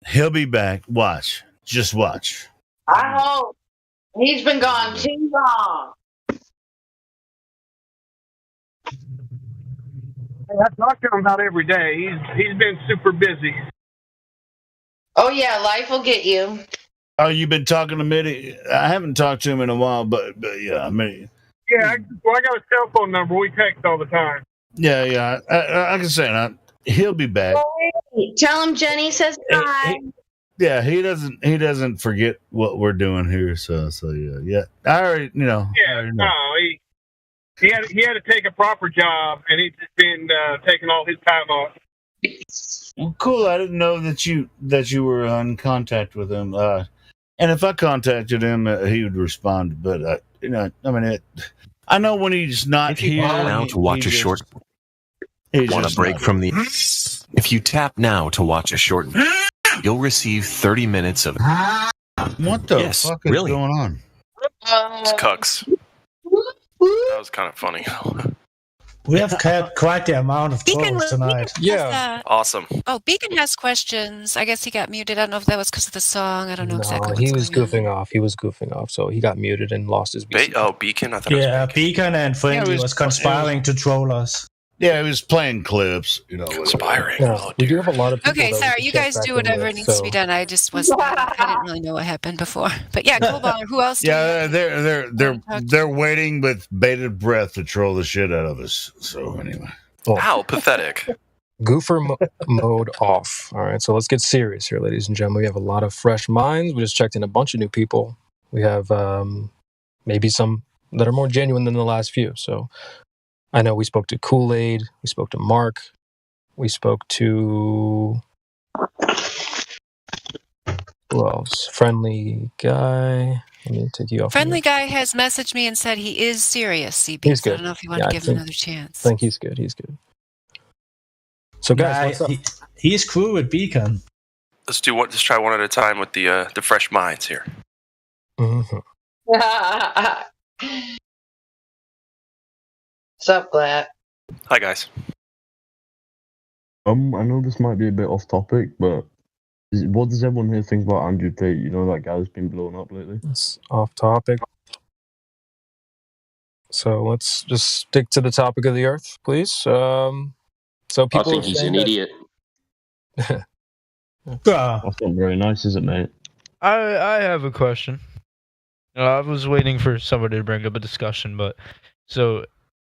He'll be back. Watch. Just watch. I hope. He's been gone too long. I talk to him about every day. He's been super busy. Oh yeah, life will get you. Oh, you've been talking to Mitty? I haven't talked to him in a while, but yeah, I mean, Yeah, I got his cell phone number. We text all the time. yeah. I can say that he'll be back. Tell him Jenny says hi. Yeah, he doesn't forget what we're doing here. So yeah. I already, Yeah, I already know. no, he had to take a proper job, and he's just been taking all his time off. Well, cool. I didn't know that you were in contact with him. And if I contacted him, he would respond. But I know when he's not If you here. tap now to watch a short, want a break from the. If you tap now to watch a short, you'll receive 30 minutes of. What the Yes, fuck is really. going on? It's Cucks. That was kind of funny. We have had quite the amount of Beacon trolls tonight. Yeah. Awesome. Oh, Beacon has questions. I guess he got muted. I don't know if that was because of the song. I don't know exactly. No, he was goofing off. He was goofing off, so he got muted and lost his beat. Beacon? I thought it was Yeah, Beacon. Beacon and Friendly was conspiring to troll us. Yeah, he was playing clips. Conspiring. Yeah, we do have a lot of people. Okay, that we sorry. can You check guys back do in whatever with, needs to be done. I just was. I didn't really know what happened before. But yeah, Cool Baller. Who else? Yeah, they're waiting with bated breath to troll the shit out of us. So anyway. How pathetic. Goofer mode off. All right, so let's get serious here, ladies and gentlemen. We have a lot of fresh minds. We just checked in a bunch of new people. We have maybe some that are more genuine than the last few. So I know we spoke to Kool-Aid. We spoke to Mark. We spoke to... Who else? Friendly Guy. Let me take you off. Friendly Guy has messaged me and said he is serious, CB. He's So I good. don't know if you want to give him another chance. I think he's good. He's good. So guys, what's up? He's cool with Beacon. Let's try one at a time with the fresh minds here. Mm-hmm. What's up, Glad? Hi, guys. I know this might be a bit off topic, but what does everyone here think about Andrew Tate? You know, that guy that's been blown up lately? It's off topic. So let's just stick to the topic of the earth, please. So people I think he's an idiot. That's not very nice, is it, mate? I have a question. I was waiting for somebody to bring up a discussion, but so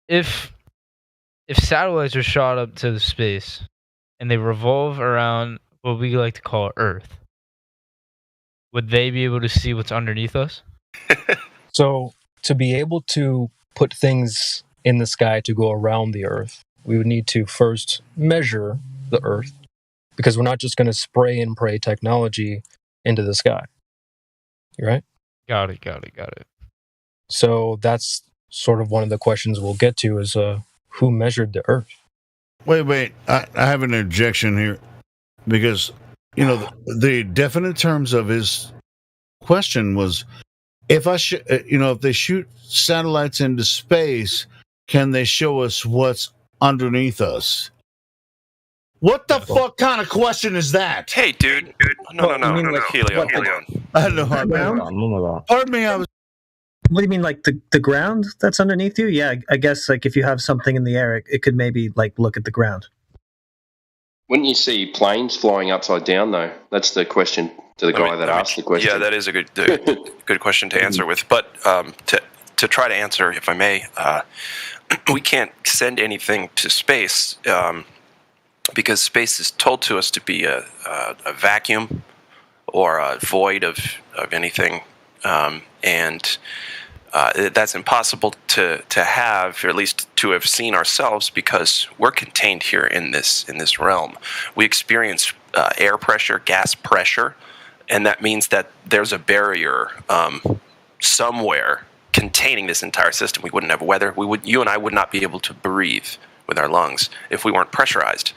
if satellites are shot up to the space and they revolve around what we like to call Earth, would they be able to see what's underneath us? So to be able to put things in the sky to go around the Earth, we would need to first measure the Earth, because we're not just going to spray and pray technology into the sky. You right? Got it. So that's sort of one of the questions we'll get to is who measured the Earth? Wait. I have an objection here because, the definite terms of his question was, if they shoot satellites into space, can they show us what's underneath us? What the fuck kind of question is that? Hey, dude. No. Helion. I don't know. Pardon me, I was... What do you mean, like the ground that's underneath you? Yeah, I guess like if you have something in the air, it could maybe like look at the ground. Wouldn't you see planes flying upside down, though? That's the question to the guy that asked the question. Yeah, that is a good question to answer with. But to try to answer, if I may, we can't send anything to space because space is told to us to be a vacuum or a void of anything, and that's impossible to have, or at least to have seen ourselves, because we're contained here in this realm. We experience air pressure, gas pressure, and that means that there's a barrier somewhere containing this entire system. We wouldn't have weather. You and I would not be able to breathe with our lungs if we weren't pressurized,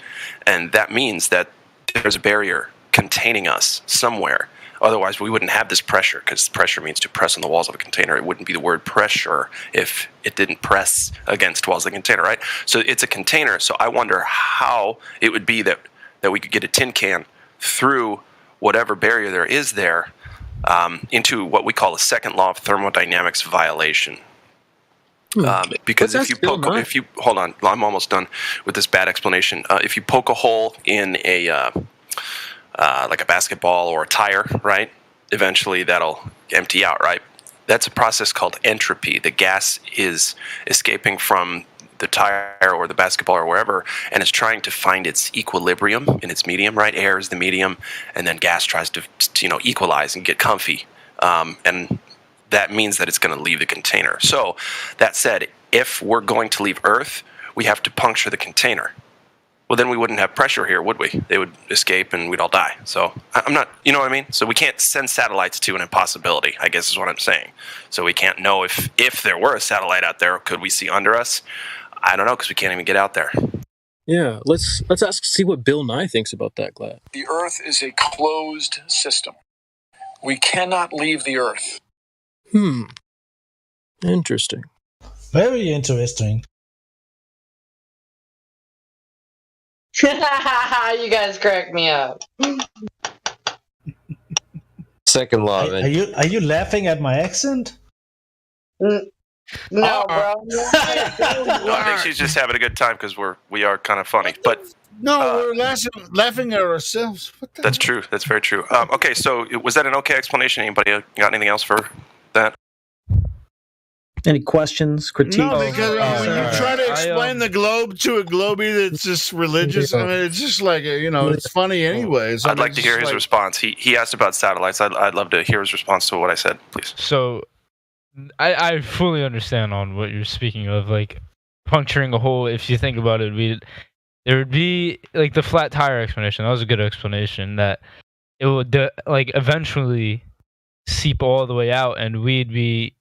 and that means that there's a barrier containing us somewhere. Otherwise, we wouldn't have this pressure, because pressure means to press on the walls of a container. It wouldn't be the word pressure if it didn't press against walls of the container, right? So it's a container. So I wonder how it would be that we could get a tin can, through whatever barrier there is there into what we call a second law of thermodynamics violation. Because if you hold on, I'm almost done with this bad explanation. If you poke a hole in a like a basketball or a tire, right? Eventually that'll empty out, right? That's a process called entropy. The gas is escaping from the tire or the basketball or wherever, and it's trying to find its equilibrium in its medium, right? Air is the medium, and then gas tries to equalize and get comfy, and that means that it's going to leave the container. So that said, if we're going to leave Earth, we have to puncture the container. Well, then we wouldn't have pressure here, would we? They would escape and we'd all die. So I'm not, you know what I mean? So we can't send satellites to an impossibility, I guess is what I'm saying. So we can't know if there were a satellite out there, could we see under us? I don't know, because we can't even get out there. Yeah, let's see what Bill Nye thinks about that, Glad. The Earth is a closed system. We cannot leave the Earth. Interesting. Very interesting. You guys crack me up. Second law. Are you laughing at my accent? No, bro. I think she's just having a good time because we are kind of funny. But no, we're laughing at ourselves. That's true. That's very true. Okay, so was that an okay explanation? Anybody got anything else for that? Any questions, critiques? No, because when you try to explain the globe to a globie that's just religious, I mean, it's just like, it's funny anyways. I'd like to hear his response. He asked about satellites. I'd love to hear his response to what I said, please. So, I fully understand on what you're speaking of, like puncturing a hole. If you think about it, there would be like the flat tire explanation. That was a good explanation. That it would eventually seep all the way out, and we'd be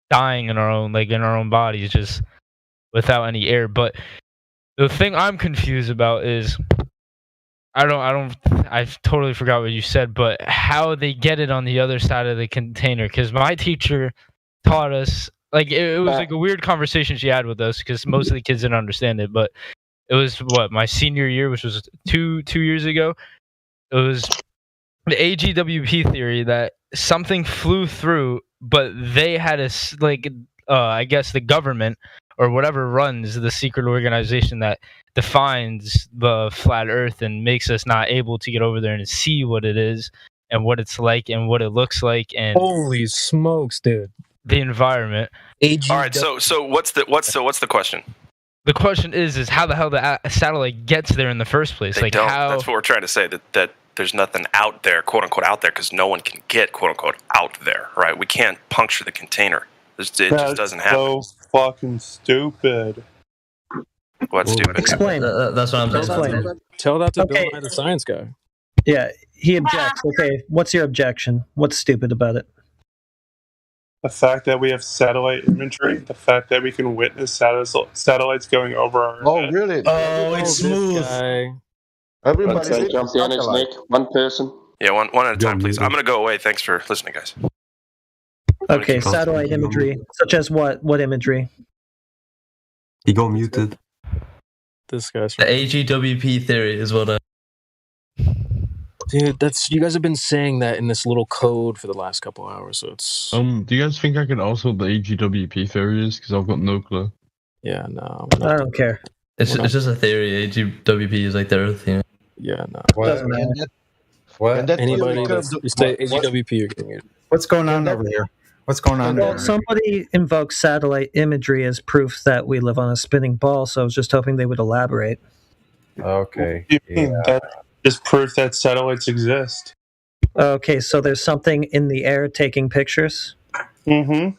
dying in our own bodies just without any air. But the thing I'm confused about is I totally forgot what you said, but how they get it on the other side of the container. Because my teacher taught us, like, it was like a weird conversation she had with us because most of the kids didn't understand it. But it was my senior year, which was two years ago. It was the AGWP theory that something flew through, but they had I guess the government or whatever runs the secret organization that defines the flat Earth and makes us not able to get over there and see what it is and what it's like and what it looks like. And holy smokes, dude! The environment. All right, so what's the question? The question is how the hell the satellite gets there in the first place? How? That's what we're trying to say. That there's nothing out there, quote unquote, out there, because no one can get, quote unquote, out there, right? We can't puncture the container. It just doesn't happen. So fucking stupid. What's stupid? Explain. That's what I'm saying. Tell that to Bill Nye, the science guy. Yeah, he objects. Okay, what's your objection? What's stupid about it? The fact that we have satellite imagery, the fact that we can witness satellites going over our head. Really? Oh, it's smooth. Everybody jump down his neck. One person. Yeah, one at a time, please. I'm going to go away. Thanks for listening, guys. Okay, satellite imagery. Such as what? What imagery? He got muted. This guy's the AGWP theory is what Dude, you guys have been saying that in this little code for the last couple hours, so it's... Do you guys think I can also the AGWP theory is? Because I've got no clue. Yeah, no. I don't care. It's just a theory. AGWP is like the Earth, you know? Yeah, no. Doesn't matter. What? Anybody that's say AGWP, you're getting it. What's going on over here? What's going on Well, there? somebody invoked satellite imagery as proof that we live on a spinning ball, so I was just hoping they would elaborate. Okay. That is proof that satellites exist. Okay, so there's something in the air taking pictures? Mm-hmm.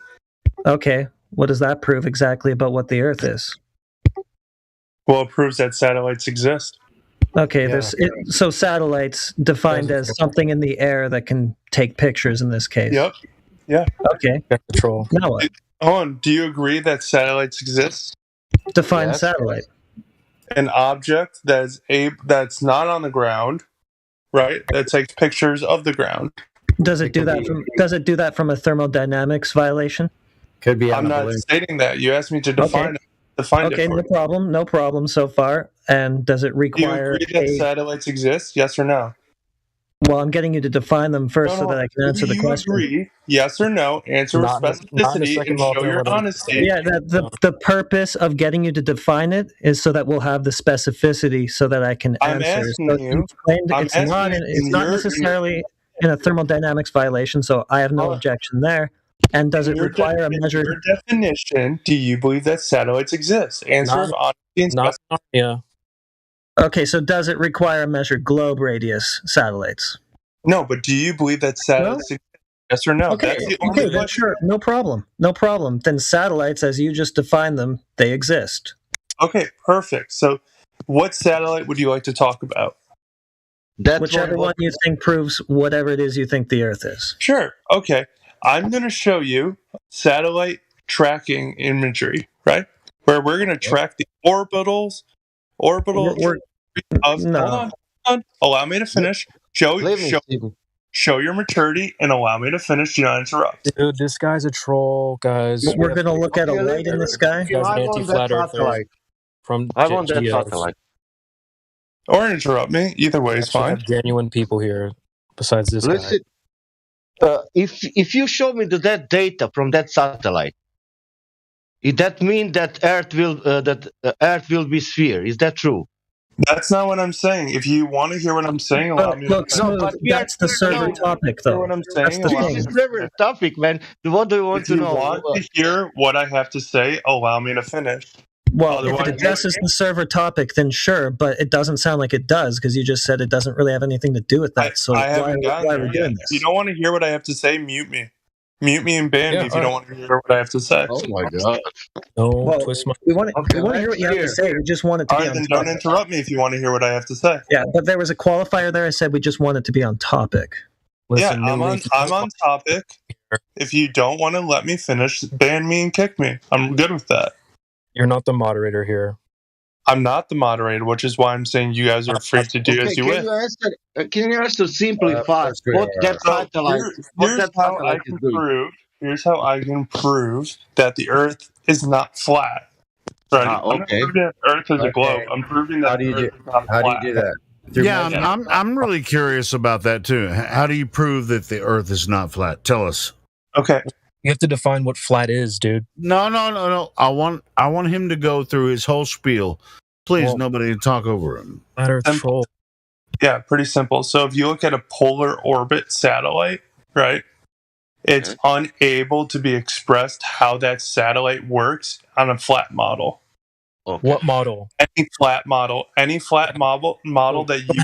Okay, what does that prove exactly about what the Earth is? Well, it proves that satellites exist. Okay, so satellites defined as something in the air that can take pictures in this case. Yep. Yeah. Okay. Control. Now what? Do you agree that satellites exist? Define satellite. An object that's not on the ground, right? That takes pictures of the ground. Does it do that from a thermodynamics violation? Could be. I'm not stating that. You asked me to define it. Define okay, it. No problem so far. And does it require? Do you agree that satellites exist? Yes or no? Well, I'm getting you to define them first so that I can answer the question. Agree, yes or no, answer with specificity and show your honesty. Yeah, the purpose of getting you to define it is so that we'll have the specificity so that I can I'm answer. asking So you. It's not necessarily in a thermodynamics violation, so I have no objection there. And does it require a measured... Your definition, do you believe that satellites exist? Answer of honesty and specificity. Yeah. Okay, so does it require a measured globe radius satellites? No, but do you believe that satellites exist? Yes or no? Okay, then sure, no problem. No problem. Then satellites, as you just defined them, they exist. Okay, perfect. So what satellite would you like to talk about? Whichever one you think proves whatever it is you think the Earth is. Sure. Okay. I'm going to show you satellite tracking imagery, right? Where we're going to track the orbitals. Hold on. Allow me to finish. Show your maturity and allow me to finish. Do not interrupt. Dude, this guy's a troll, guys. We're going to look at a light in the sky? I want that satellite. Or interrupt me. Either way is fine. Have genuine people here besides this Listen, if you show me that data from that satellite, that means that Earth will be sphere. Is that true? That's not what I'm saying. If you want to hear what I'm saying, allow me to finish. That's the server topic, though. What I'm saying, This is server topic, man. What do you want if to you know? want to hear what I have to say, allow me to finish. Well, if it addresses the server topic, then sure, but it doesn't sound like it does because you just said it doesn't really have anything to do with that. So I haven't why gotten are there we doing yet. this? If you don't want to hear what I have to say, mute me. Mute me and ban me if you don't want to hear what I have to say. Oh my god! Twist my. We want to hear what you have to say. We just want it to be on Then topic. don't interrupt me if you want to hear what I have to say. Yeah, but there was a qualifier there. I said we just want it to be on topic. Listen, I'm on topic. If you don't want to let me finish, ban me and kick me. I'm good with that. You're not the moderator here. I'm not the moderator, which is why I'm saying you guys are free to do as you wish. Can you answer simply fast what that satellite? Here's how I can prove that the Earth is not flat. Right? I'm not proving that Earth is a globe. I'm proving that Earth is not flat. How do you do that? Yeah, I'm really curious about that too. How do you prove that the Earth is not flat? Tell us. Okay. You have to define what flat is, dude. No. I want him to go through his whole spiel. Please, nobody talk over him. Flat Earth troll. Yeah, pretty simple. So if you look at a polar orbit satellite, right, it's unable to be expressed how that satellite works on a flat model. Okay. What model? Any flat model that you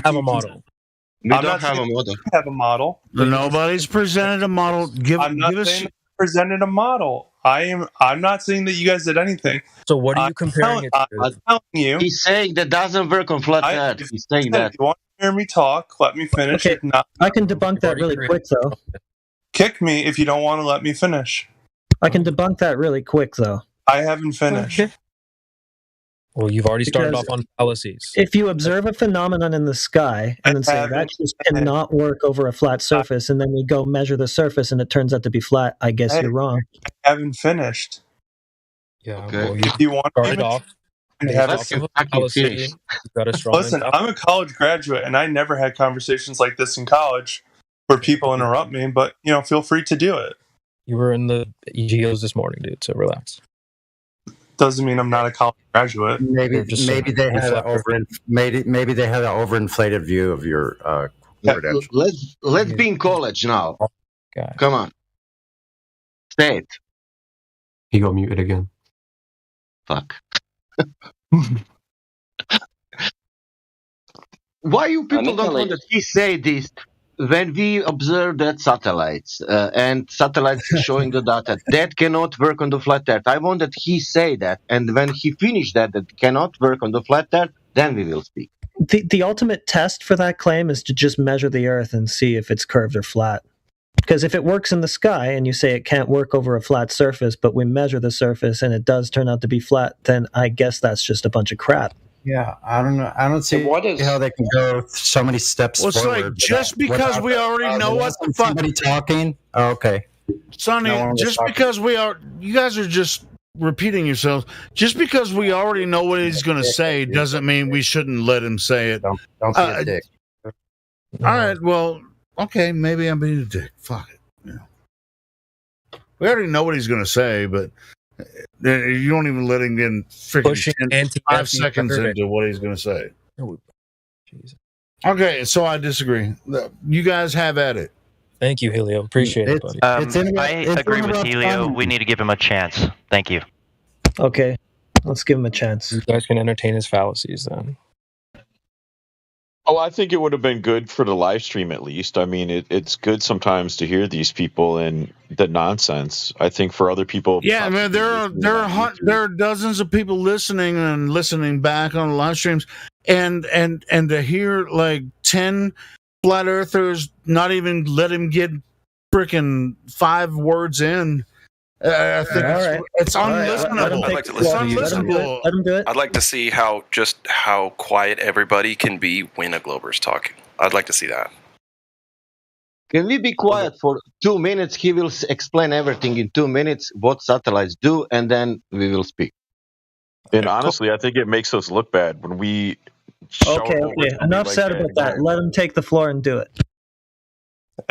have a model. We don't have a model. Have a model. Nobody's presented a model. I'm not saying presented a model. I'm not saying that you guys did anything. So what are you comparing it to? I'm telling you. He's saying that doesn't work on flat Earth. He's saying that. If you want to hear me talk, let me finish. Okay, if not, I can debunk that really quick, though. Kick me if you don't want to let me finish. I can debunk that really quick, though. I haven't finished. Well, you've already started off on fallacies. If you observe a phenomenon in the sky and then say that just cannot work over a flat surface, and then we go measure the surface and it turns out to be flat, I guess you're wrong. I haven't finished. Yeah. Okay. Well, if you want started off. Listen, I'm a college graduate, and I never had conversations like this in college where people interrupt me. But feel free to do it. You were in the EGOs this morning, dude. So relax. Doesn't mean I'm not a college graduate. Maybe they had an overinflated view of your credentials. Let's be in college now. Okay. Come on. Say it. He got muted again. Fuck. Why you people don't want to say this? When we observe that satellites and satellites showing the data that cannot work on the flat Earth, I want that he say that, and when he finish that cannot work on the flat Earth, then we will speak. The ultimate test for that claim is to just measure the Earth and see if it's curved or flat. Because if it works in the sky and you say it can't work over a flat surface, but we measure the surface and it does turn out to be flat, then I guess that's just a bunch of crap. Yeah, I don't know. I don't see how they can go so many steps Well, it's forward. like just because we already know what the fuck. Somebody talking. Oh, okay. Sonny, just because you guys are just repeating yourselves. Just because we already know what he's going to say doesn't mean we shouldn't let him say it. Don't be a dick. All right. Well, okay, maybe I'm being a dick. Fuck it. We already know what he's going to say, but you don't even let him get freaking 5 seconds into what he's going to say. Okay, so I disagree. You guys have at it. Thank you, Helio. Appreciate it, buddy. I agree with Helio. We need to give him a chance. Thank you. Okay, let's give him a chance. You guys can entertain his fallacies then. Oh, I think it would have been good for the live stream at least. I mean, it's good sometimes to hear these people and the nonsense. I think for other people, yeah, man, there are dozens of people listening and listening back on the live streams, and to hear like 10 flat earthers not even let him get freaking 5 words in. I think it's unlistenable. I'd like to listen. Let him do it. I'd like to see how quiet everybody can be when a Glober's talking. I'd like to see that. Can we be quiet for 2 minutes? He will explain everything in 2 minutes, what satellites do, and then we will speak. And honestly, I think it makes us look bad when we. Okay. Enough said about that. Let him take the floor and do it.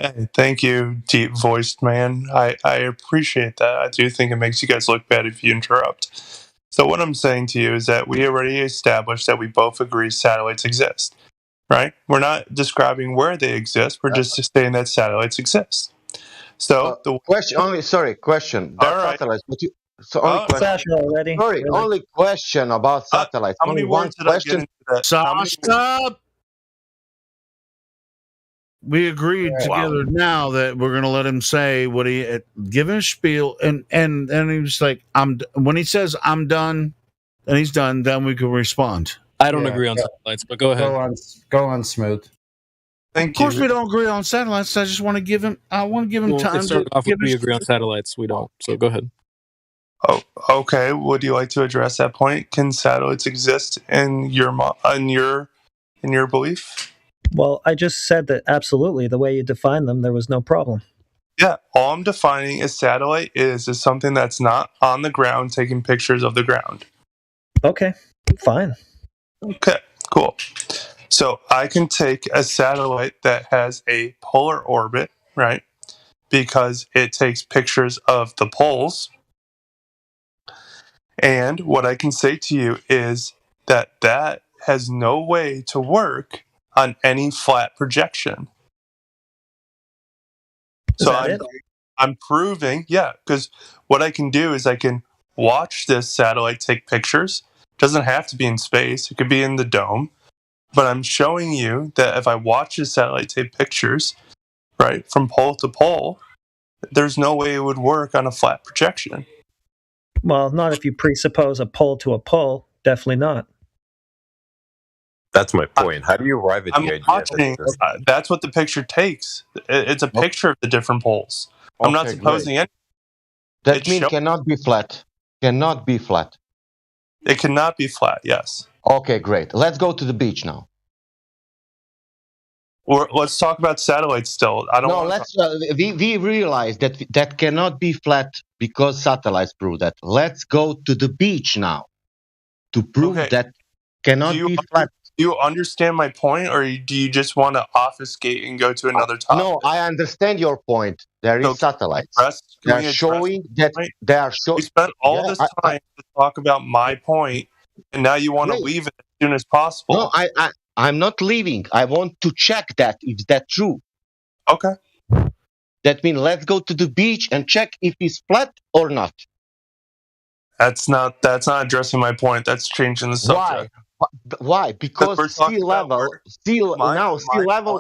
Hey, thank you, deep-voiced man. I appreciate that. I do think it makes you guys look bad if you interrupt. So what I'm saying to you is that we already established that we both agree satellites exist, right? We're not describing where they exist. We're just saying that satellites exist. So the question only. Sorry, question. All right. Satellites, but you, so only question. Already. Sorry, really? Only question about satellites. How many words did I get into that? Stop. We agreed together now that we're going to let him say what he give him a spiel, and he was like, when he says I'm done, and he's done, then we can respond. I don't agree on satellites, but go ahead. Go on, Smooth. Thank you. Of course, we don't agree on satellites. I just want to give him. I want to give him time. To start off with, we agree on satellites. We don't. So go ahead. Oh, okay. Would you like to address that point? Can satellites exist in your belief? Well, I just said that absolutely. The way you define them, there was no problem. Yeah, all I'm defining a satellite is something that's not on the ground taking pictures of the ground. Okay, fine. Okay, cool. So I can take a satellite that has a polar orbit, right? Because it takes pictures of the poles. And what I can say to you is that has no way to work on any flat projection. I'm proving, because what I can do is I can watch this satellite take pictures. It doesn't have to be in space. It could be in the dome. But I'm showing you that if I watch this satellite take pictures, right, from pole to pole, there's no way it would work on a flat projection. Well, not if you presuppose a pole to a pole. Definitely not. That's my point. How do you arrive at the idea? That's what the picture takes. It's a picture of the different poles. I'm not supposing anything. That means cannot be flat. Cannot be flat. It cannot be flat, yes. Okay, great. Let's go to the beach now. Or let's talk about satellites still. We realize that cannot be flat because satellites prove that. Let's go to the beach now to prove that cannot be flat. Do you understand my point, or do you just want to obfuscate and go to another topic? No, I understand your point. There is satellites. They are showing that they are showing. We spent all this time to talk about my point, and now you want to leave it as soon as possible. No, I'm not leaving. I want to check that if that's true. Okay. That means let's go to the beach and check if it's flat or not. That's not addressing my point. That's changing the subject. Why? Because sea level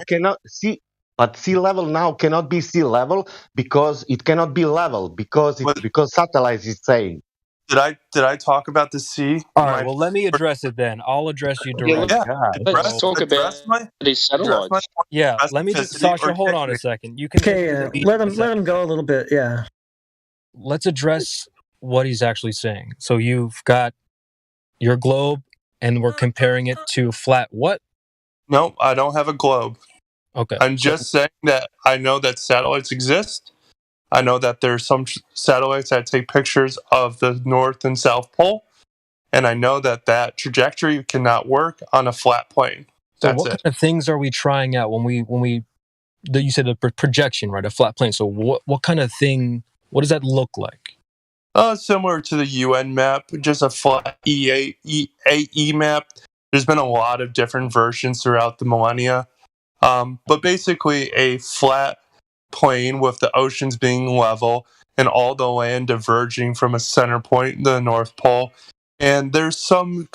cannot see. But sea level now cannot be sea level because it cannot be level because satellites is saying. Did I talk about the sea? All right. Well, let me address it then. I'll address you directly. Let's talk about these satellites. Yeah. Let me just, Sasha. Hold on a second. You can. Okay. Let him go a little bit. Yeah. Let's address what he's actually saying. So you've got your globe, and we're comparing it to flat what? No, I don't have a globe. Okay. I'm just saying that I know that satellites exist. I know that there's some satellites that take pictures of the North and South Pole, and I know that trajectory cannot work on a flat plane. So what kind of things are we trying out when we you said the projection, right? A flat plane. So what kind of thing? What does that look like? Similar to the UN map, just a flat EAE map. There's been a lot of different versions throughout the millennia, but basically a flat plane with the oceans being level and all the land diverging from a center point, the North Pole. And there's some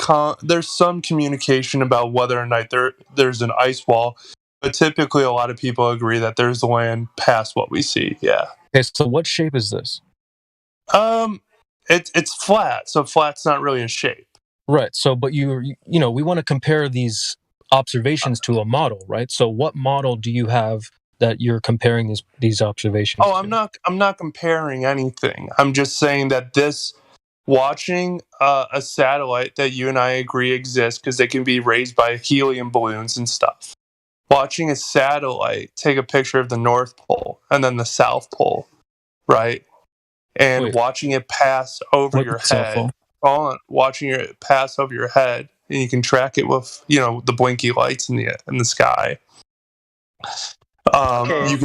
communication about whether or not there's an ice wall, but typically a lot of people agree that there's land past what we see. Yeah. Okay, so what shape is this? It's flat, so flat's not really a shape. Right. So, but we want to compare these observations to a model, right? So, what model do you have that you're comparing these observations? Oh, I'm not comparing anything. I'm just saying that watching a satellite that you and I agree exists because they can be raised by helium balloons and stuff. Watching a satellite take a picture of the North Pole and then the South Pole, right? And watching it pass over your head. Watching it pass over your head, and you can track it with the blinky lights in the sky. You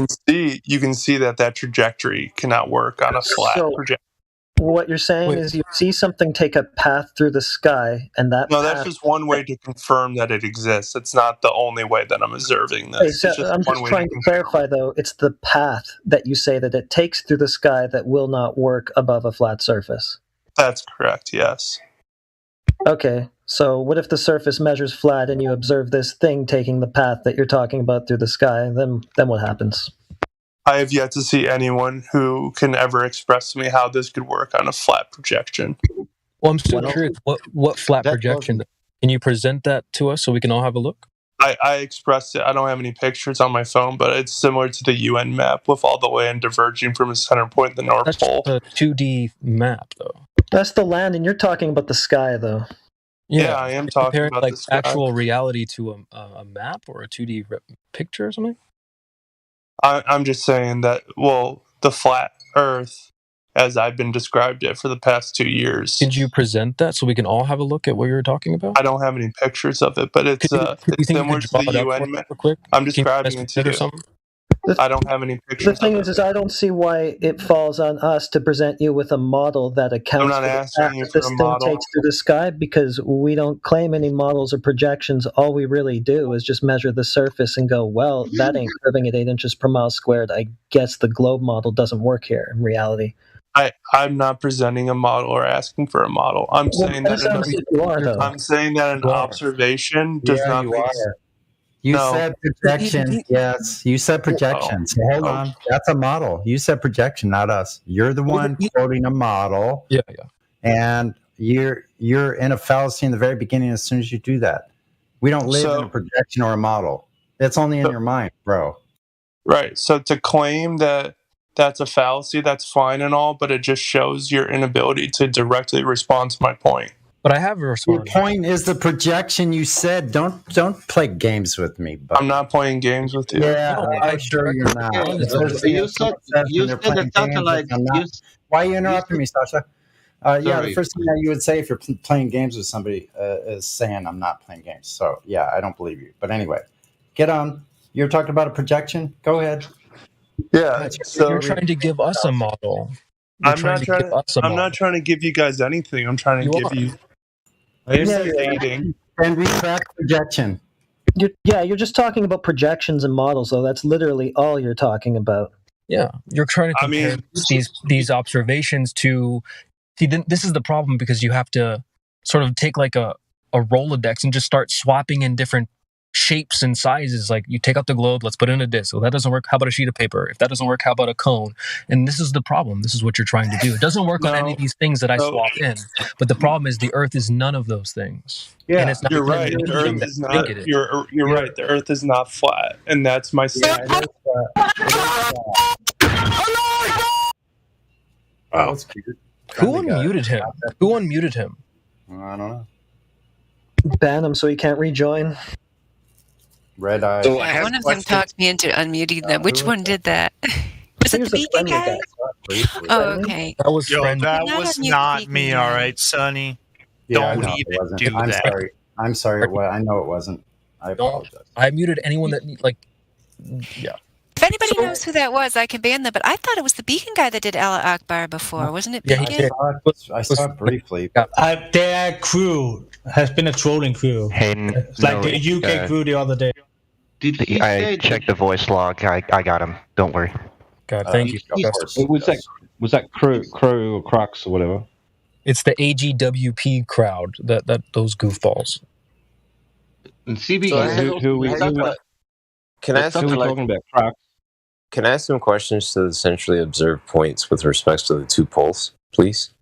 can see that trajectory cannot work on a flat projection. What you're saying is you see something take a path through the sky, and that's just one way to confirm that it exists. It's not the only way that I'm observing this. I'm just trying to clarify, though. It's the path that you say that it takes through the sky that will not work above a flat surface. That's correct, yes. Okay, so what if the surface measures flat and you observe this thing taking the path that you're talking about through the sky? Then what happens? I have yet to see anyone who can ever express to me how this could work on a flat projection. Well, I'm still curious. What flat projection? Can you present that to us so we can all have a look? I expressed it. I don't have any pictures on my phone, but it's similar to the UN map with all the land diverging from a center point in the North Pole. That's a 2D map, though. That's the land, and you're talking about the sky, though. Yeah, I am talking about the sky. Actual reality to a map or a 2D picture or something? I'm just saying that, the flat Earth, as I've been described it for the past 2 years. Did you present that so we can all have a look at what you were talking about? I don't have any pictures of it, but it's similar to the UN map. I'm describing it to you. I don't have any pictures. The thing is I don't see why it falls on us to present you with a model that accounts I'm not for asking you the for a thing model. takes through the sky, because we don't claim any models or projections. All we really do is just measure the surface and go, well, that ain't curving at 8 inches per mile squared. I guess the globe model doesn't work here in reality. I'm not presenting a model or asking for a model. I'm saying that an observation does not make sense. You said projection. Yes, you said projection. So hold on. That's a model. You said projection, not us. You're the one quoting a model. Yeah. And you're in a fallacy in the very beginning as soon as you do that. We don't live in a projection or a model. It's only in your mind, bro. Right. So to claim that that's a fallacy, that's fine and all, but it just shows your inability to directly respond to my point. But I have a response. Your point is the projection. You said don't play games with me. But I'm not playing games with you. Yeah, I'm sure you're not. You said the satellite. Why are you interrupting me, Sasha? The first thing that you would say if you're playing games with somebody is saying I'm not playing games. So yeah, I don't believe you. But anyway, get on. You're talking about a projection. Go ahead. Yeah. So you're trying to give us a model. I'm not trying to give you guys anything. I'm trying to give you. And retract projection. You're just talking about projections and models, though. That's literally all you're talking about. Yeah, you're trying to compare these observations to. See, this is the problem, because you have to sort of take like a Rolodex and just start swapping in different shapes and sizes. Like, you take out the globe, let's put in a disc. Well, that doesn't work. How about a sheet of paper? If that doesn't work, how about a cone? And this is the problem. This is what you're trying to do. It doesn't work on any of these things that I swap in. But the problem is the Earth is none of those things. Yeah, and it's not you're right. The Earth is not. You're right. The Earth is not flat, and that's my. Wow, that's cute. Who unmuted him? Who unmuted him? I don't know. Ban him so he can't rejoin. Red eye. So one of them talked me into unmuting them. Which one did that? Was it the vegan guy? Oh, okay. That was that was not me, all right, Sonny. Don't even do that. Sorry. I'm sorry. I know it wasn't. I apologize. I muted anyone that yeah. anybody knows who that was, I can ban them. But I thought it was the Beacon guy that did Allah Akbar before, wasn't it? Yeah, Beacon? I saw it briefly. Their crew has been a trolling crew. Like the UK crew the other day. I checked the voice log. I got him. Don't worry. God, thank you. Was that Crow or Crux or whatever? It's the AGWP crowd. That those goofballs. And CB, Can I ask who are we talking about? Crux. Can I ask some questions to the centrally observed points with respect to the 2 poles, please?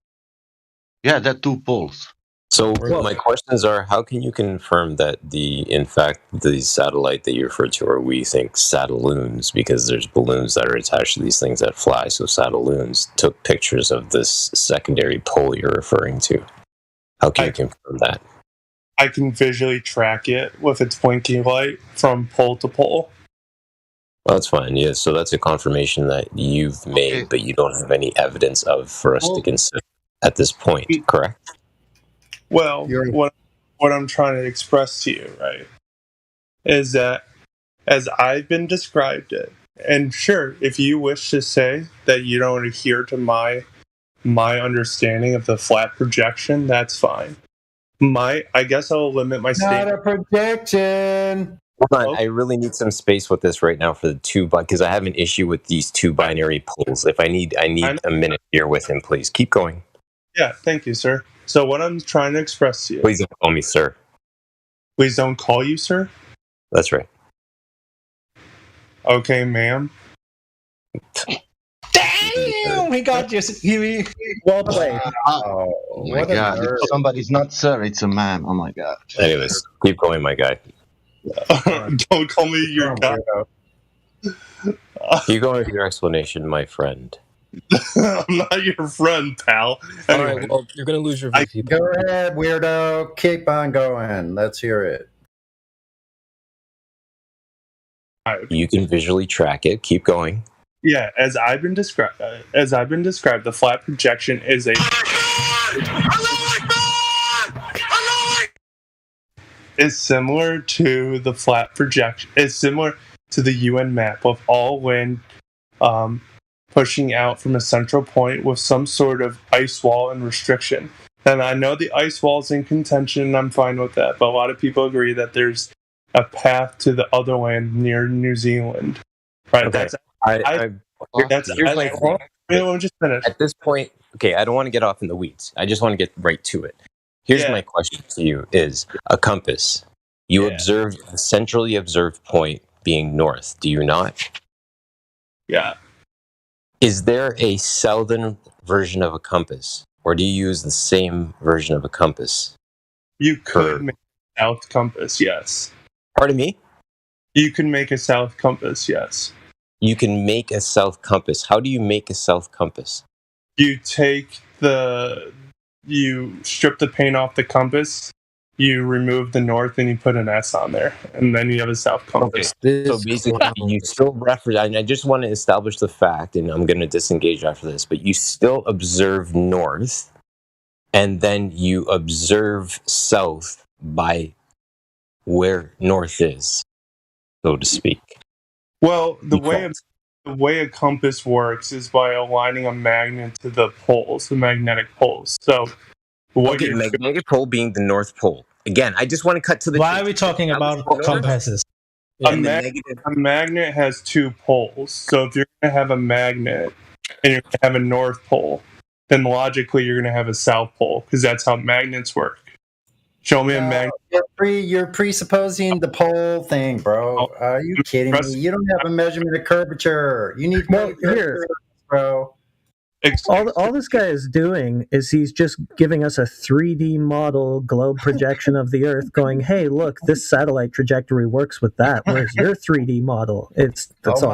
Yeah, the 2 poles. So my questions are: how can you confirm that in fact, the satellite that you refer to are, we think, satelloons, because there's balloons that are attached to these things that fly, so satelloons took pictures of this secondary pole you're referring to. How can you confirm that? I can visually track it with its blinking light from pole to pole. Well, that's fine, yeah, so that's a confirmation that you've made, but you don't have any evidence of for us to consider at this point, correct? Well, what I'm trying to express to you, right, is that as I've been described it, and sure, if you wish to say that you don't adhere to my understanding of the flat projection, that's fine. I guess I'll limit my statement. Not a projection. Hold on, I really need some space with this right now for the 2, because I have an issue with these 2 binary poles. If I need a minute here with him, please keep going. Yeah, thank you, sir. So what I'm trying to express to you... Please don't call me sir. Please don't call you sir? That's right. Okay, ma'am. Damn, we got you, Huey. Well played. Oh my god. If somebody's not sir, it's a man. Oh my god. Anyways, keep going, my guy. Don't call me your guy. Keep going with your explanation, my friend. I'm not your friend, pal. Anyway. All right, well, you're going to lose your VP. Go ahead, weirdo. Keep on going. Let's hear it. You can visually track it. Keep going. Yeah, as I've been described, the flat projection is similar to the flat projection. It's similar to the UN map of all wind pushing out from a central point with some sort of ice wall and restriction. And I know the ice wall is in contention, and I'm fine with that. But a lot of people agree that there's a path to the other land near New Zealand. Right? Okay. Here's my point. Let me just finish. At this point, okay, I don't want to get off in the weeds. I just want to get right to it. Here's my question to you: is a compass? You observed a centrally observed point being north. Do you not? Yeah. Is there a southern version of a compass, or do you use the same version of a compass? You could make a south compass, yes. Pardon me? You can make a south compass, yes. You can make a south compass. How do you make a south compass? You strip the paint off the compass, you remove the north, and you put an S on there, and then you have a south compass. Okay. So basically, you still reference, I just want to establish the fact, and I'm going to disengage after this, but you still observe north, and then you observe south by where north is, so to speak. Well, the way a compass works is by aligning a magnet to the poles, the magnetic poles. So, the magnetic pole being the North Pole. Again, I just want to cut to the. Why are we talking about compasses? A magnet has 2 poles. So if you're going to have a magnet and you're going to have a North Pole, then logically you're going to have a South Pole, because that's how magnets work. Show me a magnet. You're presupposing the pole thing, bro. Are you kidding me? You don't have a measurement of curvature. You need curvature, bro. All this guy is doing is he's just giving us a 3D model globe projection of the Earth, going, "Hey, look, this satellite trajectory works with that." Whereas your 3D model, that's all.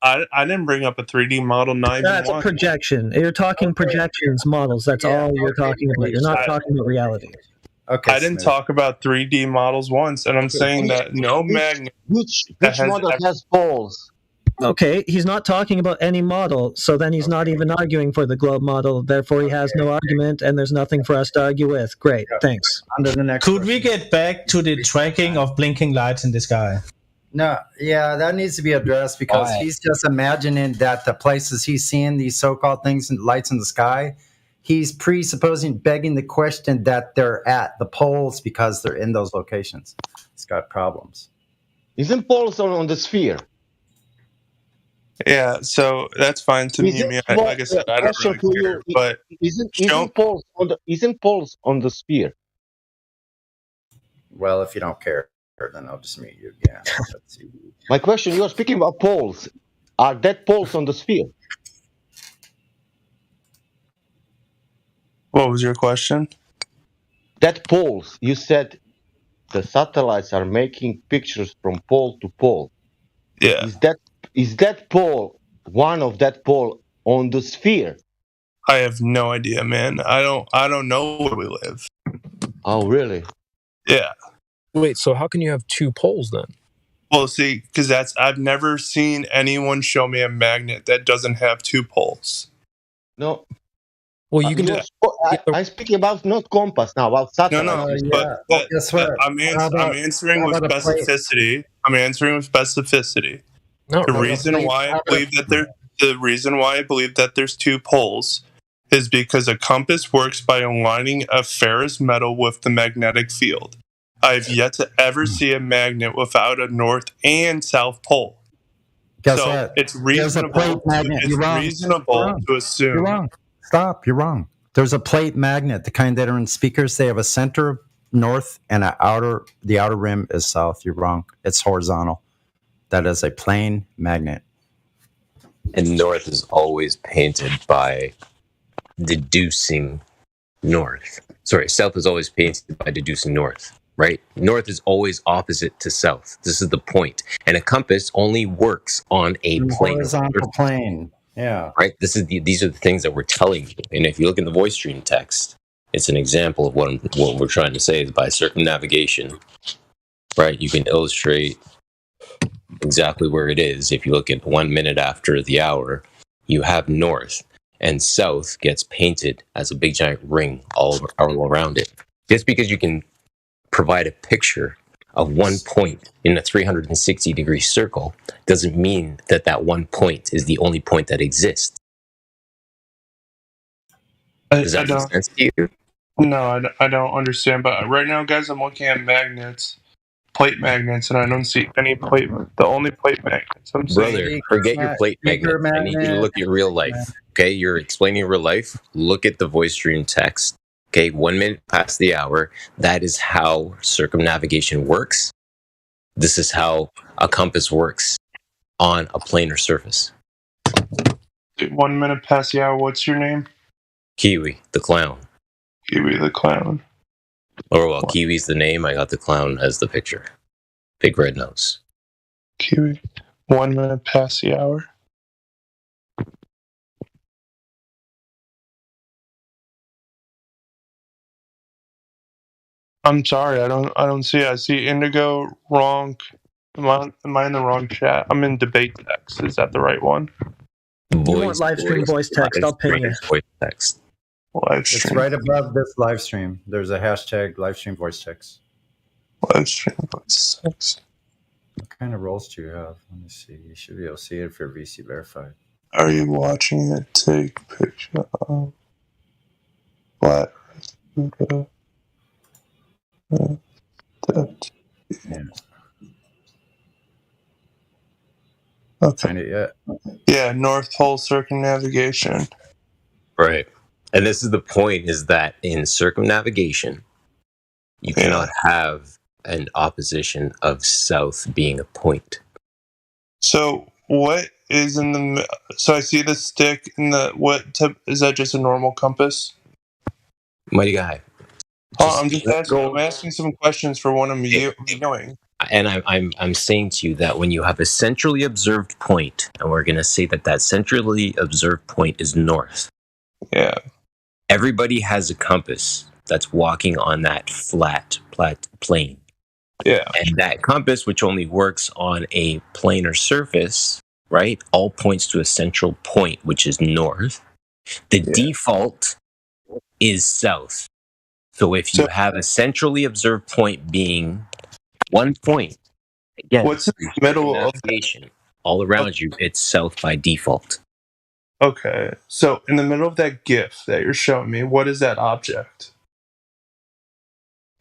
I didn't bring up a 3D model. That's a projection. You're talking projections, models. That's all you're talking about. You're not talking about reality. Okay, I didn't talk about 3D models once, and I'm saying that no magnet. Which model has poles? Okay, he's not talking about any model, so then he's not even arguing for the globe model. Therefore, he has no argument, and there's nothing for us to argue with. Great, thanks. Under the next. Could we get back to the tracking of blinking lights in the sky? No, yeah, that needs to be addressed because he's just imagining that the places he's seeing these so-called things and lights in the sky, he's presupposing, begging the question that they're at the poles because they're in those locations. It's got problems. Isn't poles on the sphere? Yeah, so that's fine to me. I mean, like I said, I don't really care. But isn't poles on the sphere? Well, if you don't care, then I'll just mute you again. Let's see. My question: you are speaking about poles. Are that poles on the sphere? What was your question? That poles. You said the satellites are making pictures from pole to pole. Yeah. Is that pole one of that pole on the sphere? I have no idea, man. I don't know where we live. Oh, really? Yeah. Wait, so how can you have two poles then? Well, see, because I've never seen anyone show me a magnet that doesn't have two poles. No. Well, you can I'm speaking about not compass now, about satellites. No, but I'm answering with specificity. I'm answering with specificity. The reason why I believe that there's two poles is because a compass works by aligning a ferrous metal with the magnetic field. I've yet to ever see a magnet without a north and south pole. Guess what? It's reasonable. To assume. You're wrong. Stop. You're wrong. There's a plate magnet, the kind that are in speakers. They have a center north and the outer rim is south. You're wrong. It's horizontal. That is a plain magnet. And north is always painted by deducing north. Sorry, south is always painted by deducing north, right? North is always opposite to south. This is the point. And a compass only works on a plane. Horizontal plane. Yeah. Right? These are the things that we're telling you. And if you look in the voice stream text, it's an example of what we're trying to say is by circumnavigation, right? You can illustrate exactly where it is. If you look at 1 minute after the hour, you have north, and south gets painted as a big giant ring all around it. Just because you can provide a picture of one point in a 360-degree circle doesn't mean that one point is the only point that exists. Does that make sense to you? No, I don't understand. But right now, guys, I'm looking at plate magnets, and I don't see any plate. The only plate magnets I'm seeing. Brother, forget your plate magnets. I need you to look at real life. Okay, you're explaining real life. Look at the voice stream text. Okay, 1 minute past the hour. That is how circumnavigation works. This is how a compass works on a planar surface. 1 minute past the hour. What's your name? Kiwi, the clown. Kiwi, the clown. Or well, Kiwi's the name. I got the clown as the picture. Big red nose. Kiwi. 1 minute past the hour. I'm sorry, I don't see it. I see indigo wrong. Am I in the wrong chat? I'm in debate text. Is that the right one? You want live stream voice text? I'll ping you. Voice text. It's right above this live stream. There's a hashtag live stream voice text. Live stream voice text. What kind of roles do you have? Let me see. You should be able to see it if you're VC verified. Are you watching it take picture of flat Yeah. Okay. Find it yet? Yeah, North Pole circumnavigation. Right. And this is the point, is that in circumnavigation, you cannot have an opposition of south being a point. So what is in the... So I see the stick in the... Is that just a normal compass? Mighty guy. I'm asking some questions for one of you knowing. And I'm saying to you that when you have a centrally observed point, and we're going to say that centrally observed point is north. Yeah. Everybody has a compass that's walking on that flat plane. Yeah. And that compass, which only works on a planar surface, right, all points to a central point, which is north. The default is south. So if you have a centrally observed point being one point, Again, what's in the middle of navigation? All around you, it's south by default. Okay, so in the middle of that GIF that you're showing me, what is that object?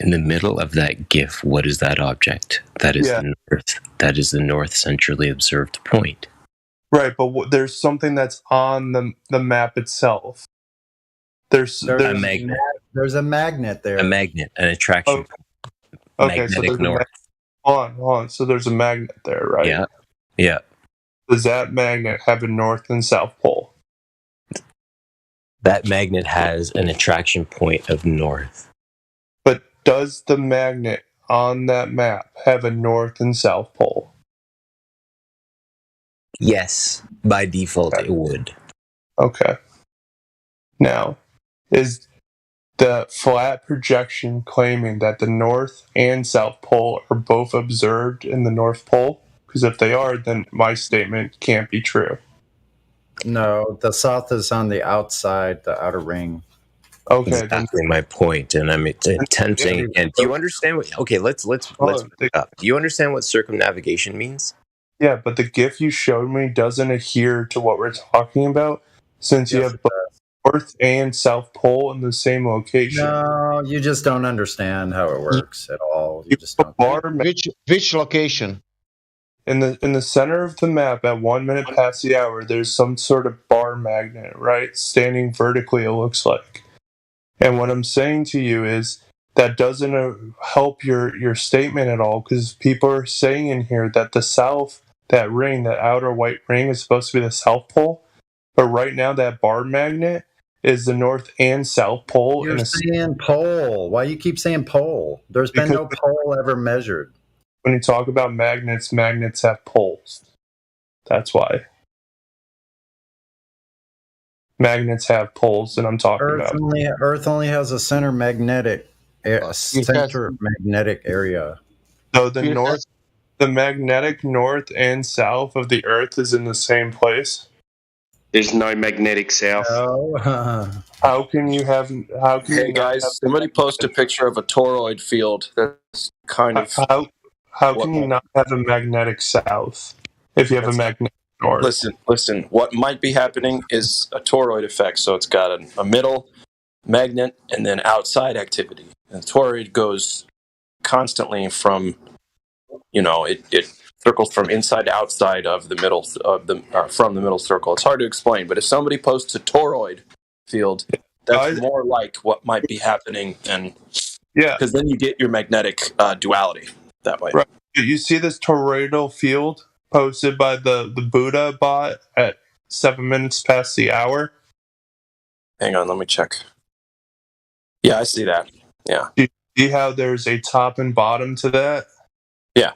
In the middle of that GIF, what is that object? That is the north. That is the north centrally observed point. Right, but there's something that's on the map itself. There's a magnet. There's a magnet there. A magnet, an attraction point. Okay, so there's north. Hold on. So there's a magnet there, right? Yeah. Yeah. Does that magnet have a north and south pole? That magnet has an attraction point of north. But does the magnet on that map have a north and south pole? Yes, by default it would. Okay. Now, is the flat projection claiming that the north and south pole are both observed in the North Pole? Because if they are, then my statement can't be true. No, the south is on the outside, the outer ring. Okay, exactly my point, and I'm attempting. And do you understand what? Okay, let's pick up. Do you understand what circumnavigation means? Yeah, but the GIF you showed me doesn't adhere to what we're talking about, since you have both North and South Pole in the same location. No, you just don't understand how it works at all. You just don't. Which location? In the center of the map, at 1 minute past the hour, there's some sort of bar magnet, right? Standing vertically, it looks like. And what I'm saying to you is that doesn't help your statement at all, because people are saying in here that the south, that ring, that outer white ring, is supposed to be the South Pole. But right now, that bar magnet is the North and South Pole. You're saying pole. Why you keep saying pole? There's been no pole ever measured. When you talk about magnets, magnets have poles. That's why. Magnets have poles, and I'm talking about. Earth only has a center magnetic area. So the magnetic north and south of the Earth is in the same place. There's no magnetic south. How can you have? How can Hey you guys, somebody post a picture of a toroid field. That's kind of. How can you not have a magnetic south if you have a magnetic north? Listen. What might be happening is a toroid effect. So it's got a middle magnet and then outside activity. And the toroid goes constantly from, it circles from inside to outside of the middle from the middle circle. It's hard to explain, but if somebody posts a toroid field, that's more like what might be happening, and because then you get your magnetic duality that way. Right. You see this toroidal field posted by the Buddha bot at 7 minutes past the hour? Hang on, let me check. Yeah, I see that. Yeah. Do you see how there's a top and bottom to that? Yeah.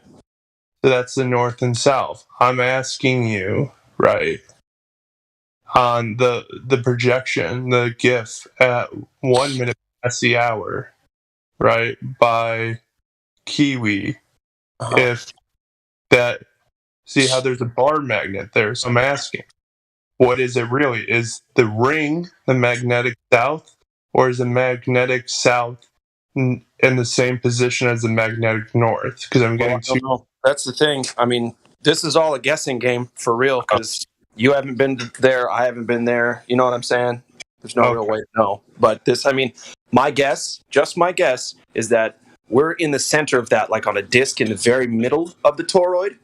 So that's the north and south. I'm asking you, right, on the projection, the GIF at 1 minute past the hour, right, by Kiwi, if that, see how there's a bar magnet there. So I'm asking, what is it really? Is the ring the magnetic south, or is the magnetic south in the same position as the magnetic north? Because I'm getting two. That's the thing. I mean, this is all a guessing game for real, because you haven't been there, I haven't been there. You know what I'm saying? There's no real way to know. But my guess, just my guess, is that we're in the center of that, like on a disc in the very middle of the toroid.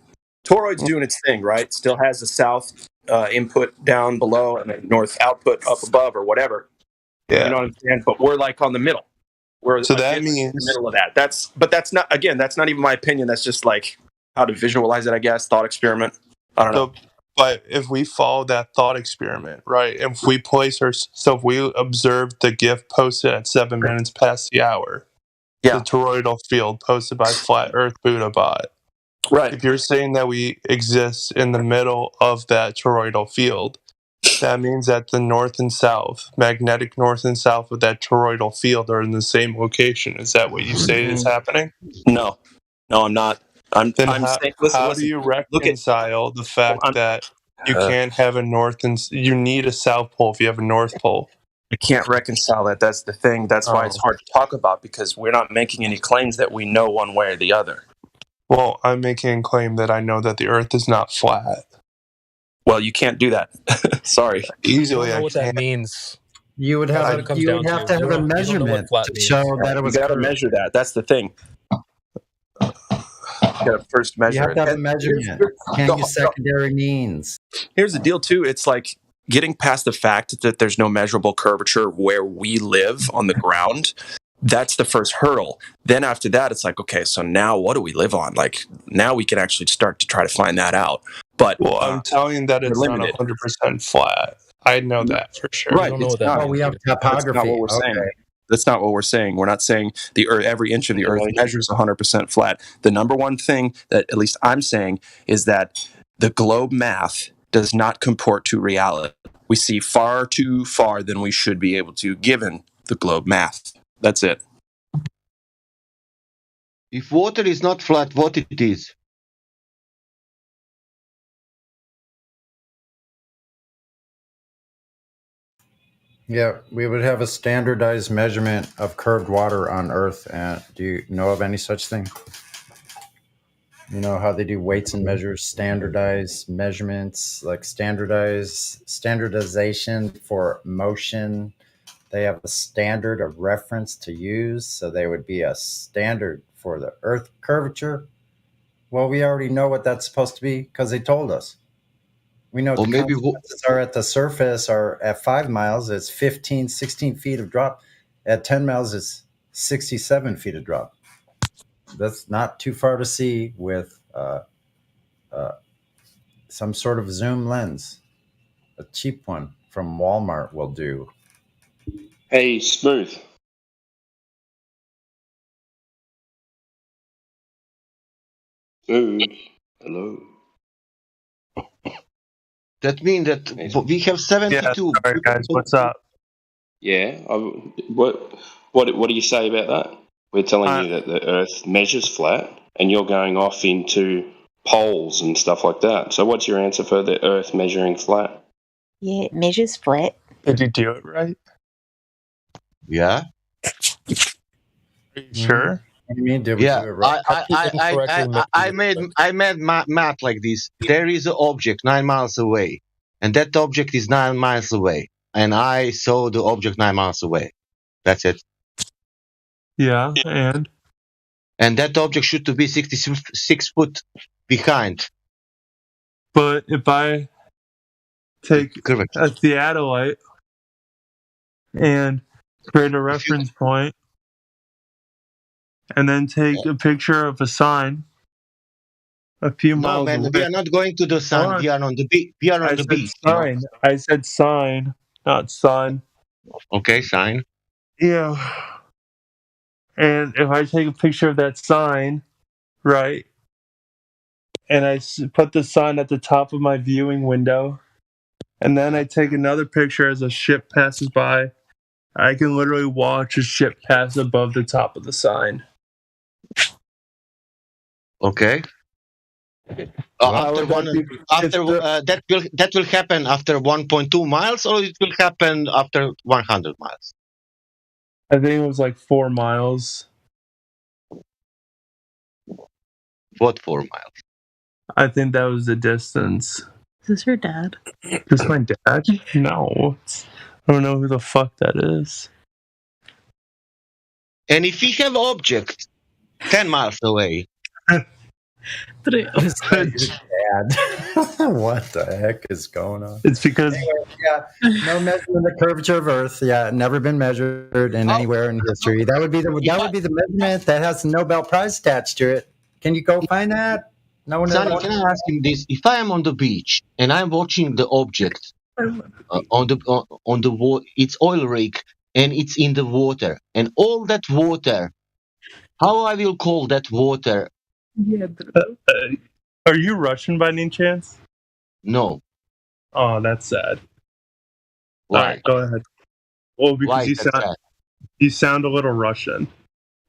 Toroid's doing its thing, right? Still has the south input down below and the north output up above or whatever. Yeah. You know what I'm saying? But we're like on the middle. So that means in the middle of that. That's not even my opinion. That's just like how to visualize it, I guess. Thought experiment. I don't know. But if we follow that thought experiment, right? If we if we observe the GIF posted at 7 minutes past the hour, the toroidal field posted by Flat Earth Buddha bot. Right. If you're saying that we exist in the middle of that toroidal field, that means that the north and south, magnetic north and south of that toroidal field are in the same location. Is that what you say is happening? No, I'm not. How do you reconcile the fact that you can't have a north and you need a south pole if you have a north pole? I can't reconcile that. That's the thing. That's why it's hard to talk about, because we're not making any claims that we know one way or the other. Well, I'm making a claim that I know that the Earth is not flat. Well, you can't do that. Sorry. Easily, I don't know I what can. that means. You would That's have what it comes you down would have to. to have You a don't know what measurement flat to means. show that it was You got to curved. measure that. That's the thing. You got to first measure You have it. to have a And measurement. Can't use secondary means. Here's the deal, too. It's like getting past the fact that there's no measurable curvature where we live on the ground. That's the first hurdle. Then after that, it's like, okay, so now what do we live on? Like, now we can actually start to try to find that out. But Well, I'm telling you that it's not 100% flat. I know that for sure. Right. It's not. Oh, we have topography. That's not what we're saying. That's not what we're saying. We're not saying the Earth, every inch of the Earth measures 100% flat. The number one thing that at least I'm saying is that the globe math does not comport to reality. We see far too far than we should be able to, given the globe math. That's it. If water is not flat, what it is? Yeah, we would have a standardized measurement of curved water on Earth. And do you know of any such thing? You know how they do weights and measures, standardized measurements, like standardization for motion. They have a standard of reference to use, so they would be a standard for the Earth curvature. Well, we already know what that's supposed to be because they told us. We know the consequences are at the surface are at 5 miles, it's 15, 16 feet of drop. At 10 miles, it's 67 feet of drop. That's not too far to see with some sort of zoom lens. A cheap one from Walmart will do. Hey, Smooth. Smooth. Hello. That means that we have 72. Yeah, sorry guys, what's up? Yeah. What do you say about that? We're telling you that the Earth measures flat, and you're going off into poles and stuff like that. So what's your answer for the Earth measuring flat? Yeah, it measures flat. Did you do it right? Yeah. Are you sure? What do you mean? Did we do it right? I made math like this. There is an object 9 miles away, and that object is 9 miles away, and I saw the object 9 miles away. That's it. Yeah, and that object should to be 66 foot behind. But if I take a theodolite and create a reference point, and then take a picture of a sign a few miles away. We are not going to the sun. We are on the beach. We are on the beach. Sign. I said sign, not sun. Okay, sign. Yeah. And if I take a picture of that sign, right, and I put the sign at the top of my viewing window, and then I take another picture as a ship passes by, I can literally watch a ship pass above the top of the sign. Okay. That will happen after 1.2 miles, or it will happen after 100 miles. I think it was like 4 miles. What 4 miles? I think that was the distance. Is this your dad? Is this my dad? No. I don't know who the fuck that is. And if we have object 10 miles away. But it was dad. What the heck is going on? It's because no measurement of the curvature of Earth. Yeah, never been measured in anywhere in history. That would be the measurement that has the Nobel Prize attached to it. Can you go find that? No one. Sonny, can I ask him this? If I am on the beach and I'm watching the object on the water, it's oil rig and it's in the water, and all that water, how I will call that water? Yeah. Are you Russian by any chance? No. Oh, that's sad. Why? All right, go ahead. Well, because you sound a little Russian,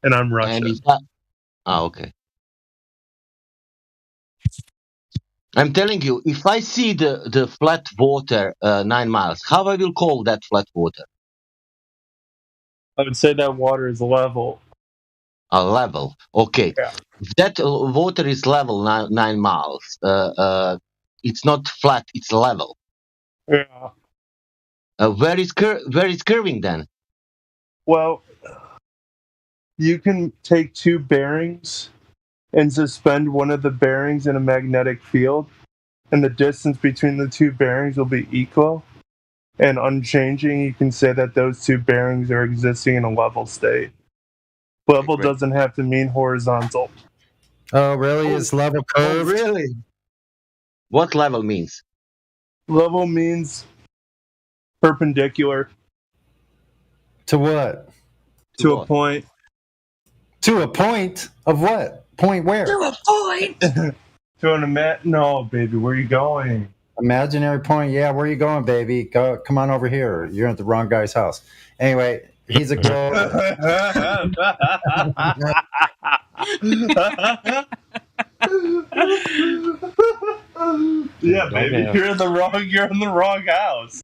and I'm Russian. Okay. I'm telling you, if I see the flat water 9 miles, how I will call that flat water? I would say that water is level. A level. Okay. Yeah. If that water is level 9 miles, it's not flat, it's level. Yeah. Where is curving then? Well, you can take two bearings and suspend one of the bearings in a magnetic field, and the distance between the two bearings will be equal and unchanging. You can say that those two bearings are existing in a level state. Level doesn't have to mean horizontal. Oh, really? Is level curved? Oh, really? What level means? Level means perpendicular. To what? To a point. To a point of what? Point where? To a point. To an no, baby, where are you going? Imaginary point. Yeah, where are you going, baby? Come on over here. You're at the wrong guy's house. Anyway, he's a girl. Yeah, baby, you're in the wrong house.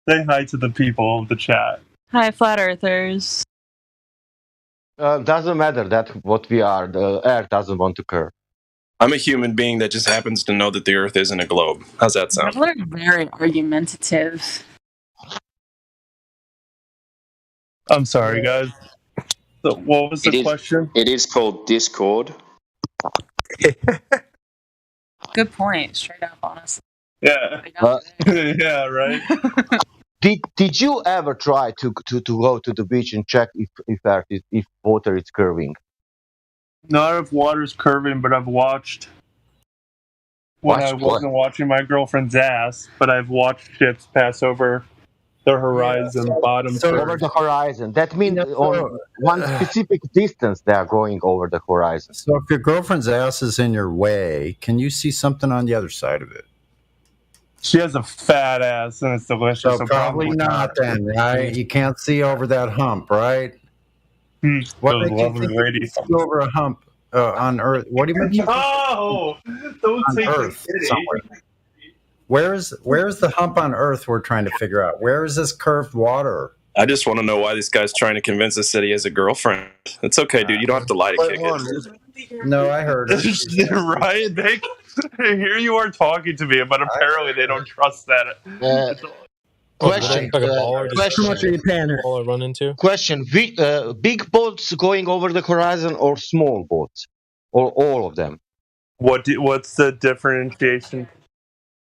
Say hi to the people of the chat. Hi, flat earthers. Doesn't matter that what we are. The Earth doesn't want to curve. I'm a human being that just happens to know that the Earth isn't a globe. How's that sound? People are very argumentative. I'm sorry, guys. So what was the question? It is called Discord. Good point. Straight up, honestly. Yeah. Yeah, right. Did you ever try to go to the beach and check if water is curving? Not if water's curving, but I've watched when I wasn't watching my girlfriend's ass, but I've watched ships pass over the horizon, bottom over the horizon. That means on one specific distance they are going over the horizon. So if your girlfriend's ass is in your way, can you see something on the other side of it? She has a fat ass and it's delicious. So probably not then, right? You can't see over that hump, right? What makes you think you can see over a hump on Earth? What do you mean? No! Don't on take Earth somewhere. Where's the hump on Earth we're trying to figure out? Where is this curved water? I just want to know why this guy's trying to convince us that he has a girlfriend. It's okay, dude. You don't have to lie to kick it. No, I heard it. Right? Here you are talking to me, but apparently they don't trust that. Question. All I run into. Question. Big boats going over the horizon or small boats? Or all of them? What's the differentiation?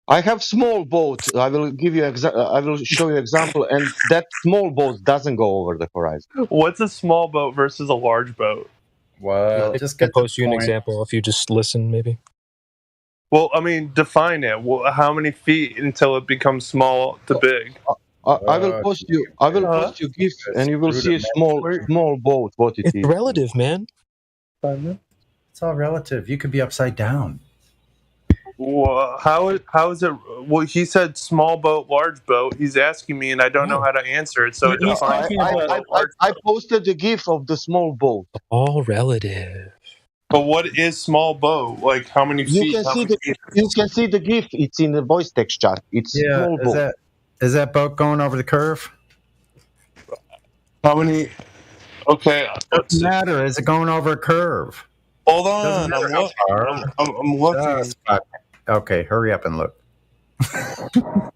I have small boat. I will give you. I will show you example, and that small boat doesn't go over the horizon. What's a small boat versus a large boat? Well, I can post you an example if you just listen, maybe. Well, I mean, define it. How many feet until it becomes small to big? I will post you. I will post you GIF, and you will see a small boat. What it is? It's relative, man. It's all relative. You could be upside down. Well, how is it? Well, he said small boat, large boat. He's asking me, and I don't know how to answer it. So I posted the GIF of the small boat. All relative. But what is small boat? Like how many feet? You can see the GIF. It's in the voice text chat. It's small boat. Is that boat going over the curve? How many? Okay. Doesn't matter. Is it going over a curve? Hold on. I'm looking. Okay, hurry up and look.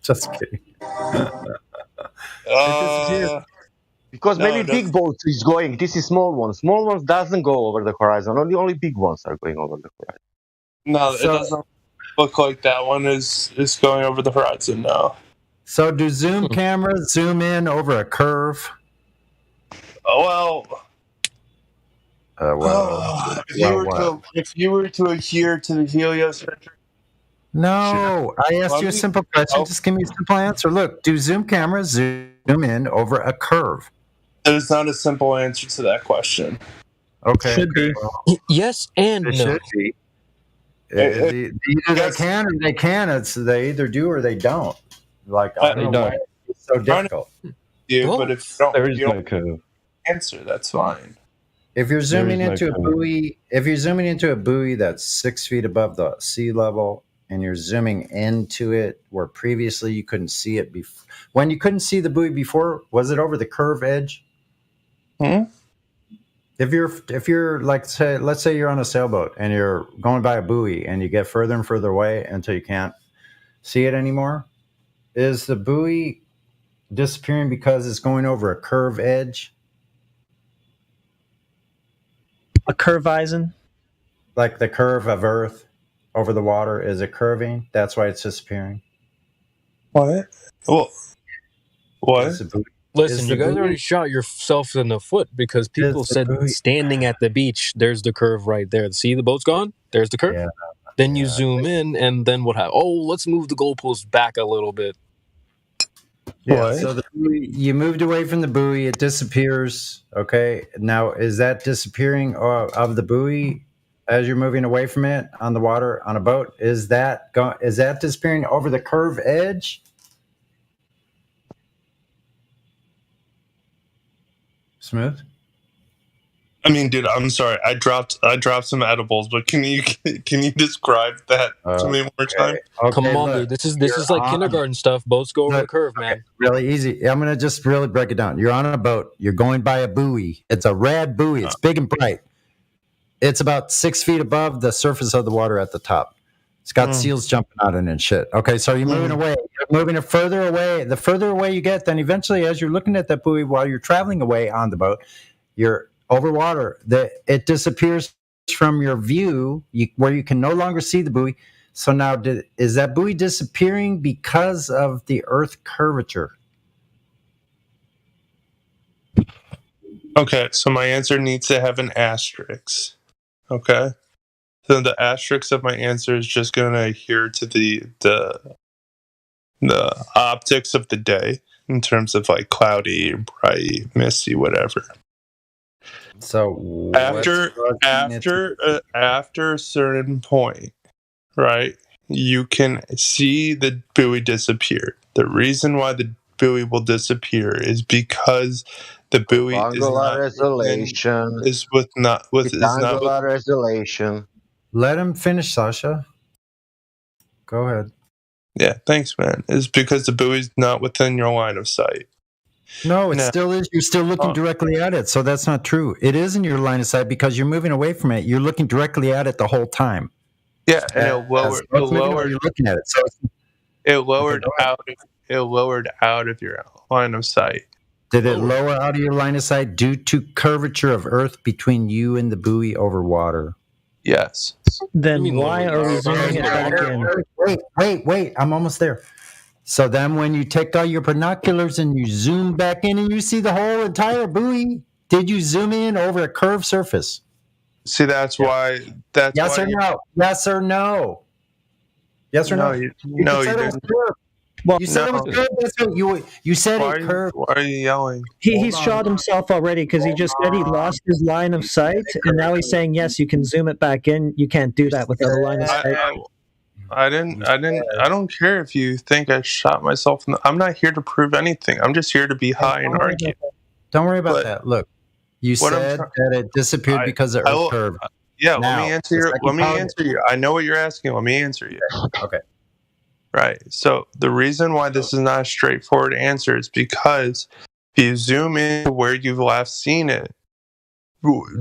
Just kidding. Because maybe big boats is going. This is small ones. Small ones doesn't go over the horizon. Only big ones are going over the horizon. No, it doesn't look like that one is going over the horizon. No. So do zoom cameras zoom in over a curve? Oh, well. If you were to adhere to the heliocentric. No, I asked you a simple question. Just give me a simple answer. Look, do zoom cameras zoom in over a curve? There's not a simple answer to that question. Okay. Should be. Yes and no. Should be. Either they can or they can't. They either do or they don't. Like, I don't know why it's so difficult. But if you don't answer, that's fine. If you're zooming into a buoy, that's 6 feet above the sea level, and you're zooming into it where previously you couldn't see it before. When you couldn't see the buoy before, was it over the curve edge? If you're like, let's say you're on a sailboat and you're going by a buoy and you get further and further away until you can't see it anymore, is the buoy disappearing because it's going over a curve edge? A curvizon? Like the curve of Earth over the water, is it curving? That's why it's disappearing. What? Well, what? Listen, you guys already shot yourself in the foot because people said standing at the beach, there's the curve right there. See the boat's gone? There's the curve. Yeah. Then you zoom in, and then what happens? Oh, let's move the goalpost back a little bit. Yeah. So the buoy, you moved away from the buoy, it disappears. Okay. Now, is that disappearing of the buoy as you're moving away from it on the water on a boat? Is that disappearing over the curve edge? Smooth. I mean, dude, I'm sorry. I dropped some edibles, but can you describe that to me one more time? Okay, Come on, look, dude. This is like kindergarten stuff. Boats go over the curve, man. Really easy. I'm gonna just really break it down. You're on a boat. You're going by a buoy. It's a red buoy. It's big and bright. It's about 6 feet above the surface of the water at the top. It's got seals jumping out in it and shit. Okay, so you're moving away. You're moving it further away. The further away you get, then eventually, as you're looking at that buoy while you're traveling away on the boat, you're over water. It disappears from your view where you can no longer see the buoy. So now, is that buoy disappearing because of the Earth curvature? Okay, so my answer needs to have an asterisk. Okay, so the asterisk of my answer is just going to adhere to the optics of the day in terms of like cloudy, bright, misty, whatever. So after a certain point, right, you can see the buoy disappear. The reason why the buoy will disappear is because the buoy is not resolution. Let him finish, Sasha. Go ahead. Yeah, thanks, man. It's because the buoy's not within your line of sight. No, it still is. You're still looking directly at it, so that's not true. It is in your line of sight because you're moving away from it. You're looking directly at it the whole time. Yeah, and you're looking at it. So it lowered out of your line of sight. Did it lower out of your line of sight due to curvature of Earth between you and the buoy over water? Yes. Then why are we zooming it back in? Wait. I'm almost there. So then when you take all your binoculars and you zoom back in and you see the whole entire buoy, did you zoom in over a curved surface? See, that's why. Yes or no? Yes or no? Yes or no? You didn't. Well, you said it was curved. That's what you said it curved. Why are you yelling? He's shot himself already because he just said he lost his line of sight, and now he's saying yes, you can zoom it back in. You can't do that without a line of sight. I don't care if you think I shot myself. I'm not here to prove anything. I'm just here to be high and argue. Don't worry about that. Look, you said that it disappeared because of Earth curve. Yeah, let me answer you. I know what you're asking. Let me answer you. Okay. Right. So the reason why this is not a straightforward answer is because if you zoom in to where you've last seen it,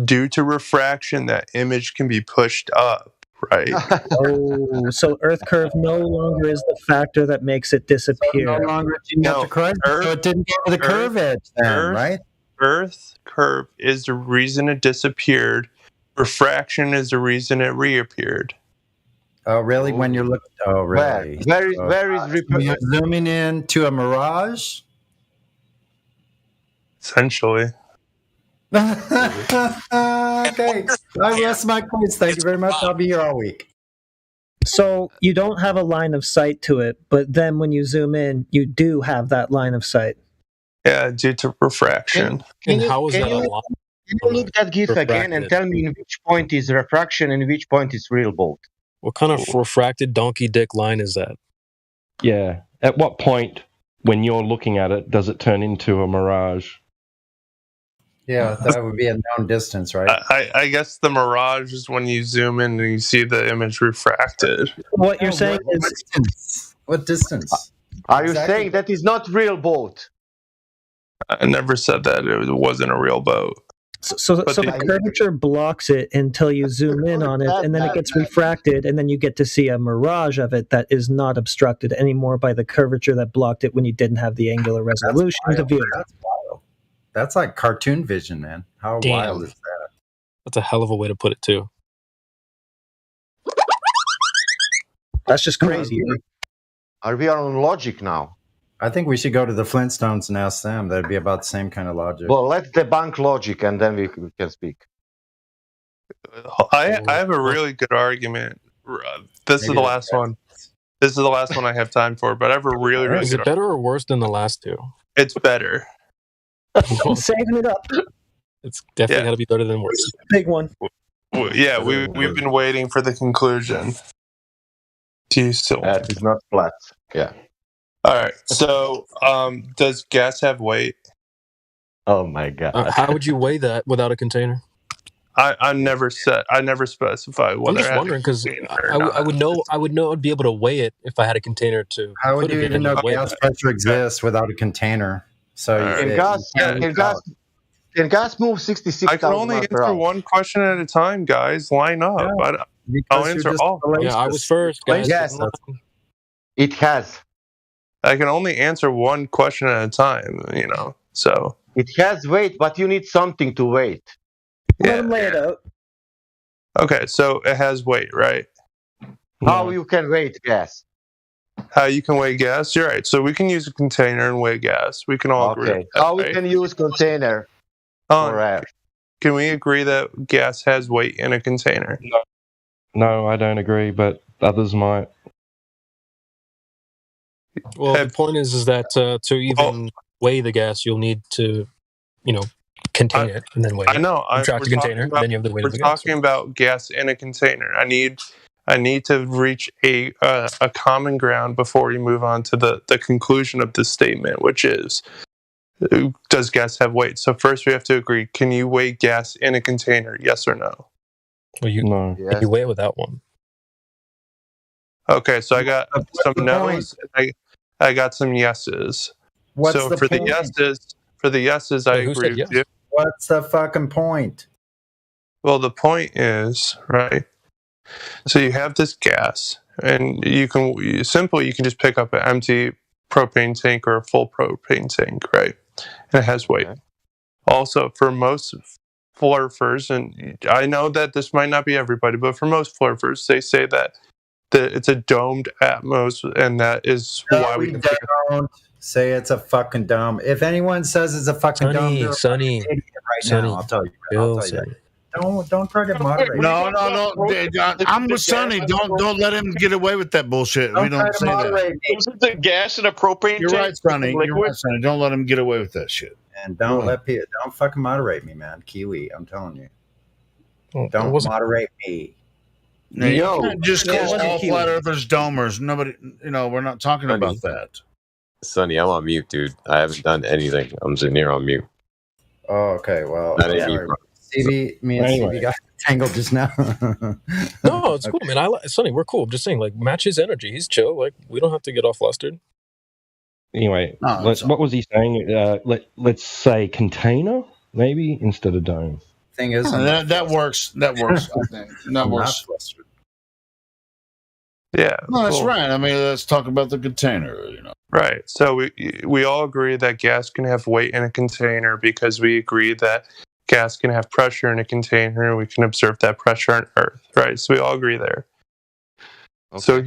due to refraction, that image can be pushed up. Right. Oh, so Earth curve no longer is the factor that makes it disappear. So no longer so it didn't go to the curve edge then, right? Earth curve is the reason it disappeared. Refraction is the reason it reappeared. Oh, really? When you're looking? Oh, really? Where is you're zooming in to a mirage? Essentially. Okay, I rest my case. Thank you very much. I'll be here all week. So you don't have a line of sight to it, but then when you zoom in, you do have that line of sight. Yeah, due to refraction. Can you look that GIF again and tell me in which point is refraction and in which point is real bolt? What kind of refracted donkey dick line is that? Yeah. At what point, when you're looking at it, does it turn into a mirage? Yeah, that would be a known distance, right? I guess the mirage is when you zoom in and you see the image refracted. What you're saying is... What distance? Are you saying that is not real bolt? I never said that it wasn't a real boat. So the curvature blocks it until you zoom in on it, and then it gets refracted, and then you get to see a mirage of it that is not obstructed anymore by the curvature that blocked it when you didn't have the angular resolution to view it. That's wild. That's like cartoon vision, man. How wild is that? That's a hell of a way to put it, too. That's just crazy. Are we on logic now? I think we should go to the Flintstones and ask them. That'd be about the same kind of logic. Well, let's debunk logic, and then we can speak. I have a really good argument. This is the last one. This is the last one I have time for, but I have a really Is it better or worse than the last two? It's better. Saving it up. It's definitely got to be better than worse. Big one. Yeah, we've been waiting for the conclusion. Do you still? That is not flat. Yeah. All right. So, does gas have weight? Oh my god! How would you weigh that without a container? I never specify whether. I'm just wondering because I would know I'd be able to weigh it if I had a container to. How would you even know gas pressure exists without a container? So can gas move 66,000? I can only answer one question at a time, guys. Line up. I'll answer all. Yeah, I was first, guys. Yes, it has. I can only answer one question at a time, so. It has weight, but you need something to weight. Let him lay it out. Okay, so it has weight, right? How you can weight gas? How you can weigh gas? You're right. So we can use a container and weigh gas. We can all agree. Okay. How we can use container? Can we agree that gas has weight in a container? No, I don't agree, but others might. Well, the point is that to even weigh the gas, you'll need to, contain it and then weigh it. I know. Subtract the container, then you have the weight of the gas. We're talking about gas in a container. I need to reach a common ground before we move on to the conclusion of this statement, which is, does gas have weight? So first we have to agree, can you weigh gas in a container, yes or no? Well, you weigh it without one. Okay, so I got some no's, I got some yeses. What's the for point? the yeses, I agree with you. What's the fucking point? Well, the point is, right, so you have this gas, and you can just pick up an empty propane tank or a full propane tank, right? And it has weight. Okay. Also, for most flurfers, and I know that this might not be everybody, but for most flurfers, they say that it's a domed Atmos, and that is why we don't say it's a fucking dome. If anyone says it's a fucking dome, they're an idiot right now. I'll tell you that. Don't try to moderate. No. I'm with Sonny. Don't let him get away with that bullshit. We don't say that. Isn't the gas in a propane You're tank? right, Sonny. You're right, Sonny. Don't let him get away with that shit. And don't fucking moderate me, man. Kiwi, I'm telling you. Don't moderate me. Now, you can't just call all flat earthers domers. Nobody, we're not talking about that. Sonny, I'm on mute, dude. I haven't done anything. I'm sitting here on mute. Oh, okay. Well, me and CB got tangled just now. No, it's cool, man. Sonny, we're cool. I'm just saying, match his energy. He's chill. We don't have to get all flustered. Anyway, what was he saying? Let's say container, maybe, instead of dome. Thing is, that works. That works. I think that works. Yeah, no, that's right. I mean, let's talk about the container. Right. So we all agree that gas can have weight in a container because we agree that gas can have pressure in a container, and we can observe that pressure on Earth. Right. So we all agree there. Okay. So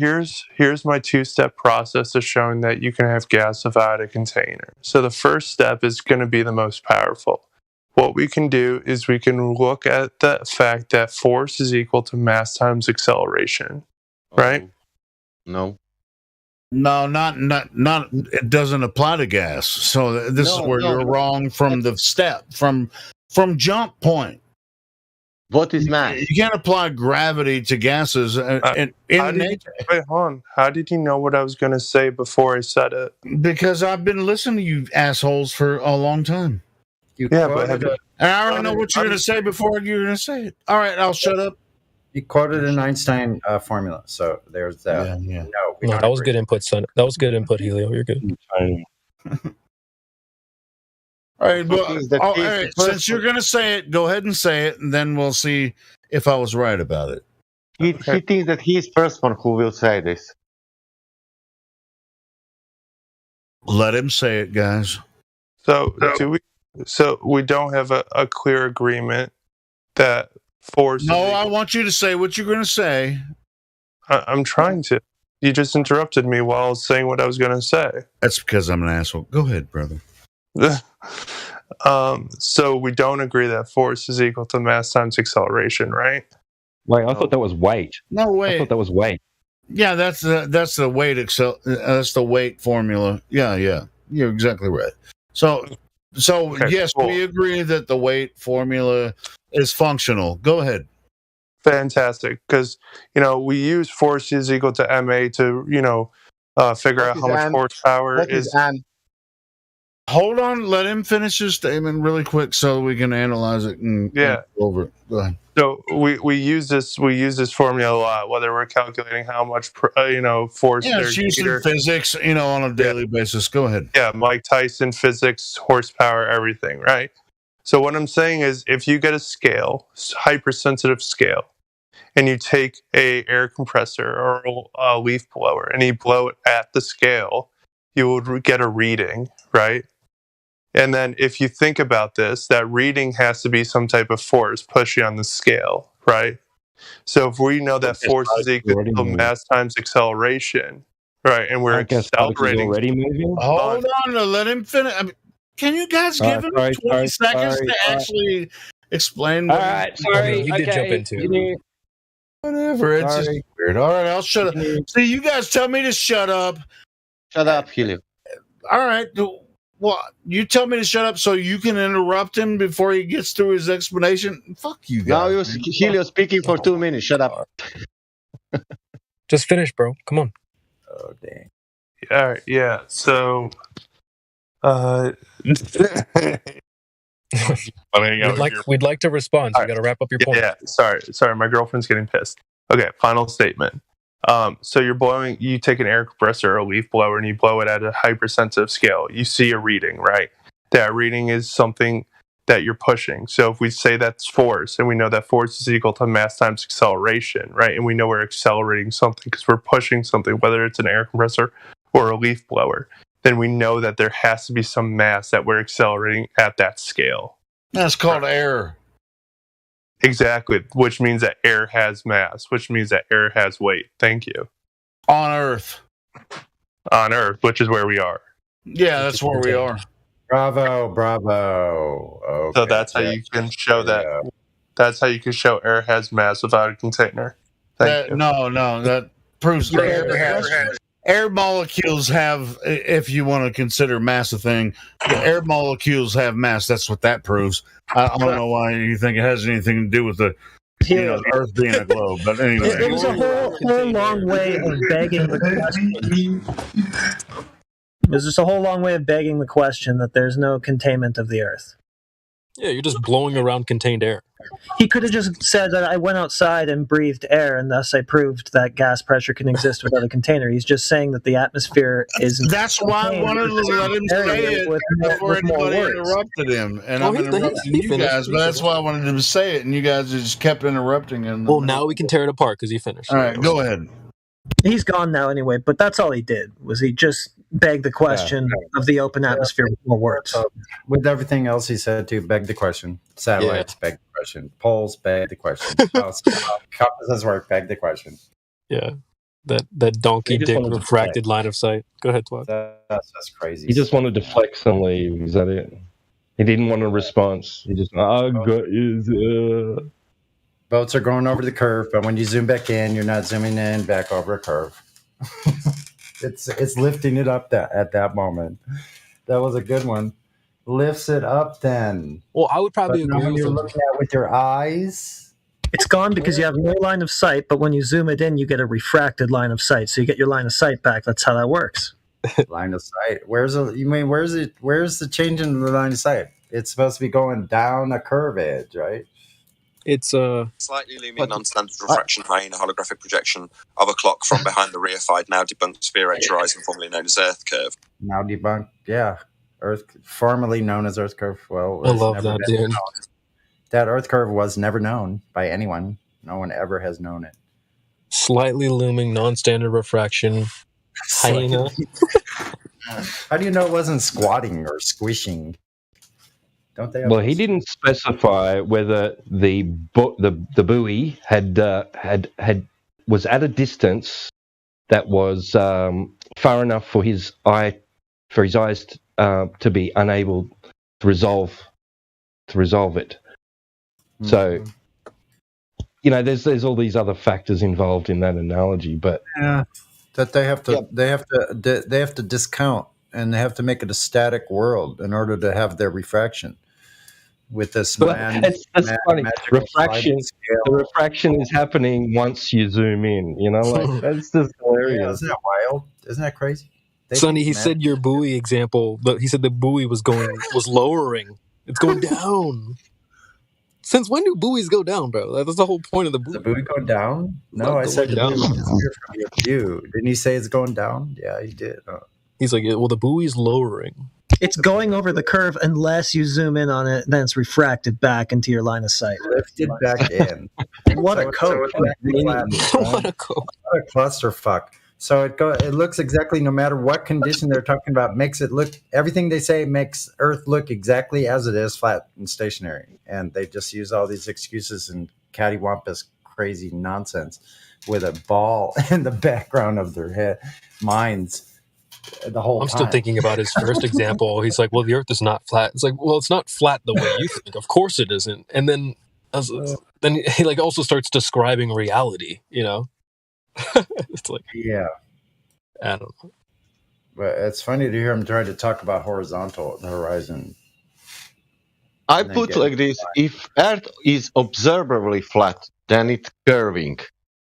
here's my two-step process of showing that you can have gas without a container. So the first step is going to be the most powerful. What we can do is we can look at the fact that force is equal to mass times acceleration, right? No, not. It doesn't apply to gas. So this is where you're wrong from the step, from jump point. What is mass? You can't apply gravity to gases in nature. Wait, hold on. How did you know what I was going to say before I said it? Because I've been listening to you assholes for a long time. But and I already know what you're going to say before you're going to say it. All right, I'll shut up. You quoted an Einstein formula, so there's that. Yeah. No, that was good input, son. That was good input, Helio. You're good. All right, all right. Since you're going to say it, go ahead and say it, and then we'll see if I was right about it. He thinks that he's the first one who will say this. Let him say it, guys. So we don't have a clear agreement that force. No, I want you to say what you're going to say. I'm trying to. You just interrupted me while I was saying what I was going to say. That's because I'm an asshole. Go ahead, brother. So we don't agree that force is equal to mass times acceleration, right? Wait, I thought that was weight. No, wait. I thought that was weight. Yeah, that's the weight that's the weight formula. Yeah, you're exactly right. So okay, yes, cool. We agree that the weight formula is functional. Go ahead. Fantastic, because we use force is equal to ma to figure out how much horsepower is. Hold on, let him finish his statement really quick so we can analyze it and go over it. Go ahead. So we use this formula a lot, whether we're calculating how much force. Yeah, it's used in physics, on a daily basis. Go ahead. Yeah, Mike Tyson physics, horsepower, everything, right? So what I'm saying is, if you get a scale, hypersensitive scale, and you take a air compressor or a leaf blower and you blow it at the scale, you will get a reading, right? And then if you think about this, that reading has to be some type of force pushing on the scale, right? So if we know that force is equal to mass times acceleration, right, and we're accelerating. Already moving? Hold on, let him finish. Can you guys give him 20 seconds to actually explain? All right, sorry. He did jump into it. Whatever, it's just weird. All right, I'll shut up. See, you guys tell me to shut up. Shut up, Helio. All right. Well, you tell me to shut up so you can interrupt him before he gets through his explanation. Fuck you guys. Now you're Helio speaking for 2 minutes. Shut up. Just finish, bro. Come on. Oh, dang. All right, yeah. So, we'd like to respond. So you got to wrap up your point. Yeah. Sorry. My girlfriend's getting pissed. Okay. Final statement. So you take an air compressor or a leaf blower and you blow it at a hypersensitive scale. You see a reading, right? That reading is something that you're pushing. So if we say that's force, and we know that force is equal to mass times acceleration, right? And we know we're accelerating something because we're pushing something, whether it's an air compressor or a leaf blower, then we know that there has to be some mass that we're accelerating at that scale. That's called air. Exactly, which means that air has mass, which means that air has weight. Thank you. On Earth. On Earth, which is where we are. Yeah, that's where we are. Bravo. Okay, so that's how you can show that. That's how you can show air has mass without a container. No, that proves air molecules have, if you want to consider mass a thing, air molecules have mass. That's what that proves. I don't know why you think it has anything to do with the Earth being a globe, but anyway. There's a whole long way of begging the question. There's just a whole long way of begging the question that there's no containment of the Earth. Yeah, you're just blowing around contained air. He could have just said that I went outside and breathed air, and thus I proved that gas pressure can exist without a container. He's just saying that the atmosphere is. That's why I wanted to let him say it before anybody interrupted him. And I'm interrupting you guys, but that's why I wanted him to say it, and you guys just kept interrupting him. Well, now we can tear it apart because he finished. All right, go ahead. He's gone now anyway, but that's all he did, was he just begged the question of the open atmosphere with more words. With everything else he said, too, beg the question. Satellites, beg the question. Poles, beg the question. Compasses work, beg the question. Yeah. That donkey dick refracted line of sight. Go ahead, Twat. That's crazy. He just wanted to flex and leave. Is that it? He didn't want a response. He just, Boats are going over the curve, but when you zoom back in, you're not zooming in back over a curve. It's lifting it up at that moment. That was a good one. Lifts it up then. Well, I would probably agree when with you're him. looking at it with your eyes. It's gone because you have no line of sight, but when you zoom it in, you get a refracted line of sight. So you get your line of sight back. That's how that works. Line of sight. Where's the change in the line of sight? It's supposed to be going down a curve edge, right? It's slightly looming non-standard refraction ray in a holographic projection of a clock from behind the reified, now debunked sphere edge horizon, formerly known as Earth curve. Now debunked, yeah. Earth, formerly known as Earth curve. Well, I love that, dude. That Earth curve was never known by anyone. No one ever has known it. Slightly looming non-standard refraction. Hyena. How do you know it wasn't squatting or squishing? Don't they? Well, he didn't specify whether the buoy was at a distance that was far enough for his eyes to be unable to resolve it. So, there's all these other factors involved in that analogy, but that they have to discount, and they have to make it a static world in order to have their refraction. With this it's funny. The refraction is happening once you zoom in. That's just hilarious. Yeah, isn't that wild? Isn't that crazy? Sonny, he said your buoy example. He said the buoy was lowering. It's going down. Since when do buoys go down, bro? That's the whole point of the buoy. The buoy go down? No, I said down. From your view. Didn't he say it's going down? Yeah, he did. He's like, well, the buoy's lowering. It's going over the curve unless you zoom in on it, then it's refracted back into your line of sight. Lifted back in. What a coat. What a clusterfuck. So it looks exactly, no matter what condition they're talking about, makes it look, everything they say makes Earth look exactly as it is, flat and stationary. And they just use all these excuses and cattywampus crazy nonsense with a ball in the background of their minds. The whole I'm still thinking about his first example. He's like, well, the Earth is not flat. It's like, well, it's not flat the way you think. Of course it isn't. And then he like also starts describing reality, It's like, yeah, I don't know. But it's funny to hear him try to talk about the horizon. I put like this: if Earth is observably flat, then it's curving,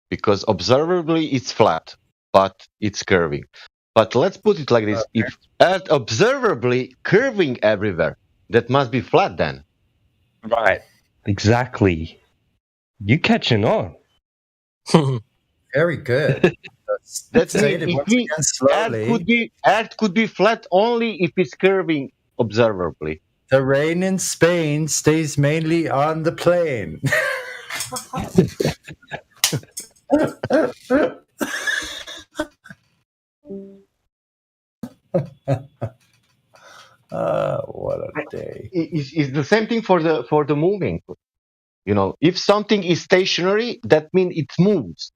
because observably it's flat, but it's curving. But let's put it like this: if Earth observably curving everywhere, that must be flat then. Right. Exactly. You catching on. Very good. That's Earth could be flat only if it's curving observably. The rain in Spain stays mainly on the plane. What a day! It's the same thing for the moving. If something is stationary, that means it moves.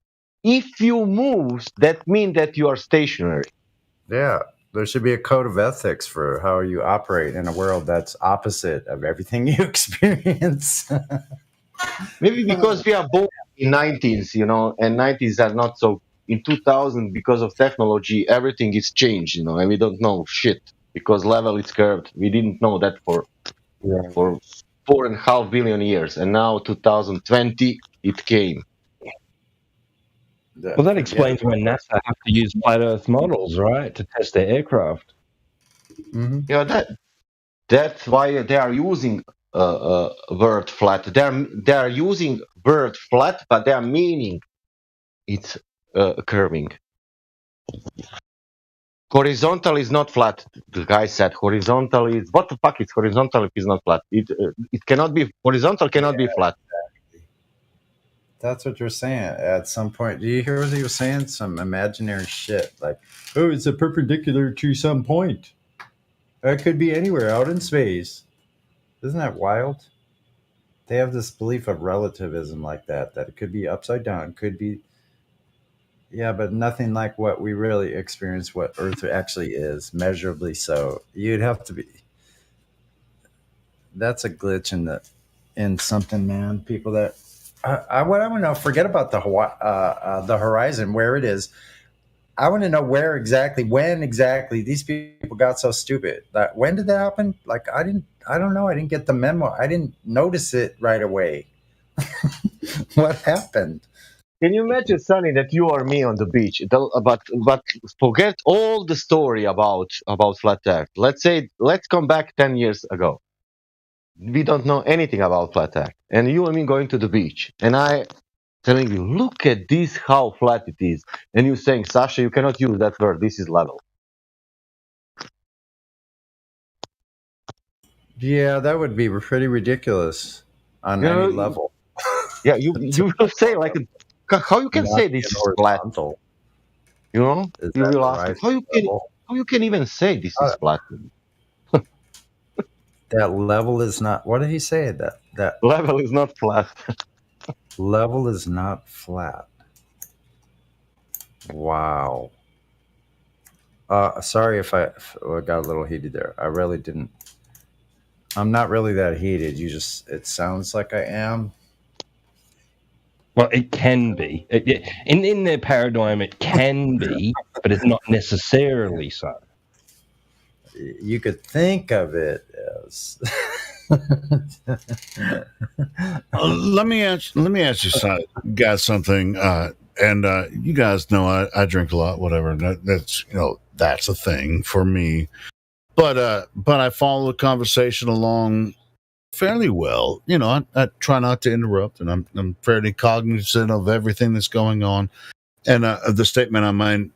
If you move, that means that you are stationary. Yeah, there should be a code of ethics for how you operate in a world that's opposite of everything you experience. Maybe because we are born in 90s, and 90s are not so. In 2000, because of technology, everything is changed, and we don't know shit because level is curved. We didn't know that for 4.5 billion years, and now 2020 it came. Well, that explains why NASA have to use flat Earth models, right, to test their aircraft. Mm-hmm. Yeah, that's why they are using word flat. They are using word flat, but they are meaning it's curving. Horizontal is not flat. The guy said horizontal is, what the fuck is horizontal if it's not flat? It cannot be, horizontal cannot be flat. That's what you're saying at some point. Do you hear what he was saying? Some imaginary shit like, oh, it's a perpendicular to some point. It could be anywhere out in space. Isn't that wild? They have this belief of relativism like that it could be upside down, could be. Yeah, but nothing like what we really experience, what Earth actually is, measurably so. You'd have to be. That's a glitch in something, man. People that what I want to know. Forget about the horizon, where it is. I want to know when exactly these people got so stupid. When did that happen? Like I don't know. I didn't get the memo. I didn't notice it right away. What happened? Can you imagine, Sonny, that you or me on the beach? But forget all the story about flat Earth. Let's come back 10 years ago. We don't know anything about flat Earth, and you and me going to the beach, and I telling you, look at this, how flat it is, and you saying, Sasha, you cannot use that word. This is level. Yeah, that would be pretty ridiculous on any level. Yeah, you will say like, how you can say this is flat? You know, you will ask how you can even say this is flat. That level is not. What did he say? That level is not flat. Level is not flat. Wow. Sorry if I got a little heated there. I really didn't. I'm not really that heated. It sounds like I am. Well, it can be. In their paradigm, it can be, but it's not necessarily so. You could think of it as. Let me ask you guys something. And you guys know I drink a lot. Whatever. That's a thing for me. But I follow the conversation along fairly well. I try not to interrupt, and I'm fairly cognizant of everything that's going on. And the statement I made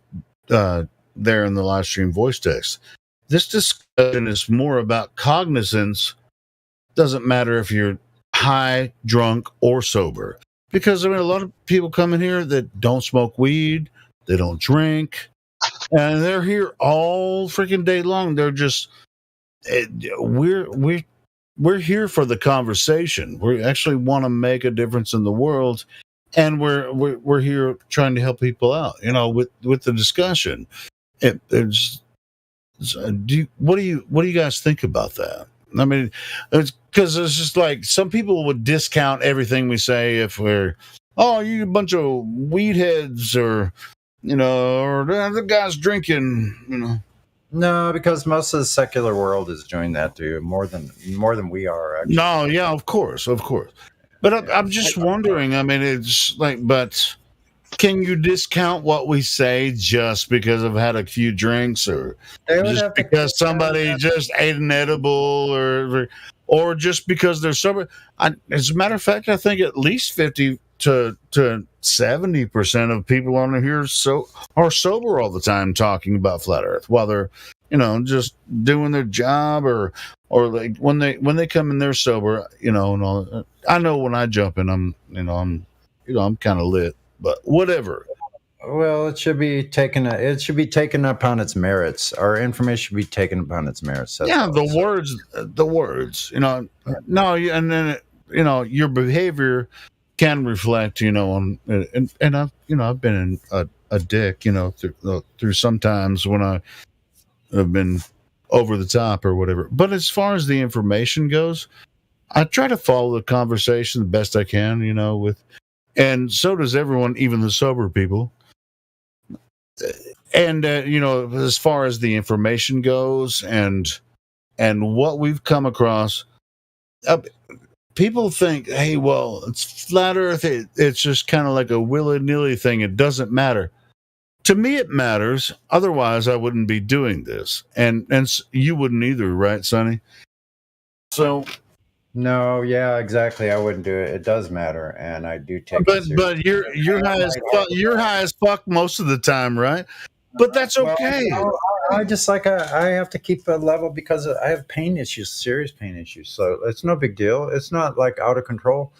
there in the live stream voice text. This discussion is more about cognizance. Doesn't matter if you're high, drunk, or sober. Because, a lot of people come in here that don't smoke weed, they don't drink, and they're here all freaking day long. They're just, we're here for the conversation. We actually want to make a difference in the world, and we're here trying to help people out, with the discussion. What do you guys think about that? I mean, it's because it's just like some people would discount everything we say if we're, you a bunch of weed heads, or or the guy's drinking, No, because most of the secular world is doing that too, more than we are. Actually. No, yeah, of course. But I'm just wondering. I mean, it's like, but can you discount what we say just because I've had a few drinks, or just because somebody just ate an edible, or just because they're sober? As a matter of fact, I think at least 50 to 70% of people on here are sober all the time, talking about flat Earth while they're just doing their job, or like when they come in, they're sober. And all. I know when I jump in, I'm kind of lit. But whatever. Well, it should be taken. It should be taken upon its merits. Our information should be taken upon its merits. The words. No, and then your behavior can reflect. On and I've been a dick. Through sometimes when I have been over the top or whatever. But as far as the information goes, I try to follow the conversation the best I can. And so does everyone, even the sober people. And as far as the information goes, and what we've come across, people think, hey, well, it's flat Earth. It's just kind of like a willy-nilly thing. It doesn't matter. To me, it matters. Otherwise, I wouldn't be doing this, and you wouldn't either, right, Sonny? So. No, yeah, exactly. I wouldn't do it. It does matter, and I do take. But you're high as fuck. You're high as fuck most of the time, right? But that's okay. Well, I just I have to keep a level because I have pain issues, serious pain issues. So it's no big deal. It's not like out of control.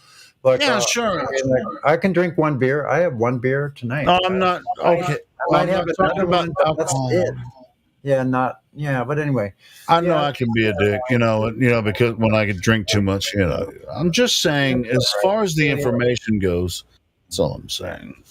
Like, yeah, sure. I can drink one beer. I have one beer tonight. No, I'm not. Okay. I might have another one. That's it. Yeah, but anyway. I know I can be a dick, because when I could drink too much, I'm just saying, as far as the information goes, that's all I'm saying.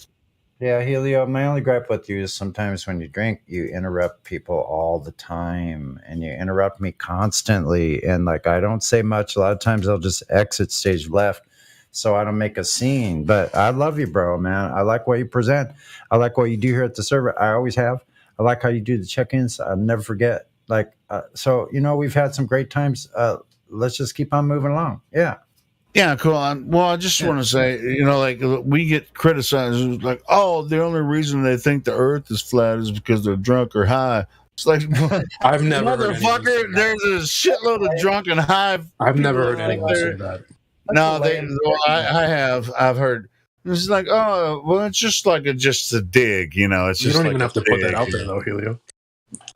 Yeah, Helio, my only gripe with you is sometimes when you drink, you interrupt people all the time, and you interrupt me constantly. And I don't say much. A lot of times I'll just exit stage left so I don't make a scene. But I love you, bro, man. I like what you present. I like what you do here at the server. I always have. I like how you do the check-ins. I'll never forget. So, we've had some great times. Let's just keep on moving along. Yeah. Yeah, cool. I just want to say, we get criticized. Like, the only reason they think the Earth is flat is because they're drunk or high. It's like, I've never heard motherfucker, there's a shitload of drunk and high. I've never heard anyone say that. No, I have. I've heard. It's like, it's just just a dig, It's you just don't even have to put that out there, though, Helio.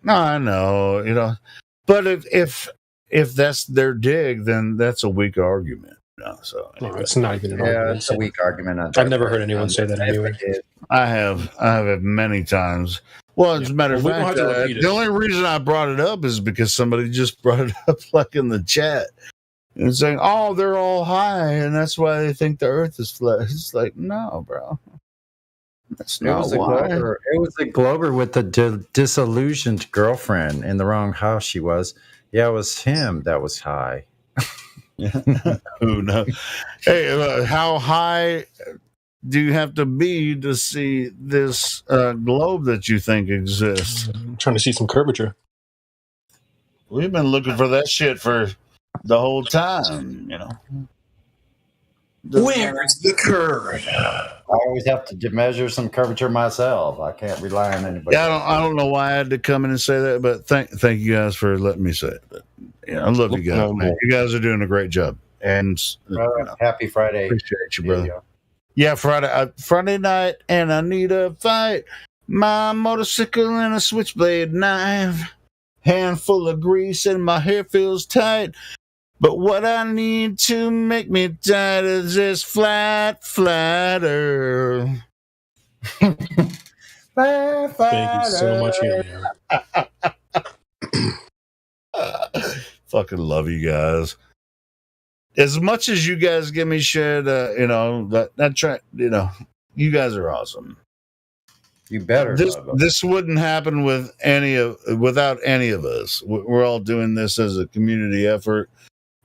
No, I know, But if if that's their dig, then that's a weak argument. So anyway. It's not even an argument. It's a weak argument. I've never heard anyone say that anyway. I have it many times. Well, as a matter of fact, the only reason I brought it up is because somebody just brought it up, like in the chat, and saying, "Oh, they're all high, and that's why they think the Earth is flat." It's like, no, bro, that's not why. It was a Glober with the disillusioned girlfriend in the wrong house. She was. Yeah, it was him that was high. Who knows? Hey, how high do you have to be to see this globe that you think exists? I'm trying to see some curvature. We've been looking for that shit for the whole time, you know. Where's the curve? I always have to measure some curvature myself. I can't rely on anybody. Yeah, I don't know why I had to come in and say that, but thank you guys for letting me say it. But, I love you guys, man. You guys are doing a great job. And happy Friday. Appreciate you, brother. Yeah, Friday night, and I need a fight. My motorcycle and a switchblade knife. Handful of grease and my hair feels tight. But what I need to make me tight is this flat earth. Thank you so much, Helio. Fucking love you guys. As much as you guys give me shit, you guys are awesome. You better. This wouldn't happen without any of us. We're all doing this as a community effort.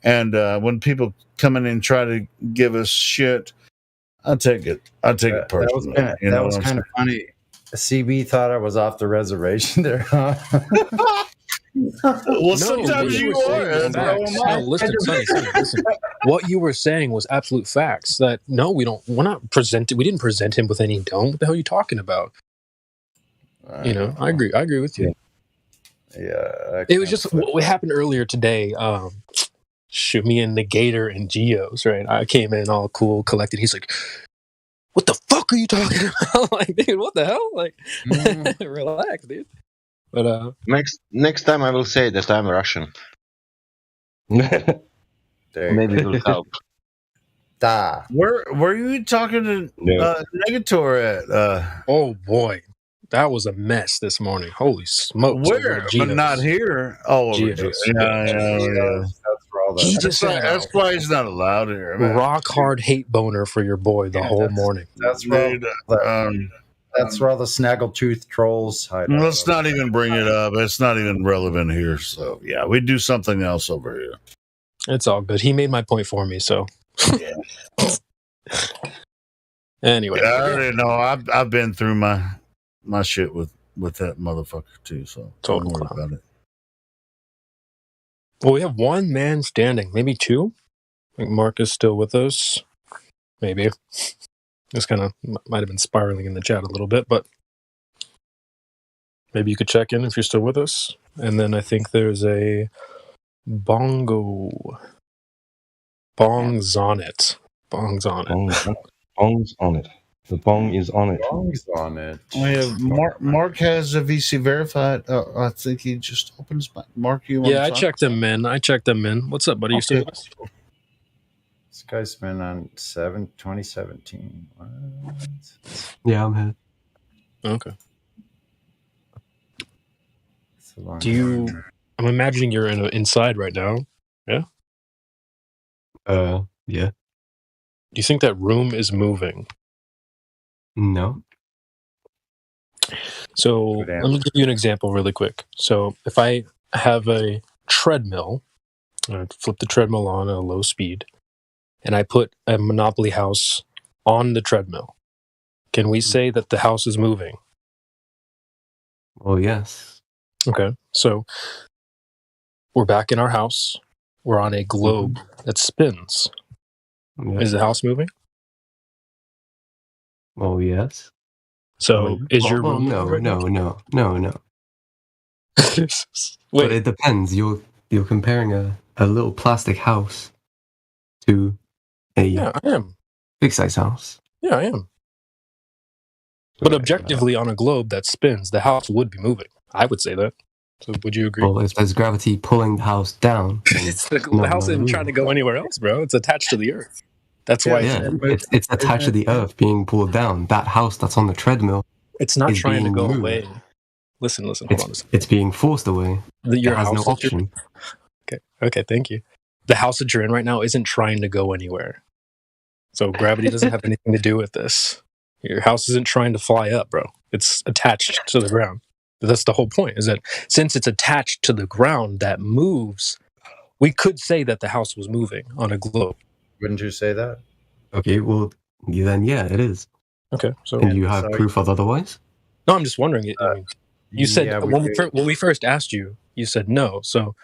And when people come in and try to give us shit, I take it personally. That was kind of funny. CB thought I was off the reservation there, huh? Well, sometimes you are. No, listen. What you were saying was absolute facts. That we didn't present him with any dome. What the hell are you talking about? I agree with you. Yeah. It was just what happened earlier today. Me and Negator and Geos, right? I came in all cool, collected. He's like, "What the fuck are you talking about?" Like, dude, what the hell? Like, relax, dude. But next time I will say that I'm Russian. Maybe it will help. Where were you talking to Negator at? Oh boy, that was a mess this morning. Holy smokes! Where? But not here. Oh, yeah. That's why he's not allowed here. Man. Rock hard hate boner for your boy the whole morning. That's where all the snaggletooth trolls hide. Let's not even bring it up. It's not even relevant here. So yeah, we do something else over here. It's all good. He made my point for me. So yeah. Anyway, I already know. I've been through my shit with that motherfucker too. So don't worry about it. Well, we have one man standing, maybe two. I think Mark is still with us. Maybe. This kind of might have been spiraling in the chat a little bit, but maybe you could check in if you're still with us. And then I think there's a Bongs on it. Bongs on it. The bong is on it. Bong's on it. We have Mark has a VC verified. I think he just opened his mic. Mark, you want to talk? I checked them in. What's up, buddy? You still with us? This guy's been on 2017. What? Yeah, I'm here. Okay. I'm imagining you're inside right now. Yeah? Yeah. Do you think that room is moving? No. So let me give you an example really quick. So if I have a treadmill, I flip the treadmill on at a low speed, and I put a Monopoly house on the treadmill, can we say that the house is moving? Well, yes. Okay. So we're back in our house. We're on a globe that spins. Yeah. Is the house moving? Oh, yes. So is your room? No. But it depends. You're comparing a little plastic house to a big size house. Yeah, I am. But objectively, on a globe that spins, the house would be moving. I would say that. So would you agree? Well, if there's gravity pulling the house down, the house isn't trying to go anywhere else, bro. It's attached to the earth. That's why. It's attached to the earth being pulled down. That house that's on the treadmill. It's not is trying to being go moved. away. Listen. Hold on a second. It's being forced away. Your it has house no option. Okay, thank you. The house that you're in right now isn't trying to go anywhere. So gravity doesn't have anything to do with this. Your house isn't trying to fly up, bro. It's attached to the ground. That's the whole point, is that since it's attached to the ground that moves, we could say that the house was moving on a globe. Wouldn't you say that? Okay, well, then yeah, it is. Okay, so and you have proof of otherwise? No, I'm just wondering. You said when we first asked you, you said no. So,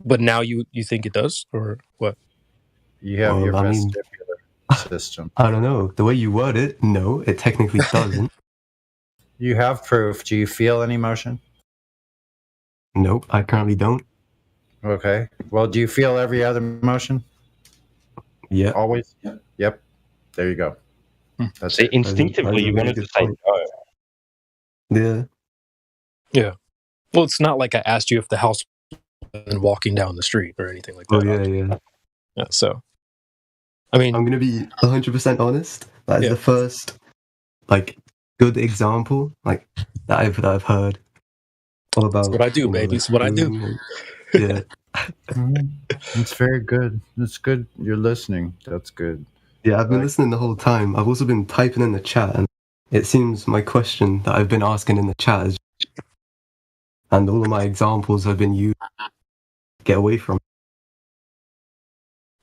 but now you think it does, or what? You have your vestibular system. I don't know. The way you word it, no, it technically doesn't. You have proof. Do you feel any motion? Nope, I currently don't. Okay. Well, do you feel every other motion? Yeah. Always? Yep. There you go. That's See, it. instinctively, you wanted to say no. Yeah. Yeah. Well, it's not like I asked you if the house was walking down the street or anything like that. Oh, yeah. Yeah, so, I mean, I'm going to be 100% honest. That is the first, good example, that I've heard all about. That's what I do, baby. It's what I do. Yeah. It's very good. It's good. You're listening. That's good. Yeah, I've been listening the whole time. I've also been typing in the chat, and it seems my question that I've been asking in the chat is, and all of my examples have been used to get away from.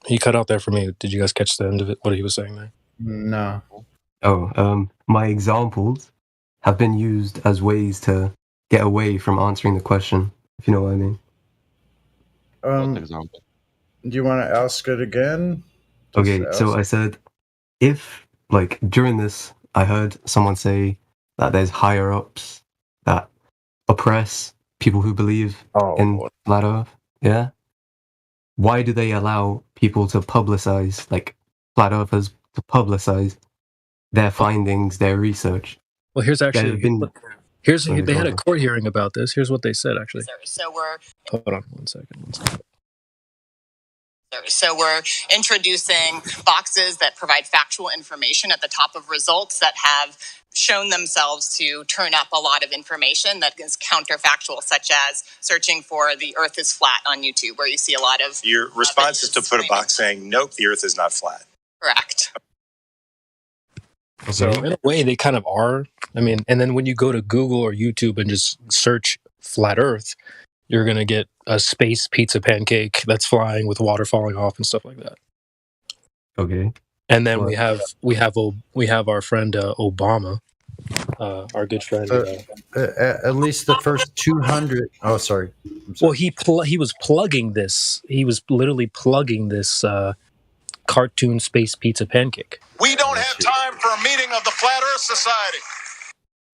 He cut out there for me. Did you guys catch the end of it? What he was saying there? No. Oh, my examples have been used as ways to get away from answering the question, if you know what I mean. Do you want to ask it again? Okay, so I said, if, during this, I heard someone say that there's higher-ups that oppress people who believe in flat Earth, yeah? Why do they allow people to publicize, flat earthers to publicize their findings, their research? Well, here's actually they had a court hearing about this. Here's what they said, actually. So we're hold on one second. So we're introducing boxes that provide factual information at the top of results that have shown themselves to turn up a lot of information that is counterfactual, such as searching for the earth is flat on YouTube, where you see a lot of... Your response is to put a box saying, nope, the earth is not flat. Correct. So in a way, they kind of are. I mean, and then when you go to Google or YouTube and just search flat earth, you're going to get a space pizza pancake that's flying with water falling off and stuff like that. Okay. And then we have our friend Obama, our good friend. At least the first 200. Oh, sorry. Well, he was plugging this. He was literally plugging this cartoon space pizza pancake. We don't have time for a meeting of the Flat Earth Society.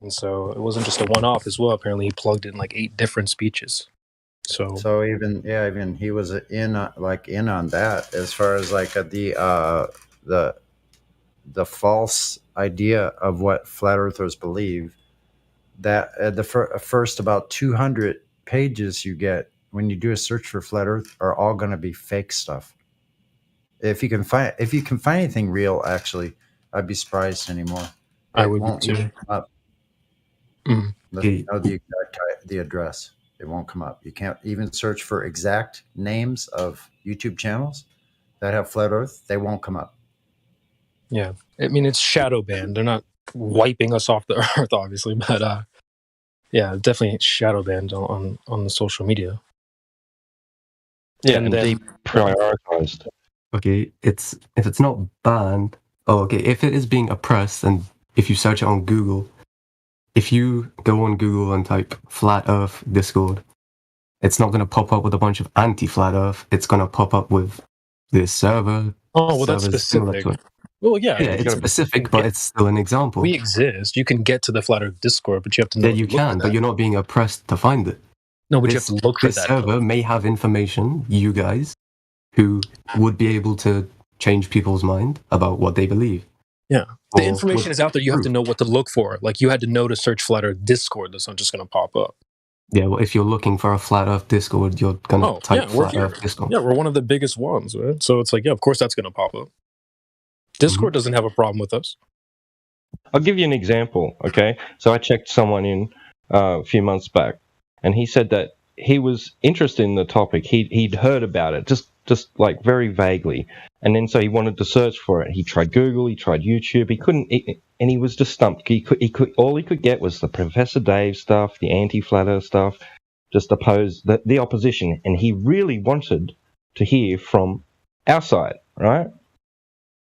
And so it wasn't just a one-off as well. Apparently, he plugged in 8 different speeches. So even he was in on that as far as the false idea of what flat earthers believe, that the first about 200 pages you get when you do a search for flat earth are all going to be fake stuff. If you can find anything real, actually, I'd be surprised anymore. I would be too. The address. It won't come up. You can't even search for exact names of YouTube channels that have flat earth. They won't come up. Yeah. I mean, it's shadow banned. They're not wiping us off the earth, obviously. But, yeah, definitely shadow banned on the social media. Yeah, and then deprioritized. Okay, if it's not banned... Oh, okay, if it is being oppressed, and if you search it on Google... If you go on Google and type Flat Earth Discord, it's not going to pop up with a bunch of anti-Flat Earth. It's going to pop up with this server. Oh, well, that's specific. Well, yeah. Yeah, it's specific, but it's still an example. We exist. You can get to the Flat Earth Discord, but you have to know. Yeah, you can, but you're not being oppressed to find it. No, but you have to look for that. This server may have information, you guys, who would be able to change people's mind about what they believe. Yeah. The information is out there. You have to know what to look for. You had to know to search Flat Earth Discord. That's not just going to pop up. Yeah, well, if you're looking for a flat Earth Discord, you're gonna type flat Earth Discord. Yeah, we're one of the biggest ones, right? So it's like, yeah, of course that's gonna pop up. Discord doesn't have a problem with us. I'll give you an example, okay? So I checked someone in a few months back, and he said that he was interested in the topic. He'd heard about it, just like very vaguely, and then so he wanted to search for it. He tried Google, he tried YouTube, he couldn't, and he was just stumped. All he could get was the Professor Dave stuff, the anti-flat Earth stuff, just oppose the opposition, and he really wanted to hear from our side, right?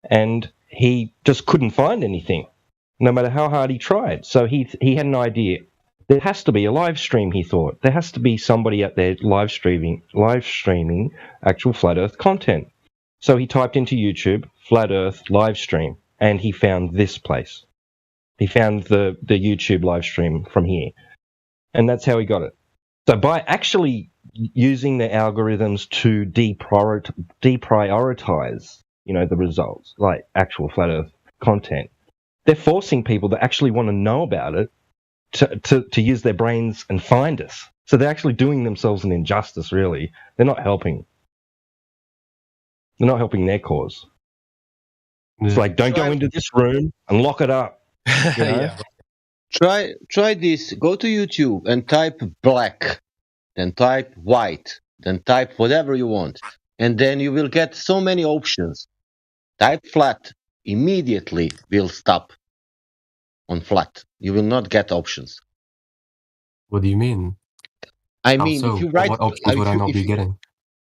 And he just couldn't find anything, no matter how hard he tried. So he had an idea. There has to be a live stream, he thought. There has to be somebody out there live streaming actual flat Earth content. So he typed into YouTube, flat Earth live stream, and he found this place. He found the YouTube live stream from here. And that's how he got it. So by actually using the algorithms to deprioritize, the results, like actual flat Earth content, they're forcing people that actually want to know about it to use their brains and find us. So they're actually doing themselves an injustice, really. They're not helping. They're not helping their cause. It's like, don't go into this room and lock it up. Yeah. Try this. Go to YouTube and type black, then type white, then type whatever you want. And then you will get so many options. Type flat. Immediately will stop on flat. You will not get options. What do you mean? I mean, if you write, what options would I not be getting?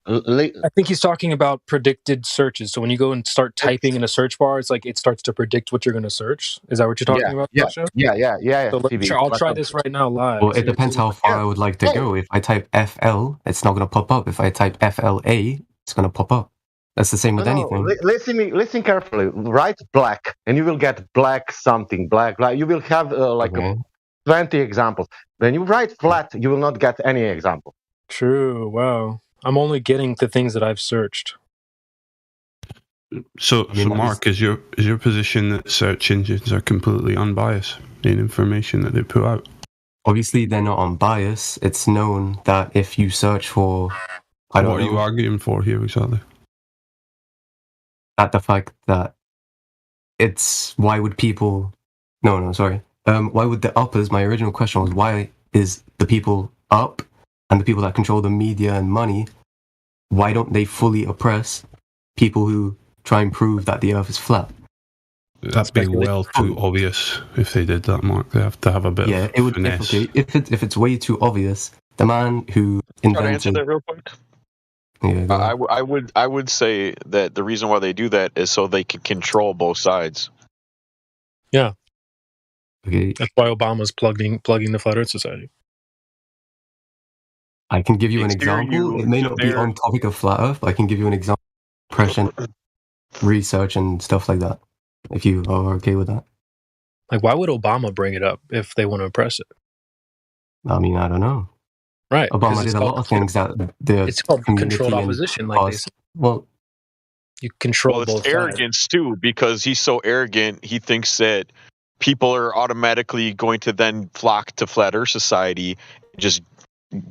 I think he's talking about predicted searches. So when you go and start typing in a search bar, it's like it starts to predict what you're going to search. Is that what you're talking about, Sasha? Yeah. So I'll try this right now live. Well, it depends how far I would like to go. If I type FL, it's not going to pop up. If I type FLA, it's going to pop up. That's the same with anything. Listen carefully. Write black, and you will get black something. Black. You will have 20 examples. When you write flat, you will not get any example. True. Wow. I'm only getting the things that I've searched. So Mark, is your position that search engines are completely unbiased in information that they put out? Obviously, they're not unbiased. It's known that if you search for, what are you arguing for here exactly? At the fact that why would people? No, sorry. Why would the uppers? My original question was, why is the people up and the people that control the media and money, why don't they fully oppress people who try and prove that the Earth is flat? That'd be well too obvious if they did that, Mark. They have to have a bit of it would. finesse. If it's way too obvious, the man who invented. Can I answer that real quick? Yeah, I would say that the reason why they do that is so they can control both sides. Yeah. Okay. That's why Obama's plugging the Flat Earth Society. I can give you an example. It may not be on topic of flat Earth, but I can give you an example of oppression, research, and stuff like that. If you are okay with that. Like, why would Obama bring it up if they want to oppress it? I mean, I don't know. Right. Obama did a lot of things that the it's called controlled opposition, like they said. Well, you control it's both arrogance too, because he's so arrogant. He thinks that people are automatically going to then flock to Flat Earth Society, just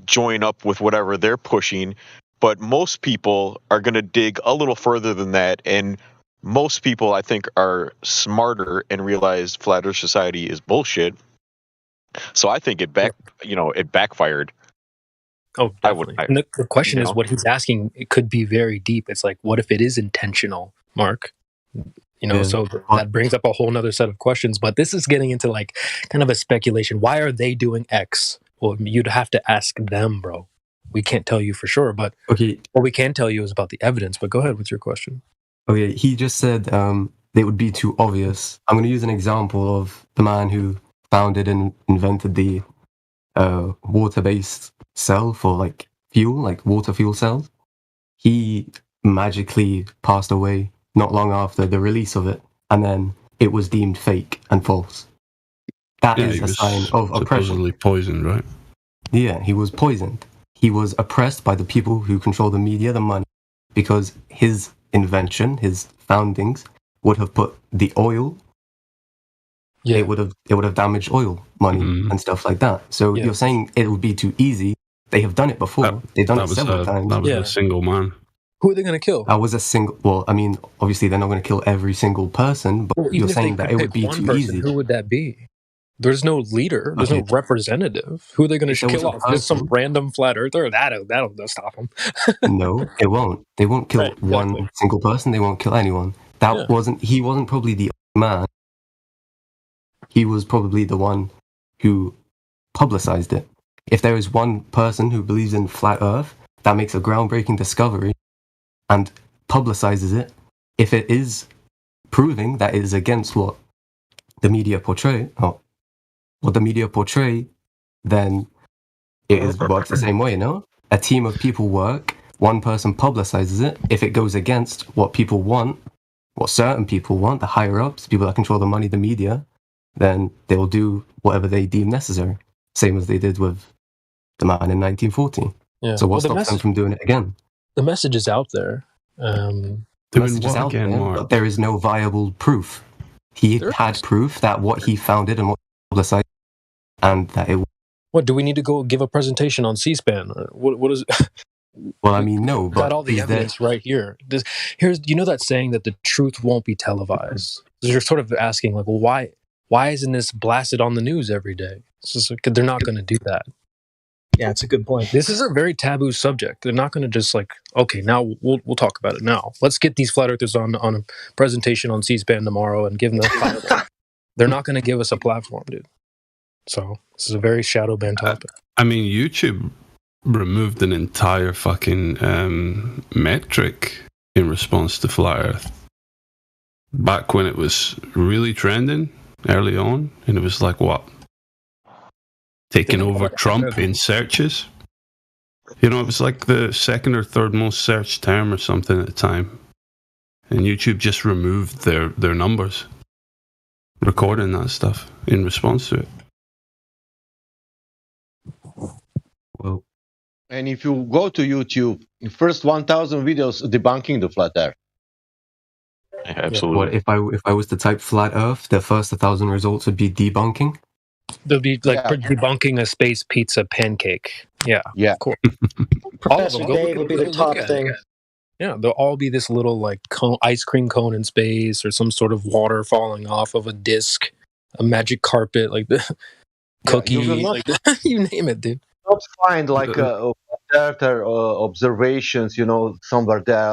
join up with whatever they're pushing. But most people are going to dig a little further than that, and most people, I think, are smarter and realize Flat Earth Society is bullshit. So I think it backfired. Oh, definitely. And the question is, what he's asking, it could be very deep. It's like, what if it is intentional, Mark? So that brings up a whole nother set of questions. But this is getting into like kind of a speculation. Why are they doing X? Well, you'd have to ask them, bro. We can't tell you for sure, but what we can tell you is about the evidence. But go ahead with your question. Okay, he just said they would be too obvious. I'm going to use an example of the man who founded and invented the water-based cell for like fuel, like water fuel cells. He magically passed away not long after the release of it, and then it was deemed fake and false. That is a sign of oppression. Supposedly poisoned, right? Yeah, he was poisoned. He was oppressed by the people who control the media, the money, because his invention, his foundings, would have put the oil Yeah. it would have damaged oil money and stuff like that. So you're saying it would be too easy. They have done it before. They've done it several times. That was a single man. Who are they going to kill? I was a single. Well, I mean, obviously they're not going to kill every single person, but you're saying that it would be too easy. Who would that be? There's no leader. There's no representative. Who are they going to kill off? Just some random flat earther? That'll stop them. No, it won't. They won't kill one single person. They won't kill anyone. He wasn't probably the man. He was probably the one who publicized it. If there is one person who believes in flat Earth that makes a groundbreaking discovery and publicizes it, if it is proving that it is against what the media portray, then it works the same way, no? A team of people work, one person publicizes it. If it goes against what people want, what certain people want, the higher-ups, people that control the money, the media, then they will do whatever they deem necessary. Same as they did with the man in 1940. Yeah. So what stops them from doing it again? The message is out there. The message is out there, but there is no viable proof. He had proof that what he founded and what he publicized, and that it... What, do we need to go give a presentation on C-SPAN? Or what is... Well, I mean, no, but... got all the evidence right here. Here's, you know that saying that the truth won't be televised? You're sort of asking, like, well, why isn't this blasted on the news every day? It's just, they're not going to do that. Yeah, it's a good point. This is a very taboo subject. They're not going to just like, okay, now we'll talk about it now. Let's get these flat earthers on a presentation on C-SPAN tomorrow and give them the They're not going to give us a platform, dude. So this is a very shadow banned topic. I mean, YouTube removed an entire fucking metric in response to flat Earth. Back when it was really trending early on, and it was like, what? Taking over Trump in searches. You know, it was like the second or third most searched term or something at the time. And YouTube just removed their numbers, recording that stuff in response to it. Well, and if you go to YouTube, the first 1,000 videos debunking the flat Earth. Absolutely. What, if I was to type flat Earth, the first 1,000 results would be debunking? They'll be like debunking a space pizza pancake. Yeah. Of course. All of them. Dave will be the top thing. Yeah, they'll all be this little like ice cream cone in space, or some sort of water falling off of a disc, a magic carpet, like the cookie, you name it, dude. Not find like Earther observations, you know, somewhere there,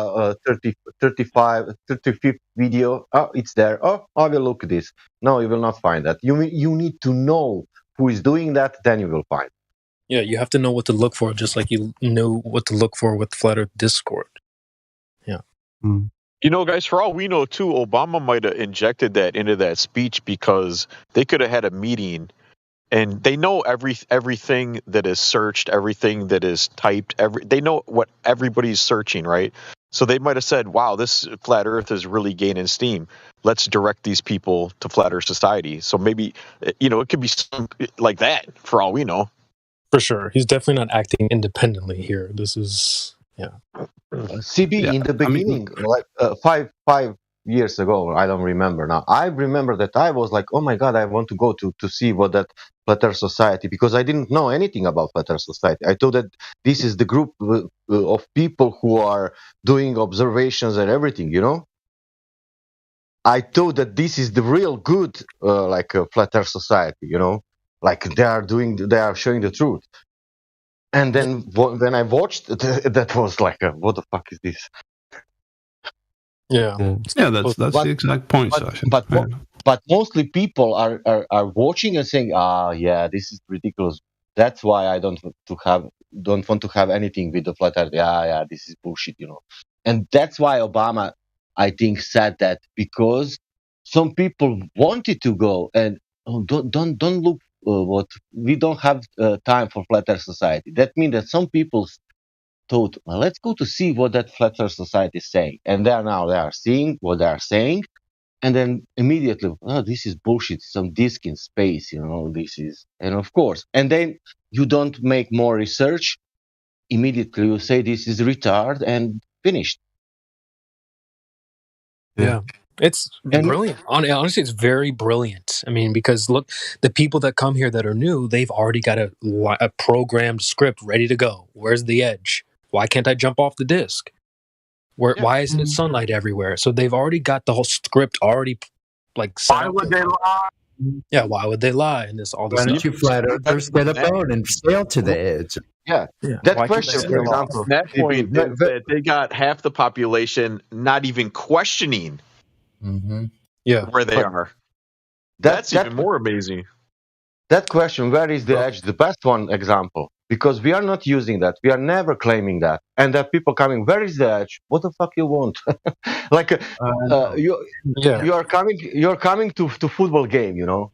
35th video. Oh, it's there. Oh, I will look at this. No, you will not find that. You need to know who is doing that, then you will find. Yeah, you have to know what to look for, just like you know what to look for with Flat Earth Discord. Yeah. You know, guys, for all we know, too, Obama might have injected that into that speech because they could have had a meeting. And they know everything that is searched, everything that is typed. They know what everybody's searching, right? So they might have said, "Wow, this flat Earth is really gaining steam. Let's direct these people to Flat Earth Society." So maybe, you know, it could be something like that. For all we know, for sure, he's definitely not acting independently here. This is CB in the beginning, like 5 years ago, I don't remember now. I remember that I was like, oh my god, I want to go to see what that Flat Earth Society, because I didn't know anything about Flat Earth Society. I thought that this is the group of people who are doing observations and everything, you know. I thought that this is the real good Flat Earth Society, you know, like they are showing the truth. And then when I watched that was like, what the fuck is this? Yeah, that's the exact point, Sasha. But mostly people are watching and saying, yeah, this is ridiculous. That's why I don't want to have anything with the flat Earth. Yeah, this is bullshit, you know. And that's why Obama, I think, said that, because some people wanted to go and don't look what we don't have time for Flat Earth Society. That means that some people thought, well, let's go to see what that Flat Earth Society is saying. And they are seeing what they are saying. And then immediately, oh, this is bullshit. Some disk in space, you know, this is, and of course. And then you don't make more research. Immediately you say this is retard and finished. Yeah. It's brilliant. Honestly, it's very brilliant. I mean, because look, the people that come here that are new, they've already got a programmed script ready to go. Where's the edge? Why can't I jump off the disc? Why isn't it sunlight everywhere? So they've already got the whole script already like set Why up. would they lie? Yeah, why would they lie? And all this Why don't stuff. you flat earthers get a boat and sail to the edge? Yeah. That question, for example. At that point, they got half the population not even questioning where they are. That's even more amazing. That question, where is the edge, the best one example. Because we are not using that. We are never claiming that. And there are people coming, where is the edge? What the fuck you want? You're coming to football game, you know,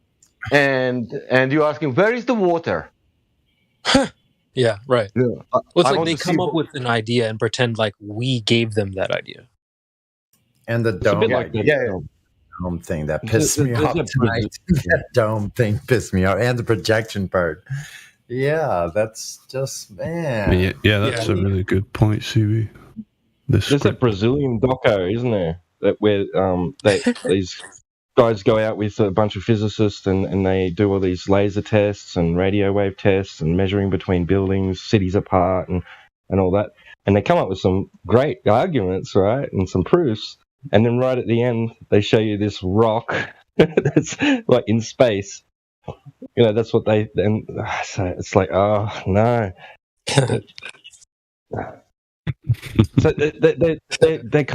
and you're asking, where is the water? Yeah, right. Yeah. Well, it's like they come up with an idea and pretend like we gave them that idea. And the dome, dome thing that pissed me off tonight. That dome thing pissed me off, and the projection part. Yeah, that's just man. Yeah, that's a really good point, CB. There's a Brazilian doco, isn't there? That where these guys go out with a bunch of physicists and they do all these laser tests and radio wave tests and measuring between buildings, cities apart, and all that. And they come up with some great arguments, right, and some proofs. And then right at the end, they show you this rock that's like in space. You know, that's what they. And so it's like, oh no. So they're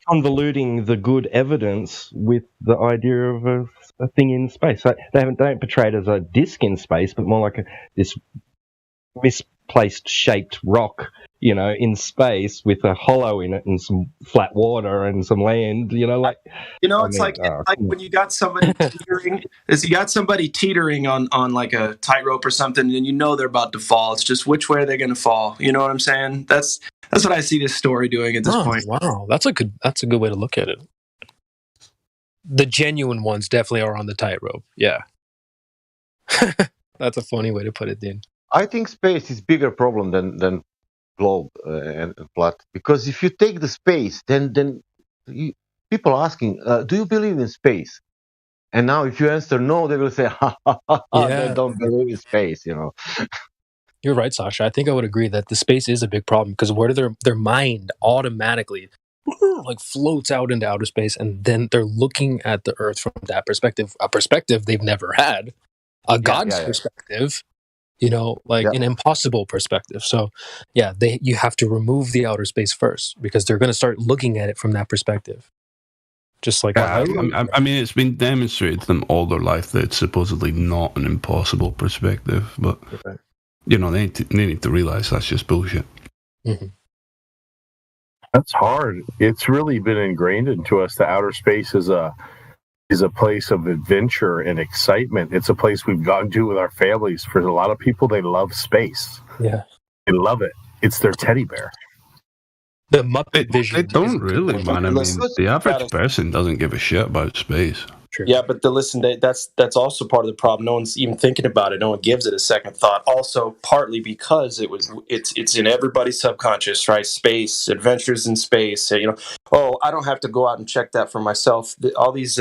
convoluting the good evidence with the idea of a thing in space. So they don't portray it as a disc in space, but more like this misplaced shaped rock, you know, in space with a hollow in it and some flat water and some land, you know, like. You know, it's like when you got somebody teetering on like a tightrope or something, and you know they're about to fall. It's just which way are they going to fall? You know what I'm saying? That's what I see this story doing at this point. Wow, that's a good way to look at it. The genuine ones definitely are on the tightrope. Yeah, that's a funny way to put it, Dean. I think space is bigger problem than globe and flat, because if you take the space, then people are asking, do you believe in space? And now if you answer no, they will say, they don't believe in space, you know. You're right, Sasha. I think I would agree that the space is a big problem, because where their mind automatically like floats out into outer space, and then they're looking at the Earth from that perspective, a perspective they've never had, God's perspective. You know, like an impossible perspective. So, you have to remove the outer space first, because they're going to start looking at it from that perspective. Just like I mean, it's been demonstrated to them all their life that it's supposedly not an impossible perspective, but you know, they need to realize that's just bullshit. Mm-hmm. That's hard. It's really been ingrained into us that outer space is a place of adventure and excitement. It's a place we've gone to with our families. For a lot of people, they love space. Yeah. They love it. It's their teddy bear. The Muppet vision. They don't really, man. I mean, the average person doesn't give a shit about space. True. Yeah, but that's also part of the problem. No one's even thinking about it. No one gives it a second thought. Also, partly because it's in everybody's subconscious, right? Space, adventures in space. You know, I don't have to go out and check that for myself. All these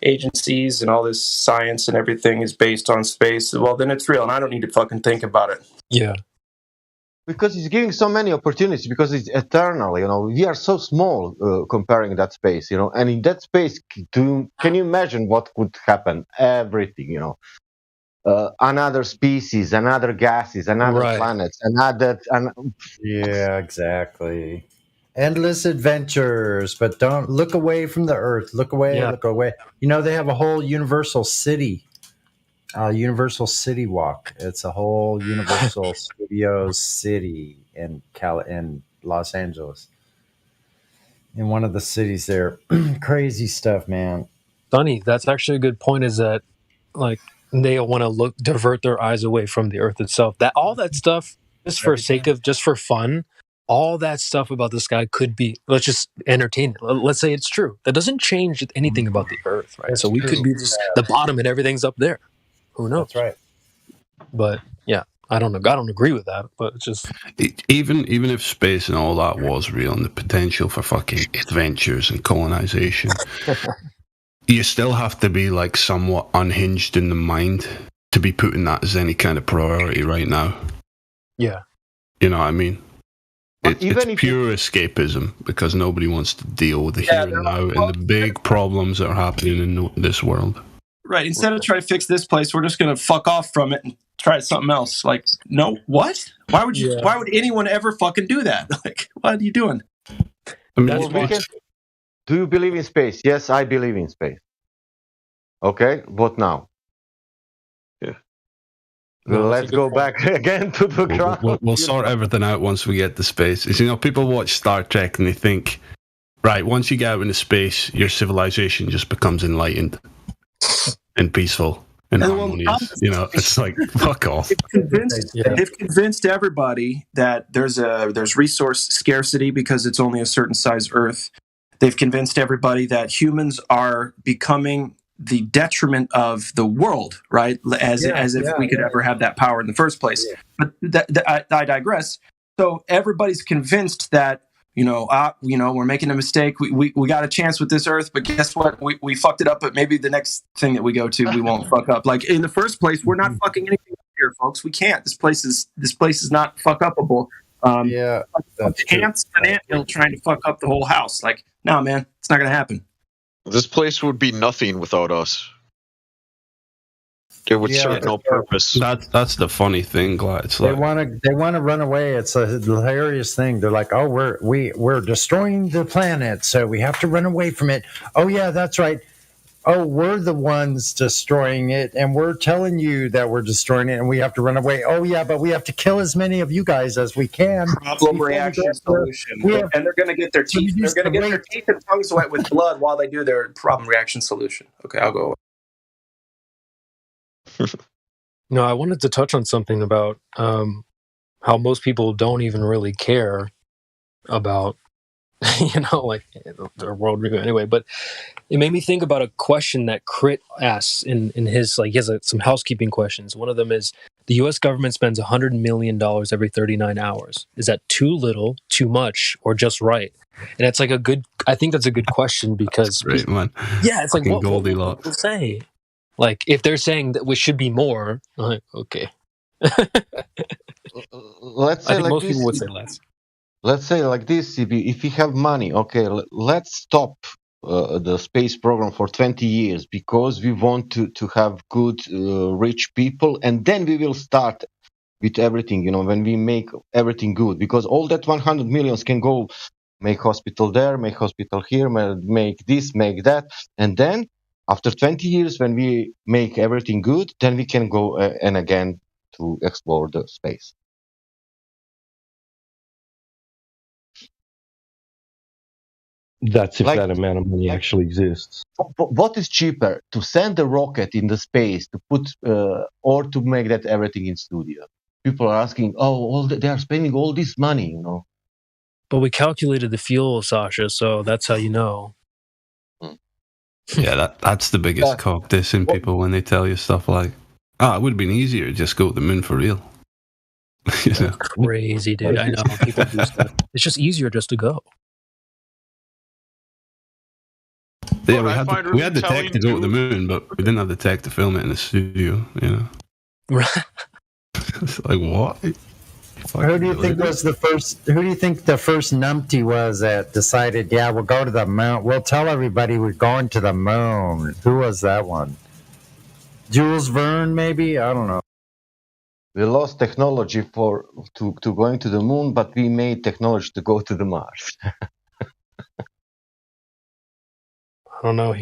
agencies and all this science and everything is based on space. Well, then it's real, and I don't need to fucking think about it. Yeah. Because it's giving so many opportunities, because it's eternal, you know. We are so small comparing that space, you know. And in that space, can you imagine what could happen? Everything, you know. Another species, another gases, another planets, Yeah, exactly. Endless adventures, but don't look away from the Earth. Look away, look away. You know, they have a whole Universal City. Universal City Walk. It's a whole Universal Studios city in Los Angeles. In one of the cities there. Crazy stuff, man. Sonny, that's actually a good point, is that like they want to divert their eyes away from the Earth itself. That all that stuff, just for fun, all that stuff about the sky could be, let's just entertain it. Let's say it's true. That doesn't change anything about the Earth, right? So we could be just the bottom and everything's up there. Who knows? That's right. But yeah, I don't agree with that, but it's just even if space and all that was real and the potential for fucking adventures and colonization, you still have to be like somewhat unhinged in the mind to be putting that as any kind of priority right now. Yeah. You know what I mean? It's pure escapism because nobody wants to deal with the here and now and the big problems that are happening in this world. Right. Instead of trying to fix this place, we're just going to fuck off from it and try something else. Like, no, what? Why would you? Yeah. Why would anyone ever fucking do that? Like, what are you doing? Do you believe in space? Yes, I believe in space. Okay, what now? Yeah. Well, let's go back again to the ground. We'll sort everything out once we get to space. You know, people watch Star Trek and they think, right, once you get out into space, your civilization just becomes enlightened and peaceful and harmonious. You know, it's like, fuck off. They've convinced everybody that there's resource scarcity because it's only a certain size Earth. They've convinced everybody that humans are becoming the detriment of the world, right? As if we could ever have that power in the first place. Yeah. But I digress. So everybody's convinced that we're making a mistake. We got a chance with this Earth, but guess what? We fucked it up. But maybe the next thing that we go to, we won't fuck up. Like in the first place, we're not fucking anything up here, folks. We can't. This place is not fuck upable. Ants and anthill trying to fuck up the whole house. Like, no, man, it's not gonna happen. This place would be nothing without us. It would serve no purpose. That's the funny thing, Glad. It's they want to run away. It's a hilarious thing. They're like, oh, we're destroying the planet, so we have to run away from it. Oh yeah, that's right. Oh, we're the ones destroying it, and we're telling you that we're destroying it, and we have to run away. Oh yeah, but we have to kill as many of you guys as we can. Problem reaction solution, and they're going to get their teeth. They're going to get their teeth and tongues wet with blood while they do their problem reaction solution. Okay, I'll go. No, I wanted to touch on something about how most people don't even really care about, like their world review anyway. But it made me think about a question that Crit asks in his, he has some housekeeping questions. One of them is, the U.S. government spends $100 million every 39 hours. Is that too little, too much, or just right? And it's I think that's a good question because... Great, man. Yeah, it's like, what Goldilocks. people say? Like, if they're saying that we should be more, I'm like, okay. Let's say I think most people would say less. Let's say like this, if we have money, okay, let's stop the space program for 20 years because we want to have good, rich people, and then we will start with everything, when we make everything good, because all that 100 millions can go make hospital there, make hospital here, make this, make that, and then after 20 years, when we make everything good, then we can go and again to explore the space. That's if that amount of money actually exists. What is cheaper, to send a rocket in the space, to put, or to make that everything in studio? People are asking, they are spending all this money, But we calculated the fuel, Sasha, so that's how you know. Yeah, that's the biggest cog dissing people when they tell you stuff like, it would have been easier to just go to the moon for real. Crazy, dude. I know people do stuff. It's just easier just to go. Yeah, we had the tech to go to the moon, but we didn't have the tech to film it in the studio, Right. It's like, what? Who do you think was the first? Who do you think the first numpty was that decided? Yeah, we'll go to the moon. We'll tell everybody we're going to the moon. Who was that one? Jules Verne, maybe? I don't know. We lost technology to going to the moon, but we made technology to go to the Mars. I don't know.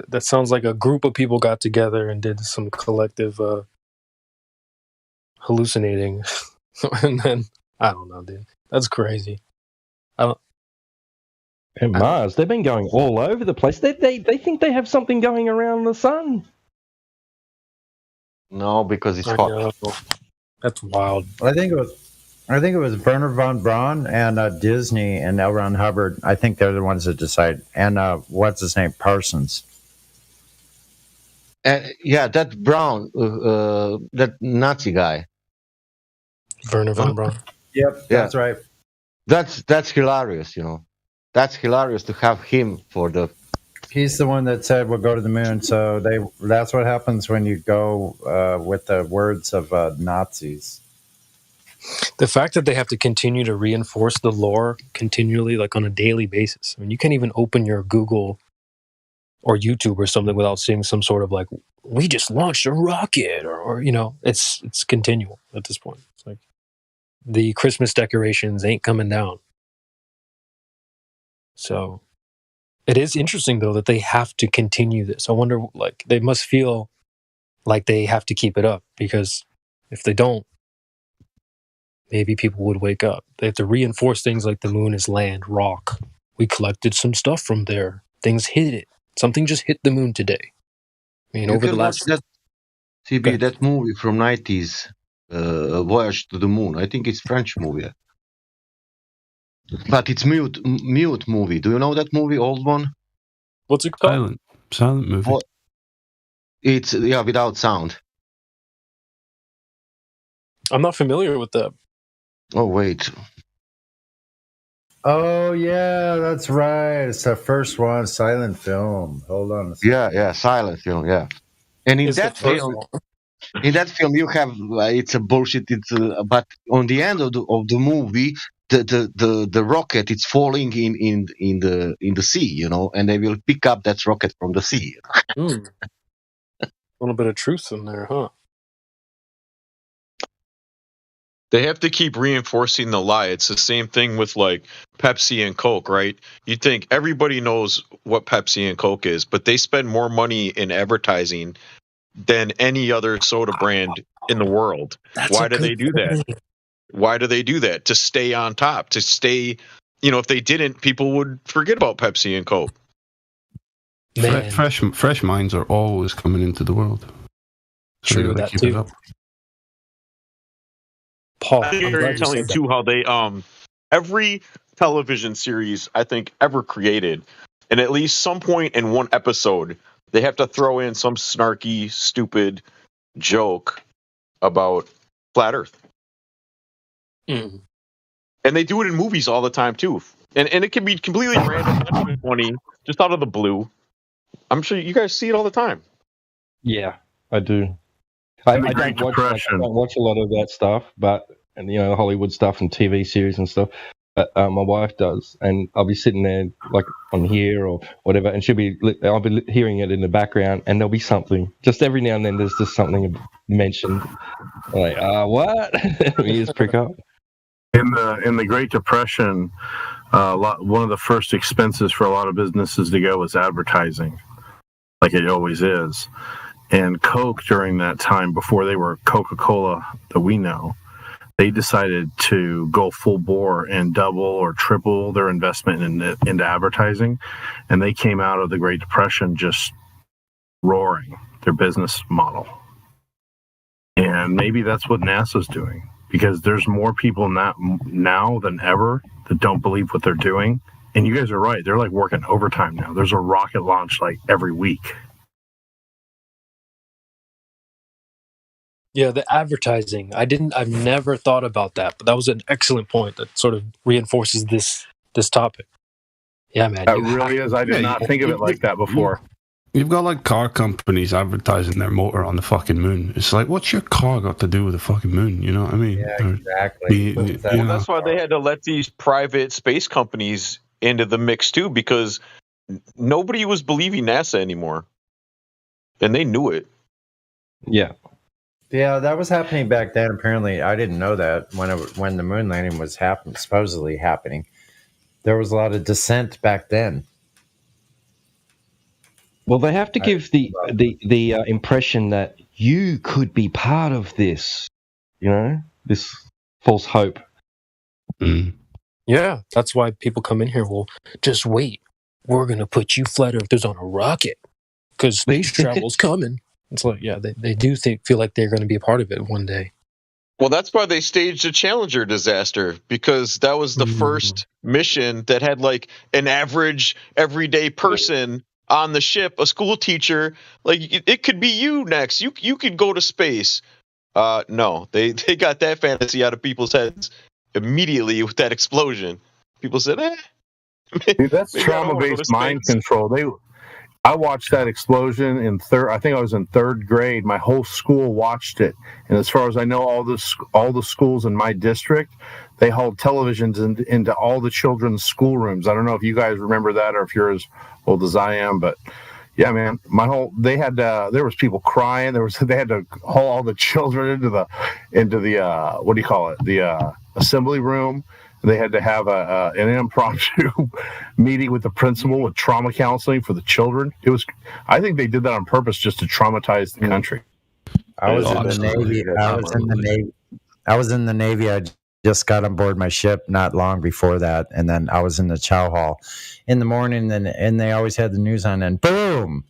That sounds like a group of people got together and did some collective hallucinating. And then, I don't know, dude. That's crazy. And Mars, they've been going all over the place. They think they have something going around the sun. No, because it's hot. That's wild. I think it was Werner von Braun and Disney and L. Ron Hubbard. I think they're the ones that decide. And what's his name? Parsons. That Brown, that Nazi guy. Werner von Braun. Yep, that's right. That's hilarious, you know. That's hilarious to have him for the. He's the one that said we'll go to the moon. So that's what happens when you go with the words of Nazis. The fact that they have to continue to reinforce the lore continually, like on a daily basis. I mean, you can't even open your Google or YouTube or something without seeing some sort of like, we just launched a rocket, or you know, it's continual at this point. It's like the Christmas decorations ain't coming down. So it is interesting though that they have to continue this. I wonder, like, they must feel like they have to keep it up, because if they don't, maybe people would wake up. They have to reinforce things like the moon is land, rock. We collected some stuff from there. Things hit it. Something just hit the moon today. I mean, You over the can watch last... that CB, that movie from 90s, Voyage to the Moon. I think it's French movie. But it's mute movie. Do you know that movie, old one? What's it called? Silent movie. It's, without sound. I'm not familiar with that. Oh, wait. Oh, yeah, that's right. It's the first one, silent film. Hold on a second. Yeah, silent film, yeah. And in that film, you have it's a bullshit. But on the end of the movie, the rocket it's falling in the sea, you know, and they will pick up that rocket from the sea. A little bit of truth in there, huh? They have to keep reinforcing the lie. It's the same thing with like Pepsi and Coke, right? You think everybody knows what Pepsi and Coke is, but they spend more money in advertising than any other soda brand in the world. Why do they do that? Why do they do that? To stay on top, to stay, you know, if they didn't, people would forget about Pepsi and Coke. Fresh minds are always coming into the world. So True, that too. Paul, I think you're telling too how they every television series I think ever created, and at least some point in one episode they have to throw in some snarky, stupid joke about flat Earth. And they do it in movies all the time too, and it can be completely random, not even funny, just out of the blue. I'm sure you guys see it all the time. Yeah, I do. I don't watch a lot of that stuff, and you know, Hollywood stuff and TV series and stuff. But my wife does, and I'll be sitting there like on here or whatever, and I'll be hearing it in the background, and there'll be something. Just every now and then, there's just something mentioned. Like, what? Ears prick up. In the Great Depression, one of the first expenses for a lot of businesses to go was advertising, like it always is. And Coke during that time, before they were Coca-Cola that we know, they decided to go full bore and double or triple their investment into advertising. And they came out of the Great Depression just roaring, their business model. And maybe that's what NASA's doing, because there's more people now than ever that don't believe what they're doing. And you guys are right. They're like working overtime now. There's a rocket launch like every week. Yeah, the advertising. I've never thought about that, but that was an excellent point that sort of reinforces this topic. Yeah, man. That really is. I did not think of it like that before. You've got like car companies advertising their motor on the fucking moon. It's like, what's your car got to do with the fucking moon? You know what I mean? Yeah, exactly. That's why they had to let these private space companies into the mix too, because nobody was believing NASA anymore, and they knew it. Yeah. Yeah, that was happening back then. Apparently, I didn't know that when the moon landing was supposedly happening. There was a lot of dissent back then. Well, they have to give the impression that you could be part of this, you know, this false hope. Yeah, that's why people come in here. Well, just wait. We're going to put you flat earthers on a rocket because space travel's coming. It's like, yeah, they do feel like they're going to be a part of it one day. Well, that's why they staged the Challenger disaster, because that was the first mission that had like an average everyday person on the ship, a school teacher. Like, it could be you next. You could go to space. No, they got that fantasy out of people's heads immediately with that explosion. People said, Dude, that's maybe I don't wanna go trauma-based to mind space. control. I watched that explosion in I think I was in third grade. My whole school watched it, and as far as I know, all the schools in my district, they hauled televisions into all the children's schoolrooms. I don't know if you guys remember that or if you're as old as I am, but yeah, man, there was people crying. They had to haul all the children into the what do you call it, the assembly room. They had to have an impromptu meeting with the principal with trauma counseling for the children. I think they did that on purpose just to traumatize the country. I was in the Navy. I was in the Navy. I just got on board my ship not long before that, and then I was in the chow hall in the morning, and they always had the news on, and boom.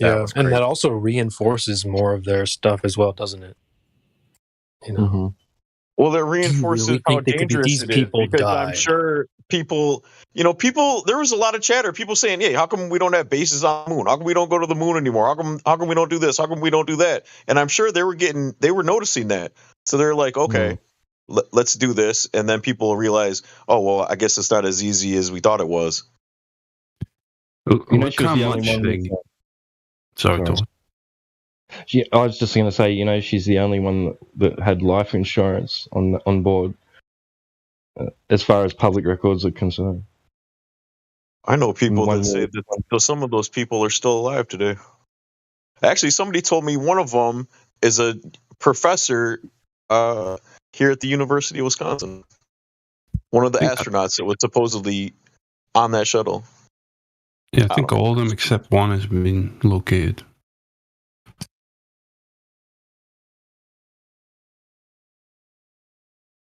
Yeah, and that also reinforces more of their stuff as well, doesn't it? You know. Well, that reinforces really how think they could be dangerous these it is, people because I'm died? sure people, there was a lot of chatter. People saying, "Hey, how come we don't have bases on the moon? How come we don't go to the moon anymore? How come we don't do this? How come we don't do that?" And I'm sure they were noticing that. So they're like, "Okay, let's do this." And then people realize, "Oh, well, I guess it's not as easy as we thought it was." Look how much they... Sorry, Tom. I was just going to say, she's the only one that had life insurance on board, as far as public records are concerned. I know people that say that some of those people are still alive today. Actually, somebody told me one of them is a professor here at the University of Wisconsin. One of the astronauts that was supposedly on that shuttle. Yeah, I think all of them except one has been located.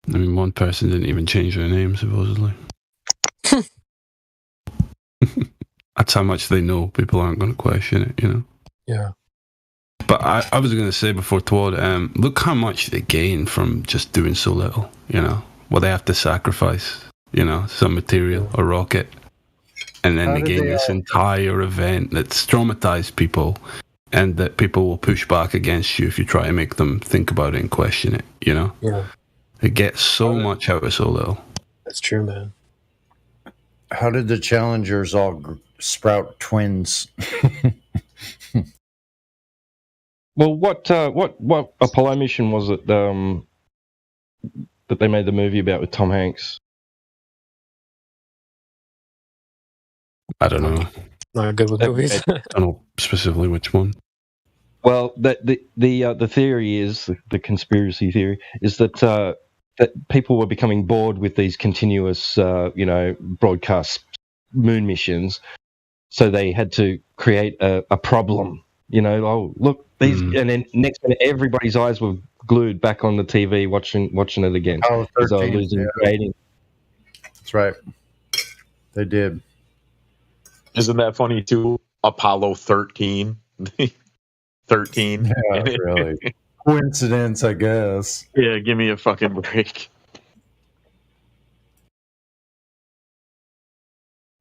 I mean, one person didn't even change their name, supposedly. That's how much they know. People aren't going to question it, Yeah. But I was going to say before, Twad, look how much they gain from just doing so little, Well, they have to sacrifice, some material, a rocket. And then they gain this entire event that's traumatized people, and that people will push back against you if you try to make them think about it and question it, Yeah. They get so much out of so little. That's true, man. How did the Challengers all sprout twins? Well, what Apollo mission was it that they made the movie about with Tom Hanks? I don't know. Not good with movies. I don't know specifically which one. Well, the theory is, the conspiracy theory is that people were becoming bored with these continuous, broadcast moon missions, so they had to create a problem. Oh, look, these, and then next minute everybody's eyes were glued back on the TV watching it again. Oh, 13, losing rating. That's right. They did. Isn't that funny too? Apollo 13. 13. Yeah, really. Coincidence, I guess. Yeah, give me a fucking break.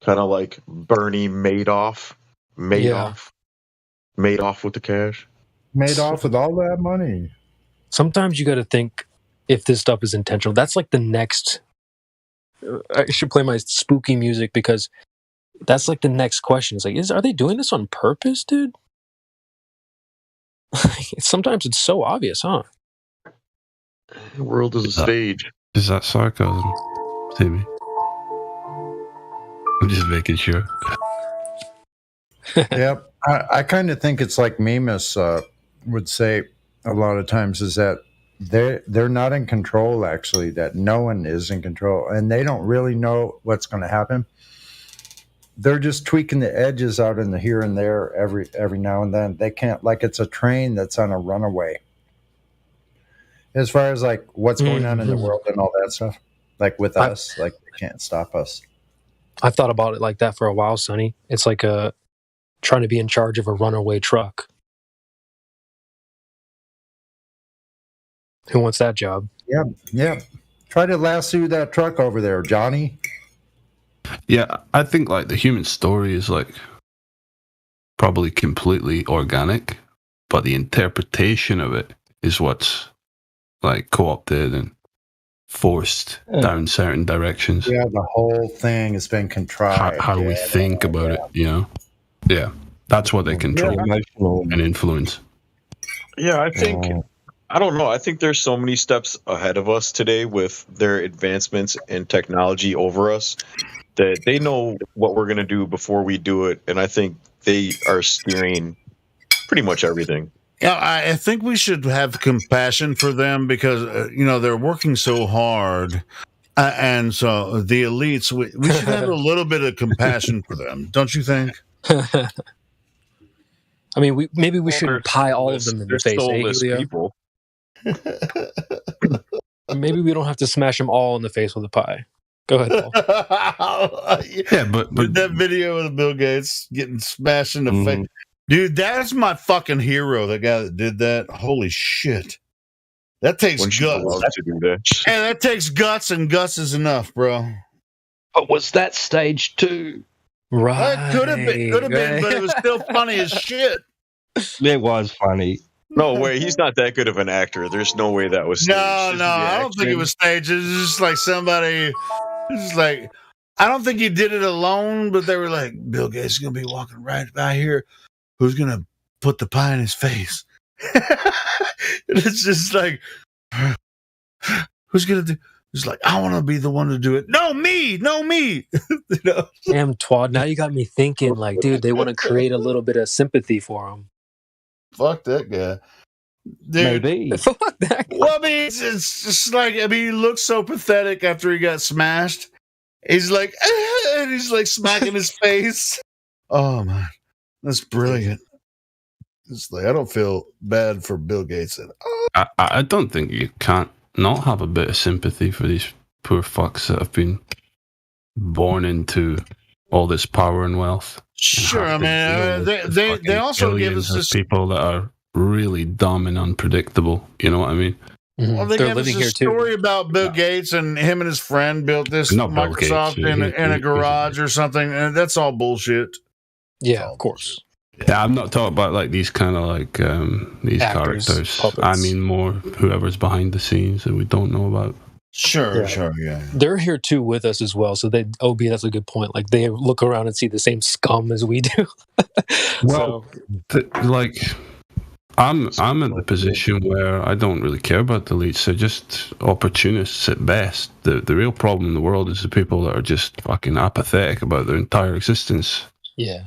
Kind of like Bernie Madoff. Madoff with the cash. Made off with all that money. Sometimes you got to think if this stuff is intentional. That's like the next. I should play my spooky music, because that's like the next question. It's like, are they doing this on purpose, dude? Sometimes it's so obvious, huh? The world is a stage. Is that sarcasm, Timmy? I'm just making sure. Yep. I kind of think it's like Mimas would say a lot of times, is that they're not in control, actually, that no one is in control, and they don't really know what's going to happen. They're just tweaking the edges out in the here and there every now and then. They can't, like it's a train that's on a runaway. As far as like what's going on in the world and all that stuff, like with us, like they can't stop us. I thought about it like that for a while, Sonny. It's like trying to be in charge of a runaway truck. Who wants that job? Yeah. Try to lasso that truck over there, Johnny. Yeah, I think like the human story is like probably completely organic. but the interpretation of it is what's like co-opted and forced down certain directions. Yeah, the whole thing has been contrived. How we think about it, you know? Yeah, that's what they control and influence. Yeah, I think, I don't know. I think there's so many steps ahead of us today with their advancements in technology over us that they know what we're going to do before we do it. And I think they are steering pretty much everything. Yeah, I think we should have compassion for them because, they're working so hard. And so the elites, we should have a little bit of compassion for them. Don't you think? I mean, maybe we shouldn't pie all of them in the face, Julio? People. Maybe we don't have to smash them all in the face with a pie. Go ahead, Paul. Yeah, but that video of Bill Gates getting smashed in the face. Dude, that's my fucking hero, the guy that did that. Holy shit. That takes guts. To do that. And that takes guts, and guts is enough, bro. But was that stage 2? Right. It could have been, but it was still funny as shit. It was funny. No way, he's not that good of an actor. There's no way that was staged. No, I don't think it was staged. It was just like somebody, I don't think he did it alone, but they were like, Bill Gates is going to be walking right by here. Who's going to put the pie in his face? It's just like, who's going to do? It's like, I want to be the one to do it. No, me. Damn, Twad, now you got me thinking, like, dude, they want to create a little bit of sympathy for him. Fuck that guy. Dude, maybe. Well, I mean, it's just like, he looks so pathetic after he got smashed. He's like, and he's like smacking his face. Oh, man. That's brilliant. It's like, I don't feel bad for Bill Gates. I don't think you can't not have a bit of sympathy for these poor fucks that have been born into all this power and wealth. Sure, I mean, they also give us this people that are really dumb and unpredictable. You know what I mean? Well, they give us a story about Bill Gates and him and his friend built this Microsoft in a garage or something, and that's all bullshit. Yeah, of course. Yeah, I'm not talking about like these kind of like these Actors, characters. puppets. I mean more whoever's behind the scenes that we don't know about. Sure, yeah. They're here too with us as well. So that's a good point. Like they look around and see the same scum as we do. Well, I'm in the position where I don't really care about the elites. They're just opportunists at best. The real problem in the world is the people that are just fucking apathetic about their entire existence. Yeah.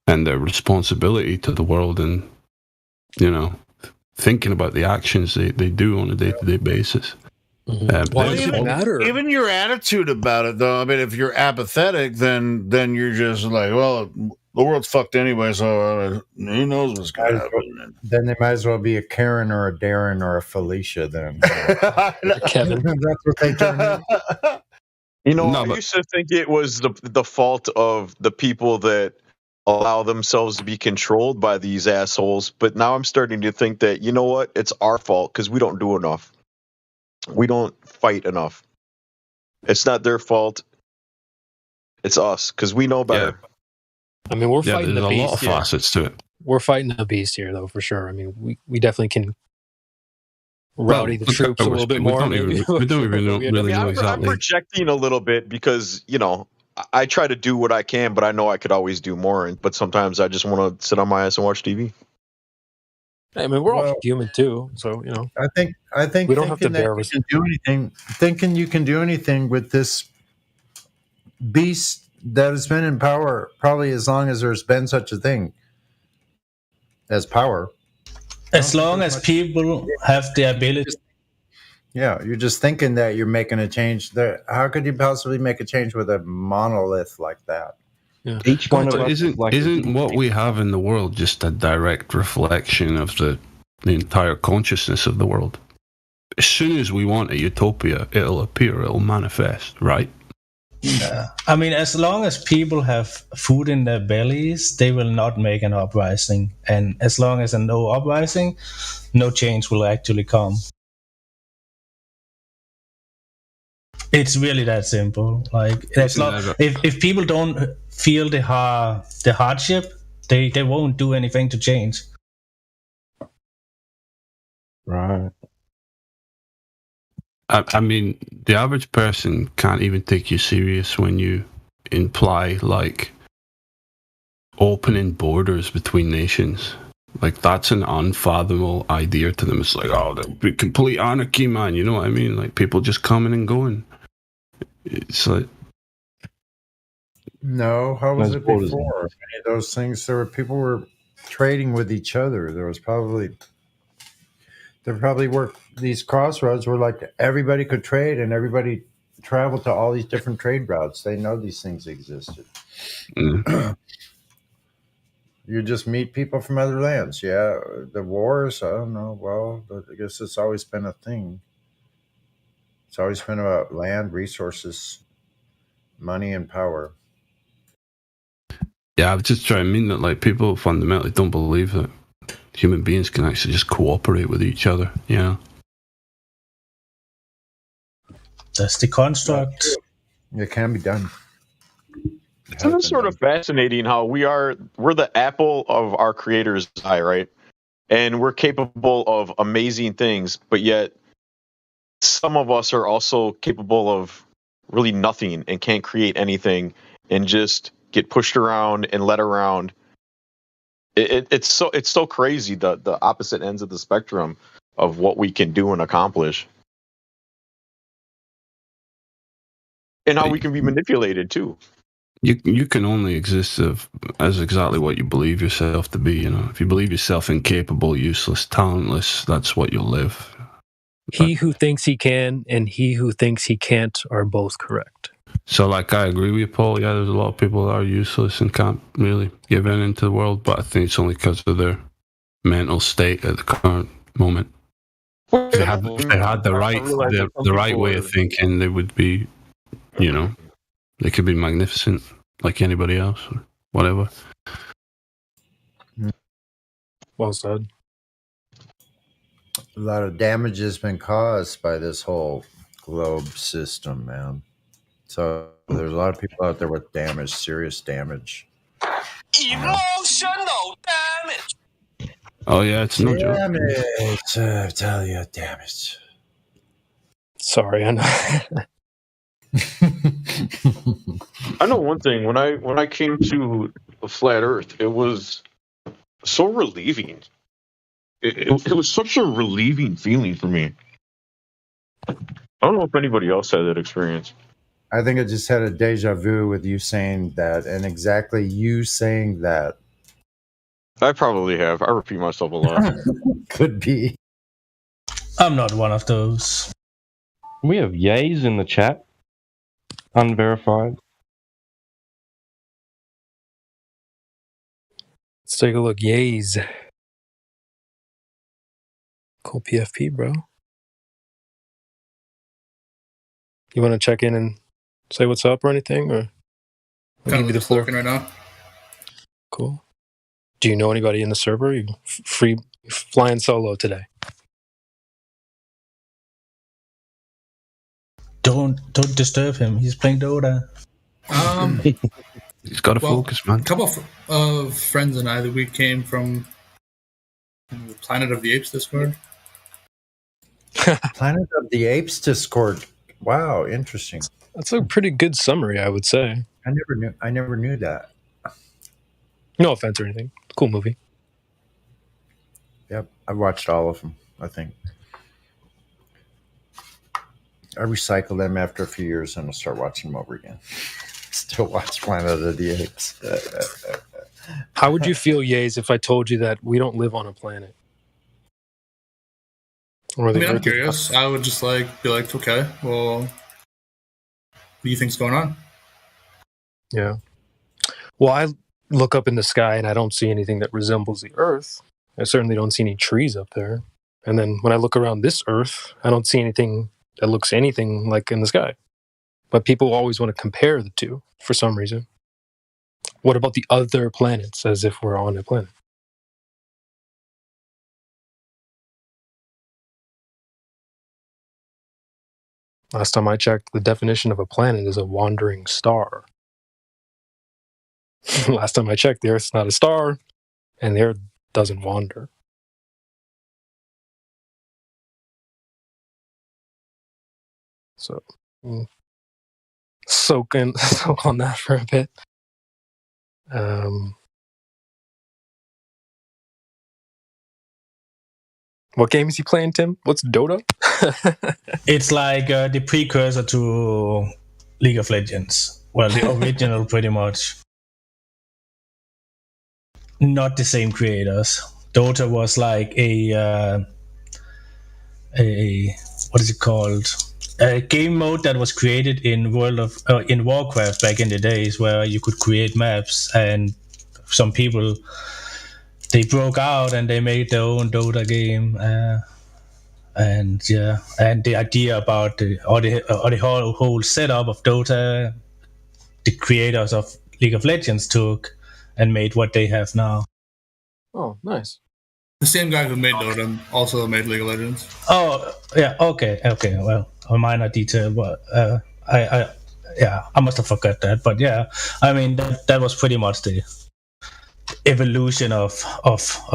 And their responsibility to the world, and thinking about the actions they do on a day-to-day basis. Why does it matter? Even your attitude about it, though. I mean, if you're apathetic, then you're just like, well, the world's fucked anyway, so who knows what's going to happen. Then they might as well be a Karen or a Darren or a Felicia. Then Kevin. That's what they turn in. I used to think it was the fault of the people that allow themselves to be controlled by these assholes, but now I'm starting to think that, you know what, it's our fault because we don't do enough. We don't fight enough. It's not their fault. It's us because we know better. I mean, we're fighting the beast. There's a lot of facets to it. We're fighting the beast here, though, for sure. I mean, we definitely can rowdy the troops a little bit more. We don't even really know exactly. I'm projecting a little bit because, I try to do what I can, but I know I could always do more. But sometimes I just want to sit on my ass and watch TV. I mean, we're all human too, so I think we don't have to bear with you can do anything. Thinking you can do anything with this beast that has been in power probably as long as there's been such a thing as power. As long as people have the ability. Yeah, you're just thinking that you're making a change. How could you possibly make a change with a monolith like that? Yeah. Each one of us isn't what we have in the world just a direct reflection of the entire consciousness of the world? As soon as we want a utopia, it'll appear, it'll manifest, right? Yeah. I mean, as long as people have food in their bellies, they will not make an uprising. And as long as there's no uprising, no change will actually come. It's really that simple. Like, if people don't feel the hardship, they won't do anything to change. Right. I mean, the average person can't even take you serious when you imply like opening borders between nations. Like that's an unfathomable idea to them. It's like, oh, that'd be complete anarchy, man. You know what I mean? Like people just coming and going. It's like, No, how was Those it borders. before? Many of those things, people were trading with each other. There probably were these crossroads where like everybody could trade and everybody traveled to all these different trade routes. They know these things existed. You just meet people from other lands. Yeah, the wars, I don't know. Well, I guess it's always been a thing. It's always been about land, resources, money, and power. yeah, I was just trying to mean that like people fundamentally don't believe that human beings can actually just cooperate with each other. You know. That's the construct. It can be done. Isn't it sort of fascinating how we're the apple of our creator's eye, right? And we're capable of amazing things, but yet some of us are also capable of really nothing and can't create anything and just get pushed around and led around. It's so crazy, the opposite ends of the spectrum of what we can do and accomplish. And how we can be manipulated too. You can only exist as exactly what you believe yourself to be. You know, if you believe yourself incapable, useless, talentless, that's what you'll live. He who thinks he can and he who thinks he can't are both correct. So, like, I agree with you, Paul. Yeah, there's a lot of people that are useless and can't really give in into the world, but I think it's only because of their mental state at the current moment. If they had the right way of thinking, they would be, you know, they could be magnificent like anybody else or whatever. Well said. A lot of damage has been caused by this whole globe system, man. So there's a lot of people out there with damage, serious damage. Emotional damage. Oh yeah, it's no joke. Damage, I tell you, damage. Sorry, I know. I know one thing. When I came to the flat Earth, it was so relieving. It was such a relieving feeling for me. I don't know if anybody else had that experience. I think I just had a deja vu with you saying that, and exactly you saying that. I probably have. I repeat myself a lot. Could be. I'm not one of those. We have yays in the chat. Unverified. Let's take a look. Yays. Cool PFP, bro. You want to check in and say what's up or anything? Or I'll give you the floor right now. Cool. Do you know anybody in the server? You free flying solo today? Don't disturb him. He's playing Dota. He's got to focus, man. A couple of friends and I that we came from the Planet of the Apes Discord. Planet of the Apes Discord. Wow, interesting. That's a pretty good summary, I would say. I never knew that. No offense or anything. Cool movie. Yep, I watched all of them, I think. I recycle them after a few years and I'll start watching them over again. Still watch Planet of the Apes. How would you feel, Yays, if I told you that we don't live on a planet? Or I'm curious. I would just be like, okay, well, what do you think's going on? Yeah. Well, I look up in the sky and I don't see anything that resembles the Earth. I certainly don't see any trees up there. And then when I look around this Earth, I don't see anything that looks anything like in the sky. But people always want to compare the two for some reason. What about the other planets, as if we're on a planet? Last time I checked, the definition of a planet is a wandering star. Last time I checked, the Earth's not a star, and the Earth doesn't wander. So soak on that for a bit. What game is he playing, Tim? What's Dota? It's like the precursor to League of Legends. Well, the original, pretty much. Not the same creators. Dota was like a what is it called? A game mode that was created in in Warcraft back in the days, where you could create maps, and some people they broke out and they made their own Dota game. And the idea about the whole setup of Dota, the creators of League of Legends took and made what they have now. Oh, nice. The same guy who made Dota also made League of Legends. Oh, yeah. Okay. Well, a minor detail, but I must have forgot that. But yeah, I mean that was pretty much the evolution of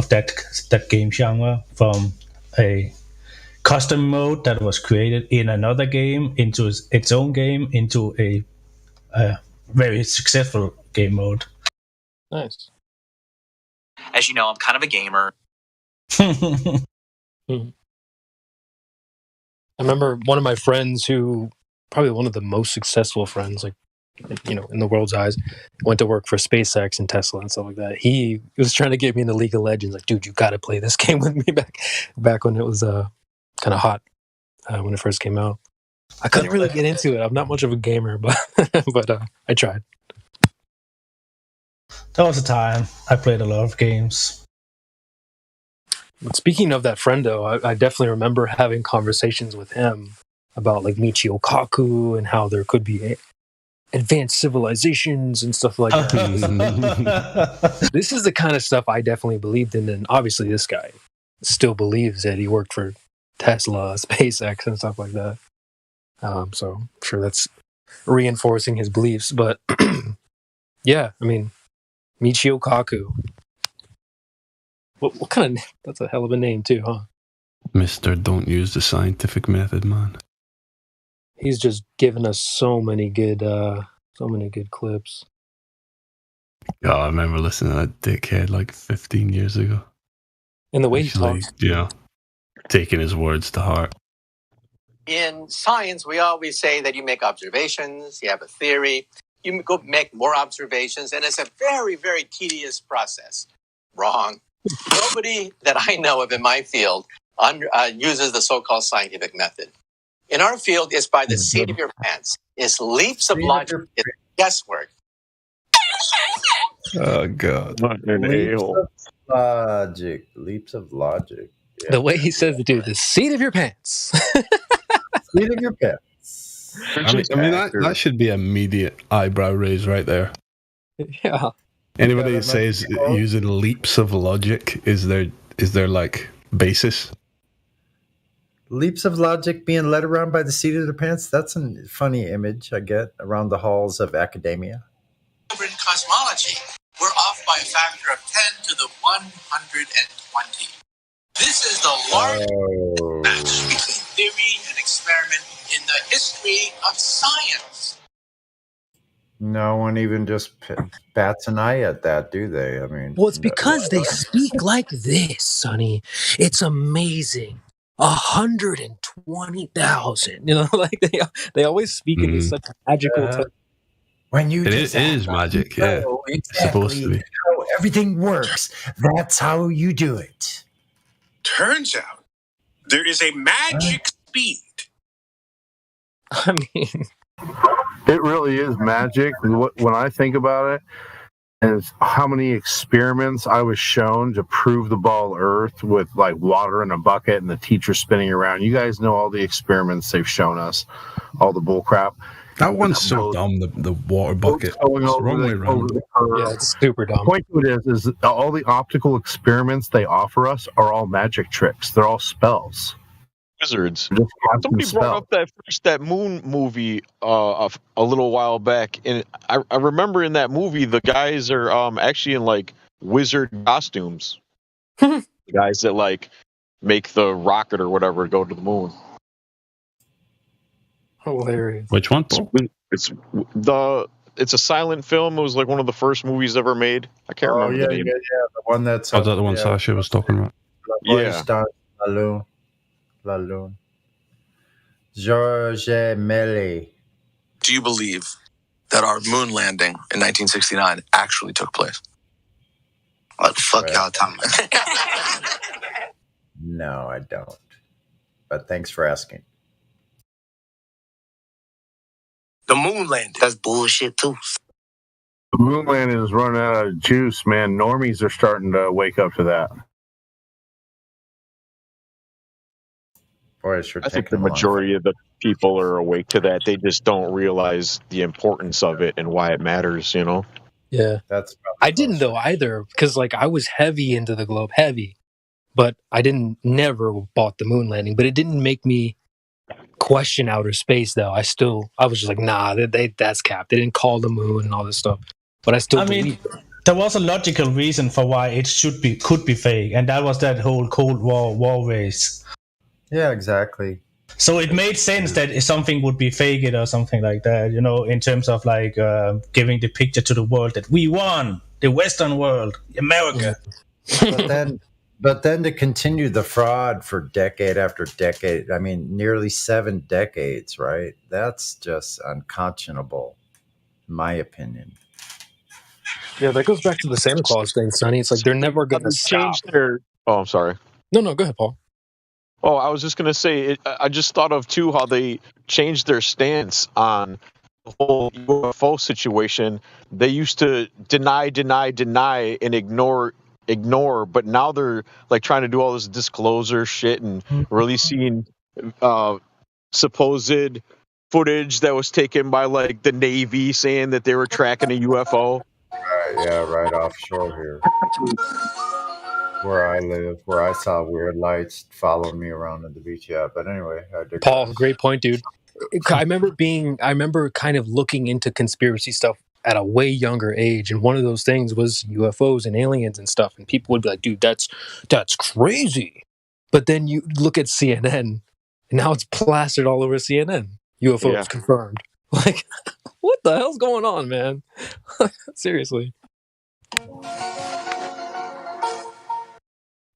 that game genre, from a custom mode that was created in another game into its own game into a very successful game mode. Nice. As you know, I'm kind of a gamer. I remember one of my friends who, probably one of the most successful friends, like, you know, in the world's eyes, went to work for SpaceX and Tesla and stuff like that. He was trying to get me into League of Legends. Like, dude, you got to play this game with me back when it was kind of hot when it first came out. I couldn't really get into it. I'm not much of a gamer, but I tried. That was a time I played a lot of games. But speaking of that friend, though, I definitely remember having conversations with him about like Michio Kaku and how there could be advanced civilizations and stuff like that. This is the kind of stuff I definitely believed in, and obviously this guy still believes that he worked for Tesla, SpaceX, and stuff like that. So I'm sure that's reinforcing his beliefs. But yeah, I mean, Michio Kaku. What kind of... That's a hell of a name too, huh? Mr. Don't use the scientific method, man. He's just given us so many good clips. Oh, I remember listening to that dickhead like 15 years ago. And the way he talks. You know, taking his words to heart. In science, we always say that you make observations, you have a theory, you go make more observations, and it's a very, very tedious process. Wrong. Nobody that I know of in my field uses the so-called scientific method. In our field, it's by the seat of your pants. It's leaps of logic. It's guesswork. Oh, God. Leaps of logic. Yeah. The way he says it, dude, the seat of your pants. Seat of your pants. I mean that should be immediate eyebrow raise right there. Yeah. Anybody that says using leaps of logic is their like basis? Leaps of logic being led around by the seat of their pants? That's a funny image I get around the halls of academia. In cosmology, we're off by a factor of 10 to the 120. This is the largest match between theory and experiment in the history of science. No one even just bats an eye at that, do they? I mean, well, it's because they speak like this, Sonny. It's amazing. 120,000. You know, like they always speak in such magical terms. When you it is magic, yeah. Exactly it's supposed to be how everything works. That's how you do it. Turns out there is a magic speed. I mean, it really is magic. When I think about it, and how many experiments I was shown to prove the ball Earth with like water in a bucket and the teacher spinning around. You guys know all the experiments they've shown us, all the bull crap. That one's so dumb, the water bucket. Yeah, it's super dumb. The point to it is all the optical experiments they offer us are all magic tricks. They're all spells. Wizards. Somebody brought up that Moon movie a little while back, and I remember in that movie the guys are actually in like wizard costumes. The guys that like make the rocket or whatever go to the moon. Hilarious. Which one, Paul? It's a silent film. It was like one of the first movies ever made. I can't remember the name. The one that's. Oh, is that the one Sasha was talking about? Yeah. La Lune. George Melly. Do you believe that our moon landing in 1969 actually took place? What the fuck y'all talking about? No, I don't. But thanks for asking. The moon landing. That's bullshit too. The moon landing is running out of juice, man. Normies are starting to wake up to that. Boy, it sure I think the majority of the people are awake to that. They just don't realize the importance of it and why it matters, you know? Yeah. That's I didn't though either, because like I was heavy into the globe, but I never bought the moon landing, but it didn't make me question outer space though. I was just like, nah, that's capped. They didn't call the moon and all this stuff, but I mean, there was a logical reason for why it could be fake, and that was that whole Cold War race. Yeah, exactly. So it made sense that something would be faked or something like that, you know, in terms of like giving the picture to the world that we won, the Western world, America. But then to continue the fraud for decade after decade, I mean, nearly 7 decades, right? That's just unconscionable, in my opinion. Yeah, that goes back to the Santa Claus thing, Sonny. It's like they're never going to stop. Oh, I'm sorry. No, go ahead, Paul. Oh, I was just going to say, I just thought of, too, how they changed their stance on the whole UFO situation. They used to deny, and ignore, but now they're like trying to do all this disclosure shit and releasing supposed footage that was taken by like the Navy saying that they were tracking a UFO. Right offshore here. Where I live, where I saw weird lights following me around at the beach. Yeah, but anyway, I digress. Paul, great point, dude. I remember kind of looking into conspiracy stuff at a way younger age, and one of those things was UFOs and aliens and stuff, and people would be like, dude, that's crazy. But then you look at CNN, and now it's plastered all over CNN. UFOs confirmed. Like, what the hell's going on, man? Seriously.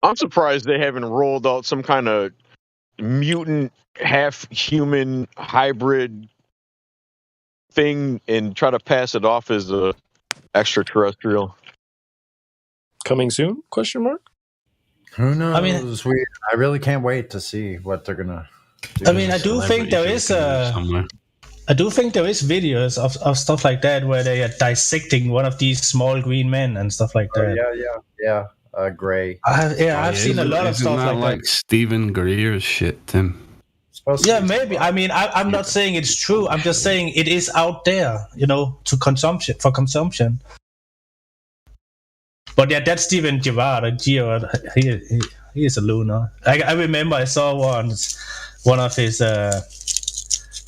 I'm surprised they haven't rolled out some kind of mutant, half-human hybrid thing and try to pass it off as a extraterrestrial. Coming soon? Question mark. Who knows? I mean, I really can't wait to see what they're gonna do. I mean, I do think there is videos of stuff like that where they are dissecting one of these small green men and stuff like that. Yeah. Gray. I've seen a lot of stuff like that. Stephen Greer's shit, Tim. Yeah, maybe. I mean, I'm not saying it's true. I'm just saying it is out there, you know, for consumption. But yeah, that's Steven Gerrard. He is a lunar. I remember I saw one of his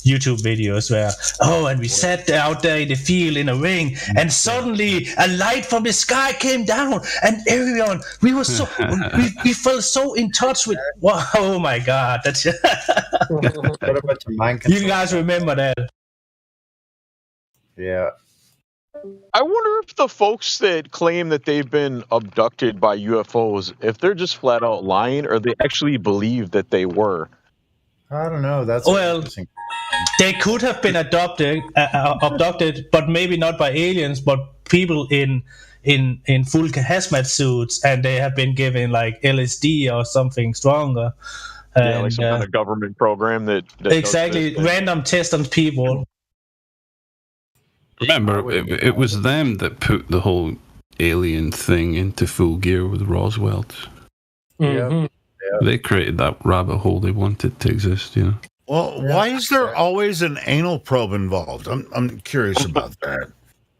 YouTube videos where, and we sat out there in the field in a ring, and suddenly a light from the sky came down, and everyone, we were so, we felt so in touch with, oh my God, that's, what about your mind control? You guys remember that? Yeah. I wonder if the folks that claim that they've been abducted by UFOs, if they're just flat out lying, or they actually believe that they were. I don't know. That's interesting. They could have been abducted, but maybe not by aliens, but people in full hazmat suits, and they have been given like LSD or something stronger. Yeah, like some kind of government program that exactly random test on people. Remember, it was them that put the whole alien thing into full gear with Roswell. Mm-hmm. They created that rabbit hole they wanted to exist, you know. Well, why is there always an anal probe involved? I'm curious about that.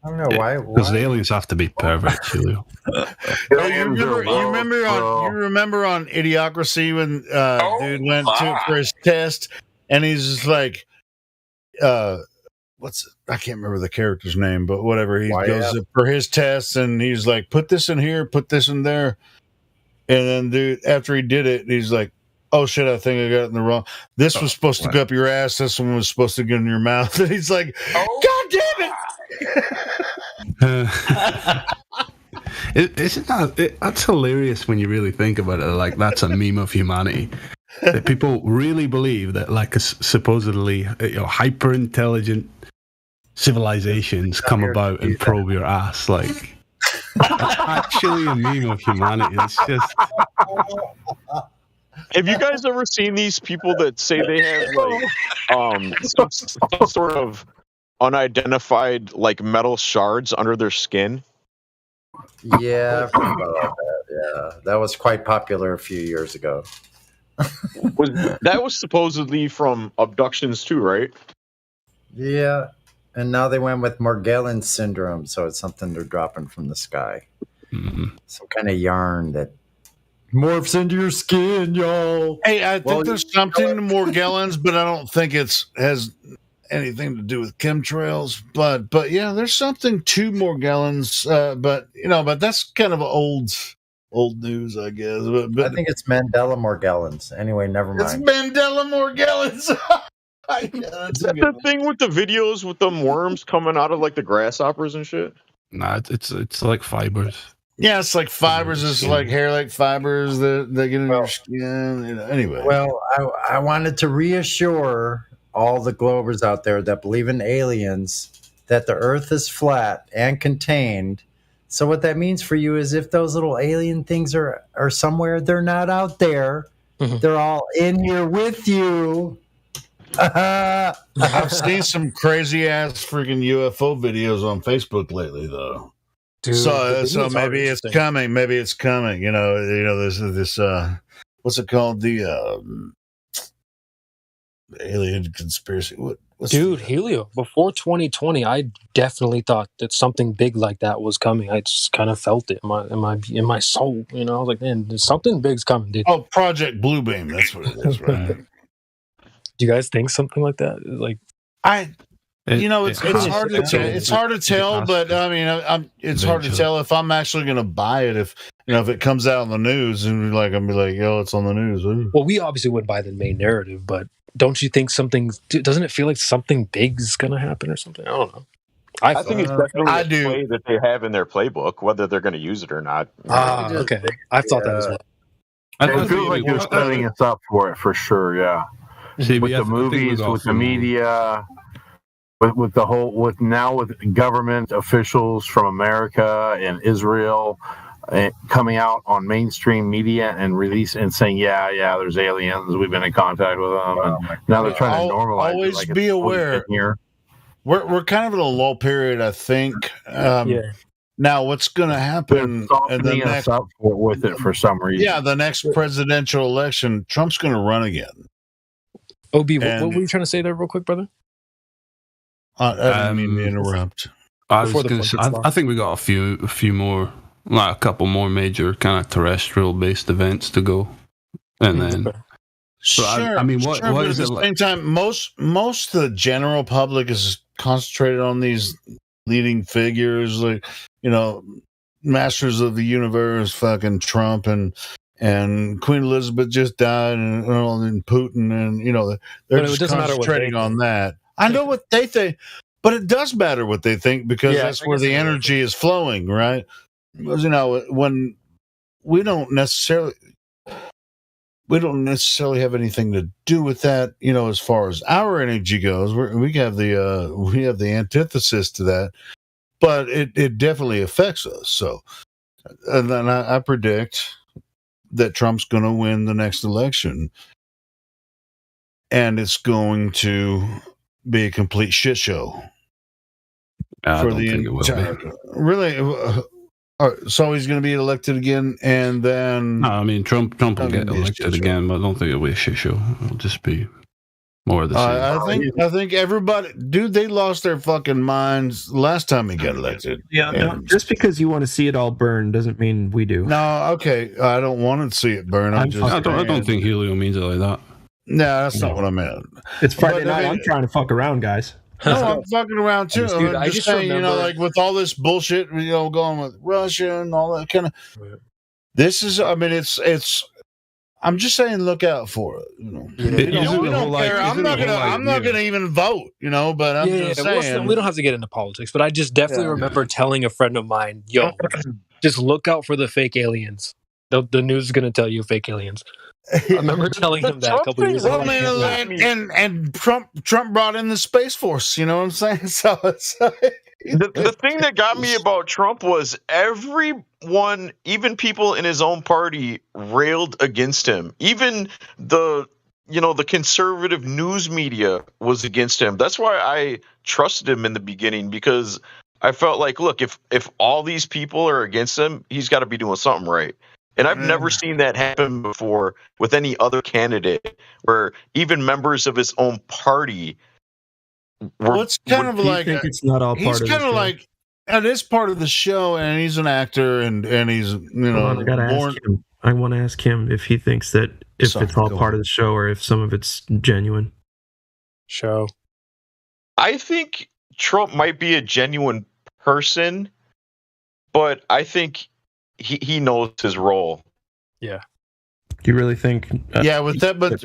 I don't know why. Because the aliens have to be perverts, Julio. You remember on Idiocracy when dude went for his test, and he's just like, I can't remember the character's name, but whatever. He goes for his test, and he's like, put this in here, put this in there. And then, dude, after he did it, he's like, oh shit, I think I got it in the wrong. This was supposed to go up your ass. This one was supposed to get in your mouth. And he's like, God damn it! Isn't that that's hilarious when you really think about it? Like that's a meme of humanity. That people really believe that like a supposedly hyper intelligent civilizations come about and probe your ass. Like that's actually a meme of humanity. It's just. Have you guys ever seen these people that say they have like some sort of unidentified like metal shards under their skin? Yeah, I've heard about that. Yeah, that was quite popular a few years ago. That was supposedly from abductions too, right? Yeah, and now they went with Morgellons syndrome, so it's something they're dropping from the sky. Mm-hmm. Some kind of yarn that morphs into your skin, y'all. Hey, I think there's something to Morgellons, but I don't think has anything to do with chemtrails. But yeah, there's something to Morgellons. But that's kind of old news, I guess. But I think it's Mandela Morgellons. Anyway, never mind. It's Mandela Morgellons. Is that the thing with the videos with them worms coming out of like the grasshoppers and shit? Nah, it's like fibers. Yeah, it's like fibers. It's like hair-like fibers that get in your skin. Anyway. Well, I wanted to reassure all the Globers out there that believe in aliens that the Earth is flat and contained. So what that means for you is if those little alien things are somewhere, they're not out there. Mm-hmm. They're all in here with you. I've seen some crazy-ass freaking UFO videos on Facebook lately, though. Dude, so maybe it's coming. Maybe it's coming. This what's it called? The alien conspiracy. Dude, Helio. Before 2020, I definitely thought that something big like that was coming. I just kind of felt it in my soul. I was like, man, something big's coming, dude. Oh, Project Bluebeam. That's what it is, right? Do you guys think something like that? Like, it's hard to tell. It's hard to tell, but I mean, it's hard to tell if I'm actually going to buy it. If it comes out on the news and I'm be like, yo, it's on the news. Ooh. Well, we obviously wouldn't buy the main narrative, but don't you think doesn't it feel like something big is going to happen or something? I don't know. I think it's definitely a play that they have in their playbook, whether they're going to use it or not. Okay. I thought that as well. I feel like they're setting us up for it for sure. Yeah. With the movies, with the media, with the whole, with government officials from America and Israel coming out on mainstream media and saying, yeah, there's aliens. We've been in contact with them, and now they're trying to normalize. Always it like be aware. Here. We're kind of in a lull period, I think. Now, what's going to happen? And the next up with it for some reason. Yeah, the next presidential election, Trump's going to run again. OB, what were you trying to say there, real quick, brother? I didn't mean to interrupt. I think we got a few more, like a couple more major kind of terrestrial-based events to go, and then. So sure, I mean, what at is the same time? Most of the general public is concentrated on these leading figures, like masters of the universe, fucking Trump and Queen Elizabeth just died, and Putin, and they're just concentrating on that. I know what they think, but it does matter what they think because that's where the energy is flowing, right? Because when we don't necessarily have anything to do with that, as far as our energy goes. We have the antithesis to that, but it definitely affects us. So, and then I predict that Trump's going to win the next election, and it's going to be a complete shit show for the entire. Really, so he's going to be elected again, and then. No, I mean Trump will get elected again, but I don't think it'll be a shit show. It'll just be more of the same. I think everybody, dude, they lost their fucking minds last time he got elected. Yeah, no, just because you want to see it all burn doesn't mean we do. No, okay, I don't want to see it burn. I don't think Helio means it like that. No, that's not what I meant. It's Friday night. I'm trying to fuck around, guys. No, I'm fucking around too. Dude, I'm just saying, like with all this bullshit, going with Russia and all that kind of. This is, I mean, it's. I'm just saying, look out for it. You know, Yeah. we don't care. I'm not gonna even vote. You know, but I'm just saying we don't have to get into politics, but I just definitely remember telling a friend of mine, "Yo, just look out for the fake aliens. The news is gonna tell you fake aliens." I remember telling him that a couple years ago. And Trump brought in the Space Force. You know what I'm saying? So it's the thing that got me about Trump was everyone, even people in his own party, railed against him. Even the conservative news media was against him. That's why I trusted him in the beginning, because I felt like, look, if all these people are against him, he's got to be doing something right. And I've never seen that happen before with any other candidate, where even members of his own party were. Well, it's kind of like it's not all part he's of kind of like it is part of the show, and he's an actor, and he's I gotta ask him. I want to ask him if he thinks that it's all part of the show or if some of it's genuine. Show. I think Trump might be a genuine person, but I think he knows his role. Yeah. Do you really think? With that much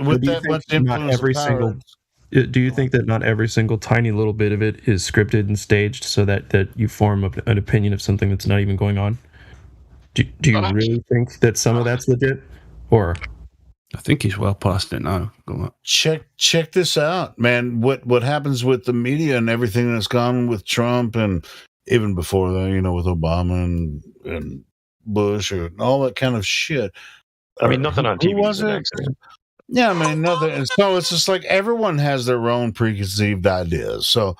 influence. Do you think that not every single tiny little bit of it is scripted and staged so that you form an opinion of something that's not even going on? Do you really think that some of that's legit? Or I think he's well past it now. Go on. Check this out, man. What happens with the media and everything that's gone with Trump, and even before that, with Obama and Bush or all that kind of shit. I mean, nothing on TV. Who was it? Yeah, I mean, nothing. And so it's just like everyone has their own preconceived ideas. So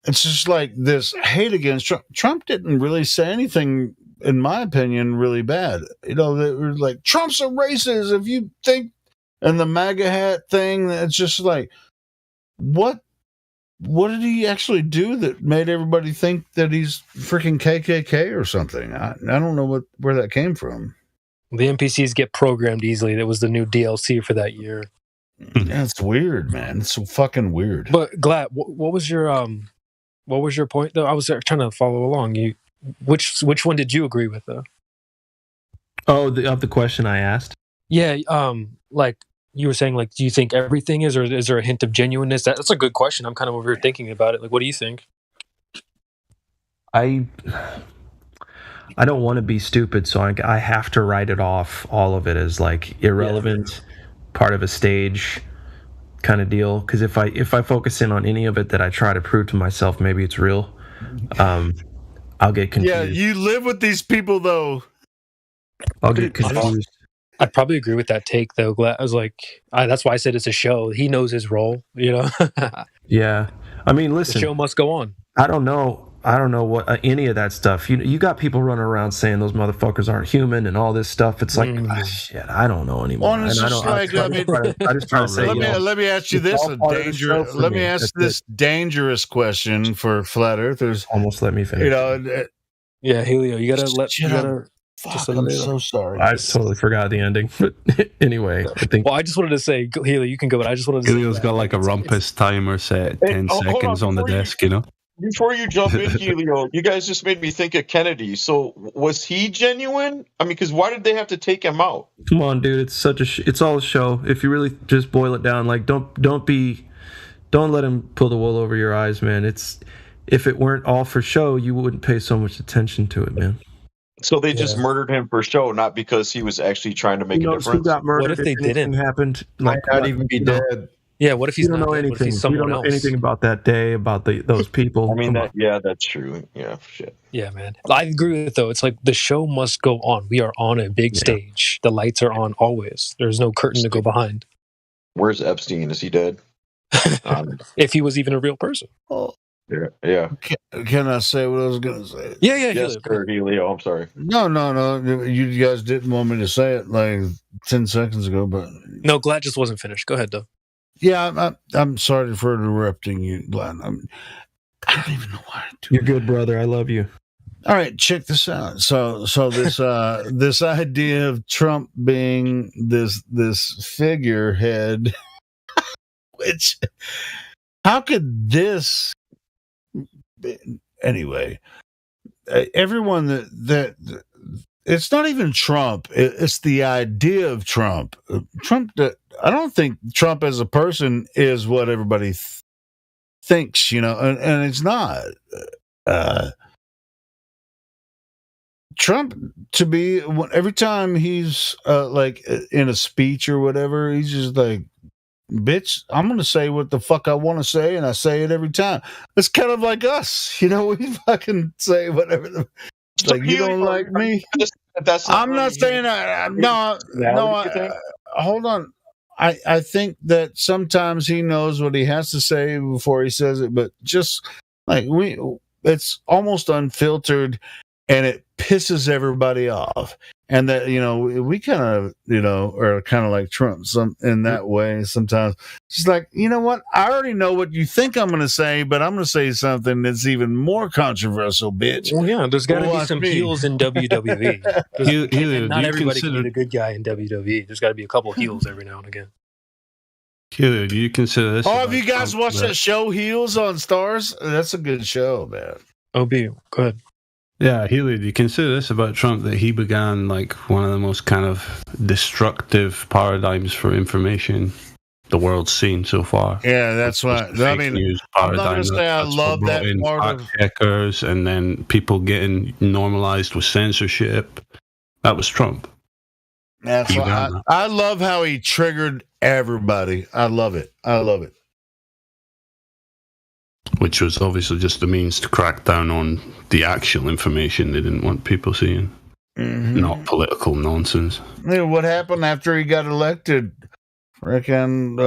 it's just like this hate against Trump. Trump didn't really say anything, in my opinion, really bad. They were like, Trump's a racist if you think, and the MAGA hat thing. It's just like, what did he actually do that made everybody think that he's freaking KKK or something? I don't know where that came from. The NPCs get programmed easily. That was the new DLC for that year. Yeah, it's weird, man. It's so fucking weird. But Glad, what was your point though? I was trying to follow along. Which one did you agree with though? Oh, of the question I asked. Yeah, like you were saying, like, do you think everything is, or is there a hint of genuineness? That's a good question. I'm kind of over here thinking about it. Like, what do you think? I don't want to be stupid, so I have to write it off, all of it, as like irrelevant, part of a stage kind of deal. Because if I focus in on any of it that I try to prove to myself, maybe it's real, I'll get confused. Yeah, you live with these people, though. I'll get confused. I'd probably agree with that take, though. I was like, that's why I said it's a show. He knows his role, Yeah, I mean, listen, the show must go on. I don't know what any of that stuff. You got people running around saying those motherfuckers aren't human and all this stuff. It's like shit. I don't know anymore. I just try to say. Let me ask you this this dangerous question for Flat Earthers. Almost let me finish. Yeah, Helio, you gotta. Fuck, I'm so sorry. I totally forgot the ending, but anyway, I think. Well, I just wanted to say, Helio, you can go, but I just wanted to. Helio's got like a rumpus timer set at 10 seconds on the desk, Before you jump in, Helio, you guys just made me think of Kennedy. So was he genuine? I mean, because why did they have to take him out? Come on, dude. It's it's all a show. If you really just boil it down, like don't let him pull the wool over your eyes, man. If it weren't all for show, you wouldn't pay so much attention to it, man. So they just murdered him for show, not because he was actually trying to make a difference. Who got murdered? What if they didn't? Happened? Might not even be dead. Yeah, what if he's not know anything? What if he's someone don't know else? Anything about that day, about those people? I mean, that's true. Yeah, shit. Yeah, man. I agree with it, though. It's like the show must go on. We are on a big stage. The lights are on always. There's no curtain to go behind. Where's Epstein? Is he dead? If he was even a real person. Oh. Yeah. Can I say what I was going to say? Yeah. Yes, Helio. I'm sorry. No. You guys didn't want me to say it like 10 seconds ago, but no, Glad just wasn't finished. Go ahead, though. Yeah, I'm sorry for interrupting you, Glad. I don't even know why I do. You're good, brother. I love you. All right, check this out. So this this idea of Trump being this figurehead, which how could this? Anyway, everyone that it's not even Trump. It's the idea of Trump. Trump. I don't think Trump as a person is what everybody thinks, you know, and it's not. Trump, to be, every time he's like in a speech or whatever, he's just like, bitch, I'm going to say what the fuck I want to say, and I say it every time. It's kind of like us, you know, we fucking say whatever. Like, you don't like me? I'm not saying that. No, hold on. I think that sometimes he knows what he has to say before he says it, but just like it's almost unfiltered, and it pisses everybody off. And that, you know, we kind of, you know, are kind of like Trump in that way sometimes. It's like, you know what? I already know what you think I'm going to say, but I'm going to say something that's even more controversial, bitch. Well, yeah, there's got to be some heels in WWE. Not everybody can be the good guy in WWE. There's got to be a couple heels every now and again. Hugh, do you consider this? Oh, have you guys watched that show, Heels on Stars? That's a good show, man. OB, go ahead. Yeah, Healy, do you consider this about Trump, that he began like one of the most kind of destructive paradigms for information the world's seen so far? Yeah, that's why. I mean, I'm not going to say I love that part of checkers, and then people getting normalized with censorship. That was Trump. That's why I love how he triggered everybody. I love it. I love it. Which was obviously just a means to crack down on the actual information they didn't want people seeing. Mm-hmm. Not political nonsense. Yeah, what happened after he got elected? Freaking,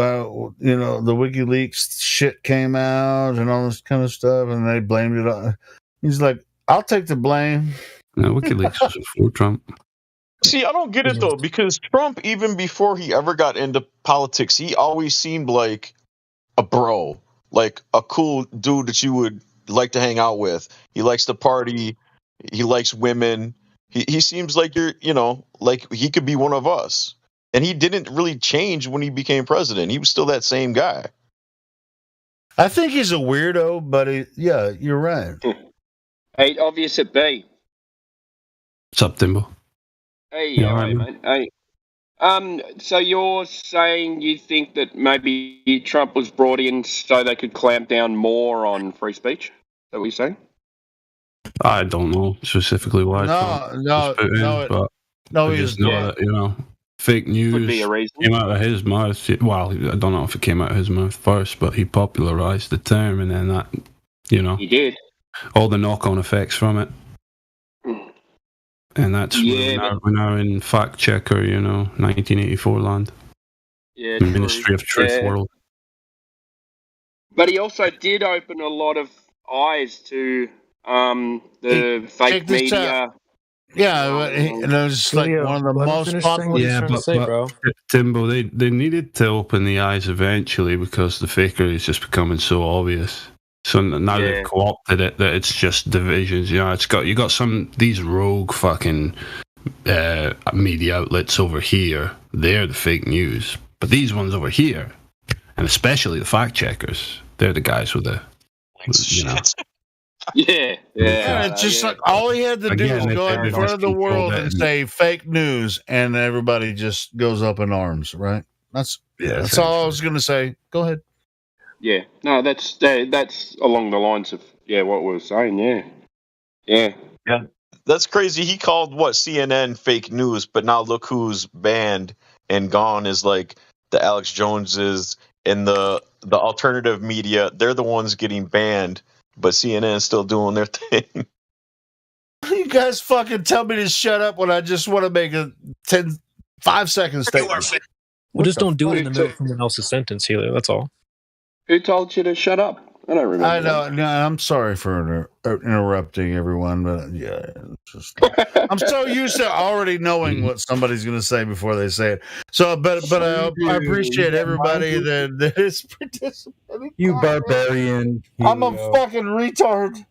you know, the WikiLeaks shit came out and all this kind of stuff, and they blamed it on. He's like, I'll take the blame. No, WikiLeaks was before Trump. See, I don't get it though, because Trump, even before he ever got into politics, he always seemed like a bro, like a cool dude that you would like to hang out with. He likes to party. He likes women. He seems like you know, like he could be one of us. And he didn't really change when he became president. He was still that same guy. I think he's a weirdo, but yeah, you're right. Hey, obvious at B. What's up, Timbo? Hey, all right, mate. Hey. So you're saying you think that maybe Trump was brought in so they could clamp down more on free speech? Is that what you're saying? I don't know specifically why. No, I just know that, you know, fake news came out of his mouth. Well, I don't know if it came out of his mouth first, but he popularized the term, and then that, you know, he did all the knock-on effects from it. And that's we're now in fact checker, you know, 1984 land. Yeah, Ministry of Truth world. But he also did open a lot of eyes to the fake media. Yeah, it was like one of the most popular. Yeah, but Timbo, they needed to open the eyes eventually because the fakery is just becoming so obvious. So now they've co-opted it that it's just divisions. You know, you got these rogue fucking media outlets over here. They're the fake news, but these ones over here, and especially the fact checkers, they're the guys with the, you know. Yeah. It's just like all he had to do was go in front of the world and say fake news, and everybody just goes up in arms, right? That's all I was going to say. Go ahead. Yeah, no, that's along the lines of what we were saying. Yeah. That's crazy. He called CNN fake news, but now look who's banned and gone is like the Alex Joneses and the alternative media. They're the ones getting banned, but CNN is still doing their thing. You guys fucking tell me to shut up when I just want to make a 5-second statement. Well, just don't do it in the middle of someone else's sentence, Helio. That's all. Who told you to shut up? I don't remember. I know. No, I'm sorry for interrupting everyone, but it's just I'm so used to already knowing what somebody's going to say before they say it. So, but I appreciate everybody that is participating. You barbarian! I'm a fucking retard.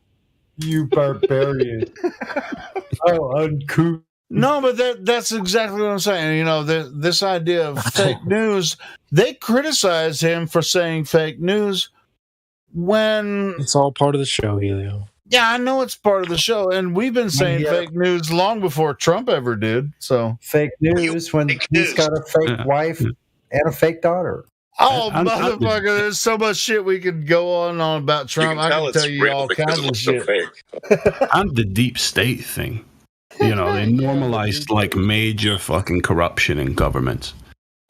You barbarian! Oh, uncouth. No, but that's exactly what I'm saying. You know, this idea of fake news, they criticize him for saying fake news when... It's all part of the show, Helio. Yeah, I know it's part of the show, and we've been saying fake news long before Trump ever did. So fake news when he's got a fake wife and a fake daughter. Oh, motherfucker! There's so much shit we could go on about Trump. I can tell you all kinds of shit. And the deep state thing. You know, they normalized like major fucking corruption in government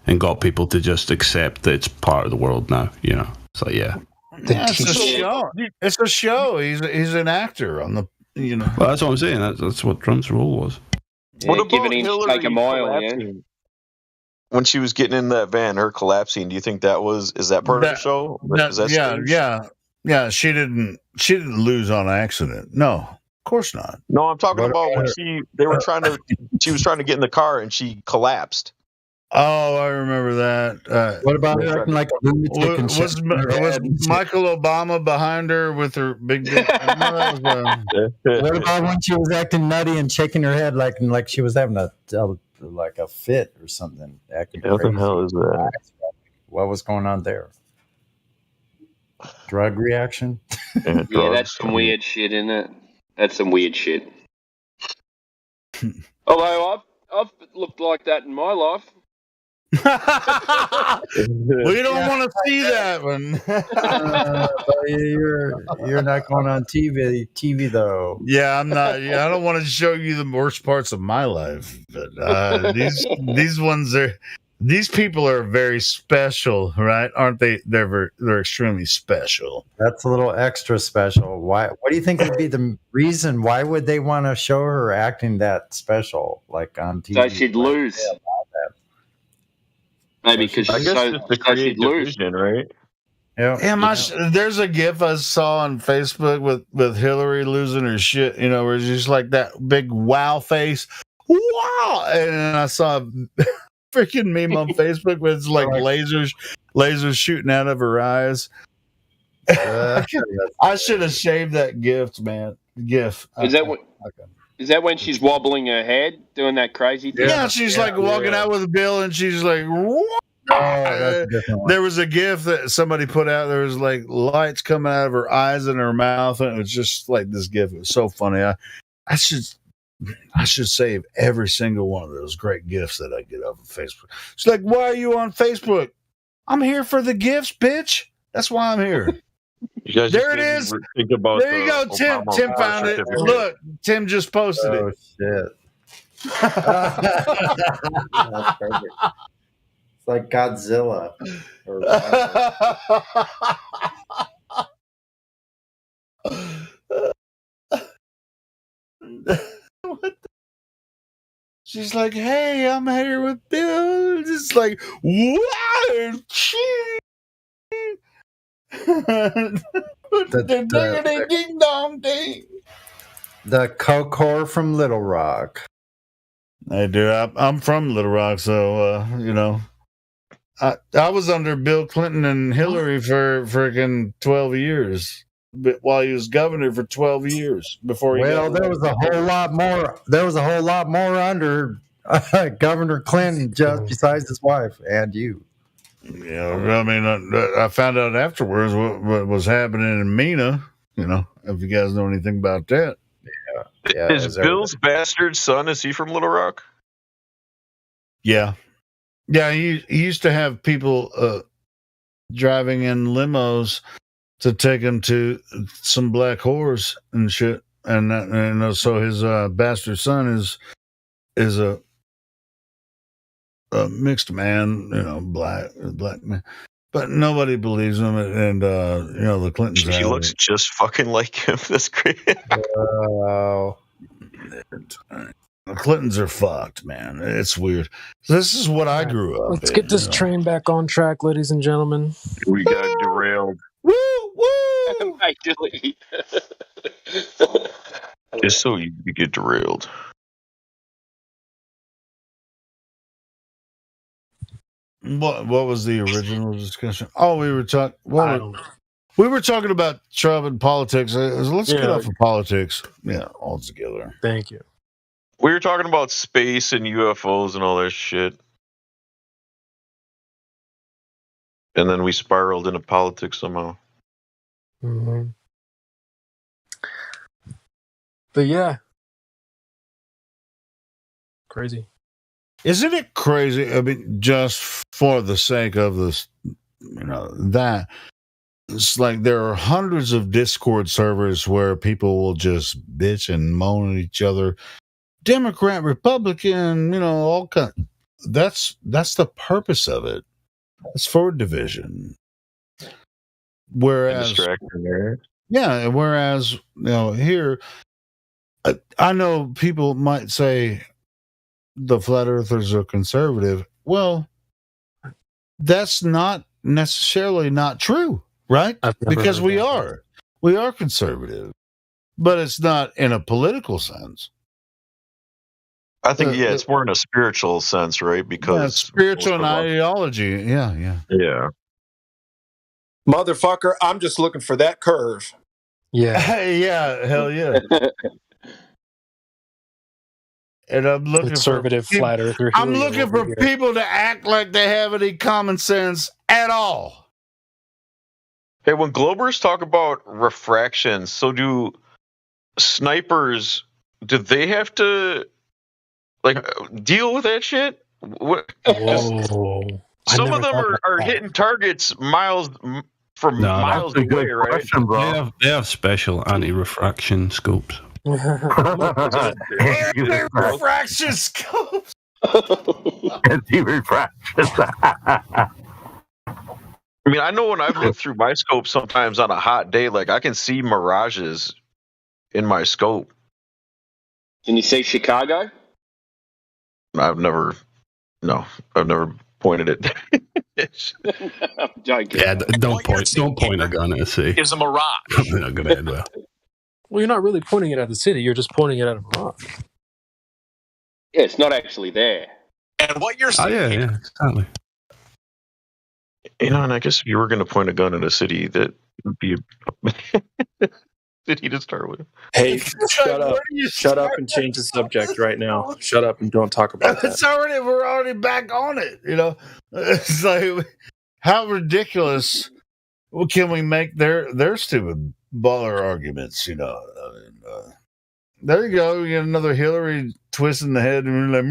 and got people to just accept that it's part of the world now. You know, so yeah. Yeah, it's a show. It's a show. He's an actor on the. You know. Well, that's what I'm saying. That's what Trump's role was. What about give an inch, Hillary take a mile, collapsing? When she was getting in that van, her collapsing. Do you think is that part of the show? Yeah. She didn't lose on accident. No, of course not. No, I'm talking about when she was trying to get in the car and she collapsed. Oh, I remember that. What about her acting like a lunatic? Was Michael Obama behind her with her big dick? What about when she was acting nutty and shaking her head like she was having a fit or something? Acting what crazy. the hell is that? What was going on there? Drug reaction? Yeah, that's some weird shit, isn't it? That's some weird shit. Although I've looked like that in my life. We don't want to see that one. You're not going on TV though. Yeah, I'm not. Yeah, I don't want to show you the worst parts of my life. But these people are very special, right? Aren't they? They're extremely special. That's a little extra special. Why? What do you think would be the reason? Why would they want to show her acting that special, like on TV? So she'd lose. Maybe because she'd lose, right? Yeah. There's a GIF I saw on Facebook with Hillary losing her shit. You know, where it's just like that big wow face. Wow! And I saw a freaking meme on Facebook with it's like lasers shooting out of her eyes. I should have shaved that GIF, man. GIF. Is that when she's wobbling her head, doing that crazy thing? Yeah, she's like walking out with a bill, and she's like, "What?" There was a GIF that somebody put out. There was like lights coming out of her eyes and her mouth, and it was just like this GIF. It was so funny. I should save every single one of those great GIFs that I get off of Facebook. She's like, "Why are you on Facebook?" I'm here for the GIFs, bitch. That's why I'm here. You guys there it is. There you go, Tim. Tim found it. Look, Tim just posted it. Shit. That's perfect. It's like Godzilla. She's like, "Hey, I'm here with Bill." It's like, wow. Ding dong ding. The Kokor from Little Rock. I do. I'm from Little Rock, so you know, I was under Bill Clinton and Hillary for freaking 12 years, but while he was governor for 12 years before he. Well, there was a whole lot more. There was a whole lot more under Governor Clinton, just besides his wife and you. Yeah, I mean, I found out afterwards what was happening in Mena. You know, if you guys know anything about that. Yeah. Is Bill's bastard son? Is he from Little Rock? Yeah. He used to have people driving in limos to take him to some black whores and shit, and so his bastard son is a mixed man, you know, black man, but nobody believes him, and you know, the Clintons. He looks just fucking like him. That's great. Wow. The Clintons are fucked, man. It's weird. This is what I grew up. Let's get this train back on track, ladies and gentlemen. We got derailed. Woo woo! Actually, It's so easy to get derailed. What was the original discussion? Oh, we were talking. We were talking about Trump and politics. Let's get off of politics. Yeah, all together. Thank you. We were talking about space and UFOs and all that shit. And then we spiraled into politics somehow. Mm-hmm. But yeah, crazy. Isn't it crazy? I mean, just for the sake of this, that it's like there are hundreds of Discord servers where people will just bitch and moan at each other. Democrat, Republican, all kind. That's the purpose of it. It's for division. Whereas, whereas here, I know people might say the flat earthers are conservative. Well, that's not necessarily not true, right? Because we are conservative, but it's not in a political sense. I think it's more in a spiritual sense, right? Because spiritual and ideology, yeah. Motherfucker, I'm just looking for that curve. Yeah. Yeah, hell yeah. And I'm looking conservative for flat earther. I'm looking for people to act like they have any common sense at all. Hey, when Globers talk about refraction, so do snipers? Do they have to deal with that shit? Whoa. Some of them are hitting targets miles away, right? Question, bro. They have special anti-refraction scopes. Anti-refraction scopes. Anti-refraction. I mean, I know when I've looked through my scope sometimes on a hot day, I can see mirages in my scope. Can you see Chicago? I've never pointed it. I'm joking. Yeah, don't point a gun at a city. It's a mirage. Probably not going to end well. Well, you're not really pointing it at the city. You're just pointing it at a mirage. Yeah, it's not actually there. And what you're saying... yeah, exactly. And I guess if you were going to point a gun at a city, that would be a city to start with. Hey, shut up and change the subject right now. Shut up and don't talk about that. We're already back on it. It's like, how ridiculous can we make their stupid baller arguments? There you go. You get another Hillary twisting the head and like,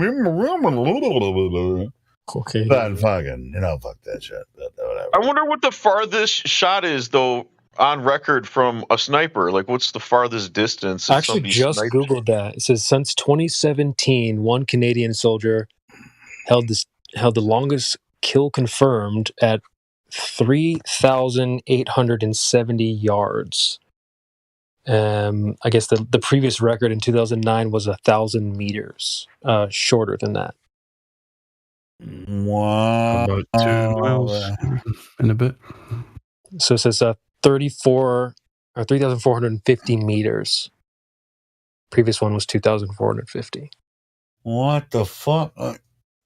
okay, but fucking, fuck that shit. Whatever. I wonder what the farthest shot is, though, on record from a sniper. What's the farthest distance? I actually just Googled that. It says since 2017, one Canadian soldier held the longest kill confirmed at 3,870 yards. I guess the previous record in 2009 was 1,000 meters, shorter than that. Wow. About 2 miles in a bit. So it says 3,450 meters. Previous one was 2,450. What the fuck?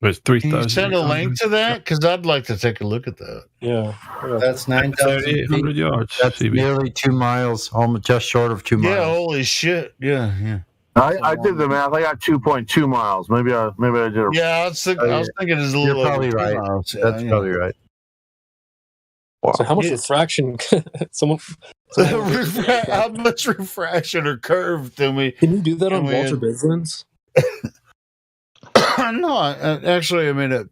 It's 3,000. Can you send a link to that? Because I'd like to take a look at that. Yeah. That's 9,800 yards. That's nearly 2 miles, almost just short of 2 miles. Yeah, holy shit. Yeah. I did the math. I got 2.2 miles. Maybe I did it. Yeah, I was thinking it's a little. You're probably right. Miles. That's probably right. Wow. So how much refraction? How much refraction or curve do we? Can you do that on Walter Bislands? No, actually, I mean,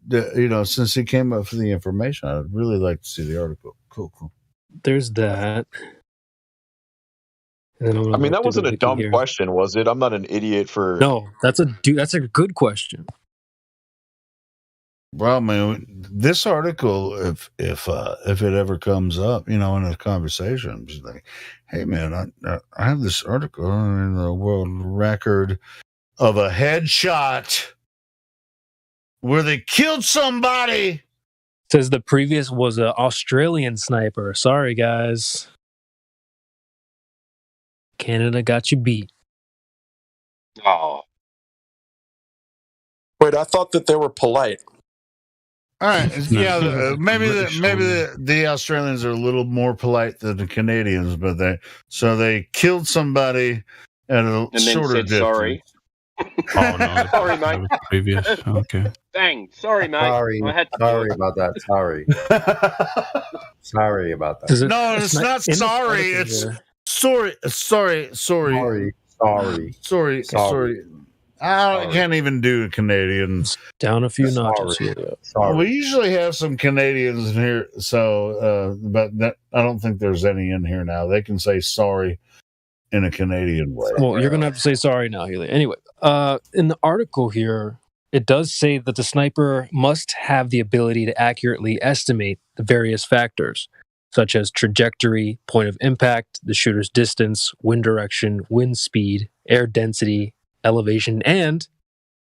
since he came up with the information, I'd really like to see the article. Cool. There's that. I mean, that wasn't a dumb question, was it? I'm not an idiot for. No, that's a good question. Well, man, this article, if it ever comes up, in a conversation, just like, hey, man, I have this article in the world record of a headshot where they killed somebody. Says the previous was an Australian sniper. Sorry, guys. Canada got you beat. Oh. Wait, I thought that they were polite. All right, yeah, maybe the Australians are a little more polite than the Canadians, but they killed somebody at a shorter distance. Sorry. Oh no! Sorry, mate. Previous, okay. Dang, sorry, mate. Sorry about that. Sorry about that. No, it's not sorry. It's sorry. Sorry. I can't even do Canadians. Down a few notches here. We usually have some Canadians in here, so but I don't think there's any in here now. They can say sorry in a Canadian way. Well, you're gonna have to say sorry now, Healy. Anyway, in the article here, it does say that the sniper must have the ability to accurately estimate the various factors, such as trajectory, point of impact, the shooter's distance, wind direction, wind speed, air density, elevation, and...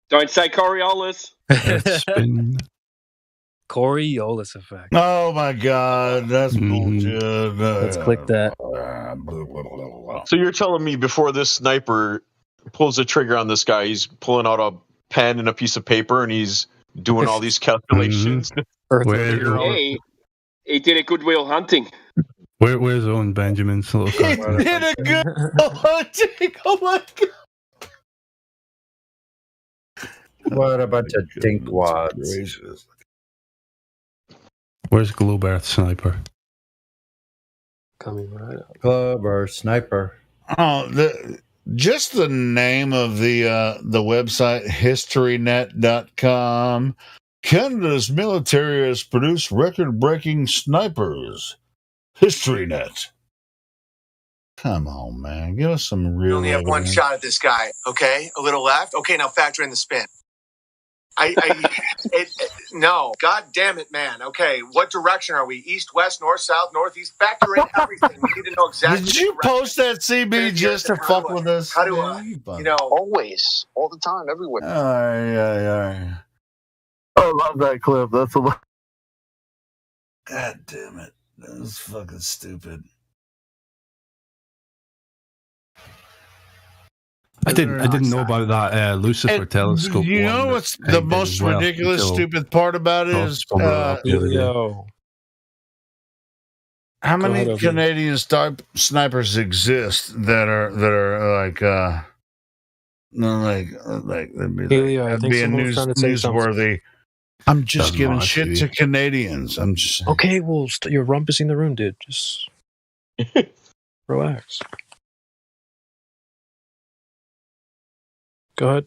Don't say Coriolis. Coriolis effect. Oh my God, that's bullshit. Let's click that. So you're telling me before this sniper pulls the trigger on this guy, he's pulling out a pen and a piece of paper and he's doing all these calculations? Hey, he did a Goodwill Hunting. Where's Owen Benjamin's little He did a good hunting. Oh my God. What a bunch of dinkwads. Where's Globe Earth Sniper? Coming right up. Globe Earth Sniper. Oh, just the name of the website, historynet.com. Canada's military has produced record-breaking snipers. HistoryNet. Come on, man. Give us some real... You only have one shot at this guy, okay? A little left? Okay, now factor in the spin. No. God damn it, man. Okay, what direction are we? East, west, north, south, northeast? Factor in everything. We need to know exactly. Did you post that, CB, just to fuck with us? How do I? Always. All the time, everywhere. All right. I love that clip. That's a lot. God damn it. That was fucking stupid. I didn't know about that Lucifer telescope. You know what's the most ridiculous, stupid part about it is how many Canadian snipers exist that are like newsworthy. I'm just giving shit to Canadians. I'm just okay. Well, you're rumpusing the room, dude. Just relax. Go ahead.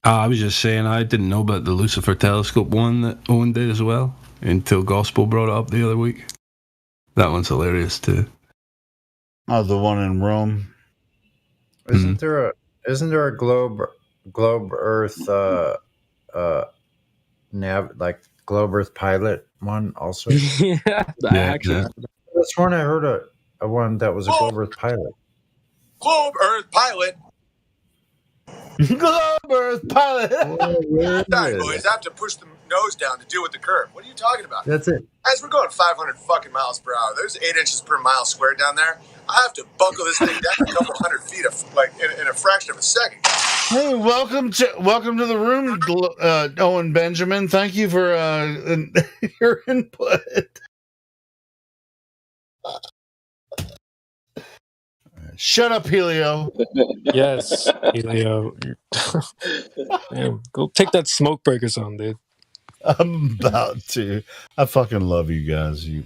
I was just saying I didn't know about the Lucifer telescope one that Owen did as well until Gospel brought it up the other week. That one's hilarious too. Oh, the one in Rome. Isn't there a globe Earth globe Earth pilot one also? Actually. That's one I heard a one that was a globe Earth pilot. Globe Earth pilot. Globe Earth pilot. Sorry, boys. I have to push the nose down to deal with the curve. What are you talking about? That's it. As we're going 500 fucking miles per hour, there's 8 inches per mile squared down there. I have to buckle this thing down a couple hundred feet in a fraction of a second. Hey, welcome to the room, Owen Benjamin. Thank you for your input. Shut up, Helio. Yes, Helio. Damn, go take that smoke breakers on, dude. I'm about to. I fucking love you guys. You're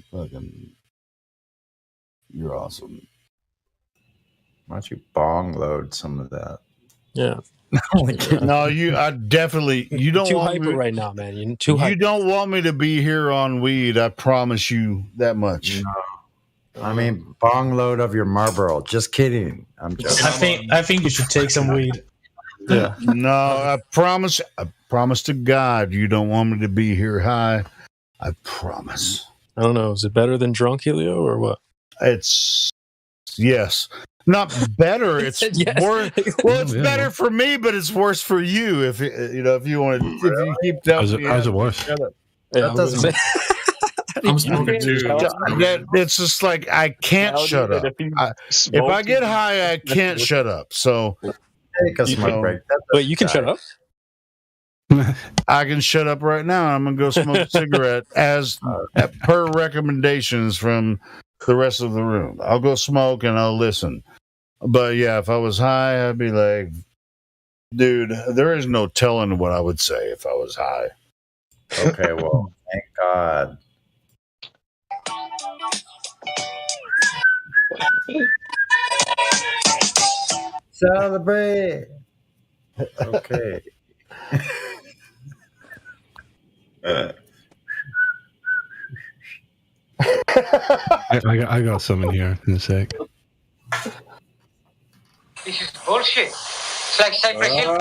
awesome. Why don't you bong load some of that? Yeah. No, I definitely. You don't too want hyper me, right now, man. You're too hyper. You don't want me to be here on weed. I promise you that much. No. I mean, bong load of your Marlboro. Just kidding. I'm joking. I think you should take some weed. Yeah. No, I promise to God, you don't want me to be here high. I promise. I don't know. Is it better than drunk, Helio, or what? It's yes. Not better. It's worse. Well, it's better for me, but it's worse for you. If you want to, if you keep down. How's it worse? That doesn't. I'm smoking too. It's just like I can't shut up. If I get high, I can't shut up. So take a smoke break. Wait, you can shut up? I can shut up right now. I'm gonna go smoke a cigarette as per recommendations from the rest of the room. I'll go smoke and I'll listen. But yeah, if I was high, I'd be like, dude, there is no telling what I would say if I was high. Okay, well, thank God. Celebrate. Okay. I got some in here in a sec. This is bullshit. It's like Cypress Hill.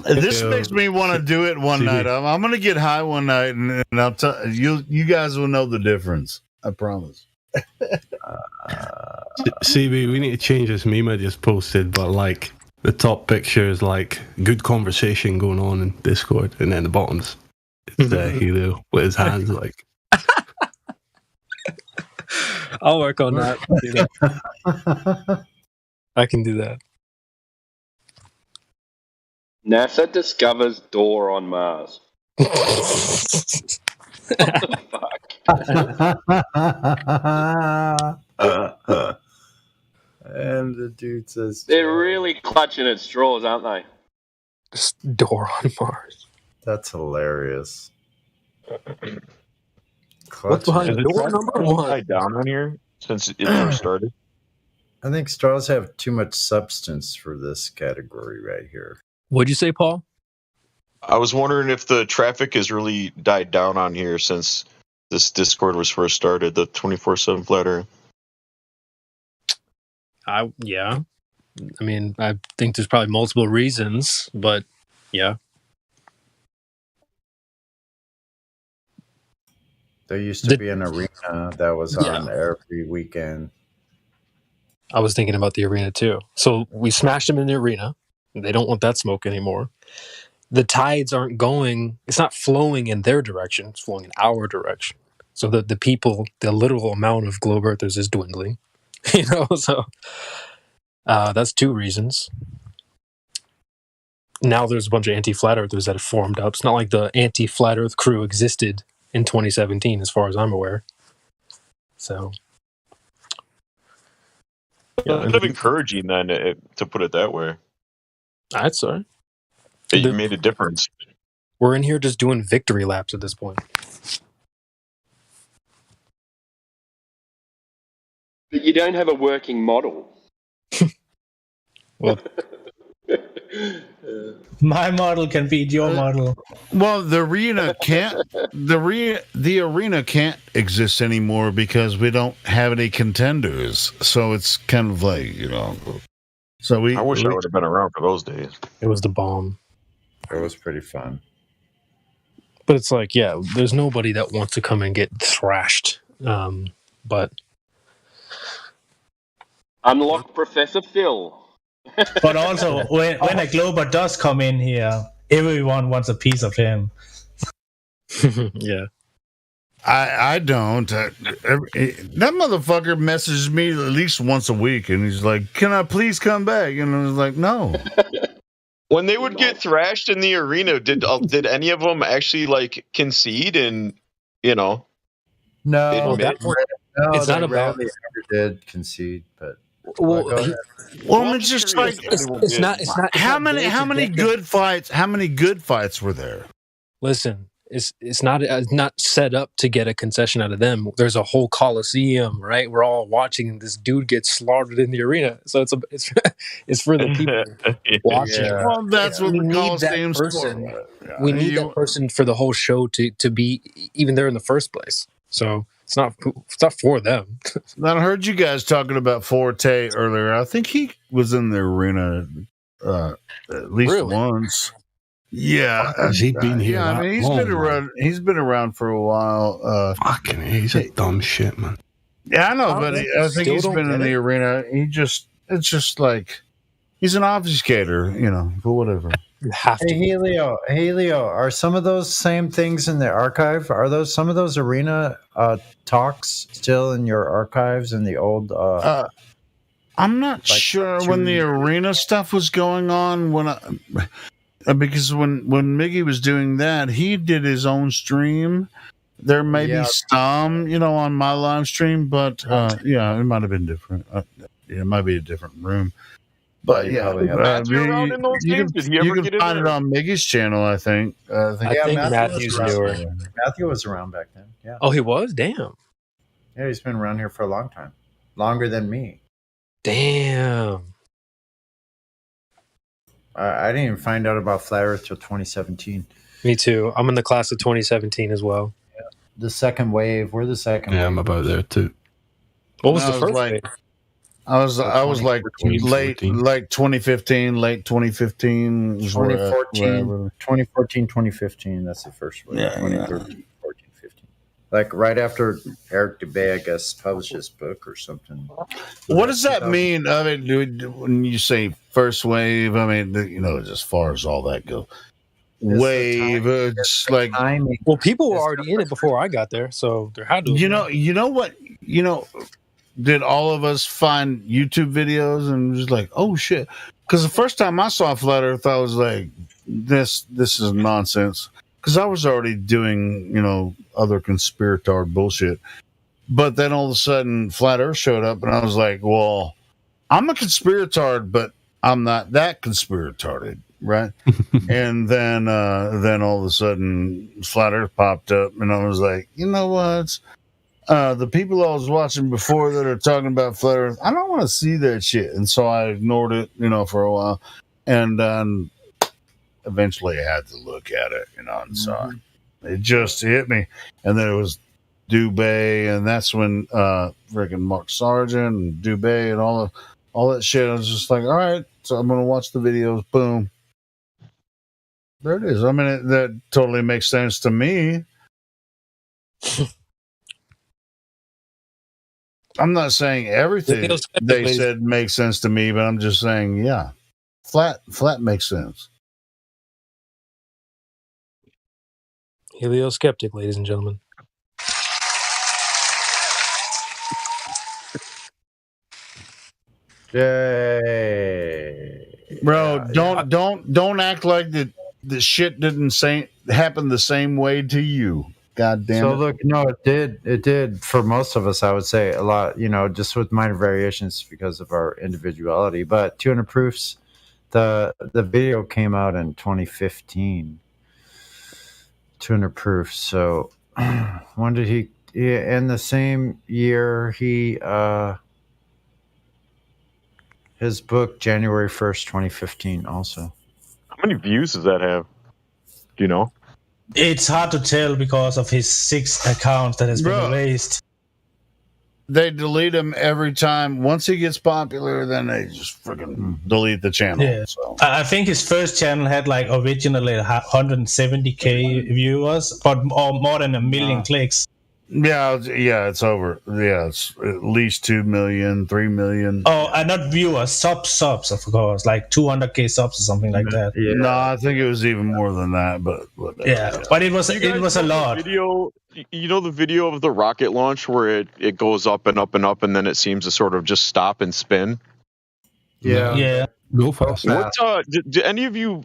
This makes me want to do it one night. I'm going to get high one night, and I'll tell you. You guys will know the difference. I promise. CB, we need to change this meme I just posted, but like the top picture is like good conversation going on in Discord, and then the bottom's it's Helio with his hands like. I'll work on that. I can do that. NASA discovers door on Mars. What the fuck? And the dude says... They're really clutching at straws, aren't they? Just door on Mars. That's hilarious. What's behind door number one? Died down on here since it first started. I think straws have too much substance for this category right here. What'd you say, Paul? I was wondering if the traffic has really died down on here since this Discord was first started, the 24/7 Flat Earth. Yeah. I mean, I think there's probably multiple reasons, but yeah. There used to be an arena that was on every weekend. I was thinking about the arena too. So we smashed them in the arena. They don't want that smoke anymore. The tides aren't going, it's not flowing in their direction, it's flowing in our direction. So the people, the literal amount of globe earthers is dwindling. So that's two reasons. Now there's a bunch of anti-flat earthers that have formed up. It's not like the anti-flat earth crew existed in 2017, as far as I'm aware. So Kind of encouraging then, to put it that way. That's all right. You made a difference. We're in here just doing victory laps at this point. But you don't have a working model. Well, my model can beat your model. Well, the arena can't. The arena can't exist anymore because we don't have any contenders. So it's kind of like So I wish I would have been around for those days. It was the bomb. It was pretty fun. But it's like, yeah, there's nobody that wants to come and get thrashed. But unlock Professor Phil. But also, when a Glober does come in here, everyone wants a piece of him. Yeah. I don't. That motherfucker messages me at least once a week, and he's like, "Can I please come back?" And I was like, "No." When they would get thrashed in the arena, did any of them actually like concede and No, it's not about. They ever did concede, but it's just like it's not. How many good fights? How many good fights were there? Listen. It's not set up to get a concession out of them. There's a whole coliseum, right? We're all watching this dude get slaughtered in the arena. So it's for the people watching. Yeah. Well, that's what the coliseum's for. We need that person for the whole show to be even there in the first place. So it's not for them. I heard you guys talking about Forte earlier. I think he was in the arena at least once. Yeah, has he been here? Yeah, I mean, he's been around. He's been around for a while. Fucking, he's a dumb shit, man. Yeah, I know, but I think he's been in the arena. It's just like he's an obfuscator, but whatever. Hey, Helio, are some of those same things in the archive? Are those some of those arena talks still in your archives in the old? I'm not sure when the arena stuff was going on because when Miggy was doing that, he did his own stream. There may be some, on my live stream, but it might have been different. It might be a different room. But you can find it on Miggy's channel, I think. I think Matthew's newer. Matthew was around back then. Yeah. Oh, he was? Damn. Yeah, he's been around here for a long time. Longer than me. Damn. I didn't even find out about Flat Earth till 2017. Me too. I'm in the class of 2017 as well. Yeah. The second wave. We're the second wave. Yeah, I'm about there too. What was the first wave? I was like late 2015, late 2015. 2014, 2015. That's the first wave. 2013, 14, 15. Like right after Eric Dubay, I guess, published his book or something. What does that mean? I mean, when you say first wave, I mean, as far as all that goes, wave. It's like timing. Well, people were already in it before I got there, so there had to. You know what? Did all of us find YouTube videos and just like, oh shit? Because the first time I saw Flat Earth, I was like, this is nonsense. Because I was already doing, other conspiratard bullshit. But then all of a sudden, Flat Earth showed up, and I was like, well, I'm a conspiratard, but I'm not that conspiratarded, right? And then all of a sudden, Flat Earth popped up, and I was like, you know what? The people I was watching before that are talking about Flat Earth, I don't want to see that shit. And so I ignored it, for a while. And then eventually I had to look at it, and so it just hit me. And then it was Dubay, and that's when freaking Mark Sargent and Dubay and all that shit. I was just like, all right, so I'm going to watch the videos. Boom. There it is. I mean, that totally makes sense to me. I'm not saying everything they said makes sense to me, but I'm just saying, yeah, flat makes sense. Helioskeptic, ladies and gentlemen. Yay. Bro, don't act like the shit didn't happen the same way to you. God damn it. So look, no, it did for most of us, I would say a lot, just with minor variations because of our individuality. But 200 Proofs, the video came out in 2015. 200 Proofs. So when did he in the same year his book January 1st, 2015 also. How many views does that have? Do you know? It's hard to tell because of his 6 accounts that has been erased. They delete him every time. Once he gets popular, then they just freaking delete the channel. Yeah. So. I think his first channel had originally 170K viewers, but more than 1 million clicks. Yeah, it's over. Yeah, it's at least 2 million, 3 million. Oh, not viewers, subs, of course, like 200K subs or something like that. Yeah. No, I think it was even more than that, but yeah, but it was a lot. Video, the video of the rocket launch where it goes up and up and up, and then it seems to sort of just stop and spin. Yeah. Go fast. Do any of you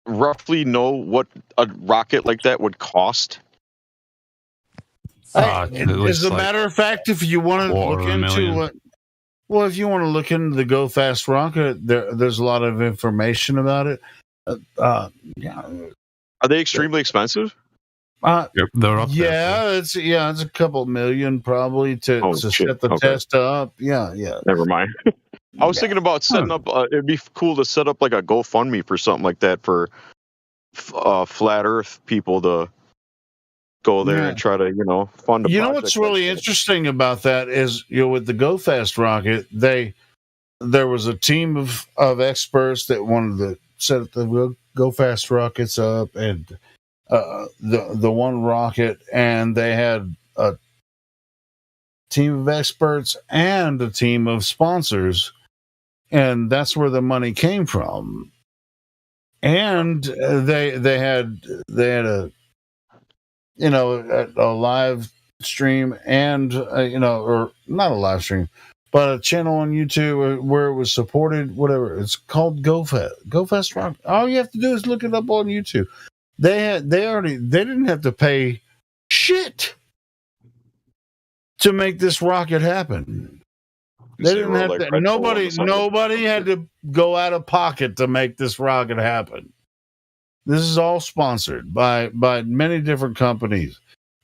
roughly know what a rocket like that would cost? As a matter of fact, if you want to look into if you want to look into the Go Fast rocket, there's a lot of information about it. Yeah. Are they extremely expensive? They're up there. It's a couple million probably to set the test up. Yeah. Never mind. I was thinking about setting up. It'd be cool to set up like a GoFundMe for something like that for Flat Earth people to go there and try to, fund a project. You know what's really interesting about that is, with the Go Fast rocket, there was a team of experts that wanted to set the Go Fast rockets up and the one rocket, and they had a team of experts and a team of sponsors, and that's where the money came from. And they had a a live stream and, or not a live stream, but a channel on YouTube where it was supported, whatever. It's called Go Fast Rock. All you have to do is look it up on YouTube. They didn't have to pay shit to make this rocket happen. They didn't have to, nobody had to go out of pocket to make this rocket happen. This is all sponsored by many different companies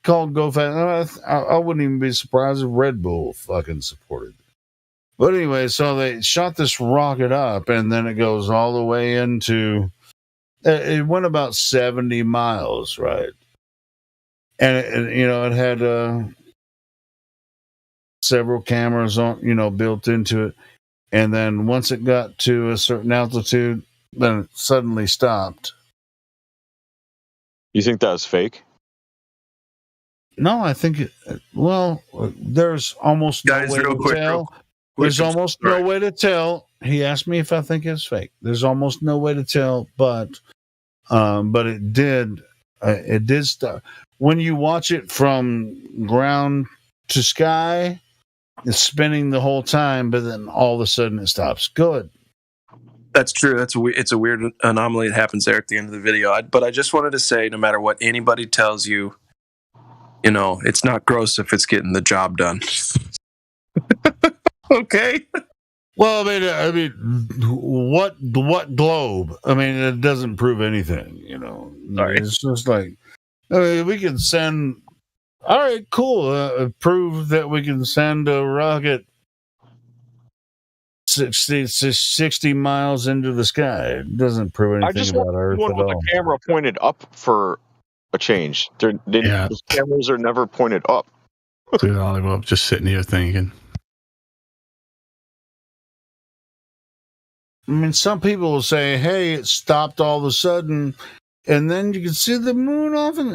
called Go Fast. I wouldn't even be surprised if Red Bull fucking supported it. But anyway, so they shot this rocket up, and then it goes all the way into. It went about 70 miles, right? And it had several cameras on, built into it. And then once it got to a certain altitude, then it suddenly stopped. You think that was fake? No, I think there's almost no way to tell. There's almost no way to tell. He asked me if I think it's fake. There's almost no way to tell, but it did stop. When you watch it from ground to sky, it's spinning the whole time, but then all of a sudden it stops. Good. That's true. It's a weird anomaly that happens there at the end of the video. But I just wanted to say, no matter what anybody tells you, it's not gross if it's getting the job done. Okay. Well, I mean, what globe? I mean, it doesn't prove anything. Sorry. It's just like we can send. All right, cool. Prove that we can send a rocket 60 miles into the sky. It doesn't prove anything about Earth at all. The camera pointed up for a change. The cameras are never pointed up. Dude, I'm just sitting here thinking. I mean, some people will say, "Hey, it stopped all of a sudden," and then you can see the moon off in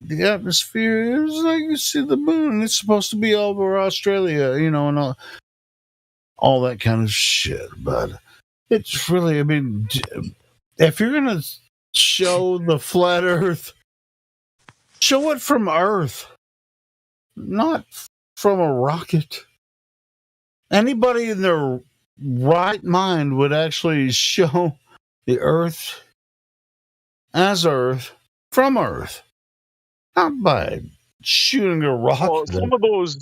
the atmosphere. It was like you see the moon. It's supposed to be over Australia, and all that kind of shit. But it's really, I mean, if you're gonna show the flat Earth, show it from Earth, not from a rocket. Anybody in their right mind would actually show the Earth as Earth from Earth, not by shooting a rocket. Well, some of those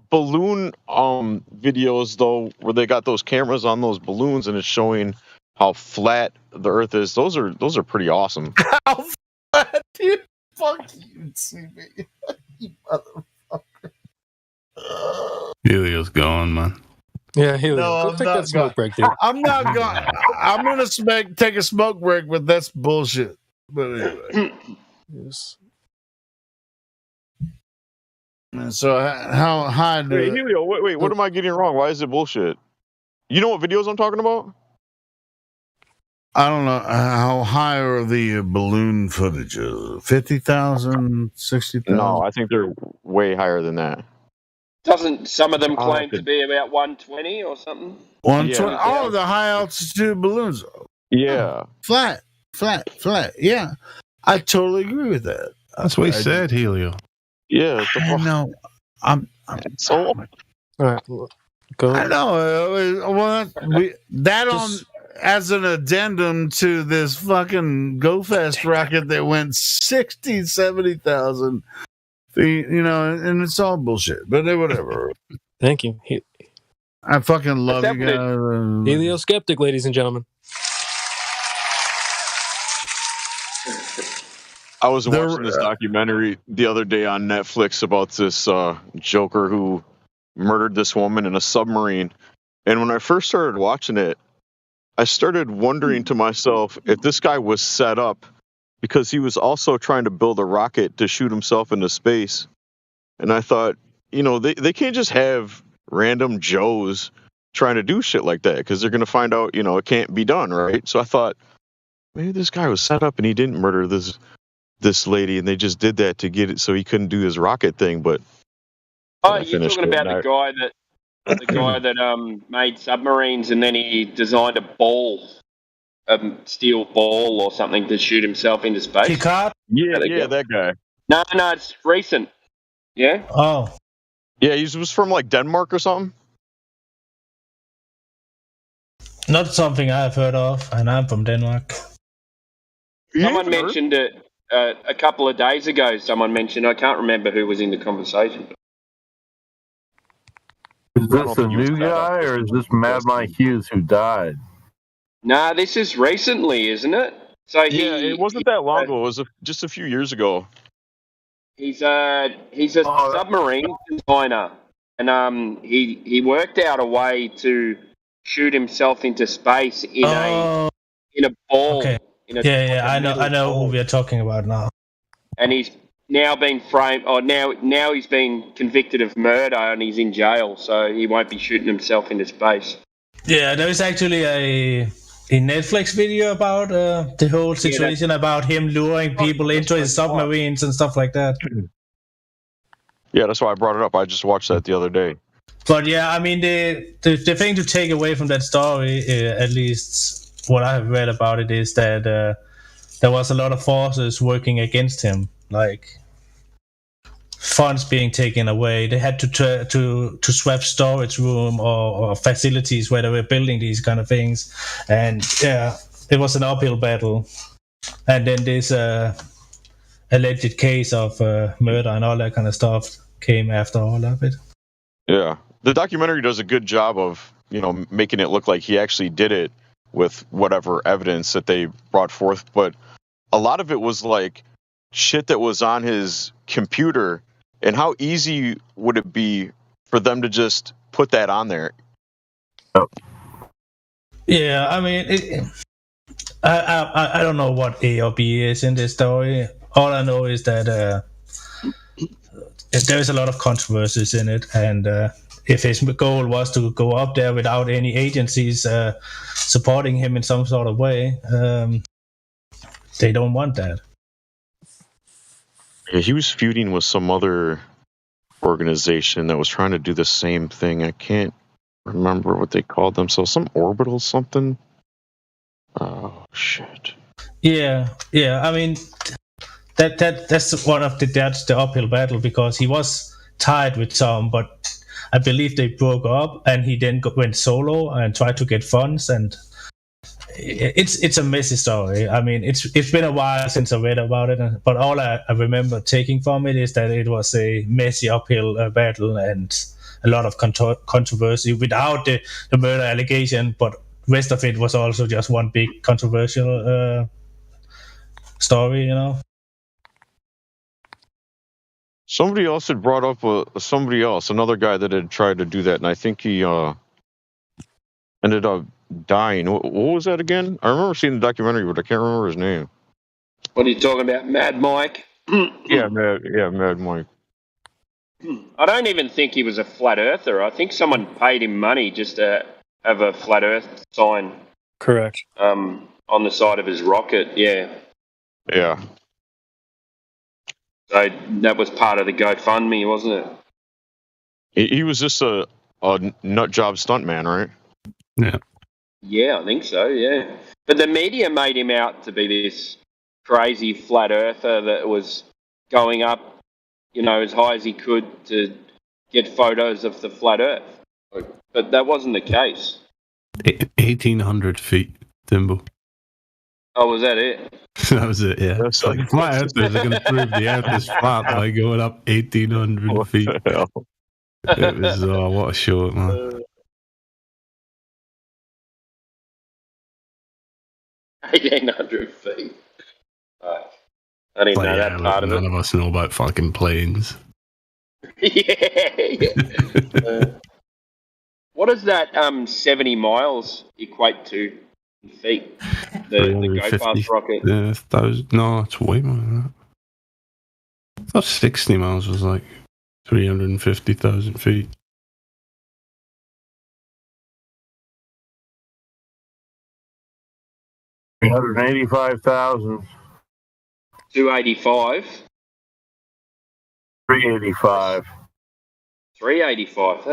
balloon videos, though, where they got those cameras on those balloons and it's showing how flat the Earth is, those are pretty awesome. How flat, dude? Fuck you, CB. You motherfucker. Helio's gone, man. Yeah, Helio. Go take that smoke break, dude. I'm not going. I'm gonna take a smoke break, but that's bullshit. But anyway. Yes. And so how high do Helio, wait, what am I getting wrong? Why is it bullshit? You know what videos I'm talking about? I don't know how high are the balloon footages? 50,000, 60,000? No, I think they're way higher than that. Doesn't some of them claim to be about 120 or something? 120. Oh, the high altitude balloons. Yeah. Flat. Yeah. I totally agree with that. That's what he said, Helio. Yeah. No, I'm so. All right, go. I know. Well, as an addendum to this fucking Go Fast rocket that went 60, 70,000 feet, and it's all bullshit. But whatever. Thank you. I fucking love you guys. Helio Skeptic, ladies and gentlemen. I was watching this documentary the other day on Netflix about this joker who murdered this woman in a submarine. And when I first started watching it, I started wondering to myself if this guy was set up because he was also trying to build a rocket to shoot himself into space. And I thought, they can't just have random Joes trying to do shit like that because they're going to find out, it can't be done, right? So I thought, maybe this guy was set up and he didn't murder this lady and they just did that to get it so he couldn't do his rocket thing. But you're talking about the guy that made submarines and then he designed a steel ball or something to shoot himself into space. Picard? Yeah, that guy. No, it's recent. Yeah. Oh. Yeah, he was from like Denmark or something. Not something I've heard of, and I'm from Denmark. Someone mentioned it a couple of days ago. Someone mentioned, I can't remember who was in the conversation. Is this a new guy, or is this Mad Mike Hughes who died? Nah, this is recently, isn't it? So it wasn't that long ago. It was just a few years ago. He's a submarine designer, and he worked out a way to shoot himself into space in a ball. Okay. I know who we are talking about now. And he's now been now he's been convicted of murder and he's in jail, so he won't be shooting himself into space. Yeah, there is actually a Netflix video about the whole situation about him luring people into his submarines and stuff like that. Yeah, that's why I brought it up. I just watched that the other day. But yeah, I mean, the thing to take away from that story, at least what I have read about it, is that there was a lot of forces working against him, like funds being taken away. They had to swap storage room or facilities where they were building these kind of things, and yeah, it was an uphill battle. And then this alleged case of murder and all that kind of stuff came after all of it. Yeah, the documentary does a good job of making it look like he actually did it with whatever evidence that they brought forth, but a lot of it was like shit that was on his computer. And how easy would it be for them to just put that on there? Yeah, I mean, I don't know what A or B is in this story. All I know is that there's a lot of controversies in it, and if his goal was to go up there without any agencies supporting him in some sort of way, they don't want that. Yeah, he was feuding with some other organization that was trying to do the same thing. I can't remember what they called themselves. Some orbital something. Oh shit. Yeah. I mean, that's one of that's the uphill battle, because he was tied with some, but I believe they broke up, and he then went solo and tried to get funds, and it's a messy story. I mean, it's been a while since I read about it, but all I remember taking from it is that it was a messy uphill battle and a lot of controversy without the murder allegation, but rest of it was also just one big controversial story, Somebody else had brought up another guy that had tried to do that, and I think he ended up dying. What was that again? I remember seeing the documentary, but I can't remember his name. What are you talking about, Mad Mike? Yeah, Mad Mike. I don't even think he was a flat earther. I think someone paid him money just to have a flat earth sign. Correct. On the side of his rocket, yeah. Yeah. So that was part of the GoFundMe, wasn't it? He was just a nut job stuntman, right? Yeah. Yeah, I think so, yeah. But the media made him out to be this crazy flat earther that was going up, as high as he could to get photos of the flat earth. But that wasn't the case. 1,800 feet, Timbo. Oh, was that it? That was it, yeah. It's like flat earthers are going to prove the earth is flat by going up 1,800 feet. It was, what a show, man. 1,800 feet. Right. I didn't know that part of it. None of us know about fucking planes. Yeah. What does that 70 miles equate to in feet? The Go-Fast rocket? No, it's way more than that. I thought 60 miles was like 350,000 feet. 385,000. 285. 385. 385.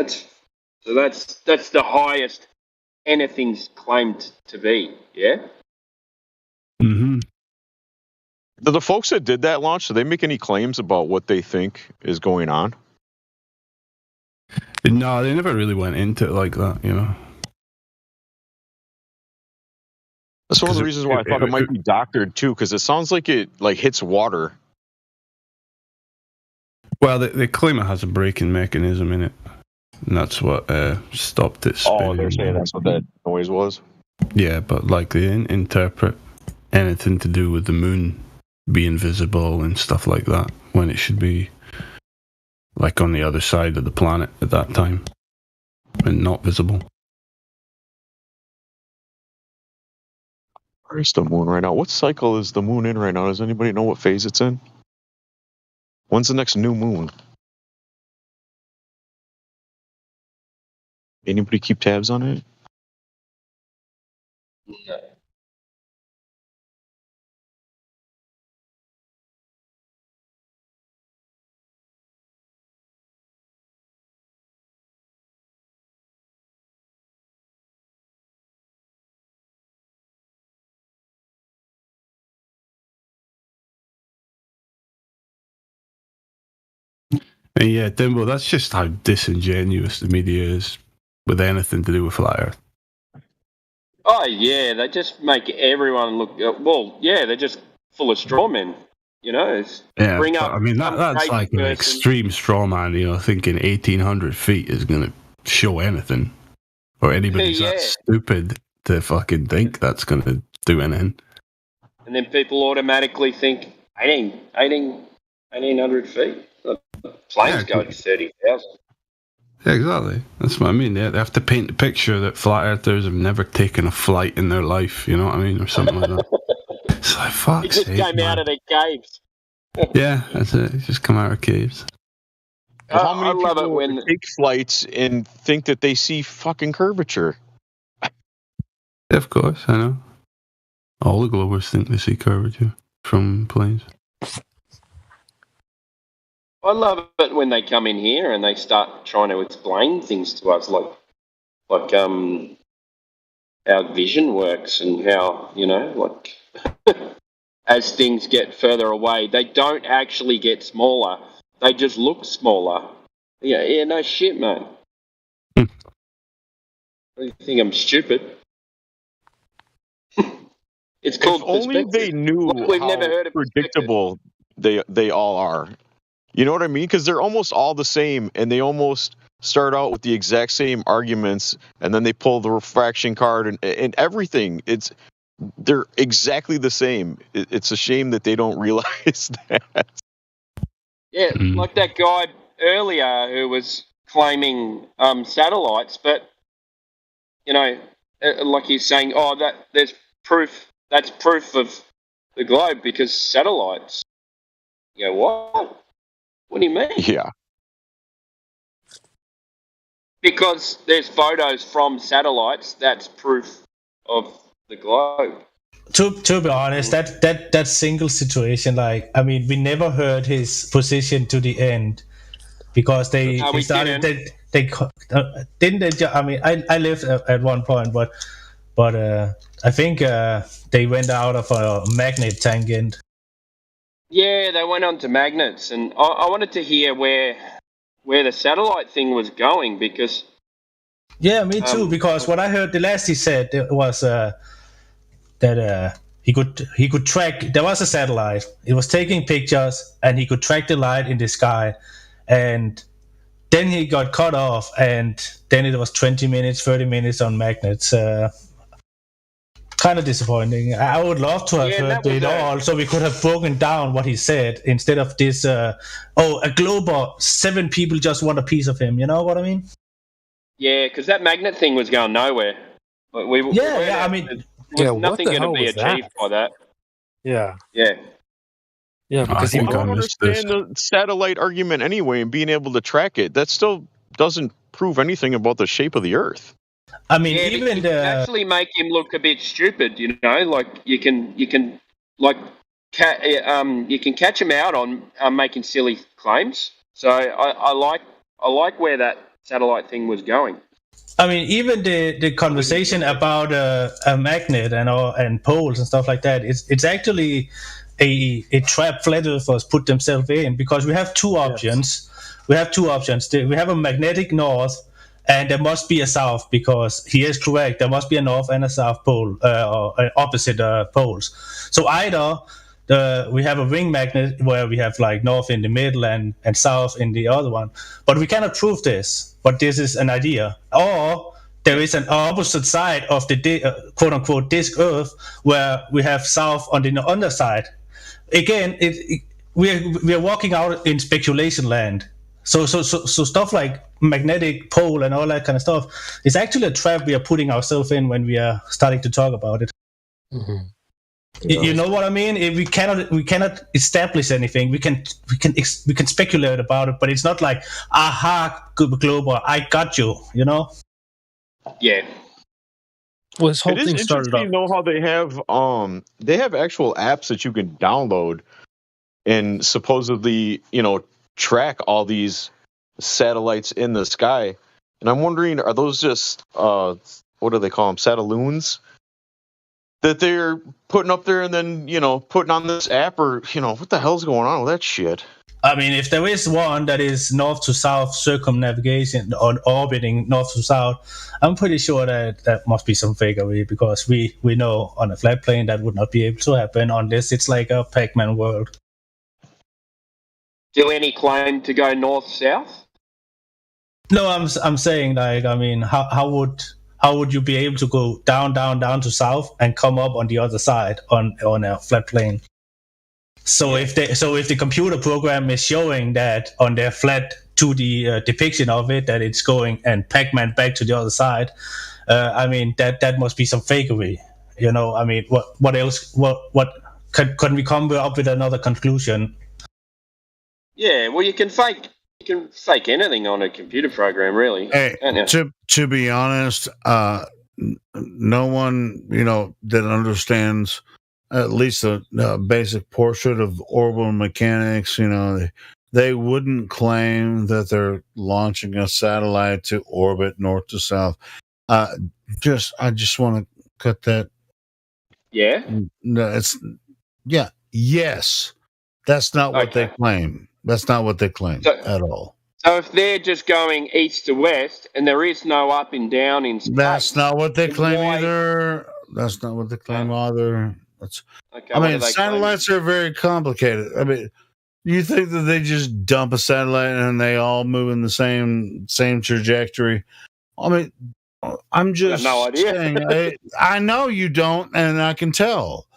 That's the highest anything's claimed to be. Yeah. Mm-hmm. Do the folks that did that launch, do they make any claims about what they think is going on? No, they never really went into it like that, That's one of the reasons why I thought it might be doctored too, because it sounds like it hits water. Well, they claim it has a braking mechanism in it, and that's what stopped it spinning. Oh, they're saying that's what that noise was? Yeah, but they didn't interpret anything to do with the moon being visible and stuff like that. when it should be like on the other side of the planet at that time and not visible. Where's the moon right now? What cycle is the moon in right now? Does anybody know what phase it's in? When's the next new moon? Anybody keep tabs on it? No. And yeah, Dimbo, that's just how disingenuous the media is with anything to do with flat Earth. Oh yeah, they just make everyone look. Well, yeah, they're just full of straw men. You know, Yeah, bring but, up. I mean that's crazy like an person. extreme straw man. You know, thinking 1,800 feet is going to show anything, or anybody's Yeah. that stupid to fucking think that's going to do anything. And then people automatically think 1,800 feet. The plane's going to 30,000. Yeah, exactly. That's what I mean. They have to paint the picture that flat earthers have never taken a flight in their life. You know what I mean, or something like that. It's like fuck. He just came out of their caves. Yeah, that's it. Just come out of caves. How many I love it people when take flights and think that they see fucking curvature? Yeah, of course, I know. All the Globers think they see curvature from planes. I love it when they come in here and they start trying to explain things to us, like how vision works and how, you know, like as things get further away, they don't actually get smaller. They just look smaller. Yeah, no shit, man. You think I'm stupid? It's called If only they knew Look, we've how never heard of predictable they all are. You know what I mean? Because they're almost all the same, and they almost start out with the exact same arguments, and then they pull the refraction card and everything. They're exactly the same. It's a shame that they don't realize that. Yeah, like that guy earlier who was claiming satellites, but you know, like he's saying, there's proof. That's proof of the globe because satellites. You know what? What do you mean? Yeah. Because there's photos from satellites. That's proof of the globe. To be honest, that single situation, like, I mean, we never heard his position to the end because they started. They didn't. I mean, I lived at one point, but I think they went out of a magnet tangent. Yeah, they went on to magnets, and I wanted to hear where the satellite thing was going because. Yeah, me too. Because what I heard the last he said was that he could track. There was a satellite. It was taking pictures, and he could track the light in the sky, and then he got cut off, and then it was 20 minutes, 30 minutes on magnets. Kind of disappointing. I would love to have heard it all, so we could have broken down what he said instead of this. A Glober, 7 people just want a piece of him. You know what I mean? Yeah, because that magnet thing was going nowhere. I mean, there was nothing going to be achieved by that. Yeah. Yeah. Yeah, because I don't understand the satellite argument anyway, and being able to track it. That still doesn't prove anything about the shape of the Earth. I mean, even you can actually make him look a bit stupid. You know, like you can catch him out on making silly claims. So I like where that satellite thing was going. I mean, even the conversation about a magnet and poles and stuff like that, it's actually a trap flat earthers put themselves in because we have two options. We have two options. We have a magnetic north, and there must be a south because he is correct. There must be a north and a south pole, or opposite poles. So either we have a ring magnet where we have like north in the middle and south in the other one, but we cannot prove this. But this is an idea. Or there is an opposite side of the quote unquote disk Earth where we have south on the underside. Again, we're walking out in speculation land. So stuff like magnetic pole and all that kind of stuff is actually a trap we are putting ourselves in when we are starting to talk about it. Mm-hmm. You know what I mean? We cannot establish anything. We can speculate about it, but it's not like, aha, Global, I got you. You know? Yeah. Well, this whole it is thing started interesting off. to know how they have actual apps that you can download and supposedly, track all these satellites in the sky. And I'm wondering, are those just what do they call them? Satelloons that they're putting up there and then, putting on this app, or, what the hell's going on with that shit? I mean, if there is one that is north to south circumnavigation or orbiting north to south, I'm pretty sure that must be some fakery, because we know on a flat plane that would not be able to happen unless it's like a Pac-Man world. Do any claim to go north-south? No, I'm saying, like, I mean, how would you be able to go down to south and come up on the other side on a flat plane? So if the computer program is showing that on their flat 2D depiction of it, that it's going and Pac-Man back to the other side, I mean, that must be some fakery. I mean, what else? What can we come up with another conclusion? Yeah, well, you can fake anything on a computer program, really. Hey, to be honest, no one that understands at least a basic portion of orbital mechanics, they wouldn't claim that they're launching a satellite to orbit north to south. I just want to cut that. Yeah. No, yes. That's not what they claim. That's not what they claim at all. So if they're just going east to west and there is no up and down in space, that's not what they claim either. That's not what they claim either. Satellites are very complicated. I mean, you think that they just dump a satellite and they all move in the same trajectory? I mean, I'm just no idea. saying. I know you don't, and I can tell.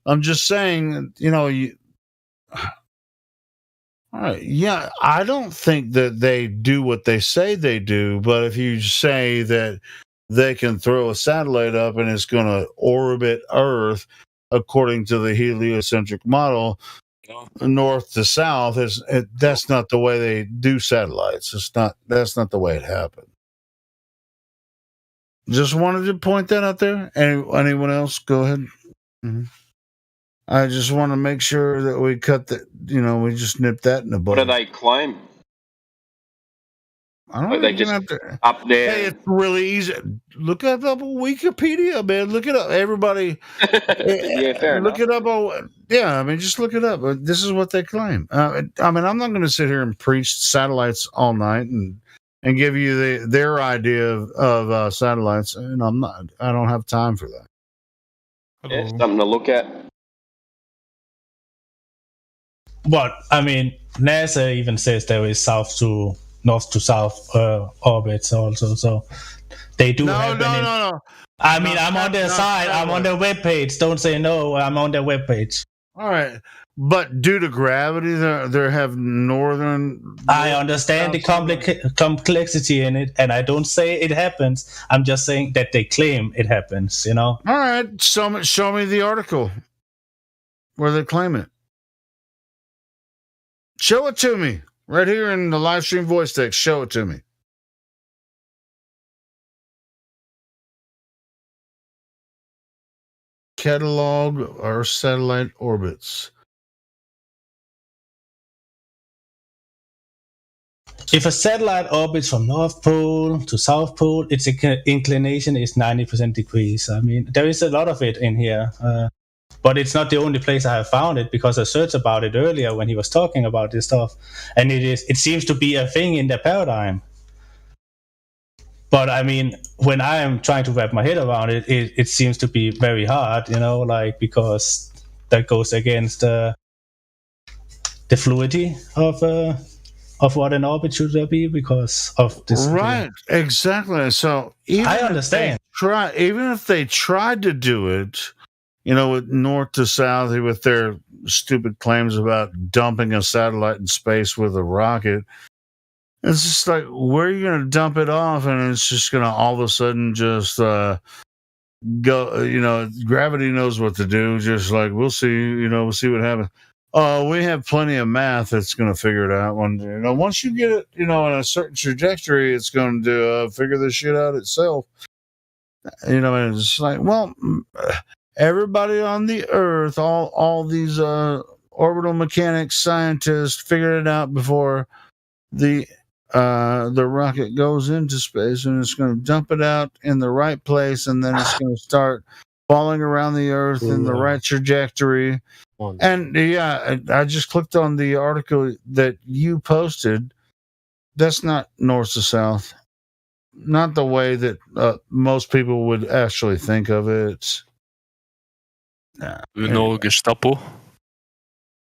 I'm just saying, all right, yeah, I don't think that they do what they say they do, but if you say that they can throw a satellite up and it's going to orbit Earth according to the heliocentric model, north to south, that's not the way they do satellites. That's not the way it happened. Just wanted to point that out there. Anyone else? Go ahead. Mm-hmm. I just want to make sure that we cut that. We just nip that in the bud. What do they claim? I don't know. They just up there. Hey, it's really easy. Look up Wikipedia, man. Look it up, everybody. Yeah, fair enough. Look it up. Yeah, I mean, just look it up. This is what they claim. I mean, I'm not going to sit here and preach satellites all night and give you their idea of satellites, and I'm not. I don't have time for that. Yeah, something to look at. But I mean, NASA even says there is north to south orbits also, so they do have. No. I mean, I'm on their side. I'm on their webpage. Don't say no. I'm on their webpage. All right, but due to gravity, they have northern. I understand the complexity in it, and I don't say it happens. I'm just saying that they claim it happens. All right, show me the article where they claim it. Show it to me right here in the live stream voice text. Show it to me. Catalog or satellite orbits. If a satellite orbits from North Pole to South Pole, its inclination is 90% degrees. I mean, there is a lot of it in here. But it's not the only place I have found it, because I searched about it earlier when he was talking about this stuff, and it seems to be a thing in the paradigm. But I mean, when I am trying to wrap my head around it, it seems to be very hard, because that goes against the fluidity of what an orbit should be because of this. Right, exactly. So I understand. Even if they tried to do it, with north to south with their stupid claims about dumping a satellite in space with a rocket. It's just like, where are you going to dump it off? And it's just going to all of a sudden just go, gravity knows what to do. Just like, we'll see, we'll see what happens. We have plenty of math that's going to figure it out. Once you get it, in a certain trajectory, it's going to figure this shit out itself. And it's like, well, everybody on the Earth, all these orbital mechanics scientists figured it out before the rocket goes into space, and it's going to dump it out in the right place, and then it's going to start falling around the Earth in the right trajectory. And yeah, I just clicked on the article that you posted. That's not north to south. Not the way that most people would actually think of it. No Gestapo.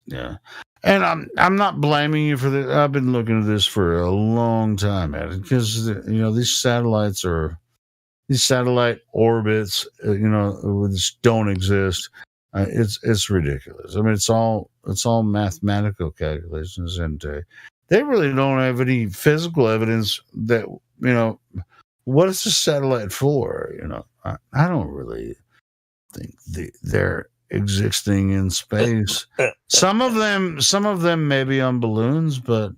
Yeah, and I'm not blaming you for that. I've been looking at this for a long time, because these satellite orbits, which don't exist. It's ridiculous. I mean, it's all mathematical calculations, and they really don't have any physical evidence that what is the satellite for? I don't really think they're existing in space. Some of them may be on balloons, but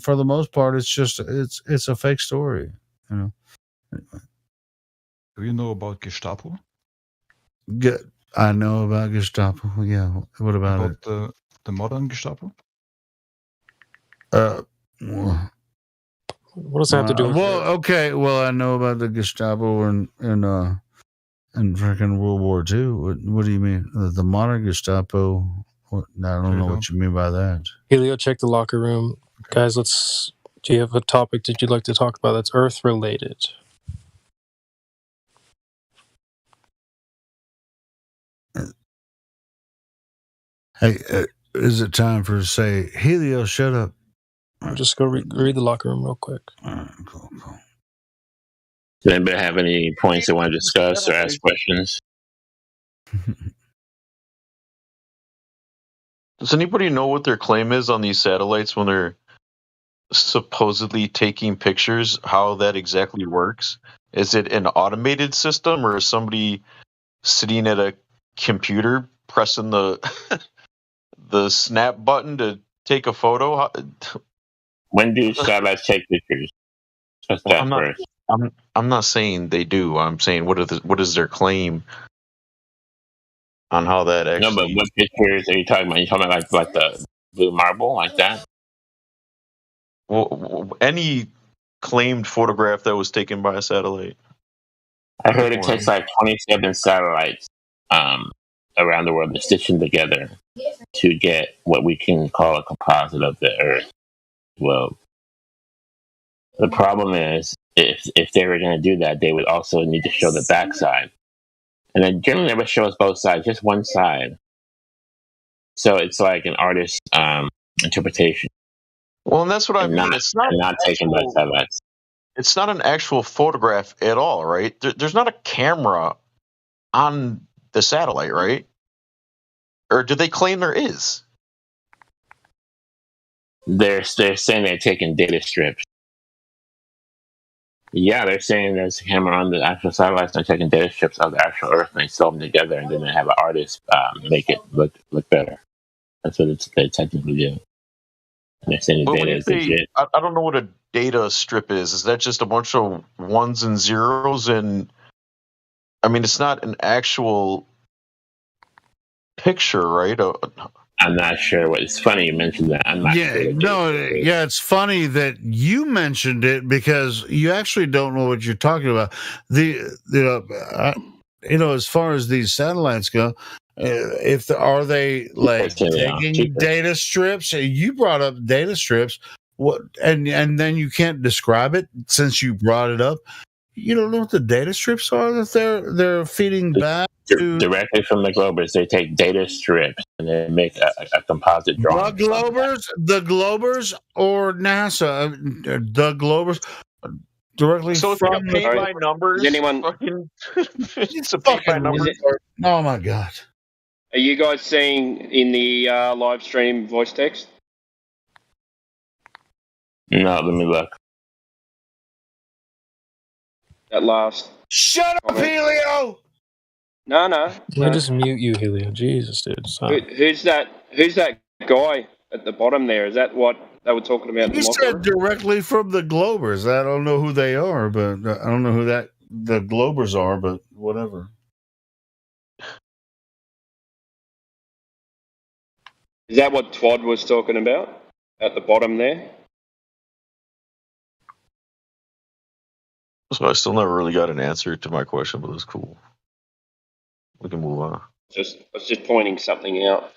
for the most part, it's just it's a fake story. Do you know about Gestapo? I know about Gestapo. Yeah. What about it? The modern Gestapo? What does that have to do with okay. Well, I know about the Gestapo in freaking World War II. What do you mean? The modern Gestapo? I don't know what you mean by that. Helio, check the locker room. Guys, do you have a topic that you'd like to talk about that's Earth related? Hey, is it time for say, Helio, shut up? Just go read the locker room real quick. All right, cool. Does anybody have any points they want to discuss or ask questions? Does anybody know what their claim is on these satellites when they're supposedly taking pictures? How that exactly works? Is it an automated system, or is somebody sitting at a computer pressing the the snap button to take a photo? When do satellites take pictures? I'm not saying they do. I'm saying what is their claim on how that actually? No, but what pictures are you talking about? You talking about like the blue marble, like that? Well, any claimed photograph that was taken by a satellite. I heard it takes like 27 satellites around the world to stitch them together to get what we can call a composite of the Earth. Well, the problem is, if they were going to do that, they would also need to show the backside. And they generally never show us both sides, just one side. So it's like an artist's interpretation. Well, and that's what I mean. It's not taken by satellites. It's not an actual photograph at all, right? There's not a camera on the satellite, right? Or do they claim there is? They're saying they're taking data strips. Yeah, they're saying there's a camera on the actual satellites. They're taking data strips of the actual Earth and they sew them together, and then they have an artist make it look better. That's what they technically do. And they're saying the data is legit. I don't know what a data strip is. Is that just a bunch of ones and zeros? And I mean, it's not an actual picture, right? I'm not sure what. It's funny you mentioned that. I'm not sure. It's funny that you mentioned it because you actually don't know what you're talking about. As far as these satellites go, are they like taking data strips? You brought up data strips. What? And then you can't describe it since you brought it up. You don't know what the data strips are that they're feeding back to directly from the Globers. They take data strips and they make a composite drawing. The Globers or NASA, the Globers. directly So it's from like a paint by numbers. Is anyone? Fucking, it's a paint by numbers. Oh my god! Are you guys seeing in the live stream voice text? No, let me look. That last. Shut up, comment. Helio! No. Let me just mute you, Helio. Jesus, dude. Stop. Who's that? Who's that guy at the bottom there? Is that what they were talking about? In You the locker said room? directly from the Globers. I don't know who they are, but I don't know who the Globers are, but whatever. Is that what Twad was talking about at the bottom there? So I still never really got an answer to my question, but it's cool. We can move on. I was just pointing something out.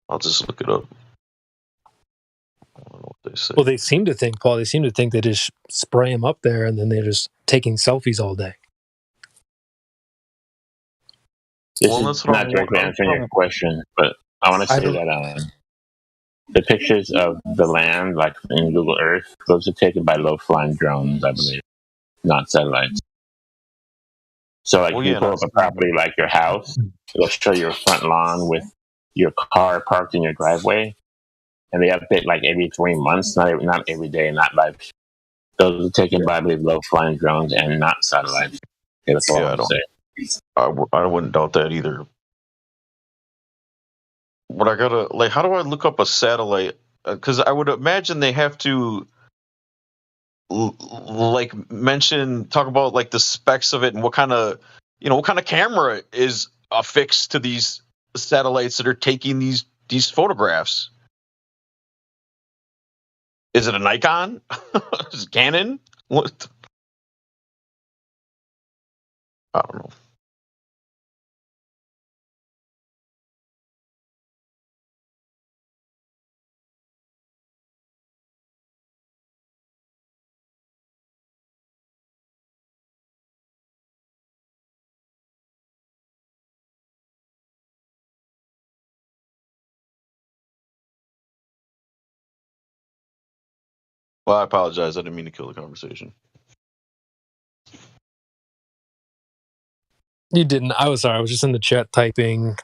I'll just look it up. I don't know what they say. Well, they seem to think, Paul, they just spray them up there and then they're just taking selfies all day. This is not directly answering your question, but I want to say that the pictures of the land, like in Google Earth, those are taken by low-flying drones, I believe, not satellites. So, like, you pull up a property like your house, it'll show your front lawn with your car parked in your driveway, and they update like every 3 months, not every day, not live. Those are taken by, I believe, low-flying drones and not satellites. Okay, that's all I say. I wouldn't doubt that either. But I gotta, like, how do I look up a satellite? Because I would imagine they have to, like, talk about like the specs of it and what kind of camera is affixed to these satellites that are taking these photographs. Is it a Nikon? Is it Canon? What? I don't know. Well, I apologize. I didn't mean to kill the conversation. You didn't. I was sorry. I was just in the chat typing.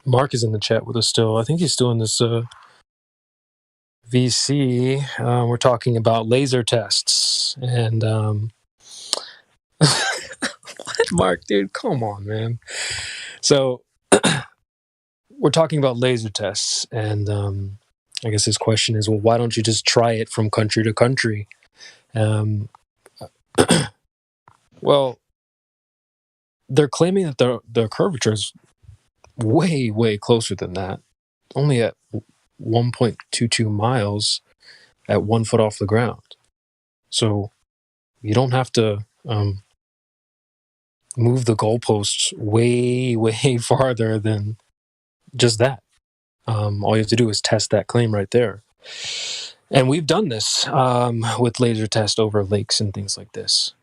Mark is in the chat with us still. I think he's still in this VC. We're talking about laser tests. And what, Mark, dude? Come on, man. So we're talking about laser tests. And I guess his question is, well, why don't you just try it from country to country? Well, they're claiming that the curvature is way, way closer than that. Only at 1.22 miles at 1 foot off the ground. So you don't have to move the goalposts way, way farther than just that. All you have to do is test that claim right there. And we've done this with laser tests over lakes and things like this,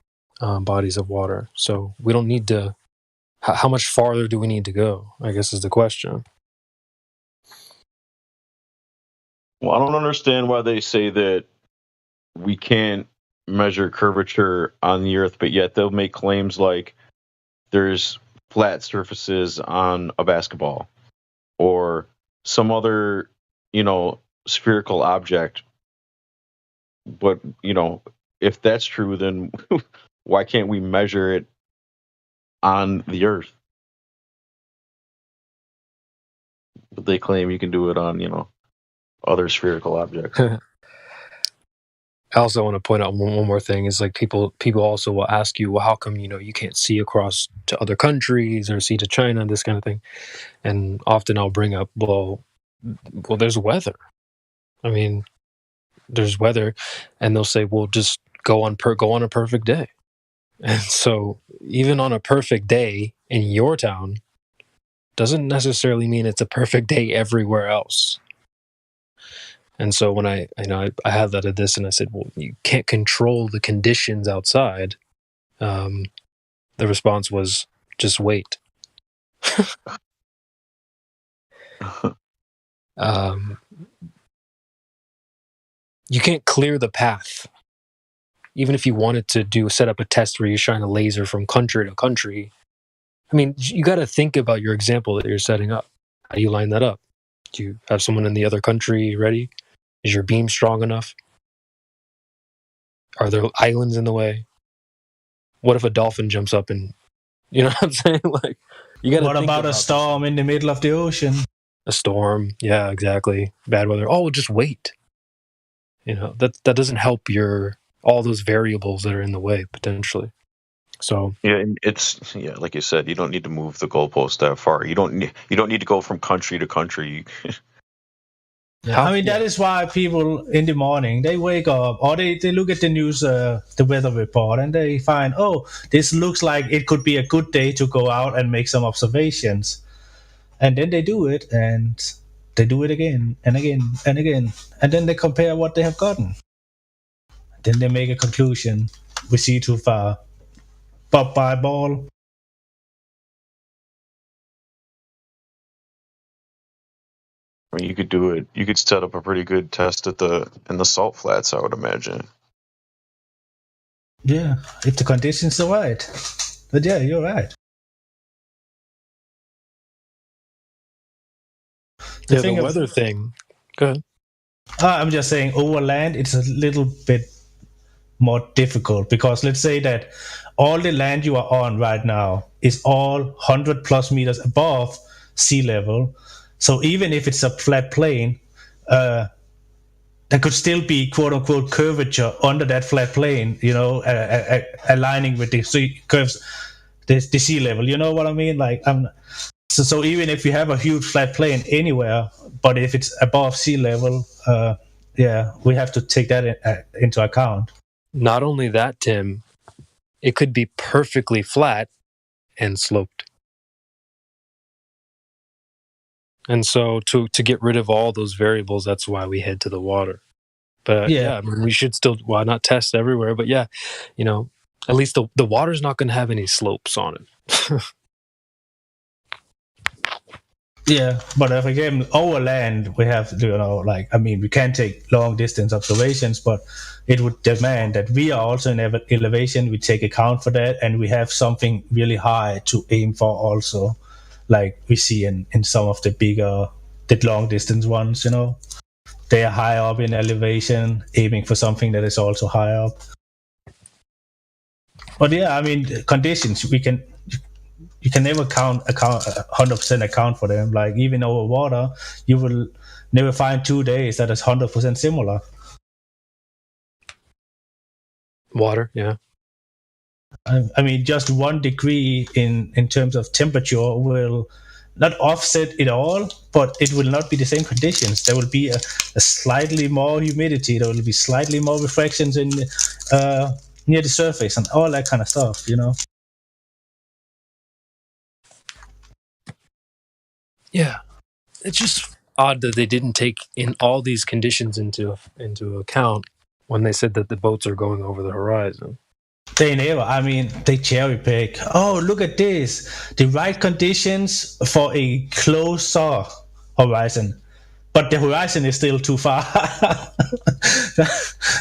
bodies of water. So we don't need to. How much farther do we need to go, I guess is the question. Well, I don't understand why they say that we can't measure curvature on the Earth, but yet they'll make claims like there's flat surfaces on a basketball or some other, spherical object. But, if that's true, then why can't we measure it on the Earth? But they claim you can do it on, other spherical objects. I also want to point out one more thing is like people also will ask you, well, how come, you can't see across to other countries or see to China, this kind of thing. And often I'll bring up, well, there's weather. I mean, there's weather, and they'll say, well, just go on a perfect day. And so even on a perfect day in your town doesn't necessarily mean it's a perfect day everywhere else. And so when I had that at this, and I said, well, you can't control the conditions outside. The response was, just wait. You can't clear the path. even if you wanted to set up a test where you shine a laser from country to country, I mean, you got to think about your example that you're setting up. How do you line that up? Do you have someone in the other country ready? Is your beam strong enough? Are there islands in the way? What if a dolphin jumps up and, you know what I'm saying? Like, you got to. What about a storm in the middle of the ocean? A storm, yeah, exactly. Bad weather. Oh, just wait. You know, that doesn't help all those variables that are in the way potentially. So yeah, it's like you said, you don't need to move the goalpost that far. You don't need to go from country to country. I mean, that is why people in the morning, they wake up or they look at the news, the weather report, and they find, oh, this looks like it could be a good day to go out and make some observations. And then they do it, and they do it again and again and again. And then they compare what they have gotten. Then they make a conclusion. We see too far. Pop by ball. I mean, you could do it. You could set up a pretty good test in the salt flats, I would imagine. Yeah, if the conditions are right. But yeah, you're right. The weather thing. Go ahead. I'm just saying, over land, it's a little bit more difficult because let's say that all the land you are on right now is all 100 plus meters above sea level. So even if it's a flat plane, there could still be quote unquote curvature under that flat plane, you know, aligning with the sea curves, the sea level. You know what I mean? Like, so even if you have a huge flat plane anywhere, but if it's above sea level, we have to take that into account. Not only that, Tim, it could be perfectly flat and sloped. And so to get rid of all those variables, that's why we head to the water. But I mean, we should still, why not test everywhere? But yeah, you know, at least the water's not going to have any slopes on it. Yeah, but if again, over land, we have, you know, like, I mean, we can take long distance observations, but it would demand that we are also in elevation. We take account for that, and we have something really high to aim for also, like we see in some of the bigger, the long distance ones, you know. They are high up in elevation, aiming for something that is also high up. But yeah, I mean, conditions, you can never account 100% account for them. Like even over water, you will never find 2 days that is 100% similar. Water, yeah. I mean, just 1 degree in terms of temperature will not offset it all, but it will not be the same conditions. There will be a slightly more humidity. There will be slightly more refractions in near the surface and all that kind of stuff, you know. Yeah, it's just odd that they didn't take in all these conditions into account when they said that the boats are going over the horizon. They never. I mean, they cherry pick. Oh, look at this. The right conditions for a closer horizon. But the horizon is still too far.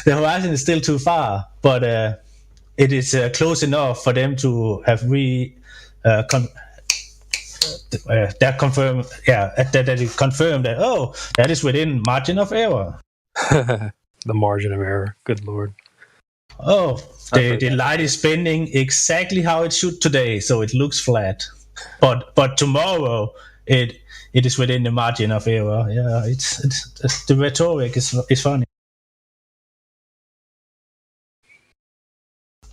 The horizon is still too far. But it is close enough for them to have that confirmed. Yeah, that it confirmed that, oh, that is within margin of error. The margin of error. Good Lord. Oh, the light is bending exactly how it should today, so it looks flat. But tomorrow it is within the margin of error. Yeah, it's the rhetoric is funny.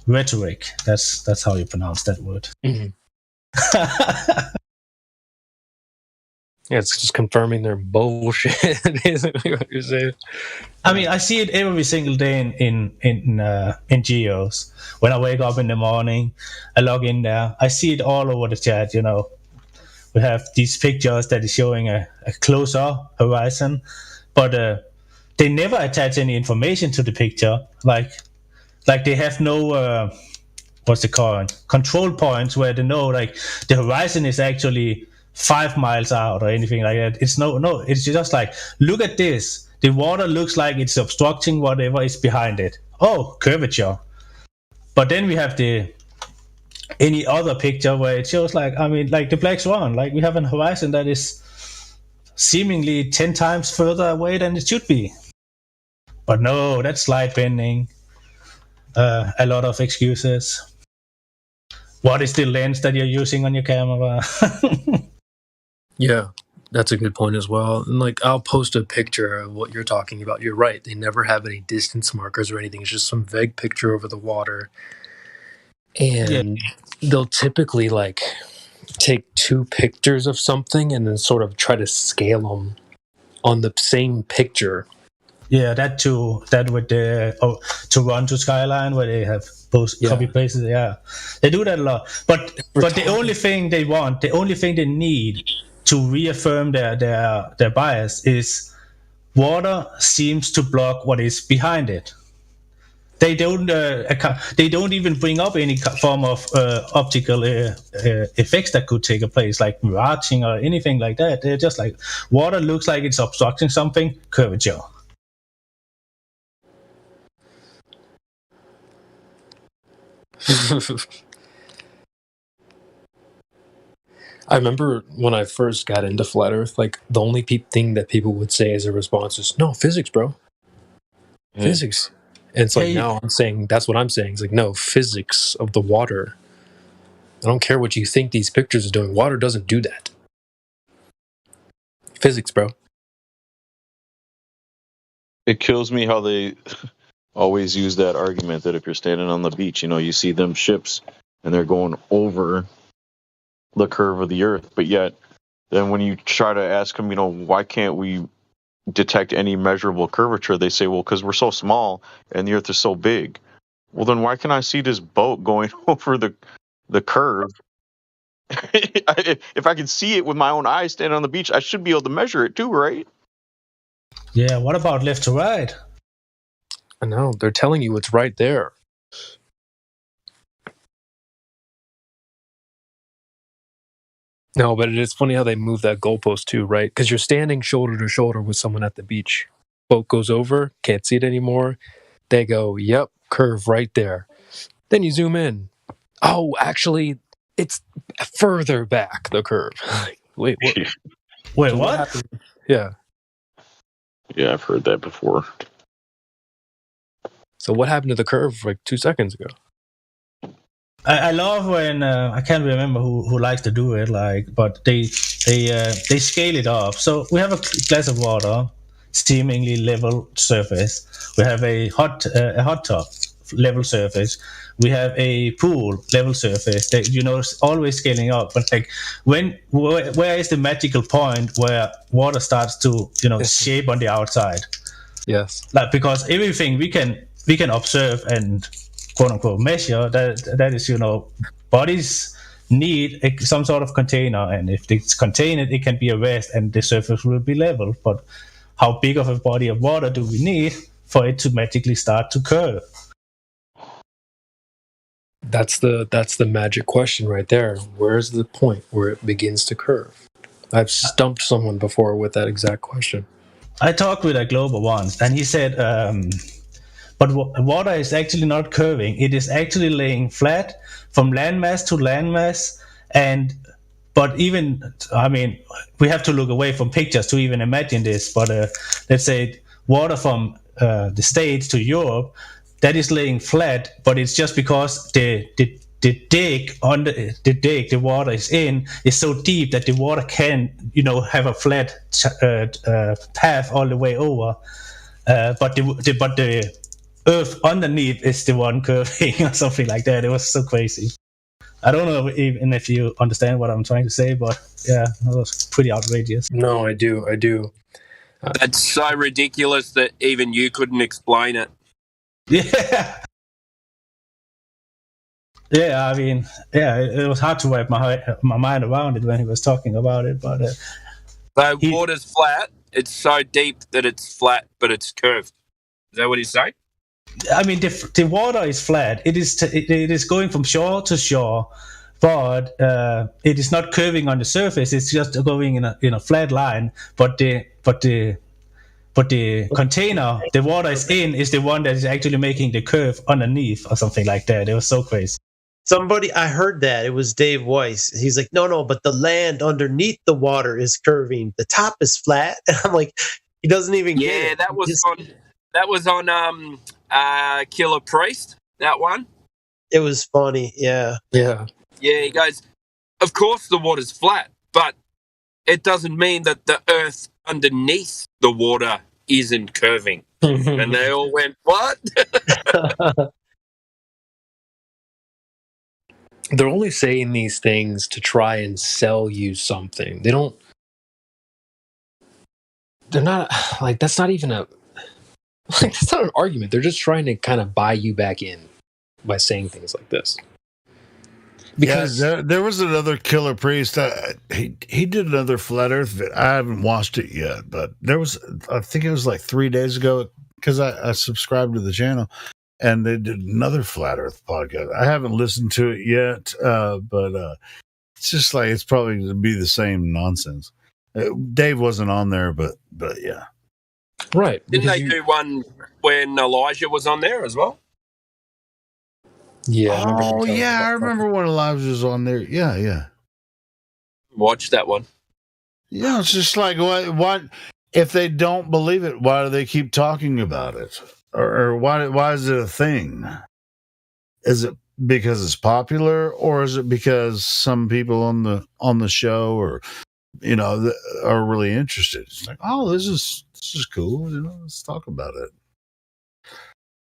Rhetoric. That's how you pronounce that word. Mm-hmm. Yeah, it's just confirming their bullshit. Basically, what you're saying. I mean, I see it every single day in Geos. When I wake up in the morning, I log in there. I see it all over the chat. You know, we have these pictures that is showing a closer horizon, but they never attach any information to the picture. Like they have no what's it called, control points where they know like the horizon is actually 5 miles out or anything like that. It's no, it's just like, look at this. The water looks like it's obstructing whatever is behind it. Oh, curvature. But then we have any other picture where it shows like the Black Swan, like we have an horizon that is seemingly 10 times further away than it should be. But no, that's light bending. A lot of excuses. What is the lens that you're using on your camera? Yeah, that's a good point as well. And like, I'll post a picture of what you're talking about. You're right. They never have any distance markers or anything. It's just some vague picture over the water. And they'll typically like take 2 pictures of something and then sort of try to scale them on the same picture. Yeah, that too. That with the Toronto skyline where they have copy places. Yeah, they do that a lot. But the only thing they want, the only thing they need to reaffirm their bias is water seems to block what is behind it. They don't even bring up any form of optical effects that could take place, like miraging or anything like that. They're just like, water looks like it's obstructing something, curvature. I remember when I first got into Flat Earth, like the only thing that people would say as a response is, no, physics, bro. Physics. And it's like, now I'm saying, that's what I'm saying. It's like, no, physics of the water. I don't care what you think these pictures are doing. Water doesn't do that. Physics, bro. It kills me how they always use that argument that if you're standing on the beach, you see them ships and they're going over the curve of the earth. But yet, then when you try to ask them, why can't we detect any measurable curvature? They say, well, because we're so small and the earth is so big. Well, then why can I see this boat going over the curve? If I can see it with my own eyes standing on the beach, I should be able to measure it too, right? Yeah, what about left to right? I know, they're telling you it's right there. No, but it is funny how they move that goalpost too, right? Because you're standing shoulder to shoulder with someone at the beach. Boat goes over, can't see it anymore. They go, yep, curve right there. Then you zoom in. Oh, actually, it's further back, the curve. Wait, what? Wait, So what? happened? Yeah. Yeah, I've heard that before. So what happened to the curve like 2 seconds ago? I love when I can't remember who likes to do it, but they scale it up. So we have a glass of water, seemingly level surface. We have a hot tub, level surface. We have a pool, level surface. That always scaling up. But like, where is the magical point where water starts to shape on the outside? Yes. Like, because everything we can observe and quote unquote measure, that is, bodies need some sort of container, and if it's contained, it can be a rest and the surface will be level. But how big of a body of water do we need for it to magically start to curve? That's the magic question right there. Where's the point where it begins to curve? I've stumped someone before with that exact question. I talked with a Glober once, and he said, but water is actually not curving. It is actually laying flat from landmass to landmass. But we have to look away from pictures to even imagine this. But let's say water from the States to Europe, that is laying flat, but it's just because the dig the water is in is so deep that the water can have a flat path all the way over. But the earth underneath is the one curving or something like that. It was so crazy. I don't know even if you understand what I'm trying to say, but yeah, that was pretty outrageous. No, I do. That's so ridiculous that even you couldn't explain it. Yeah. Yeah, it was hard to wrap my mind around it when he was talking about it, but So water's flat. It's so deep that it's flat, but it's curved. Is that what he's saying? The water is flat. It is going from shore to shore, but it is not curving on the surface. It's just going in a flat line. But the but the container the water is in is the one that is actually making the curve underneath or something like that. It was so crazy. I heard that. It was Dave Weiss. He's like, no, but the land underneath the water is curving. The top is flat. And I'm like, he doesn't even get it. That was on Killer Priest, that one. It was funny, yeah. Yeah. Yeah, he goes, of course the water's flat, but it doesn't mean that the earth underneath the water isn't curving. And they all went, what? They're only saying these things to try and sell you something. They're not like, that's not even that's not an argument. They're just trying to kind of buy you back in by saying things like this. Because there was another Killer Priest. He did another Flat Earth. I haven't watched it yet, but I think it was like 3 days ago, because I subscribed to the channel, and they did another Flat Earth podcast. I haven't listened to it yet, but it's just like it's probably going to be the same nonsense. Dave wasn't on there, but yeah. Right. Didn't they do one when Elijah was on there as well? Yeah. I remember when Elijah was on there. Yeah. Watch that one. Yeah, it's just like, what if they don't believe it? Why do they keep talking about it? Or why is it a thing? Is it because it's popular, or is it because some people on the show or are really interested? It's like, oh, this is cool. Let's talk about it.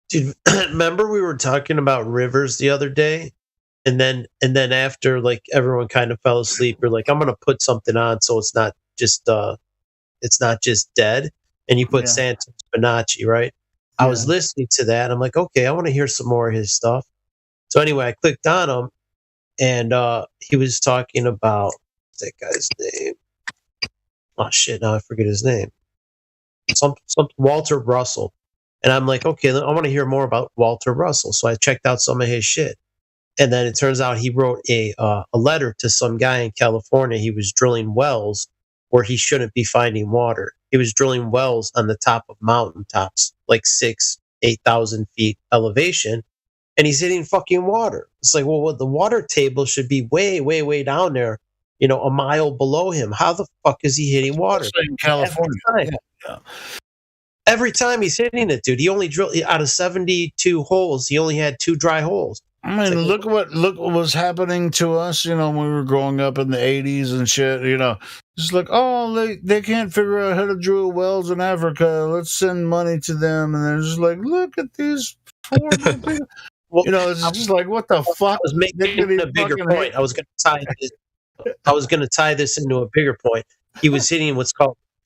Dude, remember we were talking about rivers the other day, and then after like everyone kind of fell asleep, you're like, I'm gonna put something on so it's not just dead. And you put Santo Spinacci, right? I was listening to that. I'm like, okay, I want to hear some more of his stuff. So anyway, I clicked on him, and he was talking about, what's that guy's name? Oh shit! Now I forget his name. Some Walter Russell. And I'm like, okay, I want to hear more about Walter Russell. So I checked out some of his shit. And then it turns out he wrote a letter to some guy in California. He was drilling wells where he shouldn't be finding water. He was drilling wells on the top of mountaintops, like 8,000 feet elevation. And he's hitting fucking water. It's like, well, the water table should be way, way, way down there, a mile below him. How the fuck is he hitting water? In California. Every time he's hitting it, dude. He only drilled out of 72 holes. He only had 2 dry holes. I mean, look what was happening to us. When we were growing up in the 80s and shit. Just like, oh, they can't figure out how to drill wells in Africa. Let's send money to them, and they're just like, look at these horrible people. Well, it's just like, what the fuck? I was making a bigger point. I was going to tie this into a bigger point. He was hitting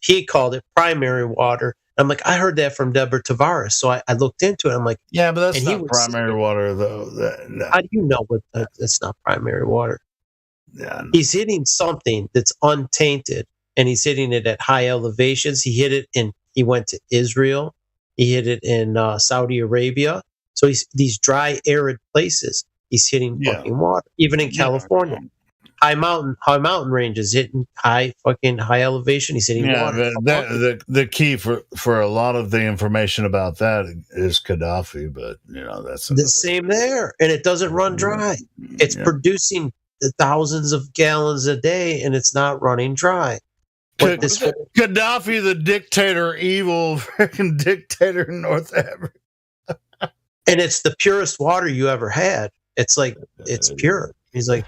he called it primary water. I'm like, I heard that from Deborah Tavares, so I looked into it. I'm like, yeah, but that's not primary water, though. How do you know that's not primary water? Yeah, he's hitting something that's untainted, and he's hitting it at high elevations. He went to Israel. He hit it in Saudi Arabia. So these dry, arid places. He's hitting fucking water, even in California. High mountain ranges, hitting high elevation. He's hitting water. The key for a lot of the information about that is Gaddafi, but that's the same there, and it doesn't run dry. It's producing thousands of gallons a day, and it's not running dry. Gaddafi, the dictator, evil freaking dictator in North Africa, and it's the purest water you ever had. It's like it's pure. He's like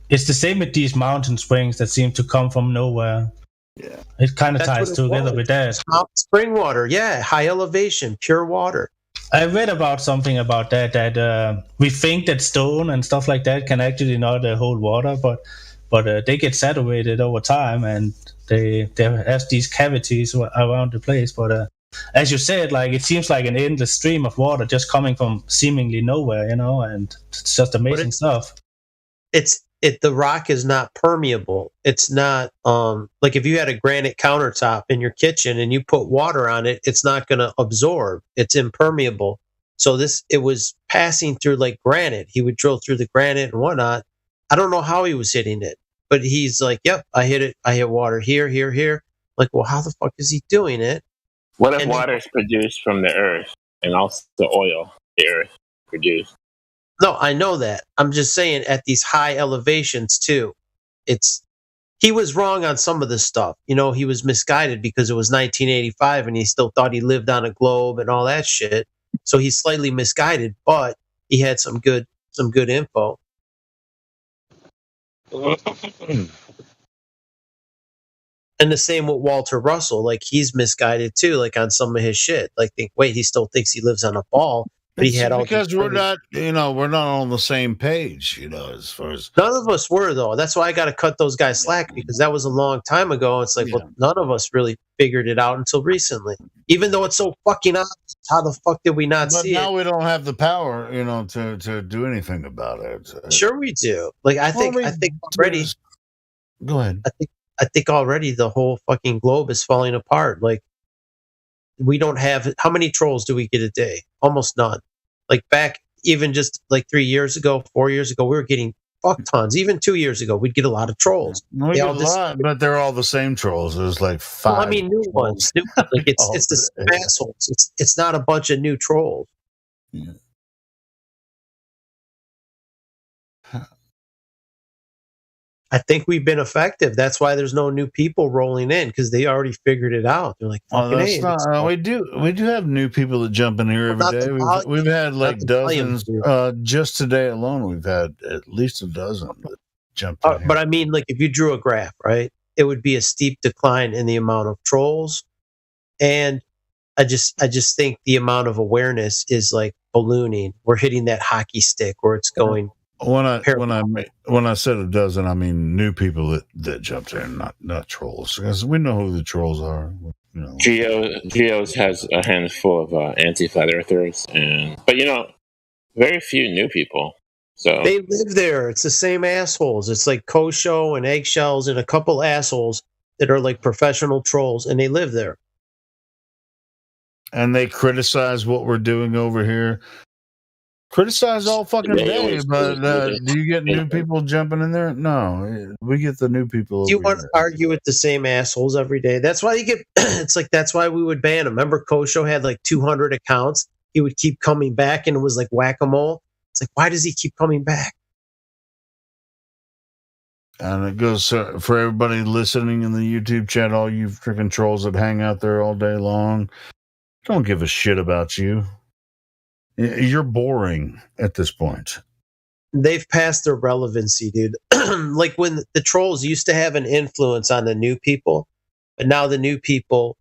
It's the same with these mountain springs that seem to come from nowhere. Yeah. It kind of ties together with that. Spring water, high elevation, pure water. I read about something about that we think that stone and stuff like that can actually not hold water, but they get saturated over time, and they have these cavities around the place. But as you said, like, it seems like an endless stream of water just coming from seemingly nowhere, and it's just amazing stuff. The rock is not permeable. It's not like if you had a granite countertop in your kitchen and you put water on it, it's not going to absorb. It's impermeable. So it was passing through like granite. He would drill through the granite and whatnot. I don't know how he was hitting it, but he's like, yep, I hit it. I hit water here, here, here. Like, well, how the fuck is he doing it? What if And they- water is produced from the earth and also the oil the earth produced? No, I know that. I'm just saying at these high elevations too. He was wrong on some of this stuff. You know, he was misguided because it was 1985 and he still thought he lived on a globe and all that shit. So he's slightly misguided, but he had some good info. And the same with Walter Russell. Like, he's misguided too, like on some of his shit. Like, he still thinks he lives on a ball, but he It's had all because these we're not, we're not on the same page, as far as. None of us were, though. That's why I got to cut those guys slack, because that was a long time ago. It's like, well, none of us really figured it out until recently. Even though it's so fucking obvious, how the fuck did we not But see now it? we don't have the power, to do anything about it. Sure, we do. Like, I think already. Go ahead. I think already the whole fucking globe is falling apart. Like, we don't have, how many trolls do we get a day? Almost none. Like, back even just like 3 years ago, 4 years ago, we were getting fuck tons. Even 2 years ago, we'd get a lot of trolls. We get a lot, but they're all the same trolls. There's like 5. Well, I mean, new ones. Like, it's the same assholes. It's not a bunch of new trolls. Yeah. I think we've been effective. That's why there's no new people rolling in, because they already figured it out. They're like, Oh, fucking that's hey, not. We do have new people that jump in here Well, every not day. the volume, We've had like not the volume, dozens. dude. Just today alone, we've had at least a dozen that jumped in here. But I mean, like, if you drew a graph, right, it would be a steep decline in the amount of trolls, and I just think the amount of awareness is like ballooning. We're hitting that hockey stick where it's going. When I said a dozen, I mean new people that jumped in, not trolls, because we know who the trolls are. Geos has a handful of anti-flat earthers, but very few new people. So They live there. It's the same assholes. It's like Kosho and Eggshells and a couple assholes that are like professional trolls, and they live there. And they criticize what we're doing over here. Criticize all fucking They day, always but do. do you get new people jumping in there? No, we get the new people. Do you over want here. to argue with the same assholes every day? That's why you get. It's like that's why we would ban him. Remember, Kosho had like 200 accounts. He would keep coming back, and it was like whack-a-mole. It's like, why does he keep coming back? And it goes for everybody listening in the YouTube chat, all you freaking trolls that hang out there all day long. Don't give a shit about you. You're boring at this point. They've passed their relevancy, dude. Like when the trolls used to have an influence on the new people, but now the new people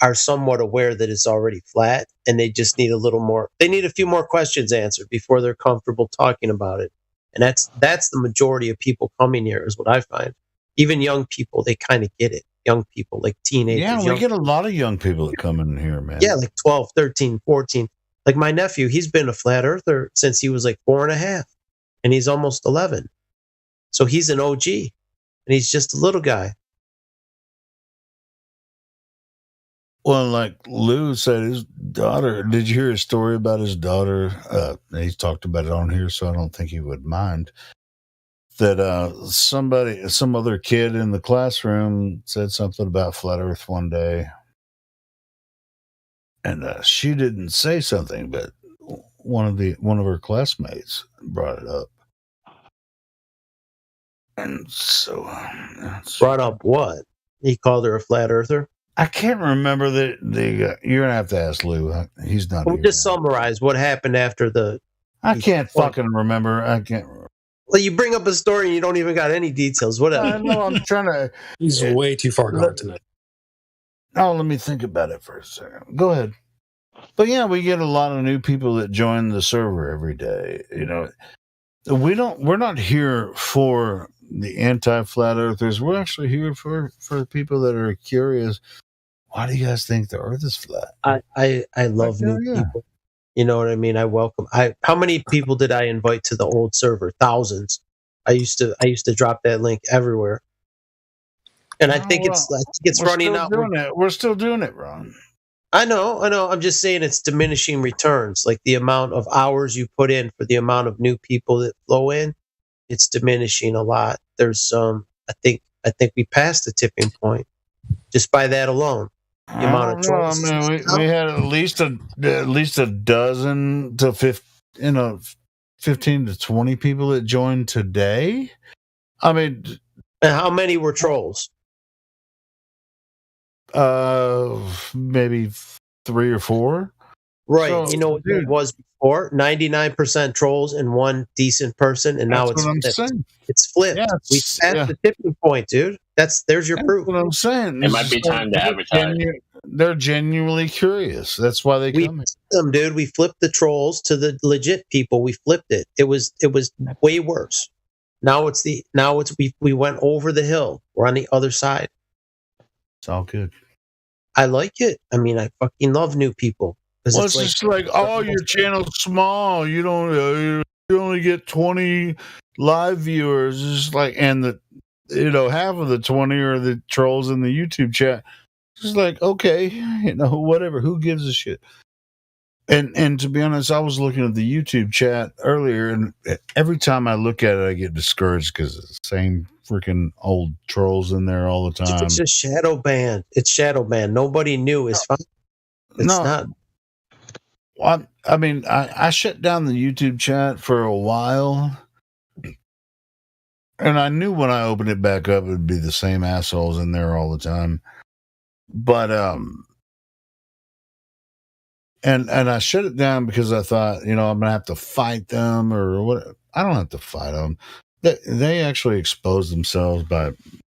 are somewhat aware that it's already flat, and they just need a little more. They need a few more questions answered before they're comfortable talking about it. And that's the majority of people coming here, is what I find. Even young people, they kind of get it. Young people, like teenagers. Yeah, we young get a lot of young people that come in here, man. Yeah, like 12, 13, 14. Like my nephew, he's been a flat earther since he was like 4.5, and he's almost 11. So he's an OG, and he's just a little guy. Well, like Lou said, his daughter, did you hear his story about his daughter? He's talked about it on here, so I don't think he would mind. That some other kid in the classroom said something about flat earth one day. And she didn't say something, but one of her classmates brought it up. And so Brought up what? He called her a flat earther? I can't remember you're gonna have to ask Lou. He's not We'll here. just summarize what happened after the. I can't fucking remember. I can't remember. Well, you bring up a story and you don't even got any details. Whatever. I know. I'm trying to. He's way too far gone tonight. Oh, let me think about it for a second. Go ahead. But yeah, we get a lot of new people that join the server every day. We're not here for the anti-flat earthers. We're actually here for people that are curious. Why do you guys think the earth is flat? I love new people. You know what I mean? I welcome. How many people did I invite to the old server? Thousands. I used to drop that link everywhere. And I think it's running out. We're still doing it, Ron. I know. I'm just saying it's diminishing returns. Like the amount of hours you put in for the amount of new people that flow in, it's diminishing a lot. There's I think we passed the tipping point just by that alone. The amount of I don't know. I trolls. mean, we had at least a dozen to 15 to 20 people that joined today. I mean, and how many were trolls? Maybe 3 or 4. Right. So, You know what it was before? 99% trolls and 1 decent person, and now That's it's what I'm flipped. saying. It's flipped. Yeah, We passed the tipping point, dude. There's your proof. What I'm saying. It might be time to advertise. They're genuinely curious. That's why they We come here. flipped them, dude. We flipped the trolls to the legit people. We flipped it. It was way worse. Now we went over the hill. We're on the other side. It's all good. I like it. I mean, I fucking love new people. Well, it's just like, oh, your channel's small. You don't. You only get 20 live viewers. It's just like, and half of the 20 are the trolls in the YouTube chat. It's just like, okay, whatever. Who gives a shit? And to be honest, I was looking at the YouTube chat earlier, and every time I look at it, I get discouraged because it's the same freaking old trolls in there all the time. It's just shadow banned. It's shadow banned. Nobody knew. It's fine. It's not. Well, I mean, I shut down the YouTube chat for a while, and I knew when I opened it back up, it would be the same assholes in there all the time. But and I shut it down because I thought, I'm gonna have to fight them or what. I don't have to fight them. They actually expose themselves by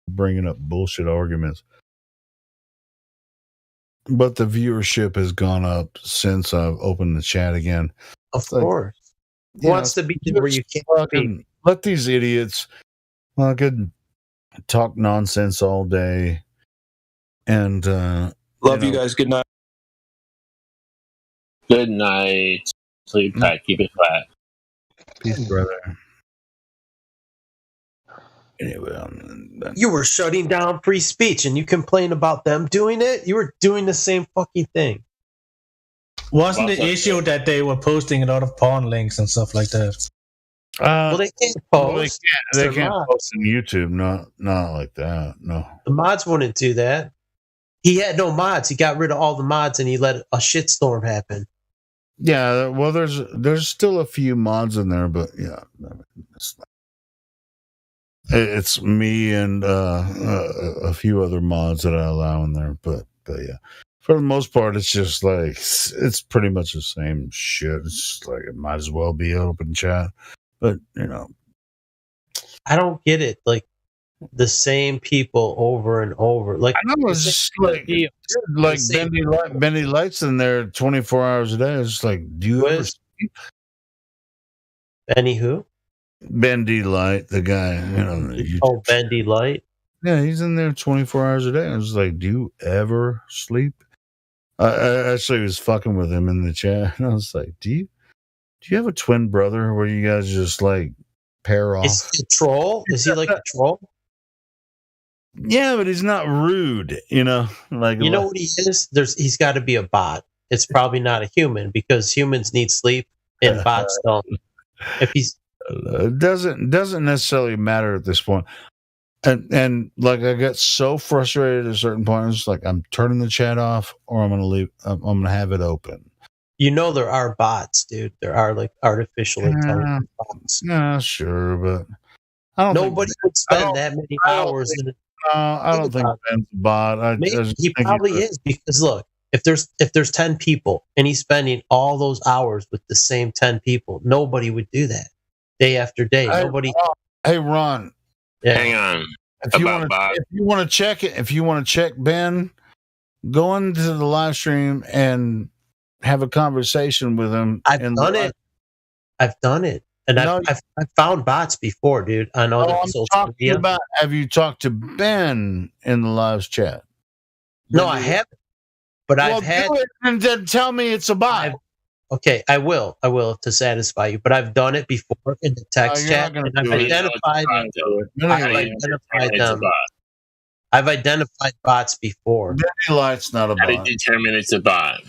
bringing up bullshit arguments. But the viewership has gone up since I've opened the chat again. Of course. Wants to be where you can't be. Let these idiots fucking talk nonsense all day. And love you guys. Good night. Good night. Sleep tight. Keep it flat. Peace, brother. Anyway, you were shutting down free speech, and you complain about them doing it. You were doing the same fucking thing. Wasn't the issue that they were posting a lot of porn links and stuff like that? Well, they can't post. They can't post on YouTube. Not like that. No. The mods wouldn't do that. He had no mods. He got rid of all the mods, and he let a shitstorm happen. Yeah. Well, there's still a few mods in there, but yeah, it's me and a few other mods that I allow in there. But yeah, for the most part, it's just like it's pretty much the same shit. It's like it might as well be open chat. But I don't get it. Like the same people over and over. Like I know it's just like Bendy Light's in there 24 hours a day. It's like, do you ever sleep? Benny who? Bendy Light, the guy. Bendy Light. Yeah, he's in there 24 hours a day. I was like, do you ever sleep? I actually was fucking with him in the chat, and I was like, do you have a twin brother where you guys just like pair off? Is he a troll? Is he like a troll? Yeah, but he's not rude, Like you know what he is? He's got to be a bot. It's probably not a human because humans need sleep and bots don't. If he's it doesn't necessarily matter at this point. And like I got so frustrated at a certain point, it's like I'm turning the chat off or I'm gonna leave. I'm gonna have it open. There are bots, dude. There are like artificial intelligence bots. Yeah, sure, but I don't. Nobody would spend that many hours in it. I don't think Ben's a bot. He probably is because look, if there's 10 people and he's spending all those hours with the same 10 people, nobody would do that day after day. Nobody. Hey, Ron. Yeah. Hang on. If you want to check it, if you want to check Ben, go into the live stream and have a conversation with him. I've done it. And I've found bots before, dude. I know that social media. Have you talked to Ben in the live chat? No, I haven't. But I've had. Do it and then tell me it's a bot. Okay, I will to satisfy you. But I've done it before in the text chat, and I've identified them. I've identified bots before. Bendy Light's not a bot. How do you determine it's a bot?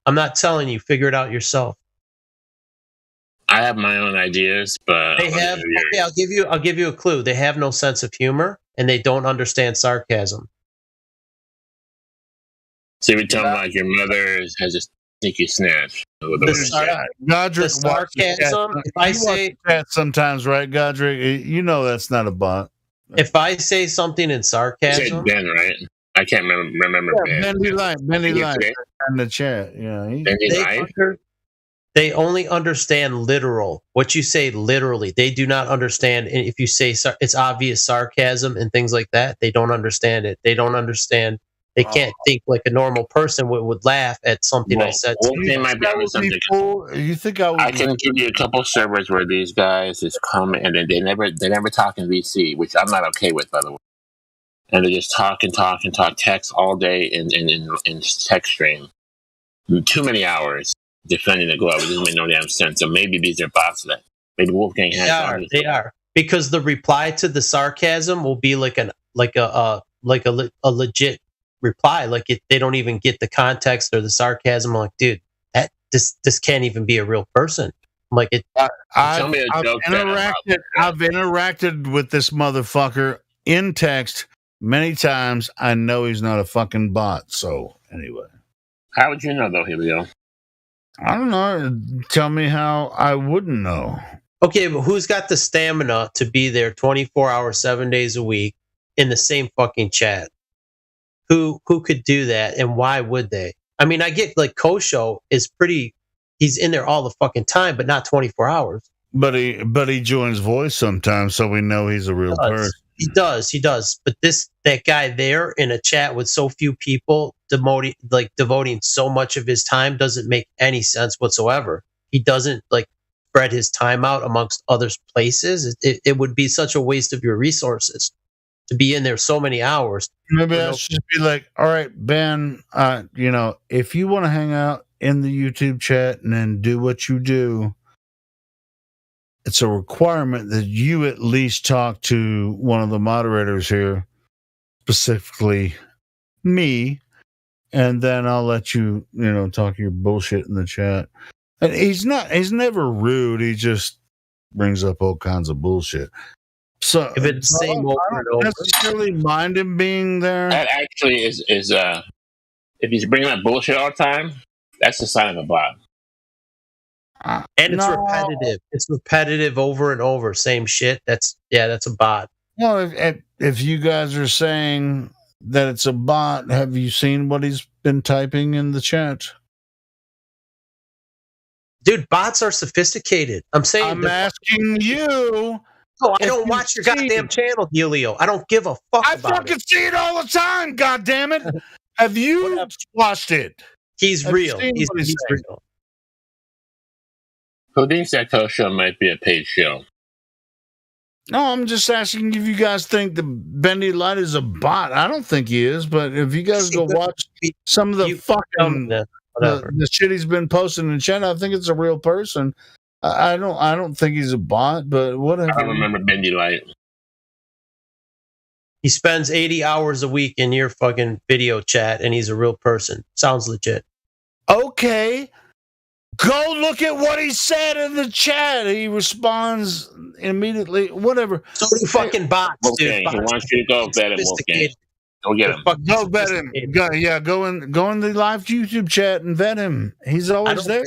I'm not telling you. Figure it out yourself. I have my own ideas, but they have. Okay, I'll give you a clue. They have no sense of humor, and they don't understand sarcasm. So every time like your mother has a sneaky snatch. Godric, sarcasm. If I say that sometimes, right, Godric? You know that's not a bot. If I say something in sarcasm, you said Ben, right? I can't remember Ben. Bendy Light in the chat. Yeah, they only understand literal. What you say literally, they do not understand. And if you say it's obvious sarcasm and things like that, they don't understand it. They don't understand. They can't think like a normal person would laugh at something I said. You think I can give you a couple servers where these guys just come and they never talk in VC, which I'm not okay with, by the way. And they just talk text all day in text stream. Too many hours defending the glove. It doesn't make no damn sense. So maybe these are bots that maybe Wolfgang has. They are because the reply to the sarcasm will be like a legit reply. Like they don't even get the context or the sarcasm. I'm like, dude, this can't even be a real person. I'm like, I've interacted with this motherfucker in text many times. I know he's not a fucking bot. So anyway, how would you know though, Helio? I don't know. Tell me how I wouldn't know. Okay, but who's got the stamina to be there 24 hours, 7 days a week in the same fucking chat? Who could do that, and why would they? I mean, I get like Kosho is he's in there all the fucking time, but not 24 hours. But he joins voice sometimes, so we know he's a real person. He does. But that guy there in a chat with so few people devoting so much of his time doesn't make any sense whatsoever. He doesn't like spread his time out amongst other places. It would be such a waste of your resources to be in there so many hours. Maybe I should be like, all right, Ben, if you want to hang out in the YouTube chat and then do what you do, it's a requirement that you at least talk to one of the moderators here, specifically me, and then I'll let you, talk your bullshit in the chat. And he's never rude. He just brings up all kinds of bullshit. So if it's the same over and over, necessarily mind him being there. That actually is if he's bringing up bullshit all the time, that's a sign of a bot. And it's repetitive. It's repetitive over and over. Same shit. That's a bot. Well, if you guys are saying that it's a bot, have you seen what he's been typing in the chat? Dude, bots are sophisticated. I'm asking you. Oh, I don't watch your goddamn channel, Helio. I don't give a fuck about it. I fucking see it all the time, goddammit. Have you watched it? He's real. He's real. Who thinks that Kosho might be a paid show? No, I'm just asking if you guys think the Bendy Light is a bot. I don't think he is, but if you guys go watch some of the fucking the shit he's been posting in chat, I think it's a real person. I don't think he's a bot, but whatever. I don't remember Bendy Light. He spends 80 hours a week in your fucking video chat, and he's a real person. Sounds legit. Okay. Go look at what he said in the chat. He responds immediately. Whatever. So do fucking bots, okay, dude. He wants you to go vet him, Wolfgang. Go get him. Go vet him. Go in the live YouTube chat and vet him. He's always there.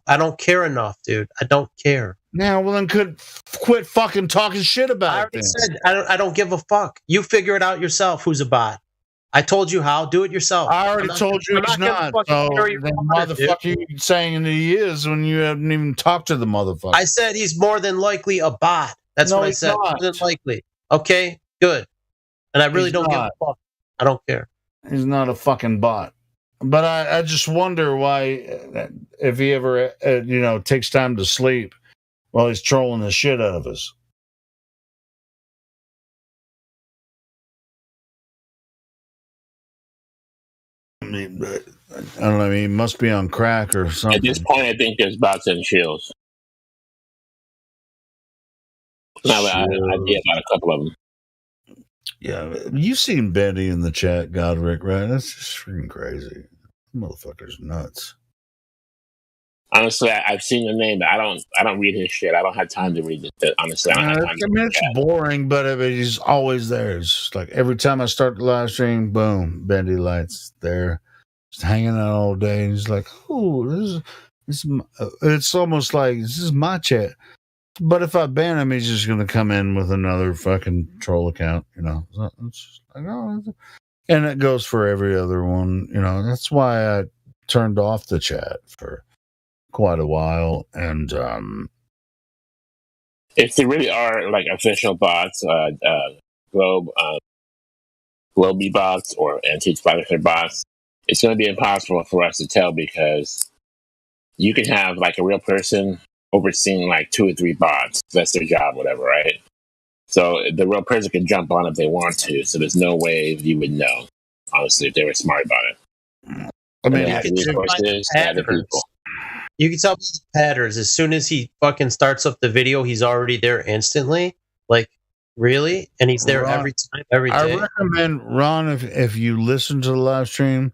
I don't care enough, dude. I don't care. Now, well, then quit fucking talking shit about I already said I don't give a fuck. You figure it out yourself. Who's a bot? I told you how. Do it yourself. I already told you he's not. So then why the fuck are you saying that he is when you haven't even talked to the motherfucker? I said he's more than likely a bot. That's what I said. More than likely. Okay, good. And I really don't give a fuck. I don't care. He's not a fucking bot. But I just wonder why, if he ever, takes time to sleep while he's trolling the shit out of us. I don't know. He must be on crack or something. At this point, I think there's bots and shields. Now, I idea about a couple of them. Yeah, you've seen Bendy in the chat, Godric, right? That's just freaking crazy. Motherfucker's nuts. Honestly, I've seen the name, but I don't read his shit. I don't have time to read it. Honestly, it's boring, but he's always there. It's just like every time I start the live stream, boom, Bendy Light's there. just hanging out all day, and he's like, "Oh, it's almost like this is my chat." But if I ban him, he's just going to come in with another fucking troll account, you know. It's just like, oh, and it goes for every other one, you know. That's why I turned off the chat for quite a while, and if there really are like official bots, Globy bots or anti-Splattership bots, it's going to be impossible for us to tell because you can have like a real person overseeing like 2 or 3 bots. That's their job, whatever, right? So the real person can jump on if they want to. So there's no way you would know, honestly, if they were smart about it. I mean, you can tell the patterns. As soon as he fucking starts up the video, he's already there instantly. Like, really? And he's there Ron, every time, every day. I recommend, Ron, if you listen to the live stream,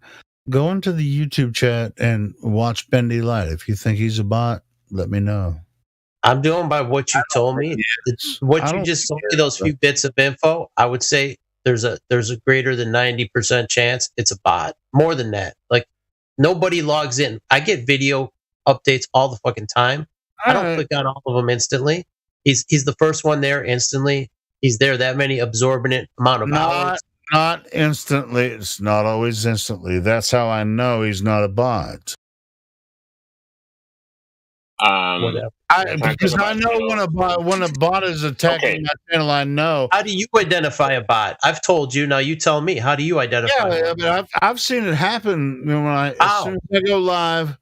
go into the YouTube chat and watch Bendy Light. If you think he's a bot, let me know. I'm doing by what you told me. What you just told me, those few bits of info, I would say there's a greater than 90% chance it's a bot. More than that. Like, nobody logs in. I get video updates all the fucking time. I don't click on all of them instantly. He's the first one there instantly. He's there that many absorbent amount of hours. Not instantly. It's not always instantly. That's how I know he's not a bot. Because I know when a bot is attacking my channel, I know. How do you identify a bot? I've told you. Now you tell me. How do you identify? Yeah, I mean, I've seen it happen. You know, as soon as I go live,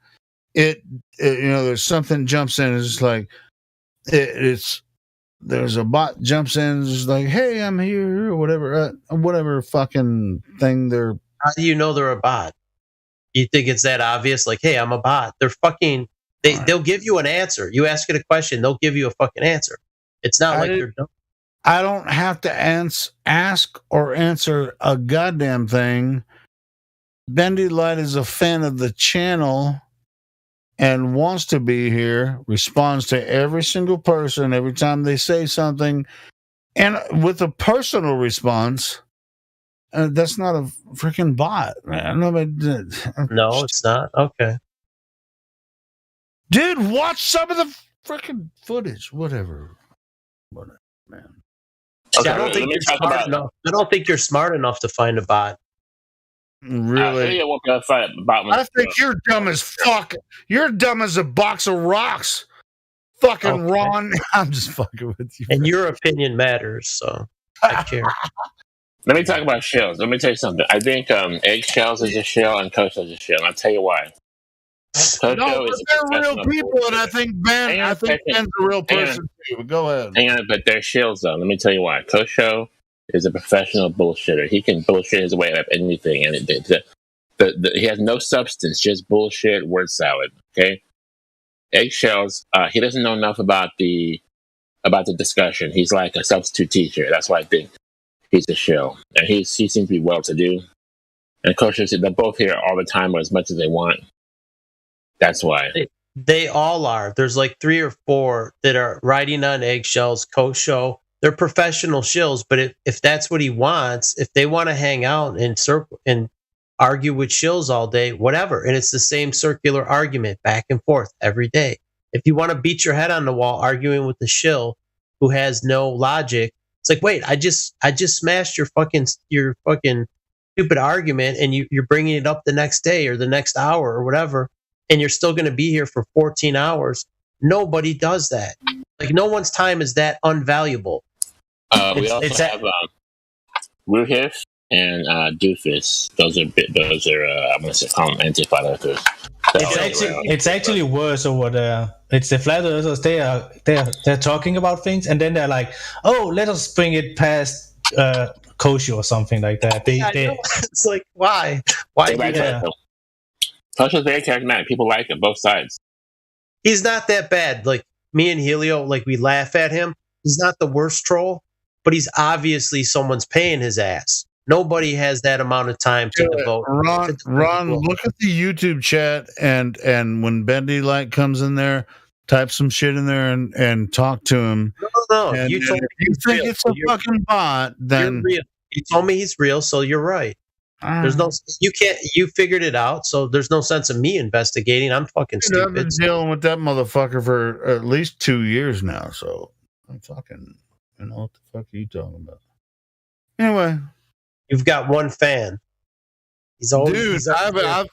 it you know, there's something jumps in. It's like there's a bot jumps in. It's like, hey, I'm here, or whatever fucking thing they're. How do you know they're a bot? You think it's that obvious? Like, hey, I'm a bot. They're fucking. They'll give you an answer. You ask it a question, they'll give you a fucking answer. It's not like they're dumb. I don't have to ask or answer a goddamn thing. Bendy Light is a fan of the channel and wants to be here, responds to every single person every time they say something, and with a personal response. That's not a freaking bot, man. No, it's not. Okay. Dude, watch some of the freaking footage. Whatever, man. Okay, I don't think you're smart enough. I don't think you're smart enough to find a bot. Really? I think you're dumb as fuck. You're dumb as a box of rocks. Fucking Ron. I'm just fucking with you. And your opinion matters, so I care. Let me talk about shells. Let me tell you something. I think Eggshells is a shell and Kosho is a shell. And I'll tell you why. No, but they're real people, and I think Ben's a real person too. But go ahead. Hang on, but they're shills though. Let me tell you why. Kosho is a professional bullshitter. He can bullshit his way out of anything, and he has no substance, just bullshit, word salad. Okay. Eggshells. He doesn't know enough about the discussion. He's like a substitute teacher. That's why I think he's a shell, and he seems to be well to do. And Kosho, they're both here all the time, or as much as they want. That's why. They all are. There's like 3 or 4 that are riding on eggshells. Kosho, they're professional shills, but if that's what he wants, if they want to hang out and argue with shills all day, whatever. And it's the same circular argument back and forth every day. If you want to beat your head on the wall arguing with the shill who has no logic, it's like, wait, I just smashed your fucking stupid argument, and you're bringing it up the next day or the next hour or whatever. And you're still going to be here for 14 hours. Nobody does that. Like, no one's time is that unvaluable. We also have Ruhif and Doofus. Those are I'm going to call them anti-flat earthers. It's actually worse over there. It's the flat earthers. They're talking about things, and then they're like, "Oh, let us bring it past Kosho or something like that." It's like, why? Why do that? Kosho's very charismatic. People like him, both sides. He's not that bad. Like, me and Helio, like, we laugh at him. He's not the worst troll, but he's obviously someone's paying his ass. Nobody has that amount of time to devote. Ron, look at the YouTube chat, and when Bendy Light comes in there, type some shit in there and talk to him. No. And You told me if you think it's a fucking bot, then you're real. You told me he's real, so you're right. There's no, you can't, you figured it out, so there's no sense of me investigating. I'm fucking Dude, I've been stupid. dealing with that motherfucker for at least 2 years now, so I'm fucking, what the fuck are you talking about? Anyway. You've got one fan. He's always, dude,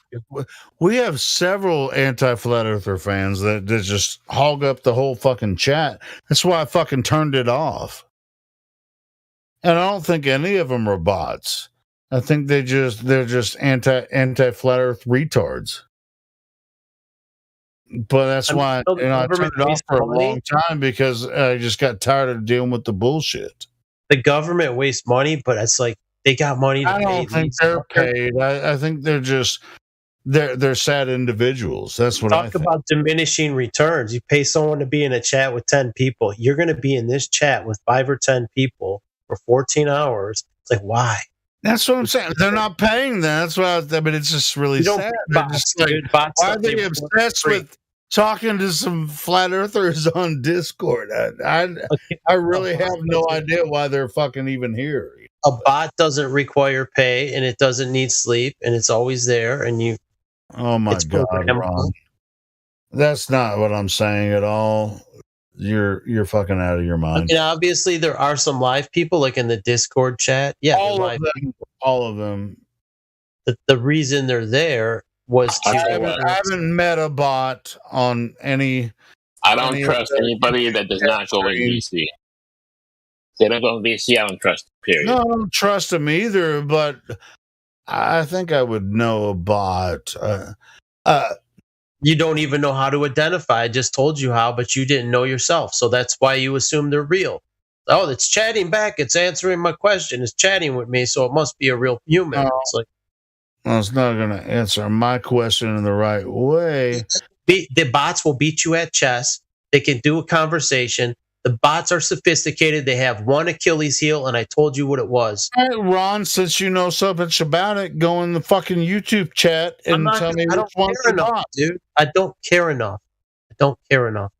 we have several anti-flat earther fans that just hog up the whole fucking chat. That's why I fucking turned it off. And I don't think any of them are bots. I think they're just anti-flat earth retards. But that's why I turned it off for a long time, because I just got tired of dealing with the bullshit. The government wastes money, but it's like they got money to pay. I don't think they're paid. I think they're just they're sad individuals. That's what I think. Talk about diminishing returns. You pay someone to be in a chat with 10 people. You're going to be in this chat with 5 or 10 people for 14 hours. It's like, why? That's what I'm saying. They're not paying that. That's why. I mean, it's just really sad. Bots, dude. Bots, why are they obsessed with talking to some flat earthers on Discord? I really have no idea why they're fucking even here. A bot doesn't require pay, and it doesn't need sleep, and it's always there. And you. Oh my God, Ron. That's not what I'm saying at all. You're fucking out of your mind. I mean, obviously, there are some live people, like in the Discord chat. Yeah, all of them. The reason they're there was to. I haven't met a bot on any. I don't trust anybody that does not go in VC. They don't go in VC. I don't trust. Period. No, I don't trust them either. But I think I would know a bot. You don't even know how to identify. I just told you how, but you didn't know yourself. So that's why you assume they're real. Oh, it's chatting back. It's answering my question. It's chatting with me, so it must be a real human. It's like, well, it's not going to answer my question in the right way. The bots will beat you at chess. They can do a conversation. The bots are sophisticated. They have one Achilles heel, and I told you what it was. Hey, Ron, since you know so much about it, go in the fucking YouTube chat and tell me which one's the bot. Dude, I don't care enough. I don't care enough.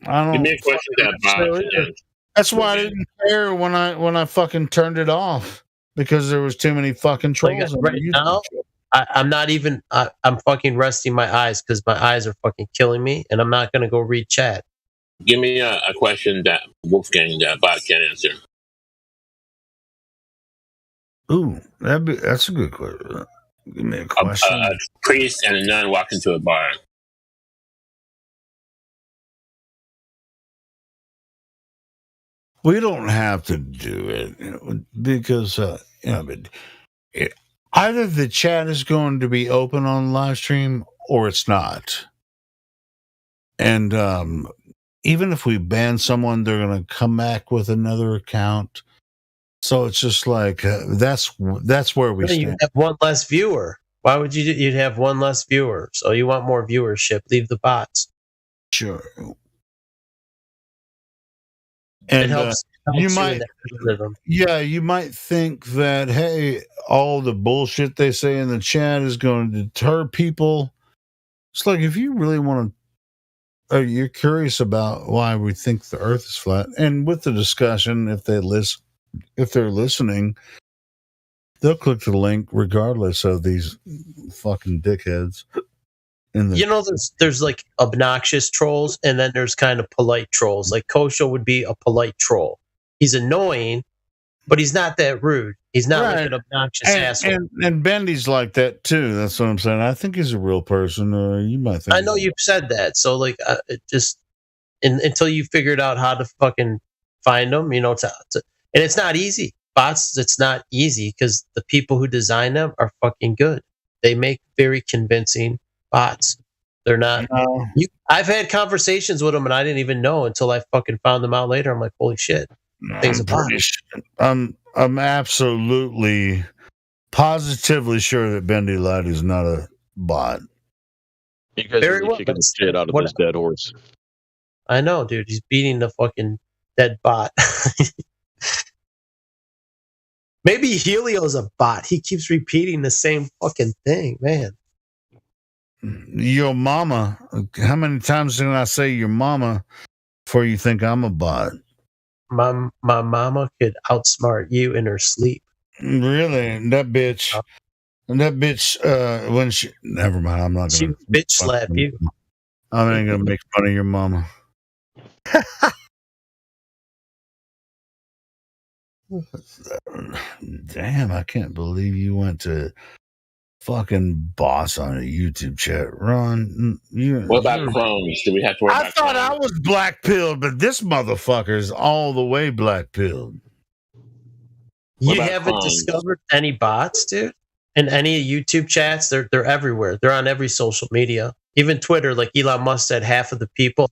I don't. Give me a question that That's why I didn't care when I fucking turned it off, because there was too many fucking trolls. Like, right now, I'm not even. I'm fucking resting my eyes because my eyes are fucking killing me, and I'm not gonna go read chat. Give me a question that Wolfgang bot can answer. Ooh, that's a good question. Give me a question. A priest and a nun walk into a bar. We don't have to do it, because either the chat is going to be open on live stream or it's not. And even if we ban someone, they're going to come back with another account. So it's just like that's where we stand. You have one less viewer. Why would you'd have one less viewer? So you want more viewership? Leave the bots. Sure. And it helps you might, you might think that, hey, all the bullshit they say in the chat is going to deter people. It's like, if you really want to, you're curious about why we think the Earth is flat, and with the discussion, if they're listening, they'll click the link regardless of these fucking dickheads. There's like obnoxious trolls, and then there's kind of polite trolls. Like Kosho would be a polite troll. He's annoying, but he's not that rude. He's not like an obnoxious asshole. And Bendy's like that too. That's what I'm saying. I think he's a real person. You might think. I know you've said that. So like, until you figured out how to fucking find them, and it's not easy. Bots, it's not easy because the people who design them are fucking good. They make very convincing bots. They're not. I've had conversations with them, and I didn't even know until I fucking found them out later. I'm like, holy shit, things about it. I'm absolutely, positively sure that Bendy Light is not a bot. You guys are really kicking the shit out of this dead horse. I know, dude. He's beating the fucking dead bot. Maybe Helio's a bot. He keeps repeating the same fucking thing, man. Your mama. How many times can I say your mama before you think I'm a bot? My mama could outsmart you in her sleep. Really? That bitch. And that bitch, when she, never mind. I'm not She gonna bitch slap you. I ain't gonna make fun of your mama. Damn, I can't believe you went to fucking boss on a YouTube chat. Ron, What about clones? Do we have to worry I about thought clones? I was black pilled, but this motherfucker's all the way black pilled. You haven't discovered any bots, dude? In any YouTube chats? They're everywhere. They're on every social media. Even Twitter, like Elon Musk said, half of the people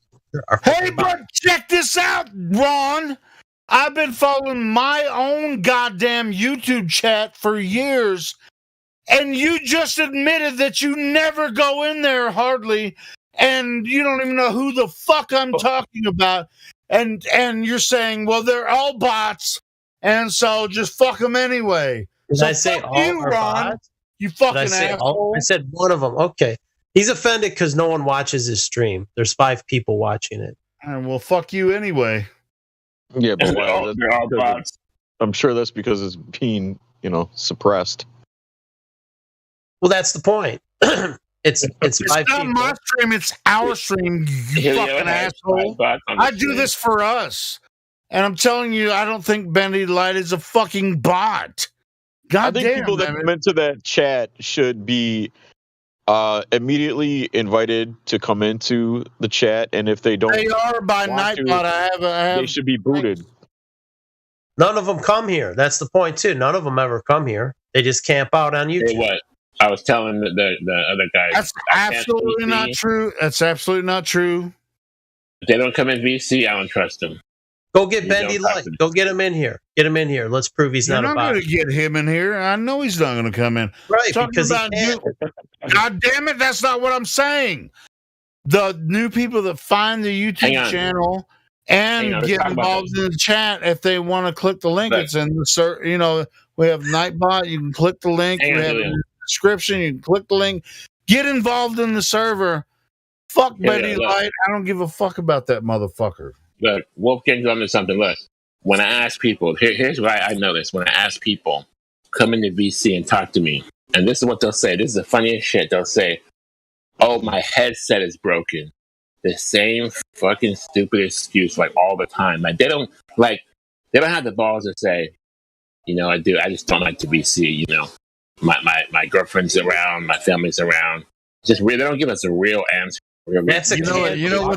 are Hey, but check this out, Ron. I've been following my own goddamn YouTube chat for years, and you just admitted that you never go in there hardly, and you don't even know who the fuck I'm talking about, and you're saying, well, they're all bots, and so just fuck them anyway. Did So I say fuck all you, are Ron. bots? You Did I fucking say asshole. all? I said one of them. Okay. He's offended because no one watches his stream. There's 5 people watching it. And well, fuck you anyway. Yeah, but They're all bots. I'm sure that's because it's being, suppressed. Well, that's the point. it's 5 not people. my stream, it's our stream, you fucking asshole. I do this for us. And I'm telling you, I don't think Bendy Light is a fucking bot. God I think damn, people that man. come into that chat should be immediately invited to come into the chat, and if they don't, They are by want to, Nightbot. I have they should be booted. None of them come here. That's the point, too. None of them ever come here. They just camp out on YouTube. Hey, what? I was telling the other guys. That's absolutely not true. That's absolutely not true. If they don't come in VC, I don't trust them. Go get Bendy Light. Go get him in here. Get him in here. Let's prove he's You're not a not bot. going to get him in here. I know he's not going to come in. Right, Talking because he about can't. God damn it, that's not what I'm saying. The new people that find the Hang YouTube on. channel and Let's get talk about involved in the chat, if they want to click the link, it's in the we have Nightbot. You can click the link. Hang We on, have Julian. the description. You can click the link. Get involved in the server. Fuck Yeah, Betty look. Light. I don't give a fuck about that motherfucker. Look, Wolfgang's onto something. Look, when I ask people, here's why I know this. When I ask people, come into VC and talk to me, and this is what they'll say. This is the funniest shit. They'll say, "Oh, my headset is broken." The same fucking stupid excuse like all the time. Like they don't have the balls to say, I just don't like to VC. My girlfriend's around, my family's around. Just they don't give us a real answer. That's a You know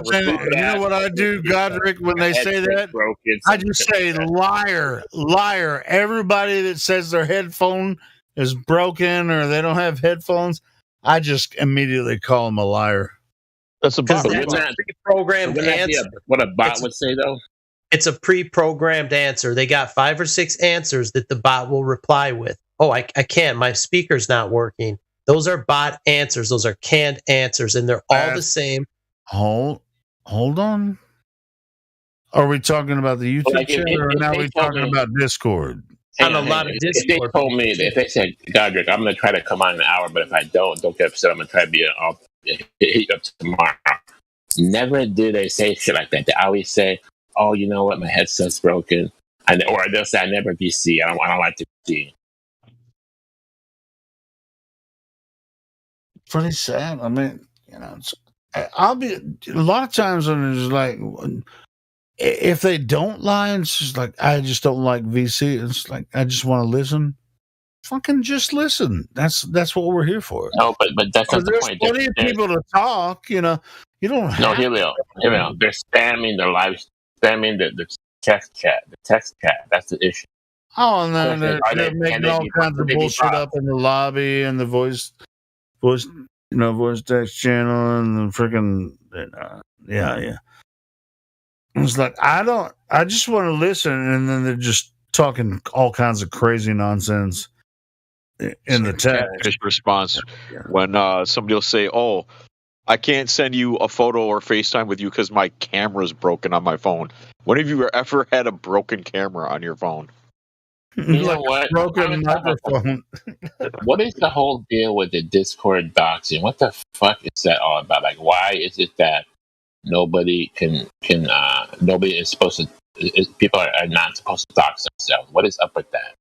what I do, Godric, when they say that? I just say liar, liar. Everybody that says their headphone is broken or they don't have headphones, I just immediately call them a liar. That's a Because bot. that's a pre-programmed answer. What a bot would say, though? It's a pre-programmed answer. They got 5 or 6 answers that the bot will reply with. Oh, I can't. My speaker's not working. Those are bot answers. Those are canned answers, and they're all the same. Hold on. Are we talking about the YouTube Like, if- chat, or if now they we told talking me- about Discord? On a lot of If they Discord. told me, if they said, Godric, I'm going to try to come on in an hour, but if I don't get upset. I'm going to try to I'll hit you up tomorrow. Never do they say shit like that. They always say, "Oh, you know what? My headset's broken," or they'll say, "I never VC. I don't like to VC." Pretty sad. I mean, I'll be a lot of times when it's like, if they don't lie, it's just like, I just don't like VC. It's like, I just want to listen. Fucking just listen. That's what we're here for. No, but that's not the There's point. plenty of people to talk. You don't No, have here we go. They're spamming the spamming the text chat. The text chat. That's the issue. Oh, and then they're Can making they all be- kinds can of they be bullshit bots? up in the lobby and the voice text channel and the freaking yeah. It's like I just want to listen, and then they're just talking all kinds of crazy nonsense in the text. Catfish response when somebody will say, "Oh, I can't send you a photo or FaceTime with you because my camera's broken on my phone." When have you ever had a broken camera on your phone? You know Like a what? broken microphone. What is the whole deal with the Discord doxing? What the fuck is that all about? Like, why is it that nobody nobody is supposed to? People are not supposed to dox themselves. What is up with that?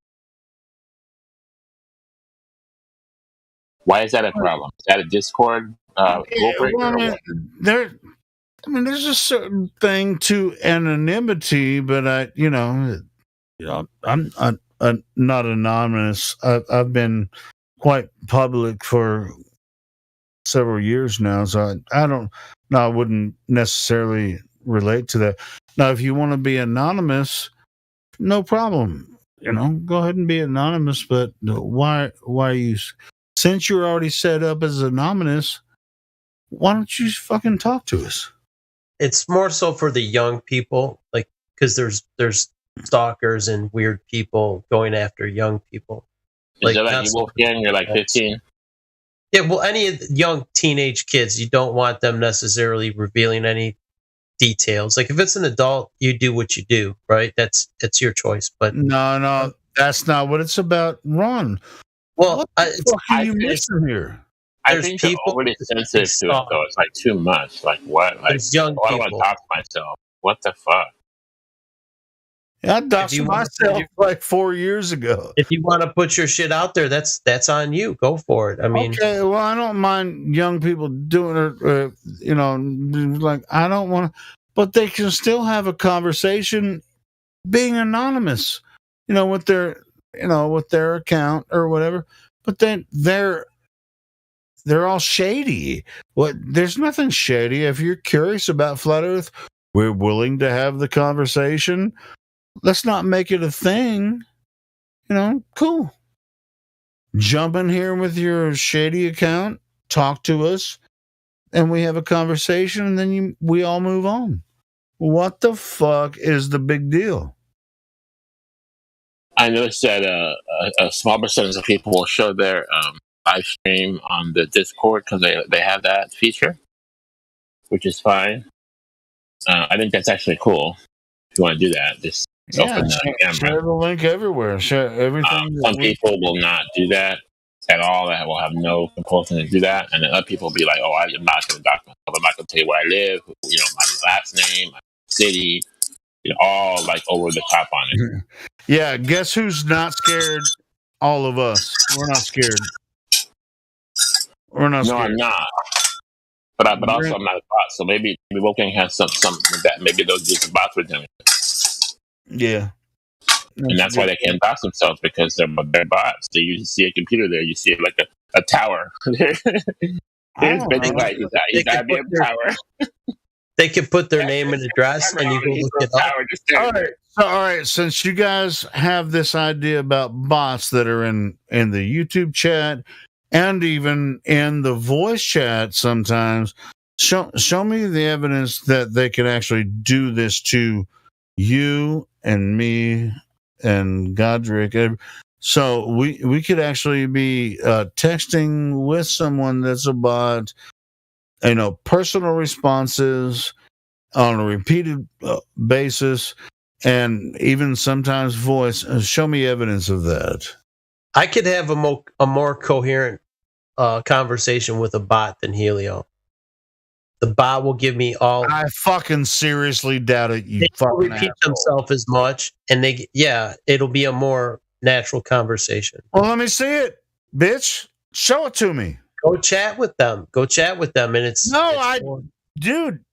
Why is that a problem? Is that a Discord rule breaker? Well, Or what? there's a certain thing to anonymity, but I'm not anonymous. I've been quite public for several years now, so I wouldn't necessarily relate to that. Now, if you want to be anonymous, no problem. Go ahead and be anonymous. But why are you? Since you're already set up as anonymous, why don't you fucking talk to us? It's more so for the young people, like, because there's stalkers and weird people going after young people. Is that like you, Wolfgang? You're like 15. Yeah, well, any of the young teenage kids, you don't want them necessarily revealing any details. Like, if it's an adult, you do what you do, right? That's your choice. But no, that's not what it's about, Ron. Well, what the fuck are you missing here? I think they're overly sensitive to it, though. It's like too much. Like what? Like, young I don't want to talk to myself. What the fuck? I doxed myself like 4 years ago. If you want to put your shit out there, that's on you. Go for it. I mean, okay, well, I don't mind young people doing it. Like I don't want to, but they can still have a conversation, being anonymous. With their account or whatever. But then they're all shady. There's nothing shady. If you're curious about Flat Earth, we're willing to have the conversation. Let's not make it a thing. Cool. Jump in here with your shady account, talk to us, and we have a conversation, and then we all move on. What the fuck is the big deal? I noticed that a small percentage of people will show their live stream on the Discord because they have that feature, which is fine. I think that's actually cool. If you want to do that, just open the camera. Share the link everywhere. Share everything. Some people will not do that at all. That will have no compulsion to do that, and then other people will be like, "Oh, I'm not going to dox myself. I'm not going to tell you where I live. My last name, my city." All like over the top on it. Yeah, guess who's not scared? All of us. We're not scared. We're not scared. No, I'm not. But also I'm not a bot. So maybe Wolfgang has some that. Maybe they'll do some bots with him. Yeah. And that's why they can't dox themselves, because they're bots. So you see a computer there, you see like a tower. There's Benny Light. He's got to be a tower. They can put their name and address, and you can look it up. All right. Since you guys have this idea about bots that are in the YouTube chat and even in the voice chat, sometimes show me the evidence that they can actually do this to you and me and Godric. So we could actually be texting with someone that's a bot. Personal responses on a repeated basis, and even sometimes voice. Show me evidence of that. I could have a more coherent conversation with a bot than Helio. The bot will give me all. I fucking seriously doubt it. You they fucking repeat themselves as much, and it'll be a more natural conversation. Well, let me see it, bitch. Show it to me. Go chat with them. And it's dude,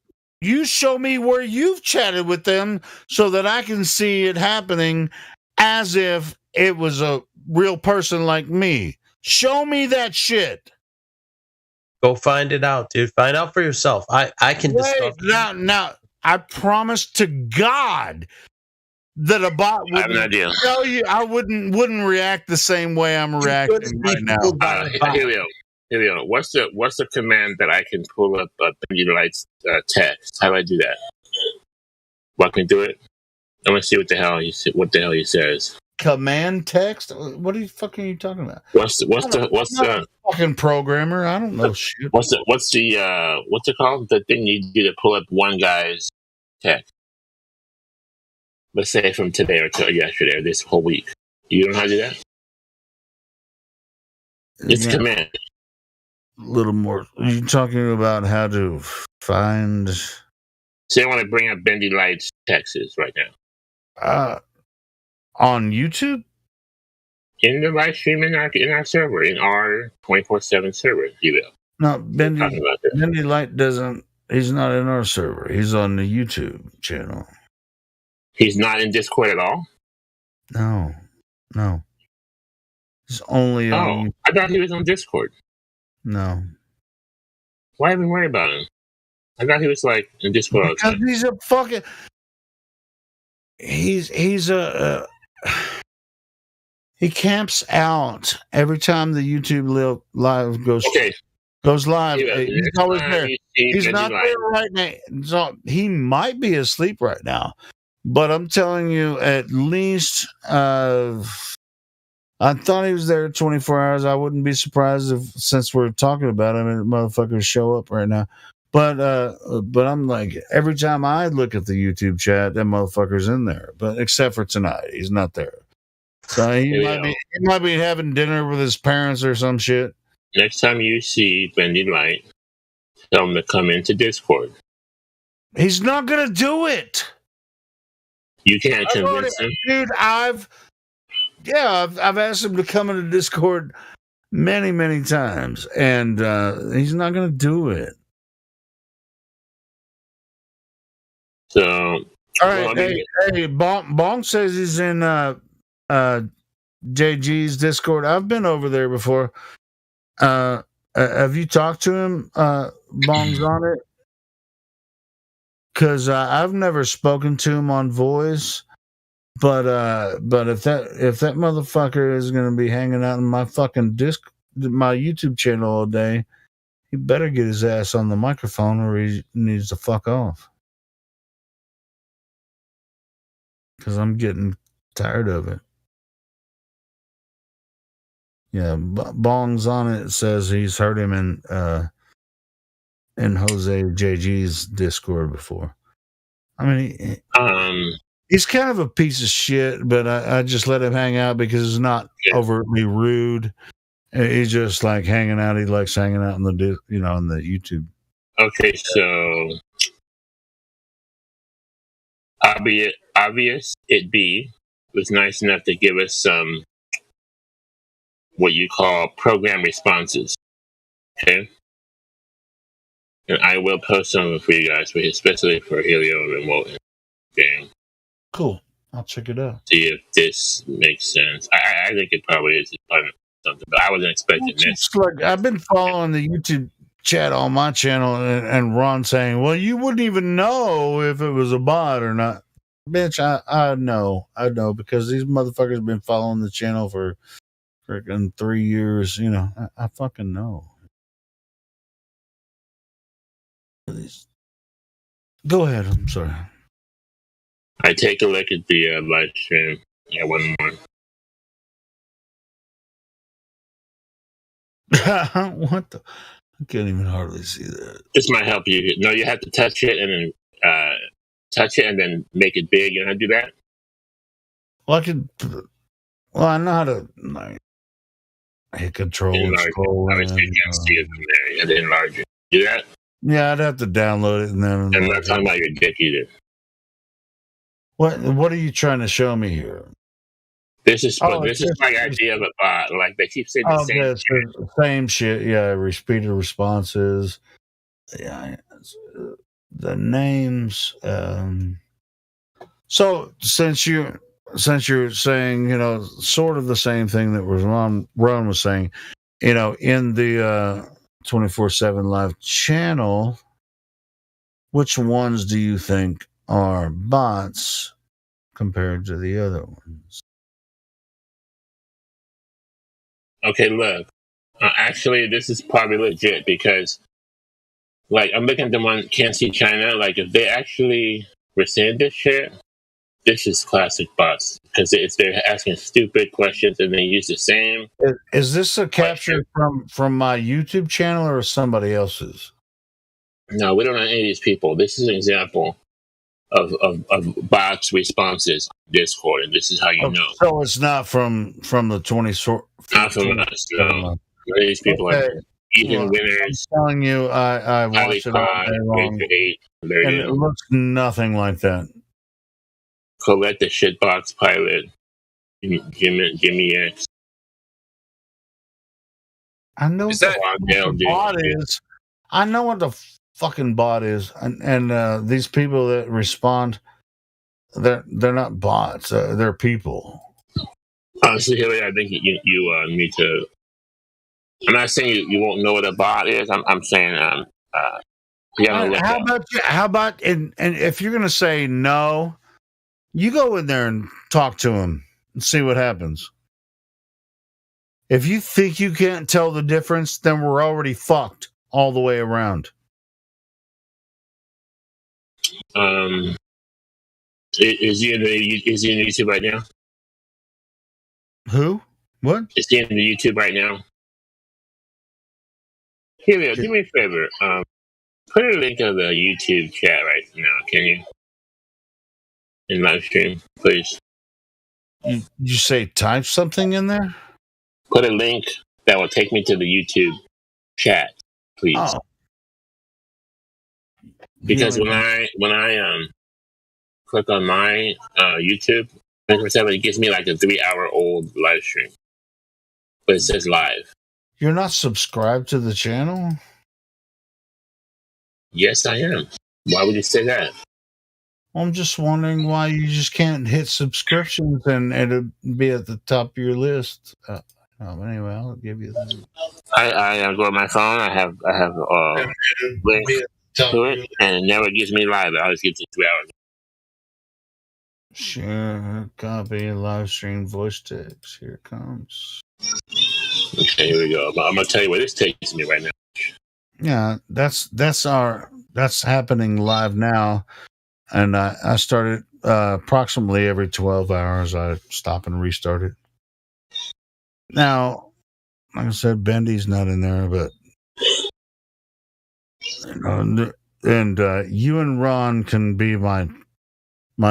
you show me where you've chatted with them so that I can see it happening as if it was a real person like me. Show me that shit. Go find it out, dude. Find out for yourself. I can discover. Now, I promise to God that a bot would tell you. I wouldn't react the same way I'm reacting right now. Helio, what's the command that I can pull up Bendy Light's text? How do I do that? Well, I can do it. I want to see what the hell he says. Command text? What the fuck are you talking about? What's the fucking programmer? I don't know shit. What's it called? The thing you do to pull up one guy's text. Let's say from today or yesterday or this whole week. You know how to do that? It's a command. A little more. Are you talking about how to find? Say I want to bring up Bendy Light's texts right now. On YouTube? in the live stream in our server, in our 24/7 server, if you will. No, Bendy Light doesn't. He's not in our server. He's on the YouTube channel. He's not in Discord at all? No. He's only on. I thought he was on Discord. No. Why even worry about him? I thought he was like in Discord all the Because time. he's a fucking. He's a. He camps out every time the YouTube live goes live. He's always there. He's not there right now. So he might be asleep right now, but I'm telling you, at least I thought he was there 24 hours. I wouldn't be surprised if, since we're talking about him, and motherfuckers show up right now. But I'm like, every time I look at the YouTube chat, that motherfucker's in there. But except for tonight, he's not there. So he might be having dinner with his parents or some shit. Next time you see Bendy Light, tell him to come into Discord. He's not gonna do it. You can't convince him, dude. I've asked him to come into Discord many times, and he's not gonna do it. So, all right, hey, Bong says he's in JG's Discord. I've been over there before. Have you talked to him? Bong's on it, because I've never spoken to him on voice. But if that motherfucker is gonna be hanging out in my fucking my YouTube channel all day, he better get his ass on the microphone, or he needs to fuck off. Because I'm getting tired of it. Yeah, Bong's on it. Says he's heard him in Jose JG's Discord before. I mean, he's kind of a piece of shit, but I just let him hang out because he's not overtly rude. He's just like hanging out. He likes hanging out in the in the YouTube. Okay, so obvious it be was nice enough to give us some what you call program responses. Okay, and I will post some for you guys, especially for Helio and Walton. Okay. Cool. I'll check it out. See if this makes sense. I think it probably is something, but I wasn't expecting this. Like, I've been following the YouTube chat on my channel, and Ron saying, "Well, you wouldn't even know if it was a bot or not." Bitch, I know because these motherfuckers have been following the channel for freaking 3 years. I fucking know. Go ahead. I'm sorry. I take a look at the live stream. Yeah, one more. What the? I can't even hardly see that. This might help you. No, you have to touch it and then make it big. You know how to do that? Well, I know how to hit control and scroll. I wish you can't see it from there. You have to enlarge it. Do that? Yeah, I'd have to download it and then. I'm not talking about your dick either. What are you trying to show me here? This is my idea of a bot. Like they keep saying the same shit. Same shit. Yeah, repeated responses. Yeah, the names. So since you're saying sort of the same thing that Ron was saying, in the 24/7 live channel, which ones do you think are bots compared to the other ones? Okay, look. Actually, this is probably legit because, like, I'm looking at the one Can't See China. Like, if they actually were saying this shit, this is classic bots because they're asking stupid questions and they use the same. Is this a capture from my YouTube channel or somebody else's? No, we don't know any of these people. This is an example of bots responses on Discord, and this is how you know. So it's not from the 20. Not from us. No. These people are even winners. I'm telling you, I watched it all day long, and it looks nothing like that. Colette the Shitbox Pilot, Jimmy X. I know Is what that the bot is. I know what the fucking bot is, and these people that respond, they're not bots. They're people. Honestly, Hilly, I think you need to. I'm not saying you won't know what a bot is. I'm saying you gotta look How up. about how about and if you're gonna say no, you go in there and talk to him and see what happens. If you think you can't tell the difference, then we're already fucked all the way around. Is he in YouTube right now? Who? What? Is he in the YouTube right now? Here, do me a favor. Put a link of the YouTube chat right now, can you? In live stream, please. You say type something in there? Put a link that will take me to the YouTube chat, please. Oh. Because when I click on my YouTube, it gives me like a 3-hour-old live stream, but it says live. You're not subscribed to the channel? Yes, I am. Why would you say that? I'm just wondering why you just can't hit subscriptions and it'll be at the top of your list. Anyway, I'll give you that. I go on my phone. I have link to it, and it never gives me live. It always gives me 3 hours. Share, copy, live stream, voice text. Here it comes. Okay, here we go. I'm gonna tell you where this takes me right now. Yeah, that's happening live now, and I started approximately every 12 hours. I stop and restart it. Now, like I said, Bendy's not in there, but you and Ron can be my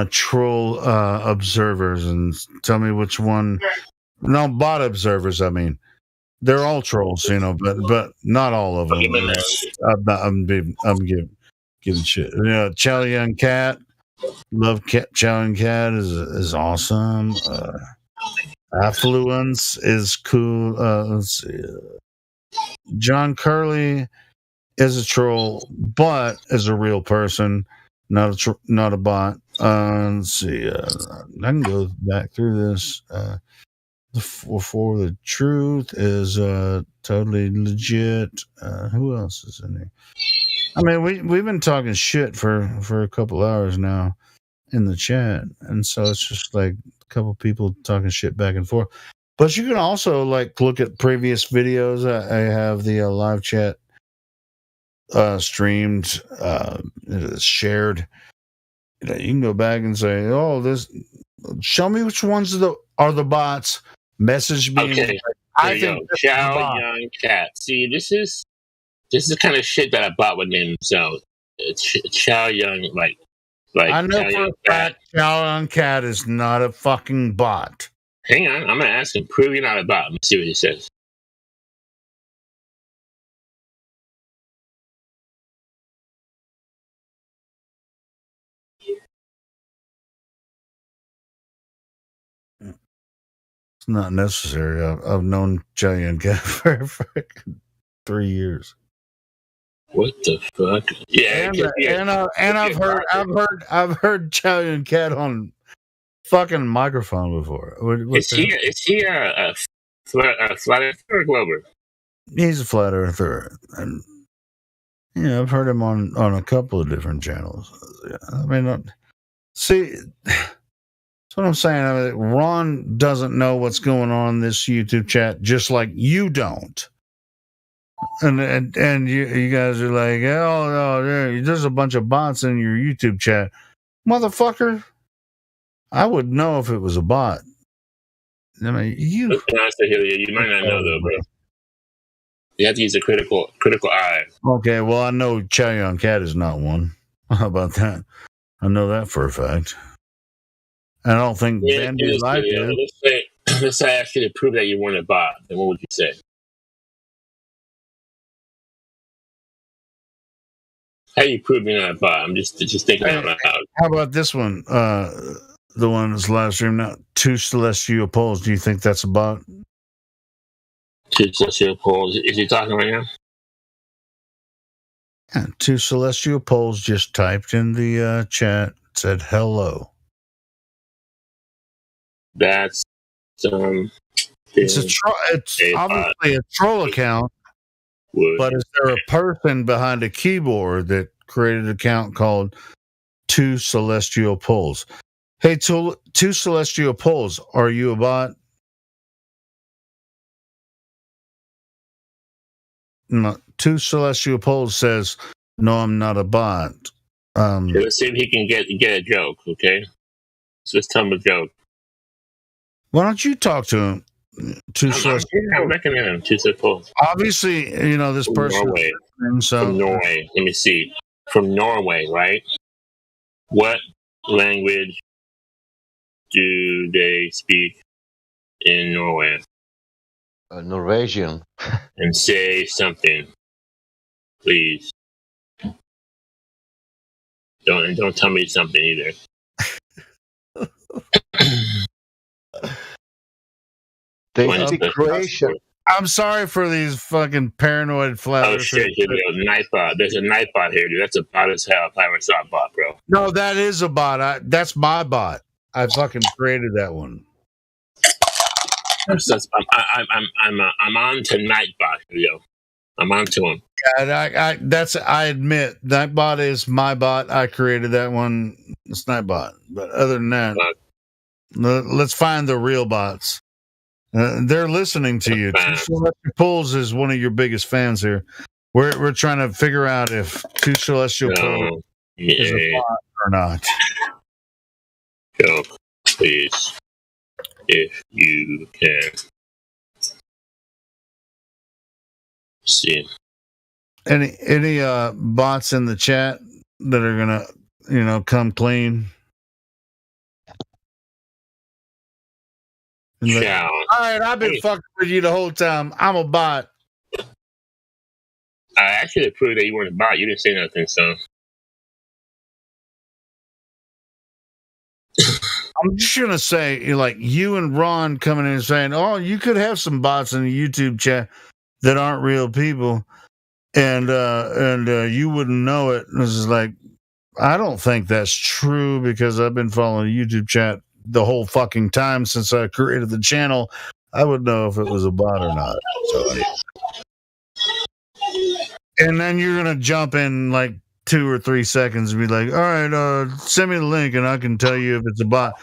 troll observers and tell me which one. No, bot observers. I mean, they're all trolls, but not all of them. I'm giving shit. Chow Young Cat, love Chow Young Cat is awesome. Affluence is cool. Let's see. John Curley is a troll, but is a real person, not a bot. Let's see. I can go back through this. For the truth is totally legit. Who else is in there? I mean, we've been talking shit for a couple hours now in the chat, and so it's just like a couple people talking shit back and forth. But you can also like look at previous videos. I have the live chat streamed, shared. You can go back and say, "Oh, this. Show me which ones are the bots." Message me. Okay, I think Chow Young Cat. See, this is the kind of shit that a bot would name themselves. Chow Young, like I know for a fact Chow Young Cat is not a fucking bot. Hang on, I'm gonna ask him. Prove you're not a bot. Let's see what he says. It's not necessary. I've known Chow Young Cat for 3 years. What the fuck? Yeah, and I've heard Chow Young Cat on fucking microphone before. Is he a flat earther or Glover? He's a flat earther, and I've heard him on a couple of different channels. I mean, see, that's what I'm saying. I mean, Ron doesn't know what's going on in this YouTube chat, just like you don't. And you guys are like, there's a bunch of bots in your YouTube chat, motherfucker. I would know if it was a bot. I mean, you might not know though, bro. You have to use a critical eye. Okay, well, I know Chow Young Cat is not one. How about that? I know that for a fact. I don't think Bendy liked it. Let's say I asked you to prove that you weren't a bot. Then what would you say? How do you prove you're not a bot? I'm just thinking out loud. How about this one? The one that's live stream now. 2 Celestial Poles. Do you think that's a bot? Two celestial poles. Is he talking right now? Yeah, two celestial poles just typed in the chat, said hello. That's it's obviously a troll account, but is there a person behind a keyboard that created an account called Two Celestial Poles? Hey, Two Celestial Poles, are you a bot? No, Two Celestial Poles says, no, I'm not a bot. Let's see if he can get a joke, okay? So let's tell him a joke. Why don't you talk to him? I'm looking at him. Two Celestial Poles. Obviously, this from person. Norway. From Norway. Let me see. From Norway, right? What language do they speak in Norway? Norwegian. And say something, please. Don't tell me something either. They speak Croatian. I'm sorry for these fucking paranoid flat Oh earthers. shit! Nightbot. There's a Nightbot here, dude. That's a bot as hell. If I ever saw a bot, bro. No, that is a bot. That's my bot. I fucking created that one. I'm on to Nightbot, yo. I'm on to him. Yeah, I admit that bot is my bot. I created that one. It's Nightbot. But other than that, let's find the real bots. They're listening to you. Two Celestial Poles is one of your biggest fans here. We're trying to figure out if Two Celestial Poles is a bot or not. Joke, please, if you can. See. Any bots in the chat that are gonna come clean? All right, I've been fucking with you the whole time. I'm a bot. I actually proved that you weren't a bot. You didn't say nothing, so. I'm just gonna say, like you and Ron coming in and saying, "Oh, you could have some bots in the YouTube chat that aren't real people," and you wouldn't know it. And this is like, I don't think that's true because I've been following the YouTube chat the whole fucking time since I created the channel. I would know if it was a bot or not. So, and then you're gonna jump in like 2 or 3 seconds and be like, "All right, send me the link and I can tell you if it's a bot."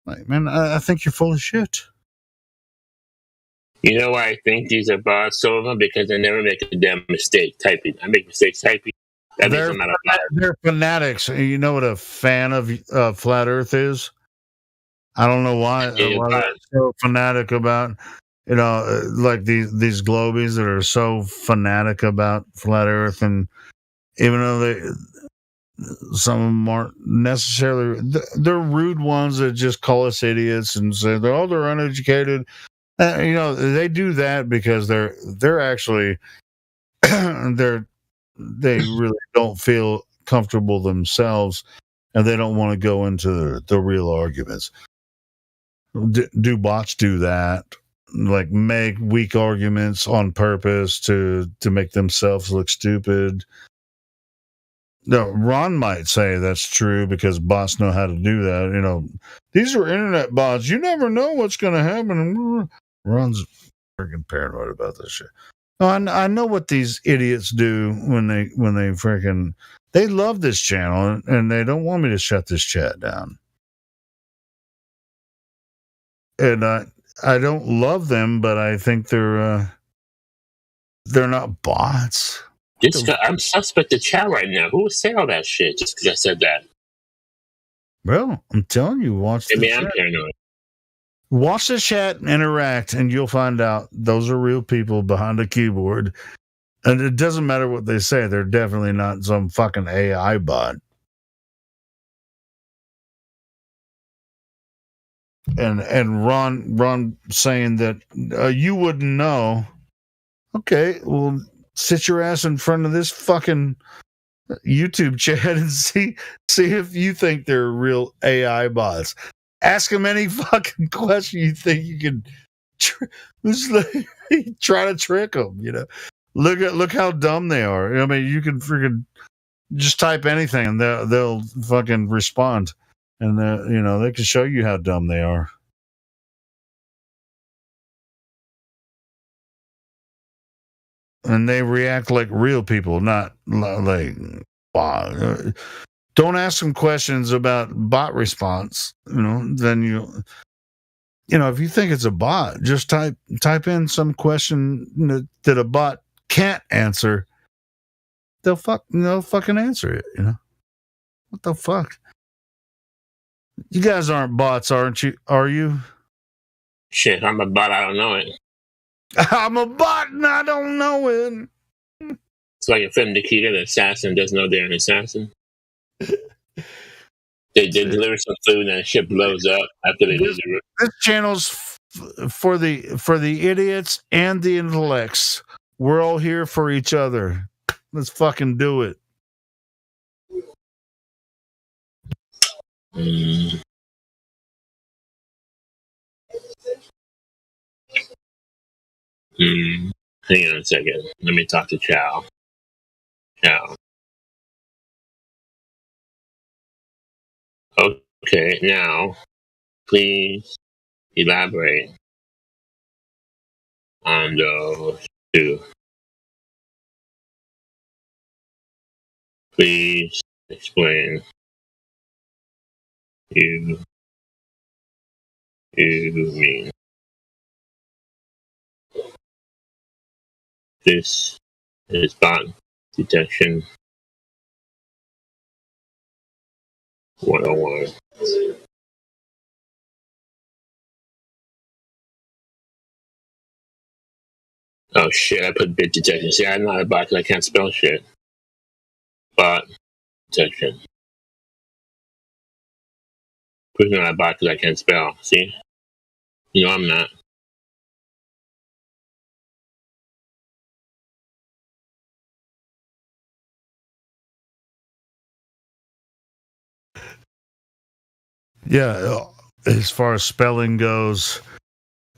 Like, man, I think you're full of shit. You know why I think these are bots, some of them? Because they never make a damn mistake typing. I make mistakes typing. That means I'm not a bot. They're fanatics. You know what a fan of Flat Earth is? I don't know why they're so fanatic about, like these globies that are so fanatic about Flat Earth, and even though some of them aren't necessarily, they're rude ones that just call us idiots and say they're uneducated. They do that because they're actually they really don't feel comfortable themselves, and they don't want to go into the real arguments. Do bots do that? Like make weak arguments on purpose to make themselves look stupid? No, Ron might say that's true because bots know how to do that. These are internet bots. You never know what's going to happen. Ron's freaking paranoid about this shit. No, I know what these idiots do when they freaking they love this channel and they don't want me to shut this chat down. And I don't love them, but I think they're not bots. I'm suspect the chat right now. Who would say all that shit just because I said that? Well, I'm telling you, watch the chat. I'm paranoid. Watch the chat and interact, and you'll find out those are real people behind a keyboard. And it doesn't matter what they say; they're definitely not some fucking AI bot. And Ron saying that you wouldn't know. Okay, well, sit your ass in front of this fucking YouTube chat and see if you think they're real AI bots. Ask them any fucking question you think you can It's like, try to trick them, you know. Look how dumb they are. I mean, you can freaking just type anything and they'll fucking respond, and you know, they can show you how dumb they are. And they react like real people, not like bot. Don't ask them questions about bot response. You know, then you know, if you think it's a bot, just type in some question that a bot can't answer. They'll fucking answer it. You know, what the fuck? You guys aren't bots, aren't you? Are you? Shit, I'm a bot. I don't know it. I'm a bot and I don't know it. It's like a film Nikita, the assassin doesn't know they're an assassin. They deliver some food and the ship blows up after they do the. This channel's for the idiots and the intellects. We're all here for each other. Let's fucking do it. Hang on a second. Let me talk to Chow. Chow. Okay, now, please elaborate on those two. Please explain. You mean this is bot detection 101. Oh shit, I put bit detection. See, I'm not a bot because I can't spell shit. Bot detection. Who's not a bot because I can't spell? See? You know I'm not. Yeah, as far as spelling goes,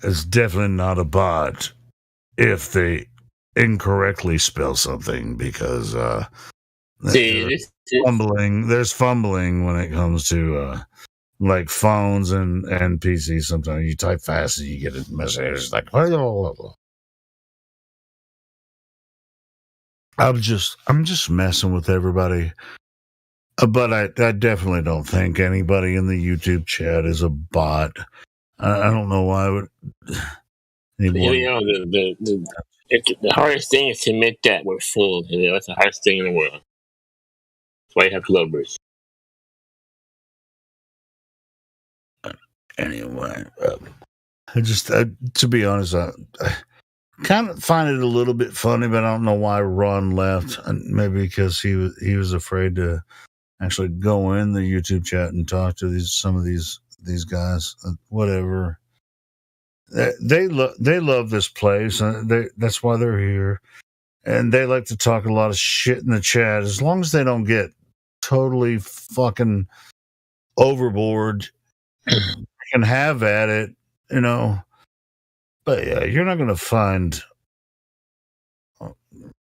it's definitely not a bot if they incorrectly spell something, because there's fumbling when it comes to like phones and PCs. Sometimes you type fast and you get a message like blah, blah, blah. I'm just messing with everybody. But I definitely don't think anybody in the YouTube chat is a bot. I don't know why I would. You know, the hardest thing is to admit that we're full. You know, that's the hardest thing in the world. That's why you have Glovers. Anyway, to be honest, I kind of find it a little bit funny, but I don't know why Ron left. Maybe because he was afraid to actually go in the YouTube chat and talk to some of these guys. Whatever. They love this place. That's why they're here, and they like to talk a lot of shit in the chat. As long as they don't get totally fucking overboard, they can have at it, you know. But yeah, you're not gonna find a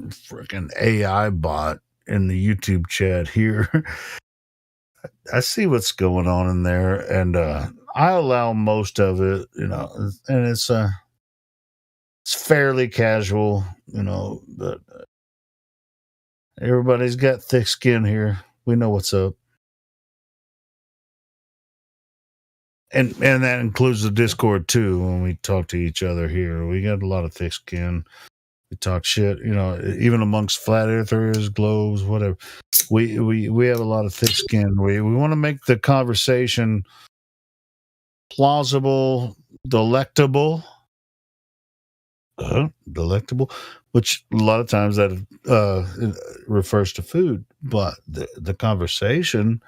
freaking AI bot in the YouTube chat here. I see what's going on in there, and I allow most of it, you know, and it's fairly casual, you know, but everybody's got thick skin here. We know what's up. And that includes the Discord too. When we talk to each other here, we got a lot of thick skin. We talk shit, you know, even amongst flat earthers, globes, whatever. We have a lot of thick skin. We want to make the conversation plausible, delectable, which a lot of times that refers to food, but the conversation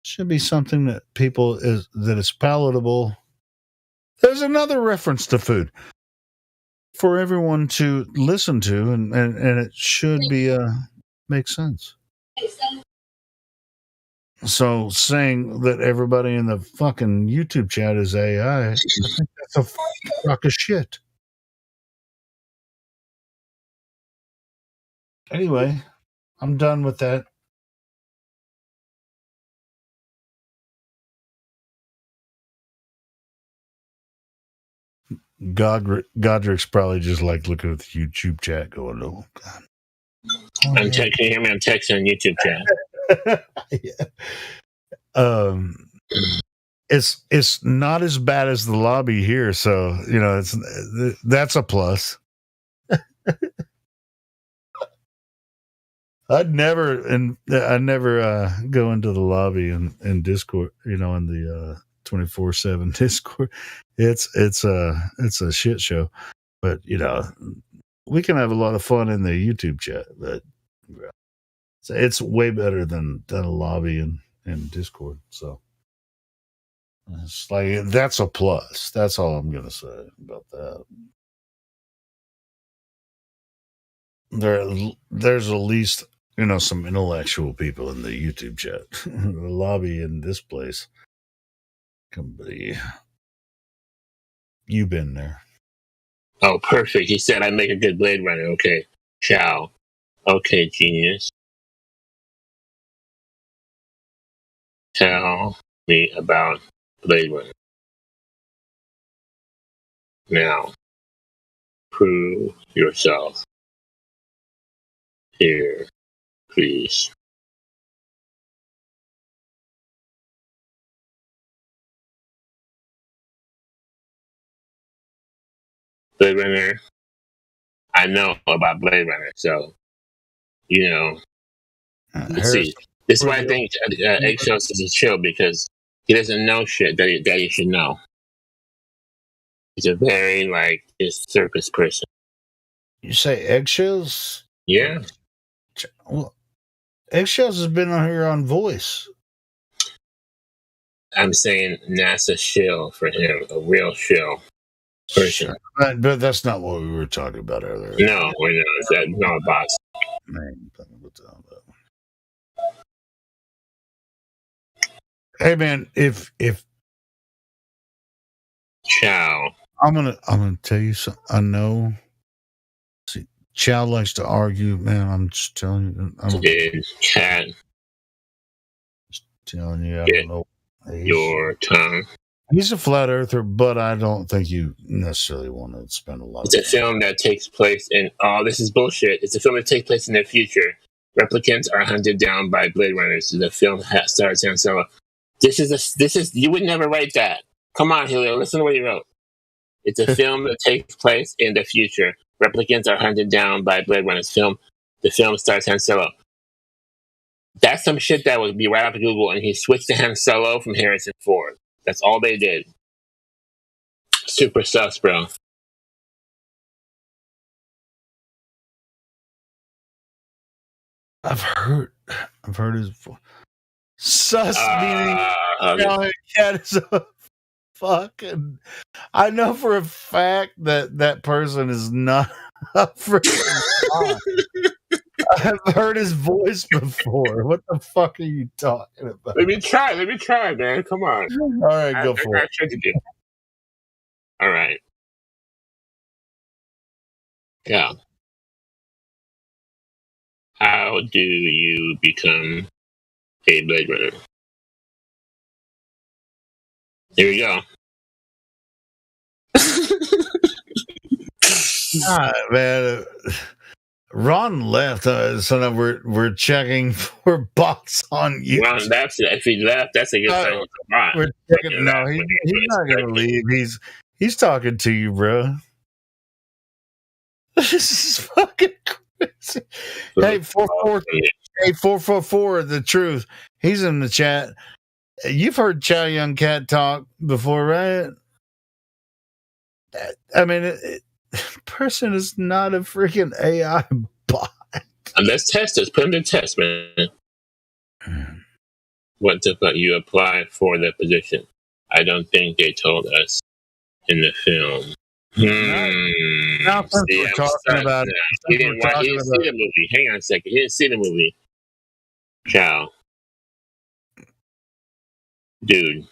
should be something that that is palatable. There's another reference to food for everyone to listen to, and it should be make sense. So saying that everybody in the fucking YouTube chat is AI, I think that's a fucking crock of shit. Anyway, I'm done with that. Godric's probably just like looking at the YouTube chat going, oh, God. Can you hear me? I'm texting on YouTube chat. Yeah. It's not as bad as the lobby here, so that's a plus. I'd never go into the lobby in Discord, in the 24/7 Discord. It's a shit show, but we can have a lot of fun in the YouTube chat. But it's way better than a lobby in Discord. So it's like that's a plus. That's all I'm gonna say about that. There's at least some intellectual people in the YouTube chat. The lobby in this place can be. You've been there. Oh, perfect. He said I make a good Blade Runner. Okay. Ciao. Okay, genius. Tell me about Blade Runner. Now, prove yourself. Here, please. Blade Runner. I know about Blade Runner, so let's see. This is why I think Eggshells is a chill, because he doesn't know shit that you should know. He's a very just circus person. You say Eggshells? Yeah. Well, Eggshells has been on here on Voice. I'm saying NASA shill for him, a real shill person. But that's not what we were talking about earlier. No, we're not. That's not a box. Hey man, if Chow, I'm gonna tell you something. I know. See, Chow likes to argue, man. I'm just telling you. Cat. Just telling you, I don't know. Your tongue. He's a flat earther, but I don't think you necessarily want to spend a lot. It's a film that takes place in. Oh, this is bullshit. It's a film that takes place in the future. Replicants are hunted down by Blade Runners. The film stars Han Solo. This is. You would never write that. Come on, Helio. Listen to what he wrote. It's a film that takes place in the future. Replicants are hunted down by Blade Runners. The film stars Han Solo. That's some shit that would be right off of Google, and he switched to Han Solo from Harrison Ford. That's all they did. Super sus, bro. I've heard his voice. Sus meaning Cat is a fucking. I know for a fact that person is not a freaking God. I've heard his voice before. What the fuck are you talking about? Let me try, man. Come on. All right, go for it. All right. Yeah. How do you become a Blade Runner? Here we go. Man. Ron left, so now we're checking for bots on YouTube. Ron left. If he left, that's a good sign. We're checking. No, he's not gonna leave. He's talking to you, bro. This is fucking crazy. Hey, 444, the truth. He's in the chat. You've heard Chow Young Cat talk before, right? I mean, person is not a freaking AI bot. Let's test this. Put him to test, man. What the fuck? You apply for the position. I don't think they told us in the film. Now since we're talking about it. He didn't see the movie. Hang on a second. He didn't see the movie. Ciao. dude,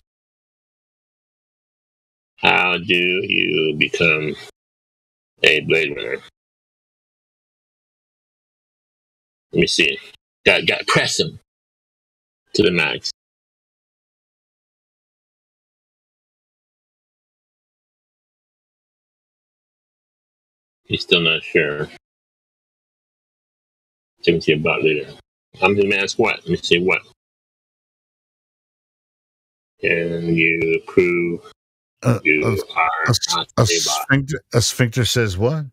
how do you become a Blade Runner? Let me see. Got to press him to the max. He's still not sure. Take me to your bot later. I'm going to ask what? Let me see what. Can you prove you are not a bot? A sphincter says what?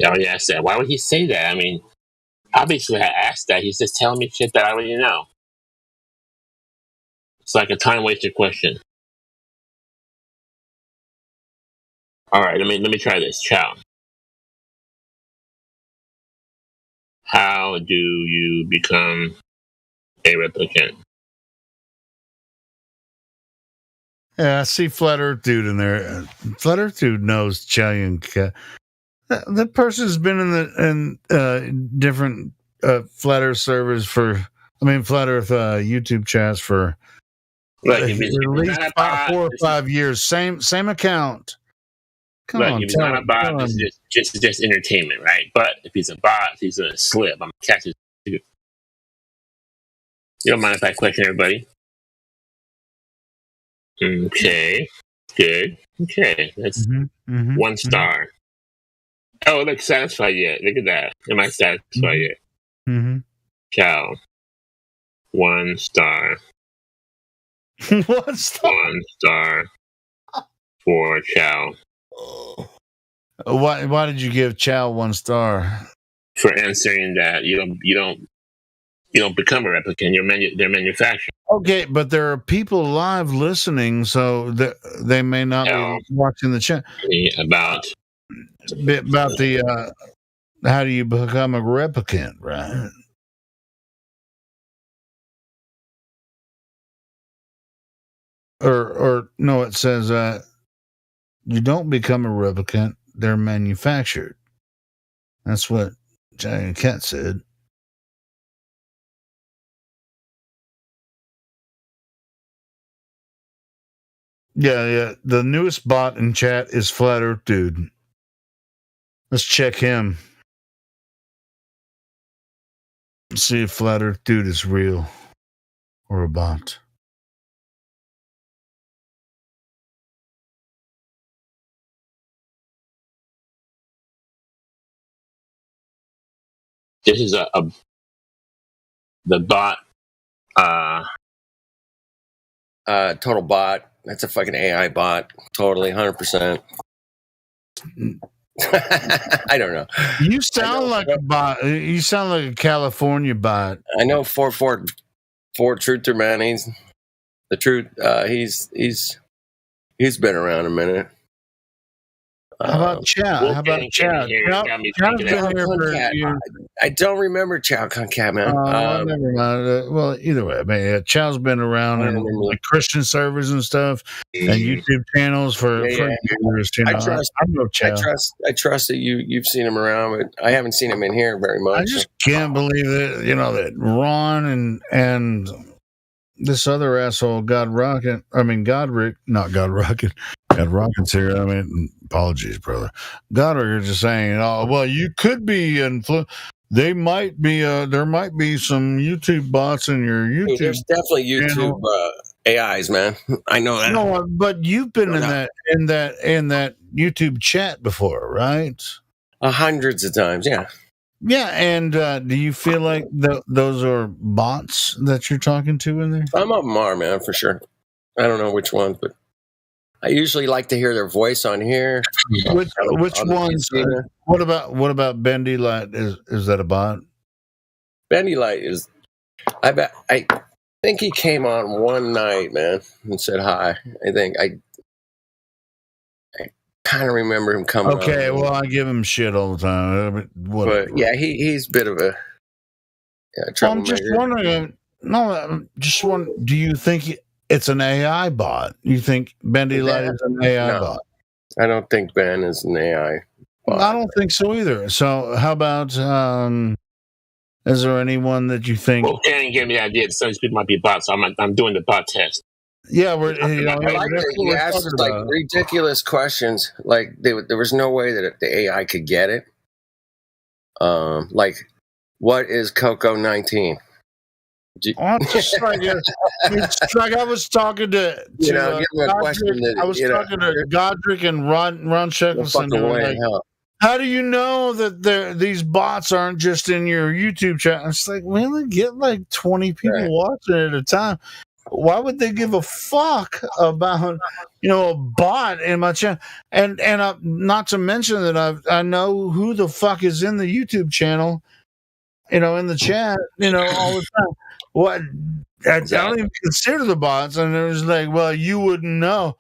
I already asked that. Why would he say that? I mean, obviously I asked that. He's just telling me shit that I already know. It's like a time-wasted question. All right, let me try this. Chow. How do you become a replicant? Yeah, I see Flat Earth Dude in there. Flat Earth Dude knows Chow Yun Cat. That person's been in different Flat Earth servers Flat Earth YouTube chats for at least 4 or 5 years. Same account. Come on, if he's not a bot, this is just entertainment, right? But if he's a bot, if he's gonna slip, I'm gonna catch it. You don't mind if I question everybody? Okay, good. Okay, that's 1 star. Oh, look, satisfied yet? Look at that. Am I satisfied yet? Chow. 1 star. 1 star. 1 star for Chow. Why did you give Chow 1 star? For answering that you don't become a replicant. They're manufactured. Okay, but there are people live listening, so they may not be watching the chat. About the how do you become a replicant, right? Or no, it says you don't become a replicant; they're manufactured. That's what Giant Cat said. Yeah. The newest bot in chat is Flat Earth Dude. Let's check him. See if Flat Earth Dude is real or a bot. This is the bot. Total bot. That's a fucking AI bot. Totally, 100%. I don't know. You sound like a bot. You sound like a California bot. I know 444 Truther, man. He's the truth. He's been around a minute. How about Chow? I don't remember Chow Con Cat, man. Never mind. Well, either way, I mean, Chow's been around in like Christian servers and stuff, and YouTube channels for years. You know, I know Chow. I trust that you've seen him around, but I haven't seen him in here very much. I just can't believe it. You know that Ron and this other asshole, Godric, not Godrocket. Godrocket's here. I mean, apologies, brother. Godric is just saying, oh, well, you could be they might be, there might be some YouTube bots in your YouTube. There's definitely YouTube AIs, man. I know that. No, but you've been in that YouTube chat before, right? Hundreds of times, yeah. Yeah, and do you feel like those are bots that you're talking to in there? Some of them are, man, for sure. I don't know which ones, but I usually like to hear their voice on here. Which ones? What about Bendy Light? Is that a bot? Bendy Light is. I think he came on one night, man, and said hi. I kind of remember him coming. Okay, on. Well, I give him shit all the time. But yeah, he's a bit of a I'm just wondering. Do you think it's an AI bot? You think Bendy Light is an AI bot? I don't think Ben is an AI bot. I don't think so either. So how about Is there anyone that you think? Well, Aaron gave me the idea that some of these people might be bots, so I'm doing the bot test. Yeah, I like that you asked like ridiculous questions. Like there was no way that the AI could get it. Like, what is Coco 19? I'm just like, it's like I was talking to give me a question that, I was talking to Godric and Ron Sheckleson. Like, how do you know that these bots aren't just in your YouTube channel? It's like, we only get like 20 people watching it at a time. Why would they give a fuck about a bot in my channel? And not to mention that I know who the fuck is in the YouTube channel, in the chat, all the time. What I don't even consider the bots, and it was like, well, you wouldn't know.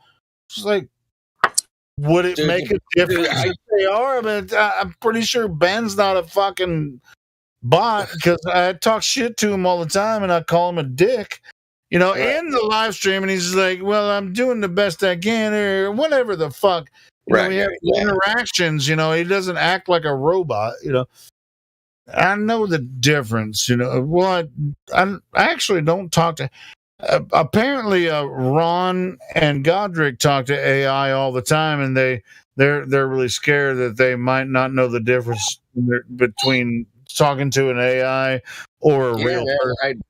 It's like, would it make a difference if they are? I mean, I'm pretty sure Ben's not a fucking bot because I talk shit to him all the time, and I call him a dick. In the live stream, and he's like, well, I'm doing the best I can, or whatever the fuck. We have interactions, he doesn't act like a robot, I know the difference, Well, I actually don't talk to. Apparently, Ron and Godric talk to AI all the time, and they're really scared that they might not know the difference between talking to an AI or a real person.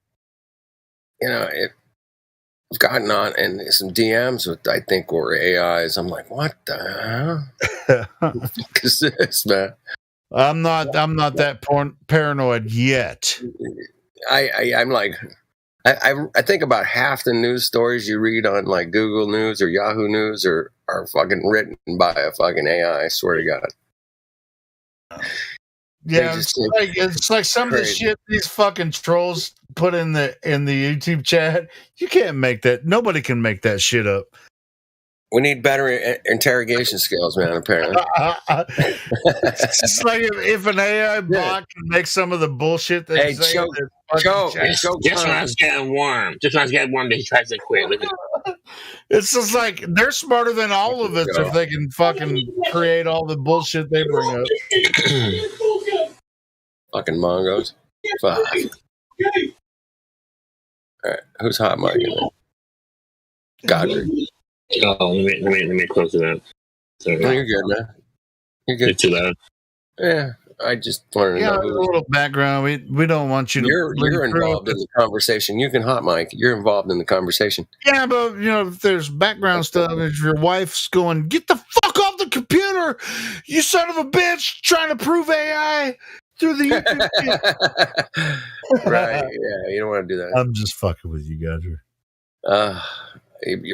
I've gotten on and some DMs with I think were AIs. I'm like, what the hell? What the fuck is this, man? I'm not that paranoid yet. I'm like, I think about half the news stories you read on like Google News or Yahoo News are fucking written by a fucking AI. I swear to God. Yeah, it's like some of the shit these fucking trolls put in the YouTube chat. You can't make that. Nobody can make that shit up. We need better interrogation skills, man, apparently. It's just like if an AI bot can make some of the bullshit they say. Just when I was getting warm. He tries to quit. Look at it's just like they're smarter than all of us if they can fucking create all the bullshit they bring up. Fucking Mongos. Fuck. All right, who's hot mic in there? Godric. Oh, let me close it up. Sorry. No, you're good, man. You're good. You're too loud. Yeah, I just wanted to know. A little background. We don't want you to. You're involved in the conversation. You can hot mic. You're involved in the conversation. Yeah, but if there's background stuff, if your wife's going, get the fuck off the computer, you son of a bitch, trying to prove AI through the YouTube. Right? Yeah, you don't want to do that. I'm just fucking with you, Godric.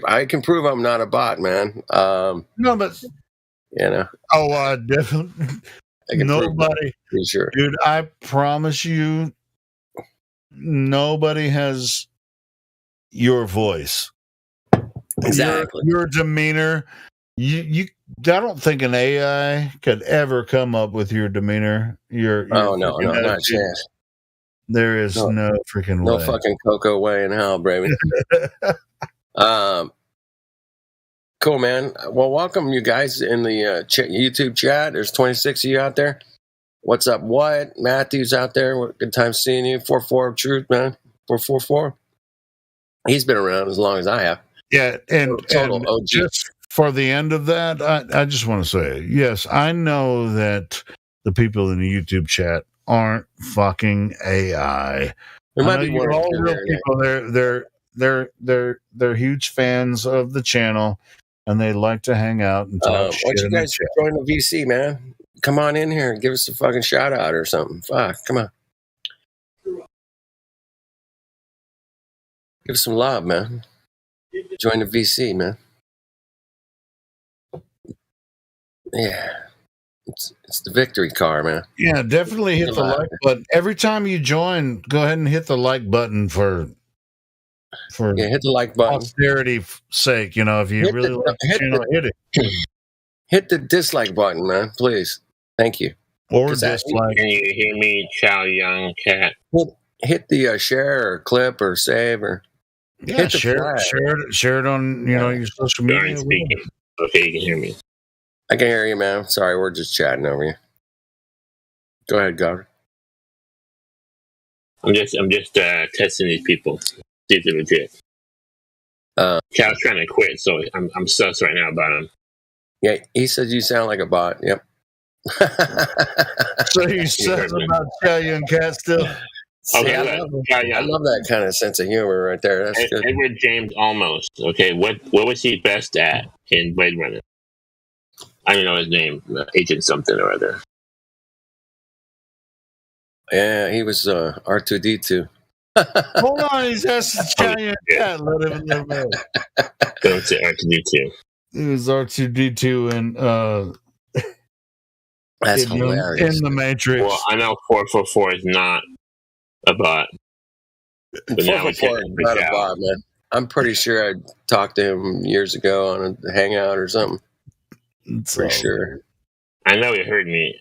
I can prove I'm not a bot, man. No, but Oh, definitely. Nobody. Sure, dude. I promise you, nobody has your voice. Exactly. Your demeanor. I don't think an AI could ever come up with your demeanor. Your no, not a chance. There is no freaking way. No fucking Coco way in hell, baby. Cool, man. Well, welcome you guys in the YouTube chat. There's 26 of you out there. What's up? What? Matthew's out there. Good time seeing you. 44 of Truth, man. 444. He's been around as long as I have. Yeah, and OG. Just for the end of that, I just want to say, yes, I know that the people in the YouTube chat aren't fucking AI. There might be you're all real people. They're huge fans of the channel, and they like to hang out and talk shit. Why don't you guys join the VC, man? Come on in here and give us a fucking shout out or something. Fuck, come on. Give us some love, man. Join the VC, man. Yeah. It's the victory car, man. Yeah, definitely hit the like button. Every time you join, go ahead and hit the like button for hit the like button. Posterity's sake, if you really like the channel, hit it. Hit the dislike button, man, please. Thank you. Or dislike. Can you hear me, Chow Young Cat? Hit the share or clip or save or share it on your social media. Okay, you can hear me. I can hear you, man. Sorry, we're just chatting over you. Go ahead, Governor. I'm just testing these people. See if they're legit. Chow's trying to quit, so I'm sus right now about him. Yeah, he says you sound like a bot. Yep. So you said about Chow Yun Cat still? Okay, I love that kind of sense of humor right there. That's good. Edward James Olmos. Okay, what was he best at in Blade Runner? I don't know his name. Agent something or other. Yeah, he was R2D2. Hold on, he's asking Chow Yun Cat. Let him know. Don't say R2D2. It was R2D2 and that's hilarious. In the Matrix. Well, I know 444 is not a bot. But 444 is not a bot, man. I'm pretty sure I talked to him years ago on a hangout or something. Pretty sure. I know he heard me.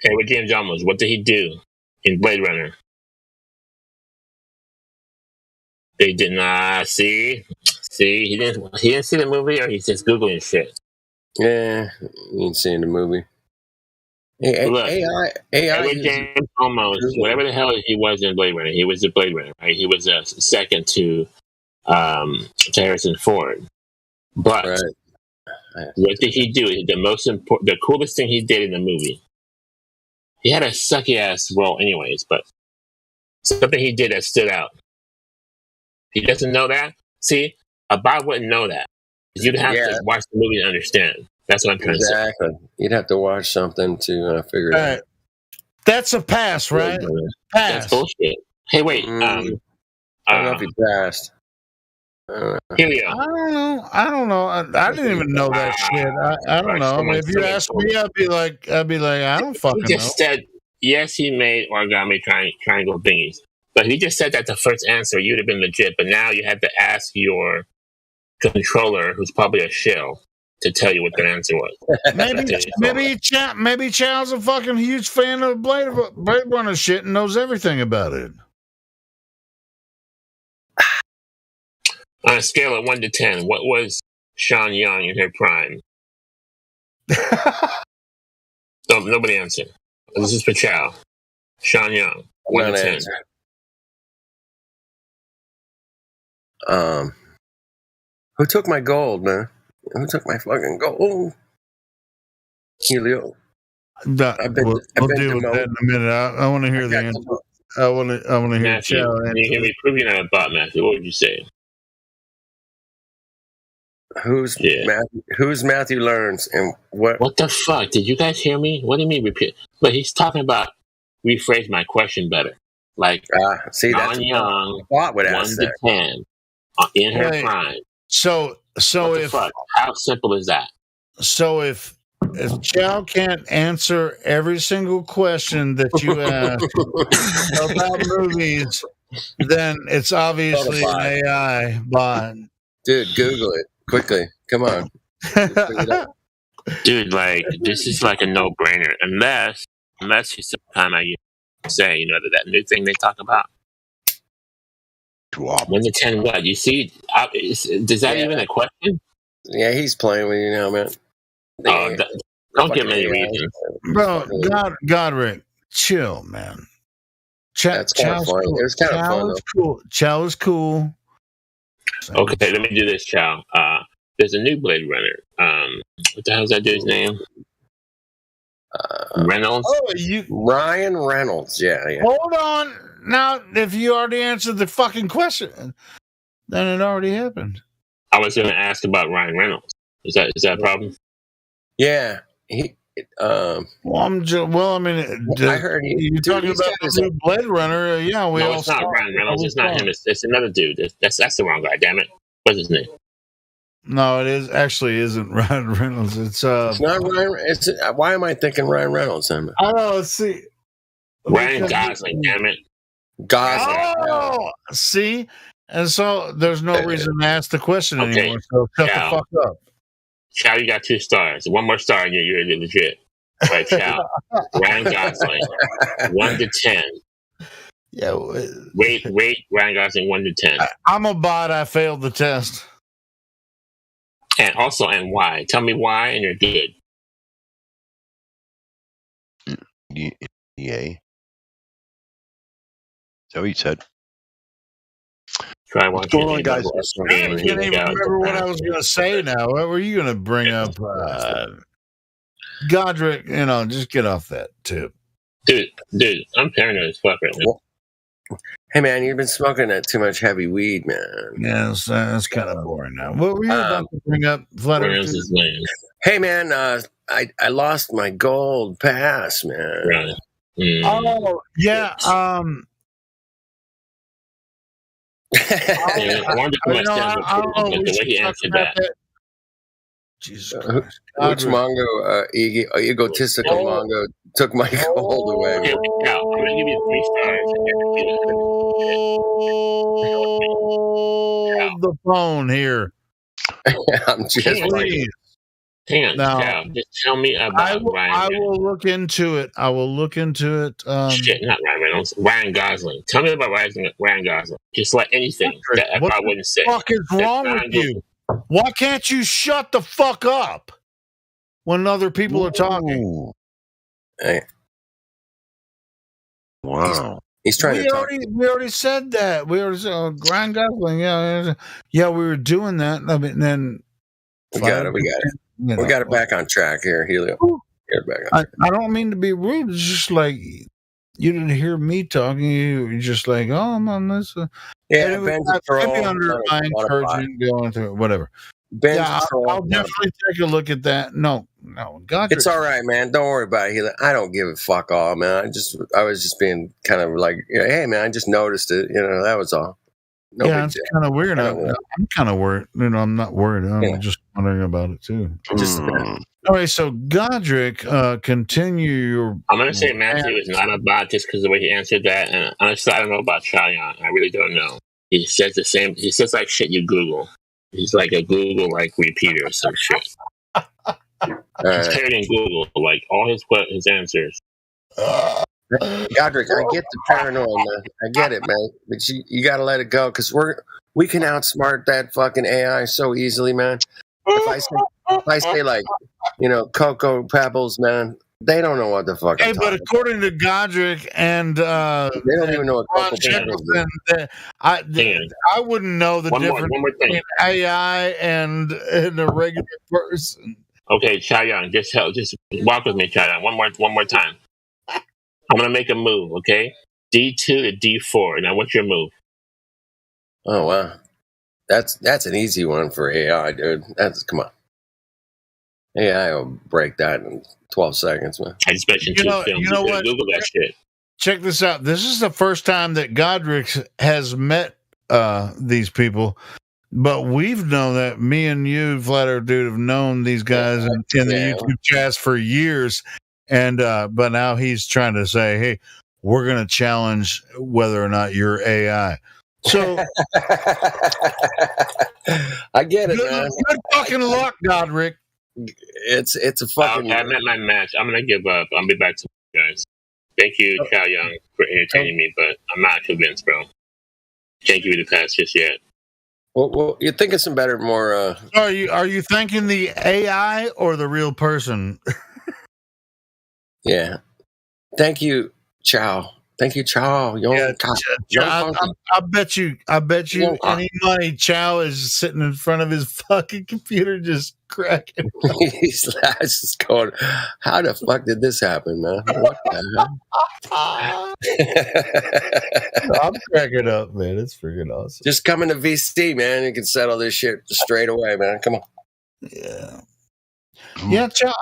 Hey, with James Olmos, what did he do in Blade Runner? They did not see. He didn't see the movie, or he's just googling shit. Yeah, he ain't seen the movie. Hey, Look, AI. Edward James Olmos, whatever the hell he was in Blade Runner, he was a Blade Runner, right? He was a second to Harrison Ford. But what did he do? The coolest thing he did in the movie. He had a sucky ass role, anyways, but something he did that stood out. He doesn't know that. See, a bot wouldn't know that. You'd have to watch the movie to understand. That's what I'm trying to say. Exactly. You'd have to watch something to figure it out. That's a pass, right? Pass. That's bullshit. Hey, wait. I don't know if he passed. Helio. I don't know. I didn't even know that shit. I don't know. I mean, if you ask me, I'd be like, I don't fucking know. He just said, yes, he made origami triangle thingies. But if he just said that the first answer, you'd have been legit. But now you have to ask your controller, who's probably a shill, to tell you what that answer was. Maybe Chow's a fucking huge fan of Blade Runner shit and knows everything about it. On a scale of 1 to 10, what was Sean Young in her prime? Nobody answered. This is for Chow. Sean Young, 1 to 10. Who took my gold, man? Who took my fucking gold? Helio. We'll deal with that in a minute. I want to hear the answer. I want to hear Chow answer. Can you hear me proving I'm a bot, Matthew? What would you say? Who's Matthew Learns and what? What the fuck? Did you guys hear me? What do you mean repeat? But he's talking about rephrase my question better. Like, see, that's young, bot would 1 ask to 10 in her prime. So if how simple is that? So if Chow can't answer every single question that you ask about movies, then it's obviously an AI bot. Dude, Google it quickly. Come on. Dude, like, this is like a no-brainer. Unless you sometime I say, that new thing they talk about. 1 to 10 what? You see, is that even a question? Yeah, he's playing with you now, man. Don't give me any reasons. Bro, Godric, chill, man. That's kind of fun. Cool. It was kind of fun, cool. Chow is cool. Okay, let me do this, Chow. There's a new Blade Runner. What the hell is that dude's name? Reynolds? Ryan Reynolds, yeah. Hold on. Now, if you already answered the fucking question, then it already happened. I was going to ask about Ryan Reynolds. Is that a problem? Yeah. I mean, I heard you're talking about the new Blade Runner. Yeah, no, it's not Ryan Reynolds. It's not him. It's another dude. That's the wrong guy. Damn it. What's his name? No, it isn't Ryan Reynolds. It's not Ryan. Why am I thinking Ryan Reynolds? I don't know. Let's see. Ryan Gosling. Damn it. Gosling. Oh, see, and so there's no reason to ask the question anymore. So shut the fuck up. Chow, you got 2 stars. 1 more star, and you're legit. All right, Chow. Ryan Gosling, 1 to 10. Yeah. Rate Ryan Gosling 1 to 10. I'm a bot. I failed the test. And why? Tell me why, and you're good. Yay. So he said. Try What's going on, guys? I can't even remember what I was going to say now. What were you going to bring up? Godric, just get off that tip. Dude, I'm paranoid as fuck right now. Hey, man, you've been smoking that too much heavy weed, man. Yeah, that's kind of boring now. What were you about to bring up, Flat Earth? Hey, man, I lost my gold pass, man. Right. Oh, yeah. I wanted to put my stand up, but the way he answered that. Jesus Christ. Which Mongo, egotistical Mongo, took my gold away? Okay, now, I'm going to give you 3 stars. The phone here. I'm just please. Hang on, Now, just tell me about Ryan. I will look into it. Shit, not Ryan Reynolds. Ryan Gosling. Tell me about Ryan Gosling. Just like anything that I probably wouldn't say. What the fuck is wrong with you? Why can't you shut the fuck up when other people are talking? Hey. Wow. He's trying to talk. We already said that. We already said Ryan Gosling. Yeah, we were doing that. I mean, then we got it. We got it back on track here, Helio. Get it back on track. I don't mean to be rude. It's just like you didn't hear me talking. You're just like, oh, I'm on this. Yeah, maybe under my encouragement going through it, whatever. I'll definitely take a look at that. No, God, it's all right, man. Don't worry about it, Helio. I don't give a fuck all, man. I was just being kind of like, hey, man, I just noticed it. That was all. No yeah, it's kind of weird. I'm kind of worried. I'm not worried. I'm just wondering about it too. All right, so Godric, continue your. I'm gonna say Matthew is not a bot just because of the way he answered that, and honestly, I don't know about Chayan. I really don't know. He says the same. He says like shit you Google. He's like a Google repeater or some shit. He's parroting Google like all his answers. Godric, I get the paranoia, man. I get it, man. But you got to let it go because we can outsmart that fucking AI so easily, man. If I say like, Cocoa Pebbles, man, they don't know what the fuck. Hey, but according to Godric and they don't even know what Cocoa Pebbles is. I wouldn't know the difference between AI and a regular person. Okay, Chayan, just walk with me, Chayan. One more time. I'm gonna make a move, okay? D2 to D4. Now, what's your move? Oh wow, that's an easy one for AI, dude. Come on. AI will break that in 12 seconds, man. I just mentioned 2 films. You know what? Google that shit. Check this out. This is the first time that Godric has met these people, but we've known that me and you, Flat Earth Dude, have known these guys in the YouTube chats for years. And but now he's trying to say, hey, we're going to challenge whether or not you're AI. So I get it, man. Good fucking luck, Godric. It's a fucking. Okay, I'm at my match. I'm gonna give up. I'll be back to you guys. Thank you, Chayan, for entertaining me, but I'm not convinced, bro. Can't give you the pass just yet. Well, you're thinking some better, more. Are you thanking the AI or the real person? Yeah. Thank you, Chow. Thank you, Chow. I bet you any money Chow is sitting in front of his fucking computer just cracking. He's just going, how the fuck did this happen, man? What the hell? I'm cracking up, man. It's freaking awesome. Just come into VC, man. You can settle this shit straight away, man. Come on. Yeah. Yeah, Chow.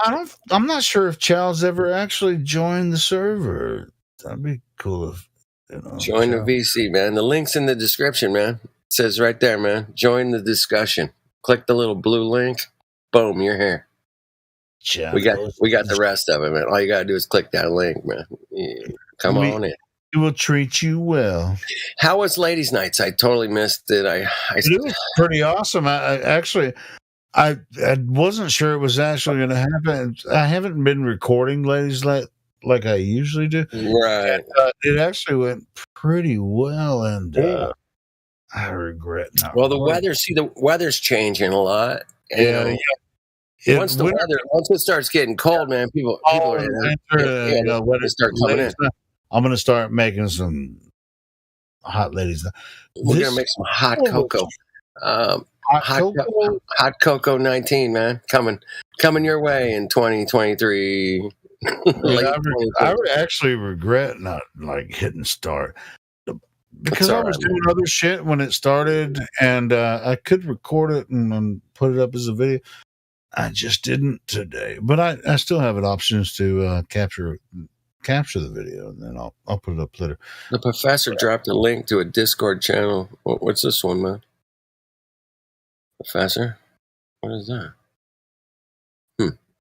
I'm not sure if Chow's ever actually joined the server. That'd be cool if join the VC, man. The link's in the description, man. It says right there, man. Join the discussion. Click the little blue link. Boom, you're here. Chow. We got the rest of it, man. All you gotta do is click that link, man. Yeah. Come on in. It will treat you well. How was Ladies' Nights? I totally missed it. It was pretty awesome. I wasn't sure it was actually going to happen. I haven't been recording Ladies' Night like I usually do. Right. And, it actually went pretty well, and I regret not. Well, the weather's changing a lot. And, once it starts getting cold, man, people start coming in. I'm going to start making some hot ladies. We're gonna make some hot cocoa. Hot cocoa 19, man, coming your way in 2023. I would actually regret not like hitting start because I was doing other shit when it started, and I could record it and put it up as a video. I just didn't today, but I still have an options to capture the video, and then I'll put it up later. The professor dropped a link to a Discord channel. What's this one, man? Professor? What is that?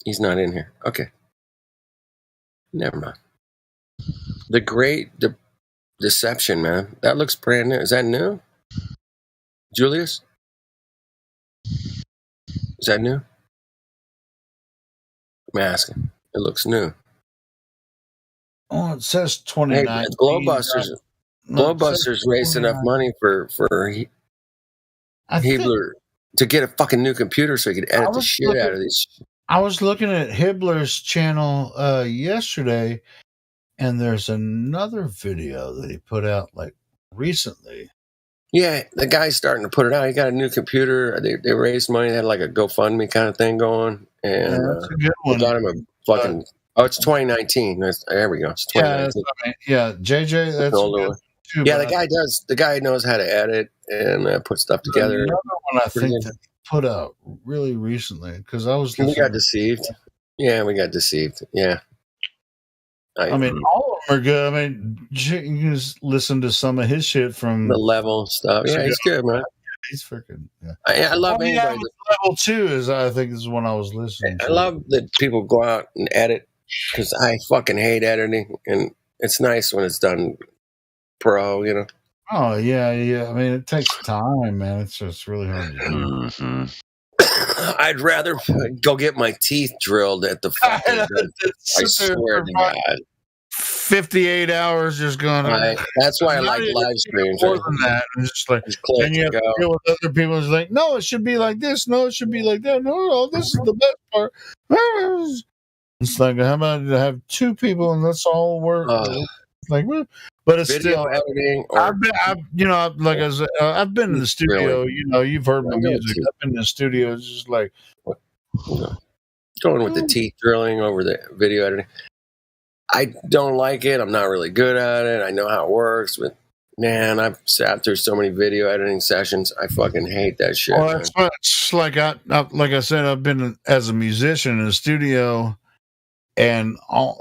He's not in here. Okay. Never mind. The Great Deception, man. That looks brand new. Is that new? Julius? Is that new? I'm asking. It looks new. Oh, it says 29. Hey, Glowbusters raised enough money for Hibbler to get a fucking new computer so he could edit the shit out of these. I was looking at Hibbler's channel yesterday, and there's another video that he put out like recently. Yeah, the guy's starting to put it out. He got a new computer. They raised money. They had like a GoFundMe kind of thing going, and that's a good one. Got him a fucking. It's 2019. There we go. It's 2019. JJ. That's older. Yeah, the guy knows how to edit and put stuff together. Another one I think that put out really recently because I was. We got deceived. Yeah, we got deceived. Yeah. I mean, all of them are good. I mean, you can just listen to some of his shit from the level stuff. Yeah, he's good, man. He's freaking. Yeah. I love anybody. Level 2 is, I think, is when I was listening. I love that people go out and edit because I fucking hate editing, and it's nice when it's done pro. You know. Oh yeah. I mean, it takes time, man. It's just really hard to do. Mm-hmm. I'd rather go get my teeth drilled at the fucking. I swear to God. 58 hours just going on. That's why I like live streams. More than that. And it's like, and you have to deal with other people. It's like, no, it should be like this. No, it should be like that. No, this is the best part. It's like, how about to have two people and let's all work? Like, but it's video still editing. I've been in the studio. You know, you've heard my music. I've been in the studio. It's just like going with the teeth drilling over the video editing. I don't like it. I'm not really good at it. I know how it works, but man, I've sat through so many video editing sessions. I fucking hate that shit. Well, it's like like I said, I've been as a musician in the studio. And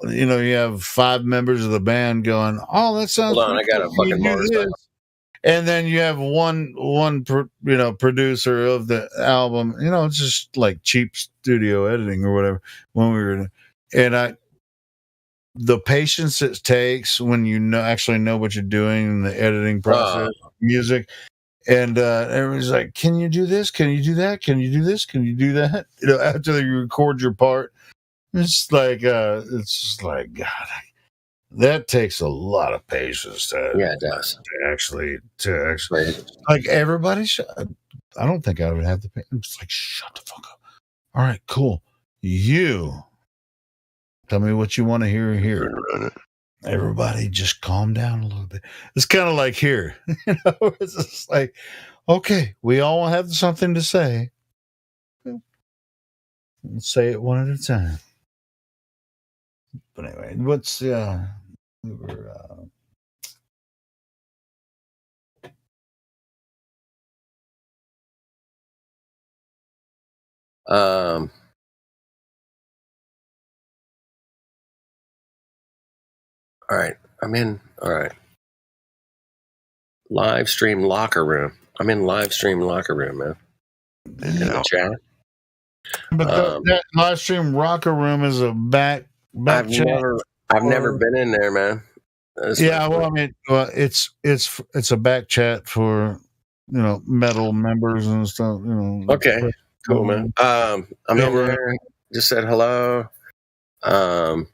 you have 5 members of the band going, "Oh, that sounds." Hold on, I got a fucking motorcycle. And then you have one producer of the album. It's just like cheap studio editing or whatever. When we were, and the patience it takes when you actually know what you're doing in the editing process, music, and everybody's like, "Can you do this? Can you do that? Can you do this? Can you do that?" After you record your part. It's just like God. That takes a lot of patience. It does. To actually, like everybody. I don't think I would have the patience. It's like, shut the fuck up. All right, cool. You tell me what you want to hear here. Everybody, just calm down a little bit. It's kind of like here. It's just like, okay, we all have something to say. Let's say it one at a time. But anyway, all right, I'm in. All right, live stream locker room. I'm in live stream locker room, man. In the chat. But that live stream locker room is a back I've chat. never been in there, man. It's a back chat for metal members and stuff. Okay, cool, man. I'm in there. Just said hello. I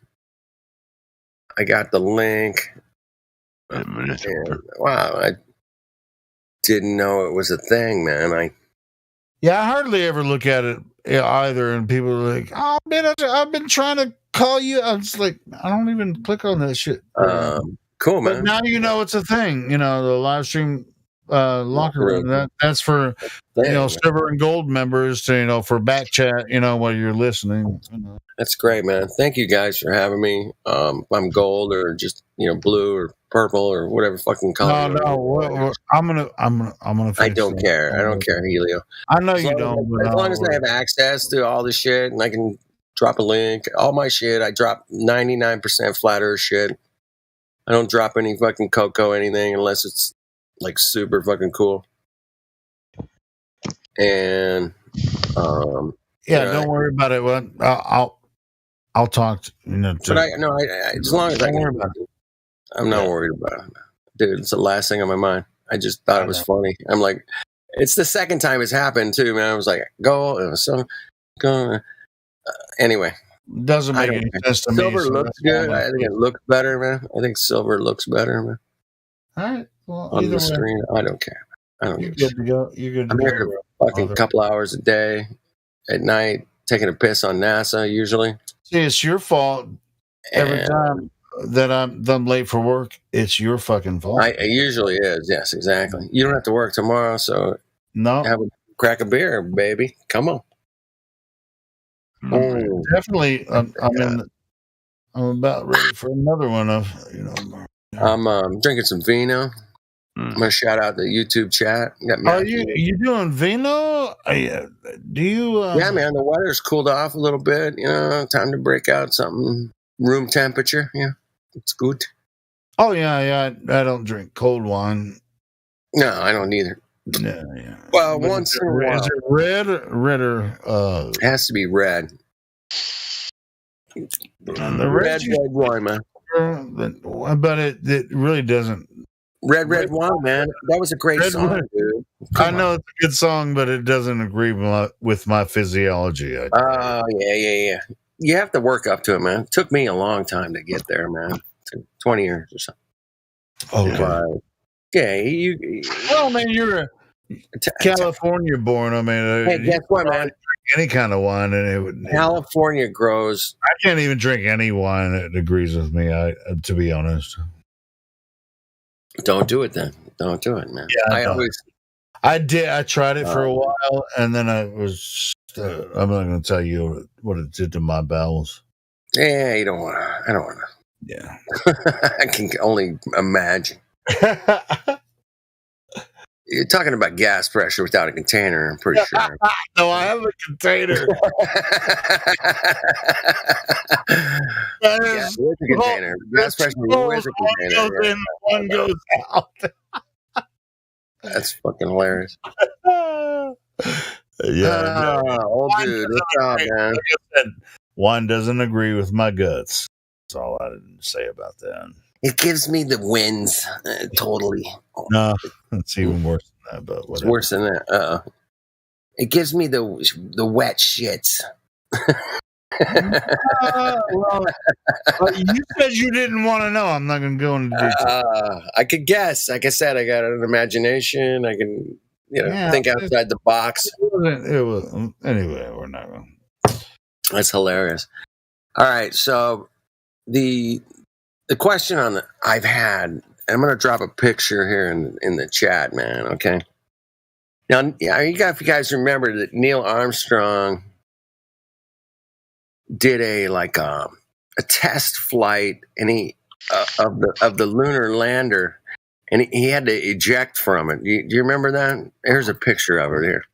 got the link. And, wow, I didn't know it was a thing, man. I hardly ever look at it either, and people are like, "Oh man, I've been trying to call you." I'm just like, I don't even click on that shit. Cool, But man. now you know it's a thing. You know, the live stream locker room. That's for silver and gold members to for back chat. While you're listening. That's great, man. Thank you guys for having me. I'm gold or just blue or purple or whatever fucking color. No. I'm gonna. I don't care. I don't care, Helio. I know you don't. As long as I have access to all the shit and I can drop a link, all my shit. I drop 99% flat Earth shit. I don't drop any fucking Coco anything unless it's like super fucking cool. And don't worry about it. Well, I'll talk. But as long as I can, I'm not worried about it, dude. It's the last thing on my mind. I just thought it was funny. I'm like, it's the second time it's happened too, man. I was like, go. Anyway, doesn't make any sense to me. Silver looks good. I think it looks better, man. I think silver looks better, man. All right. Well, on the screen, I don't care. You're good to go. You're good. I'm here fucking couple hours a day, at night, taking a piss on NASA usually. See, it's your fault every time that I'm late for work. It's your fucking fault. It usually is. Yes, exactly. You don't have to work tomorrow, so have a crack a beer, baby. Come on. Definitely. I'm about ready for another one. I'm drinking some vino. I'm gonna shout out the YouTube chat. Are you doing vino? Do you? Yeah, man. The weather's cooled off a little bit. Time to break out something room temperature. Yeah, it's good. Oh yeah. I don't drink cold wine. No, I don't either. Yeah. Well, once in a while. Is it red or? It has to be red. The red wine, man. But it really doesn't. Red wine, man. That was a great song, dude. I know it's a good song, but it doesn't agree with my physiology. Oh, yeah. You have to work up to it, man. It took me a long time to get there, man. 20 years or something. Okay. But, yeah, well, man, you're a California born. I mean, hey, guess what, man? Any kind of wine, and California grows. I can't even drink any wine that agrees with me. To be honest. Don't do it then. Don't do it, man. Yeah, I did. I tried it for a while, and then I was. I'm not going to tell you what it did to my bowels. Yeah, you don't want to. I don't want to. Yeah, I can only imagine. You're talking about gas pressure without a container. I'm pretty sure. No, I have a container. With a container. Gas pressure with a container. In, one goes out. That's fucking hilarious. Yeah. Old dude. What's up, man? Like I said, wine doesn't agree with my guts. That's all I didn't say about that. It gives me the wins. Totally. No, it's even worse than that, but whatever. It's worse than that. It gives me the wet shits. Well, you said you didn't want to know. I'm not going to go into detail. I could guess. Like I said, I got an imagination. I can, think outside the box. It was anyway. We're not going. That's hilarious. All right, so the question I've had, and I'm going to drop a picture here in the chat, man. Okay. Now, if you guys remember that Neil Armstrong did a test flight, and he of the lunar lander, and he had to eject from it. Do you remember that? There's a picture of it here.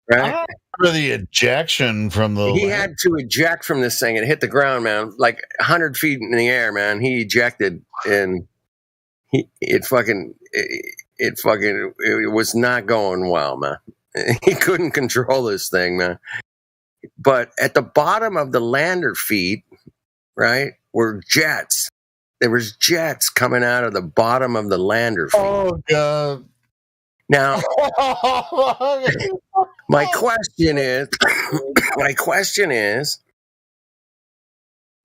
Right? For the ejection from the he had to eject from this thing and hit the ground, man, like 100 feet in the air, man. He ejected, and it was not going well, man. He couldn't control this thing, man. But at the bottom of the lander feet, right, were jets. There was jets coming out of the bottom of the lander feet. Oh God! Now, my question is,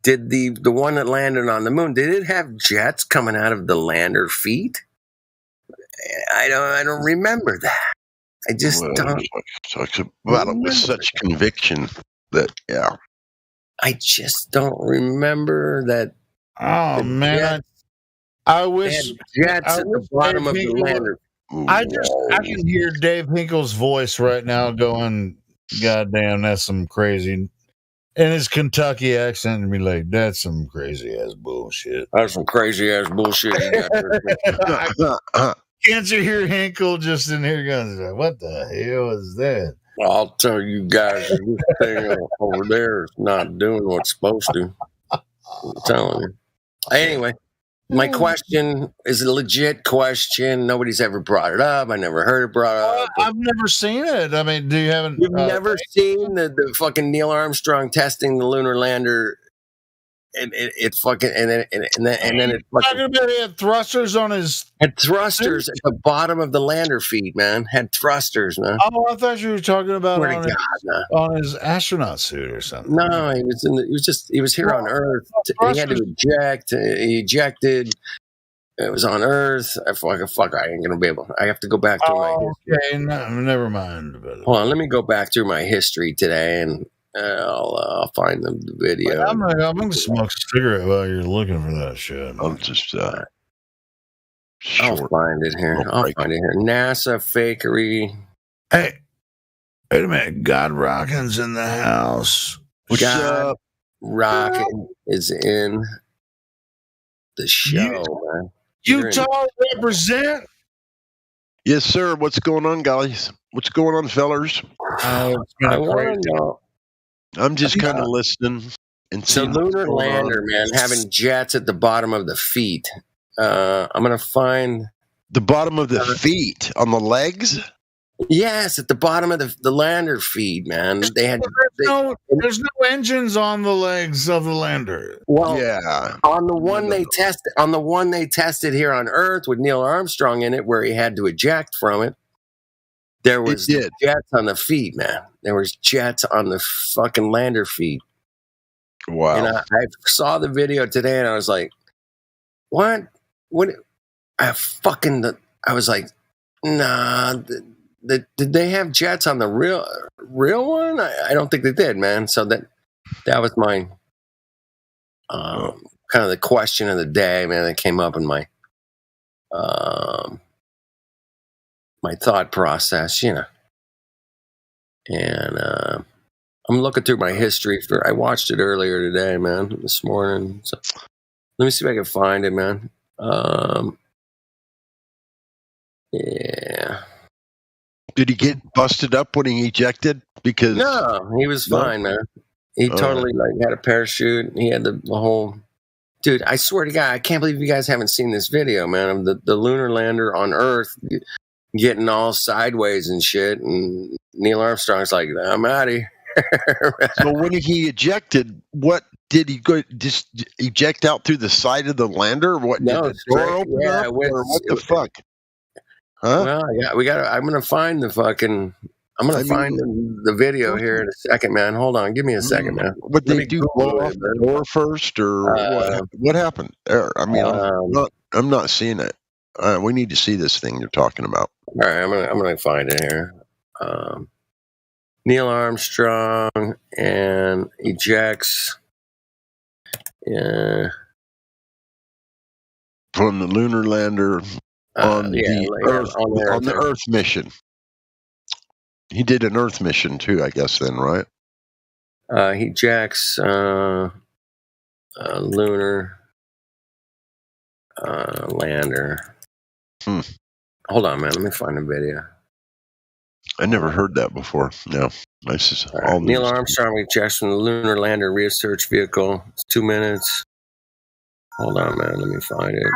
did the one that landed on the moon, did it have jets coming out of the lander feet? I don't remember that. I just don't. Talks about it with such conviction that, yeah. I just don't remember that Oh The man, jets, I they wish had jets I at the wish bottom Dave of the Hinkle. lander. I can hear Dave Hinkle's voice right now going, "God damn, that's some crazy." In his Kentucky accent, and be like, "That's some crazy ass bullshit." That's some crazy ass bullshit you got there. Can't you hear Hinkle just in here going, "What the hell is that?" I'll tell you guys, this thing over there is not doing what's supposed to. I'm telling you. Anyway, my question is a legit question. Nobody's ever brought it up. I never heard it brought up. I've never seen it. I mean, do you haven't? You've never seen the fucking Neil Armstrong testing the lunar lander, and it fucking and then it fucking Talking about he had thrusters on his had thrusters at the bottom of the lander feet, man. Had thrusters, man. Oh, I thought you were talking about Swear to on God, man. on his astronaut suit or something. No, he was here on Earth. He had to eject. He ejected. It was on Earth. Fuck, I ain't gonna be able. I have to go back through my history. Okay, no, never mind. Hold on, let me go back through my history today, and I'll find the video. I'm gonna smoke a cigarette while you're looking for that shit. I'm just I'll find it here. I'll find it here. NASA fakery. Hey, wait a minute. God Rockin's in the house. God Rockin is in the show, man. Utah represent. Yes, sir. What's going on, guys? What's going on, fellers? I want to know. I'm just kind of listening and So seeing what's lunar going lander, on. man, having jets at the bottom of the feet. I'm gonna find the bottom of the feet on the legs. Yes, at the bottom of the lander feet, man. They had There's no engines on the legs of the lander. well, yeah. on the one they tested here on Earth with Neil Armstrong in it, where he had to eject from it. There was jets on the feet, man. There was jets on the fucking lander feet. Wow. And I saw the video today, and I was like, "What? What?" I was like, "Nah." Did they have jets on the real one? I don't think they did, man. So that was my kind of the question of the day, man. That came up in my my thought process, you know. And I'm looking through my history. I watched it earlier today, man, this morning. So let me see if I can find it, man. Yeah. Did he get busted up when he ejected? Because no, he was fine, man. He totally had a parachute. He had the whole. Dude, I swear to God, I can't believe you guys haven't seen this video, man. Of the lunar lander on Earth getting all sideways and shit, and Neil Armstrong's like, "I'm out of here." So when he ejected, what did he go? Just eject out through the side of the lander? What did the door open up? Or what the fuck? Huh? Well, yeah, I'm gonna find the fucking. I'm gonna find the video here in a second, man. Hold on, give me a second, man. What they do? Blow off the door first, or what happened? I mean, I'm not seeing it. We need to see this thing you're talking about. All right, I'm gonna find it here. Neil Armstrong and ejects. Yeah. From the lunar lander on the Earth mission. He did an Earth mission too, I guess. Then, right? He ejects lunar lander. Hold on, man. Let me find the video. I never heard that before. No, this is all Neil news. Armstrong ejects from the lunar lander research vehicle. It's 2 minutes. Hold on, man. Let me find it.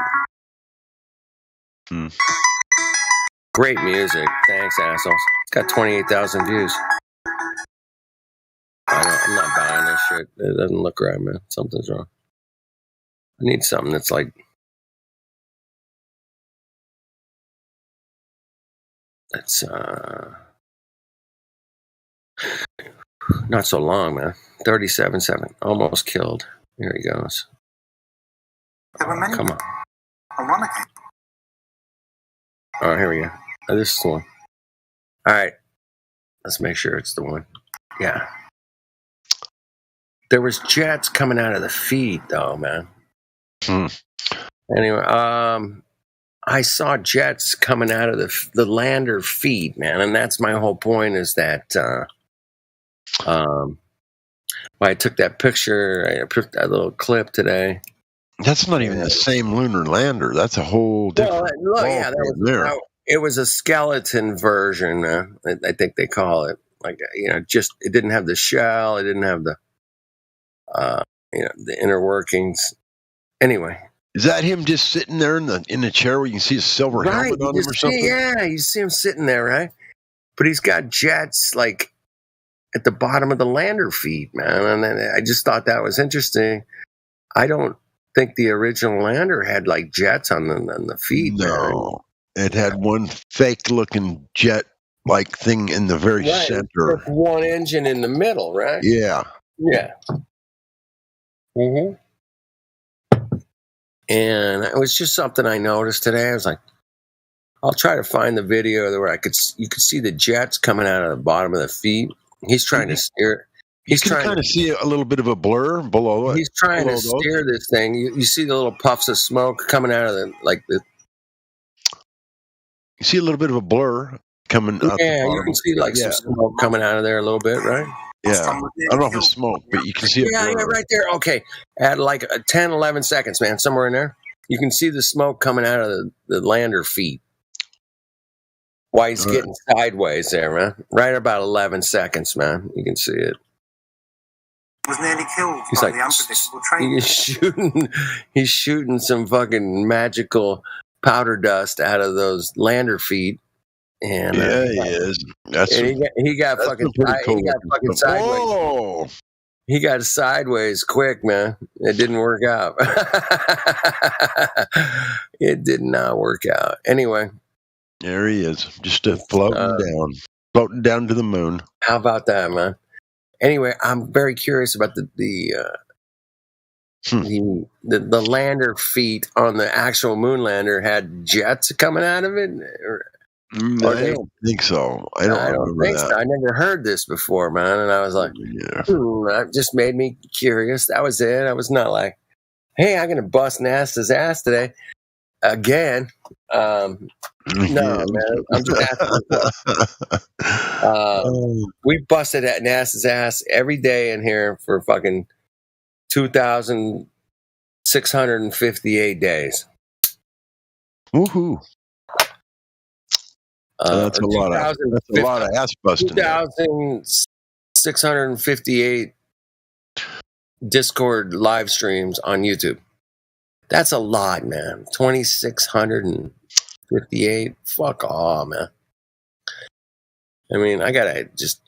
Great music. Thanks, assholes. It's got 28,000 views. I'm not buying this shit. It doesn't look right, man. Something's wrong. I need something that's like. That's not so long, man. 37.7. Almost killed. Here he goes. Come on. Oh, here we go. Oh, this is the one. All right. Let's make sure it's the one. Yeah. There was jets coming out of the feet, though, man. Anyway, I saw jets coming out of the lander feed, man, and that's my whole point. Is that I took that picture, I put that little clip today. That's not even the same lunar lander. That's a whole different. It was a skeleton version. I think they call it just it didn't have the shell. It didn't have the the inner workings. Anyway, is that him just sitting there in the chair where you can see a silver helmet on him or something? Yeah, you see him sitting there, right? But he's got jets like at the bottom of the lander feed, man. And I just thought that was interesting. I don't think the original lander had like jets on the feed. No, it had one fake-looking jet-like thing in the very center. With one engine in the middle, right? Yeah. Yeah. And it was just something I noticed today. I was like, I'll try to find the video where you could see the jets coming out of the bottom of the feed. He's trying to steer. He's trying to kind of see a little bit of a blur below it. He's trying to steer this thing. You see the little puffs of smoke coming out of the. You see a little bit of a blur coming out. Yeah, you can see some smoke coming out of there a little bit, right? Yeah. I don't know if it's smoke, but you can see it. Yeah, right there. Okay. At like 10, 11 seconds, man, somewhere in there. You can see the smoke coming out of the lander feed. Why he's getting sideways there, man. Right about 11 seconds, man. You can see it. Was nearly killed He's by like, the unpredictable train. he's shooting some fucking magical powder dust out of those lander feet. And yeah, he is. He got fucking sideways. Whoa. He got sideways quick, man. It didn't work out. It did not work out. Anyway. There he is, just floating down to the moon. How about that, man? Anyway, I'm very curious about the lander feet on the actual moon lander had jets coming out of it. I don't think so. I don't think so. I never heard this before, man. And I was like, that just made me curious. That was it. I was not like, hey, I'm going to bust NASA's ass today again. No, man. I'm just asking. We busted at NASA's ass every day in here for fucking 2,658 days. Woohoo. That's a lot of ass busting. 2,658 Discord live streams on YouTube. That's a lot, man. 2,658. Fuck off, man. I mean, I gotta just.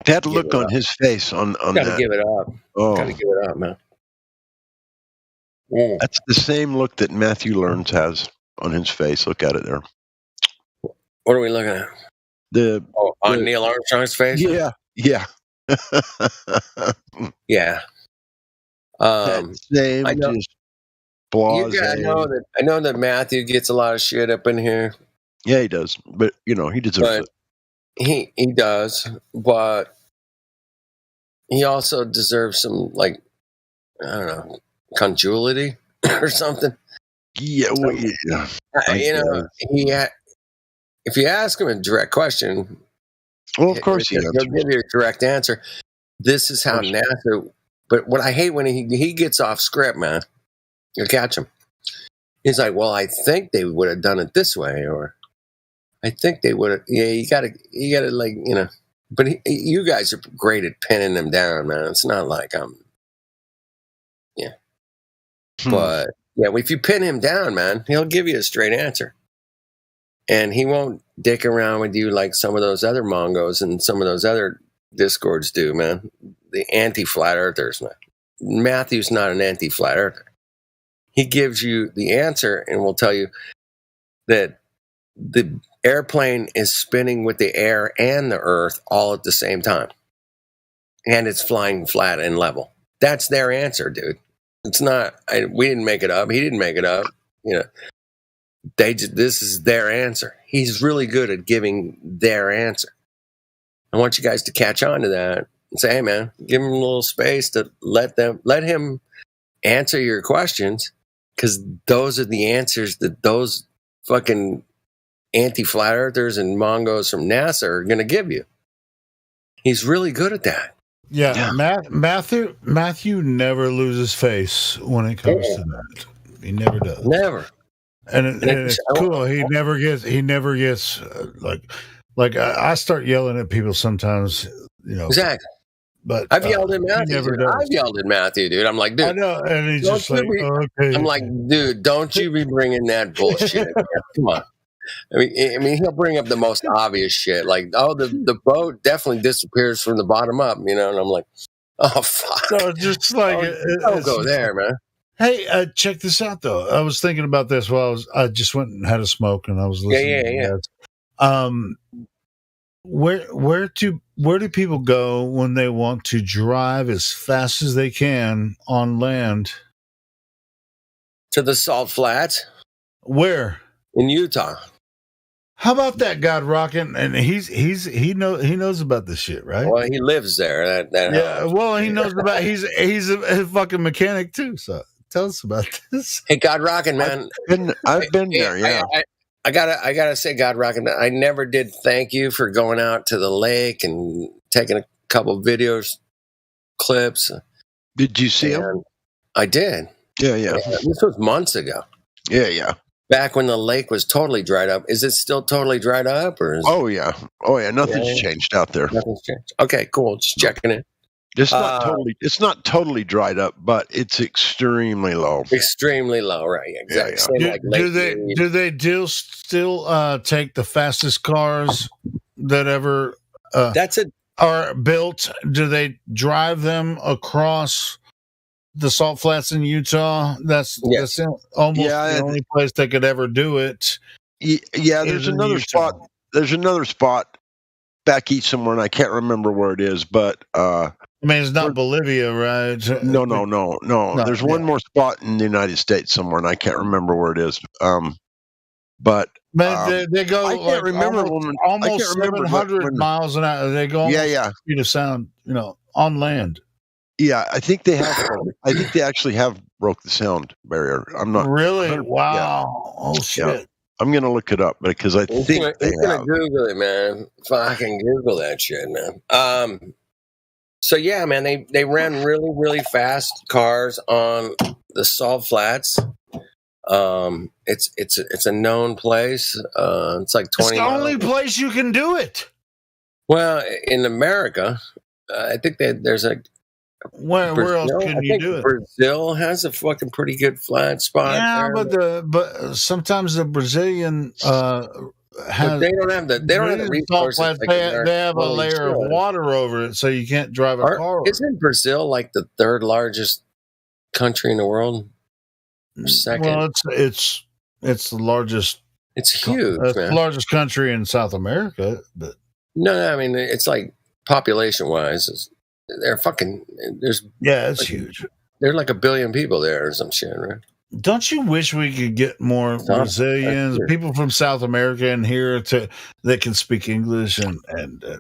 That look on his face on gotta give it up. Oh, gotta give it up, man. That's the same look that Matthew Learns has on his face. Look at it there. What are we looking at? On Neil Armstrong's face? Yeah. Yeah. Yeah. Same, I know, just blase. I know that Matthew gets a lot of shit up in here. Yeah, he does. But, he deserves it. He does. But he also deserves some, I don't know, conjugality or something. Yeah. Well, yeah. If you ask him a direct question, well, of course he'll give you a direct answer. This is how NASA. But what I hate when he gets off script, man. You'll catch him. He's like, "Well, I think they would have done it this way," or "I think they would have." Yeah, you gotta, But you guys are great at pinning them down, man. It's not like I'm. Yeah. But yeah, if you pin him down, man, he'll give you a straight answer. And he won't dick around with you like some of those other Mongos and some of those other Discords do, man. The anti-flat earthers, man. Matthew's not an anti-flat earther. He gives you the answer and will tell you that the airplane is spinning with the air and the earth all at the same time. And it's flying flat and level. That's their answer, dude. It's not, we didn't make it up. He didn't make it up. This is their answer. He's really good at giving their answer. I want you guys to catch on to that and say, hey, man, give him a little space to let him answer your questions. because those are the answers that those fucking anti-flat earthers and Mongos from NASA are going to give you. He's really good at that. Yeah. Matthew never loses face when it comes to that. He never does. Never. And it's cool. He never gets like I start yelling at people sometimes, you know. Exactly. But I've yelled at Matthew. I've yelled at Matthew, dude. I'm like, dude. I know, and he's just like, okay. I'm like, dude, don't you be bringing that bullshit. Come on. I mean, he'll bring up the most obvious shit, like, oh, the boat definitely disappears from the bottom up, you know. And I'm like, oh fuck. No, just like don't go there, man. Hey, check this out though. I was thinking about this while I just went and had a smoke, and I was listening. Yeah. Where do people go when they want to drive as fast as they can on land? To the Salt Flats. Where? In Utah. How about that, God Rockin'? And he knows about this shit, right? Well, he lives there. Yeah. Well, he knows about. He's a fucking mechanic too. So tell us about this. Hey, God Rockin', man. I've been there. Yeah. I gotta say, God Rockin', I never did thank you for going out to the lake and taking a couple videos, clips. Did you see him? I did. Yeah. This was months ago. Yeah. Back when the lake was totally dried up. Is it still totally dried up, or is yeah. Nothing's changed out there. Nothing's changed. Okay, cool. Just checking it. It's not totally dried up, but it's extremely low. Extremely low, right? Exactly. Yeah. Do they still take the fastest cars that ever are built? Do they drive them across the Salt Flats in Utah? That's almost the only place they could ever do it. Yeah, there's another spot. There's another spot back east somewhere, and I can't remember where it is, but I mean, it's not Bolivia, right? No. There's one more spot in the United States somewhere, and I can't remember where it is. But they go. I can't remember almost 700 miles an hour. They go almost speed of sound, on land. Yeah, I think they have. I think they actually have broke the sound barrier. I'm not really. Wow! Yeah. Oh shit! Yeah. I'm gonna look it up because I think he's gonna Google it, man. Fucking Google that shit, man. So yeah, man, they ran really, really fast cars on the Salt Flats. It's a known place. It's like 20. It's the only place you can do it. Well, in America, I think that there's a. Where else can you do it? Brazil has a fucking pretty good flat spot. Yeah, there. but sometimes the Brazilian but they don't have the resources. They have a layer of water over it, so you can't drive a car. Isn't Brazil like the third largest country in the world? Second. Well, it's the largest. It's huge. It's the largest country in South America, but no, I mean it's like population wise, they're fucking. It's huge. There's like 1 billion people there or some shit, right? Don't you wish we could get more Brazilians, people from South America in here that can speak English, and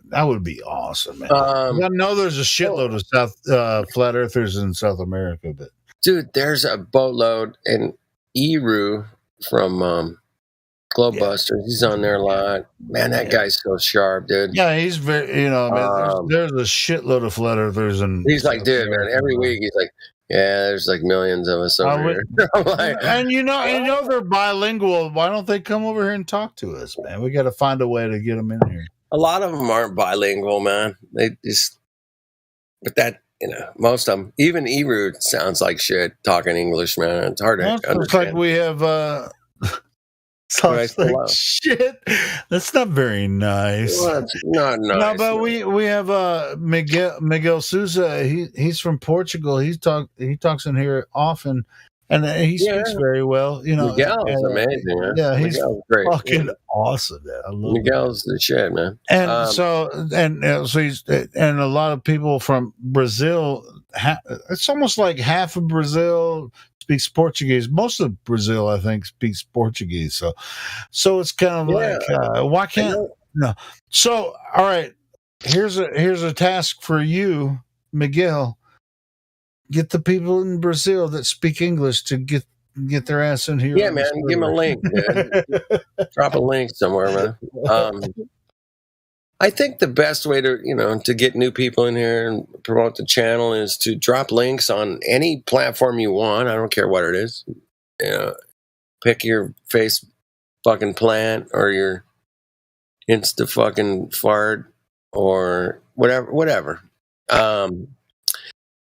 that would be awesome, man. I know there's a shitload of South flat earthers in South America, but dude, there's a boatload in Eru from Globebusters. He's on there a lot. Man, that guy's so sharp, dude. Yeah, he's very. There's a shitload of flat earthers, and he's like, dude, man. Every week he's like. Yeah, there's like millions of us over here. And they're bilingual. Why don't they come over here and talk to us, man? We got to find a way to get them in here. A lot of them aren't bilingual, man. They just, but that, most of them, even Eru sounds like shit talking English, man. It's hard to understand. Looks like we have. Sounds like shit. That's not very nice. Well, it's not nice. No, but we have Miguel Souza. He's from Portugal. He talks in here often, and he speaks very well. Miguel's amazing, man. Yeah, he's great. Fucking awesome, man. I love Miguel's the shit, man. And so he's and a lot of people from Brazil. It's almost like half of Brazil speaks Portuguese. Most of Brazil, I think, speaks Portuguese. So it's kind of like, why can't no? So all right, here's a task for you, Miguel. Get the people in Brazil that speak English to get get their ass in here. Yeah, man. Give them a link, man. Drop a link somewhere, man. I think the best way to get new people in here and promote the channel is to drop links on any platform you want. I don't care what it is. Pick your face fucking plant or your Insta fucking fart or whatever.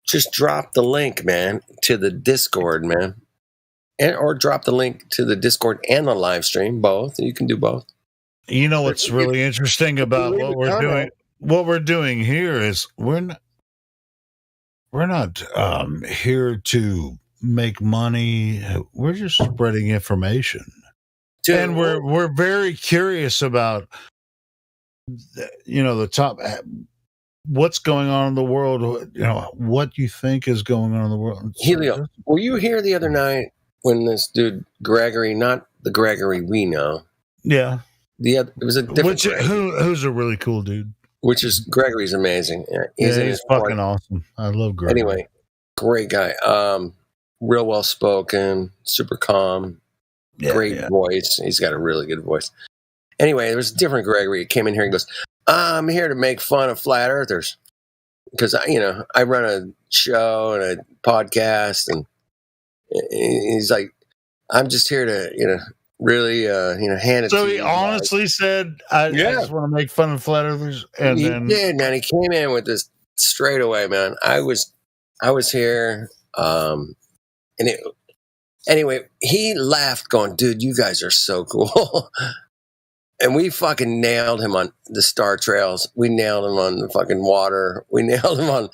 Just drop the link, man, to the Discord, man. Or drop the link to the Discord and the live stream, both. You can do both. You know what's really interesting about what we're doing? What we're doing here is we're not here to make money. We're just spreading information, and we're very curious about the top. What's going on in the world? What you think is going on in the world. Helio, were you here the other night when this dude Gregory, not the Gregory we know? Yeah. It was a different who's a really cool dude. Which is Gregory's amazing. He's fucking awesome. I love Gregory. Anyway, great guy. Real well spoken, super calm, great voice. He's got a really good voice. Anyway, there was a different Gregory. He came in here and goes, "I'm here to make fun of flat earthers because I run a show and a podcast, and he's like, I'm just here to really hand it." So he honestly said, I just want to make fun of flat earthers, and he then did, man. He came in with this straight away, man. I was here, anyway, he laughed, going, "Dude, you guys are so cool." And we fucking nailed him on the Star Trails. We nailed him on the fucking water. We nailed him on,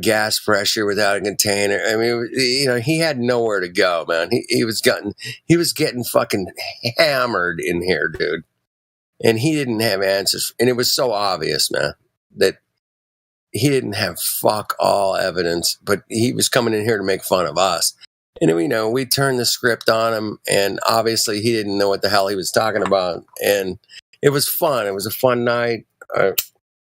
gas pressure without a container. I mean, he had nowhere to go, man. He was getting fucking hammered in here, dude. And he didn't have answers. And it was so obvious, man, that he didn't have fuck all evidence, but he was coming in here to make fun of us. And we turned the script on him, and obviously he didn't know what the hell he was talking about. And it was fun. It was a fun night.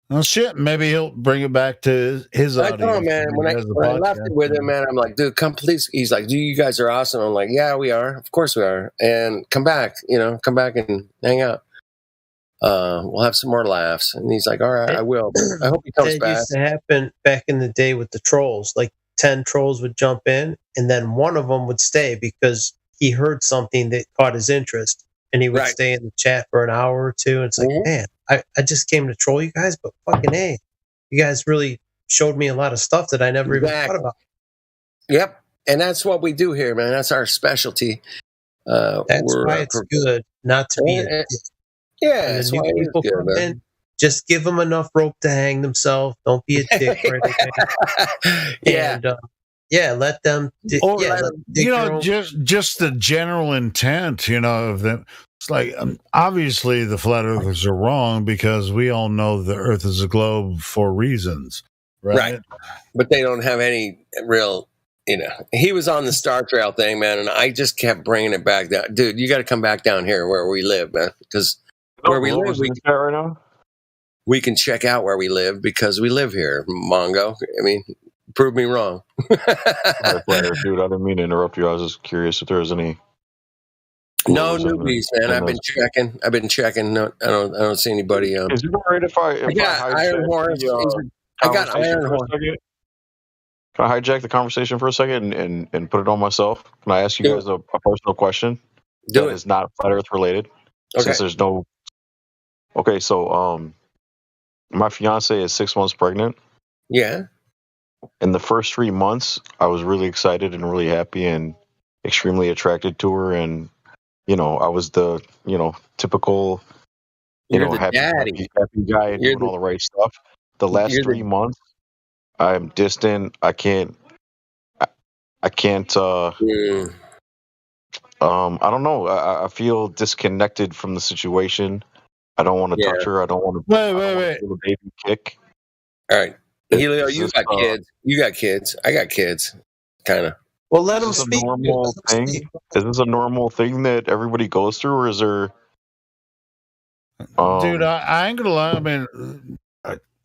Well, shit, maybe he'll bring it back to his audience. I know, man. When I left it with him, man, I'm like, "Dude, come please." He's like, "Dude, you guys are awesome." I'm like, "Yeah, we are. Of course we are." And come back, come back and hang out. We'll have some more laughs. And he's like, "All right, I will." I hope he comes back. It used to happen back in the day with the trolls. Like 10 trolls would jump in, and then one of them would stay because he heard something that caught his interest, and he would stay in the chat for an hour or two. And it's like, man, I just came to troll you guys, but fucking hey, you guys really showed me a lot of stuff that I never even thought about. Yep, and that's what we do here, man. That's our specialty. That's why it's good not to be. Yeah, that's why people come in. Just give them enough rope to hang themselves. Don't be a dick or anything. And let them. Just the general intent, of them. It's like obviously the flat earthers are wrong because we all know the Earth is a globe for reasons, right? But they don't have any real. He was on the Star Trail thing, man, and I just kept bringing it back down. Dude, you got to come back down here where we live, man, because where we live, right now. We can check out where we live because we live here, Mongo. I mean, prove me wrong. Dude, I didn't mean to interrupt you. I was just curious if there was any. No newbies, man. I've been checking. No, I don't see anybody. Is it all right if I got Iron Horse? I got Iron Horse. Can I hijack the conversation for a second and put it on myself? Can I ask you guys a personal question that is not flat Earth related? Okay. Since there's no. Okay, so my fiance is 6 months pregnant. Yeah. In the first 3 months, I was really excited and really happy and extremely attracted to her. And, I was the, typical, happy guy and doing all the right stuff. The last 3 months, I'm distant. I can't, I don't know. I feel disconnected from the situation. I don't want to touch her. I don't want to. Wait. Feel the baby kick. All right, Helio, you got kids. You got kids. I got kids. Kind of. Well, let them speak. Normal thing? Is this a normal thing that everybody goes through, or is there? Dude, I ain't gonna lie. I mean,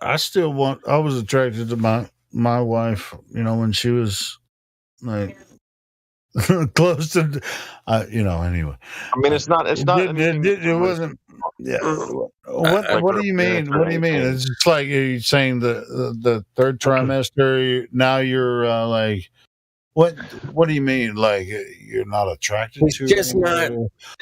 I still want. I was attracted to my wife. When she was like close to, anyway. I mean, it's not. It's not. It wasn't. Yeah. What do you mean? What do you mean? It's just like you're saying the third trimester. Now you're like, what do you mean? Like you're not attracted to? Just not.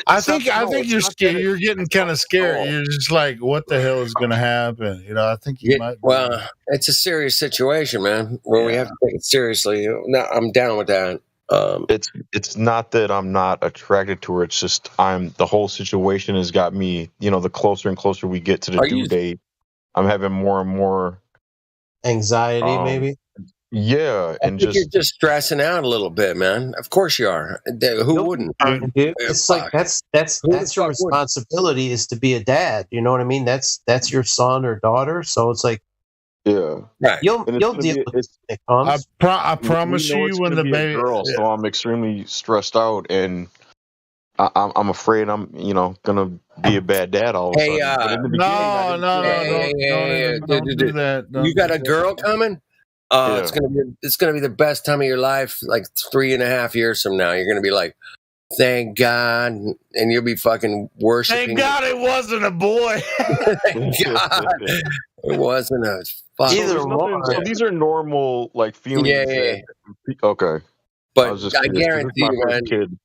I think you're scared. You're getting kind of scared. You're just like, what the hell is going to happen? I think you might. Well, it's a serious situation, man. Where we have to take it seriously. No, I'm down with that. It's not that I'm not attracted to her. It's just the whole situation has got me. The closer and closer we get to the due date, I'm having more and more anxiety, maybe. Yeah, and you're just stressing out a little bit, man. Of course you are. Who wouldn't? It's like that's your responsibility is to be a dad. You know what I mean? That's your son or daughter. So it's like, yeah, you'll deal with it. I promise you, when the baby girl, so I'm extremely stressed out, and I'm afraid I'm gonna be a bad dad all of a sudden. But in the beginning, don't do that. You got a girl coming? It's gonna be the best time of your life. Like 3.5 years from now, you're gonna be like, thank God, and you'll be fucking worshiping. Thank God it wasn't a boy. Thank God it wasn't a either one. So these are normal feelings. Yeah. Okay, but I guarantee you, man. Kid.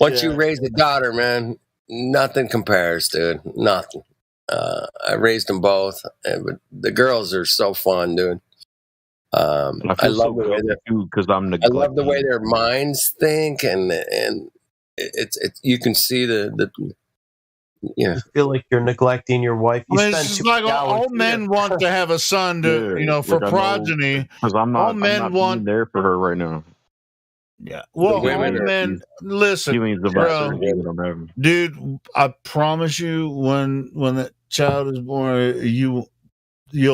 Once you raise a daughter, man, nothing compares, dude. Nothing. I raised them both, but the girls are so fun, dude. I love the way I love the way their minds think, and it's you can see the you feel like you're neglecting your wife. It's just like all men want to have a son to for progeny. Because I'm not being there for her right now. Yeah. Well, all men listen, bro, dude. I promise you, when that child is born, you'll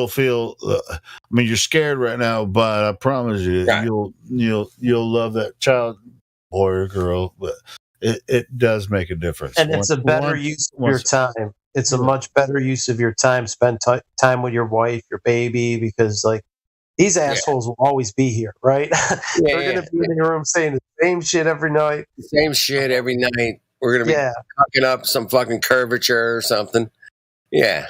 feel. I mean, you're scared right now, but I promise you, you'll love that child, boy or girl. But it does make a difference, and it's a better use of your time. It's a much better use of your time. Spend time with your wife, your baby, because these assholes will always be here, right? They're going to be in your room saying the same shit every night. Same shit every night. We're going to be cocking up some fucking curvature or something. Yeah.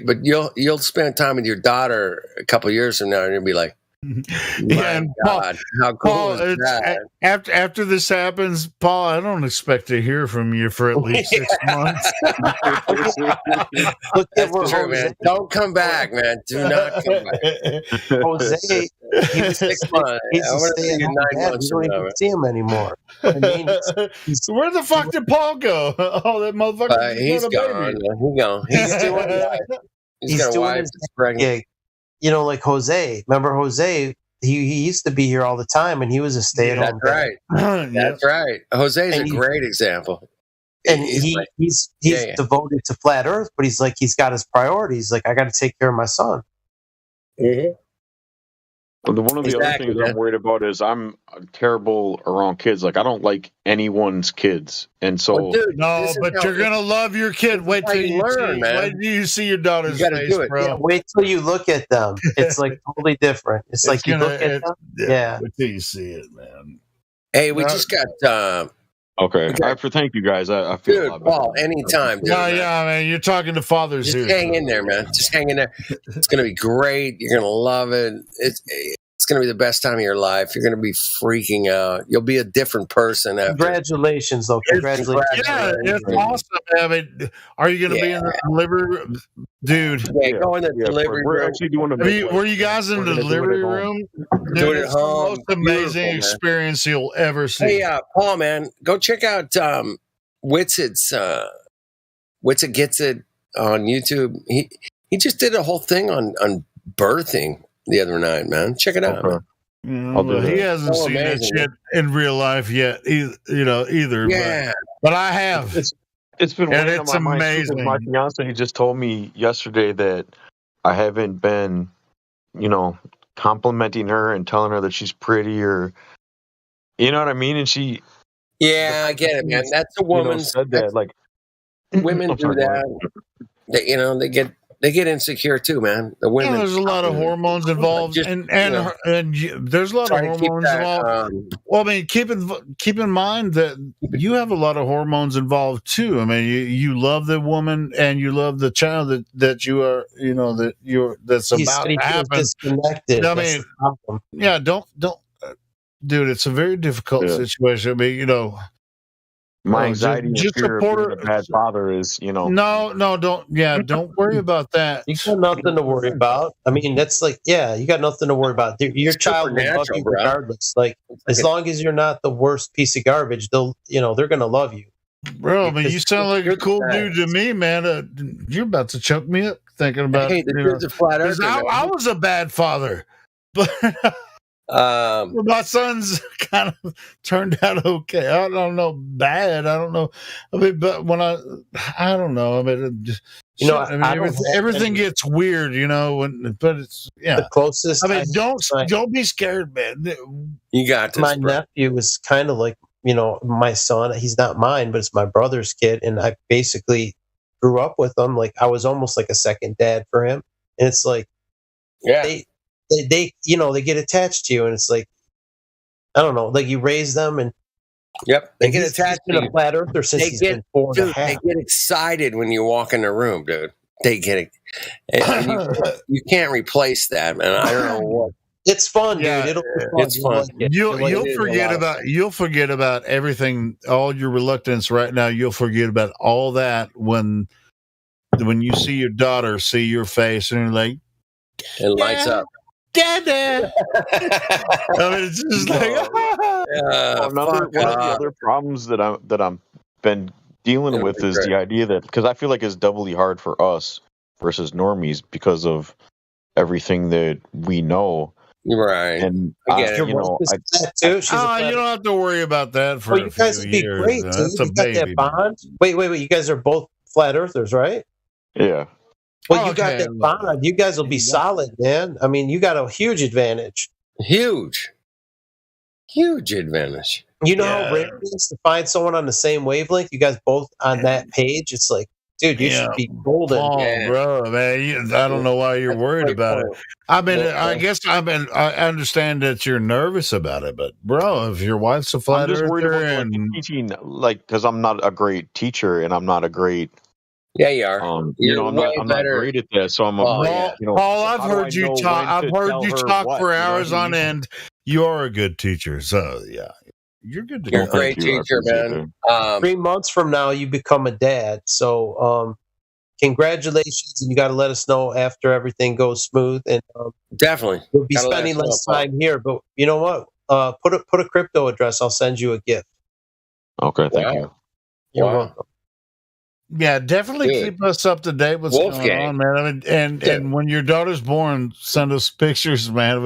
But you'll spend time with your daughter a couple of years from now, and you'll be like, and God, how cool is that? After this happens, Paul, I don't expect to hear from you for at least 6 months. That's true, man. Don't come back, man. Do not come back. Jose, he was 6 months. He's staying home. We don't even see him anymore. I mean, where the fuck did Paul go? Oh, that motherfucker! He's gone. He's doing He's doing his gig. Like Jose. Remember Jose? He used to be here all the time, and he was a stay-at-home. That's right. That's right. Jose's a great example. And he's devoted to flat Earth, but he's got his priorities. Like, I got to take care of my son. Mm-hmm. One of the other things I'm worried about is I'm terrible around kids. Like, I don't like anyone's kids, and so but you're gonna love your kid. Wait till you see your daughter's face, bro. Yeah, wait till you look at them. It's totally different. It's like you look at them. Yeah. Wait till you see it, man. Hey, we just got. Okay. Thank you guys. I feel a lot better. Paul, anytime. Dude, man. You're talking to fathers just here. Hang in there, man. Just hang in there. It's gonna be great. You're gonna love it. It's going to be the best time of your life. You're going to be freaking out. You'll be a different person after. Congratulations, though. Congratulations. It's awesome. I mean, are you going to be in the delivery room? Dude. Go in the delivery room. We're actually doing were you guys in the delivery room? Doing it home. It's the most amazing experience you'll ever see. Hey, Paul, man, go check out Witsit's Witsit Gets It on YouTube. He just did a whole thing on birthing the other night, man. Check it out. He hasn't seen that shit in real life yet, either. Yeah, but I have. It's been and it's amazing. My fiance just told me yesterday that I haven't been, complimenting her and telling her that she's pretty, or you know what I mean. And she, I get it, man. That's a woman's. Said that women do that. They get they get insecure too, man. The women. Yeah, there's a lot of hormones involved, Just, and there's a lot of hormones involved. Well, I mean, keep in mind that you have a lot of hormones involved too. I mean, you love the woman and you love the child that you are, that's about to happen. Disconnected. I mean, yeah, don't, dude. It's a very difficult situation. I mean, my anxiety and just fear of support being a bad father is, No, don't worry about that. You got nothing to worry about. I mean, that's like, you got nothing to worry about. Your child will love you regardless. Like, as long as you're not the worst piece of garbage, they're going to love you. Bro, I mean, you sound like a cool dude to me, man. You're about to choke me up thinking about it. The dude's a flat earther. I was a bad father, but my son's kind of turned out okay. I don't know, bad. I don't know. I mean, but when I don't know. I mean, everything gets weird, but it's the closest. I mean, don't be scared, man. You got this. My nephew is kind of like, my son. He's not mine, but it's my brother's kid, and I basically grew up with him. Like, I was almost like a second dad for him, and it's like, they get attached to you, and it's like, I don't know, like you raise them, and they get attached to you. A flat earther since he's been 4 and a half. They get excited when you walk in the room, dude. They get it. You can't replace that, man. I don't know what. It's fun, dude. It'll be fun. It's fun. You'll forget about everything, all your reluctance right now. You'll forget about all that when you see your daughter see your face, and you're like, it lights up. Dada. I mean, it's just like one of the other problems that I'm been dealing with is the idea that, because I feel like it's doubly hard for us versus normies because of everything that we know. Right. And you don't have to worry about that for you guys would be great, dude. You got that bond. Wait. You guys are both flat earthers, right? Yeah. Well, you got that bond. You guys will be solid, man. I mean, you got a huge advantage. Huge advantage. You know how rare it is to find someone on the same wavelength? You guys both on that page? It's like, dude, you should be golden. Bro, man, I don't know why you're worried about it. I mean, I understand that you're nervous about it, but bro, if your wife's a flat earther and teaching, because I'm not a great teacher and I'm not a great. Yeah, you are. I'm not great at this, so I'm. Paul, I've heard you talk. I've heard you talk for hours on end. You are a good teacher, so yeah, you're good. You're a great teacher, man. 3 months from now, you become a dad. So, congratulations, and you got to let us know after everything goes smooth. And definitely, we'll be spending less time here. But you know what? Put a crypto address. I'll send you a gift. Okay, thank you. You're welcome. Yeah, definitely keep us up to date with what's going on, man. I mean, and when your daughter's born, send us pictures, man.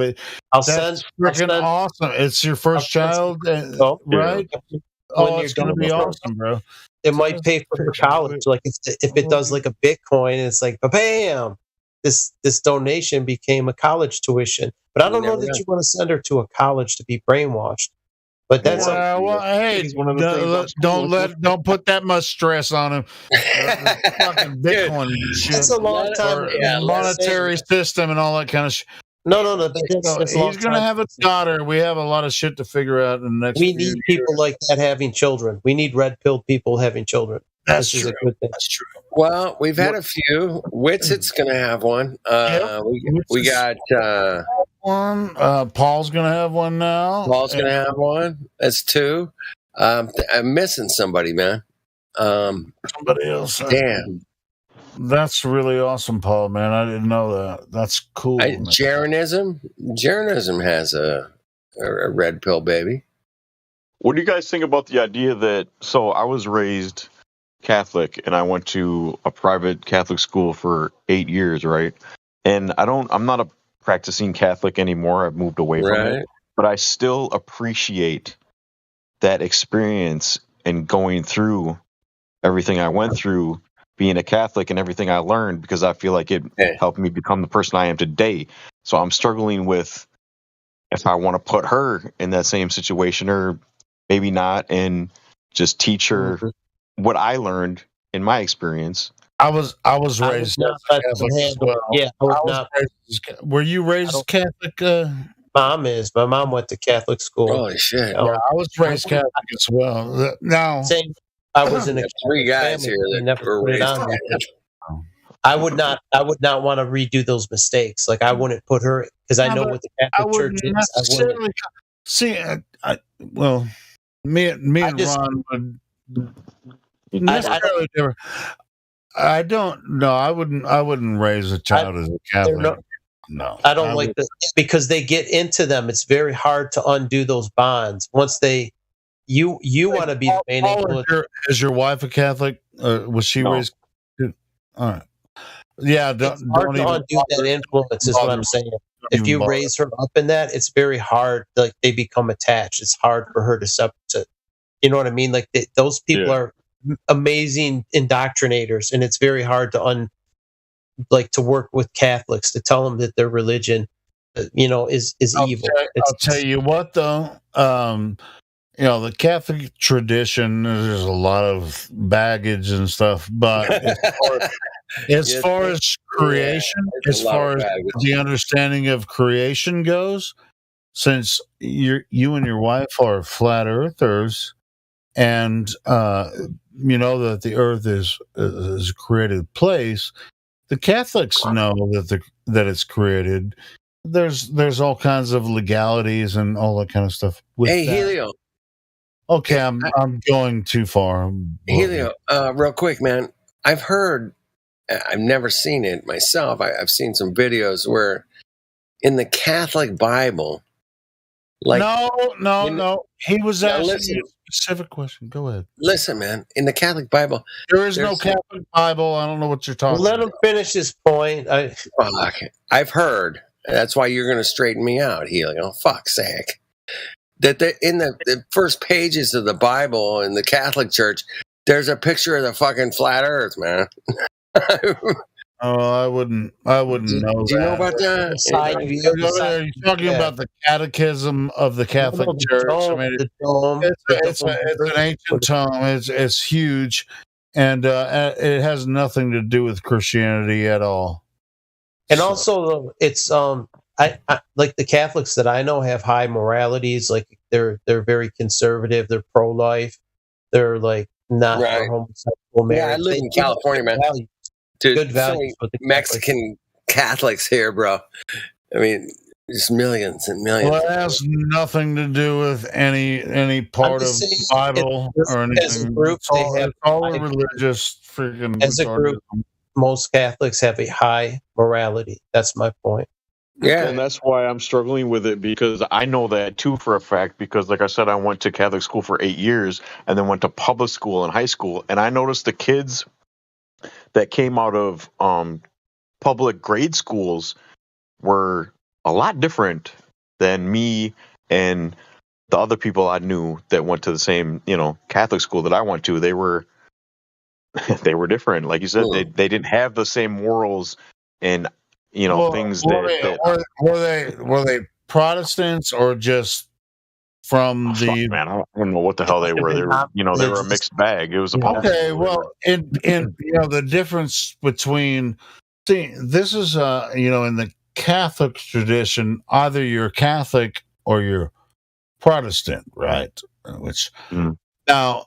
That's freaking awesome. It's your first child, right? It's going to be awesome, bro. It might pay for her college, like if it does like a Bitcoin, it's like, bam, this donation became a college tuition. But I don't know that you want to send her to a college to be brainwashed. But that's hey, don't put that much stress on him. Fucking Bitcoin shit. That's a long time. Monetary system and all that kind of shit. No. He's going to have a daughter. We have a lot of shit to figure out in the next. We need people like that having children. We need red-pilled people having children. That's true. A good thing. That's true. Well, we've had a few. Witsit's going to have one. We got one. Paul's going to have one now. Paul's going to have one. That's 2. I'm missing somebody, man. Somebody else. Damn. That's really awesome, Paul, man. I didn't know that. That's cool. Jeranism has a red pill baby. What do you guys think about the idea that, so I was raised Catholic and I went to a private Catholic school for 8 years, right? And I'm not a practicing Catholic anymore. I've moved away from it, but I still appreciate that experience and going through everything I went through, being a Catholic and everything I learned, because I feel like it helped me become the person I am today. So I'm struggling with if I want to put her in that same situation or maybe not, and just teach her what I learned in my experience I was I would raised not as let a them Catholic as handle. well. Yeah, I would I was not. were you I raised don't. Catholic? Mom is. My mom went to Catholic school. Holy shit! Yeah, I was I raised wouldn't. Catholic as well. Now, Same. I was in We a have three Catholic guys family. here They that never were put it raised on me. Catholic. I would not. I would not want to redo those mistakes. Like I wouldn't put her because I no, know but what the I Catholic Church wouldn't is. I wouldn't. necessarily see. Well, me I and just. Ron would I don't. necessarily differ. I don't. No, I wouldn't. I wouldn't raise a child as a They're Catholic. not. No, I don't I like would. the because they get into them. It's very hard to undo those bonds once they. You want to be the main Paul, influence. is your wife a Catholic? Was she No. raised? All right. Yeah. It's hard to undo that influence. Is what I'm saying. If you raise her up in that, it's very hard. Like they become attached. It's hard for her to separate. You know what I mean? Like those people are amazing indoctrinators, and it's very hard to to work with Catholics to tell them that their religion, is evil. I'll tell you what, though. The Catholic tradition, there's a lot of baggage and stuff, but as far as creation, as far as the understanding of creation goes, since you and your wife are flat earthers, and you know that the earth is a created place, the Catholics know that it's created. There's all kinds of legalities and all that kind of stuff with Hey, that. Helio. Okay, I'm going too far. Helio, real quick, man. I've heard, I've never seen it myself. I've seen some videos where in the Catholic Bible, like no. He was asking listen, you a specific question. Go ahead. Listen, man. In the Catholic Bible, there is no Catholic Bible. I don't know what you're talking Let about. him finish his point. I've heard. That's why you're going to straighten me out, Helio. Fuck's sake. That in the first pages of the Bible in the Catholic Church, there's a picture of the fucking flat Earth, man. Oh, I wouldn't know that. Do you know about that? You're talking about the Catechism of the Catholic Church. I mean, it's an ancient tome. It's huge, and it has nothing to do with Christianity at all. And also, it's I like the Catholics that I know have high moralities. Like they're very conservative. They're pro-life. They're like not for homosexual marriage. Yeah, I live in California, man. Dude, good values with the Mexican Catholics here, bro. I mean, just millions and millions. Well, it has nothing to do with any part of the Bible or anything. As a group, it's all a religious freaking. As a group, most Catholics have a high morality. That's my point. Yeah, and that's why I'm struggling with it, because I know that too for a fact, because like I said, I went to Catholic school for 8 years and then went to public school in high school, and I noticed the kids that came out of public grade schools were a lot different than me and the other people I knew that went to the same, Catholic school that I went to. They were different. Like you said, they didn't have the same morals and things were they Protestants or just from the man? I don't know what the hell they were. They were they were a mixed bag. It was a okay. Well, in the difference between this is in the Catholic tradition, either you're Catholic or you're Protestant, right? Which now,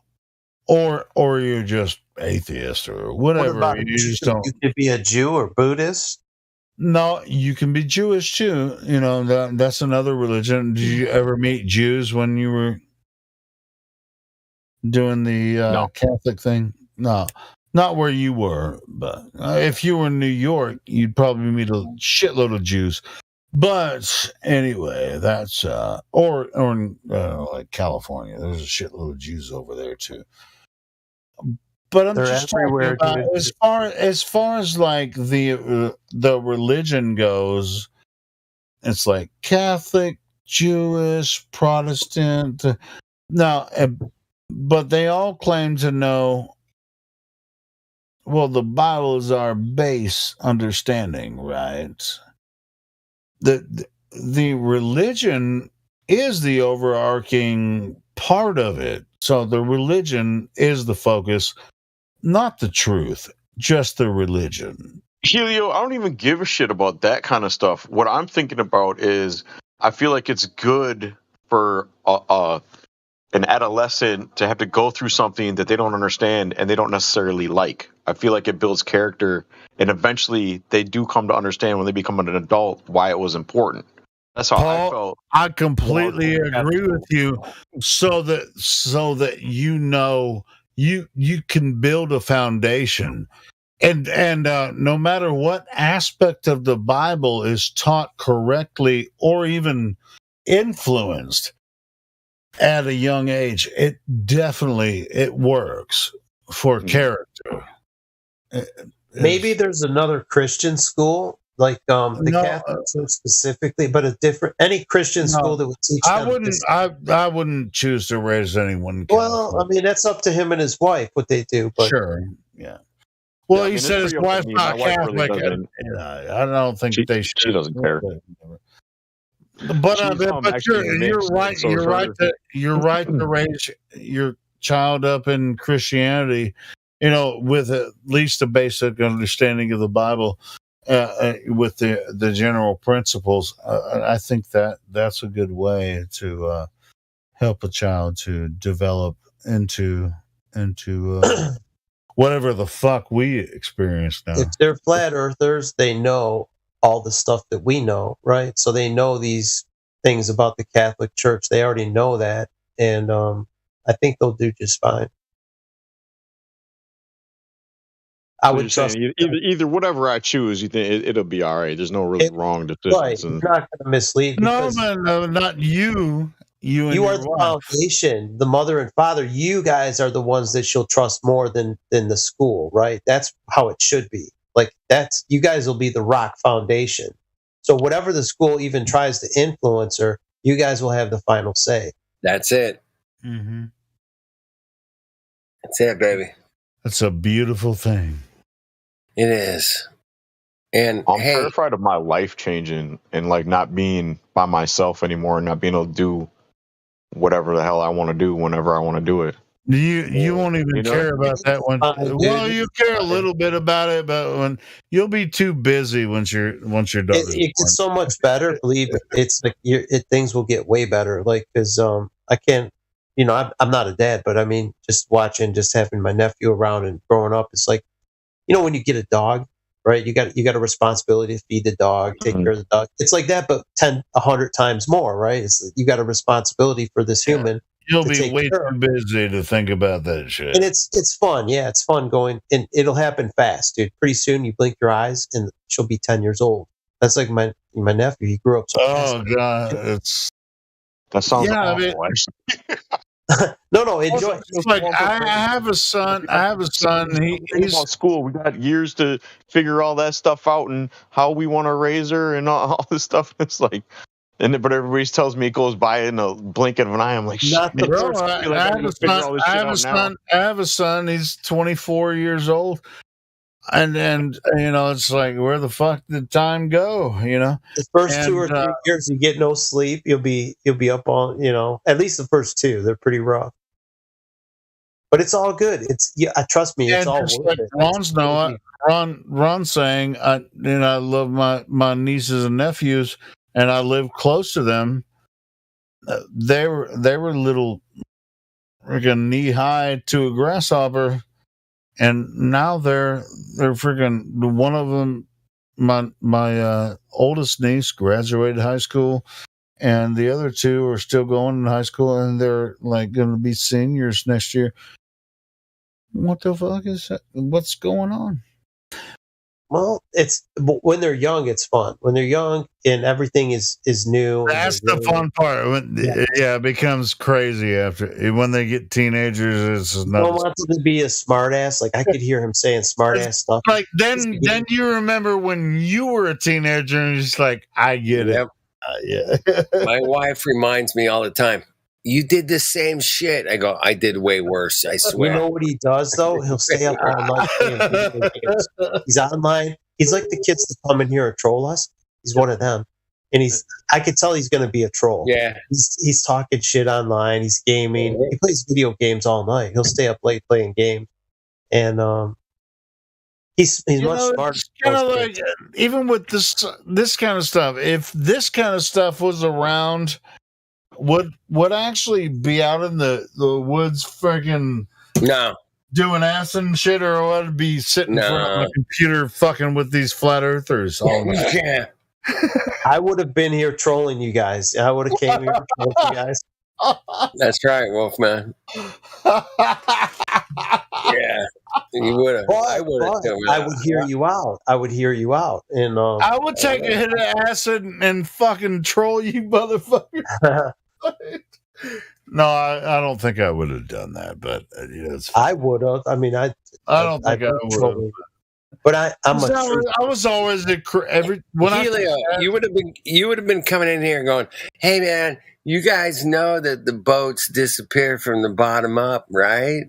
or you're just atheist or whatever. What you just don't. You could be a Jew or Buddhist. No, you can be Jewish too. That's another religion. Did you ever meet Jews when you were doing the Catholic thing? No, not where you were. But if you were in New York, you'd probably meet a shitload of Jews. But anyway, that's or in like California. There's a shitload of Jews over there too. But I'm just talking about as far as like the religion goes, it's like Catholic, Jewish, Protestant. Now, but they all claim to know. Well, the Bible is our base understanding, right? The religion is the overarching part of it. So the religion is the focus, not the truth. just the religion. Helio, I don't even give a shit about that kind of stuff. What I'm thinking about is I feel like it's good for an adolescent to have to go through something that they don't understand and they don't necessarily like. I feel like it builds character, and eventually they do come to understand when they become an adult why it was important. That's how I felt. I completely agree with you. So that you can build a foundation, and no matter what aspect of the Bible is taught correctly or even influenced at a young age, it works for character. Maybe there's another Christian school, like the Catholic Church specifically, but any Christian school that would teach them. I wouldn't choose to raise anyone. Well, I mean, that's up to him and his wife what they do. But sure, yeah. Well, he said his wife's not Catholic. I don't think they should. She doesn't care. But you're right. You're right to raise your child up in Christianity, with at least a basic understanding of the Bible, with the general principles. I think that's a good way to help a child to develop into whatever the fuck we experience now. If they're flat earthers, they know all the stuff that we know, right? So they know these things about the Catholic Church. They already know that, and I think they'll do just fine. I would trust either whatever I choose. You think it'll be all right? There's no really wrong decisions. Right, you're not going to mislead. No, not you. You are the foundation, the mother and father. You guys are the ones that she'll trust more than the school, right? That's how it should be. Like you guys will be the rock foundation. So whatever the school even tries to influence her, you guys will have the final say. That's it. Mm-hmm. That's it, baby. That's a beautiful thing. It is. And I'm terrified of my life changing and like not being by myself anymore and not being able to do whatever the hell I want to do whenever I want to do it. You won't even care about that one. Well, you care a little bit about it, but when you'll be too busy once you're done. It gets so much better. Believe it. It's like things will get way better. Like because I can't, I'm not a dad, but I mean, just having my nephew around and growing up, it's like, when you get a dog, right? You got a responsibility to feed the dog, take care of the dog. It's like that, but 100 times more, right? You got a responsibility for this human. You'll be way too busy to think about that shit. And it's fun. Yeah, it's fun going, and it'll happen fast, dude. Pretty soon you blink your eyes and she'll be 10 years old. That's like my nephew. He grew up so fast. Oh, God. That sounds awful. No, enjoy. It's like I have a son. He's about school. We got years to figure all that stuff out and how we want to raise her and all this stuff. It's like, but everybody tells me it goes by in a blink of an eye. I'm like, shit. Bro, I have a son. He's 24 years old. And then, it's like, where the fuck did time go? The first 2 or 3 years, you get no sleep. You'll be up on, at least the first 2. They're pretty rough, but it's all good. Trust me, it's all worth it. Ron's saying, I love my nieces and nephews, and I live close to them. They were little, freaking knee high to a grasshopper. And now they're freaking, one of them, my oldest niece graduated high school, and the other 2 are still going in high school, and they're like going to be seniors next year. What the fuck is that? What's going on? Well, when they're young, it's fun. When they're young and everything is new. That's the fun part. It becomes crazy when they get teenagers. It's not. I don't want them to be a smart ass. Like I could hear him saying smart ass stuff. Like then you remember when you were a teenager and you're just like, I get it. Yeah. My wife reminds me all the time, you did the same shit. I go, I did way worse. I swear. You know what he does though? He'll stay up all night playing video games. He's online. He's like the kids that come in here and troll us. He's one of them, and I could tell he's going to be a troll. Yeah, he's talking shit online. He's gaming. He plays video games all night. He'll stay up late playing games, and He's much smarter. It's kind of like even with this kind of stuff. If this kind of stuff was around, would actually be out in the woods, freaking doing acid and shit, or would it be sitting in front of a computer fucking with these flat earthers all night? Yeah. I would have been here trolling you guys. I would have came here trolling you guys. That's right, Wolfman. Yeah, you would have. I would have. I would hear you out. I would hear you out, and I would take a hit of acid and fucking troll you, motherfucker. No, I don't think I would have done that, but I would have. I mean, I don't think I would have. But I'm I was always Helio, you would have been coming in here and going, "Hey, man, you guys know that the boats disappear from the bottom up, right?"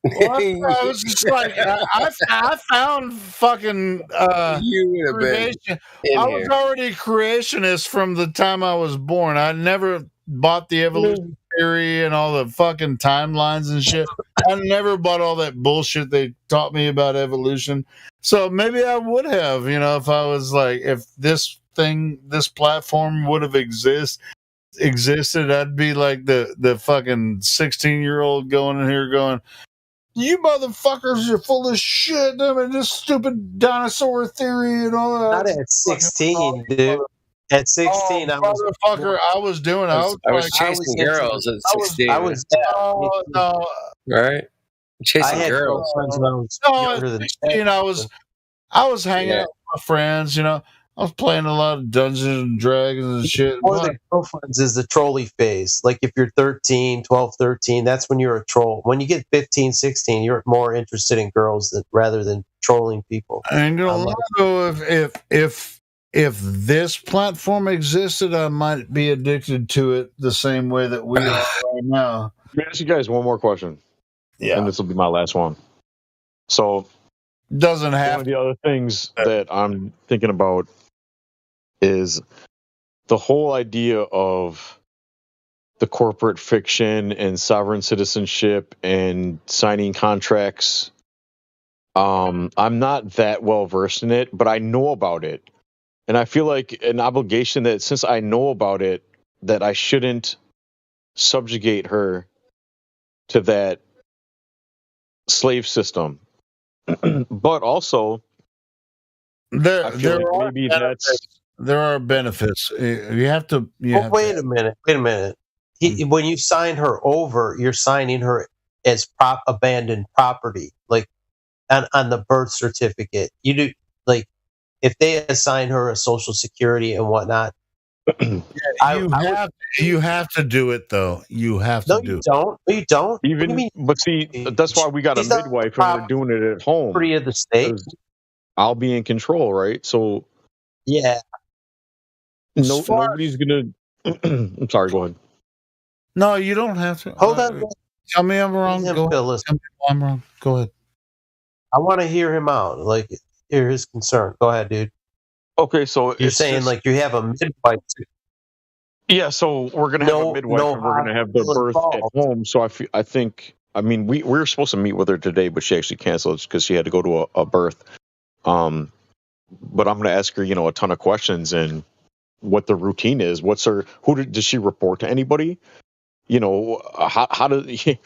Well, I was just like, I found fucking you would have creation. I was already a creationist from the time I was born. I never bought the evolution theory and all the fucking timelines and shit. I never bought all that bullshit they taught me about evolution. So maybe I would have, if I was like, if this platform would have existed, I'd be like the fucking 16-year-old going in here going, "You motherfuckers are full of shit. I mean, this stupid dinosaur theory and all that." Not at 16, dude. At 16, I was doing. I was chasing girls at 16. No. Right? Chasing girls. I was hanging out with my friends. I was playing a lot of Dungeons and Dragons and shit. One of the girlfriends is the trolley phase. Like if you're 13, 12, 13, that's when you're a troll. When you get 15, 16, you're more interested in girls rather than trolling people. And if this platform existed, I might be addicted to it the same way that we are right now. Let me ask you guys one more question. Yeah. And this will be my last one. So, doesn't have one of the other things that I'm thinking about is the whole idea of the corporate fiction and sovereign citizenship and signing contracts. I'm not that well versed in it, but I know about it. And I feel like an obligation that since I know about it, that I shouldn't subjugate her to that slave system. But also, there are benefits. You have to. Wait a minute. When you sign her over, you're signing her as abandoned property, like on the birth certificate. You do like if they assign her a social security and whatnot. You have to do it though. You have to do it. No, you don't. Even, but see, that's why we got a midwife and we're doing it at home. Property of the state. I'll be in control, right? So yeah. Nobody's gonna. I'm sorry. Go ahead. No, you don't have to. Hold on. Tell me I'm wrong. Go ahead. Tell me I'm wrong. Go ahead. I want to hear him out. Like, hear his concern. Go ahead, dude. Okay, so you're saying like you have a midwife. Yeah, so we're gonna have a midwife and we're gonna have the birth at home. So I think we were supposed to meet with her today, but she actually canceled because she had to go to a birth. But I'm gonna ask her, a ton of questions and what the routine is. Does she report to anybody? How does she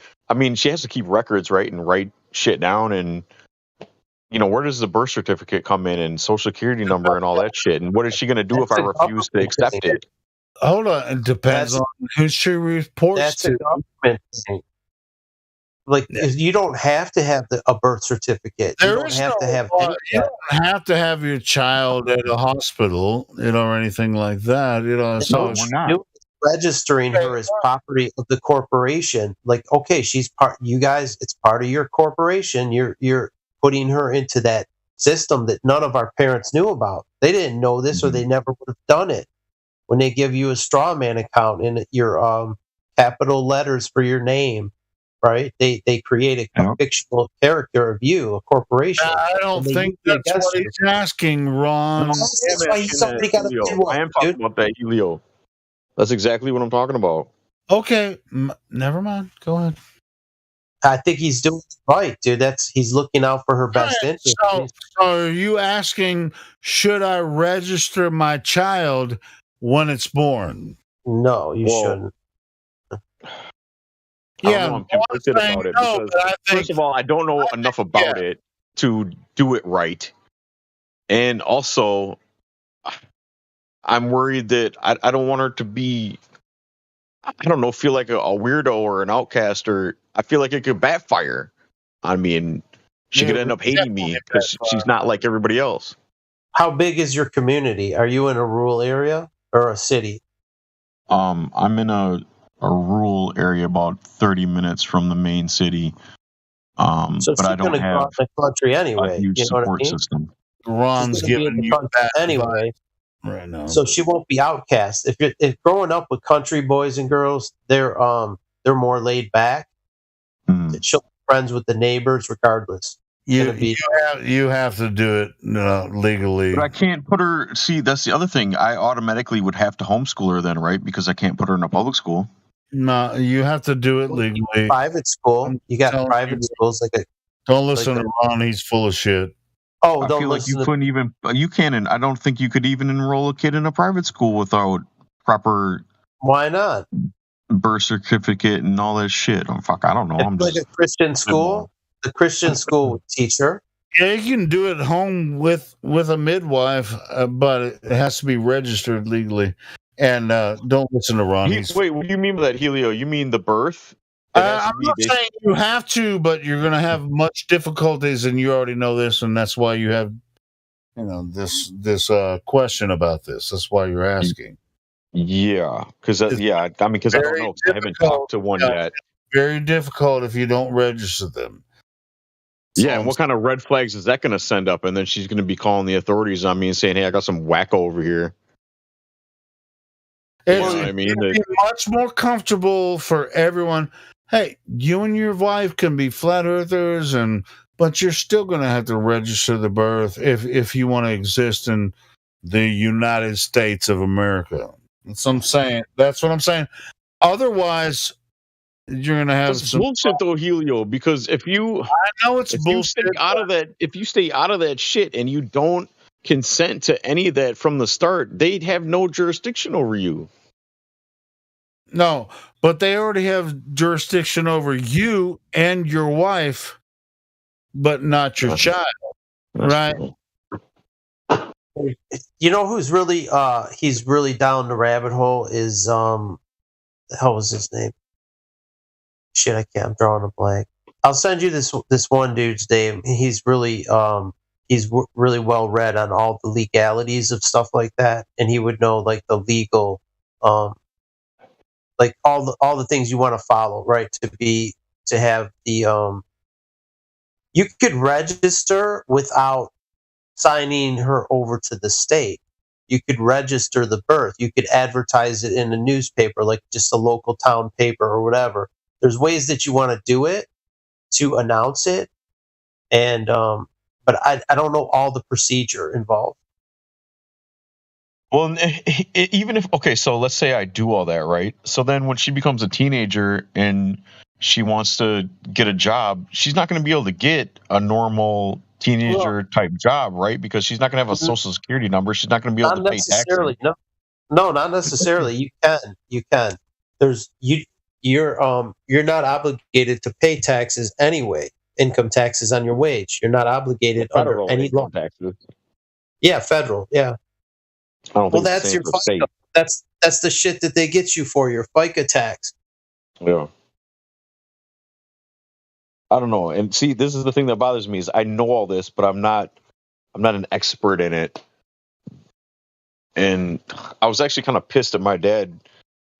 has to keep records, right, and write shit down, and where does the birth certificate come in and social security number and all that shit, and what is she going to do if I refuse to accept it? Hold on, it depends on who she reports to. A government thing. Like you don't have to have a birth certificate. You don't have to have your child at a hospital, or anything like that. So we're not registering her as property of the corporation. Like, okay, she's part. You guys, it's part of your corporation. You're putting her into that system that none of our parents knew about. They didn't know this, or they never would have done it. When they give you a straw man account and your capital letters for your name. Right? They create a fictional character of you, a corporation. I don't think that's what he's asking, Ron. That's why somebody got a midwife, I am talking about that, Helio. That's exactly what I'm talking about. Okay, never mind. Go ahead. I think he's doing right, dude. He's looking out for her best interest. So are you asking, should I register my child when it's born? No, you shouldn't. Yeah, I'm conflicted about it because first of all, I don't know enough about it to do it right, and also, I'm worried that I don't want her to be, I don't know, feel like a weirdo or an outcast, or I feel like it could backfire on me, and she could end up hating me because she's not like everybody else. How big is your community? Are you in a rural area or a city? I'm in a rural area about 30 minutes from the main city. So but I don't have the country anyway. a huge You know what I support mean? system. Ron's She's gonna be in giving the you country that anyway. right now. So she won't be outcast. If growing up with country boys and girls, they're more laid back. She'll be friends with the neighbors regardless. You have to do it legally. But I can't put her. See, that's the other thing. I automatically would have to homeschool her then, right? Because I can't put her in a public school. No, you have to do it legally. Private school. You got private schools like a. Don't listen to Ron. He's full of shit. Oh, I feel like you couldn't even. You can't. And I don't think you could even enroll a kid in a private school without proper. Why not? Birth certificate and all that shit. Oh, fuck, I don't know. I'm like just a Christian school. The Christian school would teach her. Yeah, you can do it at home with a midwife, but it has to be registered legally. And don't listen to Ron. Wait, what do you mean by that, Helio? You mean the birth? I'm not saying you have to, but you're going to have much difficulties, and you already know this, and that's why you have, this question about this. That's why you're asking. Yeah, because I don't know. 'Cause I haven't talked to one yet. Very difficult if you don't register them. Yeah, and what kind of red flags is that going to send up? And then she's going to be calling the authorities on me and saying, "Hey, I got some wacko over here." It'd be much more comfortable for everyone. Hey, you and your wife can be flat earthers, but you're still going to have to register the birth if you want to exist in the United States of America. That's what I'm saying. Otherwise, you're going to have some bullshit, though, Helio. Because if you, I know it's bullshit. You stay out of that shit, and you don't consent to any of that from the start, they'd have no jurisdiction over you. No, but they already have jurisdiction over you and your wife, but not your child, right? You know who's really he's really down the rabbit hole is the hell was his name? Shit, I'm drawing a blank. I'll send you this one dude's name. He's really really well read on all the legalities of stuff like that, and he would know like the legal like all the things you want to follow, right? To have the you could register without signing her over to the state. You could register the birth. You could advertise it in a newspaper, like just a local town paper or whatever. There's ways that you want to do it to announce it, and but I don't know all the procedure involved. Well, even if so let's say I do all that, right? So then when she becomes a teenager and she wants to get a job, she's not going to be able to get a normal teenager type job, right? Because she's not going to have a social security number. She's not going to be able to pay taxes. No, not necessarily. You can. You're not obligated to pay taxes anyway. Income taxes on your wage. You're not obligated under any law. Taxes. Yeah, federal. Yeah. I don't think that's your FICA. That's the shit that they get you for your FICA tax. Yeah. I don't know. And see, this is the thing that bothers me is I know all this, but I'm not an expert in it. And I was actually kind of pissed at my dad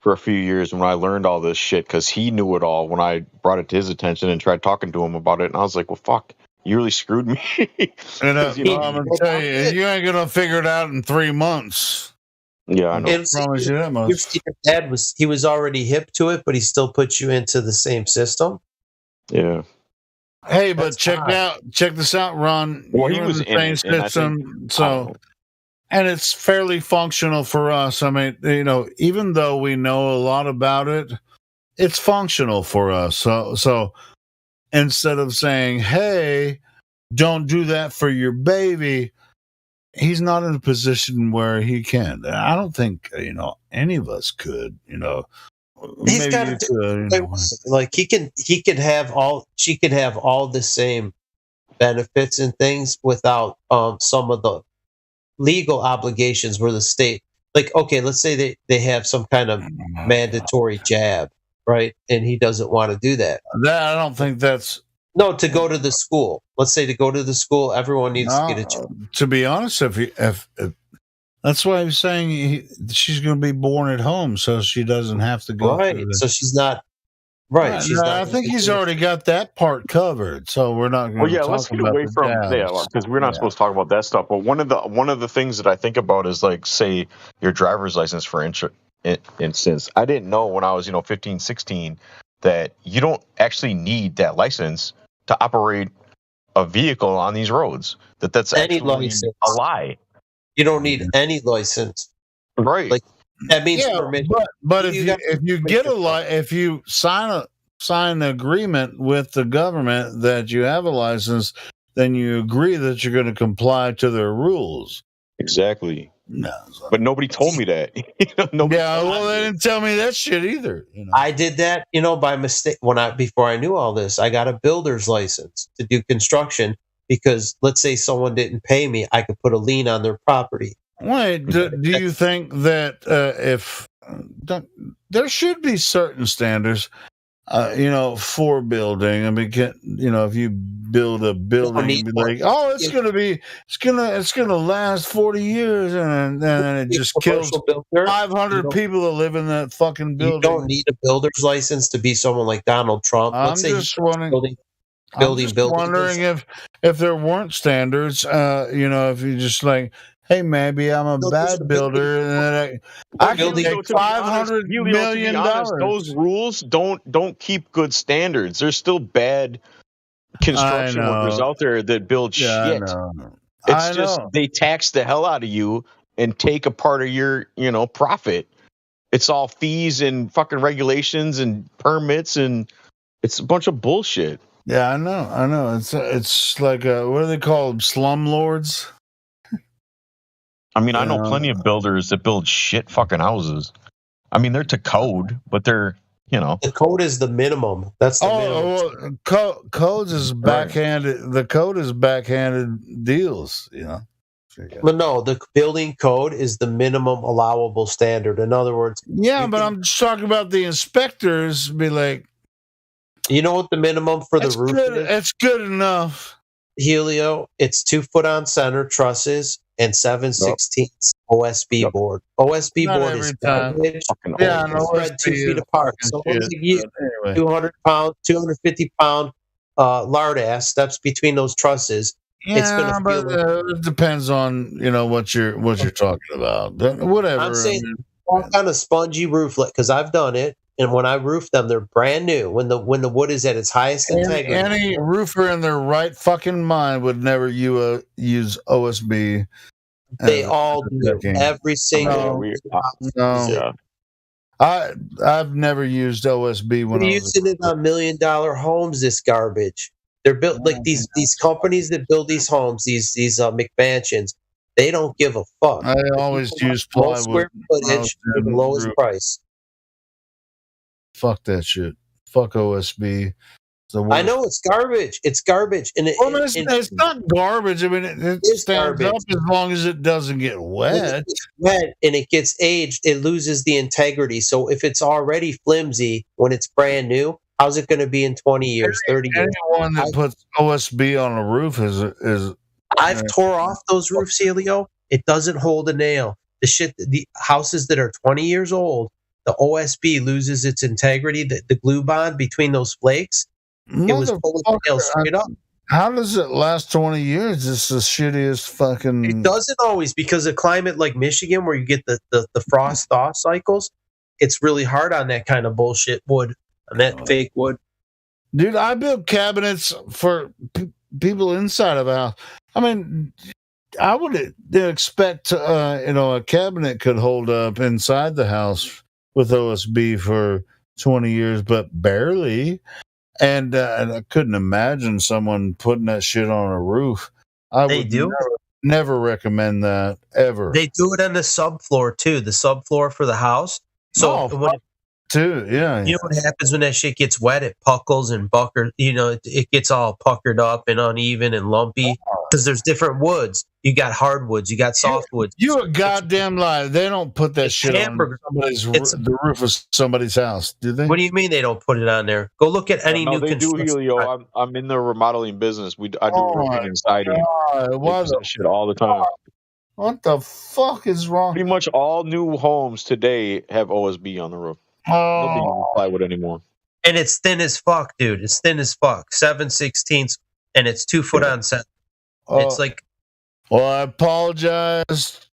for a few years when I learned all this shit because he knew it all when I brought it to his attention and tried talking to him about it. And I was like, well, fuck, you really screwed me. And I'm going to tell you, you ain't going to figure it out in 3 months. Yeah, I know. And promise you that much. Your dad was already hip to it, but he still put you into the same system. Yeah. Hey, but check this out, Ron. Well, You're he was in the same system, and it's fairly functional for us. I mean, even though we know a lot about it, it's functional for us. So instead of saying, "Hey, don't do that for your baby," he's not in a position where he can. I don't think any of us could. He's Maybe got you to could. like he could have all she could have all the same benefits and things without some of the legal obligations where the state, like, okay, let's say they have some kind of mandatory jab, right? And he doesn't want to do that. I don't think that's no to go to the school. Let's say to go to the school, everyone needs to get a jab. To be honest, if that's why I'm saying she's going to be born at home, so she doesn't have to go. Right, so she's not. Right, she's not. I think he's already got that part covered, so we're not going to talk let's get about away from jabs. because we're not supposed to talk about that stuff. But one of the things that I think about is, like, say your driver's license, for instance. I didn't know when I was 15, 16 that you don't actually need that license to operate a vehicle on these roads. That's any actually license. a lie. You don't need any license, right? Like that means but if you sign an agreement with the government that you have a license, then you agree that you're going to comply to their rules. Exactly. No, but nobody told me that. They didn't tell me that shit either. I did that, by mistake before I knew all this. I got a builder's license to do construction because, let's say someone didn't pay me, I could put a lien on their property. Wait, do you think that there should be certain standards, for building? I mean, if you build a building, you'd be like, oh, it's gonna last 40 years, and then it just kills 500 people that live in that fucking building. You don't need a builder's license to be someone like Donald Trump. Let's say just wondering if there weren't standards, if you just like, hey, maybe I'm a bad builder, and then I can make $500 million. Those rules don't keep good standards. There's still bad construction workers out there that build shit. It's just they tax the hell out of you and take a part of your profit. It's all fees and fucking regulations and permits, and it's a bunch of bullshit. Yeah, I know. It's like what are they called? Slumlords. I mean, I know plenty of builders that build shit fucking houses. I mean, they're to code, but they're, The code is the minimum. That's the minimum. Codes is backhanded. The code is backhanded deals, But no, the building code is the minimum allowable standard. In other words... Yeah, but I'm just talking about the inspectors be like... You know what the minimum for the roof is? It's good enough. Helio, it's 2 foot on center trusses and 7/16 OSB board. OSB board is garbage. Spread 2 feet apart. So once you get 200 pound, 250 pound lard ass steps between those trusses. It's gonna it depends on what you're talking about. Whatever. I'm saying some kind of spongy rooflet because I've done it. And when I roof them, they're brand new. When the wood is at its highest integrity. Any roofer in their right fucking mind would never use OSB. They all do. Every single. No. I've never used OSB when We're using it on $1 million homes. This garbage. They're built like these companies that build these homes. These McMansions. They don't give a fuck. I always use plywood. Square footage for the lowest price. Fuck that shit. Fuck OSB. I know it's garbage. It's garbage, and it's not garbage. I mean, it stands up as long as it doesn't get wet. When it gets wet and it gets aged, it loses the integrity. So if it's already flimsy when it's brand new, how's it going to be in 20 years, 30 years? Anyone that puts OSB on a roof is. I've tore off those roofs, Helio. It doesn't hold a nail. The houses that are 20 years old. The OSB loses its integrity, the glue bond between those flakes. It was pulling the nails straight up. How does it last 20 years? It's the shittiest fucking... It doesn't always, because of climate like Michigan, where you get the frost thaw cycles, it's really hard on that kind of bullshit wood, on that fake wood. Dude, I built cabinets for people inside of a house. I mean... I would expect, a cabinet could hold up inside the house with OSB for 20 years, but barely. And I couldn't imagine someone putting that shit on a roof. I They would do. never recommend that ever. They do it on the subfloor too. The subfloor for the house. So when too, yeah. you know what happens when that shit gets wet? It puckles and buckers. You know, it gets all puckered up and uneven and lumpy because there's different woods. You got hardwoods, you got softwoods. You a goddamn liar. They don't put that shit on the roof of somebody's house, do they? What do you mean they don't put it on there? Go look at any new they do, construction. Helio. I'm in the remodeling business. I do roofing and siding. Why that shit all the time. What the fuck is wrong? Pretty much all new homes today have OSB on the roof. Nobody uses plywood anymore. And it's thin as fuck, dude. It's thin as fuck. 7/16, and it's 2 foot on set. It's like. Well, I apologize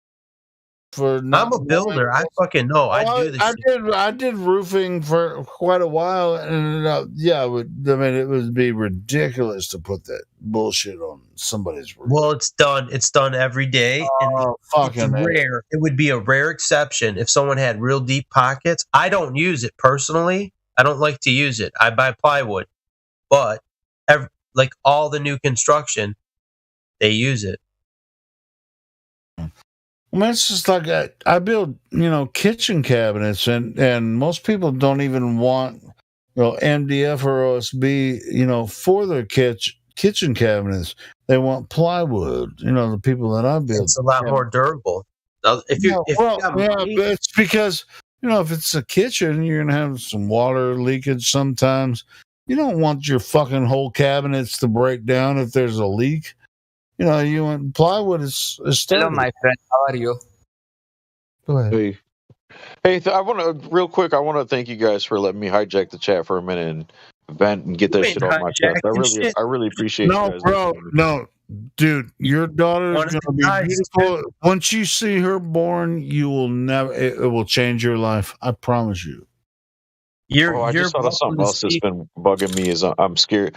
for. I'm a builder. I fucking know. I do this. I did roofing for quite a while, and it would be ridiculous to put that bullshit on somebody's roof. Well, it's done. It's done every day. And it's rare. It would be a rare exception if someone had real deep pockets. I don't use it personally. I don't like to use it. I buy plywood, but like all the new construction, they use it. I mean, it's just like I build, kitchen cabinets, and most people don't even want, MDF or OSB, for their kitchen cabinets. They want plywood. The people that I build. It's a lot more durable. But it's because if it's a kitchen, you're gonna have some water leakage sometimes. You don't want your fucking whole cabinets to break down if there's a leak. You want plywood is Hello, my friend. How are you? Go ahead. Hey, I want to real quick. I want to thank you guys for letting me hijack the chat for a minute and vent and get that shit off my chest. I really appreciate. No, you guys bro, no, dude. Your daughter is gonna be beautiful. Once you see her born, you will never. It will change your life. I promise you. I just thought of something else that's been bugging me. Is I'm scared.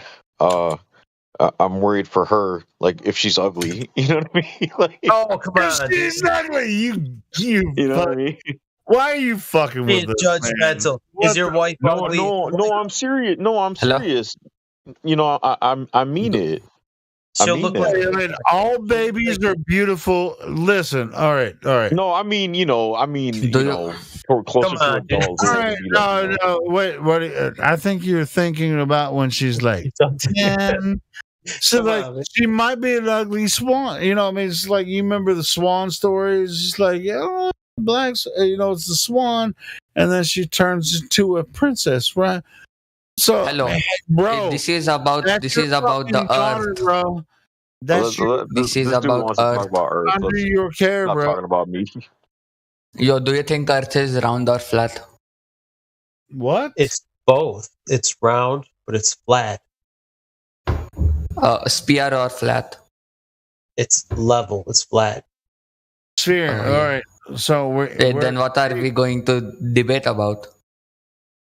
I'm worried for her, like if she's ugly. You know what I mean? Like, oh, come on! She's ugly. You know what I mean? Why are you fucking with this? Judgmental. Is your wife ugly? No, I'm serious. No, I'm serious. I mean it. She'll look like all babies are beautiful. Listen, all right. No, I mean, closer to adults. All right, no, wait. What? I think you're thinking about when she's like 10. So she might be an ugly swan. It's like you remember the swan story. It's just like blacks. It's the swan, and then she turns into a princess, right? So, hello, bro. This is about the earth, bro. This is about earth. Under your care, not bro. Talking about me. Yo, do you think earth is round or flat? What? It's both. It's round, but it's flat. Sphere or flat? It's level. It's flat. Sphere. All right. So then what are we going to debate about?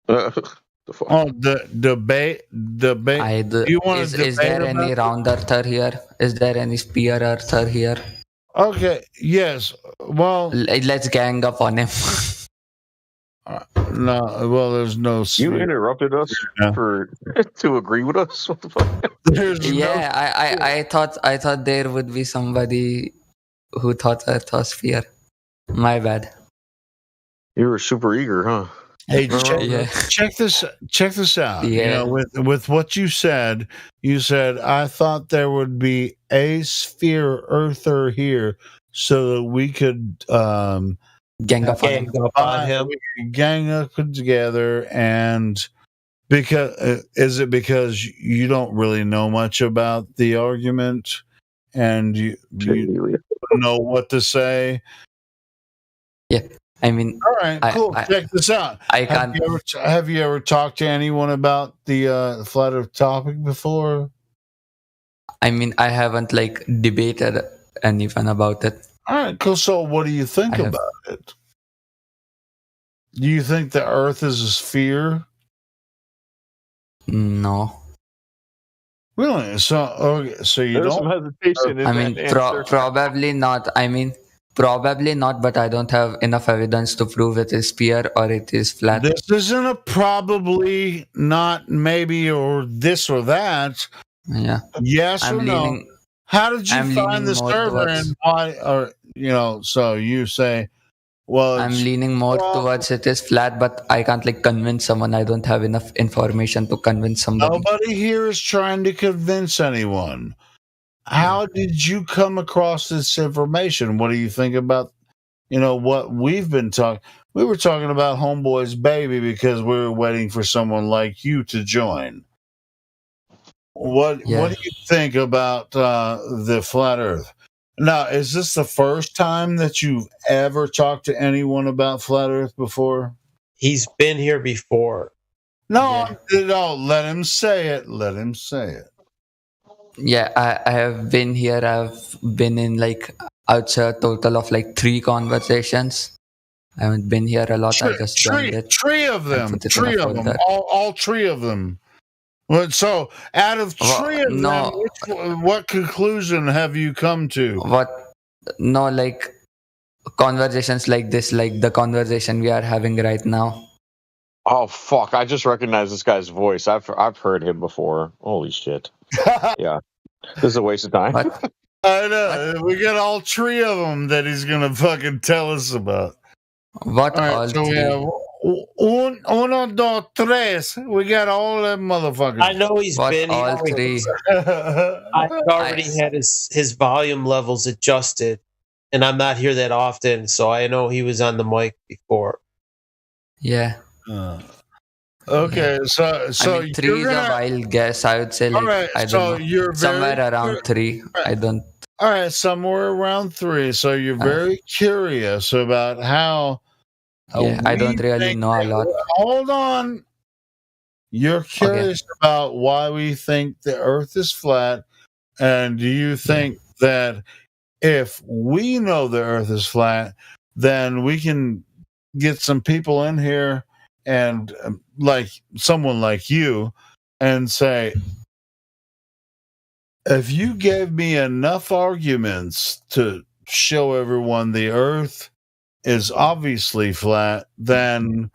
The debate. You want is there any round earther here? Is there any sphere earther here? Okay. Yes. Well, let's gang up on him. No. Well, there's no. You interrupted us to agree with us. What the fuck? I thought there would be somebody who thought Earth was sphere. My bad. You were super eager, huh? Hey, check this out. Yeah. With what you said I thought there would be a sphere earther here so that we could gang up on him. We could gang up together, and is it because you don't really know much about the argument and you don't know what to say? Yeah. I mean, all right, cool. Check this out. Have you ever talked to anyone about the flat Earth topic before? I mean, I haven't debated anyone about it. All right, cool. So, what do you think about it? Do you think the Earth is a sphere? No. Really? So you There's don't? some hesitation in I mean, that answer. probably not. I mean, Probably not, but I don't have enough evidence to prove it is sphere or it is flat. This isn't a probably, not maybe, or this or that. Yeah. Yes I'm or no? leaning. How did you I'm find leaning the more server towards. and why? Or so you say, well, I'm it's leaning more towards it is flat, but I can't like convince someone. I don't have enough information to convince somebody. nobody here is trying to convince anyone. How did you come across this information? What do you think about, what we've been talking? We were talking about Homeboy's baby because we were waiting for someone like you to join. What do you think about the flat Earth? Now, is this the first time that you've ever talked to anyone about flat Earth before? He's been here before. No, let him say it. Let him say it. Yeah, I have been here. I've been in I'd say a total of 3 conversations. I haven't been here a lot. I just joined it. Three of them. Put it in a Three of them. folder. All 3 of them. Well, so out of 3 of them, what conclusion have you come to? Conversations like this, like the conversation we are having right now. Oh fuck! I just recognize this guy's voice. I've heard him before. Holy shit! Yeah, this is a waste of time. I know. We got all 3 of them that he's gonna fucking tell us about. What all so 3? we have uno, dos, tres. We got all them motherfuckers. I know he's been all here. 3. I've already had his volume levels adjusted, and I'm not here that often, so I know he was on the mic before. Yeah. Okay, so I mean, 3 is a wild guess. I would say right, I so don't know, you're somewhere very- around 3. I don't. All right, somewhere around 3. So you're very curious about how. Yeah, I don't really think know a lot. Hold on. You're curious about why we think the Earth is flat, and do you think that if we know the Earth is flat, then we can get some people in here and like someone like you and say, if you gave me enough arguments to show everyone the Earth is obviously flat, then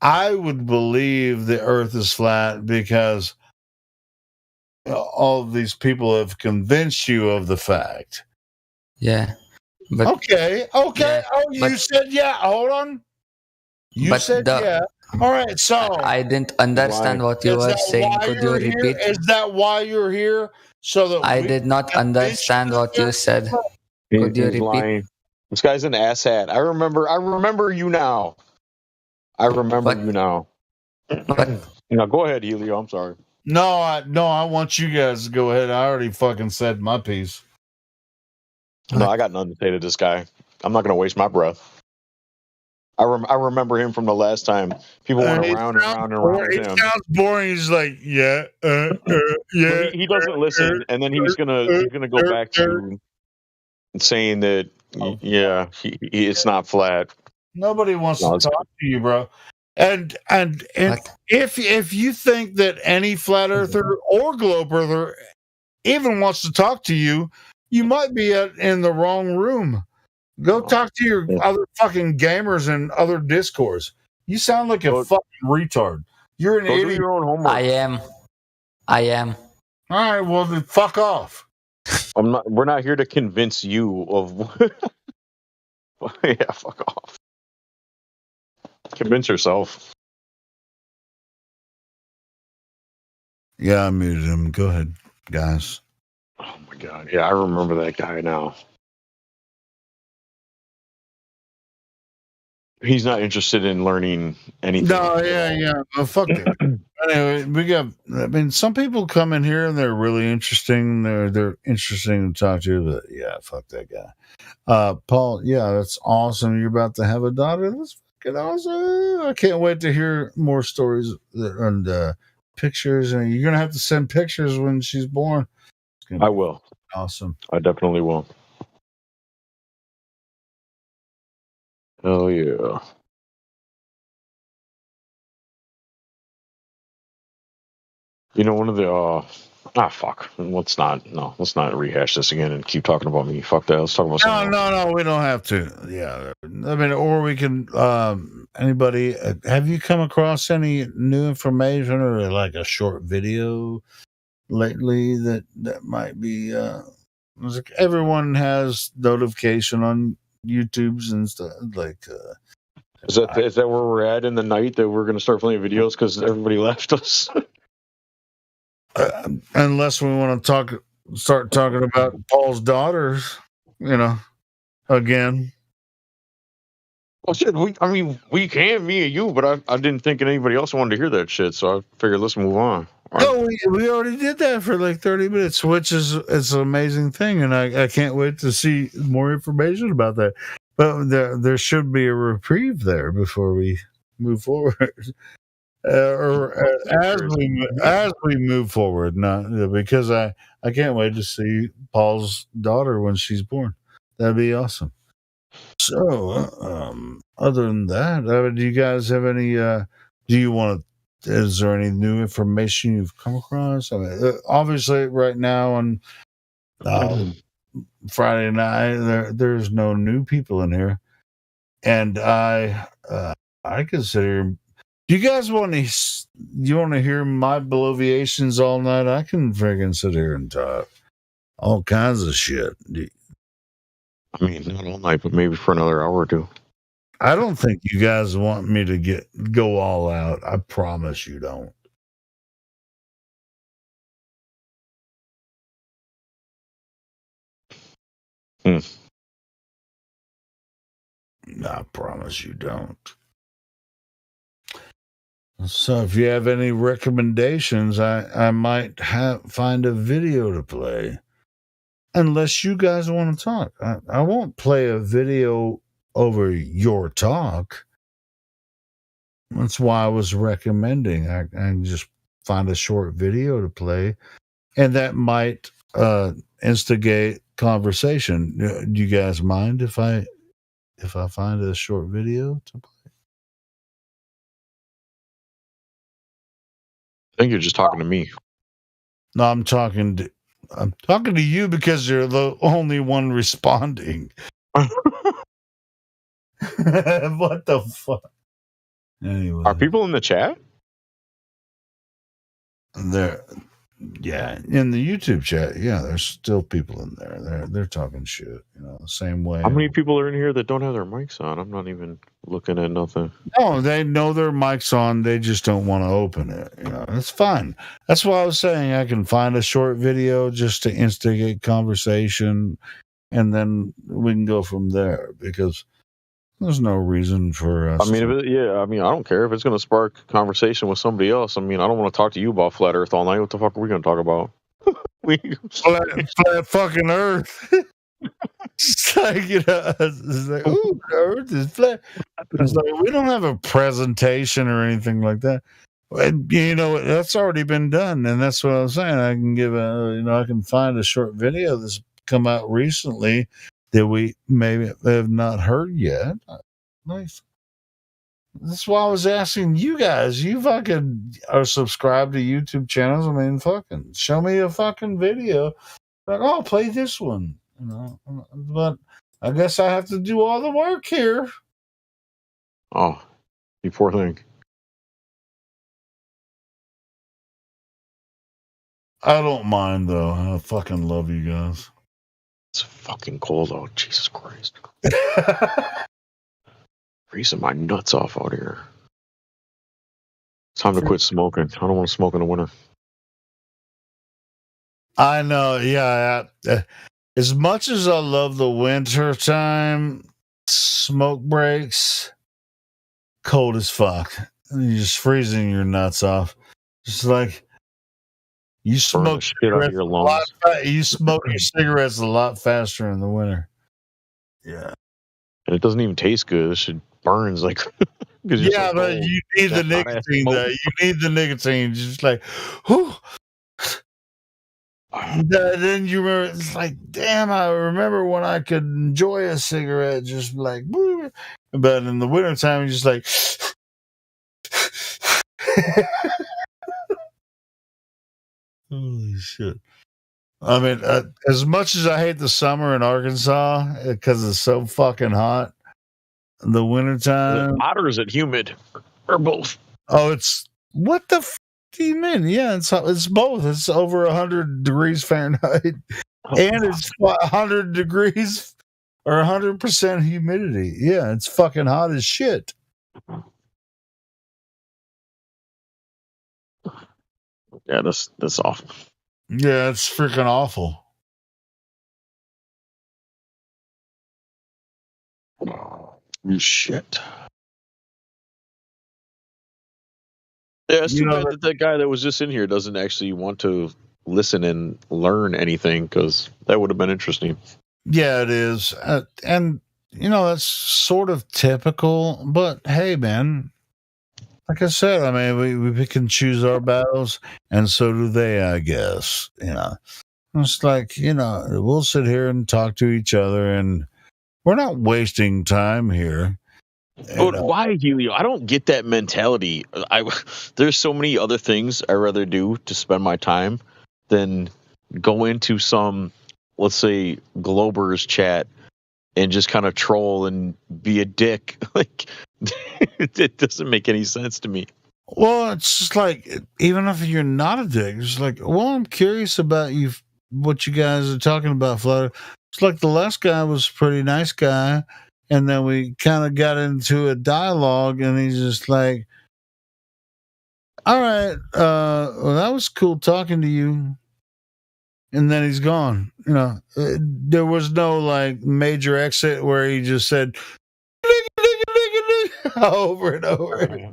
I would believe the Earth is flat because all of these people have convinced you of the fact. Yeah. But Okay. Yeah, You said yeah. Hold on. You said yeah. All right. So I didn't understand what you is were that saying. why Could you you're here? repeat? Is that why you're here? So that I we did not understand what you said. Could you He's repeat? lying. This guy's an asshat. I remember you now. I remember you now. Go ahead, Helio. I'm sorry. No, I want you guys to go ahead. I already fucking said my piece. No, I got nothing to say to this guy. I'm not going to waste my breath. I remember him from the last time. People went around and around and around with It him. sounds boring. He's like, yeah. He doesn't listen, and then he's gonna go back to saying that it's not flat. Nobody wants No, to it's- talk to you, bro. And if you think that any flat earther or globe earther even wants to talk to you, you might be in the wrong room. Go talk to your other fucking gamers and other discourse. You sound like a fucking retard. You're an Go do idiot. your own homework. I am. All right, well then fuck off. We're not here to convince you of. Yeah, fuck off. Convince yourself. Yeah, I muted him. Go ahead, guys. Oh my god. Yeah, I remember that guy now. He's not interested in learning anything. No, yeah. Well, fuck it. Anyway, some people come in here and they're really interesting. They're interesting to talk to, but yeah, fuck that guy. Paul, yeah, that's awesome. You're about to have a daughter. That's fucking awesome. I can't wait to hear more stories and pictures. And you're gonna have to send pictures when she's born. I will. Awesome. I definitely will. Oh yeah. One of the Fuck. Let's not rehash this again and keep talking about me. Fuck that. Let's talk about something else. No, we don't have to. Yeah, I mean, or we can. Anybody, have you come across any new information or like a short video lately that might be? Like everyone has notification on YouTube's and stuff. Like, is that where we're at in the night that we're going to start playing videos because everybody left us? Unless we want to start talking about Paul's daughters, again. Well, shit. We can, me and you, but I didn't think anybody else wanted to hear that shit, so I figured let's move on. No, we already did that for like 30 minutes, which is it's an amazing thing, and I can't wait to see more information about that. But there should be a reprieve there before we move forward. As we move forward, not because I can't wait to see Paul's daughter when she's born. That'd be awesome. So, other than that, do you guys have any? Is there any new information you've come across? I mean, obviously, right now on Friday night, there's no new people in here, and I consider. Do you guys want to hear my bloviations all night? I can freaking sit here and talk all kinds of shit. I mean, not all night, but maybe for another hour or two. I don't think you guys want me to go all out. I promise you don't. I promise you don't. So if you have any recommendations, I might find a video to play. Unless you guys want to talk. I won't play a video over your talk. That's why I was recommending. I can just find a short video to play. And that might instigate conversation. Do you guys mind if I find a short video to play? I think you're just talking to me. No, I'm talking to you because you're the only one responding. What the fuck? Anyway, are people in the chat? Yeah, in the YouTube chat. Yeah, there's still people in there. They're talking shit. The same way. How many people are in here that don't have their mics on? I'm not even looking at nothing. No, they know their mics on. They just don't want to open it. It's fine. That's why I was saying I can find a short video just to instigate conversation, and then we can go from there because there's no reason for us. I mean, I don't care if it's going to spark conversation with somebody else. I mean, I don't want to talk to you about flat Earth all night. What the fuck are we going to talk about? flat fucking Earth. It's like, it's like, ooh, the Earth is flat. It's like, we don't have a presentation or anything like that. And, that's already been done, and that's what I was saying. I can I can find a short video that's come out recently that we maybe have not heard yet. Nice. That's why I was asking you guys. You fucking are subscribed to YouTube channels. I mean, fucking show me a fucking video. Like, oh, play this one. But I guess I have to do all the work here. Oh, you poor thing. I don't mind though. I fucking love you guys. It's fucking cold out. Jesus Christ. Freezing my nuts off out here. It's time to quit smoking. I don't want to smoke in the winter. I know. Yeah. As much as I love the winter time, smoke breaks, cold as fuck. You're just freezing your nuts off. Just like you smoke shit out of your lungs. You smoke your cigarettes a lot faster in the winter. Yeah. And it doesn't even taste good. This shit burns like. Yeah, so but you need the nicotine. You need the nicotine. Just like, whew. Then you remember, it's like, damn, I remember when I could enjoy a cigarette just like, woo. But in the wintertime, you're just like, Holy shit. I mean, as much as I hate the summer in Arkansas because it's so fucking hot, the wintertime. Is it hot or is it humid? Or both? Oh, it's what the f do you mean? Yeah, it's both. It's over 100 degrees Fahrenheit, and it's 100 degrees or 100% humidity. Yeah, it's fucking hot as shit. Yeah, that's awful. Yeah, it's freaking awful. Shit. Yeah, it's too bad that guy that was just in here doesn't actually want to listen and learn anything, because that would have been interesting. Yeah, it is. And, that's sort of typical. But, hey, man, like I said, I mean, we can choose our battles, and so do they, I guess. It's like, we'll sit here and talk to each other, and we're not wasting time here. But why, Helio? I don't get that mentality. There's so many other things I'd rather do to spend my time than go into some, let's say, Globers chat and just kind of troll and be a dick. Like, it doesn't make any sense to me. Well, it's just like, even if you're not a dick, it's like, well, I'm curious about you, what you guys are talking about, Flutter. It's like the last guy was a pretty nice guy, and then we kind of got into a dialogue, and he's just like, all right, well, that was cool talking to you. And then he's gone. There was no like major exit where he just said over and over.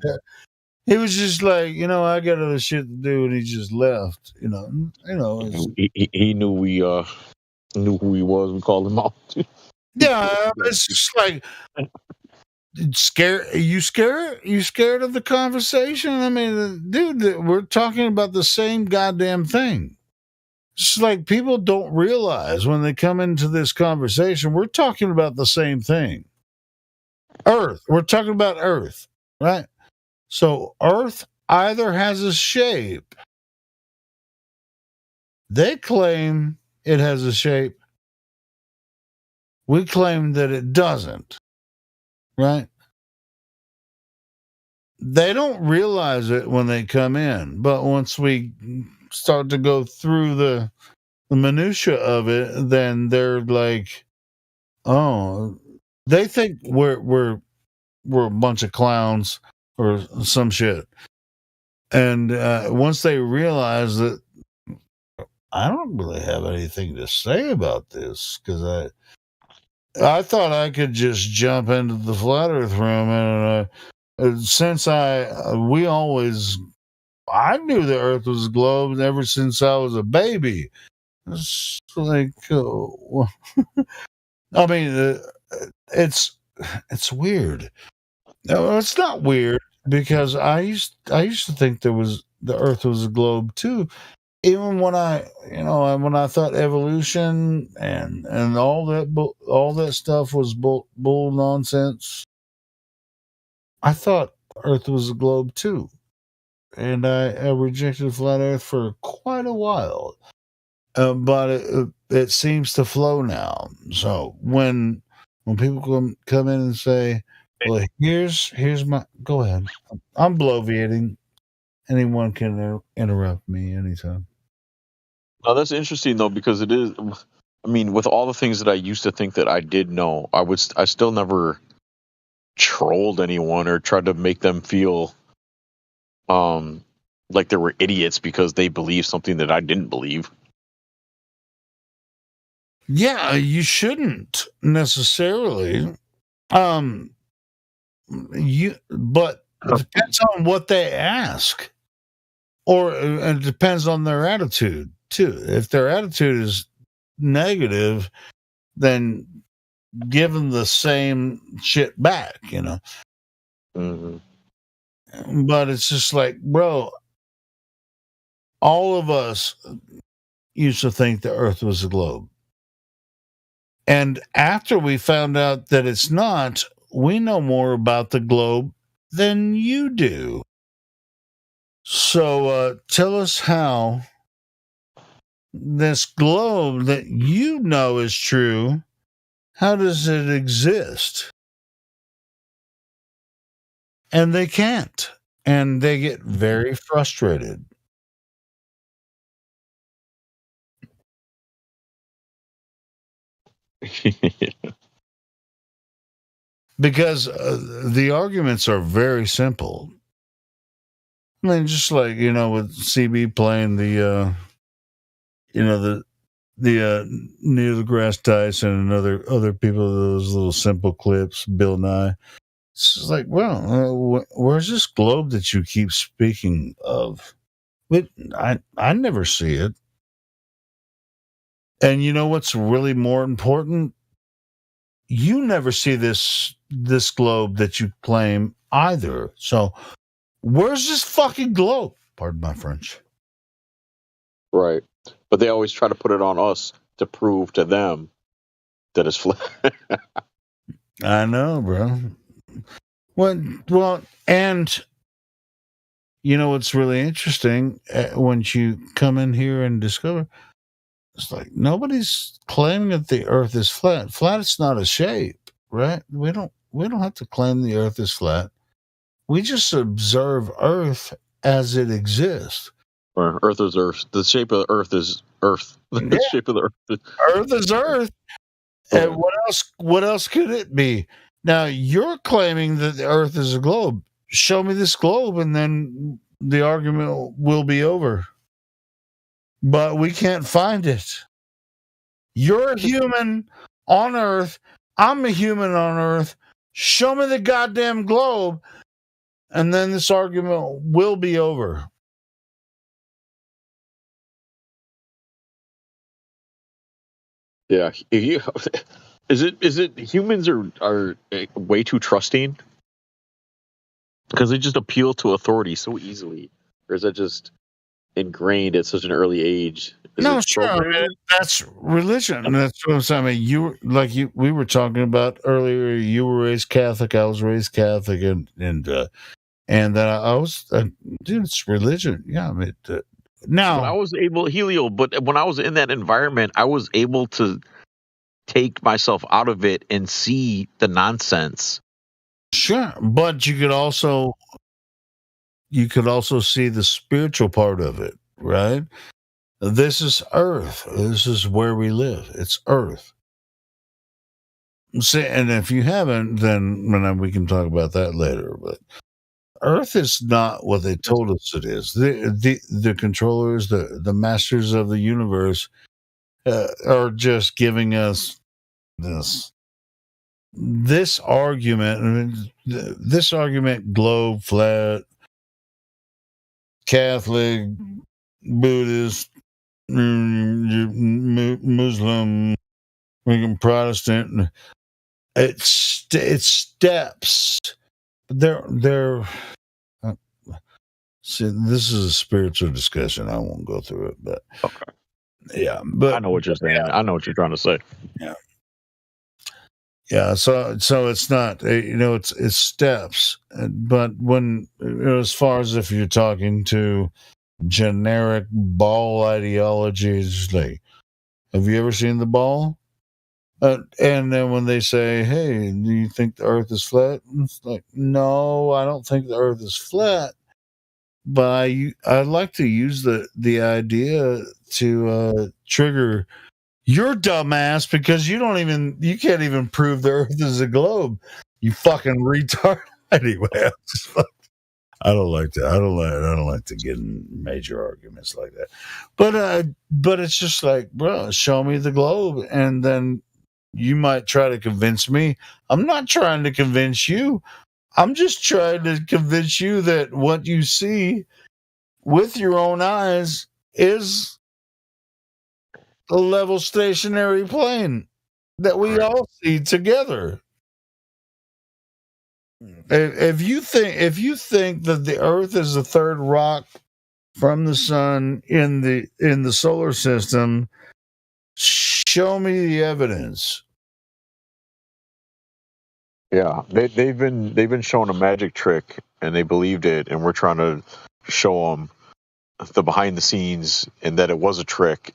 He was just like, I got other shit to do, and he just left. He knew knew who he was. We called him out. Yeah, it's just like You scared of the conversation? I mean, dude, we're talking about the same goddamn thing. It's like people don't realize when they come into this conversation, we're talking about the same thing. Earth. We're talking about Earth, right? So Earth either has a shape. They claim it has a shape. We claim that it doesn't, right? They don't realize it when they come in, but once we start to go through the minutia of it, then they're like, oh, they think we're a bunch of clowns or some shit. And once they realize that I don't really have anything to say about this, because I thought I could just jump into the flat Earth room, and since I knew the Earth was a globe ever since I was a baby. It's like, I mean, it's weird. No, it's not weird, because I used to think the Earth was a globe too. Even when I thought evolution and all that stuff was bull nonsense, I thought Earth was a globe too, and I rejected flat Earth for quite a while. But it seems to flow now. So when people come in and say, "Well, here's my," go ahead. I'm bloviating. Anyone can interrupt me anytime. No, that's interesting though, because it is. I mean, with all the things that I used to think that I did know, I still never trolled anyone or tried to make them feel like they were idiots because they believed something that I didn't believe. Yeah, you shouldn't necessarily. But it depends on what they ask, or it depends on their attitude too. If their attitude is negative, then give them the same shit back, Mm-hmm. But it's just like, bro, all of us used to think the Earth was a globe. And after we found out that it's not, we know more about the globe than you do. So tell us how this globe that you know is true, how does it exist? And they can't. And they get very frustrated. Because the arguments are very simple. I mean, just like, with CB playing the, the Neil deGrasse Tyson and other people, those little simple clips, Bill Nye. It's just like, well, where's this globe that you keep speaking of? I never see it. And you know what's really more important? You never see this globe that you claim either. So where's this fucking globe? Pardon my French. Right. But they always try to put it on us to prove to them that it's flat. I know, bro. Well, and you know what's really interesting? Once you come in here and discover, it's like nobody's claiming that the Earth is flat. Flat is not a shape, right? We don't have to claim the Earth is flat. We just observe Earth as it exists. Or Earth is Earth. The shape of the Earth is Earth. The shape of the Earth is Earth is Earth. And what else could it be? Now you're claiming that the Earth is a globe. Show me this globe, and then the argument will be over. But we can't find it. You're a human on Earth. I'm a human on Earth. Show me the goddamn globe, and then this argument will be over. Yeah. Is it humans are way too trusting? Because they just appeal to authority so easily. Or is that just ingrained at such an early age? No, sure. I mean, that's religion. That's what I'm saying. I mean, we were talking about earlier. You were raised Catholic. I was raised Catholic, and I was, dude. It's religion. Yeah. I mean, now I was able, Helio, but when I was in that environment, I was able to take myself out of it and see the nonsense. Sure, but you could also see the spiritual part of it, right? This is Earth. This is where we live. It's Earth. See, and if you haven't, then we can talk about that later. But Earth is not what they told us it is. The controllers, the masters of the universe, are just giving us this argument. I mean, this argument: globe, flat, Catholic, Buddhist, Muslim, Protestant. It's steps. They're see, this is a spiritual discussion. I won't go through it, but okay. Yeah, but I know what you're saying. Yeah. I know what you're trying to say. Yeah. So it's not, it's steps. But when, as far as if you're talking to generic ball ideologies, like, have you ever seen the ball? And then when they say, "Hey, do you think the Earth is flat?" It's like, no, I don't think the Earth is flat. But I like to use the idea to trigger your dumbass, because you can't even prove the Earth is a globe. You fucking retard. Anyway, I don't like that. I don't like to get in major arguments like that. But it's just like, bro, show me the globe, and then you might try to convince me. I'm not trying to convince you. I'm just trying to convince you that what you see with your own eyes is a level stationary plane that we all see together. If you think that the Earth is the third rock from the sun in the solar system, show me the evidence. Yeah, they've been shown a magic trick and they believed it, and we're trying to show them the behind the scenes and that it was a trick,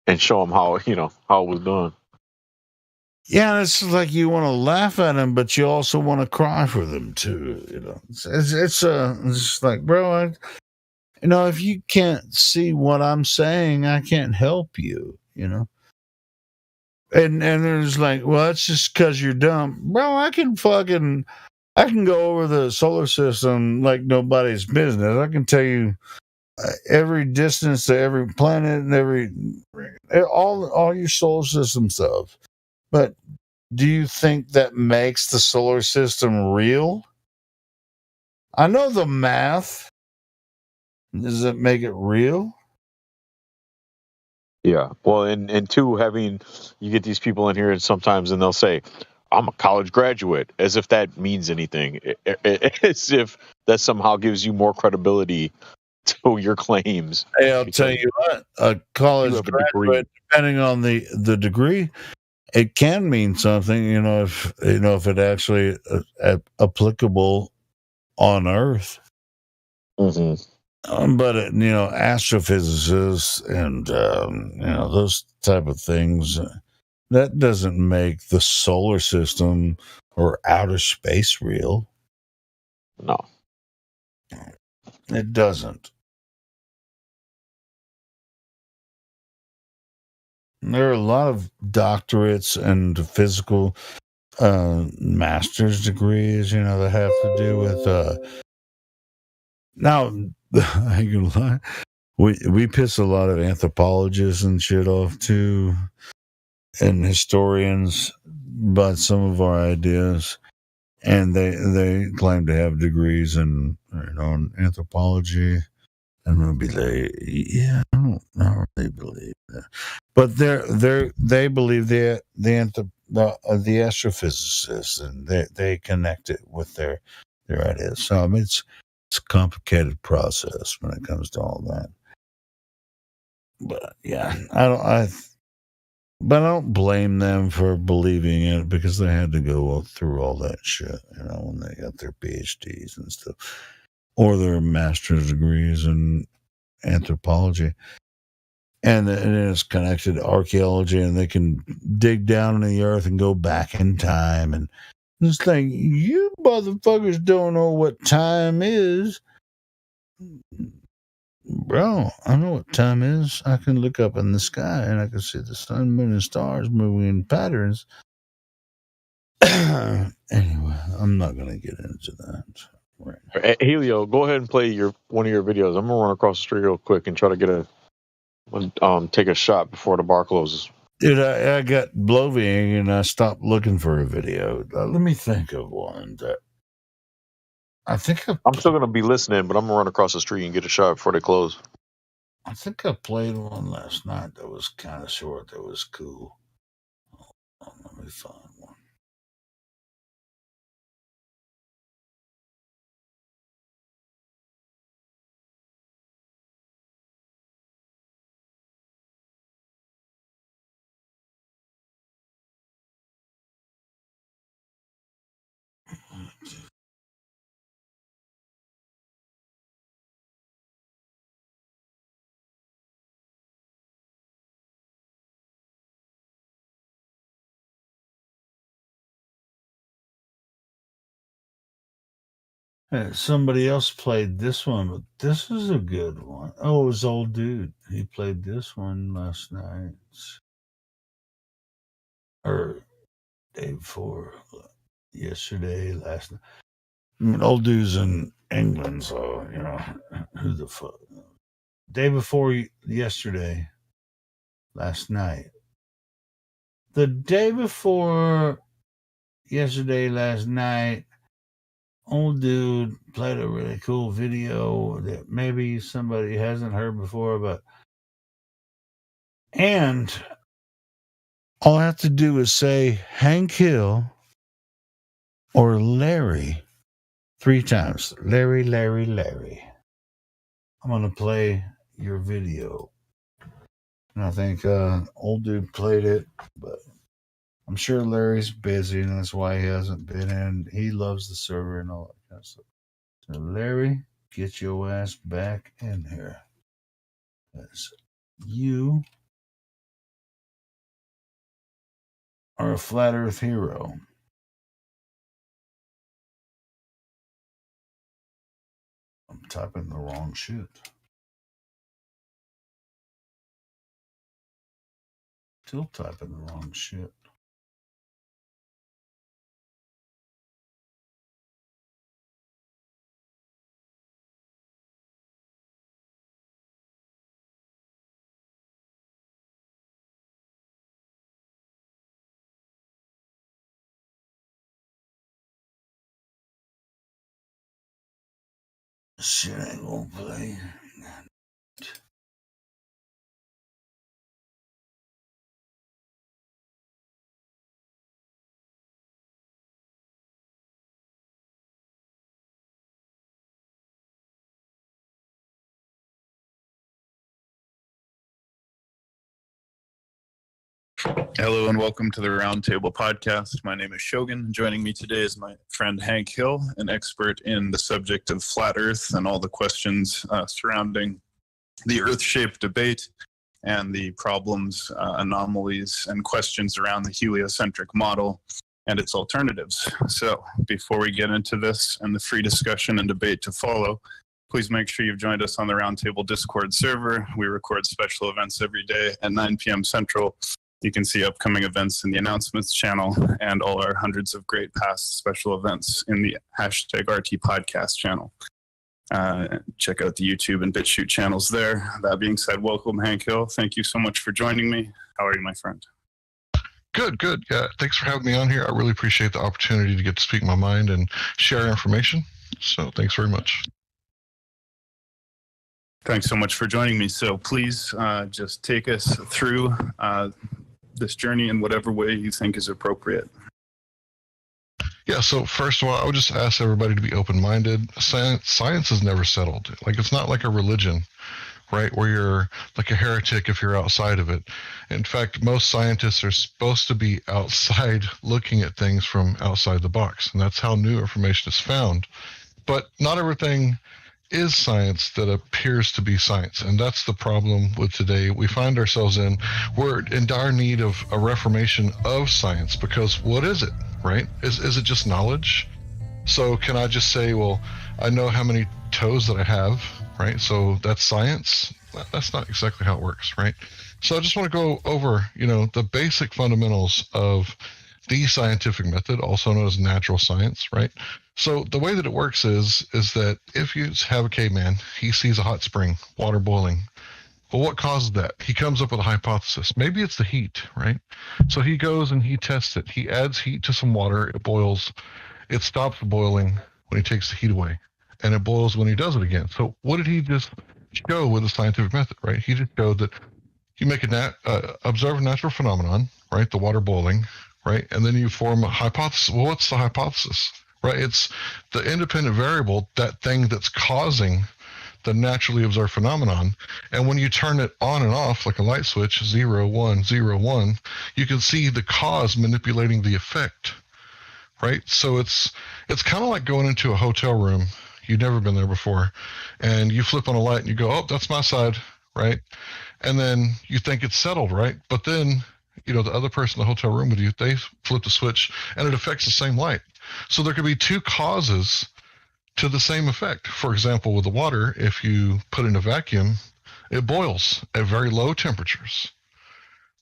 and show them how how it was done. Yeah, it's like you want to laugh at them, but you also want to cry for them too. It's like, bro, if you can't see what I'm saying, I can't help you. And there's like, well, it's just because you're dumb, bro. I can go over the solar system like nobody's business. I can tell you every distance to every planet and all your solar system stuff. But do you think that makes the solar system real? I know the math. Does it make it real? Yeah. Well, and two, you get these people in here and sometimes and they'll say, I'm a college graduate, as if that means anything. As if that somehow gives you more credibility to your claims. Hey, I'll tell you what, a college graduate, depending on the degree, it can mean something, if it actually applicable on Earth. Mm-hmm. But astrophysicists and those type of things, that doesn't make the solar system or outer space real. No, it doesn't. There are a lot of doctorates and physical master's degrees, that have to do with. Now, I ain't gonna lie, we piss a lot of anthropologists and shit off too, and historians about some of our ideas, and they claim to have degrees in in anthropology. I'm gonna be like, yeah, I don't really believe that, but they believe the astrophysicists, and they connect it with their ideas. So it's a complicated process when it comes to all that. But yeah, I don't blame them for believing it, because they had to go through all that shit, when they got their PhDs and stuff, or their master's degrees in anthropology. And it's connected to archaeology, and they can dig down in the earth and go back in time. And it's like, you motherfuckers don't know what time is. Bro, I know what time is. I can look up in the sky and I can see the sun, moon, and stars moving in patterns. Anyway, I'm not going to get into that. Right. Helio, go ahead and play one of your videos. I'm gonna run across the street real quick and try to take a shot before the bar closes. Dude, I got bloviating and I stopped looking for a video. Let me think of one that I think I'm still gonna be listening, but I'm gonna run across the street and get a shot before they close. I think I played one last night that was kind of short. That was cool. Let me find one. Hey, somebody else played this one, but this is a good one. Oh, it was Old Dude. He played this one last night. Or day before. Yesterday, last night. I mean, Old Dude's in England, so, who the fuck. Day before yesterday, last night. The day before yesterday, last night, Old Dude played a really cool video that maybe somebody hasn't heard before, and all I have to do is say Hank Hill or Larry 3 times. Larry, Larry, Larry. I'm going to play your video. And I think Old Dude played it, but I'm sure Larry's busy, and that's why he hasn't been in. He loves the server and all that kind of stuff. So Larry, get your ass back in here. Because you are a flat earth hero. I'm typing the wrong shit. Still typing the wrong shit. Shit ain't gonna play. Hello and welcome to the Roundtable Podcast. My name is Shogun. Joining me today is my friend Hank Hill, an expert in the subject of flat Earth and all the questions surrounding the Earth-shaped debate and the problems, anomalies, and questions around the heliocentric model and its alternatives. So before we get into this and the free discussion and debate to follow, please make sure you've joined us on the Roundtable Discord server. We record special events every day at 9 p.m. Central. You can see upcoming events in the announcements channel and all our hundreds of great past special events in the #RT podcast channel. Check out the YouTube and BitChute channels there. That being said, welcome, Hank Hill. Thank you so much for joining me. How are you, my friend? Good. Yeah, thanks for having me on here. I really appreciate the opportunity to get to speak my mind and share information. So thanks very much. Thanks so much for joining me. So please just take us through this journey in whatever way you think is appropriate. Yeah, so first of all, I would just ask everybody to be open-minded. Science is never settled. Like, it's not like a religion, right, where you're like a heretic if you're outside of it. In fact, most scientists are supposed to be outside looking at things from outside the box, and that's how new information is found. But not everything is science that appears to be science, and that's the problem with today. We find ourselves we're in dire need of a reformation of science, because what is it, right? Is it just knowledge? So can I just say, well, I know how many toes that I have, right? So that's science? That's not exactly how it works, right? So I just want to go over, the basic fundamentals of the scientific method, also known as natural science, right? So the way that it works is that if you have a caveman, he sees a hot spring, water boiling. Well, what causes that? He comes up with a hypothesis. Maybe it's the heat, right? So he goes and he tests it. He adds heat to some water. It boils. It stops boiling when he takes the heat away, and it boils when he does it again. So what did he just show with the scientific method, right? He just showed that you make observe a natural phenomenon, right? The water boiling, right? And then you form a hypothesis. Well, what's the hypothesis? Right, it's the independent variable, that thing that's causing the naturally observed phenomenon. And when you turn it on and off like a light switch, 0, 1, 0, 1, you can see the cause manipulating the effect. Right? So it's kind of like going into a hotel room. You've never been there before, and you flip on a light and you go, oh, that's my side, right? And then you think it's settled, right? But then the other person in the hotel room with you, they flip the switch and it affects the same light. So there could be two causes to the same effect. For example, with the water, if you put in a vacuum, it boils at very low temperatures,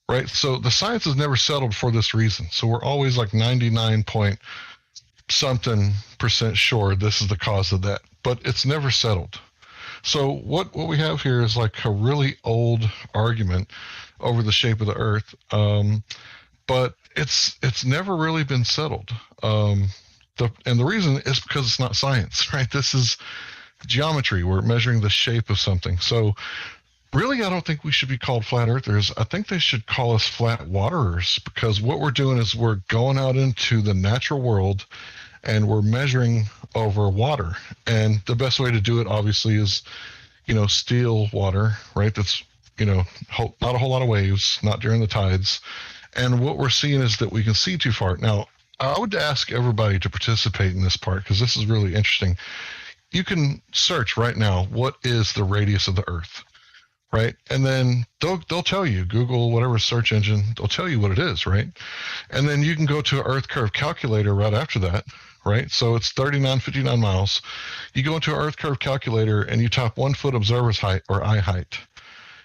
right? So the science is never settled for this reason. So we're always like 99.something% sure this is the cause of that, but it's never settled. So what we have here is like a really old argument over the shape of the Earth, but it's never really been settled. And the reason is because it's not science, right? This is geometry. We're measuring the shape of something. So really, I don't think we should be called flat earthers. I think they should call us flat waterers, because what we're doing is we're going out into the natural world and we're measuring over water. And the best way to do it, obviously, is, still water, right? That's, not a whole lot of waves, not during the tides. And what we're seeing is that we can see too far. Now, I would ask everybody to participate in this part, because this is really interesting. you can search right now, what is the radius of the Earth, right? And then they'll tell you, Google, whatever search engine, they'll tell you what it is, right? And then you can go to an Earth curve calculator right after that, right? So it's 3959 miles. You go into an Earth curve calculator and you type 1 foot observer's height or eye height,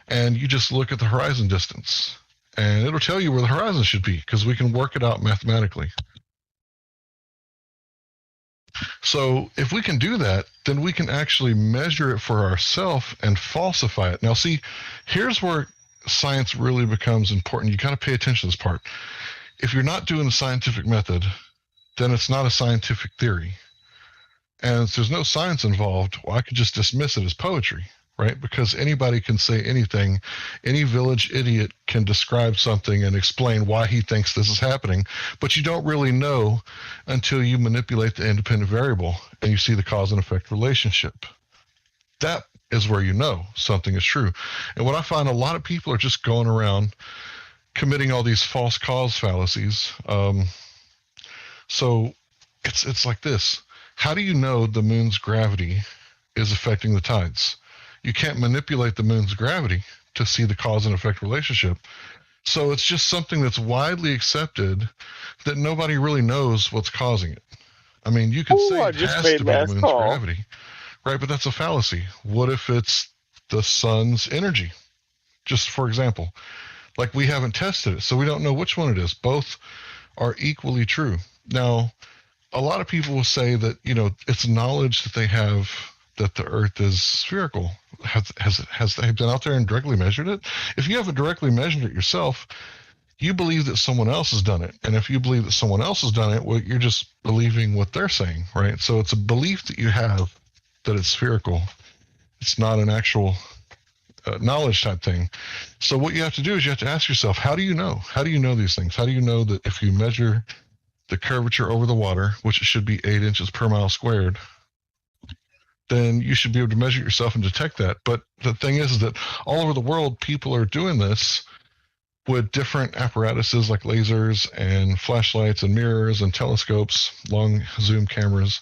and you just look at the horizon distance, and it'll tell you where the horizon should be because we can work it out mathematically. So if we can do that, then we can actually measure it for ourselves and falsify it. Now, see, here's where science really becomes important. You got to pay attention to this part. If you're not doing the scientific method, then it's not a scientific theory. And if there's no science involved, well, I could just dismiss it as poetry, right? Because anybody can say anything. Any village idiot can describe something and explain why he thinks this is happening, but you don't really know until you manipulate the independent variable and you see the cause and effect relationship. That is where you know something is true. And what I find, a lot of people are just going around committing all these false cause fallacies. So it's like this. How do you know the moon's gravity is affecting the tides? You can't manipulate the moon's gravity to see the cause and effect relationship. So it's just something that's widely accepted that nobody really knows what's causing it. I mean, you could say it has to be the moon's gravity, right? But that's a fallacy. What if it's the sun's energy? Just for example, like, we haven't tested it, so we don't know which one it is. Both are equally true. Now, a lot of people will say that, it's knowledge that they have that the Earth is spherical. Has they been out there and directly measured it? If you haven't directly measured it yourself, you believe that someone else has done it. And if you believe that someone else has done it, well, you're just believing what they're saying, right? So it's a belief that you have that it's spherical. It's not an actual knowledge type thing. So what you have to do is you have to ask yourself, how do you know? How do you know these things? How do you know that if you measure the curvature over the water, which it should be 8 inches per mile squared, then you should be able to measure it yourself and detect that. But the thing is that all over the world, people are doing this with different apparatuses like lasers and flashlights and mirrors and telescopes, long zoom cameras.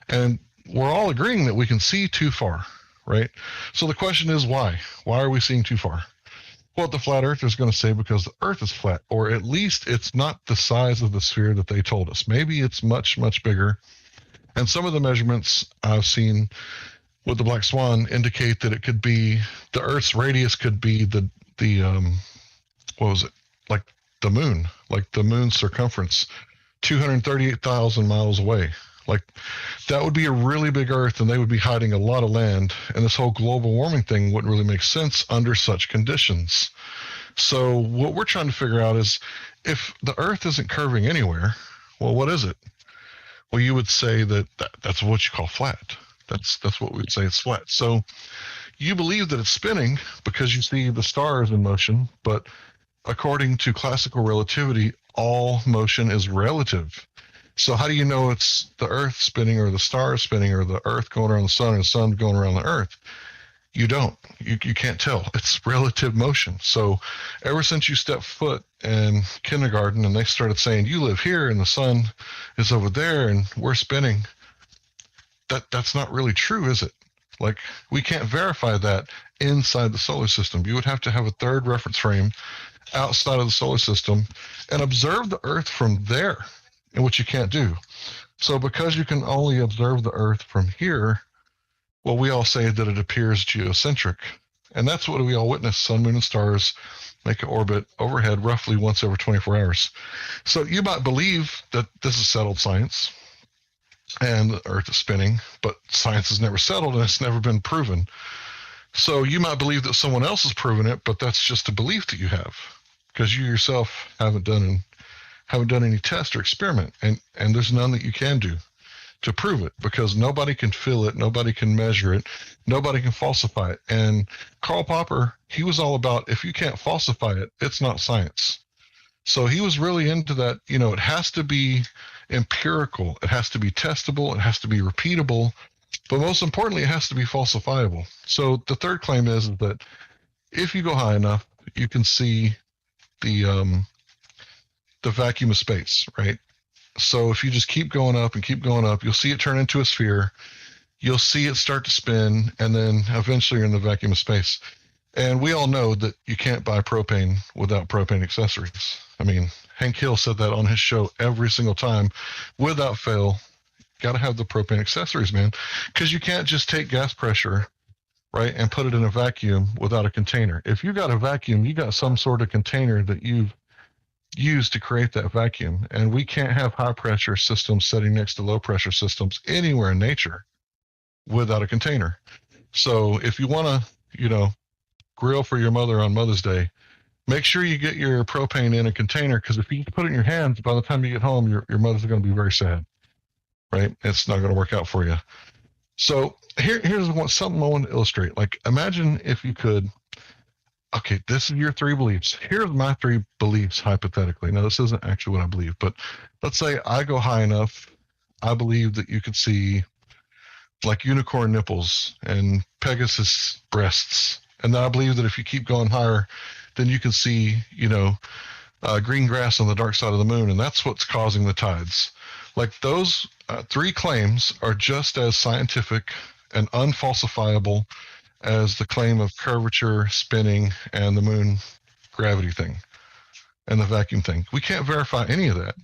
And we're all agreeing that we can see too far, right? So the question is, why? Why are we seeing too far? Well, the flat earth is going to say because the Earth is flat, or at least it's not the size of the sphere that they told us. Maybe it's much, much bigger. And some of the measurements I've seen with the Black Swan indicate that it could be, the Earth's radius could be the what was it? Like the moon's circumference, 238,000 miles away. Like, that would be a really big Earth, and they would be hiding a lot of land. And this whole global warming thing wouldn't really make sense under such conditions. So what we're trying to figure out is, if the Earth isn't curving anywhere, well, what is it? Well, you would say that's what you call flat. That's what we'd say it's flat. So you believe that it's spinning because you see the stars in motion, but according to classical relativity, all motion is relative. So how do you know it's the Earth spinning or the stars spinning or the Earth going around the sun and the sun going around the Earth? You don't. You can't tell. It's relative motion. So ever since you stepped foot in kindergarten and they started saying, you live here and the sun is over there and we're spinning, that's not really true, is it? Like, we can't verify that inside the solar system. You would have to have a third reference frame outside of the solar system and observe the Earth from there, and which you can't do. So because you can only observe the Earth from here, well, we all say that it appears geocentric. And that's what we all witness. Sun, moon, and stars make an orbit overhead roughly once every 24 hours. So you might believe that this is settled science and the Earth is spinning, but science has never settled and it's never been proven. So you might believe that someone else has proven it, but that's just a belief that you have because you yourself haven't done any test or experiment, and there's none that you can do to prove it because nobody can feel it, nobody can measure it, nobody can falsify it. And Karl Popper, he was all about, if you can't falsify it, it's not science. So he was really into that, it has to be empirical, it has to be testable, it has to be repeatable, but most importantly, it has to be falsifiable. So the third claim is that if you go high enough, you can see the vacuum of space, right? So if you just keep going up and keep going up, you'll see it turn into a sphere. you'll see it start to spin, and then eventually you're in the vacuum of space. And we all know that you can't buy propane without propane accessories. I mean, Hank Hill said that on his show every single time, without fail. Got to have the propane accessories, man, because you can't just take gas pressure, right, and put it in a vacuum without a container. If you got a vacuum, you got some sort of container that you've used to create that vacuum. And we can't have high pressure systems sitting next to low pressure systems anywhere in nature without a container. So if you want to, grill for your mother on Mother's Day, make sure you get your propane in a container, because if you put it in your hands, by the time you get home, your mother's going to be very sad, right? It's not going to work out for you. So here's something I want to illustrate. Like, imagine if you could, okay, this is your 3 beliefs. Here's my 3 beliefs, hypothetically. Now, this isn't actually what I believe, but let's say I go high enough. I believe that you could see like unicorn nipples and Pegasus breasts. And then I believe that if you keep going higher, then you can see, green grass on the dark side of the moon. And that's what's causing the tides. Like, those 3 claims are just as scientific and unfalsifiable as the claim of curvature, spinning, and the moon gravity thing and the vacuum thing. We can't verify any of that.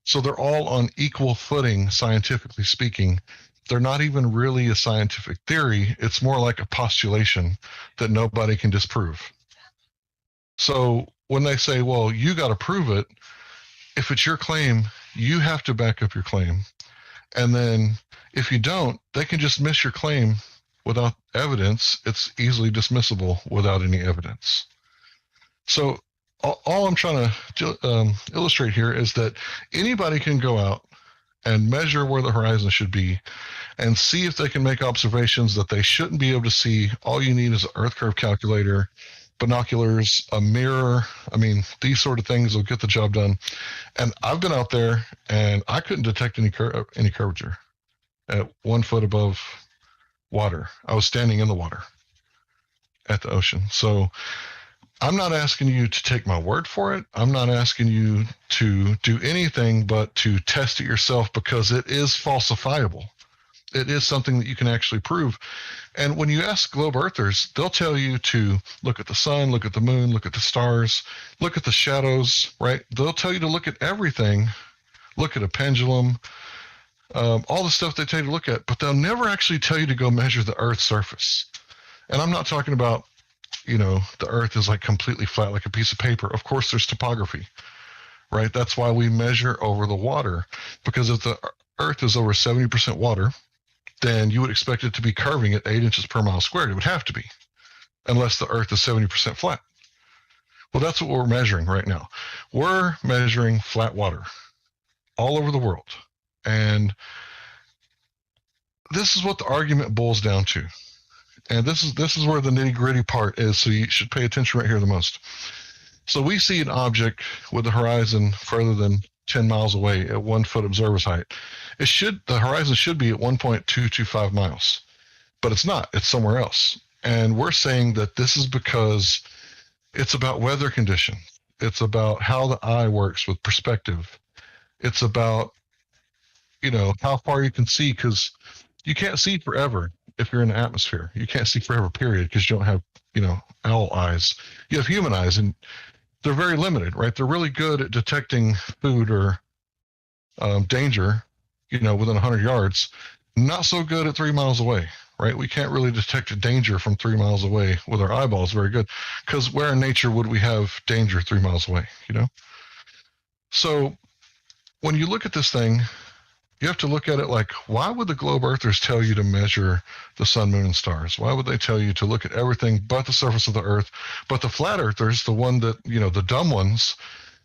So they're all on equal footing, scientifically speaking. They're not even really a scientific theory. It's more like a postulation that nobody can disprove. So when they say, well, you got to prove it, if it's your claim, you have to back up your claim. And then if you don't, they can just miss your claim without evidence. It's easily dismissible without any evidence. So all I'm trying to illustrate here is that anybody can go out and measure where the horizon should be and see if they can make observations that they shouldn't be able to see. All you need is an Earth curve calculator, binoculars, a mirror. I mean, these sort of things will get the job done. And I've been out there and I couldn't detect any curvature at 1 foot above water. I was standing in the water at the ocean. So I'm not asking you to take my word for it. I'm not asking you to do anything but to test it yourself, because it is falsifiable. It is something that you can actually prove. And when you ask globe earthers, they'll tell you to look at the sun, look at the moon, look at the stars, look at the shadows, right? They'll tell you to look at everything, look at a pendulum, all the stuff they tell you to look at, but they'll never actually tell you to go measure the Earth's surface. And I'm not talking about, the Earth is like completely flat, like a piece of paper. Of course, there's topography, right? That's why we measure over the water, because if the Earth is over 70% water, then you would expect it to be curving at 8 inches per mile squared. It would have to be, unless the Earth is 70% flat. Well, that's what we're measuring right now. We're measuring flat water all over the world. And this is what the argument boils down to. And this is where the nitty-gritty part is, so you should pay attention right here the most. So we see an object with the horizon further than 10 miles away at 1 foot observer's height. The horizon should be at 1.225 miles, but it's not. It's somewhere else. And we're saying that this is because it's about weather conditions. It's about how the eye works with perspective. It's about, how far you can see, because you can't see forever. If you're in the atmosphere, you can't see forever, period, because you don't have, owl eyes. You have human eyes, and they're very limited, right? They're really good at detecting food or danger, within 100 yards. Not so good at 3 miles away, right? We can't really detect danger from 3 miles away with our eyeballs very good, because where in nature would we have danger 3 miles away, So when you look at this thing, you have to look at it like, why would the globe earthers tell you to measure the sun, moon, and stars? Why would they tell you to look at everything but the surface of the Earth? But the flat earthers, the one that, the dumb ones,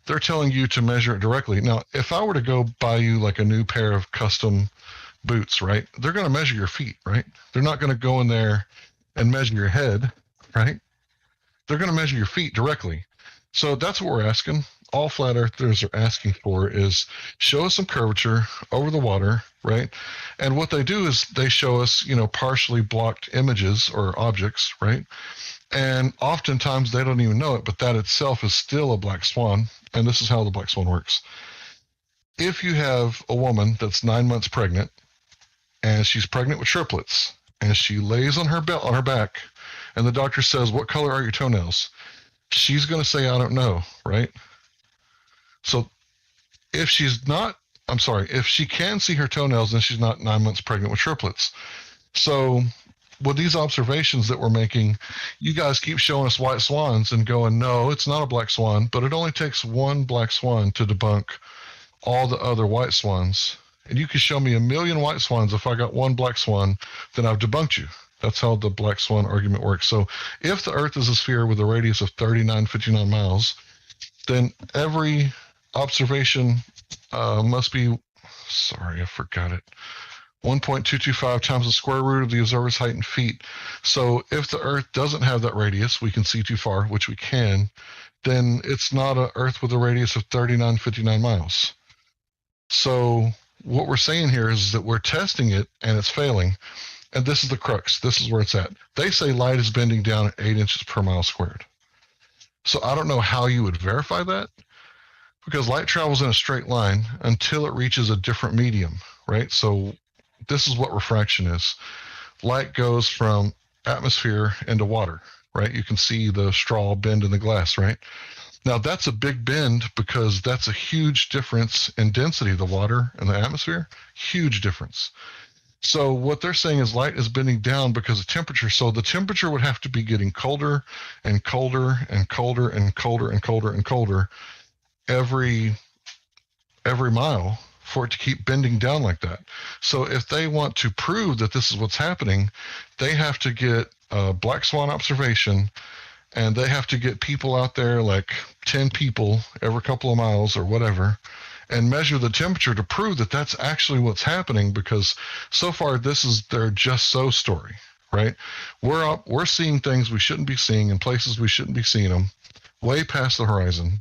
they're telling you to measure it directly. Now, if I were to go buy you like a new pair of custom boots, right? They're going to measure your feet, right? They're not going to go in there and measure your head, right? They're going to measure your feet directly. So that's what we're asking. All flat earthers are asking for is show us some curvature over the water, right? And what they do is they show us, partially blocked images or objects, right? And oftentimes they don't even know it, but that itself is still a black swan. And this is how the black swan works. If you have a woman that's 9 months pregnant and she's pregnant with triplets, and she lays on her back, and the doctor says, "What color are your toenails?" She's going to say, "I don't know," right? So if if she can see her toenails, then she's not 9 months pregnant with triplets. So with these observations that we're making, you guys keep showing us white swans and going, no, it's not a black swan, but it only takes one black swan to debunk all the other white swans. And you can show me 1,000,000 white swans. If I got one black swan, then I've debunked you. That's how the black swan argument works. So if the Earth is a sphere with a radius of 3959 miles, then every observation must be, sorry, I forgot it, 1.225 times the square root of the observer's height in feet. So if the Earth doesn't have that radius, we can see too far, which we can, then it's not an Earth with a radius of 3959 miles. So what we're saying here is that we're testing it and it's failing. And this is the crux. This is where it's at. They say light is bending down at 8 inches per mile squared. So I don't know how you would verify that, because light travels in a straight line until it reaches a different medium, right? So this is what refraction is. Light goes from atmosphere into water, right? You can see the straw bend in the glass, right? Now that's a big bend because that's a huge difference in density of the water and the atmosphere. Huge difference. So what they're saying is light is bending down because of temperature. So the temperature would have to be getting colder and colder and colder and colder and colder and colder every mile for it to keep bending down like that. So if they want to prove that this is what's happening, they have to get a black swan observation, and they have to get people out there, like 10 people every couple of miles or whatever, and measure the temperature to prove that that's actually what's happening, because so far this is their just so story, right? We're seeing things we shouldn't be seeing in places we shouldn't be seeing them, way past the horizon.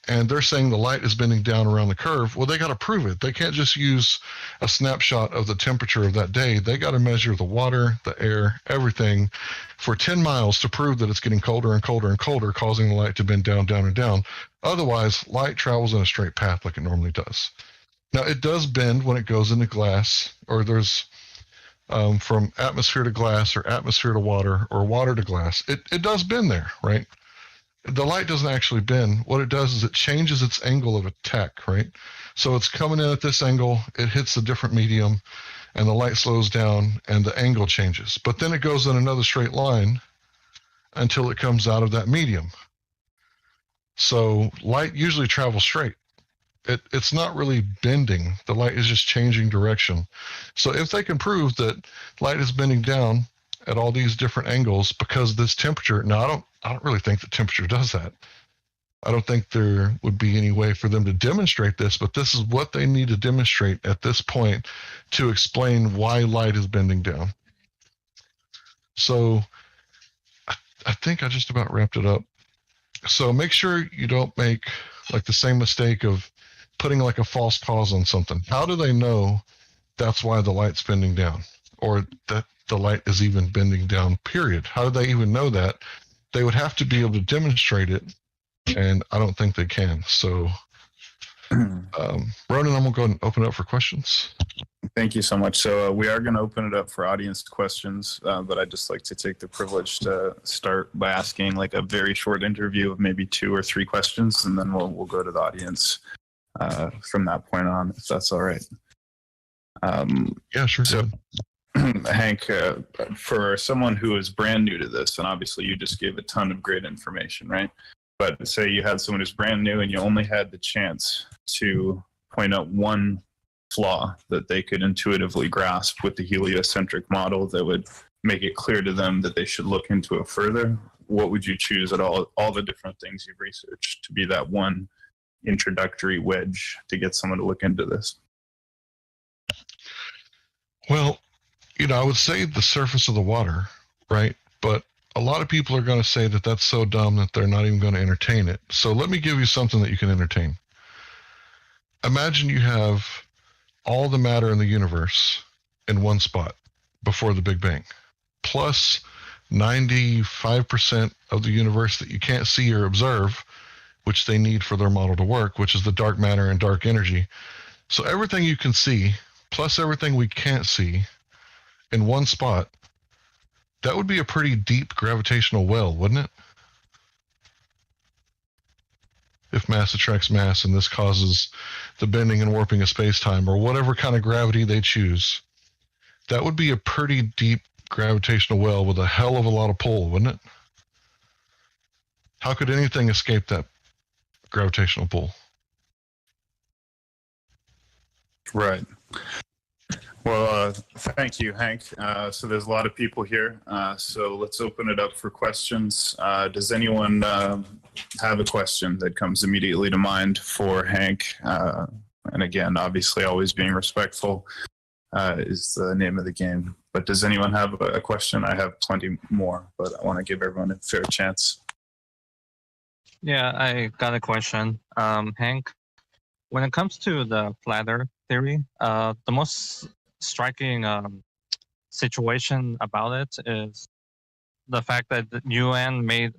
And they're saying the light is bending down around the curve. Well, they got to prove it. They can't just use a snapshot of the temperature of that day. They got to measure the water, the air, everything for 10 miles to prove that it's getting colder and colder and colder, causing the light to bend down, down, and down. Otherwise, light travels in a straight path like it normally does. Now, it does bend when it goes into glass, or there's from atmosphere to glass, or atmosphere to water, or water to glass. It does bend there, right? The light doesn't actually bend. What it does is it changes its angle of attack, right? So it's coming in at this angle, it hits a different medium, and the light slows down, and the angle changes. But then it goes in another straight line until it comes out of that medium. So light usually travels straight. It's not really bending. The light is just changing direction. So if they can prove that light is bending down at all these different angles because this temperature, now I don't really think the temperature does that. I don't think there would be any way for them to demonstrate this, but this is what they need to demonstrate at this point to explain why light is bending down. So I think I just about wrapped it up. So make sure you don't make like the same mistake of putting like a false cause on something. How do they know that's why the light's bending down, or that the light is even bending down, period? How do they even know that? They would have to be able to demonstrate it, and I don't think they can. So, Ronan, I'm going to go ahead and open it up for questions. Thank you so much. So we are going to open it up for audience questions, but I'd just like to take the privilege to start by asking like a very short interview of maybe 2 or 3 questions, and then we'll go to the audience from that point on, if that's all right. Yeah, sure. So, Hank, for someone who is brand new to this, and obviously you just gave a ton of great information, right? But say you had someone who's brand new and you only had the chance to point out one flaw that they could intuitively grasp with the heliocentric model that would make it clear to them that they should look into it further. What would you choose at all the different things you've researched to be that one introductory wedge to get someone to look into this? Well, I would say the surface of the water, right? But a lot of people are going to say that that's so dumb that they're not even going to entertain it. So let me give you something that you can entertain. Imagine you have all the matter in the universe in one spot before the Big Bang, plus 95% of the universe that you can't see or observe, which they need for their model to work, which is the dark matter and dark energy. So everything you can see plus everything we can't see in one spot, that would be a pretty deep gravitational well, wouldn't it? If mass attracts mass and this causes the bending and warping of space-time or whatever kind of gravity they choose, that would be a pretty deep gravitational well with a hell of a lot of pull, wouldn't it? How could anything escape that gravitational pull? Right. Well, thank you, Hank. So there's a lot of people here. So let's open it up for questions. Does anyone have a question that comes immediately to mind for Hank? And again, obviously, always being respectful is the name of the game. But does anyone have a question? I have plenty more, but I want to give everyone a fair chance. Yeah, I got a question. Hank, when it comes to the flat Earth theory, the most striking situation about it is the fact that the UN made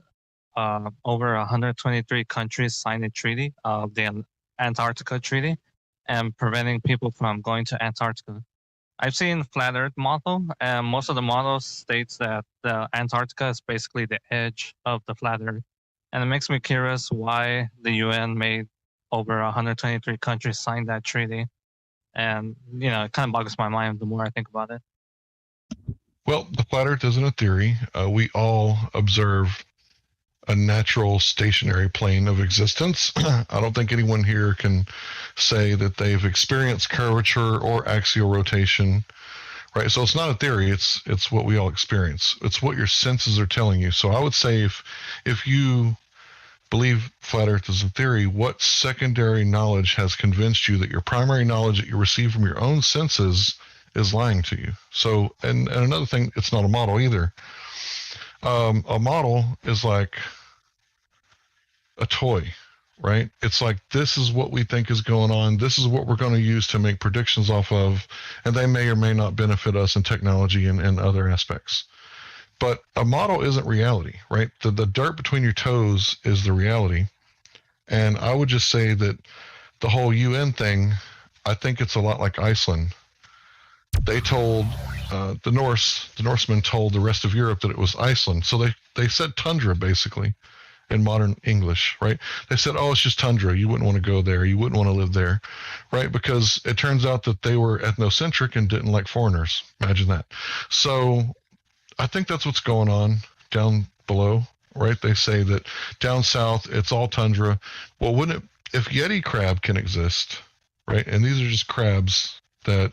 over 123 countries sign a treaty, the Antarctica Treaty, and preventing people from going to Antarctica. I've seen flat Earth model, and most of the models states that the Antarctica is basically the edge of the flat Earth. And it makes me curious why the UN made over 123 countries sign that treaty. And, you know, it kind of boggles my mind the more I think about it. Well, the flat Earth isn't a theory. We all observe a natural stationary plane of existence. I don't think anyone here can say that they've experienced curvature or axial rotation, right? So it's not a theory. It's what we all experience. It's what your senses are telling you. So I would say if you believe flat Earth is a theory, what secondary knowledge has convinced you that your primary knowledge that you receive from your own senses is lying to you? So, and another thing, it's not a model either. A model is like a toy, right? It's like, this is what we think is going on. This is what we're going to use to make predictions off of, and they may or may not benefit us in technology and other aspects. But a model isn't reality, right? The dirt between your toes is the reality. And I would just say that the whole UN thing, I think it's a lot like Iceland. They told the Norsemen told the rest of Europe that it was Iceland. So they said tundra, basically, in modern English, right? They said, oh, it's just tundra. You wouldn't want to go there. You wouldn't want to live there, right? Because it turns out that they were ethnocentric and didn't like foreigners. Imagine that. So I think that's what's going on down below, right? They say that down south, it's all tundra. Well, wouldn't it, if Yeti crab can exist, right? And these are just crabs that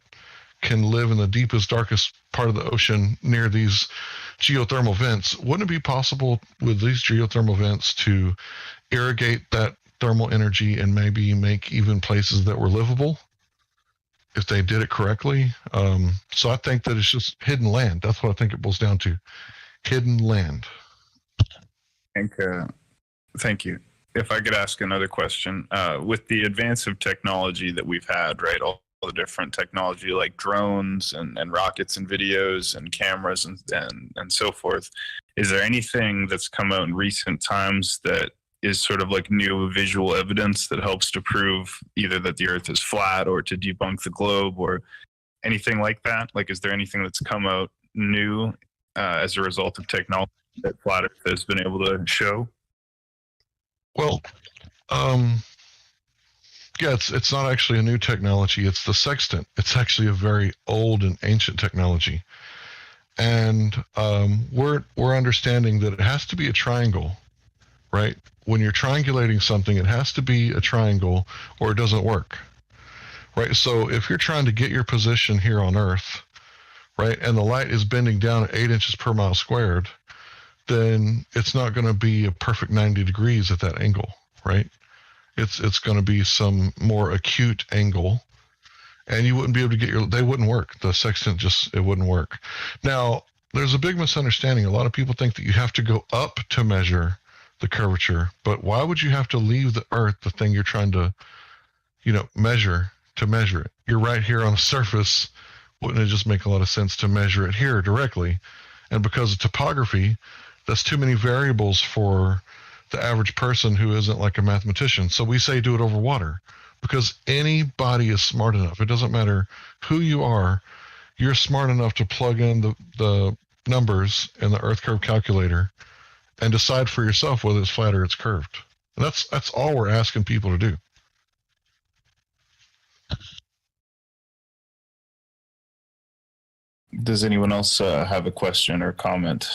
can live in the deepest, darkest part of the ocean near these geothermal vents. Wouldn't it be possible with these geothermal vents to irrigate that thermal energy and maybe make even places that were livable if they did it correctly? So I think that it's just hidden land. That's what I think it boils down to. Hidden land. Thank you. If I could ask another question, with the advance of technology that we've had, right, all the different technology like drones and rockets and videos and cameras and so forth, is there anything that's come out in recent times that is sort of like new visual evidence that helps to prove either that the Earth is flat or to debunk the globe or anything like that? Like, is there anything that's come out new as a result of technology that flat Earth has been able to show? Well, yeah, it's not actually a new technology. It's the sextant. It's actually a very old and ancient technology. And we're understanding that it has to be a triangle, right? When you're triangulating something, it has to be a triangle or it doesn't work, right? So if you're trying to get your position here on Earth, right, and the light is bending down at 8 inches per mile squared, then it's not going to be a perfect 90 degrees at that angle, right? It's going to be some more acute angle, and you wouldn't be able to get they wouldn't work. The sextant it wouldn't work. Now, there's a big misunderstanding. A lot of people think that you have to go up to measure the curvature, but why would you have to leave the Earth, the thing you're trying to, measure, to measure it? You're right here on a surface. Wouldn't it just make a lot of sense to measure it here directly? And because of topography, that's too many variables for the average person who isn't like a mathematician. So we say do it over water. because anybody is smart enough. It doesn't matter who you are. You're smart enough to plug in the numbers in the Earth curve calculator and decide for yourself whether it's flat or it's curved. And that's all we're asking people to do. Does anyone else have a question or comment?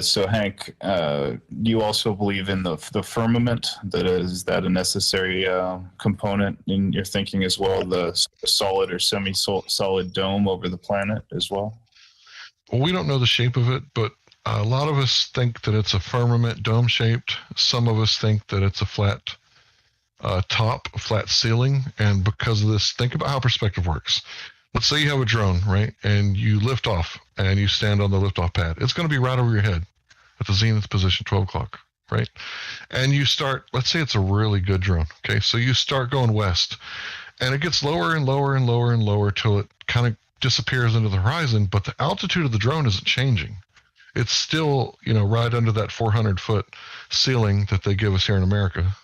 So Hank, you also believe in the firmament? Is that a necessary component in your thinking as well? The solid or semi-solid dome over the planet as well? Well, we don't know the shape of it, but a lot of us think that it's a firmament, dome-shaped. Some of us think that it's a flat top, flat ceiling. And because of this, think about how perspective works. Let's say you have a drone, right? And you lift off and you stand on the liftoff pad. It's going to be right over your head at the zenith position, 12 o'clock, right? And you start, let's say it's a really good drone, okay? So you start going west and it gets lower and lower and lower and lower till it kind of disappears into the horizon, but the altitude of the drone isn't changing. It's still, right under that 400-foot ceiling that they give us here in America.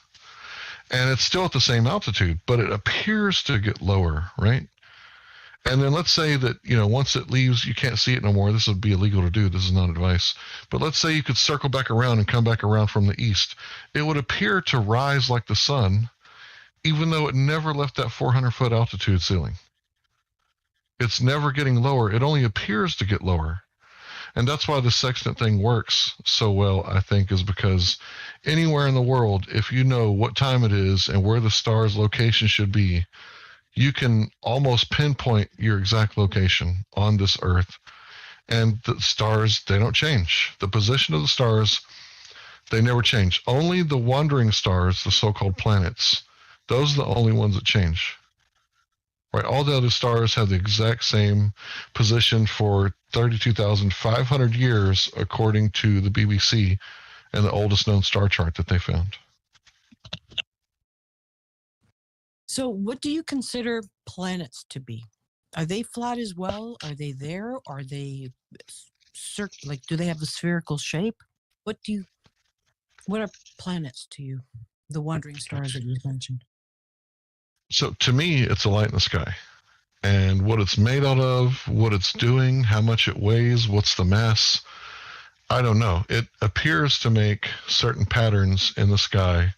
And it's still at the same altitude, but it appears to get lower, right? And then let's say that, once it leaves, you can't see it no more. This would be illegal to do. This is not advice. But let's say you could circle back around and come back around from the east. It would appear to rise like the sun, even though it never left that 400-foot altitude ceiling. It's never getting lower. It only appears to get lower. And that's why the sextant thing works so well, I think, is because anywhere in the world, if you know what time it is and where the star's location should be, you can almost pinpoint your exact location on this Earth. And the stars, they don't change. The position of the stars, they never change. Only the wandering stars, the so-called planets, those are the only ones that change. Right? All the other stars have the exact same position for 32,500 years, according to the BBC and the oldest known star chart that they found. So what do you consider planets to be? Are they flat as well? Are they there? Are they do they have a spherical shape? What are planets to you? The wandering stars that you mentioned. So to me, it's a light in the sky. And what it's made out of, what it's doing, how much it weighs, what's the mass, I don't know. It appears to make certain patterns in the sky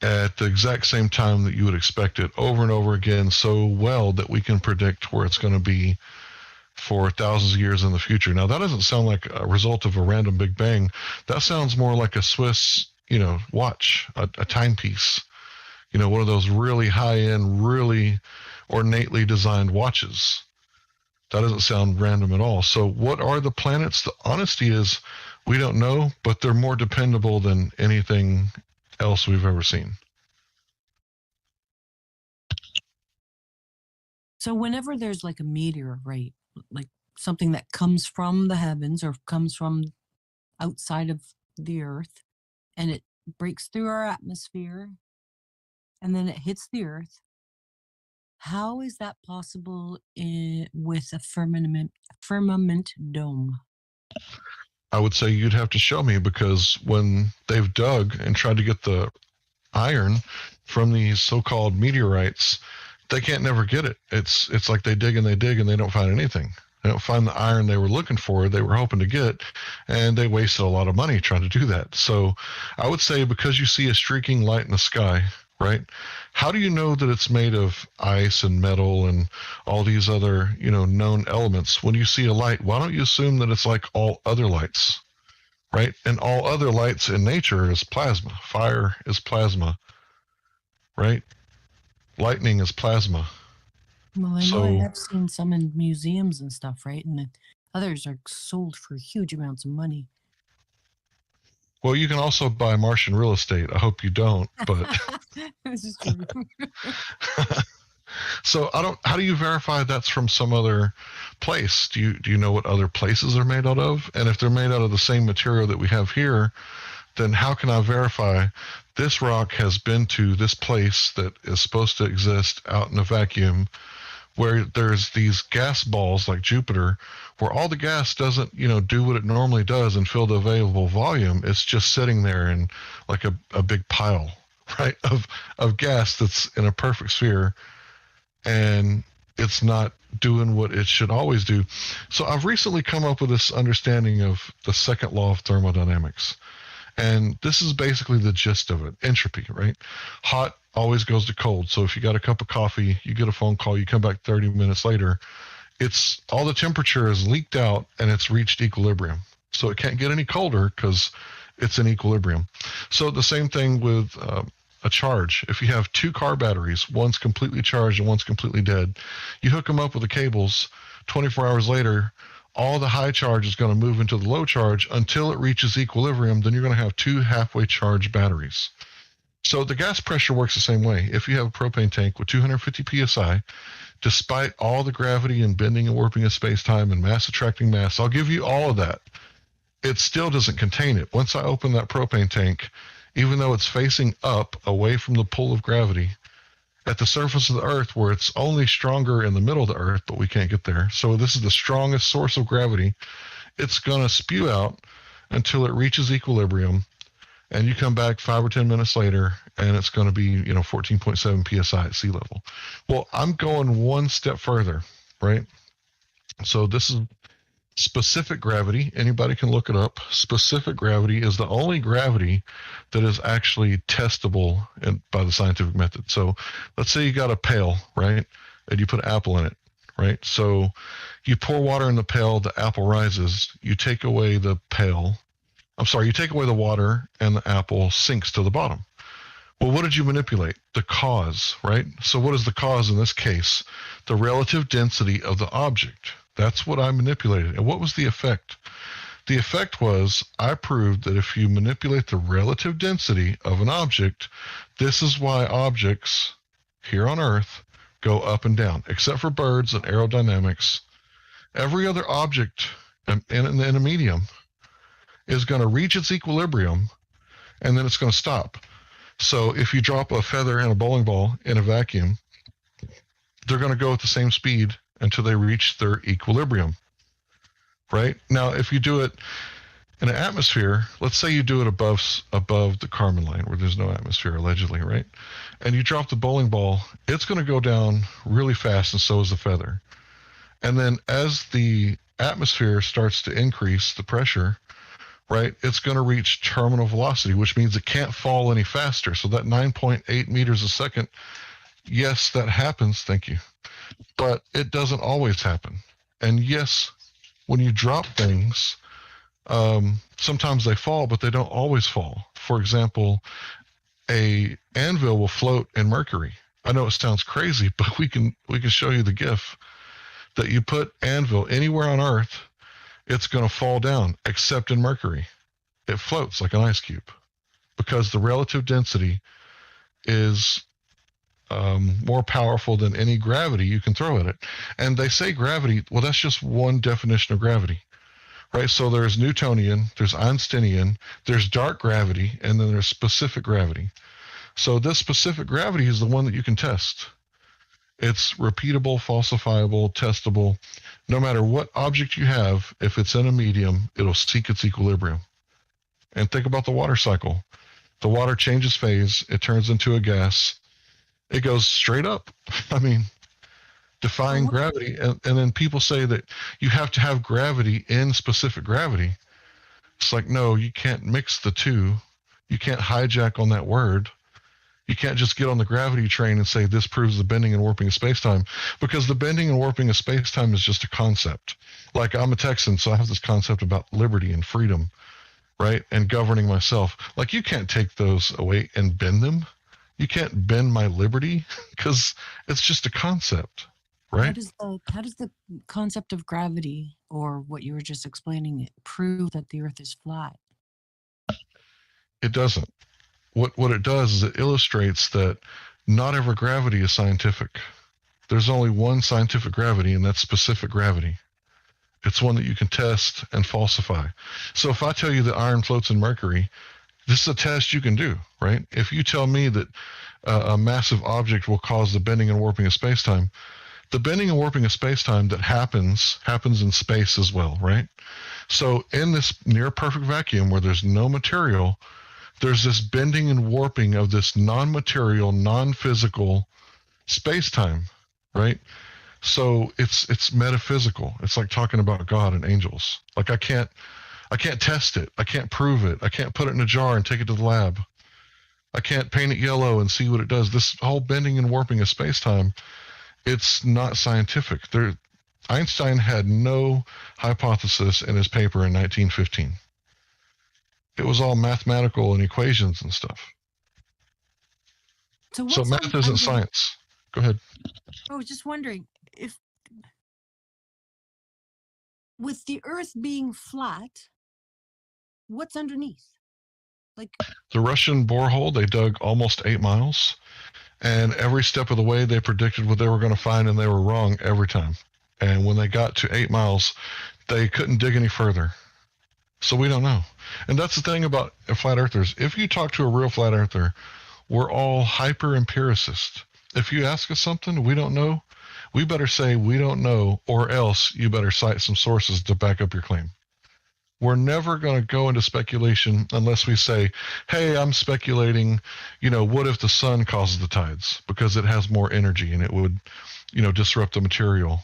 at the exact same time that you would expect it, over and over again, so well that we can predict where it's going to be for thousands of years in the future. Now, that doesn't sound like a result of a random Big Bang. That sounds more like a Swiss, watch, a timepiece. One of those really high-end, really ornately designed watches. That doesn't sound random at all. So what are the planets? The honesty is we don't know, but they're more dependable than anything else we've ever seen. So whenever there's like a meteorite, like something that comes from the heavens or comes from outside of the Earth, and it breaks through our atmosphere, and then it hits the Earth, how is that possible with a firmament dome? I would say you'd have to show me, because when they've dug and tried to get the iron from these so-called meteorites, they can't never get it. It's like they dig and they don't find anything. They don't find the iron they were looking for, they were hoping to get, and they wasted a lot of money trying to do that. So I would say, because you see a streaking light in the sky, right? How do you know that it's made of ice and metal and all these other, known elements? When you see a light, why don't you assume that it's like all other lights, right? And all other lights in nature is plasma. Fire is plasma, right? Lightning is plasma. Well, I know I have seen some in museums and stuff, right? And others are sold for huge amounts of money. Well, you can also buy Martian real estate. I hope you don't, but This is true. so how do you verify that's from some other place? Do you know what other places are made out of? And if they're made out of the same material that we have here, then how can I verify this rock has been to this place that is supposed to exist out in a vacuum where there's these gas balls like Jupiter, where all the gas doesn't, do what it normally does and fill the available volume. It's just sitting there in like a big pile, right, of gas that's in a perfect sphere, and it's not doing what it should always do. So I've recently come up with this understanding of the second law of thermodynamics. And this is basically the gist of it. Entropy, right? Hot always goes to cold. So if you got a cup of coffee, you get a phone call, you come back 30 minutes later, it's all the temperature is leaked out and it's reached equilibrium. So it can't get any colder because it's in equilibrium. So the same thing with a charge. If you have two car batteries, one's completely charged and one's completely dead, you hook them up with the cables, 24 hours later, all the high charge is going to move into the low charge until it reaches equilibrium. Then you're going to have two halfway charged batteries. So the gas pressure works the same way. If you have a propane tank with 250 psi, despite all the gravity and bending and warping of space-time and mass attracting mass, I'll give you all of that, it still doesn't contain it. Once I open that propane tank, even though it's facing up away from the pull of gravity, at the surface of the Earth, where it's only stronger in the middle of the Earth, but we can't get there. So this is the strongest source of gravity. It's going to spew out until it reaches equilibrium, and you come back 5 or 10 minutes later, and it's going to be 14.7 psi at sea level. Well, I'm going one step further, right? So this is specific gravity. Anybody can look it up. Specific gravity is the only gravity that is actually testable by the scientific method. So let's say you got a pail, right? And you put an apple in it, right? So you pour water in the pail, the apple rises. You take away the pail. You take away the water and the apple sinks to the bottom. Well, what did you manipulate? The cause, right? So what is the cause in this case? The relative density of the object. That's what I manipulated. And what was the effect? The effect was I proved that if you manipulate the relative density of an object, this is why objects here on Earth go up and down, except for birds and aerodynamics. Every other object in a medium is going to reach its equilibrium, and then it's going to stop. So if you drop a feather and a bowling ball in a vacuum, they're going to go at the same speed until they reach their equilibrium, right? Now, if you do it in an atmosphere, let's say you do it above the Kármán line where there's no atmosphere, allegedly, right? And you drop the bowling ball, it's going to go down really fast, and so is the feather. And then as the atmosphere starts to increase the pressure, right, it's going to reach terminal velocity, which means it can't fall any faster. So that 9.8 meters a second, yes, that happens. Thank you. But it doesn't always happen. And yes, when you drop things, sometimes they fall, but they don't always fall. For example, a anvil will float in mercury. I know it sounds crazy, but we can show you the GIF that you put anvil anywhere on Earth, it's going to fall down, except in mercury. It floats like an ice cube because the relative density is more powerful than any gravity you can throw at it. And they say gravity, well, that's just one definition of gravity, right? So there's Newtonian, there's Einsteinian, there's dark gravity, and then there's specific gravity. So this specific gravity is the one that you can test. It's repeatable, falsifiable, testable. No matter what object you have, if it's in a medium, it'll seek its equilibrium. And think about the water cycle. The water changes phase, it turns into a gas, it goes straight up. I mean, defying gravity. And then people say that you have to have gravity in specific gravity. It's like, no, you can't mix the two. You can't hijack on that word. You can't just get on the gravity train and say this proves the bending and warping of space-time, because the bending and warping of space-time is just a concept. Like, I'm a Texan, so I have this concept about liberty and freedom, right? And governing myself. Like, you can't take those away and bend them. You can't bend my liberty because it's just a concept, right? How does the concept of gravity, or what you were just explaining, prove that the Earth is flat? It doesn't. What it does is it illustrates that not every gravity is scientific. There's only one scientific gravity, and that's specific gravity. It's one that you can test and falsify. So if I tell you that iron floats in mercury, this is a test you can do, right? If you tell me that a massive object will cause the bending and warping of space-time, the bending and warping of space-time that happens in space as well, right? So in this near perfect vacuum where there's no material, there's this bending and warping of this non-material, non-physical space-time, right? So it's metaphysical. It's like talking about God and angels. Like I can't test it. I can't prove it. I can't put it in a jar and take it to the lab. I can't paint it yellow and see what it does. This whole bending and warping of space-time, it's not scientific. Einstein had no hypothesis in his paper in 1915. It was all mathematical and equations and stuff. So math isn't science. Go ahead. I was just wondering if, with the Earth being flat, what's underneath? Like the Russian borehole, they dug almost 8 miles, and every step of the way they predicted what they were going to find, and they were wrong every time. And when they got to 8 miles, they couldn't dig any further. So we don't know. And that's the thing about flat earthers. If you talk to a real flat earther, we're all hyper empiricists. If you ask us something we don't know, we better say we don't know, or else you better cite some sources to back up your claim. We're never going to go into speculation unless we say, hey, I'm speculating, what if the sun causes the tides? Because it has more energy and it would, disrupt the material.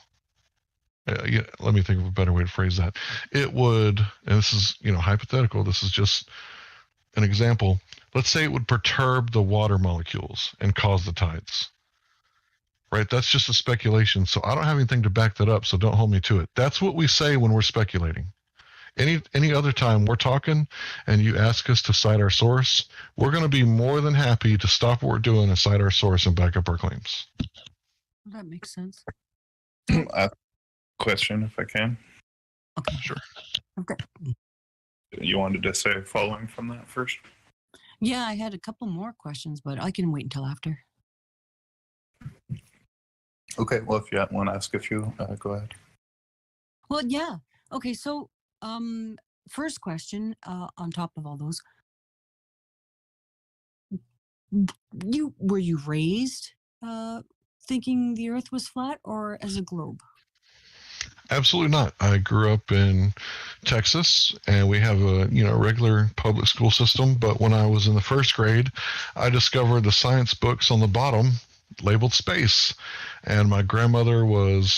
Let me think of a better way to phrase that. It would, and this is, hypothetical, this is just an example. Let's say it would perturb the water molecules and cause the tides. Right? That's just a speculation. So I don't have anything to back that up, so don't hold me to it. That's what we say when we're speculating. Any other time we're talking and you ask us to cite our source, we're going to be more than happy to stop what we're doing and cite our source and back up our claims. That makes sense. Question, if I can. Okay. Sure. Okay. You wanted to say following from that first? Yeah, I had a couple more questions, but I can wait until after. Okay, well, if you want to ask a few, go ahead. Well, yeah. Okay, so first question, on top of all those, were you raised thinking the Earth was flat or as a globe? Absolutely not. I grew up in Texas, and we have a regular public school system. But when I was in the first grade, I discovered the science books on the bottom labeled space. And my grandmother's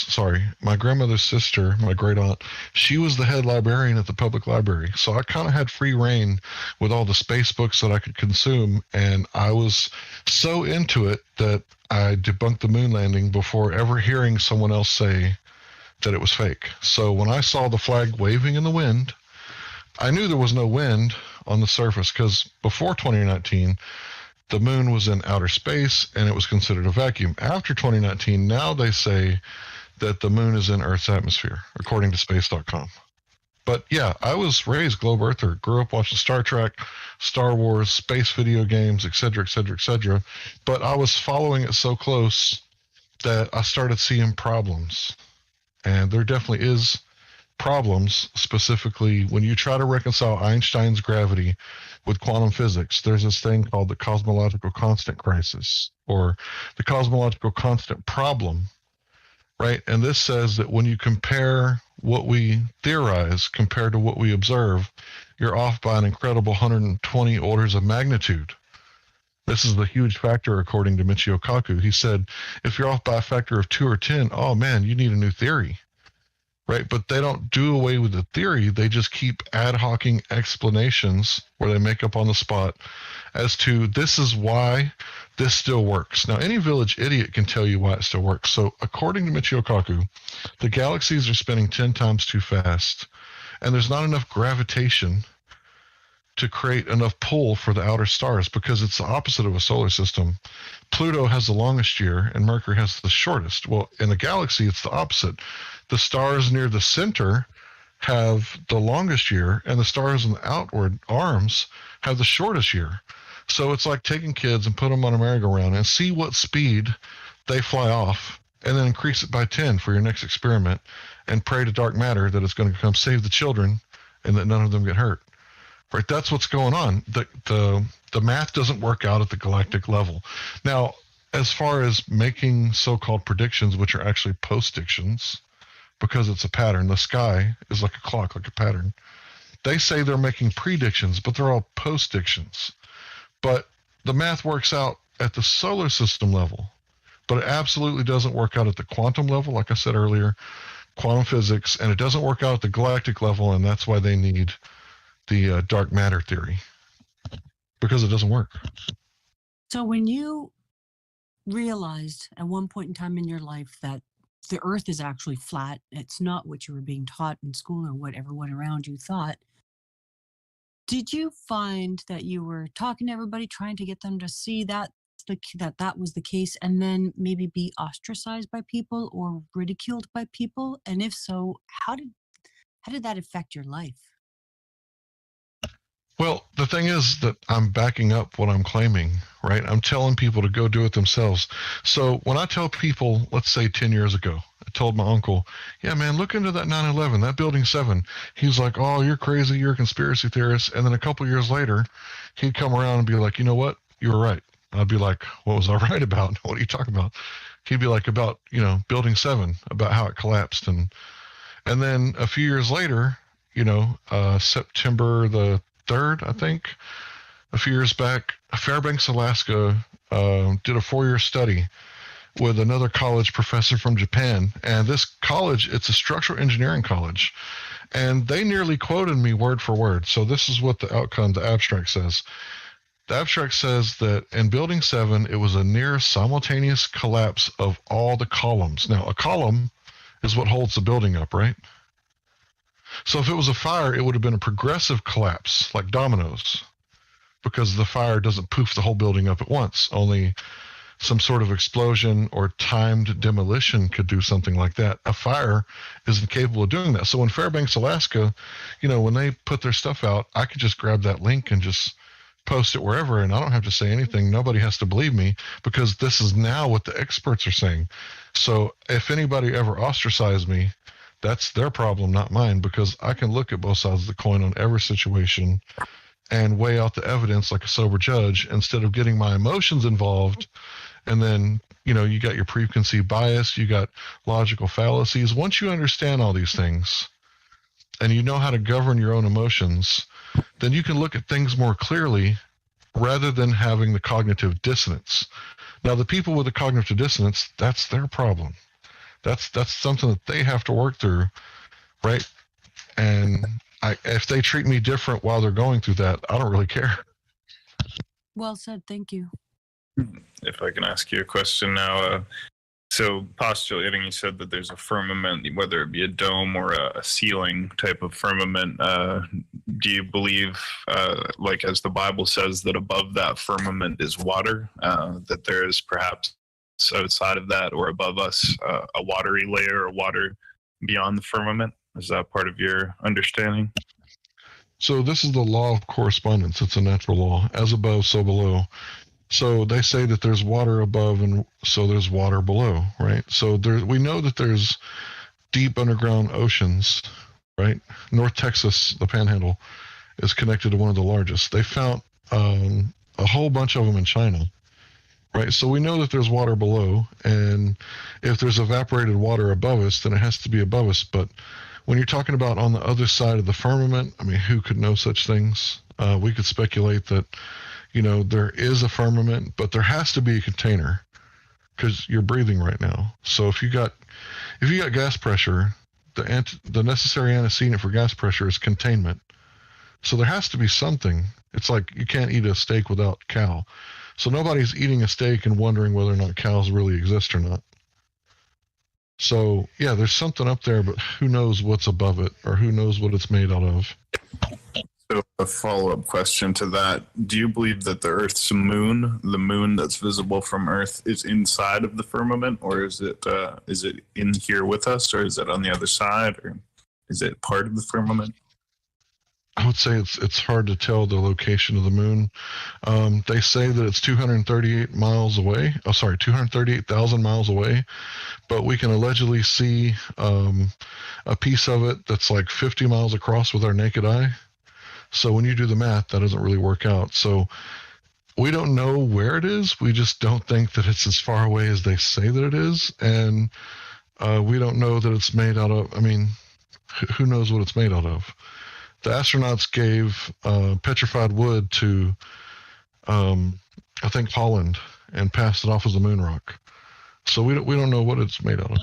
sister, my great aunt, she was the head librarian at the public library. So I kind of had free reign with all the space books that I could consume. And I was so into it that I debunked the moon landing before ever hearing someone else say that it was fake. So when I saw the flag waving in the wind, I knew there was no wind on the surface, because before 2019, the moon was in outer space and it was considered a vacuum. After 2019, now they say that the moon is in Earth's atmosphere, according to space.com. But yeah, I was raised globe earther, grew up watching Star Trek, Star Wars, space video games, etc., etc., etc. But I was following it so close that I started seeing problems. And there definitely is problems, specifically when you try to reconcile Einstein's gravity with quantum physics. There's this thing called the cosmological constant crisis, or the cosmological constant problem, right? And this says that when you compare what we theorize compared to what we observe, you're off by an incredible 120 orders of magnitude. This is the huge factor, according to Michio Kaku. He said, if you're off by a factor of 2 or 10, oh man, you need a new theory, right? But they don't do away with the theory. They just keep ad hocing explanations where they make up on the spot as to this is why this still works. Now, any village idiot can tell you why it still works. So according to Michio Kaku, the galaxies are spinning 10 times too fast, and there's not enough gravitation to create enough pull for the outer stars, because it's the opposite of a solar system. Pluto has the longest year and Mercury has the shortest. Well, in a galaxy, it's the opposite. The stars near the center have the longest year, and the stars in the outward arms have the shortest year. So it's like taking kids and put them on a merry-go-round and see what speed they fly off, and then increase it by 10 for your next experiment, and pray to dark matter that it's going to come save the children and that none of them get hurt. Right, that's what's going on. The math doesn't work out at the galactic level. Now, as far as making so-called predictions, which are actually postdictions, because it's a pattern. The sky is like a clock, like a pattern. They say they're making predictions, but they're all postdictions. But the math works out at the solar system level, but it absolutely doesn't work out at the quantum level, like I said earlier, quantum physics, and it doesn't work out at the galactic level, and that's why they need the dark matter theory, because it doesn't work. So when you realized at one point in time in your life that the earth is actually flat, it's not what you were being taught in school or what everyone around you thought, did you find that you were talking to everybody, trying to get them to see that that was the case, and then maybe be ostracized by people or ridiculed by people? And if so, how did that affect your life? Well, the thing is that I'm backing up what I'm claiming, right? I'm telling people to go do it themselves. So when I tell people, let's say 10 years ago, I told my uncle, yeah, man, look into that 9/11, that Building 7. He's like, oh, you're crazy, you're a conspiracy theorist. And then a couple years later, he'd come around and be like, you know what? You were right. I'd be like, what was I right about? What are you talking about? He'd be like, about, Building 7, about how it collapsed. And then a few years later, September the 3rd, I think, a few years back, Fairbanks, Alaska, did a 4-year study with another college professor from Japan. And this college, it's a structural engineering college. And they nearly quoted me word for word. So this is what the outcome, the abstract says. The abstract says that in Building 7, it was a near simultaneous collapse of all the columns. Now, a column is what holds the building up, right? So if it was a fire, it would have been a progressive collapse, like dominoes, because the fire doesn't poof the whole building up at once. Only some sort of explosion or timed demolition could do something like that. A fire isn't capable of doing that. So in Fairbanks, Alaska, when they put their stuff out, I could just grab that link and just post it wherever, and I don't have to say anything. Nobody has to believe me, because this is now what the experts are saying. So if anybody ever ostracized me, that's their problem, not mine, because I can look at both sides of the coin on every situation and weigh out the evidence like a sober judge instead of getting my emotions involved. And then, you got your preconceived bias, you got logical fallacies. Once you understand all these things and you know how to govern your own emotions, then you can look at things more clearly rather than having the cognitive dissonance. Now, the people with the cognitive dissonance, that's their problem. That's something that they have to work through, right? And if they treat me different while they're going through that, I don't really care. Well said. Thank you. If I can ask you a question now. So postulating, you said that there's a firmament, whether it be a dome or a ceiling type of firmament. Do you believe, like as the Bible says, that above that firmament is water, that there is perhaps outside of that or above us a watery layer or water beyond the firmament? Is that part of your understanding? So this is the law of correspondence. It's a natural law. As above, so below. So they say that there's water above and so there's water below, right? So we know that there's deep underground oceans, right? North Texas, the Panhandle, is connected to one of the largest. They found a whole bunch of them in China. Right, so we know that there's water below, and if there's evaporated water above us, then it has to be above us. But when you're talking about on the other side of the firmament, I mean, who could know such things? We could speculate that, there is a firmament, but there has to be a container because you're breathing right now. So if you got gas pressure, the necessary antecedent for gas pressure is containment. So there has to be something. It's like you can't eat a steak without cow. So nobody's eating a steak and wondering whether or not cows really exist or not. So, yeah, there's something up there, but who knows what's above it or who knows what it's made out of. So a follow-up question to that. Do you believe that the Earth's moon, the moon that's visible from Earth, is inside of the firmament, or is it in here with us, or is it on the other side, or is it part of the firmament? I would say it's hard to tell the location of the moon. They say that it's 238 miles away. 238,000 miles away. But we can allegedly see a piece of it that's like 50 miles across with our naked eye. So when you do the math, that doesn't really work out. So we don't know where it is. We just don't think that it's as far away as they say that it is, and we don't know that it's made out of. I mean, who knows what it's made out of? The astronauts gave petrified wood to, I think, Holland, and passed it off as a moon rock. So we don't know what it's made out of.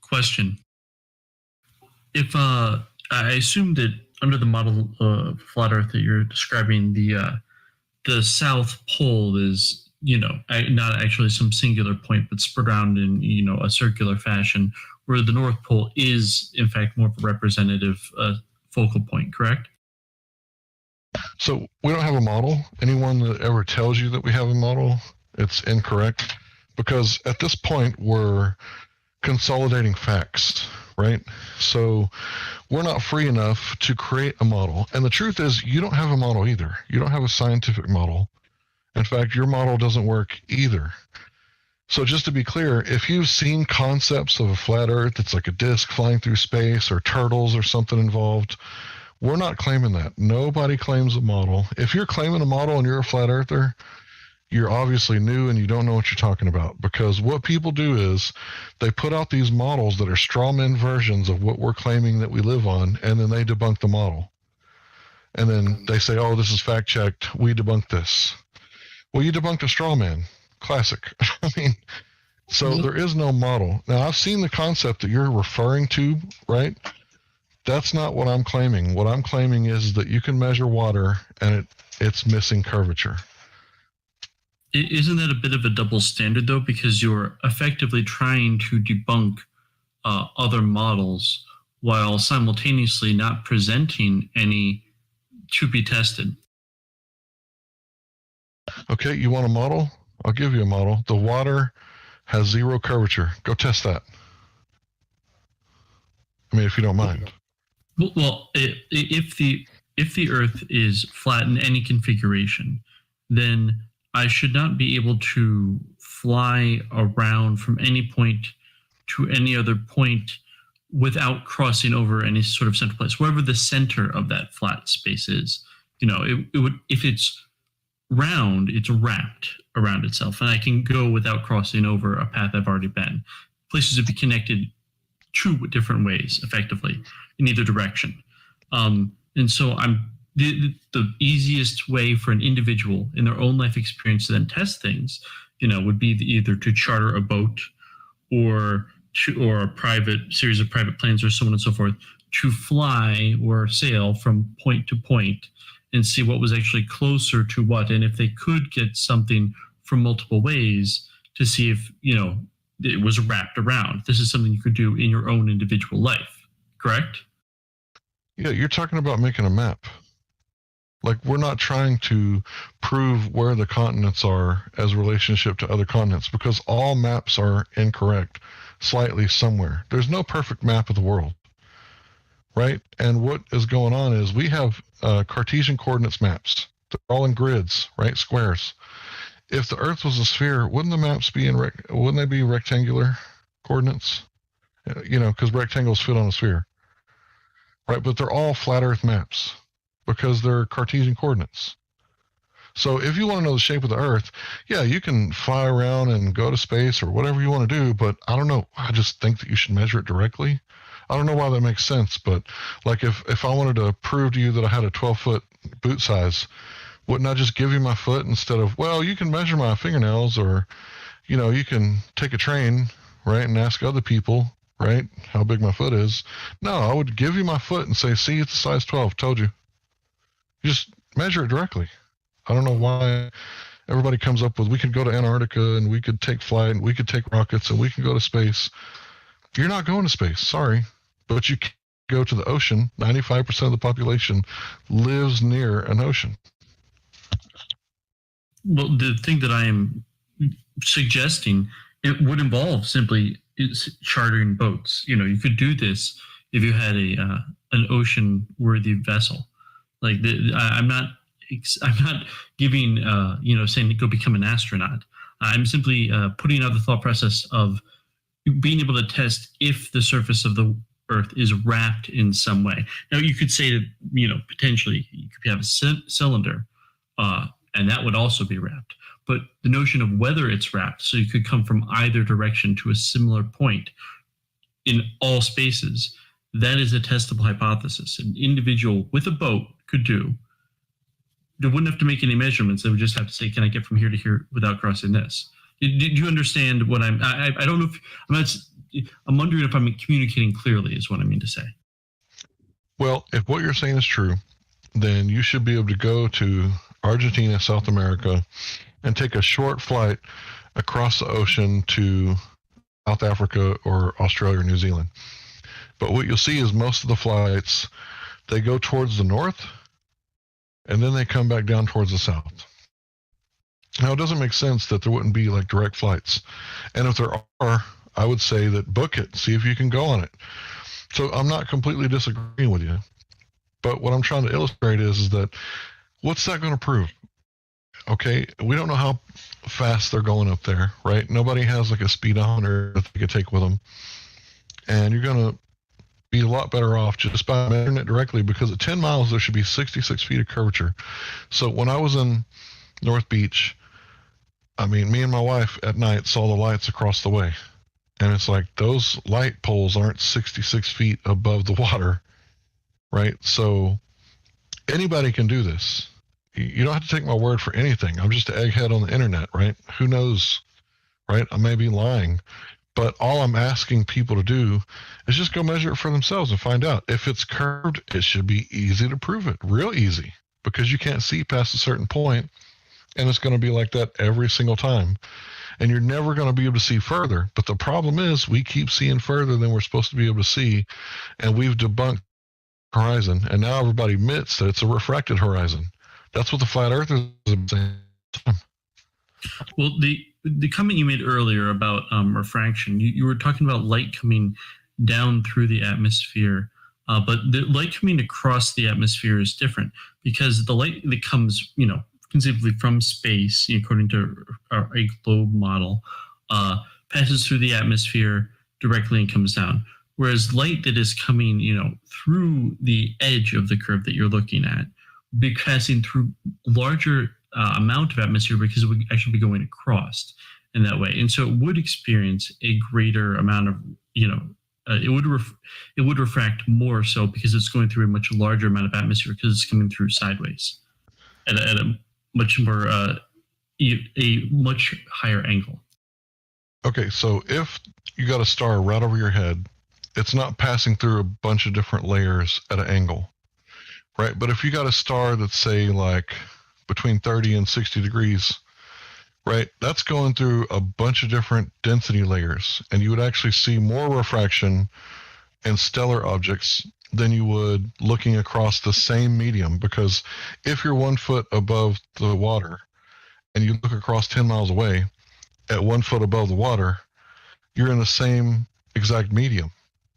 Question: If I assume that under the model of flat Earth that you're describing, the South Pole is, not actually some singular point, but spread around in, a circular fashion, where the North Pole is, in fact, more of a representative focal point, correct? So we don't have a model. Anyone that ever tells you that we have a model, it's incorrect, because at this point we're consolidating facts, right? So we're not free enough to create a model. And the truth is, you don't have a model either. You don't have a scientific model. In fact, your model doesn't work either. So just to be clear, if you've seen concepts of a flat Earth, it's like a disk flying through space or turtles or something involved, we're not claiming that. Nobody claims a model. If you're claiming a model and you're a flat earther, you're obviously new and you don't know what you're talking about, because what people do is they put out these models that are straw man versions of what we're claiming that we live on, and then they debunk the model. And then they say, oh, this is fact checked. We debunked this. Well, you debunked a straw man. Classic. I mean, so there is no model. Now, I've seen the concept that you're referring to, right? That's not what I'm claiming. What I'm claiming is that you can measure water and it's missing curvature. Isn't that a bit of a double standard, though? Because you're effectively trying to debunk other models while simultaneously not presenting any to be tested. Okay, you want a model? I'll give you a model. The water has zero curvature. Go test that. I mean, if you don't mind. Well, if the Earth is flat in any configuration, then I should not be able to fly around from any point to any other point without crossing over any sort of central place. Wherever the center of that flat space is, it would, if it's round, it's wrapped around itself, and I can go without crossing over a path I've already been. Places would be connected two different ways, effectively, in either direction. And so the easiest way for an individual in their own life experience to then test things, would be either to charter a boat or a private series of private planes or so on and so forth to fly or sail from point to point and see what was actually closer to what, and if they could get something from multiple ways to see if, it was wrapped around. This is something you could do in your own individual life, correct? Yeah, you're talking about making a map. Like, we're not trying to prove where the continents are as a relationship to other continents, because all maps are incorrect slightly somewhere. There's no perfect map of the world, right? And what is going on is we have Cartesian coordinates maps. They're all in grids, right? Squares. If the Earth was a sphere, wouldn't the maps be wouldn't they be rectangular coordinates? Because rectangles fit on a sphere, right? But they're all flat Earth maps because they're Cartesian coordinates. So if you want to know the shape of the Earth, yeah, you can fly around and go to space or whatever you want to do, but I don't know. I just think that you should measure it directly. I don't know why that makes sense, but like if I wanted to prove to you that I had a 12-foot boot size, wouldn't I just give you my foot instead of, well, you can measure my fingernails, or, you can take a train, right, and ask other people, right, how big my foot is. No, I would give you my foot and say, see, it's a size 12, told you. Just measure it directly. I don't know why everybody comes up with, we could go to Antarctica and we could take flight and we could take rockets and we can go to space. You're not going to space, sorry, but you can go to the ocean. 95% of the population lives near an ocean. Well, the thing that I am suggesting, it would involve simply chartering boats. You could do this if you had an ocean-worthy vessel. Like I'm not giving saying to go become an astronaut. I'm simply putting out the thought process of being able to test if the surface of the Earth is wrapped in some way. Now, you could say that, potentially you could have a cylinder, and that would also be wrapped. But the notion of whether it's wrapped, so you could come from either direction to a similar point in all spaces, that is a testable hypothesis. An individual with a boat could do. They wouldn't have to make any measurements. They would just have to say, can I get from here to here without crossing this? Did you understand what I don't know if I'm wondering if I'm communicating clearly is what I mean to say. Well, if what you're saying is true, then you should be able to go to Argentina, South America, and take a short flight across the ocean to South Africa or Australia or New Zealand. But what you'll see is most of the flights, they go towards the north, and then they come back down towards the south. Now, it doesn't make sense that there wouldn't be like direct flights. And if there are, I would say that book it, see if you can go on it. So I'm not completely disagreeing with you. But what I'm trying to illustrate is that what's that going to prove? Okay, we don't know how fast they're going up there, right? Nobody has like a speedometer that they could take with them. And you're going to be a lot better off just by measuring it directly, because at 10 miles, there should be 66 feet of curvature. So when I was in North Beach, I mean, me and my wife at night saw the lights across the way. And it's like those light poles aren't 66 feet above the water, right? So anybody can do this. You don't have to take my word for anything. I'm just an egghead on the internet, right? Who knows, right? I may be lying. But all I'm asking people to do is just go measure it for themselves and find out. If it's curved, it should be easy to prove it, real easy, because you can't see past a certain point, and it's going to be like that every single time. And you're never going to be able to see further. But the problem is we keep seeing further than we're supposed to be able to see, and we've debunked horizon, and now everybody admits that it's a refracted horizon. That's what the flat earthers are saying. Well, the comment you made earlier about refraction, you were talking about light coming down through the atmosphere, but the light coming across the atmosphere is different, because the light that comes, conceivably from space, according to a globe model, passes through the atmosphere directly and comes down. Whereas light that is coming, through the edge of the curve that you're looking at, be passing through larger amount of atmosphere, because it would actually be going across in that way, and so it would experience a greater amount of, it would refract more so because it's going through a much larger amount of atmosphere, because it's coming through sideways at a much more a much higher angle. Okay, so if you got a star right over your head, it's not passing through a bunch of different layers at an angle, right? But if you got a star that's, say, like between 30 and 60 degrees, right, that's going through a bunch of different density layers, and you would actually see more refraction in stellar objects than you would looking across the same medium, because if you're 1 foot above the water and you look across 10 miles away at 1 foot above the water, you're in the same exact medium,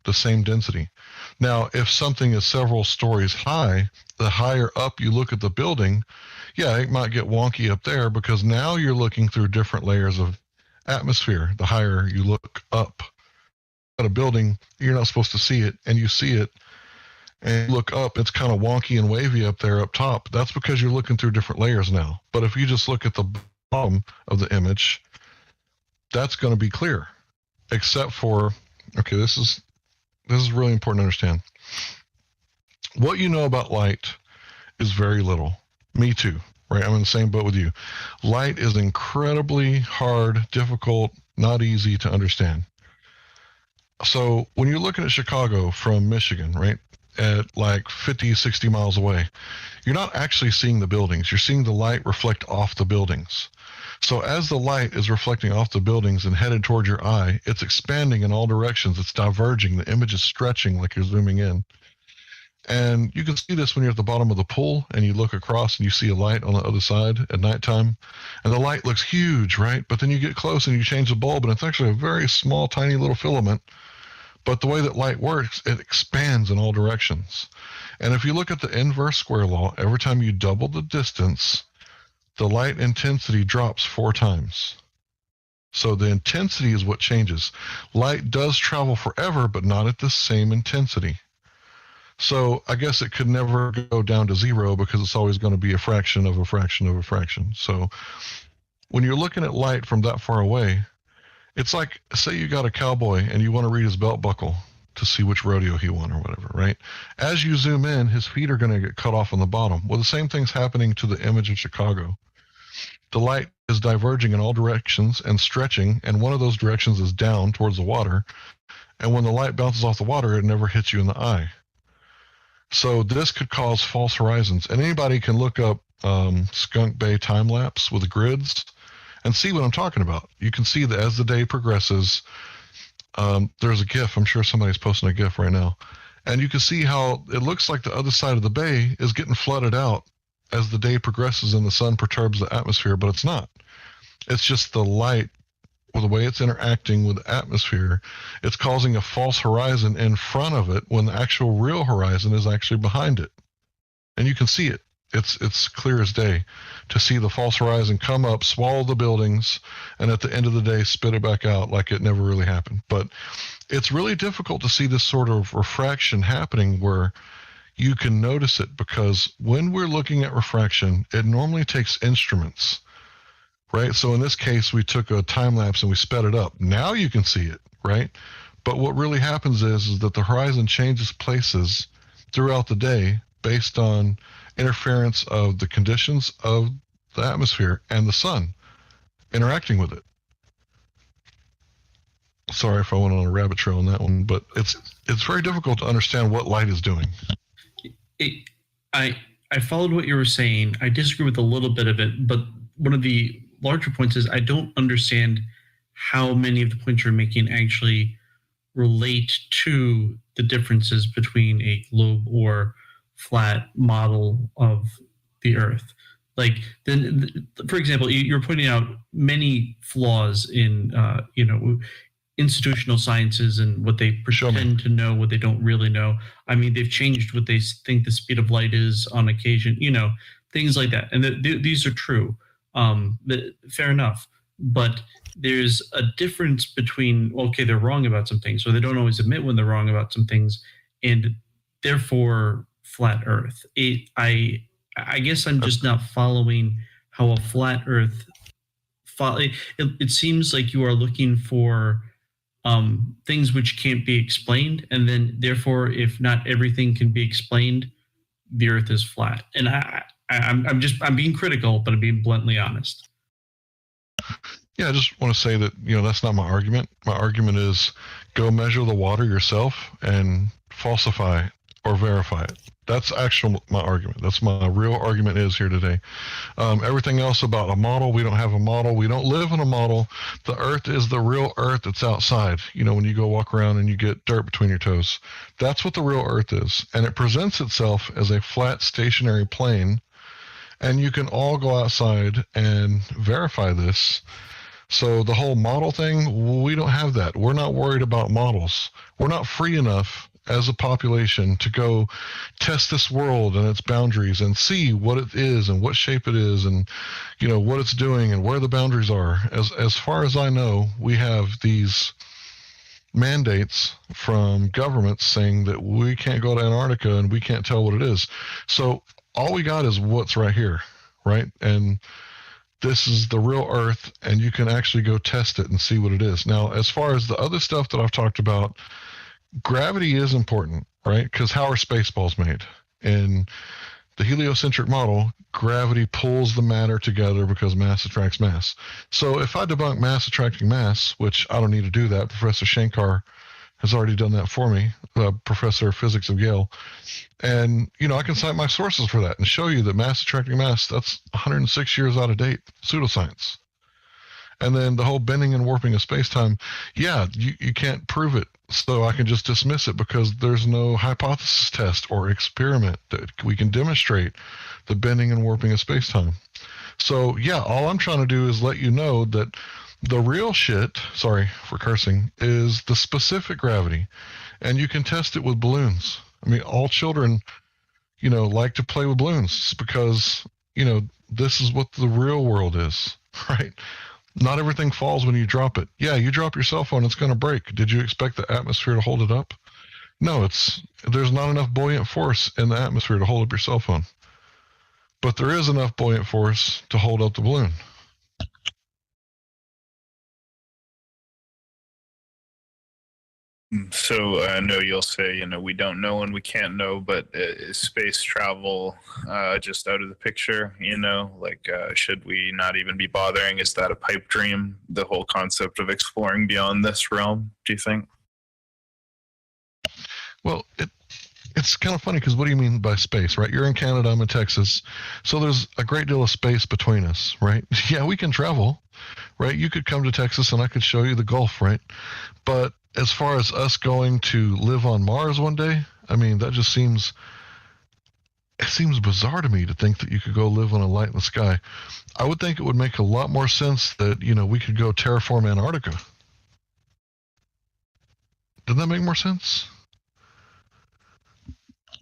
the same density. Now, if something is several stories high, the higher up you look at the building, yeah, it might get wonky up there, because now you're looking through different layers of atmosphere. The higher you look up at a building, you're not supposed to see it, and you see it, and you look up, it's kind of wonky and wavy up there up top. That's because you're looking through different layers now. But if you just look at the bottom of the image, that's going to be clear, except for, okay, this is really important to understand. What you know about light is very little. Me too, right? I'm in the same boat with you. Light is incredibly hard, difficult, not easy to understand. So when you're looking at Chicago from Michigan, right, at like 50, 60 miles away, you're not actually seeing the buildings. You're seeing the light reflect off the buildings. So as the light is reflecting off the buildings and headed toward your eye, it's expanding in all directions. It's diverging. The image is stretching like you're zooming in. And you can see this when you're at the bottom of the pool and you look across and you see a light on the other side at nighttime. And the light looks huge, right? But then you get close and you change the bulb, and it's actually a very small, tiny little filament. But the way that light works, it expands in all directions. And if you look at the inverse square law, every time you double the distance, the light intensity drops 4 times. So the intensity is what changes. Light does travel forever, but not at the same intensity. So I guess it could never go down to zero because it's always going to be a fraction of a fraction of a fraction. So when you're looking at light from that far away, it's like, say you got a cowboy and you want to read his belt buckle to see which rodeo he won or whatever, right? As you zoom in, his feet are going to get cut off on the bottom. Well, the same thing's happening to the image of Chicago. The light is diverging in all directions and stretching, and one of those directions is down towards the water. And when the light bounces off the water, it never hits you in the eye. So this could cause false horizons. And anybody can look up Skunk Bay time lapse with grids and see what I'm talking about. You can see that as the day progresses, there's a GIF. I'm sure somebody's posting a GIF right now. And you can see how it looks like the other side of the bay is getting flooded out as the day progresses and the sun perturbs the atmosphere, but it's not. It's just the light, or the way it's interacting with the atmosphere, it's causing a false horizon in front of it when the actual real horizon is actually behind it. And you can see it. It's clear as day to see the false horizon come up, swallow the buildings, and at the end of the day spit it back out like it never really happened. But it's really difficult to see this sort of refraction happening where you can notice it, because when we're looking at refraction, it normally takes instruments, right? So in this case, we took a time lapse and we sped it up. Now you can see it, right? But what really happens is that the horizon changes places throughout the day based on interference of the conditions of the atmosphere and the sun interacting with it. Sorry if I went on a rabbit trail on that one, but it's very difficult to understand what light is doing. I followed what you were saying. I disagree with a little bit of it, but one of the larger points is I don't understand how many of the points you're making actually relate to the differences between a globe or flat model of the Earth. Like, then, for example, you're pointing out many flaws in, institutional sciences and what they pretend to know, what they don't really know. I mean, they've changed what they think the speed of light is on occasion, things like that. And these are true. Fair enough. But there's a difference between, okay, they're wrong about some things, or they don't always admit when they're wrong about some things, and therefore flat Earth. I guess I'm just not following how a flat Earth. It seems like you are looking for things which can't be explained, and then therefore, if not everything can be explained, the Earth is flat. And I'm being critical, but I'm being bluntly honest. Yeah, I just want to say that that's not my argument. My argument is go measure the water yourself and falsify or verify it. That's my argument. That's my real argument is here today. Everything else about a model, we don't have a model. We don't live in a model. The Earth is the real Earth that's outside. When you go walk around and you get dirt between your toes. That's what the real Earth is. And it presents itself as a flat, stationary plane. And you can all go outside and verify this. So the whole model thing, we don't have that. We're not worried about models. We're not free enough as a population to go test this world and its boundaries and see what it is and what shape it is and what it's doing and where the boundaries are. As far as I know, we have these mandates from governments saying that we can't go to Antarctica and we can't tell what it is. So all we got is what's right here, right? And this is the real Earth, and you can actually go test it and see what it is. Now, as far as the other stuff that I've talked about, gravity is important, right? Because how are spaceballs made? In the heliocentric model, gravity pulls the matter together because mass attracts mass. So if I debunk mass attracting mass, which I don't need to do that, Professor Shankar has already done that for me, Professor of Physics of Yale. And, I can cite my sources for that and show you that mass attracting mass, that's 106 years out of date, pseudoscience. And then the whole bending and warping of space-time, you can't prove it. So I can just dismiss it because there's no hypothesis test or experiment that we can demonstrate the bending and warping of space-time. So, all I'm trying to do is let you know that the real shit, sorry for cursing, is the specific gravity. And you can test it with balloons. I mean, all children, like to play with balloons because, this is what the real world is, right? Not everything falls when you drop it. Yeah, you drop your cell phone, it's going to break. Did you expect the atmosphere to hold it up? No, there's not enough buoyant force in the atmosphere to hold up your cell phone. But there is enough buoyant force to hold up the balloon. So I know you'll say, we don't know and we can't know, but is space travel just out of the picture? Should we not even be bothering? Is that a pipe dream? The whole concept of exploring beyond this realm, do you think? Well, it's kind of funny because what do you mean by space, right? You're in Canada, I'm in Texas. So there's a great deal of space between us, right? Yeah, we can travel, right? You could come to Texas and I could show you the Gulf, right? But as far as us going to live on Mars one day, I mean, that just seems bizarre to me to think that you could go live on a light in the sky. I would think it would make a lot more sense that, we could go terraform Antarctica. Doesn't that make more sense?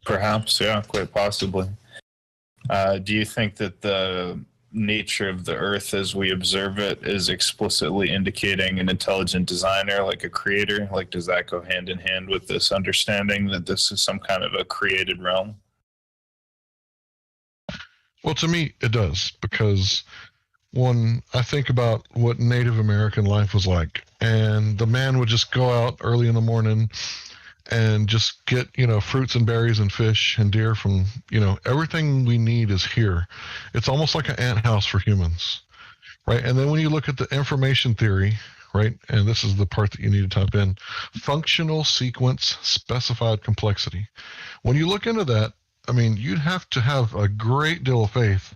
Perhaps, yeah, quite possibly. Do you think that the nature of the Earth as we observe it is explicitly indicating an intelligent designer, like a creator? Like, does that go hand in hand with this understanding that this is some kind of a created realm? Well, to me, it does, because when I think about what Native American life was like, and the man would just go out early in the morning and just get, fruits and berries and fish and deer from, everything we need is here. It's almost like an anthouse for humans, right? And then when you look at the information theory, right, and this is the part that you need to type in, functional sequence specified complexity. When you look into that, I mean, you'd have to have a great deal of faith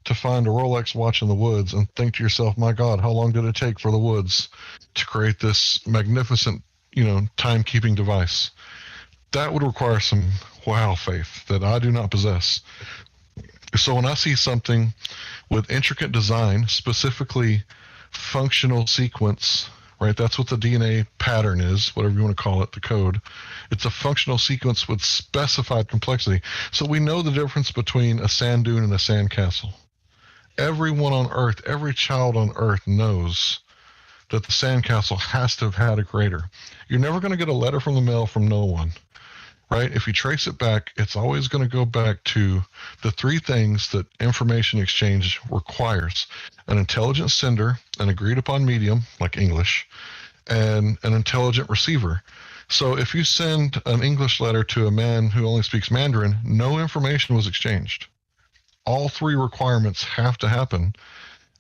to find a Rolex watch in the woods and think to yourself, my God, how long did it take for the woods to create this magnificent timekeeping device? That would require some wow faith that I do not possess. So when I see something with intricate design, specifically functional sequence, right? That's what the DNA pattern is, whatever you want to call it, the code. It's a functional sequence with specified complexity. So we know the difference between a sand dune and a sand castle. Everyone on Earth, every child on Earth knows that the sandcastle has to have had a creator. You're never going to get a letter from the mail from no one, right? If you trace it back, it's always going to go back to the three things that information exchange requires: an intelligent sender, an agreed upon medium, like English, and an intelligent receiver. So if you send an English letter to a man who only speaks Mandarin, no information was exchanged. All three requirements have to happen.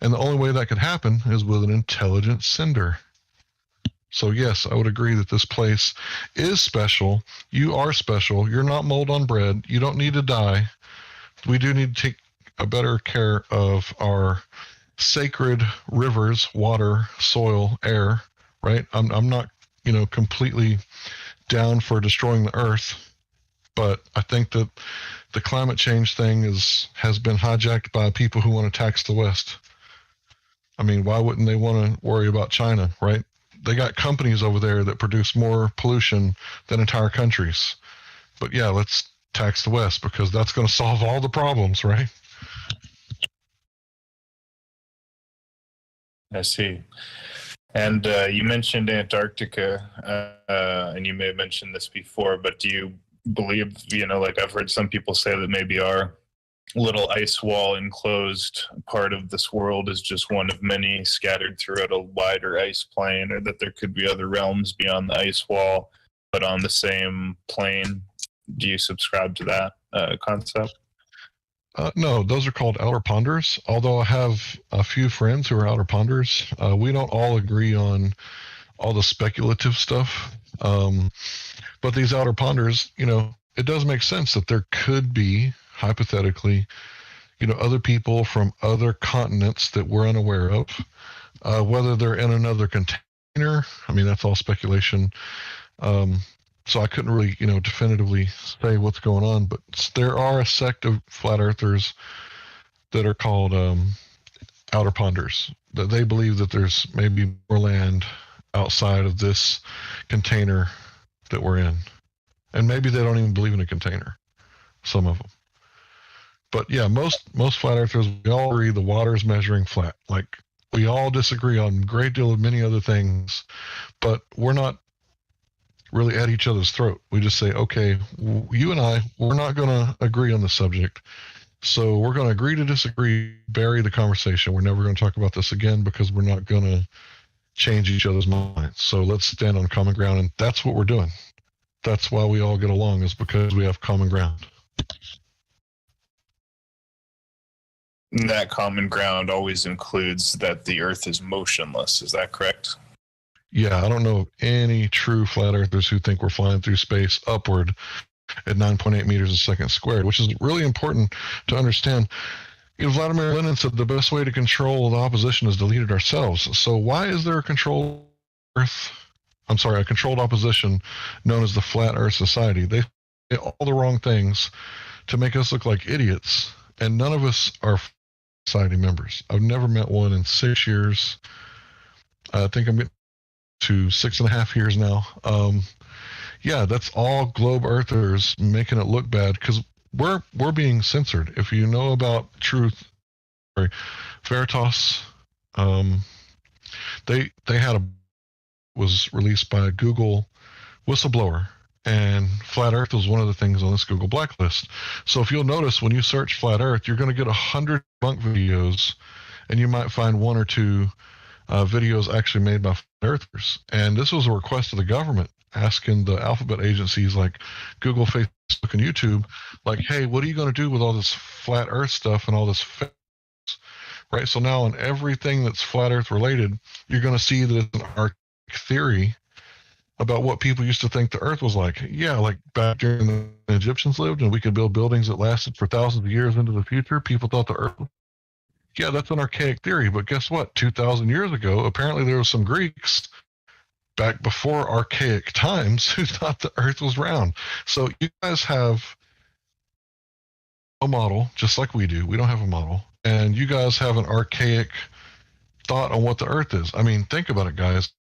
And the only way that could happen is with an intelligent sender. So yes, I would agree that this place is special. You are special. You're not mold on bread. You don't need to die. We do need to take a better care of our sacred rivers, water, soil, air, right? I'm not, completely down for destroying the earth, but I think that the climate change thing has been hijacked by people who want to tax the West. I mean, why wouldn't they want to worry about China, right? They got companies over there that produce more pollution than entire countries. But yeah, let's tax the West because that's going to solve all the problems, right? I see. And you mentioned Antarctica, and you may have mentioned this before, but do you believe, like I've heard some people say that maybe our little ice wall enclosed part of this world is just one of many scattered throughout a wider ice plane, or that there could be other realms beyond the ice wall, but on the same plane. Do you subscribe to that concept? No, those are called outer ponders. Although I have a few friends who are outer ponders, we don't all agree on all the speculative stuff. But these outer ponders, it does make sense that there could be, hypothetically, other people from other continents that we're unaware of. Whether they're in another container, I mean, that's all speculation. So I couldn't really, definitively say what's going on, but there are a sect of flat earthers that are called outer ponders, that they believe that there's maybe more land outside of this container that we're in. And maybe they don't even believe in a container, some of them. But yeah, most flat earthers, we all agree the water is measuring flat. Like We all disagree on a great deal of many other things, but we're not really at each other's throat. We just say, okay, you and I, we're not going to agree on the subject. So we're going to agree to disagree, bury the conversation. We're never going to talk about this again because we're not going to change each other's minds. So let's stand on common ground. And that's what we're doing. That's why we all get along, is because we have common ground. That common ground always includes that the Earth is motionless. Is that correct? Yeah, I don't know of any true flat earthers who think we're flying through space upward at 9.8 meters a second squared, which is really important to understand. You know, Vladimir Lenin said the best way to control the opposition is to lead it ourselves. So why is there a controlled opposition known as the Flat Earth Society? They say all the wrong things to make us look like idiots, and none of us are society members. I've never met one in 6 years. I think I'm getting to 6.5 years now. Yeah, that's all globe earthers making it look bad because we're being censored. If you know about Veritas, they had was released by a Google whistleblower, and Flat Earth was one of the things on this Google blacklist. So if you'll notice, when you search Flat Earth, you're going to get 100 debunk videos, and you might find one or two videos actually made by Flat Earthers. And this was a request of the government asking the alphabet agencies like Google, Facebook, and YouTube, like, hey, what are you going to do with all this Flat Earth stuff and all this fakes? Right? So now in everything that's Flat Earth related, you're going to see that it's an archaic theory about what people used to think the Earth was like. Yeah, like back during the Egyptians lived and we could build buildings that lasted for thousands of years into the future, people thought the Earth... Yeah, that's an archaic theory, but guess what? 2,000 years ago, apparently there were some Greeks back before archaic times who thought the Earth was round. So you guys have a model, just like we do. We don't have a model. And you guys have an archaic thought on what the Earth is. I mean, think about it, guys.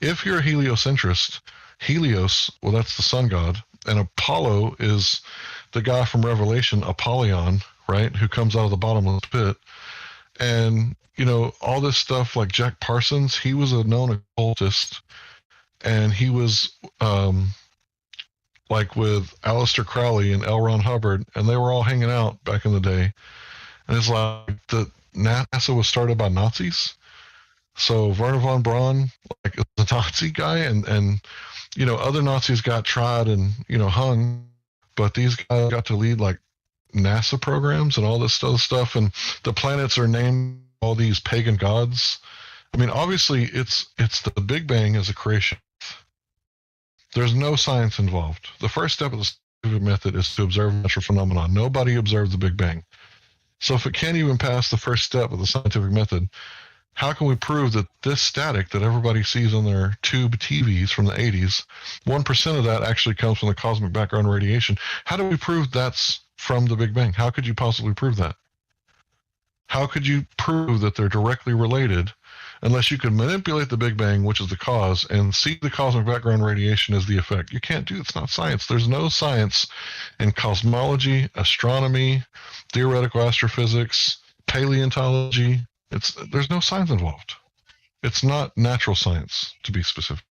If you're a heliocentrist, Helios, well, that's the sun god, and Apollo is the guy from Revelation, Apollyon, right, who comes out of the bottomless pit. And, you know, all this stuff like Jack Parsons, he was a known occultist, and he was like with Aleister Crowley and L. Ron Hubbard, and they were all hanging out back in the day. And it's like the NASA was started by Nazis. So Wernher von Braun, like, is a Nazi guy, and you know, other Nazis got tried and, you know, hung, but these guys got to lead like NASA programs and all this other stuff, and the planets are named all these pagan gods. I mean, obviously, it's the Big Bang as a creation. There's no science involved. The first step of the scientific method is to observe natural phenomena. Nobody observed the Big Bang. So if it can't even pass the first step of the scientific method, how can we prove that this static that everybody sees on their tube TVs from the 80s, 1% of that actually comes from the cosmic background radiation? How do we prove that's from the Big Bang? How could you possibly prove that? How could you prove that they're directly related unless you could manipulate the Big Bang, which is the cause, and see the cosmic background radiation as the effect? You can't do it. It's not science. There's no science in cosmology, astronomy, theoretical astrophysics, paleontology. There's no science involved. It's not natural science, to be specific.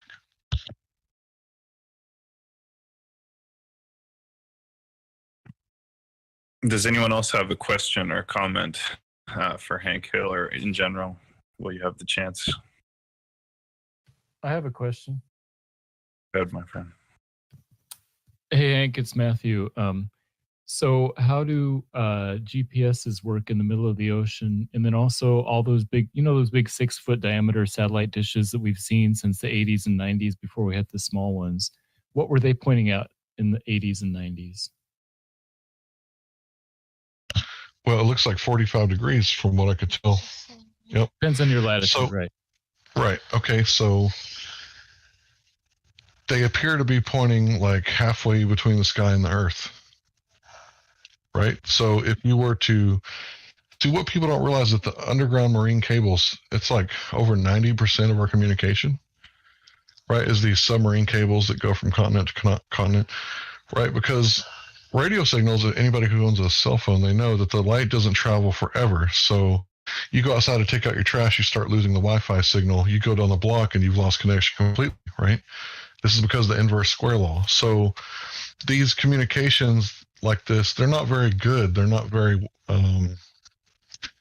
Does anyone else have a question or comment for Hank Hill or in general? Will you have the chance? I have a question. Go ahead, my friend. Hey, Hank, it's Matthew. So how do GPSs work in the middle of the ocean? And then also all those big, those big 6-foot diameter satellite dishes that we've seen since the 80s and 90s before we had the small ones. What were they pointing out in the 80s and 90s? Well, it looks like 45 degrees from what I could tell. Yep. Depends on your latitude, right? Right. Okay. So they appear to be pointing like halfway between the sky and the earth. Right. So if you were to see, what people don't realize that the underground marine cables, it's like over 90% of our communication, right, is these submarine cables that go from continent to continent, right? Because radio signals, anybody who owns a cell phone, they know that the light doesn't travel forever. So You go outside to take out your trash, you start losing the Wi-Fi signal. You go down the block and you've lost connection completely, right? This is because of the inverse square law. So these communications like this, they're not very good. They're not very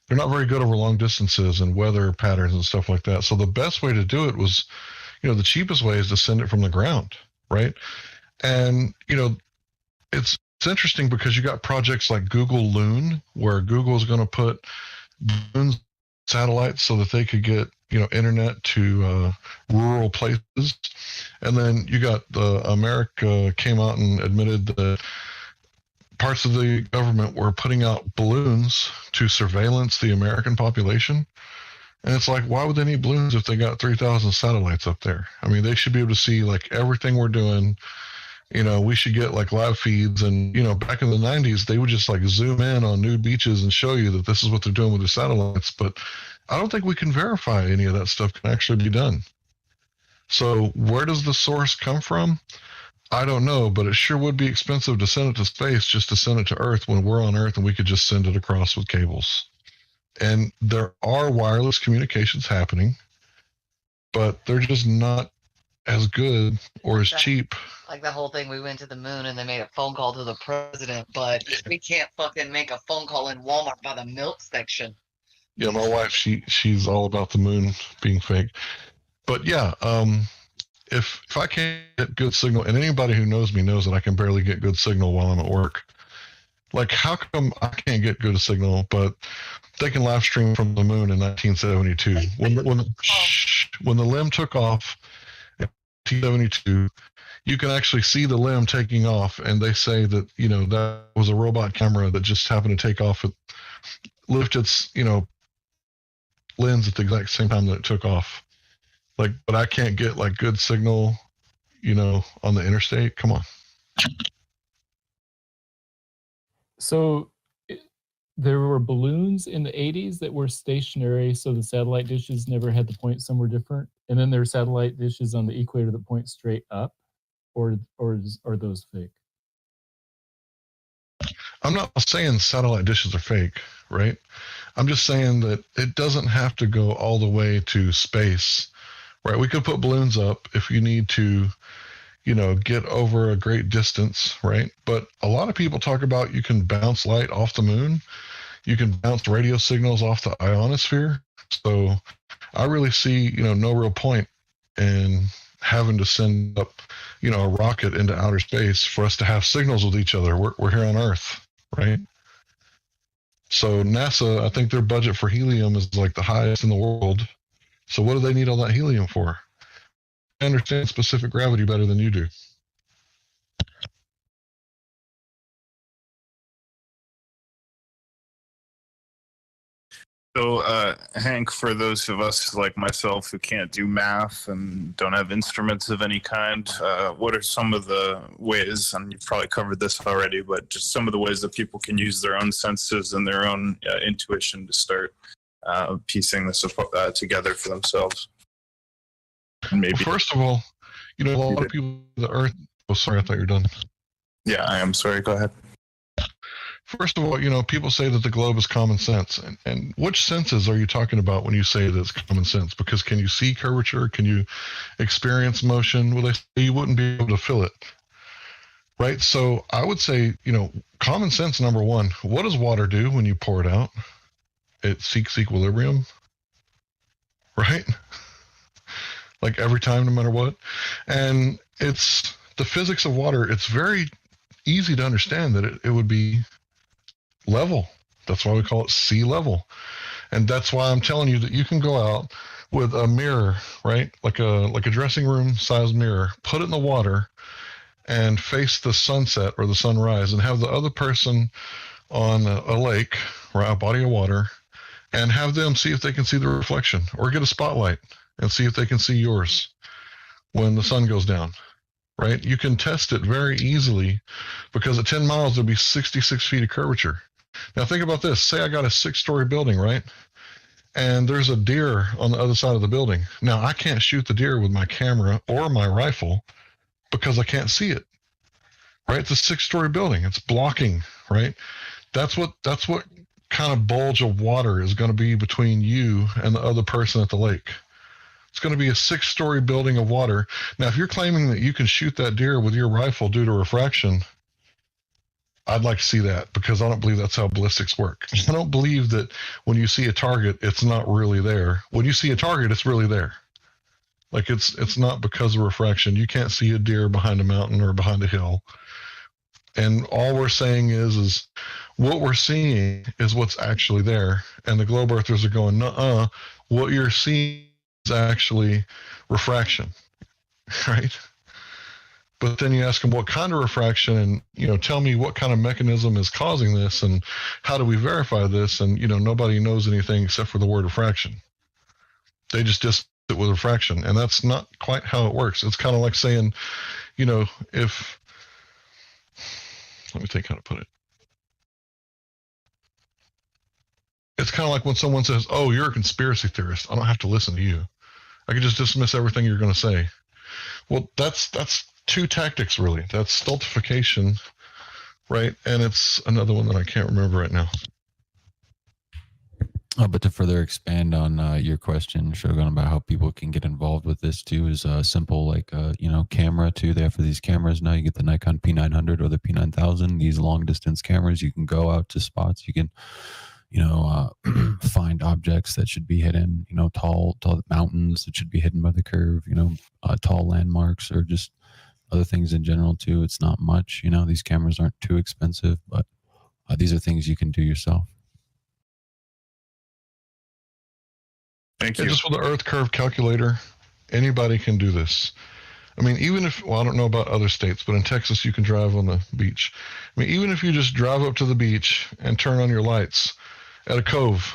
good over long distances and weather patterns and stuff like that. So the best way to do it was, the cheapest way is to send it from the ground, right? And, it's interesting because you got projects like Google Loon, where Google is going to put Loon satellites so that they could get, internet to rural places. And then you got America came out and admitted that parts of the government were putting out balloons to surveillance the American population. And it's like, why would they need balloons if they got 3,000 satellites up there? I mean, they should be able to see like everything we're doing. We should get like live feeds. And, back in the 90s, they would just like zoom in on nude beaches and show you that this is what they're doing with their satellites. But I don't think we can verify any of that stuff can actually be done. So where does the source come from? I don't know, but it sure would be expensive to send it to space just to send it to Earth when we're on Earth and we could just send it across with cables. And there are wireless communications happening, but they're just not as good or as cheap. Like the whole thing, we went to the moon and they made a phone call to the president, but we can't fucking make a phone call in Walmart by the milk section. Yeah, my wife, she's all about the moon being fake. But yeah, if I can't get good signal, and anybody who knows me knows that I can barely get good signal while I'm at work. Like, how come I can't get good signal, but they can live stream from the moon in 1972? When the LEM took off in 1972, you can actually see the LEM taking off, and they say that, that was a robot camera that just happened to take off, lift its, lens at the exact same time that it took off. Like, but I can't get like good signal, on the interstate. Come on. So there were balloons in the 80s that were stationary, so the satellite dishes never had to point somewhere different. And then there are satellite dishes on the equator that point straight up, or are those fake? I'm not saying satellite dishes are fake, right? I'm just saying that it doesn't have to go all the way to space, right? We could put balloons up if you need to, get over a great distance, right? But a lot of people talk about you can bounce light off the moon. You can bounce radio signals off the ionosphere. So I really see, no real point in having to send up, a rocket into outer space for us to have signals with each other. We're here on Earth, right? So NASA, I think their budget for helium is like the highest in the world. So what do they need all that helium for? I understand specific gravity better than you do. So, Hank, for those of us like myself who can't do math and don't have instruments of any kind, what are some of the ways, and you've probably covered this already, but just some of the ways that people can use their own senses and their own intuition to start piecing this together for themselves? And maybe well, first of all, a lot of people, the Earth. Oh, sorry, I thought you were done. Yeah, I am sorry. Go ahead. First of all, people say that the globe is common sense. And which senses are you talking about when you say that it's common sense? Because can you see curvature? Can you experience motion? Well, they say you wouldn't be able to feel it. Right? So I would say, common sense, number one. What does water do when you pour it out? It seeks equilibrium. Right? Like every time, no matter what. And it's the physics of water. It's very easy to understand that it would be level. That's why we call it sea level. And that's why I'm telling you that you can go out with a mirror, right? Like a dressing room size mirror, put it in the water and face the sunset or the sunrise and have the other person on a lake or a body of water and have them see if they can see the reflection, or get a spotlight and see if they can see yours when the sun goes down. Right? You can test it very easily because at 10 miles, there'll be 66 feet of curvature. Now think about this. Say I got a 6-story building, right? And there's a deer on the other side of the building. Now I can't shoot the deer with my camera or my rifle because I can't see it, right? It's a 6-story building. It's blocking, right? That's what kind of bulge of water is going to be between you and the other person at the lake? It's going to be a 6-story building of water. Now, if you're claiming that you can shoot that deer with your rifle due to refraction, I'd like to see that, because I don't believe that's how ballistics work. I don't believe that when you see a target, it's not really there. When you see a target, it's really there. Like, it's not because of refraction. You can't see a deer behind a mountain or behind a hill. And all we're saying is what we're seeing is what's actually there. And the globe earthers are going, nuh-uh, what you're seeing is actually refraction, right? But then you ask them what kind of refraction, and, you know, tell me what kind of mechanism is causing this, and how do we verify this? And, you know, nobody knows anything except for the word refraction. They just dismiss it with refraction, and that's not quite how it works. It's kind of like saying, you know, if, let me think how to put it. It's kind of like when someone says, oh, you're a conspiracy theorist, I don't have to listen to you. I can just dismiss everything you're going to say. Well, that's 2 tactics, really. That's stultification, right? And it's another one that I can't remember right now. But to further expand on your question, Shogun, about how people can get involved with this too, is simple, like, you know, camera too. They have for these cameras now. You get the Nikon P900 or the P9000. These long distance cameras, you can go out to spots. You can, you know, find objects that should be hidden. You know, tall mountains that should be hidden by the curve. You know, tall landmarks, or just other things in general too. It's not much. You know, these cameras aren't too expensive, but these are things you can do yourself. Thank you. Just with the Earth curve calculator, anybody can do this. I mean, even if, well, I don't know about other states, but in Texas you can drive on the beach. I mean, even if you just drive up to the beach and turn on your lights at a cove,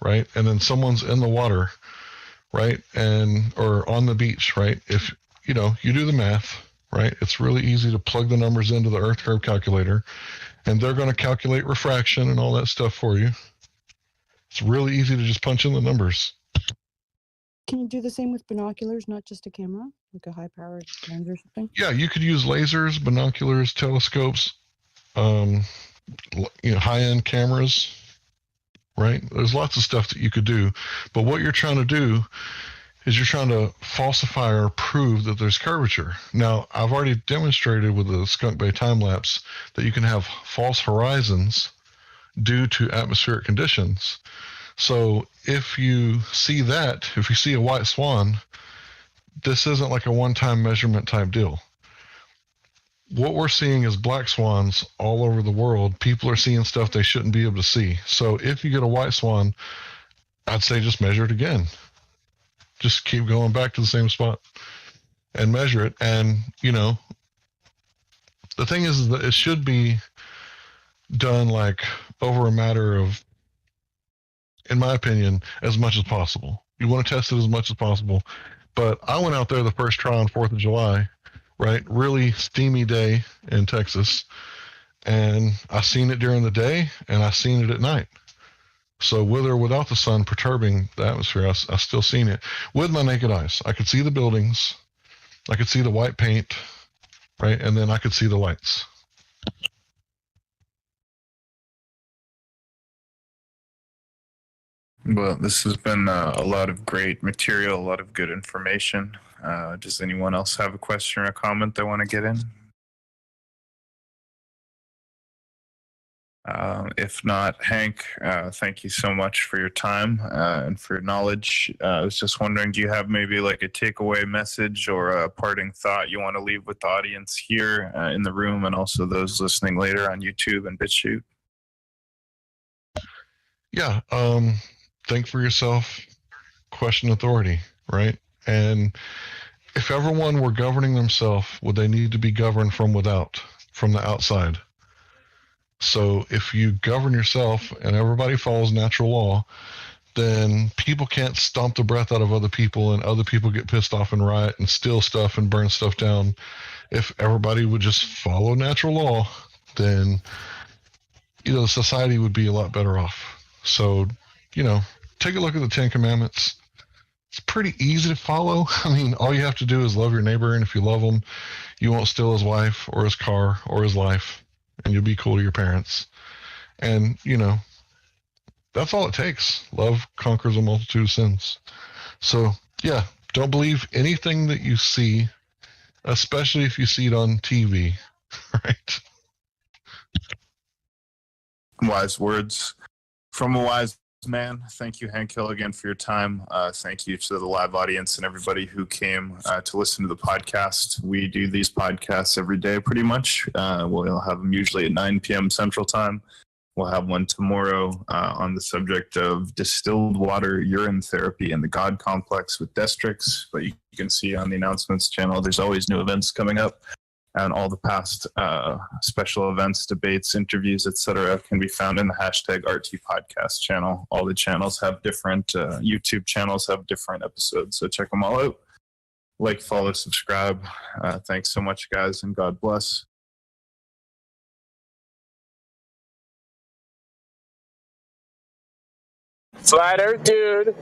right? And then someone's in the water, right? And, or on the beach, right? If, you know, you do the math, right? It's really easy to plug the numbers into the Earth curve calculator, and they're going to calculate refraction and all that stuff for you. It's really easy to just punch in the numbers. Can you do the same with binoculars, not just a camera, like a high-powered lens or something? Yeah, you could use lasers, binoculars, telescopes, you know, high-end cameras, right? There's lots of stuff that you could do. But what you're trying to do is you're trying to falsify or prove that there's curvature. Now, I've already demonstrated with the Skunk Bay time-lapse that you can have false horizons due to atmospheric conditions. So if you see that, if you see a white swan, this isn't like a one-time measurement type deal. What we're seeing is black swans all over the world. People are seeing stuff they shouldn't be able to see. So if you get a white swan, I'd say just measure it again. Just keep going back to the same spot and measure it. And, you know, the thing is that it should be done like over a matter of, in my opinion, as much as possible. You want to test it as much as possible. But I went out there the first try on 4th of July, right? Really steamy day in Texas. And I seen it during the day, and I seen it at night. So with or without the sun perturbing the atmosphere, I still seen it with my naked eyes. I could see the buildings. I could see the white paint, right? And then I could see the lights. Well, this has been a lot of great material, a lot of good information. Does anyone else have a question or a comment they want to get in? If not, Hank, thank you so much for your time and for your knowledge. I was just wondering, do you have maybe like a takeaway message or a parting thought you want to leave with the audience here in the room, and also those listening later on YouTube and BitChute? Yeah. Think for yourself, question authority, right? And if everyone were governing themselves, would they need to be governed from without, from the outside? So if you govern yourself and everybody follows natural law, then people can't stomp the breath out of other people, and other people get pissed off and riot and steal stuff and burn stuff down. If everybody would just follow natural law, then, you know, society would be a lot better off. So, you know, take a look at the 10 Commandments. It's pretty easy to follow. I mean, all you have to do is love your neighbor, and if you love him, you won't steal his wife or his car or his life, and you'll be cool to your parents. And, you know, That's all it takes. Love conquers a multitude of sins. So, yeah, don't believe anything that you see, especially if you see it on TV, right? Wise words from a wise man. Thank you, Hank Hill, again for your time. Thank you to the live audience and everybody who came to listen to the podcast. We do these podcasts every day pretty much. We'll have them usually at 9 p.m. Central Time. We'll have one tomorrow on the subject of distilled water urine therapy and the God Complex with Destrix. But you can see on the announcements channel, there's always new events coming up. And all the past special events, debates, interviews, etc., can be found in the hashtag RT Podcast channel. All the channels have different, YouTube channels have different episodes, so check them all out. Like, follow, subscribe. Thanks so much, guys, and God bless. Flat Earth, dude.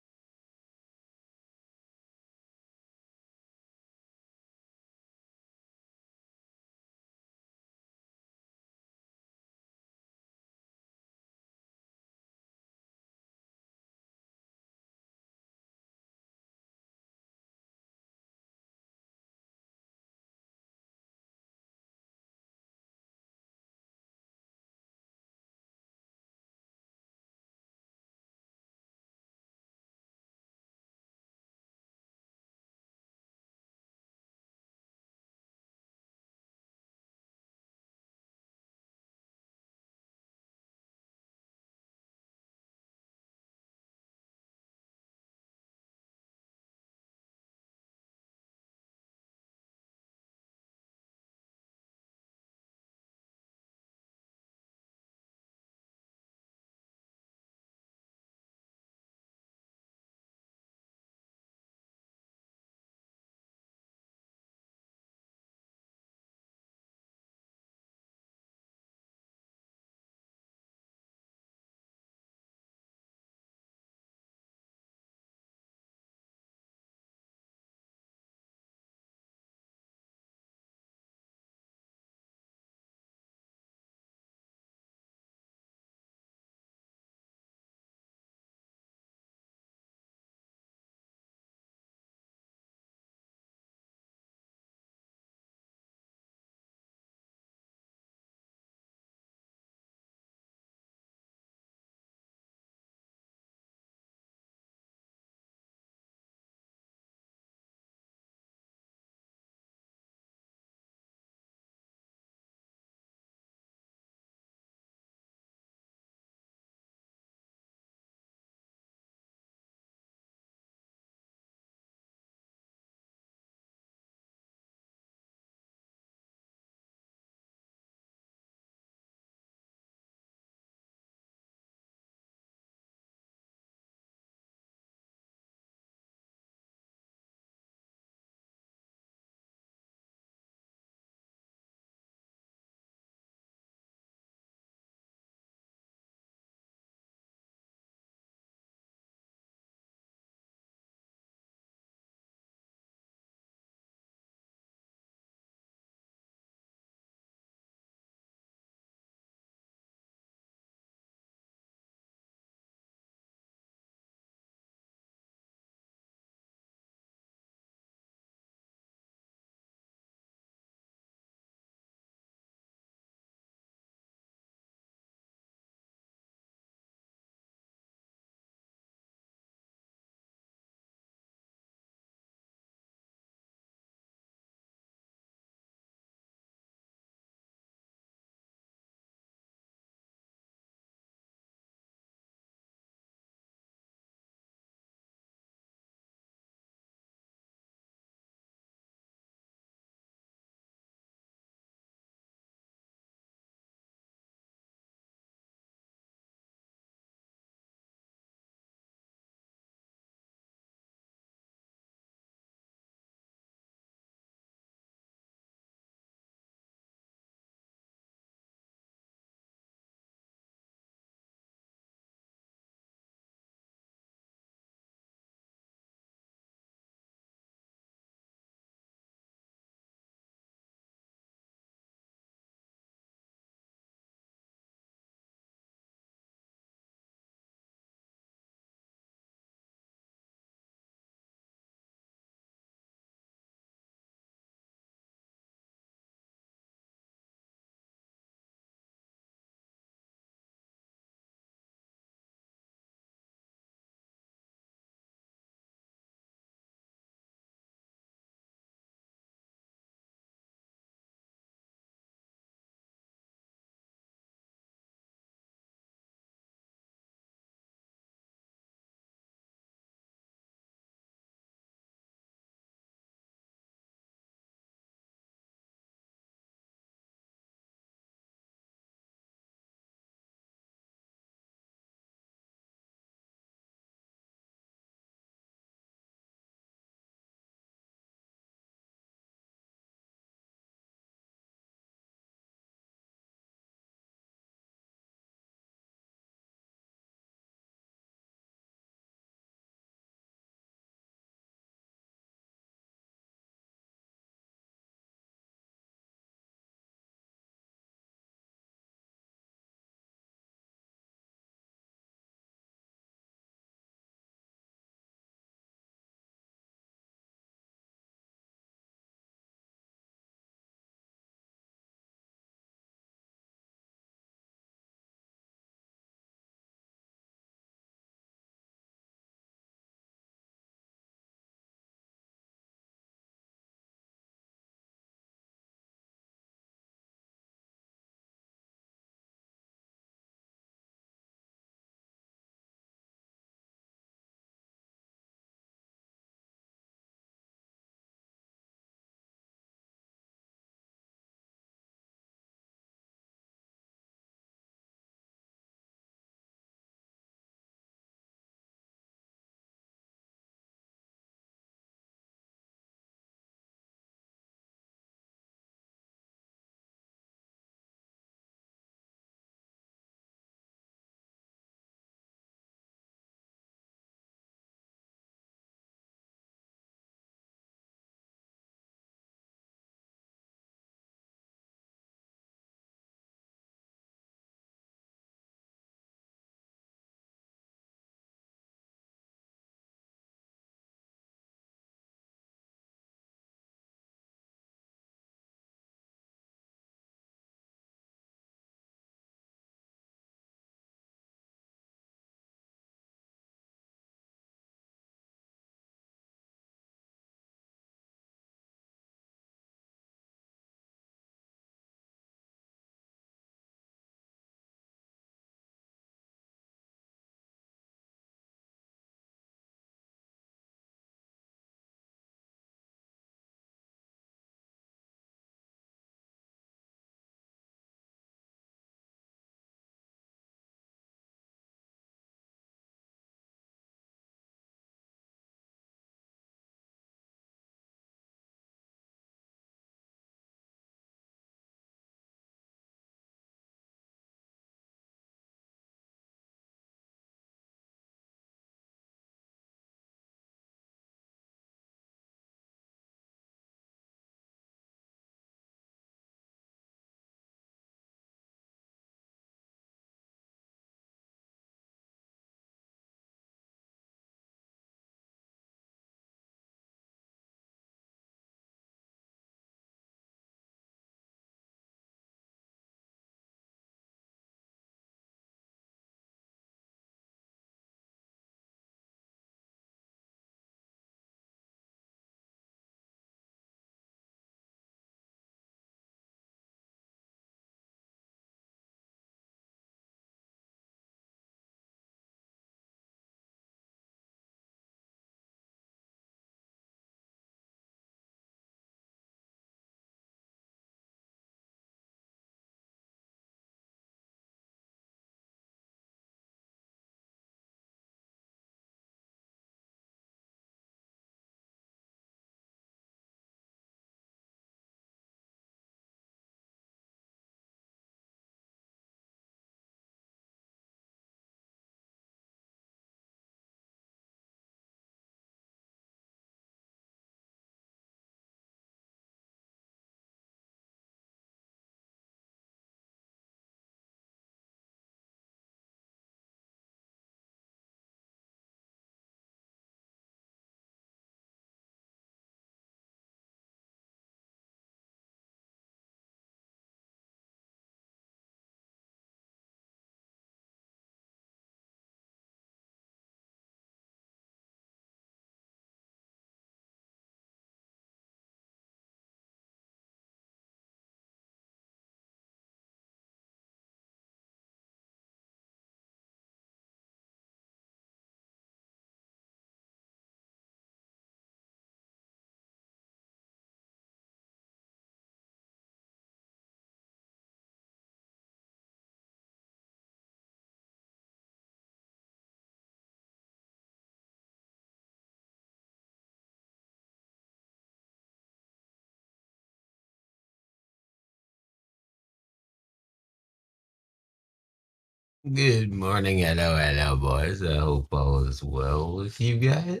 Good morning, hello, boys. I hope all is well with you guys.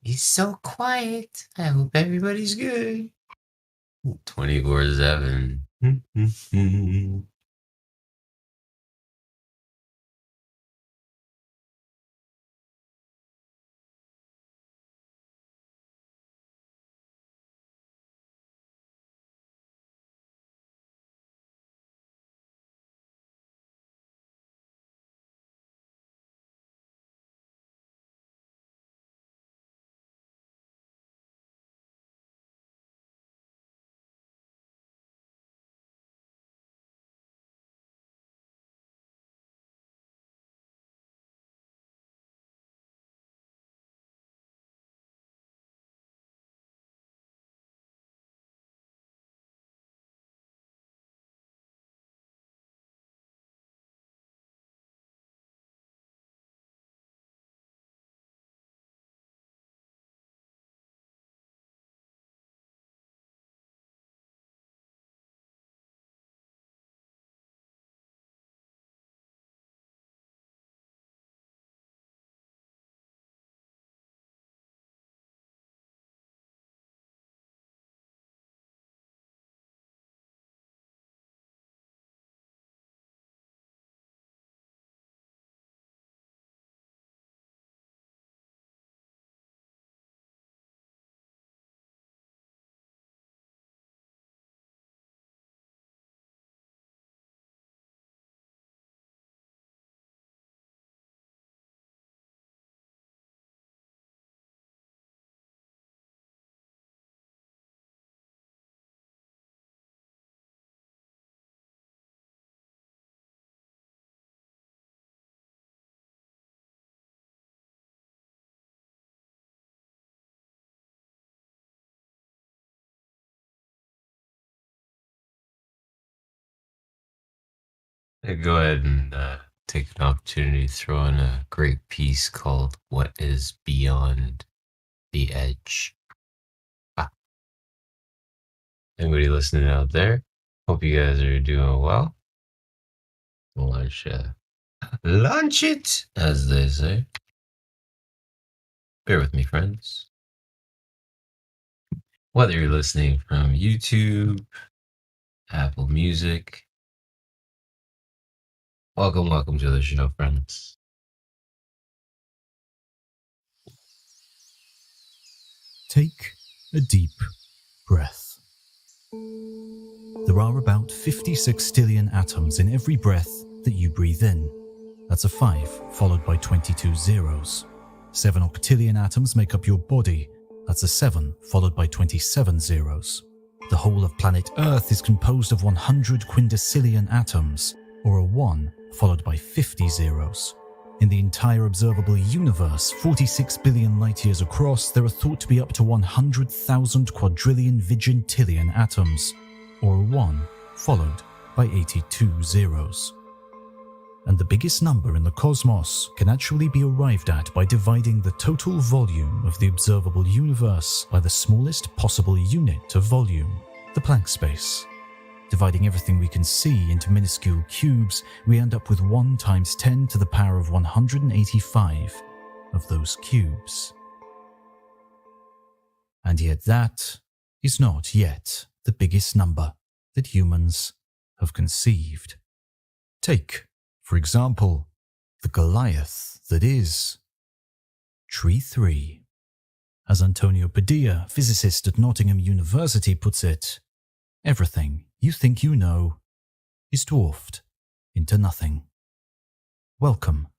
He's so quiet. I hope everybody's good. 24/7. Go ahead and take an opportunity to throw in a great piece called What is Beyond the Edge. Anybody listening out there? Hope you guys are doing well. Launch it, as they say. Bear with me, friends. Whether you're listening from YouTube, Apple Music, welcome to the show, friends. Take a deep breath. There are about 56 stillion atoms in every breath that you breathe in. That's a 5, followed by 22 zeros. 7 octillion atoms make up your body. That's a 7, followed by 27 zeros. The whole of planet Earth is composed of 100 quindecillion atoms, or a 1, followed by 50 zeros. In the entire observable universe, 46 billion light years across, there are thought to be up to 100,000 quadrillion vigintillion atoms, or a 1, followed by 82 zeros. And the biggest number in the cosmos can actually be arrived at by dividing the total volume of the observable universe by the smallest possible unit of volume, the Planck space. Dividing everything we can see into minuscule cubes, we end up with 1 times 10 to the power of 185 of those cubes. And yet that is not yet the biggest number that humans have conceived. Take, for example, the Goliath that is Tree 3. As Antonio Padilla, physicist at Nottingham University, puts it, everything you think you know is dwarfed into nothing. Welcome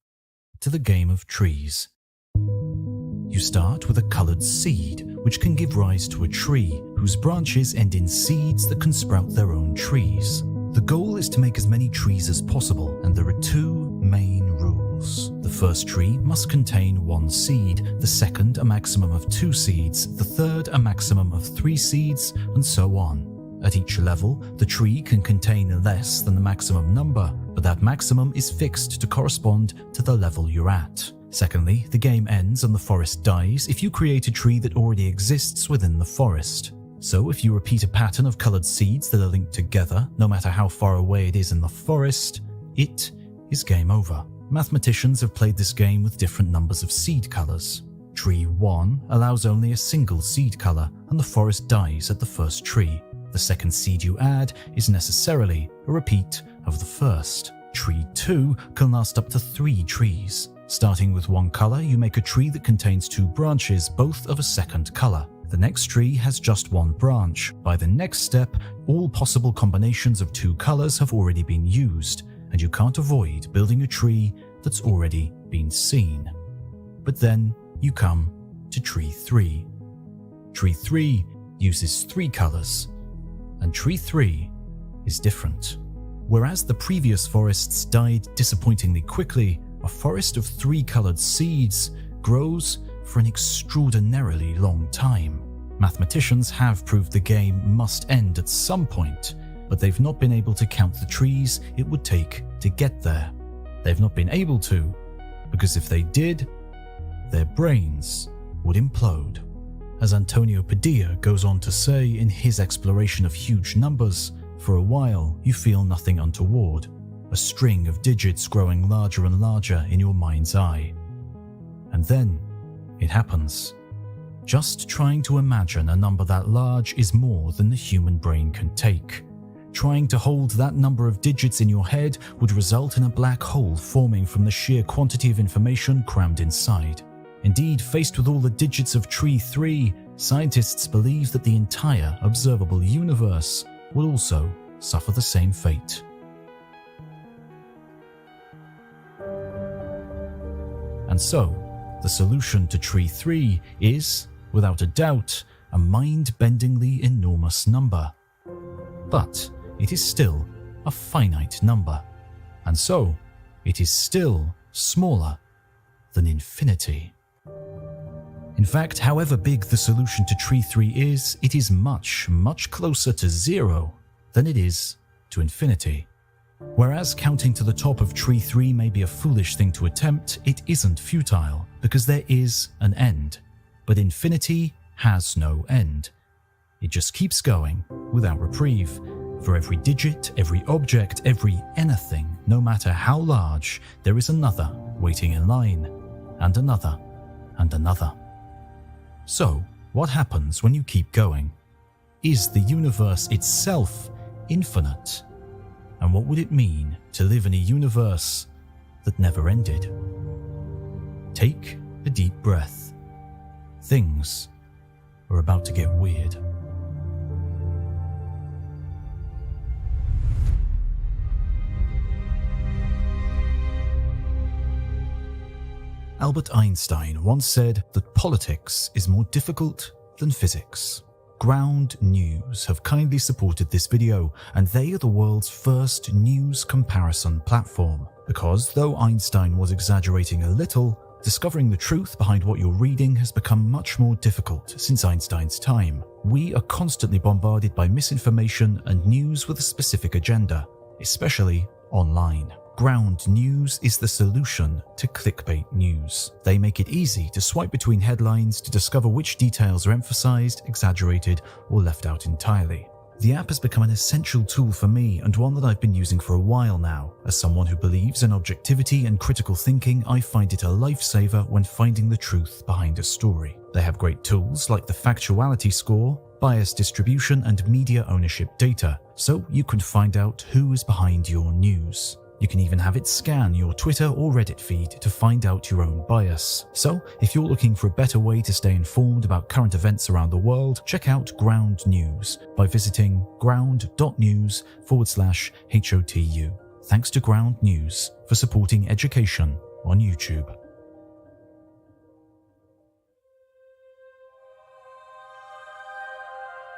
to the game of trees. You start with a coloured seed, which can give rise to a tree whose branches end in seeds that can sprout their own trees. The goal is to make as many trees as possible, and there are 2 main rules. The first tree must contain 1 seed, the second a maximum of 2 seeds, the third a maximum of 3 seeds, and so on. At each level, the tree can contain less than the maximum number, but that maximum is fixed to correspond to the level you're at. Secondly, the game ends and the forest dies if you create a tree that already exists within the forest. So if you repeat a pattern of colored seeds that are linked together, no matter how far away it is in the forest, it is game over. Mathematicians have played this game with different numbers of seed colors. Tree 1 allows only a single seed color, and the forest dies at the first tree. The second seed you add is necessarily a repeat of the first. Tree 2 can last up to 3 trees. Starting with one color, you make a tree that contains 2 branches, both of a second color. The next tree has just one branch. By the next step, all possible combinations of 2 colors have already been used, and you can't avoid building a tree that's already been seen. But then you come to tree 3. Tree 3 uses 3 colors, and tree 3 is different. Whereas the previous forests died disappointingly quickly, a forest of 3 colored seeds grows for an extraordinarily long time. Mathematicians have proved the game must end at some point, but they've not been able to count the trees it would take to get there. They've not been able to, because if they did, their brains would implode. As Antonio Padilla goes on to say in his exploration of huge numbers, for a while you feel nothing untoward, a string of digits growing larger and larger in your mind's eye. And then it happens. Just trying to imagine a number that large is more than the human brain can take. Trying to hold that number of digits in your head would result in a black hole forming from the sheer quantity of information crammed inside. Indeed, faced with all the digits of tree 3, scientists believe that the entire observable universe will also suffer the same fate. And so, the solution to tree 3 is, without a doubt, a mind-bendingly enormous number. But it is still a finite number, and so it is still smaller than infinity. In fact, however big the solution to tree 3 is, it is much, much closer to 0 than it is to infinity. Whereas counting to the top of tree 3 may be a foolish thing to attempt, it isn't futile, because there is an end. But infinity has no end. It just keeps going, without reprieve. For every digit, every object, every anything, no matter how large, there is another waiting in line, and another, and another. So, what happens when you keep going? Is the universe itself infinite? And what would it mean to live in a universe that never ended? Take a deep breath. Things are about to get weird. Albert Einstein once said that politics is more difficult than physics. Ground News have kindly supported this video, and they are the world's first news comparison platform. Because though Einstein was exaggerating a little, discovering the truth behind what you're reading has become much more difficult since Einstein's time. We are constantly bombarded by misinformation and news with a specific agenda, especially online. Ground News is the solution to clickbait news. They make it easy to swipe between headlines to discover which details are emphasized, exaggerated, or left out entirely. The app has become an essential tool for me, and one that I've been using for a while now. As someone who believes in objectivity and critical thinking, I find it a lifesaver when finding the truth behind a story. They have great tools like the factuality score, bias distribution, and media ownership data, so you can find out who is behind your news. You can even have it scan your Twitter or Reddit feed to find out your own bias. So, if you're looking for a better way to stay informed about current events around the world, check out Ground News by visiting ground.news/HOTU. Thanks to Ground News for supporting education on YouTube.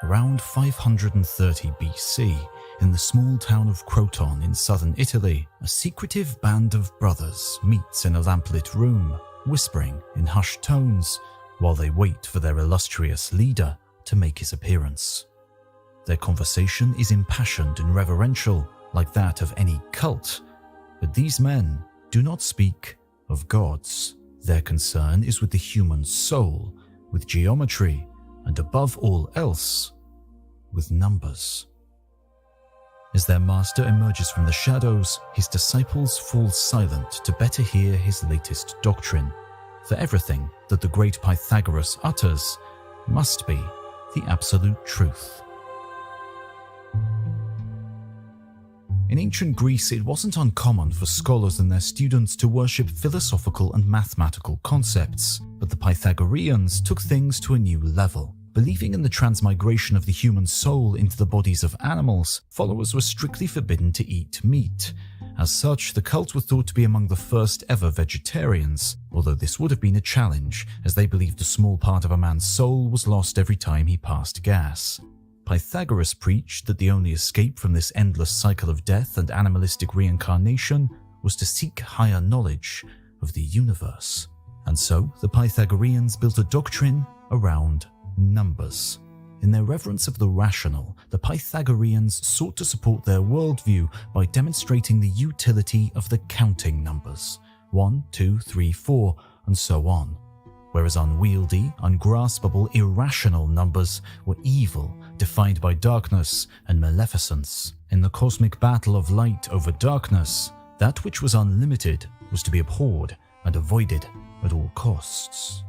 Around 530 BC, in the small town of Croton in southern Italy, a secretive band of brothers meets in a lamplit room, whispering in hushed tones while they wait for their illustrious leader to make his appearance. Their conversation is impassioned and reverential, like that of any cult, but these men do not speak of gods. Their concern is with the human soul, with geometry, and above all else, with numbers. As their master emerges from the shadows, his disciples fall silent to better hear his latest doctrine, for everything that the great Pythagoras utters must be the absolute truth. In ancient Greece, it wasn't uncommon for scholars and their students to worship philosophical and mathematical concepts, but the Pythagoreans took things to a new level. Believing in the transmigration of the human soul into the bodies of animals, followers were strictly forbidden to eat meat. As such, the cult was thought to be among the first ever vegetarians, although this would have been a challenge, as they believed a small part of a man's soul was lost every time he passed gas. Pythagoras preached that the only escape from this endless cycle of death and animalistic reincarnation was to seek higher knowledge of the universe. And so, the Pythagoreans built a doctrine around numbers. In their reverence of the rational, the Pythagoreans sought to support their worldview by demonstrating the utility of the counting numbers 1, 2, 3, 4, and so on. Whereas unwieldy, ungraspable, irrational numbers were evil, defined by darkness and maleficence. In the cosmic battle of light over darkness, that which was unlimited was to be abhorred and avoided at all costs.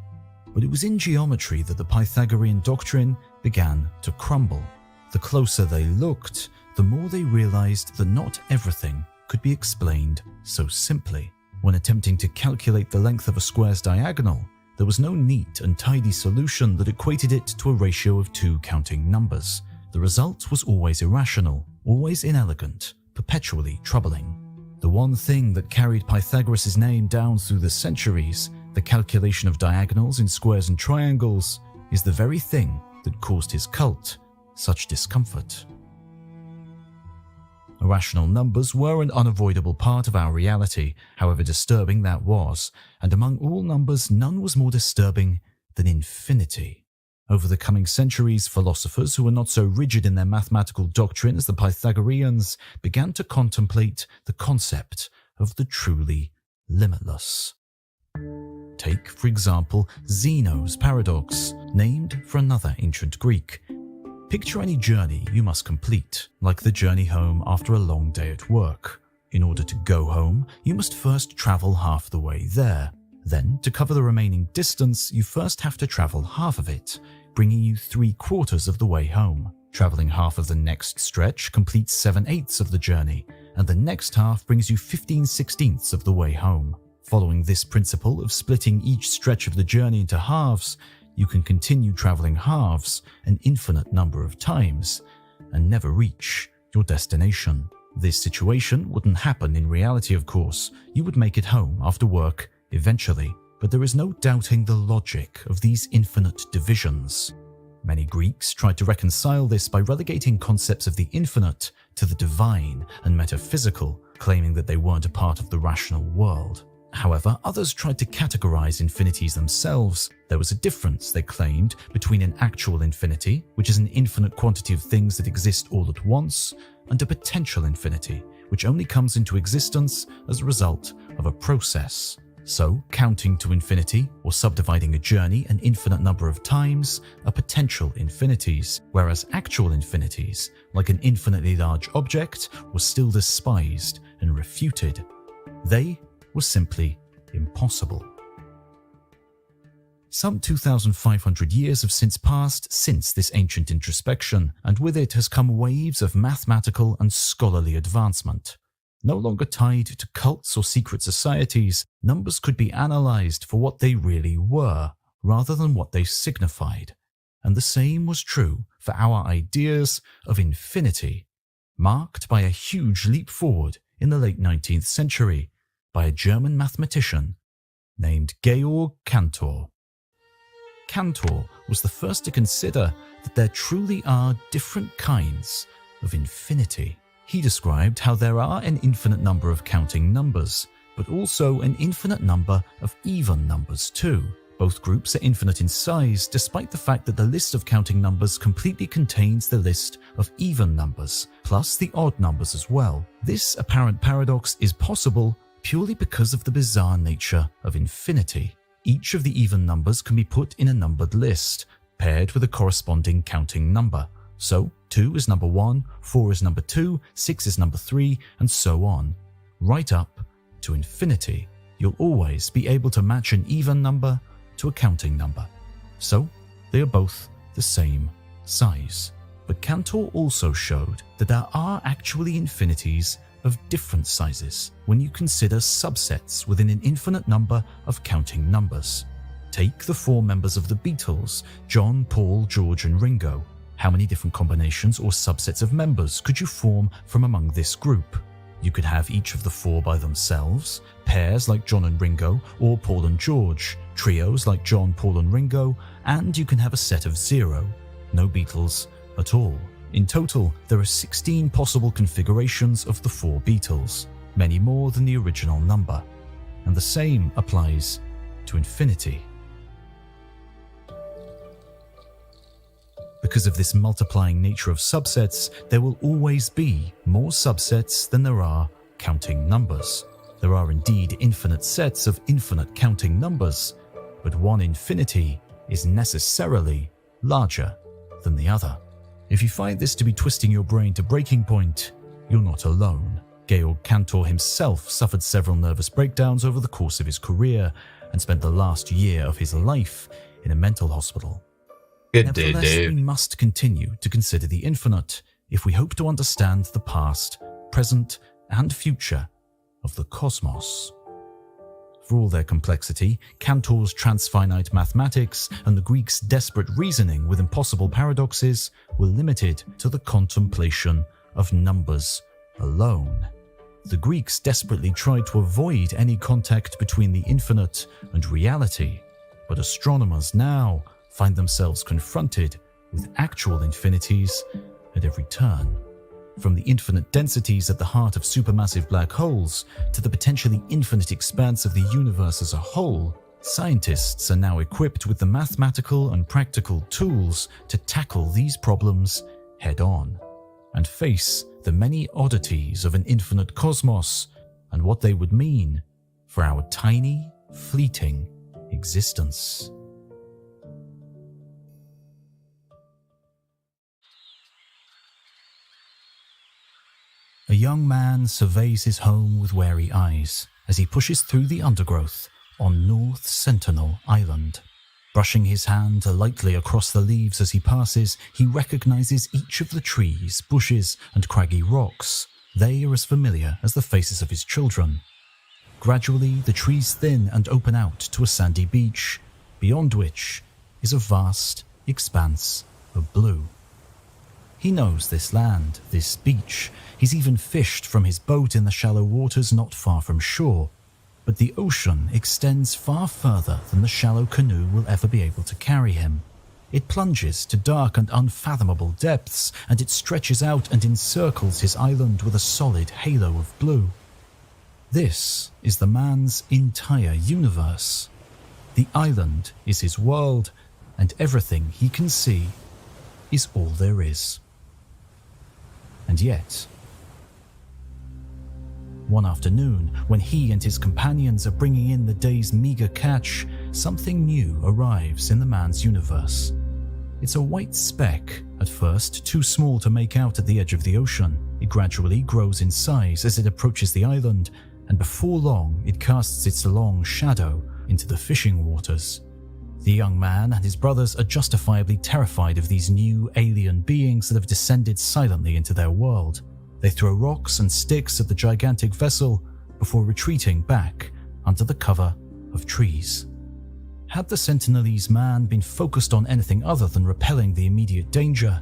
But it was in geometry that the Pythagorean doctrine began to crumble. The closer they looked, the more they realized that not everything could be explained so simply. When attempting to calculate the length of a square's diagonal, there was no neat and tidy solution that equated it to a ratio of 2 counting numbers. The result was always irrational, always inelegant, perpetually troubling. The one thing that carried Pythagoras' name down through the centuries, the calculation of diagonals in squares and triangles, is the very thing that caused his cult such discomfort. Irrational numbers were an unavoidable part of our reality, however disturbing that was, and among all numbers none was more disturbing than infinity. Over the coming centuries, philosophers who were not so rigid in their mathematical doctrine as the Pythagoreans began to contemplate the concept of the truly limitless. Take, for example, Zeno's paradox, named for another ancient Greek. Picture any journey you must complete, like the journey home after a long day at work. In order to go home, you must first travel half the way there. Then, to cover the remaining distance, you first have to travel half of it, bringing you 3/4 of the way home. Traveling half of the next stretch completes 7/8 of the journey, and the next half brings you 15/16 of the way home. Following this principle of splitting each stretch of the journey into halves, you can continue traveling halves an infinite number of times and never reach your destination. This situation wouldn't happen in reality, of course. You would make it home after work eventually, but there is no doubting the logic of these infinite divisions. Many Greeks tried to reconcile this by relegating concepts of the infinite to the divine and metaphysical, claiming that they weren't a part of the rational world. However, others tried to categorize infinities themselves. There was a difference, they claimed, between an actual infinity, which is an infinite quantity of things that exist all at once, and a potential infinity, which only comes into existence as a result of a process. So, counting to infinity, or subdividing a journey an infinite number of times, are potential infinities, whereas actual infinities, like an infinitely large object, were still despised and refuted. They was simply impossible. Some 2,500 years have since passed since this ancient introspection, and with it has come waves of mathematical and scholarly advancement. No longer tied to cults or secret societies, numbers could be analyzed for what they really were, rather than what they signified. And the same was true for our ideas of infinity, marked by a huge leap forward in the late 19th century, by a German mathematician named Georg Cantor. Cantor was the first to consider that there truly are different kinds of infinity. He described how there are an infinite number of counting numbers, but also an infinite number of even numbers too. Both groups are infinite in size, despite the fact that the list of counting numbers completely contains the list of even numbers, plus the odd numbers as well. This apparent paradox is possible purely because of the bizarre nature of infinity. Each of the even numbers can be put in a numbered list, paired with a corresponding counting number. So 2 is number 1, 4 is number 2, 6 is number 3, and so on. Right up to infinity, you'll always be able to match an even number to a counting number. So they are both the same size. But Cantor also showed that there are actually infinities of different sizes when you consider subsets within an infinite number of counting numbers. Take the 4 members of the Beatles, John, Paul, George, and Ringo. How many different combinations or subsets of members could you form from among this group? You could have each of the 4 by themselves, pairs like John and Ringo, or Paul and George, trios like John, Paul, and Ringo, and you can have a set of 0, no Beatles at all. In total, there are 16 possible configurations of the 4 Beatles, many more than the original number. And the same applies to infinity. Because of this multiplying nature of subsets, there will always be more subsets than there are counting numbers. There are indeed infinite sets of infinite counting numbers, but one infinity is necessarily larger than the other. If you find this to be twisting your brain to breaking point, you're not alone. Georg Cantor himself suffered several nervous breakdowns over the course of his career and spent the last year of his life in a mental hospital. Good day, Nevertheless, Dave. we must continue to consider the infinite if we hope to understand the past, present, and future of the cosmos. For all their complexity, Cantor's transfinite mathematics and the Greeks' desperate reasoning with impossible paradoxes were limited to the contemplation of numbers alone. The Greeks desperately tried to avoid any contact between the infinite and reality, but astronomers now find themselves confronted with actual infinities at every turn. From the infinite densities at the heart of supermassive black holes to the potentially infinite expanse of the universe as a whole, scientists are now equipped with the mathematical and practical tools to tackle these problems head-on and face the many oddities of an infinite cosmos and what they would mean for our tiny, fleeting existence. A young man surveys his home with wary eyes as he pushes through the undergrowth on North Sentinel Island. Brushing his hand lightly across the leaves as he passes, he recognizes each of the trees, bushes, and craggy rocks. They are as familiar as the faces of his children. Gradually, the trees thin and open out to a sandy beach, beyond which is a vast expanse of blue. He knows this land, this beach. He's even fished from his boat in the shallow waters not far from shore. But the ocean extends far further than the shallow canoe will ever be able to carry him. It plunges to dark and unfathomable depths, and it stretches out and encircles his island with a solid halo of blue. This is the man's entire universe. The island is his world, and everything he can see is all there is. And yet, one afternoon, when he and his companions are bringing in the day's meager catch, something new arrives in the man's universe. It's a white speck, at first too small to make out at the edge of the ocean. It gradually grows in size as it approaches the island, and before long it casts its long shadow into the fishing waters. The young man and his brothers are justifiably terrified of these new alien beings that have descended silently into their world. They throw rocks and sticks at the gigantic vessel before retreating back under the cover of trees. Had the Sentinelese man been focused on anything other than repelling the immediate danger,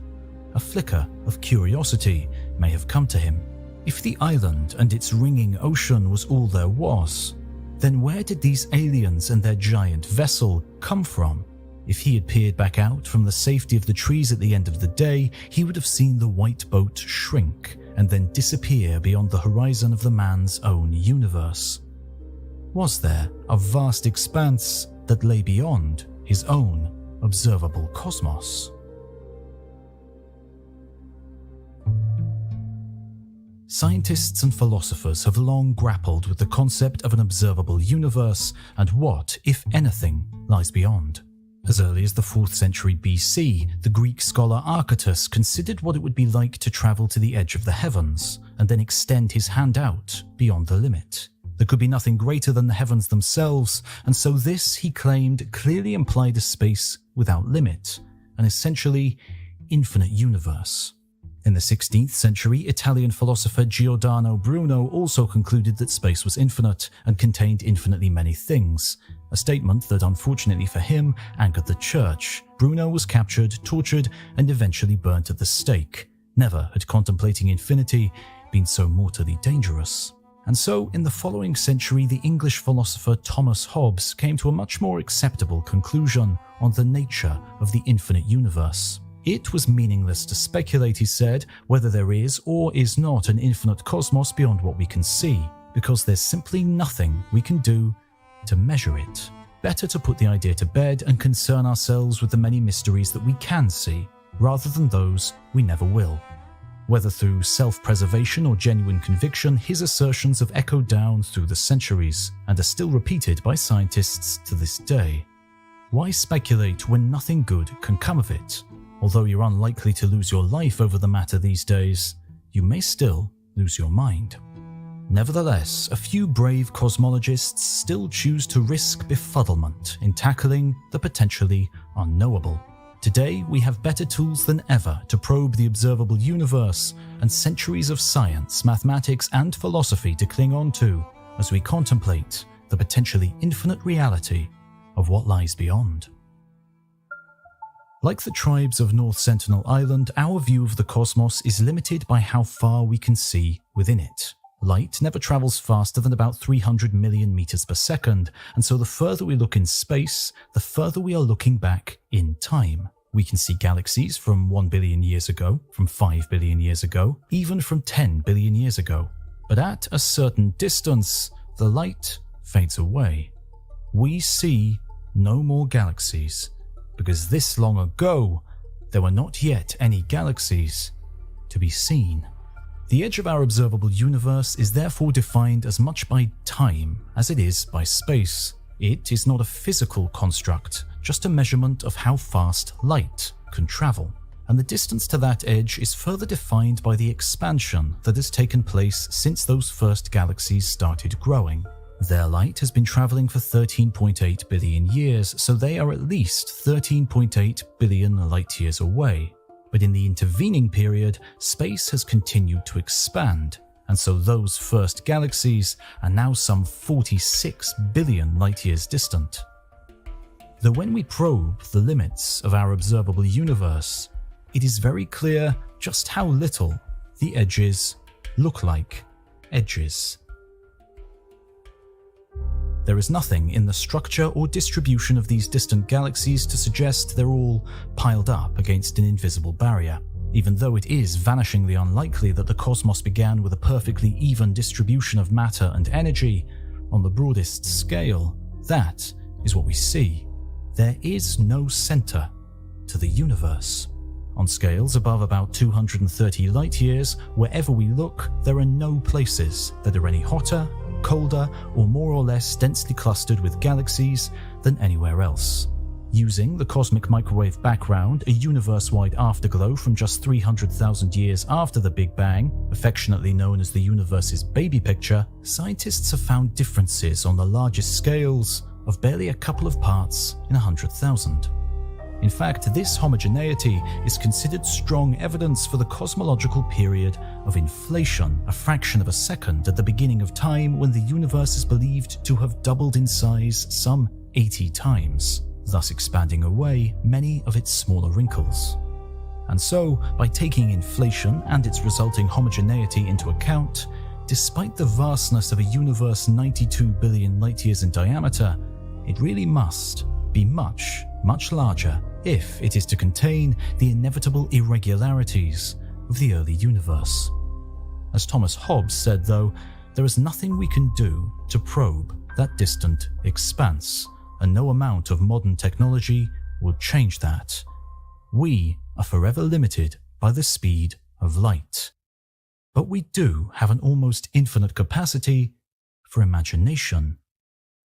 a flicker of curiosity may have come to him. If the island and its ringing ocean was all there was, then where did these aliens and their giant vessel come from? If he had peered back out from the safety of the trees at the end of the day, he would have seen the white boat shrink and then disappear beyond the horizon of the man's own universe. Was there a vast expanse that lay beyond his own observable cosmos? Scientists and philosophers have long grappled with the concept of an observable universe and what, if anything, lies beyond. As early as the 4th century BC, the Greek scholar Archytas considered what it would be like to travel to the edge of the heavens and then extend his hand out beyond the limit. There could be nothing greater than the heavens themselves, and so this, he claimed, clearly implied a space without limit, an essentially infinite universe. In the 16th century, Italian philosopher Giordano Bruno also concluded that space was infinite and contained infinitely many things, a statement that, unfortunately for him, angered the church. Bruno was captured, tortured, and eventually burnt at the stake. Never had contemplating infinity been so mortally dangerous. And so, in the following century, the English philosopher Thomas Hobbes came to a much more acceptable conclusion on the nature of the infinite universe. It was meaningless to speculate, he said, whether there is or is not an infinite cosmos beyond what we can see, because there's simply nothing we can do to measure it. Better to put the idea to bed and concern ourselves with the many mysteries that we can see, rather than those we never will. Whether through self-preservation or genuine conviction, his assertions have echoed down through the centuries and are still repeated by scientists to this day. Why speculate when nothing good can come of it? Although you're unlikely to lose your life over the matter these days, you may still lose your mind. Nevertheless, a few brave cosmologists still choose to risk befuddlement in tackling the potentially unknowable. Today, we have better tools than ever to probe the observable universe and centuries of science, mathematics, and philosophy to cling on to as we contemplate the potentially infinite reality of what lies beyond. Like the tribes of North Sentinel Island, our view of the cosmos is limited by how far we can see within it. Light never travels faster than about 300 million meters per second, and so the further we look in space, the further we are looking back in time. We can see galaxies from 1 billion years ago, from 5 billion years ago, even from 10 billion years ago. But at a certain distance, the light fades away. We see no more galaxies, because this long ago, there were not yet any galaxies to be seen. The edge of our observable universe is therefore defined as much by time as it is by space. It is not a physical construct, just a measurement of how fast light can travel. And the distance to that edge is further defined by the expansion that has taken place since those first galaxies started growing. Their light has been traveling for 13.8 billion years, so they are at least 13.8 billion light-years away. But in the intervening period, space has continued to expand, and so those first galaxies are now some 46 billion light-years distant. Though when we probe the limits of our observable universe, it is very clear just how little the edges look like edges. There is nothing in the structure or distribution of these distant galaxies to suggest they're all piled up against an invisible barrier. Even though it is vanishingly unlikely that the cosmos began with a perfectly even distribution of matter and energy, on the broadest scale, that is what we see. There is no center to the universe. On scales above about 230 light-years, wherever we look, there are no places that are any hotter, colder, or more or less densely clustered with galaxies than anywhere else. Using the cosmic microwave background, a universe-wide afterglow from just 300,000 years after the Big Bang, affectionately known as the universe's baby picture, scientists have found differences on the largest scales of barely a couple of parts in 100,000. In fact, this homogeneity is considered strong evidence for the cosmological period of inflation, a fraction of a second at the beginning of time when the universe is believed to have doubled in size some 80 times, thus expanding away many of its smaller wrinkles. And so, by taking inflation and its resulting homogeneity into account, despite the vastness of a universe 92 billion light-years in diameter, it really must be much, much larger if it is to contain the inevitable irregularities of the early universe. As Thomas Hobbes said, though, there is nothing we can do to probe that distant expanse, and no amount of modern technology will change that. We are forever limited by the speed of light. But we do have an almost infinite capacity for imagination,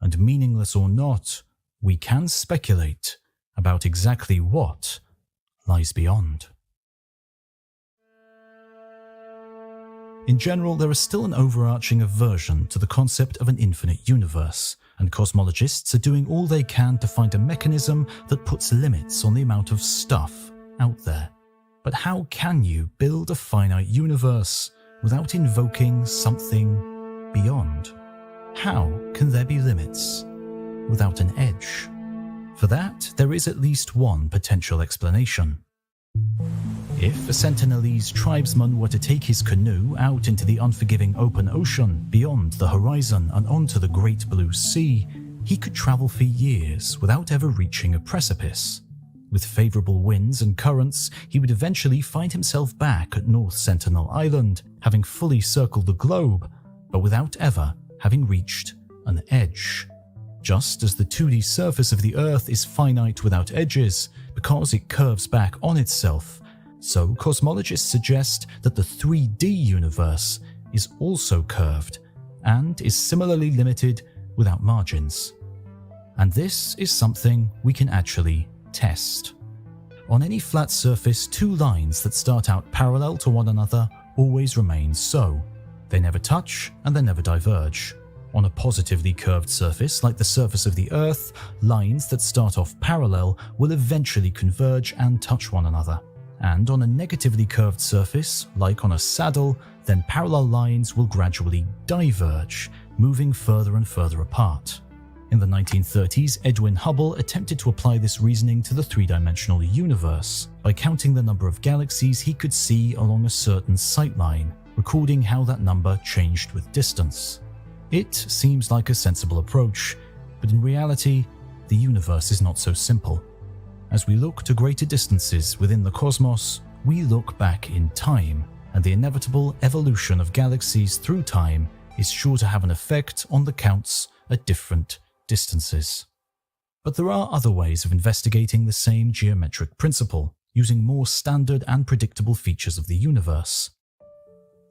and meaningless or not, we can speculate about exactly what lies beyond. In general, there is still an overarching aversion to the concept of an infinite universe, and cosmologists are doing all they can to find a mechanism that puts limits on the amount of stuff out there. But how can you build a finite universe without invoking something beyond? How can there be limits without an edge? For that, there is at least one potential explanation. If a Sentinelese tribesman were to take his canoe out into the unforgiving open ocean, beyond the horizon and onto the great blue sea, he could travel for years without ever reaching a precipice. With favourable winds and currents, he would eventually find himself back at North Sentinel Island, having fully circled the globe, but without ever having reached an edge. Just as the 2D surface of the Earth is finite without edges, because it curves back on itself, so cosmologists suggest that the 3D universe is also curved, and is similarly limited without margins. And this is something we can actually test. On any flat surface, two lines that start out parallel to one another always remain so. They never touch and they never diverge. On a positively curved surface, like the surface of the Earth, lines that start off parallel will eventually converge and touch one another. And on a negatively curved surface, like on a saddle, then parallel lines will gradually diverge, moving further and further apart. In the 1930s, Edwin Hubble attempted to apply this reasoning to the three-dimensional universe by counting the number of galaxies he could see along a certain sightline, recording how that number changed with distance. It seems like a sensible approach, but in reality, the universe is not so simple. As we look to greater distances within the cosmos, we look back in time, and the inevitable evolution of galaxies through time is sure to have an effect on the counts at different distances. But there are other ways of investigating the same geometric principle, using more standard and predictable features of the universe.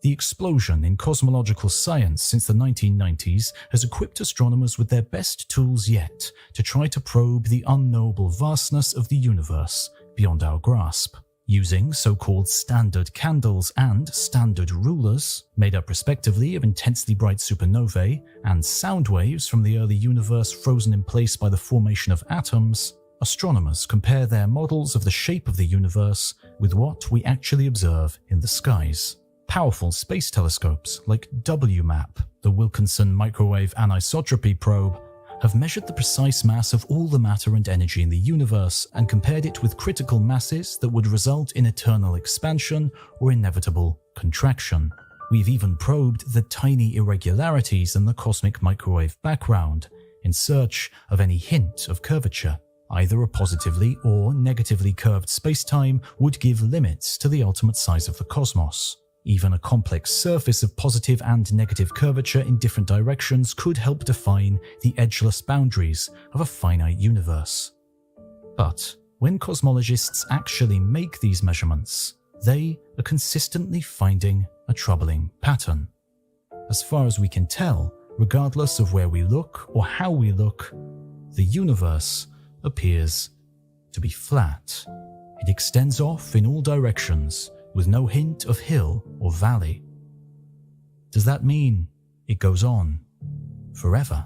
The explosion in cosmological science since the 1990s has equipped astronomers with their best tools yet to try to probe the unknowable vastness of the universe beyond our grasp. Using so-called standard candles and standard rulers, made up respectively of intensely bright supernovae and sound waves from the early universe frozen in place by the formation of atoms, astronomers compare their models of the shape of the universe with what we actually observe in the skies. Powerful space telescopes like WMAP, the Wilkinson Microwave Anisotropy Probe, have measured the precise mass of all the matter and energy in the universe and compared it with critical masses that would result in eternal expansion or inevitable contraction. We've even probed the tiny irregularities in the cosmic microwave background in search of any hint of curvature. Either a positively or negatively curved spacetime would give limits to the ultimate size of the cosmos. Even a complex surface of positive and negative curvature in different directions could help define the edgeless boundaries of a finite universe. But when cosmologists actually make these measurements, they are consistently finding a troubling pattern. As far as we can tell, regardless of where we look or how we look, the universe appears to be flat. It extends off in all directions, with no hint of hill or valley. Does that mean it goes on forever?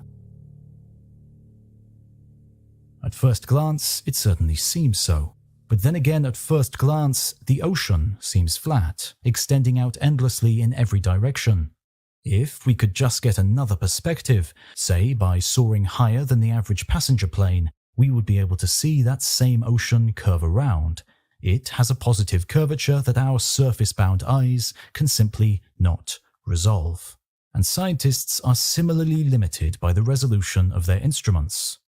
At first glance, it certainly seems so. But then again, at first glance, the ocean seems flat, extending out endlessly in every direction. If we could just get another perspective, say by soaring higher than the average passenger plane, we would be able to see that same ocean curve around. It has a positive curvature that our surface-bound eyes can simply not resolve. And scientists are similarly limited by the resolution of their instruments.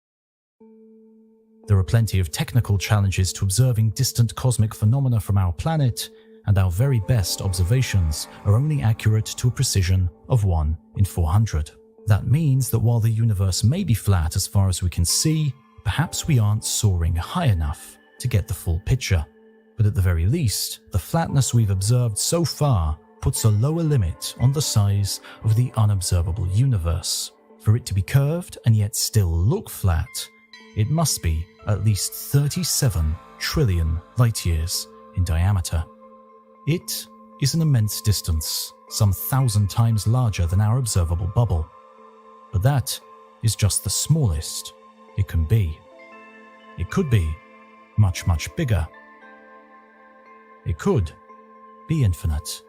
There are plenty of technical challenges to observing distant cosmic phenomena from our planet, and our very best observations are only accurate to a precision of 1 in 400. That means that while the universe may be flat as far as we can see, perhaps we aren't soaring high enough to get the full picture. But at the very least, the flatness we've observed so far puts a lower limit on the size of the unobservable universe. For it to be curved and yet still look flat, it must be at least 37 trillion light-years in diameter. It is an immense distance, some 1,000 times larger than our observable bubble. But that is just the smallest it can be. It could be much, much bigger. It could be infinite.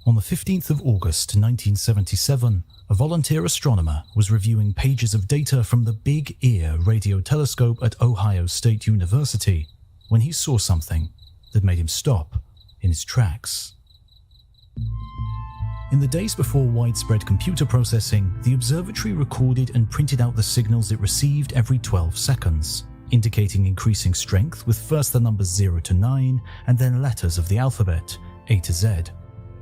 On the 15th of August 1977, a volunteer astronomer was reviewing pages of data from the Big Ear radio telescope at Ohio State University when he saw something that made him stop in his tracks. In the days before widespread computer processing, the observatory recorded and printed out the signals it received every 12 seconds, indicating increasing strength with first the numbers 0 to 9 and then letters of the alphabet, A to Z.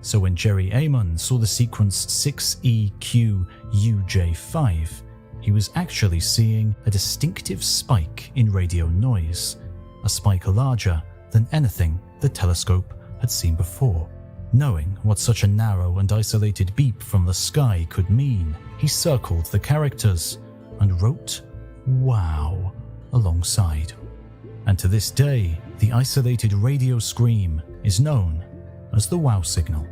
So when Jerry Amon saw the sequence 6EQUJ5, he was actually seeing a distinctive spike in radio noise, a spike larger than anything the telescope had seen before. Knowing what such a narrow and isolated beep from the sky could mean, he circled the characters and wrote "Wow" alongside. And to this day, the isolated radio scream is known as the wow signal.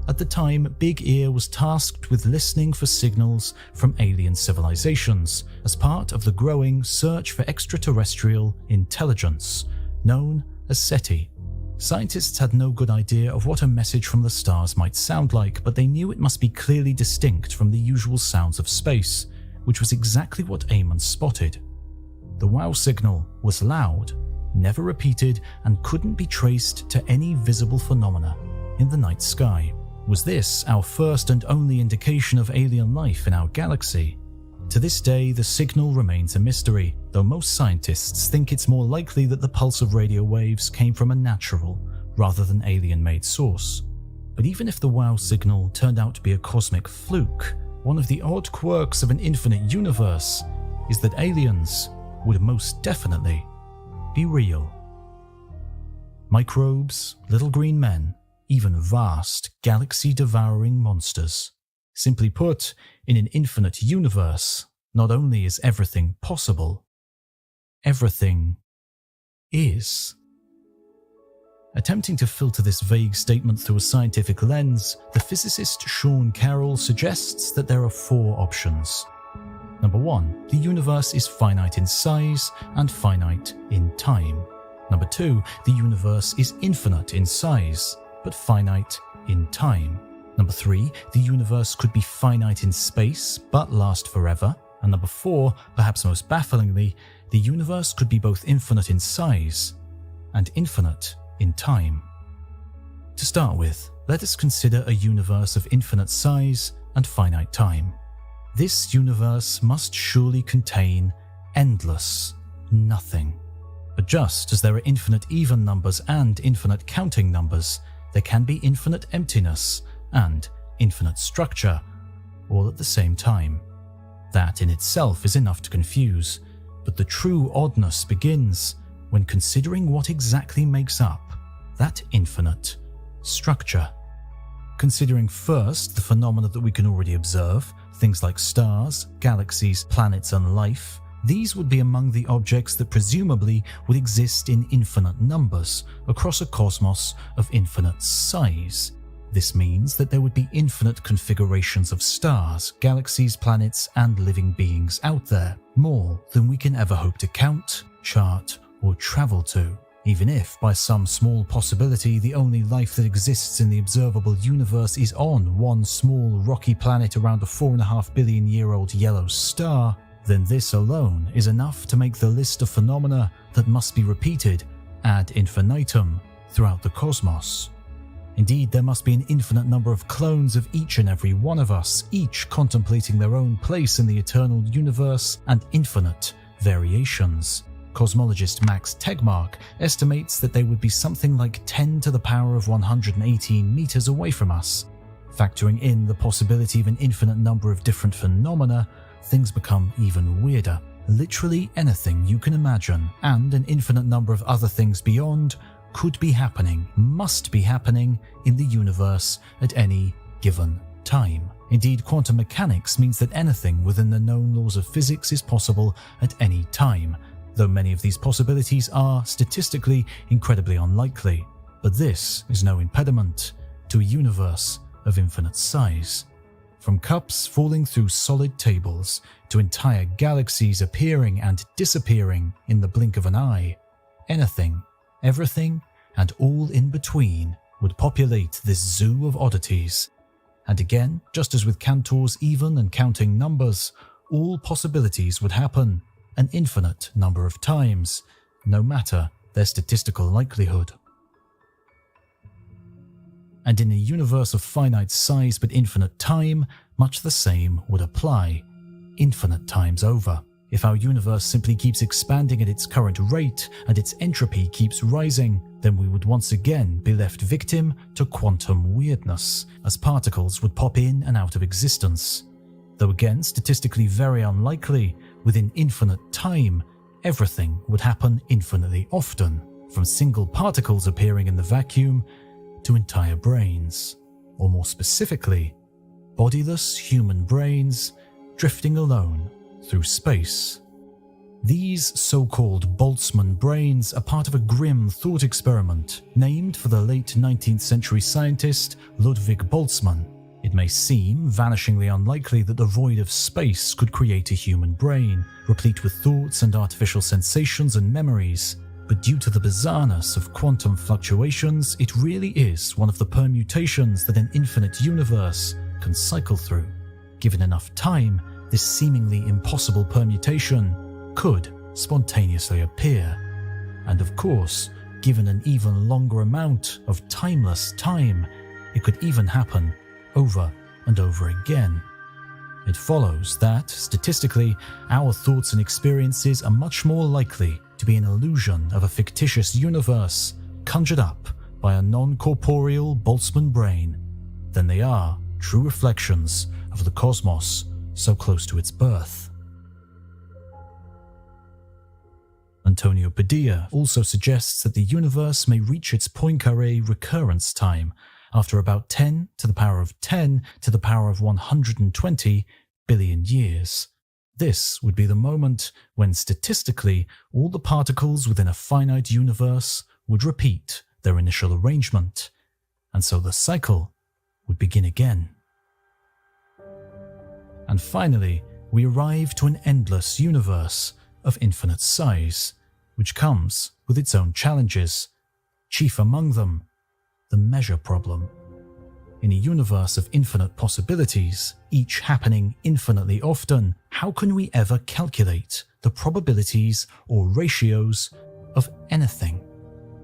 At the time, Big Ear was tasked with listening for signals from alien civilizations as part of the growing search for extraterrestrial intelligence, known as SETI. Scientists had no good idea of what a message from the stars might sound like, but they knew it must be clearly distinct from the usual sounds of space, which was exactly what Amon spotted. The wow signal was loud, never repeated, and couldn't be traced to any visible phenomena in the night sky. Was this our first and only indication of alien life in our galaxy? To this day, the signal remains a mystery, though most scientists think it's more likely that the pulse of radio waves came from a natural, rather than alien-made source. But even if the wow signal turned out to be a cosmic fluke, one of the odd quirks of an infinite universe is that aliens would most definitely be real. Microbes, little green men, even vast, galaxy-devouring monsters. Simply put, in an infinite universe, not only is everything possible, everything is. Attempting to filter this vague statement through a scientific lens, the physicist Sean Carroll suggests that there are 4 options. Number 1, the universe is finite in size and finite in time. Number 2, the universe is infinite in size, but finite in time. Number 3, the universe could be finite in space, but last forever. And number 4, perhaps most bafflingly, the universe could be both infinite in size and infinite in time. To start with, let us consider a universe of infinite size and finite time. This universe must surely contain endless nothing. But just as there are infinite even numbers and infinite counting numbers, there can be infinite emptiness and infinite structure, all at the same time. That in itself is enough to confuse, but the true oddness begins when considering what exactly makes up that infinite structure. Considering first the phenomena that we can already observe, things like stars, galaxies, planets, and life, these would be among the objects that presumably would exist in infinite numbers across a cosmos of infinite size. This means that there would be infinite configurations of stars, galaxies, planets, and living beings out there, more than we can ever hope to count, chart, or travel to. Even if, by some small possibility, the only life that exists in the observable universe is on one small rocky planet around a 4.5 billion year old yellow star, then this alone is enough to make the list of phenomena that must be repeated ad infinitum throughout the cosmos. Indeed, there must be an infinite number of clones of each and every one of us, each contemplating their own place in the eternal universe, and infinite variations. Cosmologist Max Tegmark estimates that they would be something like 10 to the power of 118 meters away from us. Factoring in the possibility of an infinite number of different phenomena, things become even weirder. Literally anything you can imagine, and an infinite number of other things beyond, could be happening, must be happening in the universe at any given time. Indeed, quantum mechanics means that anything within the known laws of physics is possible at any time, though many of these possibilities are, statistically, incredibly unlikely. But this is no impediment to a universe of infinite size. From cups falling through solid tables to entire galaxies appearing and disappearing in the blink of an eye, anything, everything, and all in between would populate this zoo of oddities. And again, just as with Cantor's even and counting numbers, all possibilities would happen an infinite number of times, no matter their statistical likelihood. And in a universe of finite size but infinite time, much the same would apply, infinite times over. If our universe simply keeps expanding at its current rate and its entropy keeps rising, then we would once again be left victim to quantum weirdness, as particles would pop in and out of existence. Though again, statistically very unlikely, within infinite time, everything would happen infinitely often, from single particles appearing in the vacuum to entire brains, or more specifically, bodiless human brains drifting alone through space. These so-called Boltzmann brains are part of a grim thought experiment named for the late 19th century scientist Ludwig Boltzmann. It may seem vanishingly unlikely that the void of space could create a human brain, replete with thoughts and artificial sensations and memories, but due to the bizarreness of quantum fluctuations, it really is one of the permutations that an infinite universe can cycle through. Given enough time, this seemingly impossible permutation could spontaneously appear. And of course, given an even longer amount of timeless time, it could even happen over and over again. It follows that, statistically, our thoughts and experiences are much more likely to be an illusion of a fictitious universe conjured up by a non-corporeal Boltzmann brain than they are true reflections of the cosmos so close to its birth. Antonio Padilla also suggests that the universe may reach its Poincaré recurrence time after about 10 to the power of 10 to the power of 120 billion years. This would be the moment when statistically all the particles within a finite universe would repeat their initial arrangement, and so the cycle would begin again. And finally, we arrive to an endless universe of infinite size, which comes with its own challenges, chief among them, the measure problem. In a universe of infinite possibilities, each happening infinitely often, how can we ever calculate the probabilities or ratios of anything?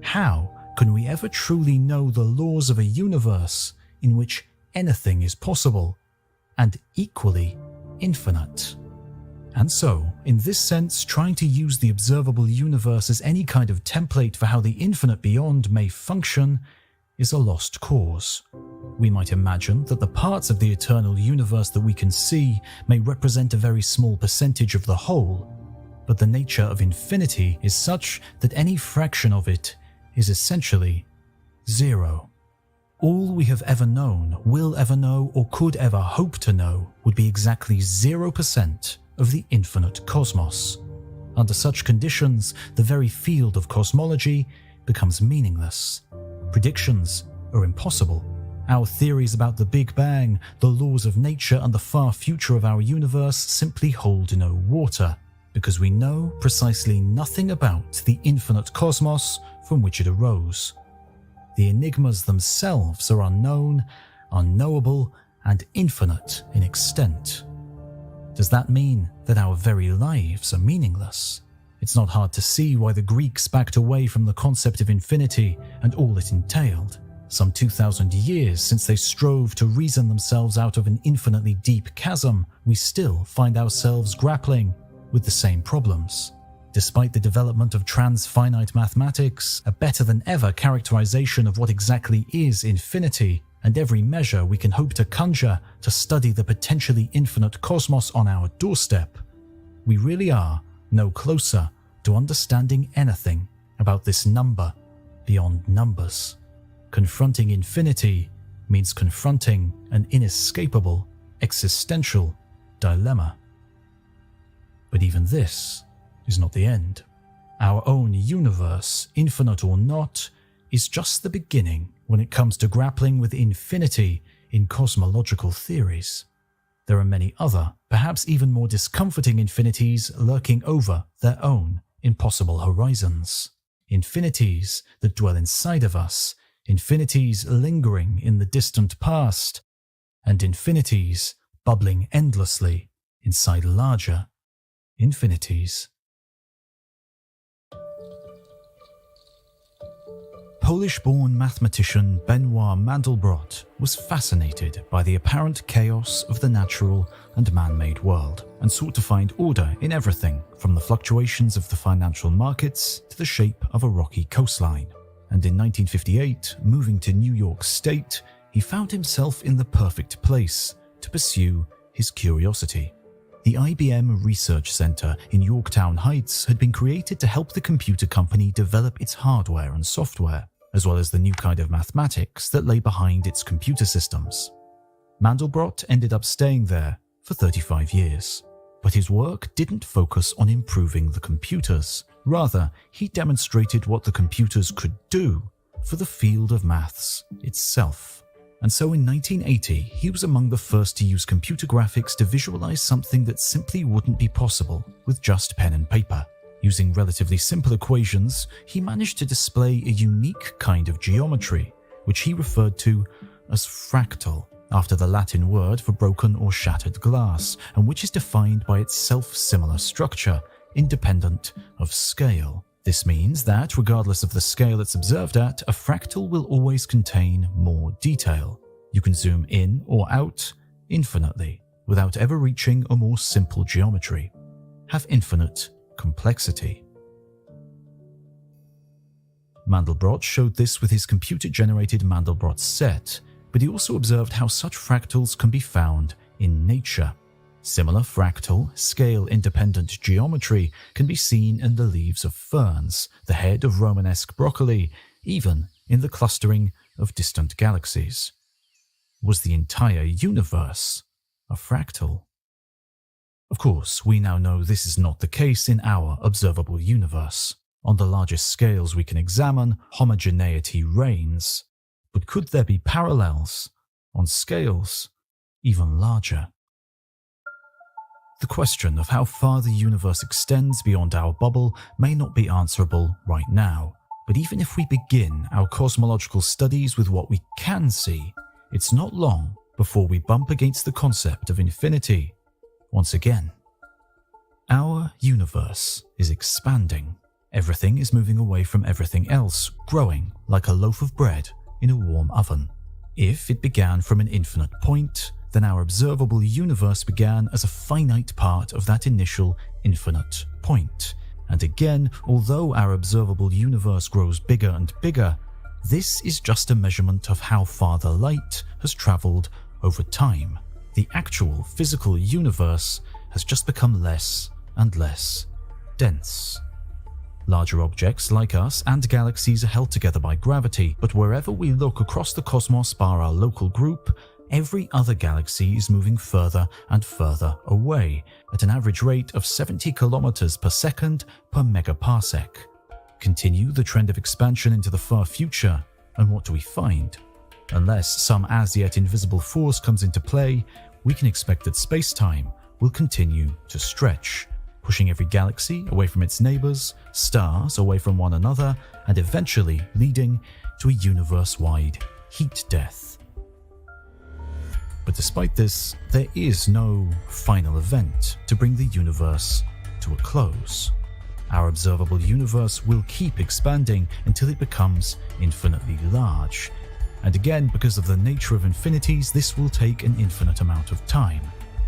How can we ever truly know the laws of a universe in which anything is possible and equally infinite? And so, in this sense, trying to use the observable universe as any kind of template for how the infinite beyond may function is a lost cause. We might imagine that the parts of the eternal universe that we can see may represent a very small percentage of the whole, but the nature of infinity is such that any fraction of it is essentially zero. All we have ever known, will ever know, or could ever hope to know would be exactly 0% of the infinite cosmos. Under such conditions, the very field of cosmology becomes meaningless. Predictions are impossible. Our theories about the Big Bang, the laws of nature, and the far future of our universe simply hold no water, because we know precisely nothing about the infinite cosmos from which it arose. The enigmas themselves are unknown, unknowable, and infinite in extent. Does that mean that our very lives are meaningless? It's not hard to see why the Greeks backed away from the concept of infinity and all it entailed. Some 2,000 years since they strove to reason themselves out of an infinitely deep chasm, we still find ourselves grappling with the same problems. Despite the development of transfinite mathematics, a better than ever characterization of what exactly is infinity, and every measure we can hope to conjure to study the potentially infinite cosmos on our doorstep, we really are no closer to understanding anything about this number beyond numbers. Confronting infinity means confronting an inescapable, existential dilemma. But even this is not the end. Our own universe, infinite or not, is just the beginning when it comes to grappling with infinity in cosmological theories. There are many other, perhaps even more discomforting infinities lurking over their own impossible horizons. Infinities that dwell inside of us, infinities lingering in the distant past, and infinities bubbling endlessly inside larger infinities. Polish-born mathematician Benoit Mandelbrot was fascinated by the apparent chaos of the natural and man-made world and sought to find order in everything from the fluctuations of the financial markets to the shape of a rocky coastline. And in 1958, moving to New York State, he found himself in the perfect place to pursue his curiosity. The IBM Research Center in Yorktown Heights had been created to help the computer company develop its hardware and software, as well as the new kind of mathematics that lay behind its computer systems. Mandelbrot ended up staying there for 35 years, but his work didn't focus on improving the computers. Rather, he demonstrated what the computers could do for the field of maths itself. And so in 1980, he was among the first to use computer graphics to visualize something that simply wouldn't be possible with just pen and paper. Using relatively simple equations, he managed to display a unique kind of geometry, which he referred to as fractal, after the Latin word for broken or shattered glass, and which is defined by its self-similar structure, independent of scale. This means that, regardless of the scale it's observed at, a fractal will always contain more detail. You can zoom in or out infinitely, without ever reaching a more simple geometry. Have infinite complexity. Mandelbrot showed this with his computer-generated Mandelbrot set, but he also observed how such fractals can be found in nature. Similar fractal, scale-independent geometry can be seen in the leaves of ferns, the head of Romanesque broccoli, even in the clustering of distant galaxies. Was the entire universe a fractal? Of course, we now know this is not the case in our observable universe. On the largest scales we can examine, homogeneity reigns. But could there be parallels on scales even larger? The question of how far the universe extends beyond our bubble may not be answerable right now, but even if we begin our cosmological studies with what we can see, it's not long before we bump against the concept of infinity once again. Our universe is expanding. Everything is moving away from everything else, growing like a loaf of bread in a warm oven. If it began from an infinite point, then our observable universe began as a finite part of that initial infinite point. And again, although our observable universe grows bigger and bigger, this is just a measurement of how far the light has traveled over time. The actual physical universe has just become less and less dense. Larger objects like us and galaxies are held together by gravity, but wherever we look across the cosmos bar our local group, every other galaxy is moving further and further away, at an average rate of 70 kilometers per second per megaparsec. Continue the trend of expansion into the far future, and what do we find? Unless some as-yet invisible force comes into play, we can expect that space-time will continue to stretch, pushing every galaxy away from its neighbors, stars away from one another, and eventually leading to a universe-wide heat death. But despite this, there is no final event to bring the universe to a close. Our observable universe will keep expanding until it becomes infinitely large. And again, because of the nature of infinities, this will take an infinite amount of time.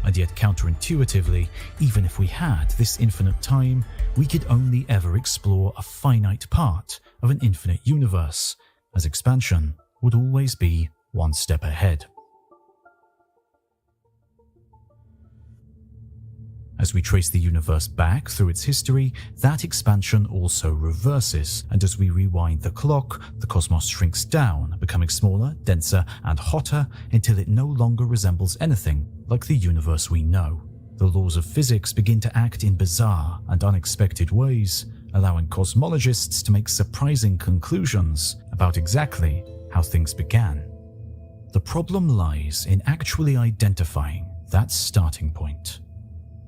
And yet counterintuitively, even if we had this infinite time, we could only ever explore a finite part of an infinite universe, as expansion would always be one step ahead. As we trace the universe back through its history, that expansion also reverses, and as we rewind the clock, the cosmos shrinks down, becoming smaller, denser, and hotter until it no longer resembles anything like the universe we know. The laws of physics begin to act in bizarre and unexpected ways, allowing cosmologists to make surprising conclusions about exactly how things began. The problem lies in actually identifying that starting point.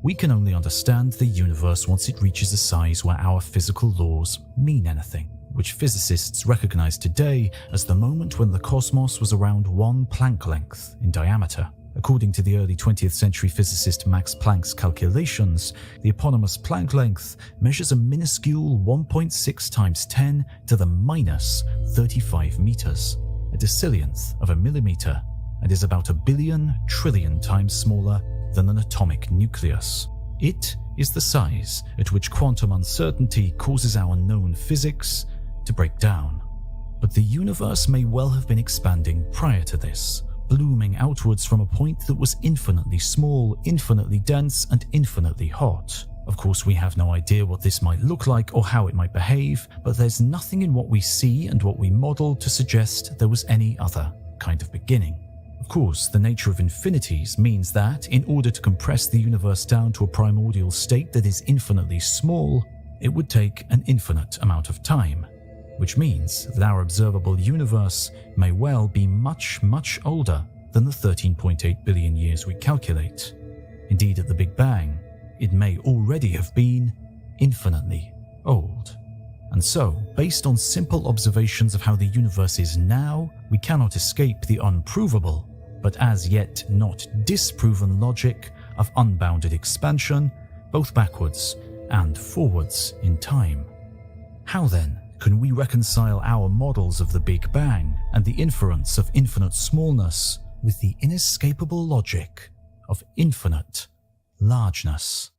We can only understand the universe once it reaches a size where our physical laws mean anything, which physicists recognize today as the moment when the cosmos was around 1 Planck length in diameter. According to the early 20th century physicist Max Planck's calculations, the eponymous Planck length measures a minuscule 1.6 times 10 to the minus 35 meters, a decillionth of a millimeter, and is about 1 billion trillion times smaller than an atomic nucleus. It is the size at which quantum uncertainty causes our known physics to break down. But the universe may well have been expanding prior to this, blooming outwards from a point that was infinitely small, infinitely dense, and infinitely hot. Of course, we have no idea what this might look like or how it might behave, but there's nothing in what we see and what we model to suggest there was any other kind of beginning. Of course, the nature of infinities means that, in order to compress the universe down to a primordial state that is infinitely small, it would take an infinite amount of time, which means that our observable universe may well be much, much older than the 13.8 billion years we calculate. Indeed, at the Big Bang, it may already have been infinitely old. And so, based on simple observations of how the universe is now, we cannot escape the unprovable, but as yet not disproven logic of unbounded expansion, both backwards and forwards in time. How then can we reconcile our models of the Big Bang and the inference of infinite smallness with the inescapable logic of infinite largeness?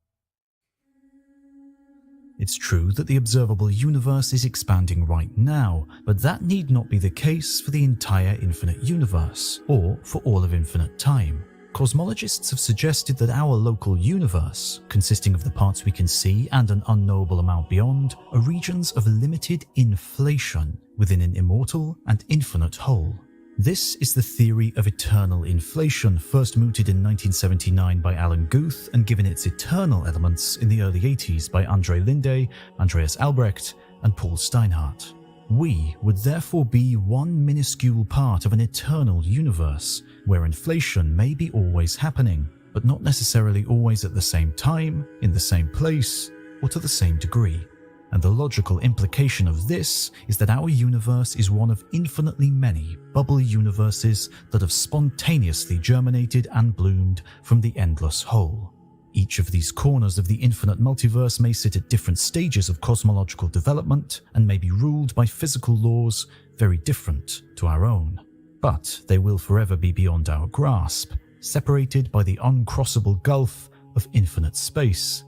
It's true that the observable universe is expanding right now, but that need not be the case for the entire infinite universe, or for all of infinite time. Cosmologists have suggested that our local universe, consisting of the parts we can see and an unknowable amount beyond, are regions of limited inflation within an immortal and infinite whole. This is the theory of eternal inflation, first mooted in 1979 by Alan Guth and given its eternal elements in the early 80s by André Linde, Andreas Albrecht, and Paul Steinhardt. We would therefore be one minuscule part of an eternal universe, where inflation may be always happening, but not necessarily always at the same time, in the same place, or to the same degree. And the logical implication of this is that our universe is one of infinitely many bubble universes that have spontaneously germinated and bloomed from the endless whole. Each of these corners of the infinite multiverse may sit at different stages of cosmological development and may be ruled by physical laws very different to our own. But they will forever be beyond our grasp, separated by the uncrossable gulf of infinite space.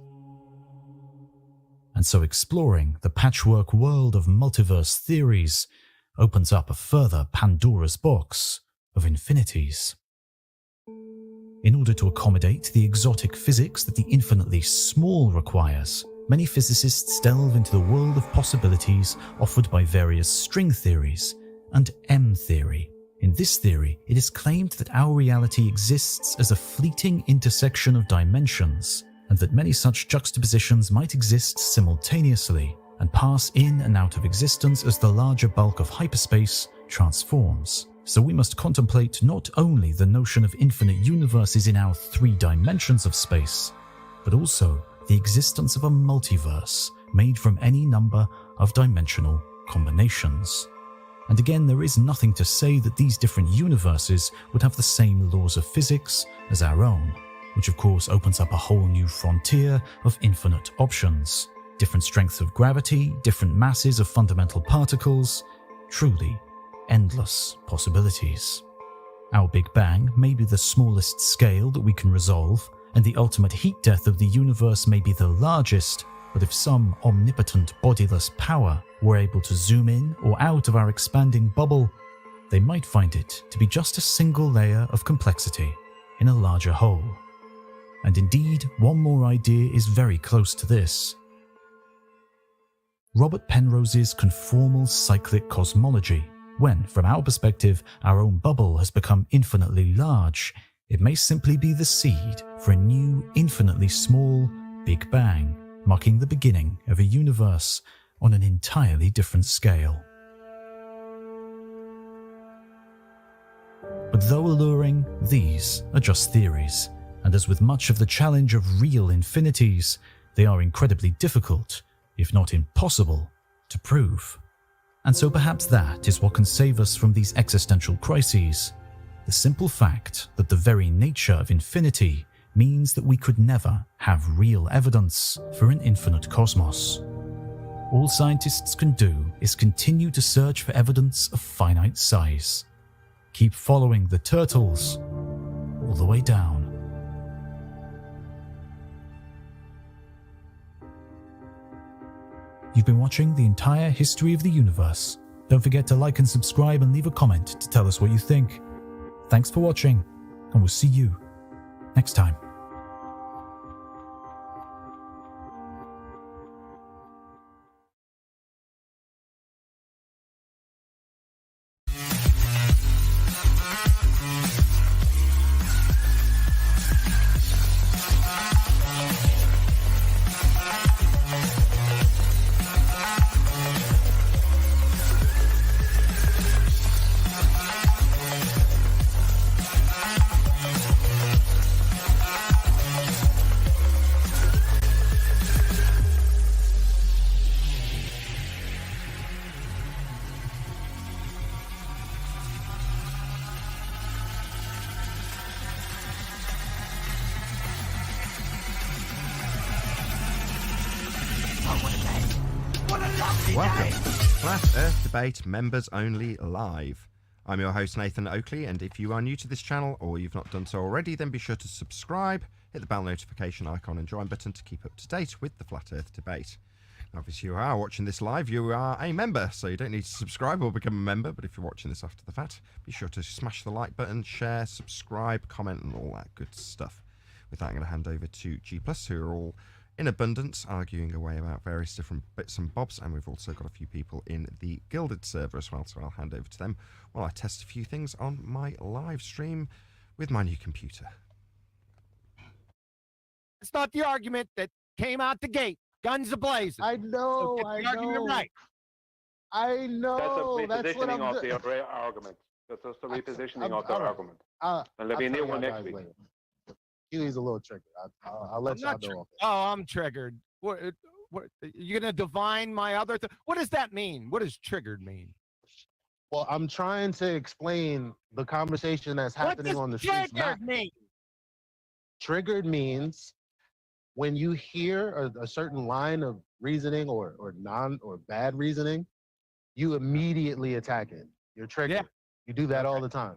And so exploring the patchwork world of multiverse theories opens up a further Pandora's box of infinities. In order to accommodate the exotic physics that the infinitely small requires, many physicists delve into the world of possibilities offered by various string theories and M-theory. In this theory, it is claimed that our reality exists as a fleeting intersection of dimensions, and that many such juxtapositions might exist simultaneously and pass in and out of existence as the larger bulk of hyperspace transforms. So we must contemplate not only the notion of infinite universes in our 3 dimensions of space, but also the existence of a multiverse made from any number of dimensional combinations. And again, there is nothing to say that these different universes would have the same laws of physics as our own, which of course opens up a whole new frontier of infinite options. Different strengths of gravity, different masses of fundamental particles, truly endless possibilities. Our Big Bang may be the smallest scale that we can resolve, and the ultimate heat death of the universe may be the largest, but if some omnipotent bodiless power were able to zoom in or out of our expanding bubble, they might find it to be just a single layer of complexity in a larger whole. And indeed, one more idea is very close to this. Robert Penrose's conformal cyclic cosmology. When, from our perspective, our own bubble has become infinitely large, it may simply be the seed for a new, infinitely small Big Bang, marking the beginning of a universe on an entirely different scale. But though alluring, these are just theories, and as with much of the challenge of real infinities, they are incredibly difficult, if not impossible, to prove. And so perhaps that is what can save us from these existential crises. The simple fact that the very nature of infinity means that we could never have real evidence for an infinite cosmos. All scientists can do is continue to search for evidence of finite size. Keep following the turtles all the way down. You've been watching the entire history of the universe. Don't forget to like and subscribe and leave a comment to tell us what you think. Thanks for watching, and we'll see you next time. Welcome to Flat Earth Debate Members Only Live. I'm your host Nathan Oakley, and if you are new to this channel or you've not done so already, then be sure to subscribe, hit the bell notification icon and join button to keep up to date with the Flat Earth Debate. Now, obviously you are watching this live, you are a member, so you don't need to subscribe or become a member, but if you're watching this after the fact, be sure to smash the like button, share, subscribe, comment and all that good stuff. With that, I'm going to hand over to G+, who are all in abundance, arguing away about various different bits and bobs, and we've also got a few people in the Gilded server as well, so I'll hand over to them while I test a few things on my live stream with my new computer. It's not the argument that came out the gate, guns ablazing. I know, so I the argument know. right. I know. That's a what I'm repositioning of doing. the argument. That's just a repositioning of the all right. argument. I'll And there'll be a tell new y'all one next guys week. later. Huey's a little triggered. I'll let I'm y'all not know. off Oh, I'm triggered. What you're gonna divine my other? What does that mean? What does triggered mean? Well, I'm trying to explain the conversation that's happening on the streets. Triggered mean? Triggered means when you hear a certain line of reasoning or bad reasoning, you immediately attack it. You're triggered. Yeah. You do that all the time.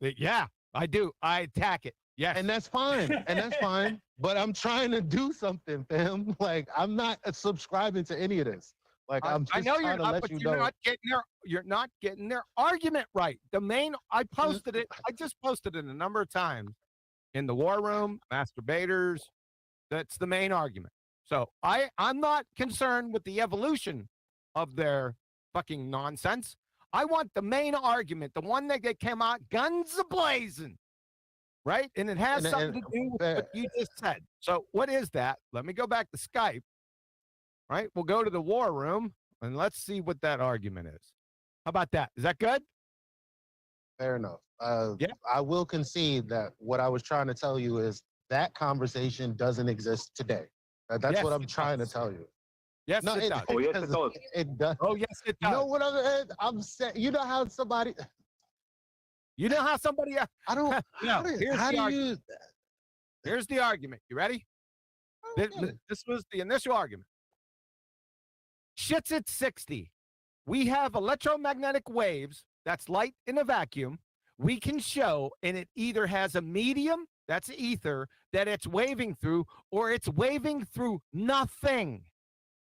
Yeah, I do. I attack it. Yes. And that's fine. And that's fine. But I'm trying to do something, fam. Like, I'm not subscribing to any of this. Like, I'm just I know you're trying to not, let but you you're know. not getting their argument right. The main I posted it. I just posted it a number of times in the war room, masturbators. That's the main argument. So I'm not concerned with the evolution of their fucking nonsense. I want the main argument, the one that they came out guns a-blazing, right? And it has something to do with what you just said. So what is that? Let me go back to Skype, right? We'll go to the war room and let's see what that argument is. How about that? Is that good? Fair enough. I will concede that what I was trying to tell you is that conversation doesn't exist today. That's Yes, what I'm it trying does. to tell you. Yes, No, it does. Oh, yes, it does. It does. Oh, yes, it does. You know what I'm saying? You know how somebody. You know how somebody. I don't. No, here's how the do argument. Here's the argument. You ready? This was the initial argument. Shit's at 60. We have electromagnetic waves, that's light in a vacuum. We can show, and it either has a medium, that's ether, that it's waving through, or it's waving through nothing,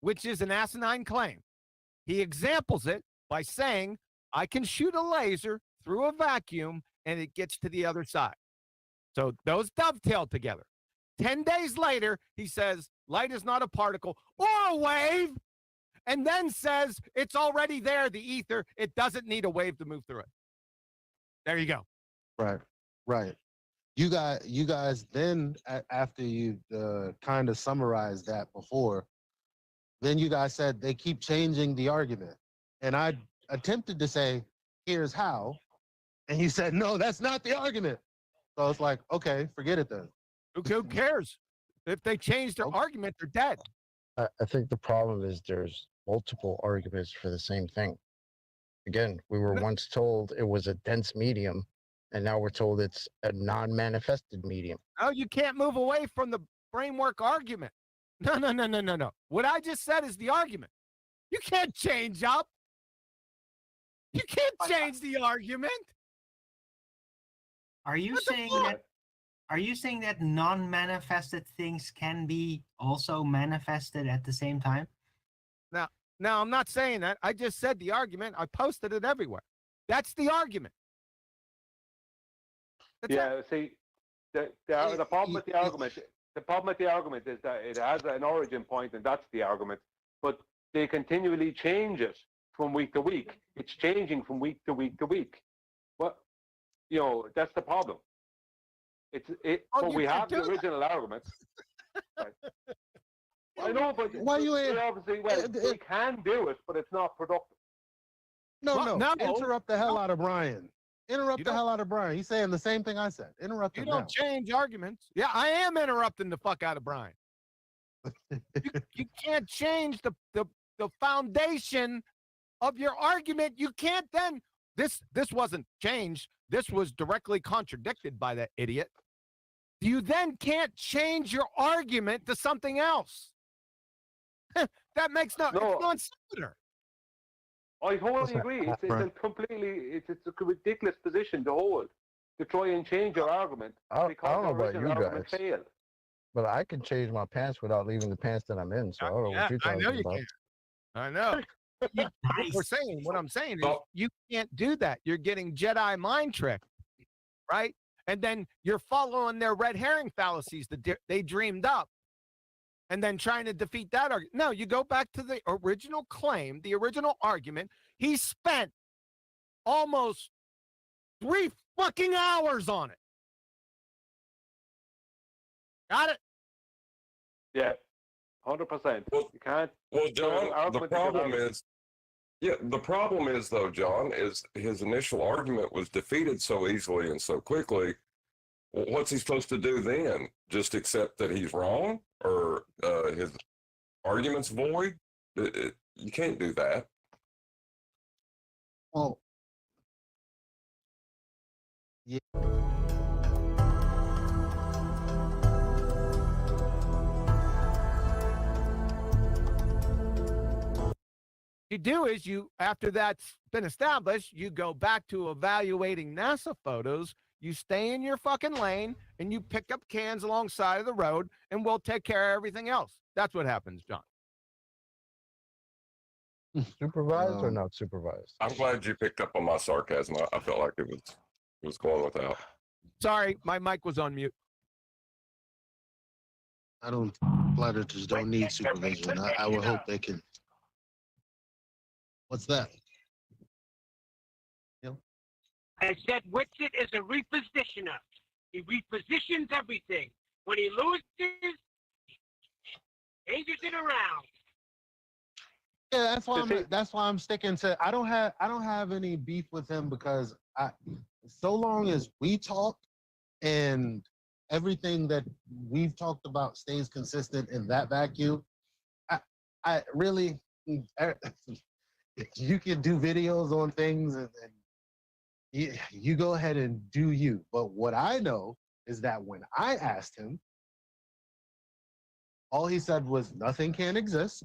which is an asinine claim. He examples it by saying, I can shoot a laser through a vacuum and it gets to the other side. So those dovetail together. 10 days later, he says light is not a particle or a wave, and then says it's already there, the ether. It doesn't need a wave to move through it. There you go. Right. You guys then, after you kind of summarized that before, then you guys said they keep changing the argument. And I attempted to say, here's how. And you said, no, that's not the argument. So it's like, okay, forget it then. Who cares? If they change their argument, they're dead. I think the problem is there's multiple arguments for the same thing. Again, we were once told it was a dense medium, and now we're told it's a non-manifested medium. Oh, you can't move away from the framework argument. No. What I just said is the argument. You can't change up. You can't change the argument. Are you What the saying fuck? that? Are you saying that non-manifested things can be also manifested at the same time? Now, I'm not saying that. I just said the argument. I posted it everywhere. That's the argument. See, the problem with the argument, is that it has an origin point, and that's the argument. But they continually change it from week to week. It's changing from week to week to week. Well, that's the problem. But we have the original argument. Right. I know, but why you they obviously they can do it, but it's not productive. No. Interrupt the hell out of Brian. Interrupt the hell out of Brian. He's saying the same thing I said. Interrupt You him don't now. change arguments. Yeah, I am interrupting the fuck out of Brian. you can't change the foundation of your argument. You can't then. This wasn't changed. This was directly contradicted by that idiot. You then can't change your argument to something else. That makes it's non-sequitur. I totally agree. It's a ridiculous position to hold, to try and change your argument I because don't know the about you original argument guys, failed. but I can change my pants without leaving the pants that I'm in. So I don't know what you're I talking know you about. can. I know. What I'm saying is you can't do that. You're getting Jedi mind tricked, right? And then you're following their red herring fallacies that they dreamed up, and then trying to defeat that argument. No, you go back to the original claim, the original argument. He spent almost 3 fucking hours on it. Got it? Yeah, 100%. You can't. Well, John, the argument problem is, the problem is though, John, is his initial argument was defeated so easily and so quickly. Well, what's he supposed to do then? Just accept that he's wrong, or his argument's void? You can't do that. Well, yeah. You do is after that's been established, you go back to evaluating NASA photos. You stay in your fucking lane and you pick up cans alongside of the road, and we'll take care of everything else. That's what happens, John. Supervised or not supervised? I'm glad you picked up on my sarcasm. I felt like it was going without. Sorry, my mic was on mute. Flat earthers don't need supervision. I would hope they can. What's that? I said Wixit is a repositioner. He repositions everything. When he loses, changes it around. Yeah, that's why I'm sticking to. I don't have any beef with him because so long as we talk and everything that we've talked about stays consistent in that vacuum, I really you can do videos on things and you go ahead and do you. But what I know is that when I asked him, all he said was nothing can exist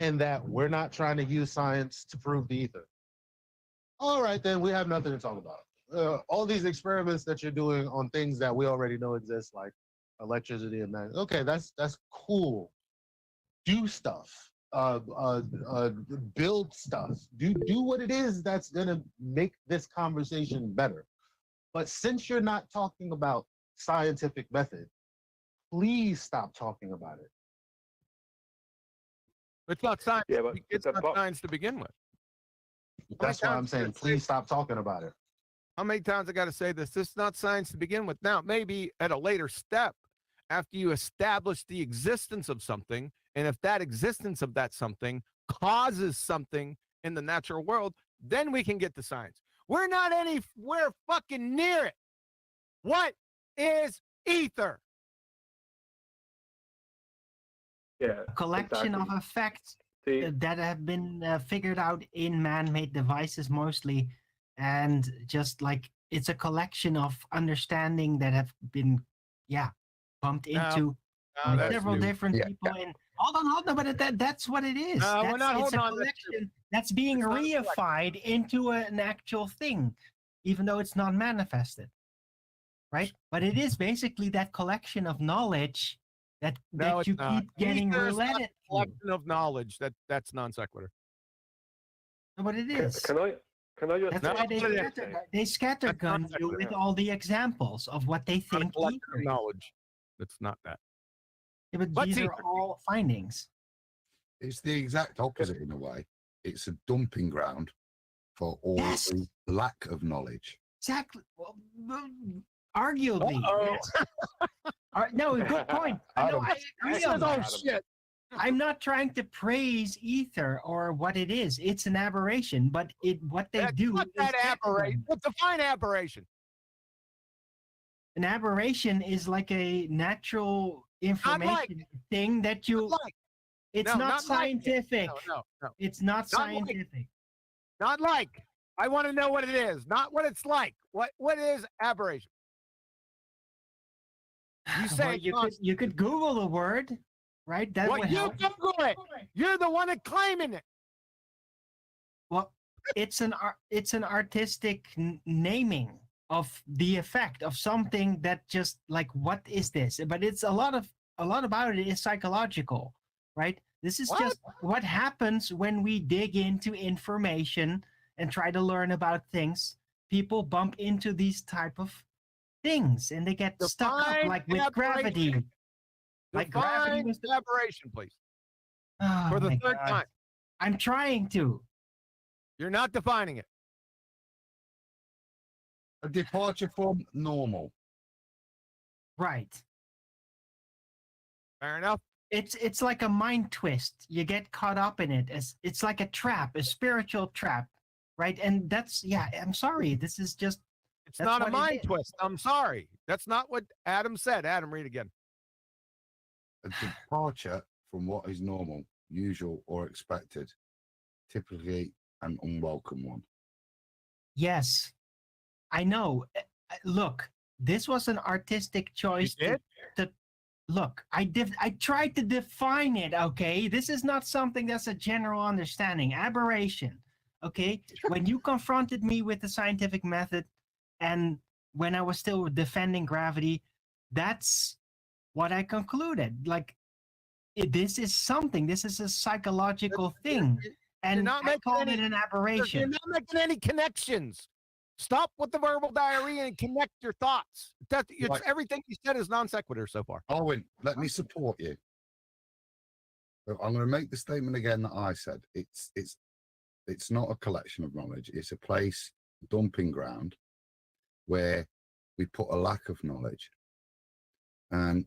and that we're not trying to use science to prove the ether. All right, then we have nothing to talk about. All these experiments that you're doing on things that we already know exist, like electricity and that. Okay, that's cool. Do stuff. Build stuff. Do what it is that's gonna make this conversation better. But since you're not talking about scientific method, please stop talking about it. It's not science. Yeah, but It's not science to begin with. That's why I'm saying, please stop talking about it. How many times I got to say this? This is not science to begin with. Now, maybe at a later step, after you establish the existence of something, and if that existence of that something causes something in the natural world, then we can get to science. We're not anywhere fucking near it. What is ether? Yeah, A collection of effects that have been figured out in man-made devices mostly, and just like it's a collection of understanding that have been, pumped into several different people. And hold on, but that's what it is. No, we're not It's a holding on. collection that's being reified into an actual thing, even though it's not manifested, right? But it is basically that collection of knowledge that No, you it's not. keep getting Ether is not rouletted. a collection of knowledge. That's non sequitur. But it is. Can I just? That's why they scattergun you with all the examples of what they think ether is. Knowledge. It's not that. Yeah, but these are all findings. It's the exact opposite in a way. It's a dumping ground for all the lack of knowledge. Exactly. Well, arguably. Yes. No, good point. I agree on that. Shit. I'm not trying to praise ether or what it is. It's an aberration, but what they do What's is that aberration? Define aberration. An aberration is like a natural information thing that you. It's No, not like it. scientific. No. It's not Not like. scientific. Not like. I want to know what it is, not what it's like. What is aberration? You say Well, you could Google the word, right? That well, would you help. Google it. You're the one that claiming it. Well, it's an artistic naming of the effect of something that just like what is this? But it's a lot about it is psychological, right? This is just what happens when we dig into information and try to learn about things. People bump into these type of things and they get stuck up like with gravity. Like gravity was the aberration, please. Oh, For the my third God. time. I'm trying to. You're not defining it. A departure from normal. Right. Fair enough. It's like a mind twist. You get caught up in it. It's like a trap, a spiritual trap, right? And that's I'm sorry. This is just. It's not a mind twist. I'm sorry. That's not what Adam said. Adam, read again. A departure from what is normal, usual, or expected. Typically an unwelcome one. Yes, I know. Look, this was an artistic choice. Look, I tried to define it. Okay, this is not something that's a general understanding. Aberration. Okay, when you confronted me with the scientific method, and when I was still defending gravity, that's what I concluded. Like, this is something. This is a psychological thing, and I called it an aberration. You're not making any connections. Stop with the verbal diarrhea and connect your thoughts. Right. Everything you said is non sequitur so far. Owen, let me support you. So I'm going to make the statement again that I said. It's not a collection of knowledge. It's a place, dumping ground, where we put a lack of knowledge. And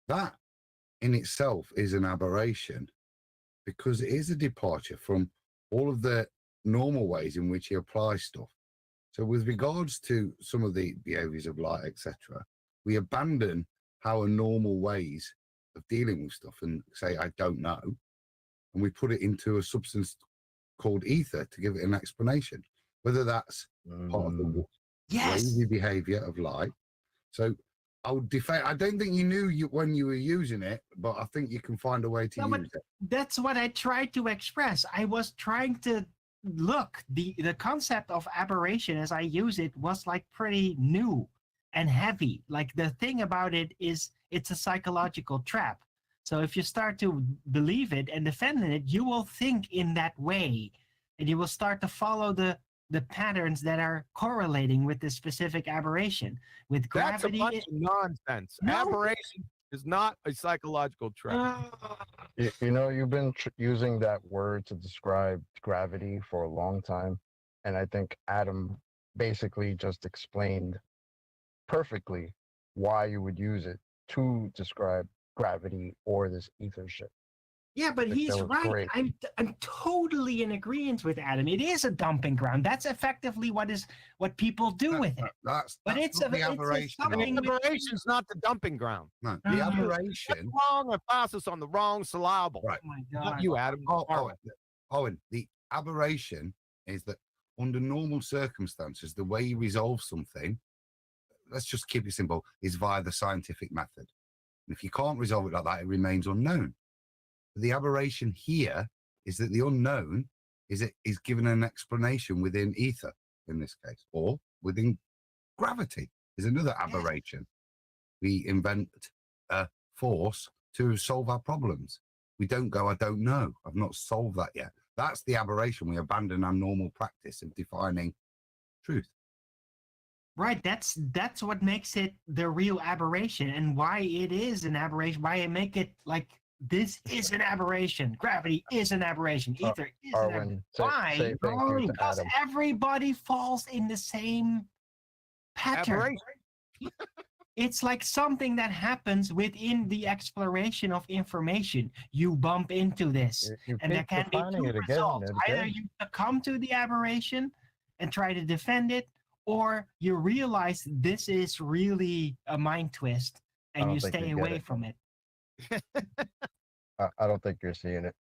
that in itself is an aberration because it is a departure from all of the normal ways in which you apply stuff. So with regards to some of the behaviors of light, etc., we abandon our normal ways of dealing with stuff and say, I don't know. And we put it into a substance called ether to give it an explanation, whether that's part of the lazy behavior of light. So I would defend. I don't think you knew when you were using it, but I think you can find a way to use it. That's what I tried to express. I was trying to look, the concept of aberration as I use it was like pretty new and heavy. Like the thing about it is it's a psychological trap. So if you start to believe it and defend it, you will think in that way and you will start to follow the patterns that are correlating with this specific aberration. With gravity, That's a bunch of nonsense. No. Aberration is not a psychological trap. You know, you've been using that word to describe gravity for a long time. And I think Adam basically just explained perfectly why you would use it to describe gravity or this ether shit. Yeah, but Like, he's that was right. great. I'm totally in agreement with Adam. It is a dumping ground. That's effectively what people do with it. That's But it's not a- the it's a aberration. something of The it. aberration's not the dumping ground. No, Oh, the dude. aberration. Wrong emphasis on the wrong syllable. Right. Oh my Not God. you, Adam. Owen, the aberration is that under normal circumstances, the way you resolve something, let's just keep it simple, is via the scientific method. And if you can't resolve it like that, it remains unknown. The aberration here is that the unknown is given an explanation within ether, in this case, or within gravity is another aberration. We invent a force to solve our problems. We don't go, I don't know. I've not solved that yet. That's the aberration. We abandon our normal practice of defining truth. Right. That's what makes it the real aberration, and why it is an aberration. Why I make it like this is an aberration. Gravity is an aberration. Ether is an aberration. Why? say thank you to Because Adam. everybody falls in the same pattern. It's like something that happens within the exploration of information. You bump into this, You and there keep can be defining two it again results. and Either again. you succumb to the aberration and try to defend it, or you realize this is really a mind twist I and don't you think stay you get away it. from it. I don't think you're seeing it.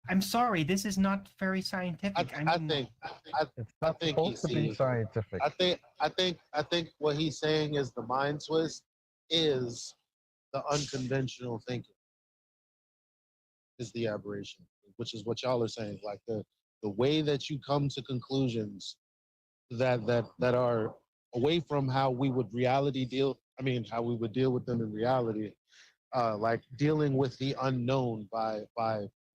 I'm sorry, this is not very scientific. I think he's supposed to be seeing- scientific. I think what he's saying is the mind twist is the unconventional thinking is the aberration, which is what y'all are saying. Like the way that you come to conclusions that are away from how we would how we would deal with them in reality, like dealing with the unknown by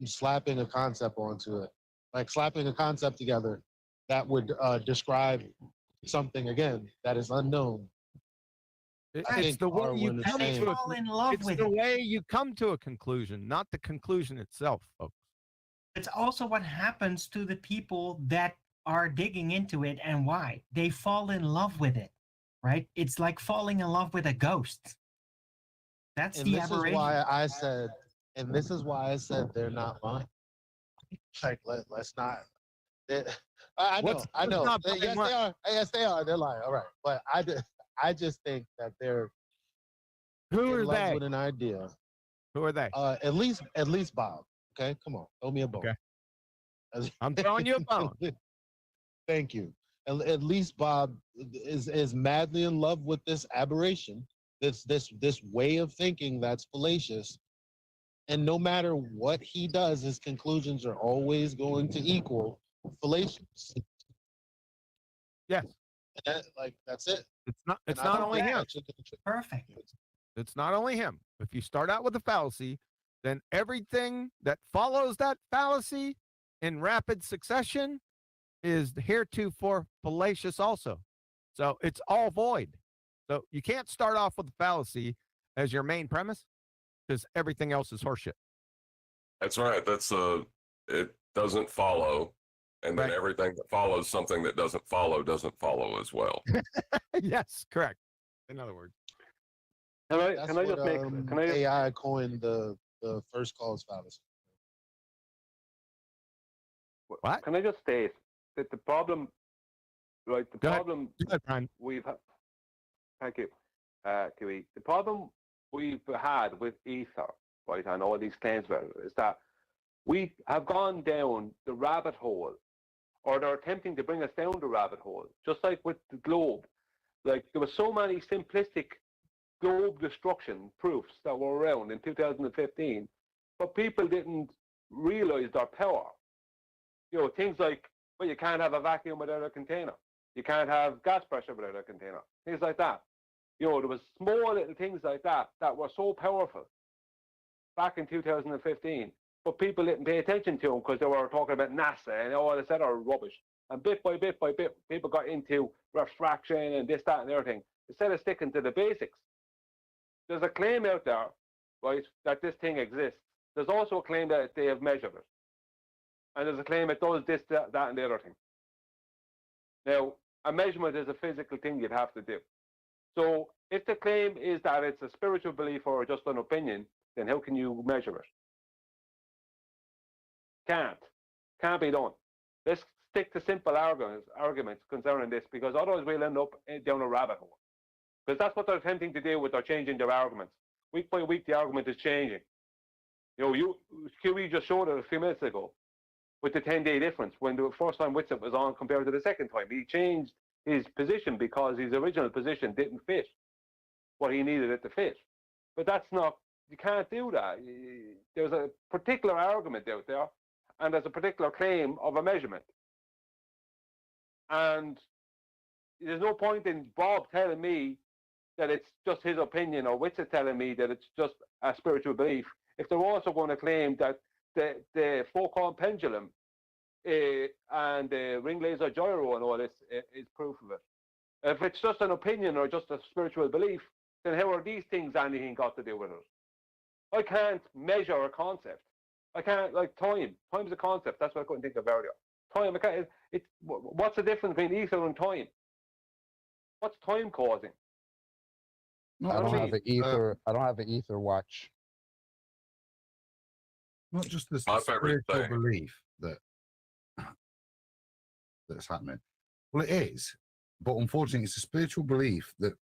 slapping a concept onto it, like slapping a concept together that would describe something again that is unknown. I It's think the way you Darwin is come saying- to fall in love it's with the it. way you come to a conclusion, not the conclusion itself, folks. It's also what happens to the people that are digging into it and why. They fall in love with it, right? It's like falling in love with a ghost. That's And the this aberration. is why I said they're not lying. Like let's not. I know, What's I know. not Yes, lying? they are. Yes, they are. They're lying. All right, but I just think that they're Who in are love they? with an idea. Who are they? At least Bob. Okay, come on, throw me a bone. Okay. I'm throwing you a bone. Thank you. At least Bob is madly in love with this aberration, this way of thinking that's fallacious. And no matter what he does, his conclusions are always going to equal fallacious. Yes. That's it. It's not. It's And I not don't only think him. that's a- Perfect. It's not only him. If you start out with a fallacy, then everything that follows that fallacy in rapid succession is heretofore fallacious also. So it's all void. So you can't start off with a fallacy as your main premise because everything else is horseshit. That's right. It doesn't follow. And then everything that follows something that doesn't follow as well. Yes, correct. In other words. That's Can I just what, make? Can I? AI coined the first cause fallacy. What? Can I just state that the problem, right? The Go ahead. problem Go ahead, Brian. we've had. Thank you, Kiwi. The problem we've had with ether, right, and all these claims about it, is that we have gone down the rabbit hole, or they're attempting to bring us down the rabbit hole, just like with the globe. Like there were so many simplistic globe destruction proofs that were around in 2015, but people didn't realize their power. You know, things like, well, you can't have a vacuum without a container. You can't have gas pressure without a container. Things like that. You know, there was small little things like that that were so powerful back in 2015, but people didn't pay attention to them because they were talking about NASA and all this other rubbish. And bit by bit, people got into refraction and this, that, and the other thing, instead of sticking to the basics. there's a claim out there, right, that this thing exists. There's also a claim that they have measured it. And there's a claim it does this, that, and the other thing. Now, a measurement is a physical thing you'd have to do. So if the claim is that it's a spiritual belief or just an opinion, then how can you measure it? Can't be done. Let's stick to simple arguments concerning this, because otherwise we'll end up down a rabbit hole. Because that's what they're attempting to do with their changing their arguments. Week by week, the argument is changing. You know, QE just showed it a few minutes ago with the 10-day difference when the first time Whitsitt was on compared to the second time. He changed his position because his original position didn't fit what he needed it to fit. But that's not, you can't do that. There's a particular argument out there, and there's a particular claim of a measurement. And there's no point in Bob telling me that it's just his opinion, or Whitsitt telling me that it's just a spiritual belief, if they're also going to claim that the Foucault pendulum and the ring laser gyro and all this is proof of it. If it's just an opinion or just a spiritual belief, then how are these things anything got to do with it? I can't measure a concept. I can't, like time. Time's a concept. That's what I couldn't think of earlier. Time. What's the difference between ether and time? What's time causing? I don't have an ether. I don't have an ether watch. Not just the My favorite spiritual thing. belief that's happening. Well, it is, but unfortunately, it's a spiritual belief that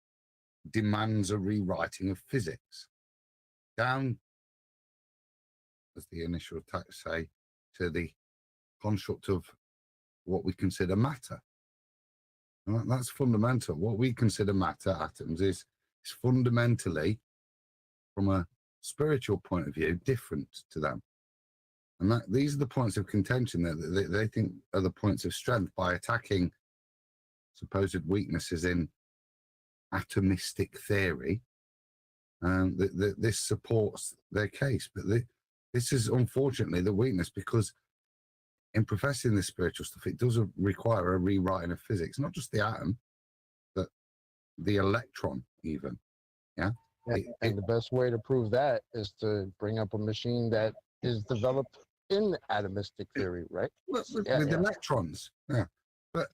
demands a rewriting of physics down, as the initial attacks say, to the construct of what we consider matter. And that's fundamental. What we consider matter, atoms, is fundamentally, from a spiritual point of view, different to them. And these are the points of contention that they think are the points of strength by attacking supposed weaknesses in atomistic theory. This supports their case. But this is unfortunately the weakness, because in professing this spiritual stuff, it does require a rewriting of physics, not just the atom, but the electron even. Yeah. And the best way to prove that is to bring up a machine that is developed in atomistic theory, right? With electrons, yeah. But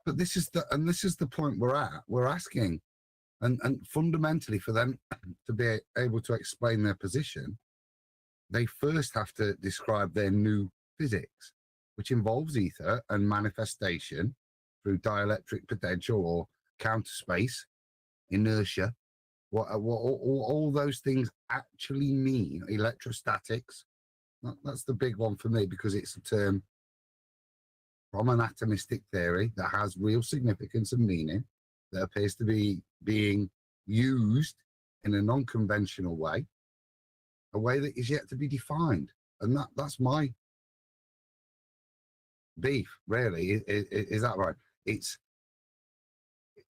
this is the point we're at. We're asking, and fundamentally, for them to be able to explain their position, they first have to describe their new physics, which involves ether and manifestation through dielectric potential or counter space, inertia. What all those things actually mean. Electrostatics. That's the big one for me, because it's a term from an atomistic theory that has real significance and meaning, that appears to be being used in a non-conventional way, a way that is yet to be defined. And that's my beef, really. Is that right? It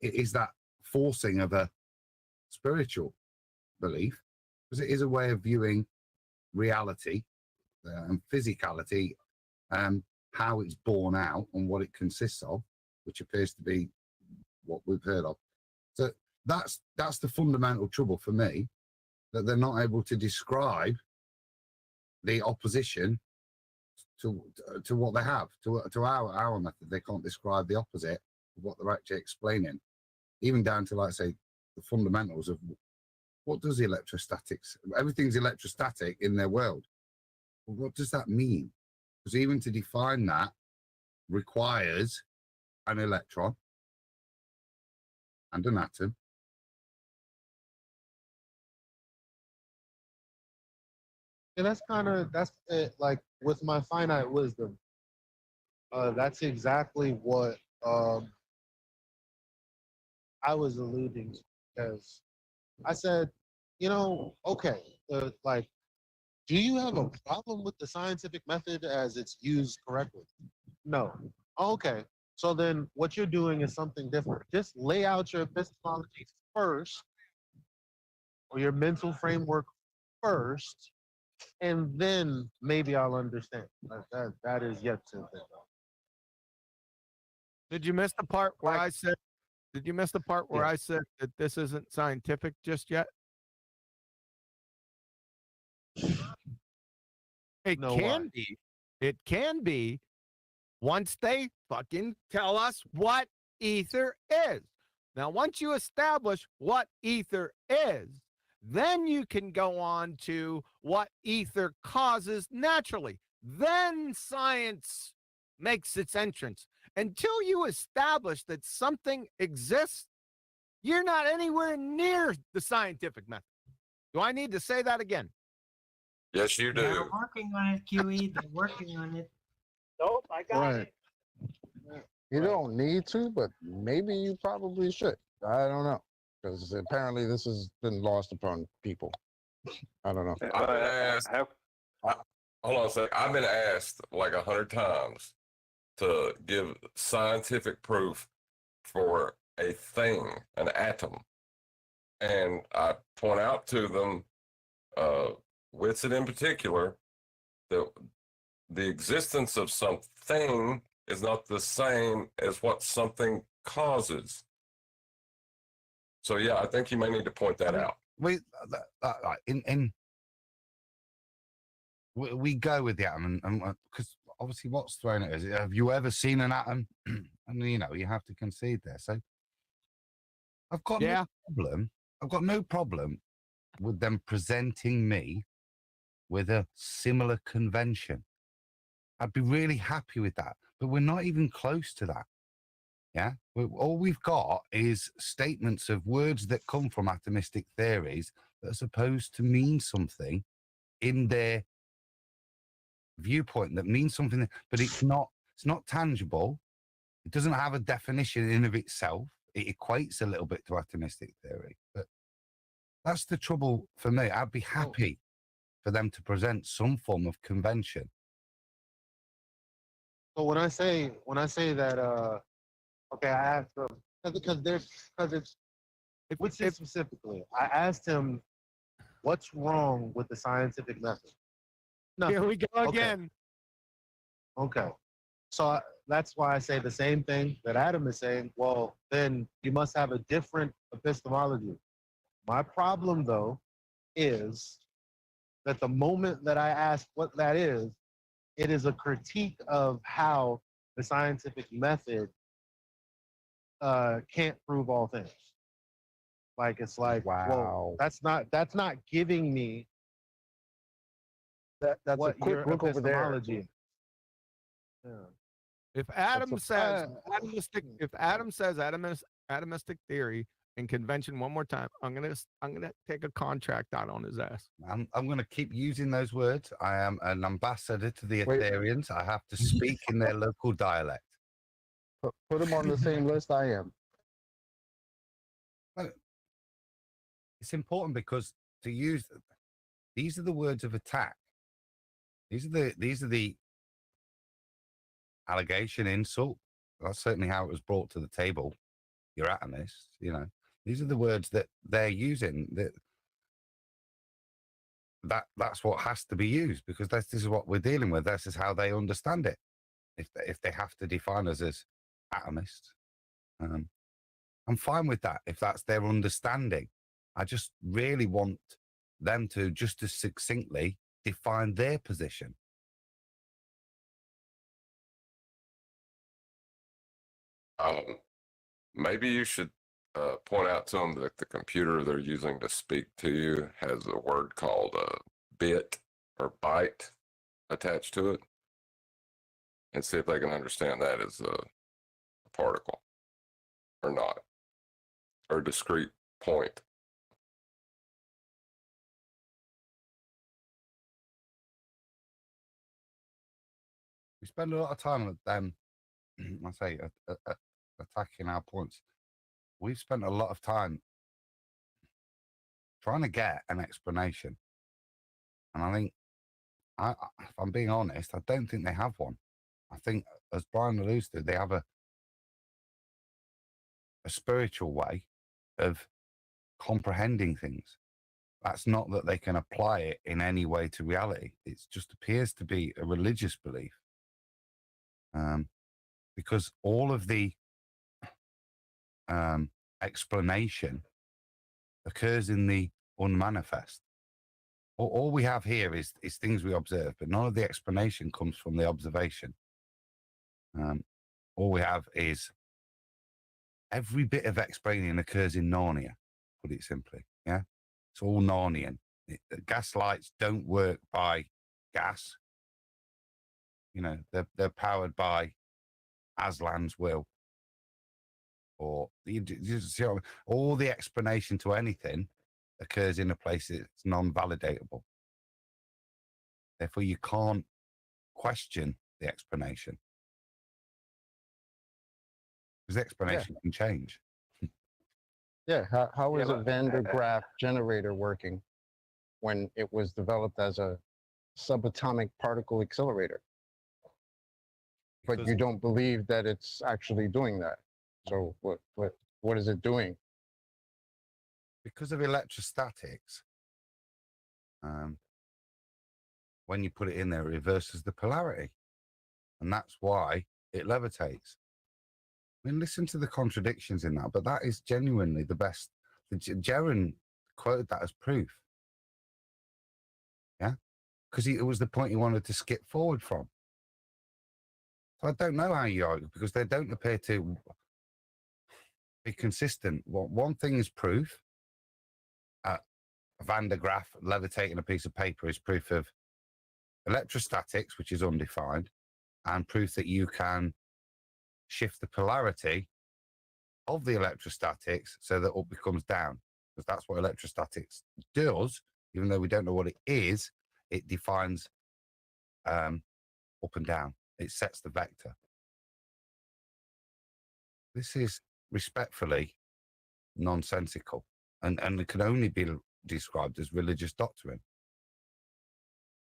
is that forcing of a spiritual belief, because it is a way of viewing reality and physicality, how it's borne out and what it consists of, which appears to be what we've heard of. So that's the fundamental trouble for me, that they're not able to describe the opposition to what they have, to our method. They can't describe the opposite of what they're actually explaining, even down to, like, say, the fundamentals of what does electrostatics, everything's electrostatic in their world. Well, what does that mean? Because even to define that requires an electron and an atom. And that's it. Like with my finite wisdom, that's exactly what I was alluding to, because I said, okay, like, do you have a problem with the scientific method as it's used correctly? No. Okay. So then what you're doing is something different. Just lay out your epistemology first, or your mental framework first, and then maybe I'll understand. That is yet to be. Did you miss the part where I said? Did you miss the part where I said that this isn't scientific just yet? It No, can why? be. It can be once they fucking tell us what ether is. Now, once you establish what ether is, then you can go on to what ether causes naturally. Then science makes its entrance. Until you establish that something exists, you're not anywhere near the scientific method. Do I need to say that again? Yes, you They're do. working on it, QE. They're working on it. Nope, I got Right. it. You don't need to, but maybe you probably should. I don't know. Because apparently this has been lost upon people. I don't know. I've been asked. Hold on a sec. I've been asked like 100 times to give scientific proof for a thing, an atom, and I point out to them, Whitsitt in particular, that the existence of something is not the same as what something causes. So yeah, I think you may need to point that out. We we go with the atom, and because obviously, what's thrown at us? Have you ever seen an atom? And you know, you have to concede there. So I've got no problem. I've got no problem with them presenting me with a similar convention. I'd be really happy with that. But we're not even close to that. Yeah. All we've got is statements of words that come from atomistic theories that are supposed to mean something in their viewpoint, that means something, but it's not tangible. It doesn't have a definition in of itself. It equates a little bit to atomistic theory, but that's the trouble for me. I'd be happy for them to present some form of convention. So when I say that, okay, I asked him because it's Whitsitt specifically. I asked him, "What's wrong with the scientific method?" Here we go Okay. again. Okay. So that's why I say the same thing that Adam is saying. Well, then you must have a different epistemology. My problem, though, is that the moment that I ask what that is, it is a critique of how the scientific method can't prove all things. Like it's like, wow, that's not giving me that's what a quick your look over there. epistemology is. Yeah. If Adam a says fact. atomistic theory and convention one more time, I'm gonna take a contract out on his ass. I'm going to keep using those words. I am an ambassador to the Wait. Ethereans. I have to speak in their local dialect. Put them on the same list I am. Well, it's important because to use these are the words of attack. These are the allegation, insult. That's certainly how it was brought to the table. You're atomists, you know. These are the words that they're using. That's what has to be used because this is what we're dealing with. This is how they understand it. If they have to define us as atomists, I'm fine with that. If that's their understanding, I just really want them to just as succinctly define their position. Maybe you should point out to them that the computer they're using to speak to you has a word called bit or byte attached to it, and see if they can understand that as a particle or not, or a discrete point. We spend a lot of time with them, I say, attacking our points. We've spent a lot of time trying to get an explanation. And I think, if I'm being honest, I don't think they have one. I think, as Brian alludes to, they have a spiritual way of comprehending things. That's not that they can apply it in any way to reality. It just appears to be a religious belief. Because all of the explanation occurs in the unmanifest. all we have here is things we observe, but none of the explanation comes from the observation. All we have is every bit of explaining occurs in Narnia, put it simply. Yeah, it's all Narnian. Gas lights don't work by gas. You know, they're powered by Aslan's will. Or you see, all the explanation to anything occurs in a place that's non-validatable. Therefore, you can't question the explanation. Because the explanation can change. Yeah, how is Yeah, a Van der Graaf generator working when it was developed as a subatomic particle accelerator? But you don't believe that it's actually doing that. So what is it doing? Because of electrostatics, when you put it in there, it reverses the polarity. And that's why it levitates. I mean, listen to the contradictions in that, but that is genuinely the best. Jaren quoted that as proof. Yeah? Because it was the point he wanted to skip forward from. So I don't know how you argue, because they don't appear to be consistent. Well, one thing is proof. Van der Graaf levitating a piece of paper is proof of electrostatics, which is undefined, and proof that you can shift the polarity of the electrostatics so that up becomes down, because that's what electrostatics does. Even though we don't know what it is, it defines up and down. It sets the vector. This is respectfully nonsensical, and it can only be described as religious doctrine.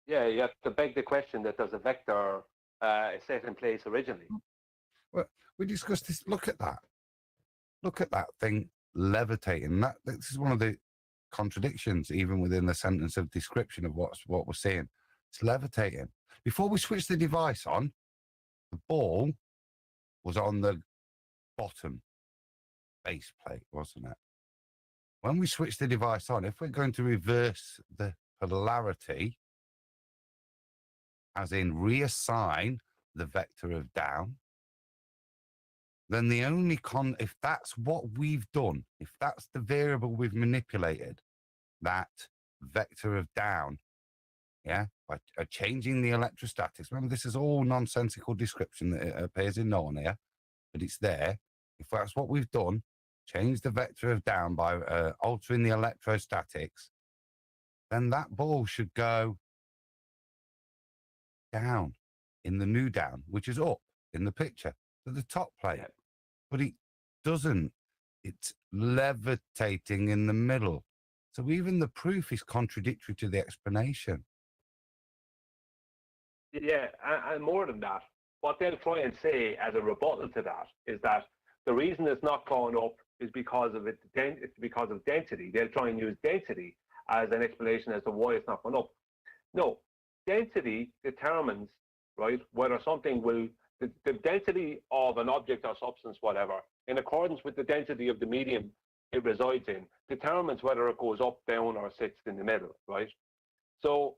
Yeah, you have to beg the question that there's a vector set in place originally. Well, we discussed this. Look at that. Look at that thing levitating. This is one of the contradictions, even within the sentence of description of what we're seeing. It's levitating. Before we switched the device on, the ball was on the bottom base plate, wasn't it? When we switch the device on, if we're going to reverse the polarity, as in reassign the vector of down, then the only if that's what we've done, if that's the variable we've manipulated, that vector of down, yeah, by changing the electrostatics. Remember, this is all nonsensical description that appears in Narnia, but it's there. If that's what we've done, change the vector of down by altering the electrostatics, then that ball should go down in the new down, which is up in the picture to the top plate. But it doesn't. It's levitating in the middle. So even the proof is contradictory to the explanation. Yeah, and more than that, what they'll try and say as a rebuttal to that is that the reason it's not going up is because of because of density. They'll try and use density as an explanation as to why it's not going up. No, density determines, right, whether something will, the density of an object or substance, whatever, in accordance with the density of the medium it resides in, determines whether it goes up, down, or sits in the middle, right? So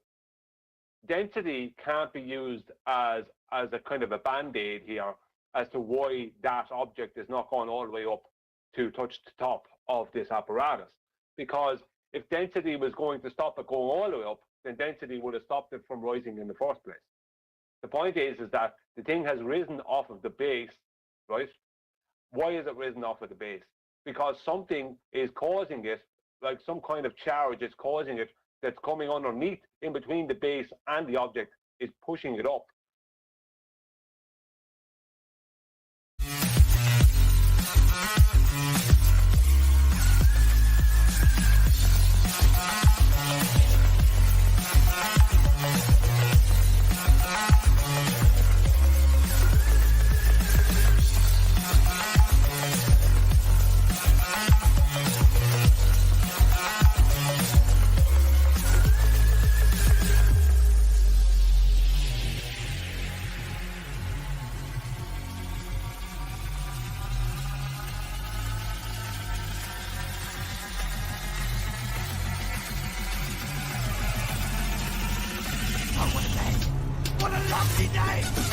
density can't be used as a kind of a band-aid here as to why that object is not going all the way up to touch the top of this apparatus. Because if density was going to stop it going all the way up, then density would have stopped it from rising in the first place. The point is that the thing has risen off of the base, right? Why is it risen off of the base? Because something is causing it, like some kind of charge is causing it, that's coming underneath in between the base and the object is pushing it up. Good night.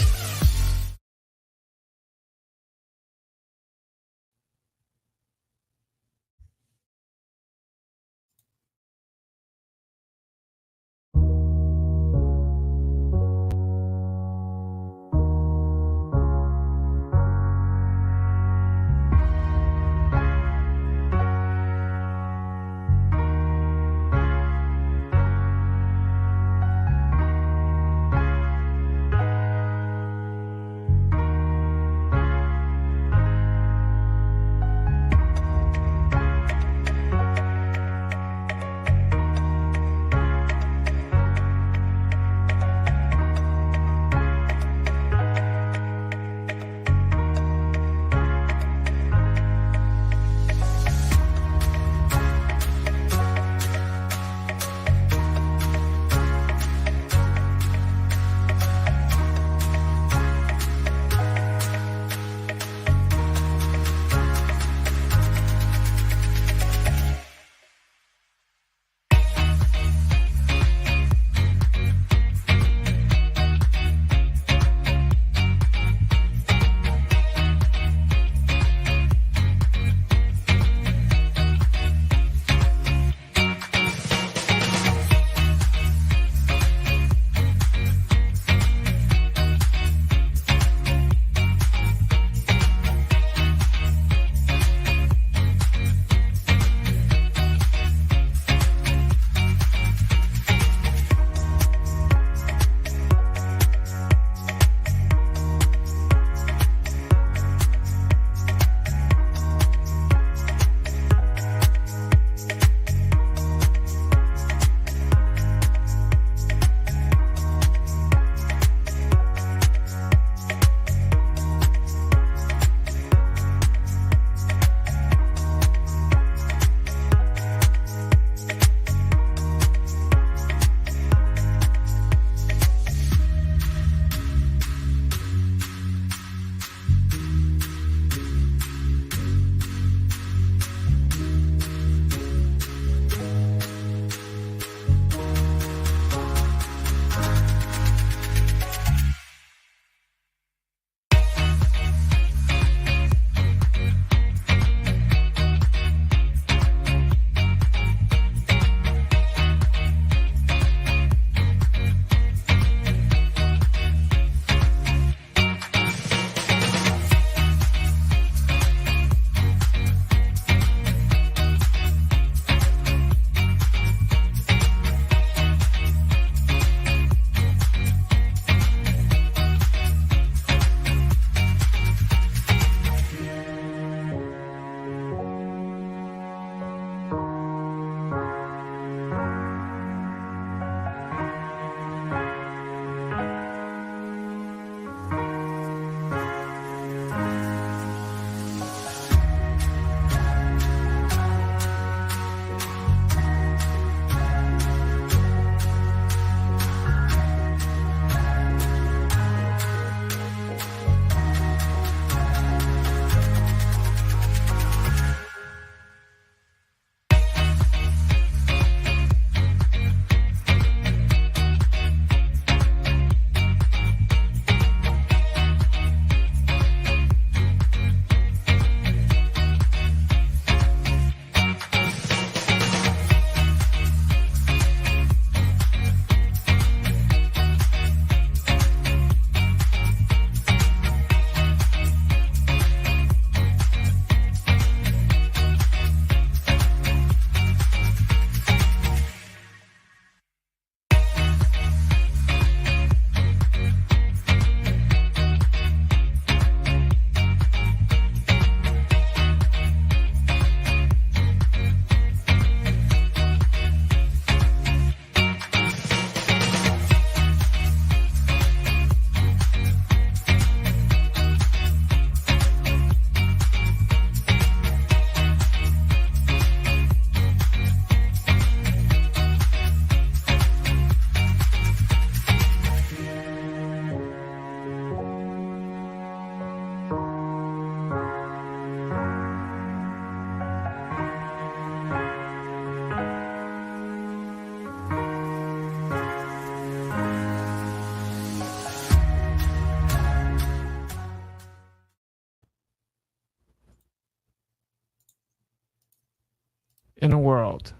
in the world.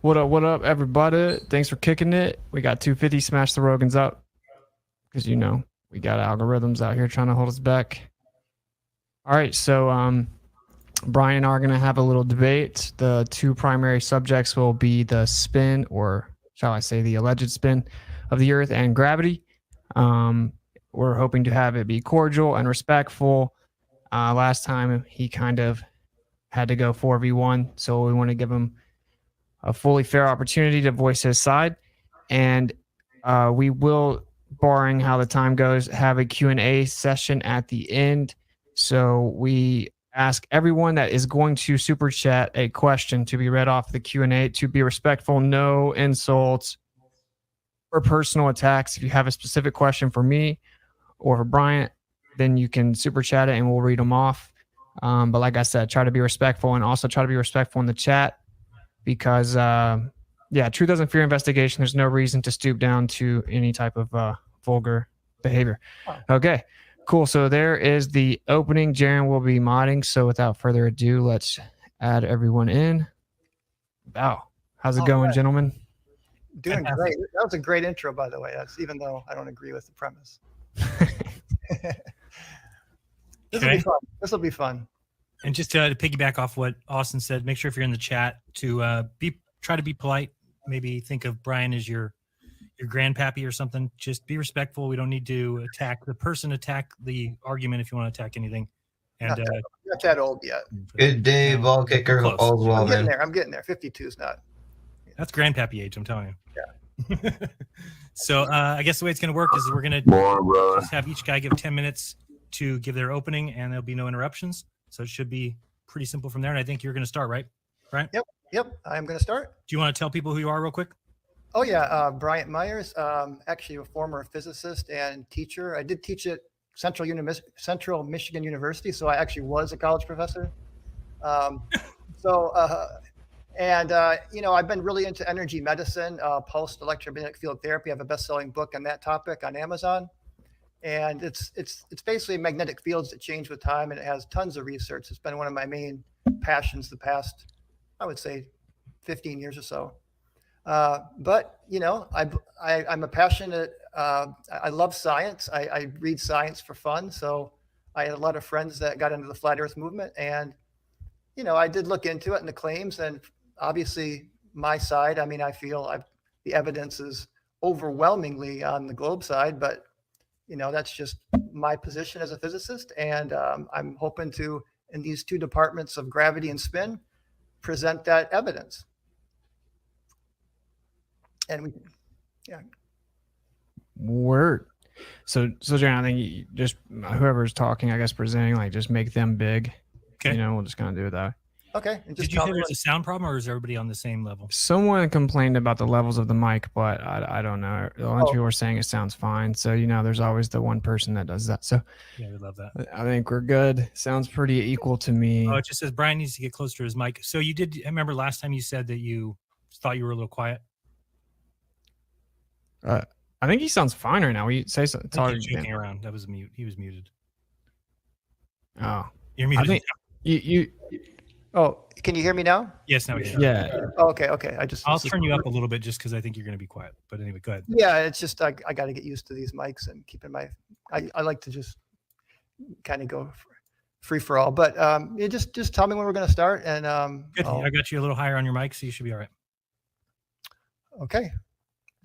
What up, everybody? Thanks for kicking it. We got 250. Smash the Rogans up. Because, you know, we got algorithms out here trying to hold us back. All right, so Brian and I are going to have a little debate. The two primary subjects will be the spin, or shall I say the alleged spin, of the Earth and gravity. We're hoping to have it be cordial and respectful. Last time he kind of had to go 4v1, so we want to give him a fully fair opportunity to voice his side. And we will, barring how the time goes, have a Q&A session at the end. So we ask everyone that is going to super chat a question to be read off the Q&A to be respectful, no insults or personal attacks. If you have a specific question for me or for Bryant, then you can super chat it and we'll read them off. But like I said, try to be respectful, and also try to be respectful in the chat because, truth doesn't fear investigation. There's no reason to stoop down to any type of vulgar behavior. Okay, cool. So there is the opening. Jaren will be modding. So without further ado, let's add everyone in. Wow. How's it going, gentlemen? Doing great. That was a great intro, by the way. That's even though I don't agree with the premise. This will be fun. This will be fun. And just to piggyback off what Austin said, make sure if you're in the chat to try to be polite. Maybe think of Brian as your grandpappy or something. Just be respectful. We don't need to attack the person. Attack the argument if you want to attack anything. And not that old yet. Good day, ball kicker. Close. All's well, I'm getting man. there. I'm getting there. 52 is not. That's grandpappy age, I'm telling you. Yeah. So I guess the way it's going to work is we're going Come to on, brother. just have each guy give 10 minutes to give their opening, and there'll be no interruptions. So it should be pretty simple from there. And I think you're going to start, right? Right? Yep. I'm going to start. Do you want to tell people who you are real quick? Oh yeah, Bryant Myers, actually a former physicist and teacher. I did teach at Central Michigan University, so I actually was a college professor. I've been really into energy medicine, pulsed electromagnetic field therapy. I have a best-selling book on that topic on Amazon, and it's basically magnetic fields that change with time, and it has tons of research. It's been one of my main passions the past, I would say, 15 years or so. But I'm a passionate. I love science. I read science for fun. So I had a lot of friends that got into the flat Earth movement, and I did look into it and the claims, and obviously my side. I mean, I feel the evidence is overwhelmingly on the globe side, but that's just my position as a physicist, and I'm hoping to, in these two departments of gravity and spin, present that evidence. And Word. So Jaren, I think you just whoever's talking, I guess presenting, like just make them big. Okay. We'll just kind of do it that way. Okay. And just Did you say there's a sound problem, or is everybody on the same level? Someone complained about the levels of the mic, but I don't know. A bunch of people were saying it sounds fine. So there's always the one person that does that. So Yeah, we love that. I think we're good. Sounds pretty equal to me. Oh, it just says Brian needs to get closer to his mic. So I remember last time you said that you thought you were a little quiet. I think he sounds fine right now. We say something. I think he's joking around. That was mute. He was muted. Oh, You're muted. I think you. Oh, can you hear me now? Yes, now we can. Yeah. Oh, okay. I'll turn you up a little bit just because I think you're going to be quiet. But anyway, go ahead. Yeah, it's just I got to get used to these mics and keep in my. I like to just kind of go free for all. But you just tell me when we're going to start, and Good. I got you a little higher on your mic, so you should be all right. Okay.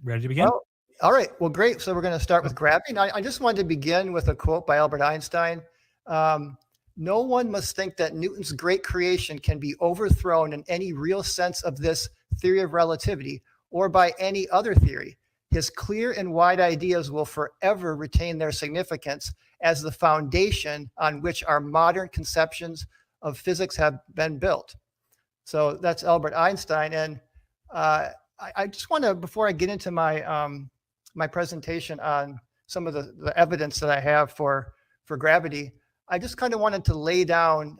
Ready to begin? Well, all right. Well, great. So we're going to start with gravity. And I just wanted to begin with a quote by Albert Einstein. No one must think that Newton's great creation can be overthrown in any real sense of this theory of relativity or by any other theory. His clear and wide ideas will forever retain their significance as the foundation on which our modern conceptions of physics have been built. So that's Albert Einstein. And I just want to, before I get into my my presentation on some of the evidence that I have for gravity, I just kind of wanted to lay down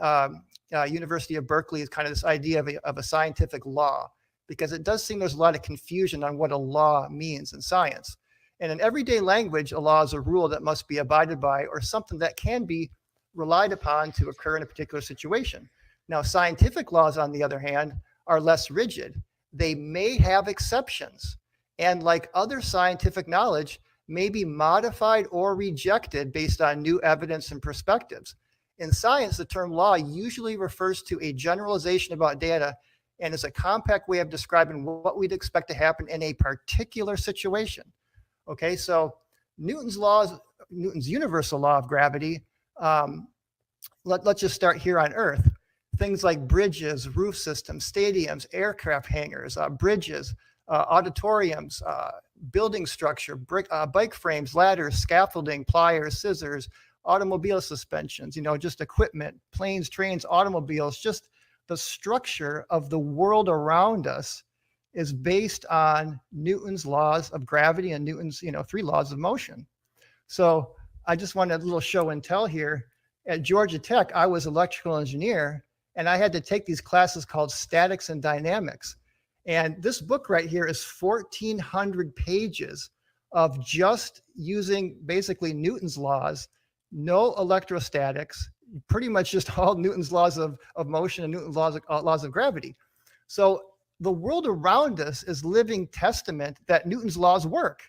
University of Berkeley is kind of this idea of a scientific law, because it does seem there's a lot of confusion on what a law means in science. And in everyday language, a law is a rule that must be abided by or something that can be relied upon to occur in a particular situation. Now, scientific laws, on the other hand, are less rigid. They may have exceptions, and like other scientific knowledge, may be modified or rejected based on new evidence and perspectives. In science, the term law usually refers to a generalization about data and is a compact way of describing what we'd expect to happen in a particular situation. Okay, so Newton's universal law of gravity, let's just start here on Earth. Things like bridges, roof systems, stadiums, aircraft hangars, bridges, auditoriums, building structure, bike frames, ladders, scaffolding, pliers, scissors, automobile suspensions, just equipment, planes, trains, automobiles, just the structure of the world around us is based on Newton's laws of gravity and Newton's, 3 laws of motion. So I just wanted a little show and tell here. At Georgia Tech, I was electrical engineer, and I had to take these classes called statics and dynamics. And this book right here is 1,400 pages of just using basically Newton's laws, no electrostatics, pretty much just all Newton's laws of motion and Newton's laws of gravity. So the world around us is living testament that Newton's laws work.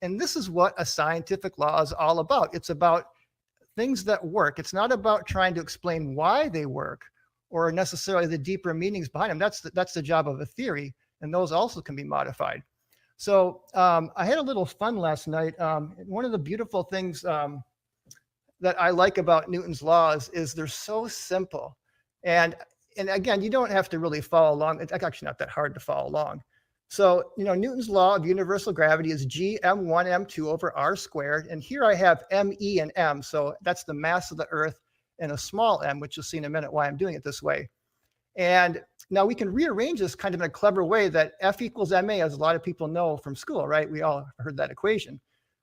And this is what a scientific law is all about. It's about things that work. It's not about trying to explain why they work or necessarily the deeper meanings behind them. That's the job of a theory, and those also can be modified. So I had a little fun last night. One of the beautiful things that I like about Newton's laws is they're so simple. And again, you don't have to really follow along. It's actually not that hard to follow along. So, Newton's law of universal gravity is G m1 m2 over r squared. And here I have me and m. So that's the mass of the Earth and a small m, which you'll see in a minute why I'm doing it this way. And now we can rearrange this kind of in a clever way that F equals ma, as a lot of people know from school, right? We all heard that equation.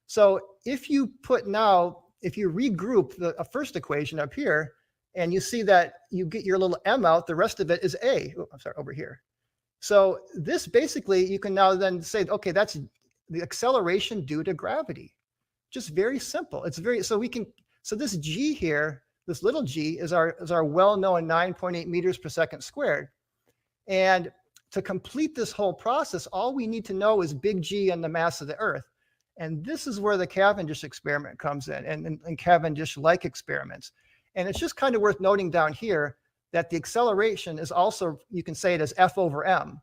So if you regroup the first equation up here, and you see that you get your little m out, the rest of it is a. Oh, I'm sorry, over here. So this basically, you can now then say, okay, that's the acceleration due to gravity. Just very simple. So this g here, this little g is our well-known 9.8 meters per second squared. And to complete this whole process, all we need to know is big G and the mass of the Earth. And this is where the Cavendish experiment comes in, and Cavendish-like experiments. And it's just kind of worth noting down here that the acceleration is also, you can say it as F over m.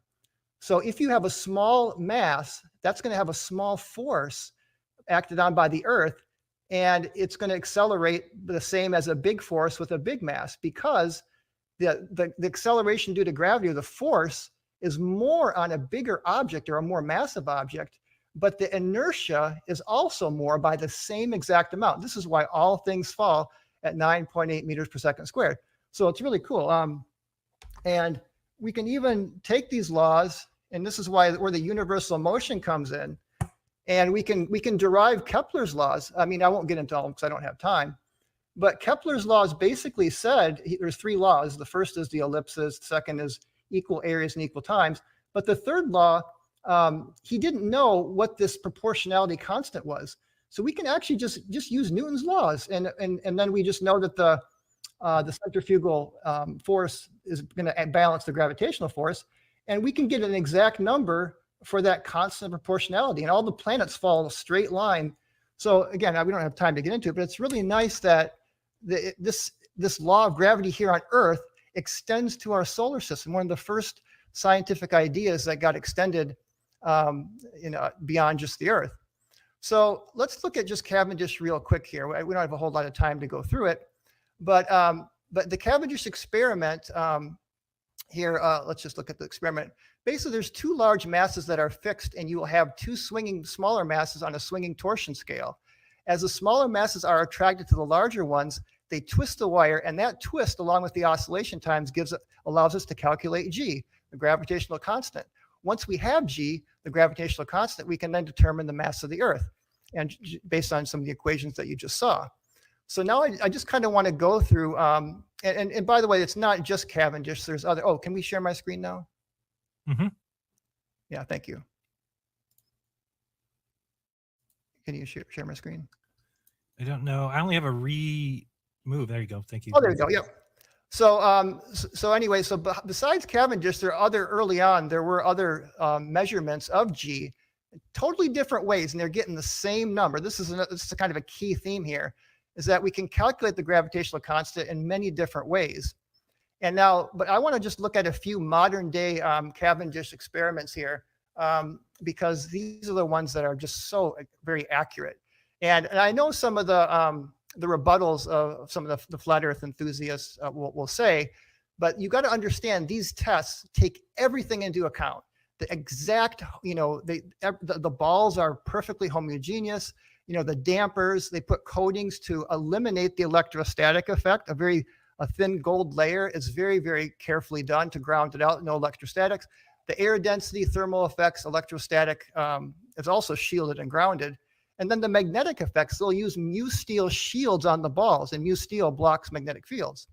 So if you have a small mass, that's going to have a small force acted on by the Earth, and it's going to accelerate the same as a big force with a big mass, because the acceleration due to gravity, or the force, is more on a bigger object or a more massive object, but the inertia is also more by the same exact amount. This is why all things fall at 9.8 meters per second squared. So it's really cool. And we can even take these laws, and this is where the universal motion comes in, and we can derive Kepler's laws. I mean, I won't get into all of them because I don't have time, but Kepler's laws basically said there's 3 laws. The first is the ellipses, the second is equal areas and equal times, but the third law, he didn't know what this proportionality constant was. So we can actually just use Newton's laws, and then we just know that the centrifugal force is going to balance the gravitational force, and we can get an exact number for that constant proportionality, and all the planets follow a straight line. So again, we don't have time to get into it, but it's really nice that this law of gravity here on Earth extends to our solar system. One of the first scientific ideas that got extended beyond just the Earth. So let's look at just Cavendish real quick here. We don't have a whole lot of time to go through it, but the Cavendish experiment here, let's just look at the experiment. Basically, there's 2 large masses that are fixed, and you will have 2 swinging smaller masses on a swinging torsion scale. As the smaller masses are attracted to the larger ones, they twist the wire, and that twist, along with the oscillation times, allows us to calculate G, the gravitational constant. Once we have G, the gravitational constant, we can then determine the mass of the Earth, and based on some of the equations that you just saw. So now I just kind of want to go through, and by the way, it's not just Cavendish. There's other, can we share my screen now? Mm-hmm. Yeah, thank you. Can you share my screen? I don't know. I only have a remove. There you go. Thank you. Oh, there you go. Yep. So anyway, besides Cavendish, there were other measurements of G, totally different ways, and they're getting the same number. This is a kind of a key theme here, is that we can calculate the gravitational constant in many different ways. And now, but I want to just look at a few modern day Cavendish experiments here, because these are the ones that are just so very accurate. And I know some of the rebuttals of some of the flat earth enthusiasts will say, but you got to understand these tests take everything into account. The exact, the balls are perfectly homogeneous. The dampers, they put coatings to eliminate the electrostatic effect. A thin gold layer is very, very carefully done to ground it out, no electrostatics. The air density, thermal effects, electrostatic is also shielded and grounded. And then the magnetic effects, they'll use mu steel shields on the balls, and mu steel blocks magnetic fields.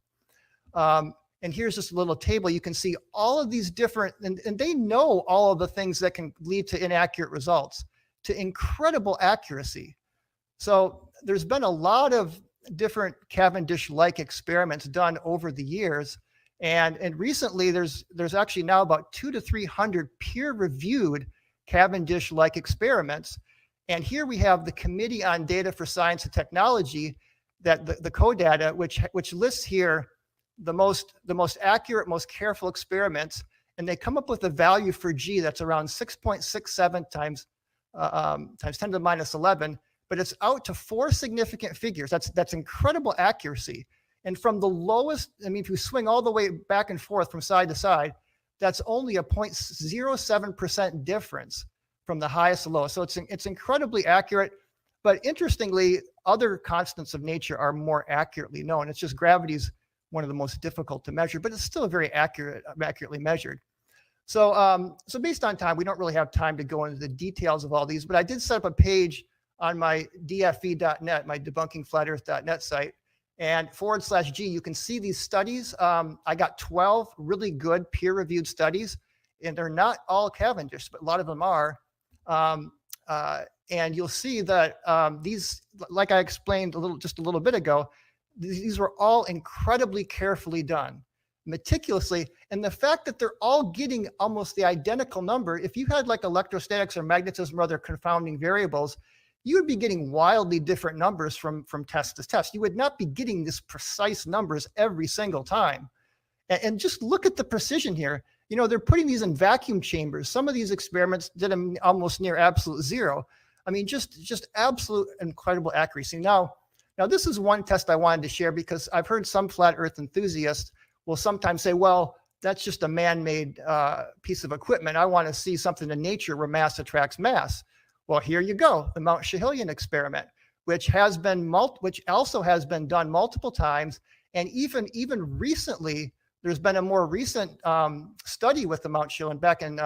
And here's just a little table. You can see all of these different, and they know all of the things that can lead to inaccurate results, to incredible accuracy. So there's been a lot of different Cavendish-like experiments done over the years. And recently there's actually now about 200 to 300 peer-reviewed Cavendish-like experiments. And here we have the Committee on Data for Science and Technology, that the CODATA, which lists here the most accurate, most careful experiments, and they come up with a value for G that's around 6.67 times 10 to the minus 11, but it's out to 4 significant figures. That's incredible accuracy. And from the lowest, if you swing all the way back and forth from side to side, that's only a 0.07% difference from the highest to lowest. So it's incredibly accurate. But interestingly, other constants of nature are more accurately known. It's just gravity's one of the most difficult to measure, but it's still very accurately measured. So based on time, we don't really have time to go into the details of all these, but I did set up a page on my dfe.net, my debunkingflatearth.net site, and /G, you can see these studies. I got 12 really good peer-reviewed studies, and they're not all Cavendish, but a lot of them are. And you'll see that these, like I explained just a little bit ago, these were all incredibly carefully done, meticulously. And the fact that they're all getting almost the identical number, if you had like electrostatics or magnetism or other confounding variables, you would be getting wildly different numbers from test to test. You would not be getting this precise numbers every single time. And just look at the precision here. They're putting these in vacuum chambers. Some of these experiments did them almost near absolute zero. Just absolute incredible accuracy. Now this is one test I wanted to share, because I've heard some flat earth enthusiasts will sometimes say, well, that's just a man-made piece of equipment. I want to see something in nature where mass attracts mass. Well, here you go, the Mount Schihullian experiment, which also has been done multiple times. And even recently, there's been a more recent study with the Mount Schihullian back in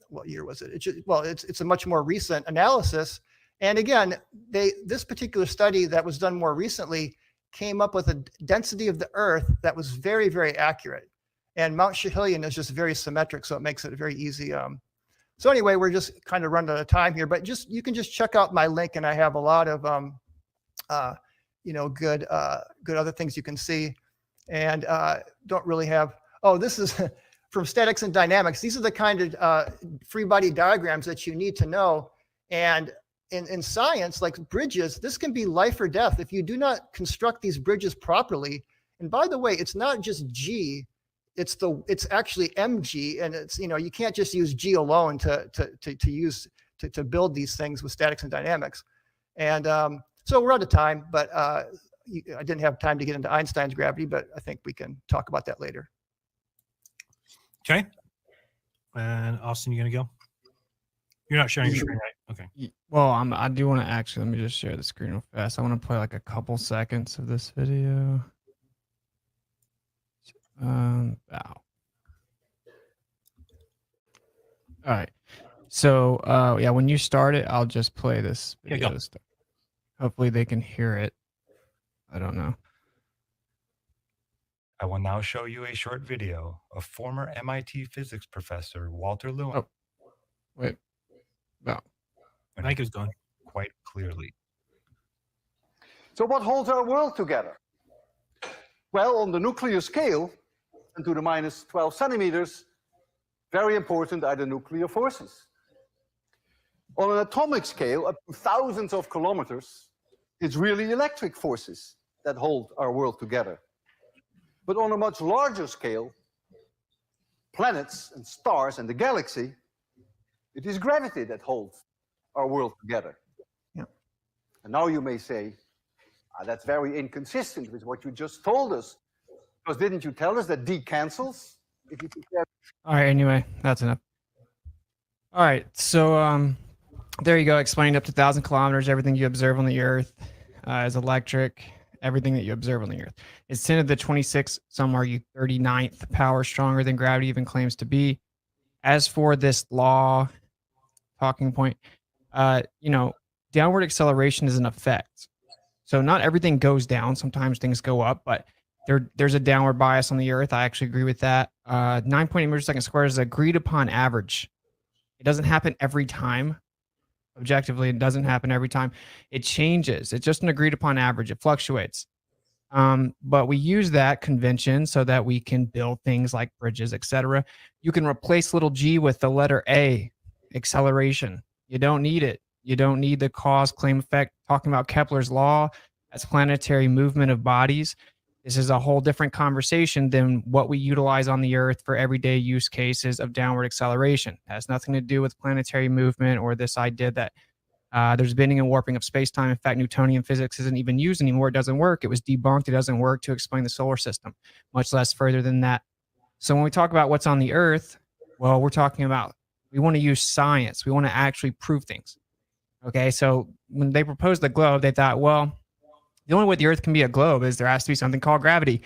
what year was it? It's a much more recent analysis. And again, this particular study that was done more recently came up with a density of the Earth that was very, very accurate. And Mount Schihullian is just very symmetric, so it makes it very easy. So anyway, we're just kind of running out of time here, but you can just check out my link, and I have a lot of good other things you can see. And don't really have. Oh, this is from Statics and Dynamics. These are the kind of free body diagrams that you need to know. And in science, like bridges, this can be life or death if you do not construct these bridges properly. And by the way, it's not just G, it's actually mg, and it's you can't just use G alone to build these things with statics and dynamics. And so we're out of time, but I didn't have time to get into Einstein's gravity, but I think we can talk about that later. Okay. And Austin, you gonna go? You're not sharing your screen, right? Okay. Well, I do want to actually, let me just share the screen real fast. I want to play like a couple seconds of this video. All right. So, yeah, when you start it, I'll just play this video. Yeah, hopefully they can hear it. I don't know. I will now show you a short video of former MIT physics professor Walter Lewin. Oh, wait. No. I think it's gone. Quite clearly. So what holds our world together? Well, on the nuclear scale, 10 to the minus 12 centimeters, very important are the nuclear forces. On an atomic scale, up to thousands of kilometers, it's really electric forces that hold our world together. But on a much larger scale, planets and stars and the galaxy, it is gravity that holds our world together. Yeah. And now you may say, that's very inconsistent with what you just told us. Because didn't you tell us that D cancels? If you compare. All right, anyway, that's enough. All right, so there you go. Explained up to 1,000 kilometers, everything you observe on the Earth is electric. Everything that you observe on the Earth. It's 10 to the 26th, some argue 39th power stronger than gravity even claims to be. As for this law talking point, downward acceleration is an effect. So not everything goes down. Sometimes things go up, but there's a downward bias on the Earth. I actually agree with that. 9.8 meters per second squared is agreed upon average. It doesn't happen every time. Objectively, it doesn't happen every time. It changes. It's just an agreed upon average. It fluctuates. But we use that convention so that we can build things like bridges, etc. You can replace little g with the letter A, acceleration. You don't need it. You don't need the cause, claim, effect. Talking about Kepler's law, that's planetary movement of bodies. This is a whole different conversation than what we utilize on the Earth for everyday use cases of downward acceleration. It has nothing to do with planetary movement or this idea that there's bending and warping of space-time. In fact, Newtonian physics isn't even used anymore. It doesn't work. It was debunked. It doesn't work to explain the solar system, much less further than that. So when we talk about what's on the Earth, well, we're talking about, we want to use science. We want to actually prove things. Okay, so when they proposed the globe, they thought, well, the only way the Earth can be a globe is there has to be something called gravity.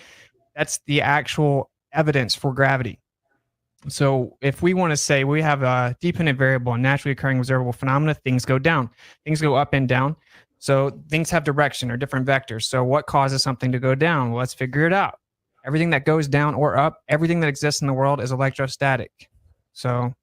That's the actual evidence for gravity. So if we want to say we have a dependent variable and naturally occurring observable phenomena, things go down. Things go up and down. So things have direction or different vectors. So what causes something to go down? Well, let's figure it out. Everything that goes down or up, everything that exists in the world is electrostatic. So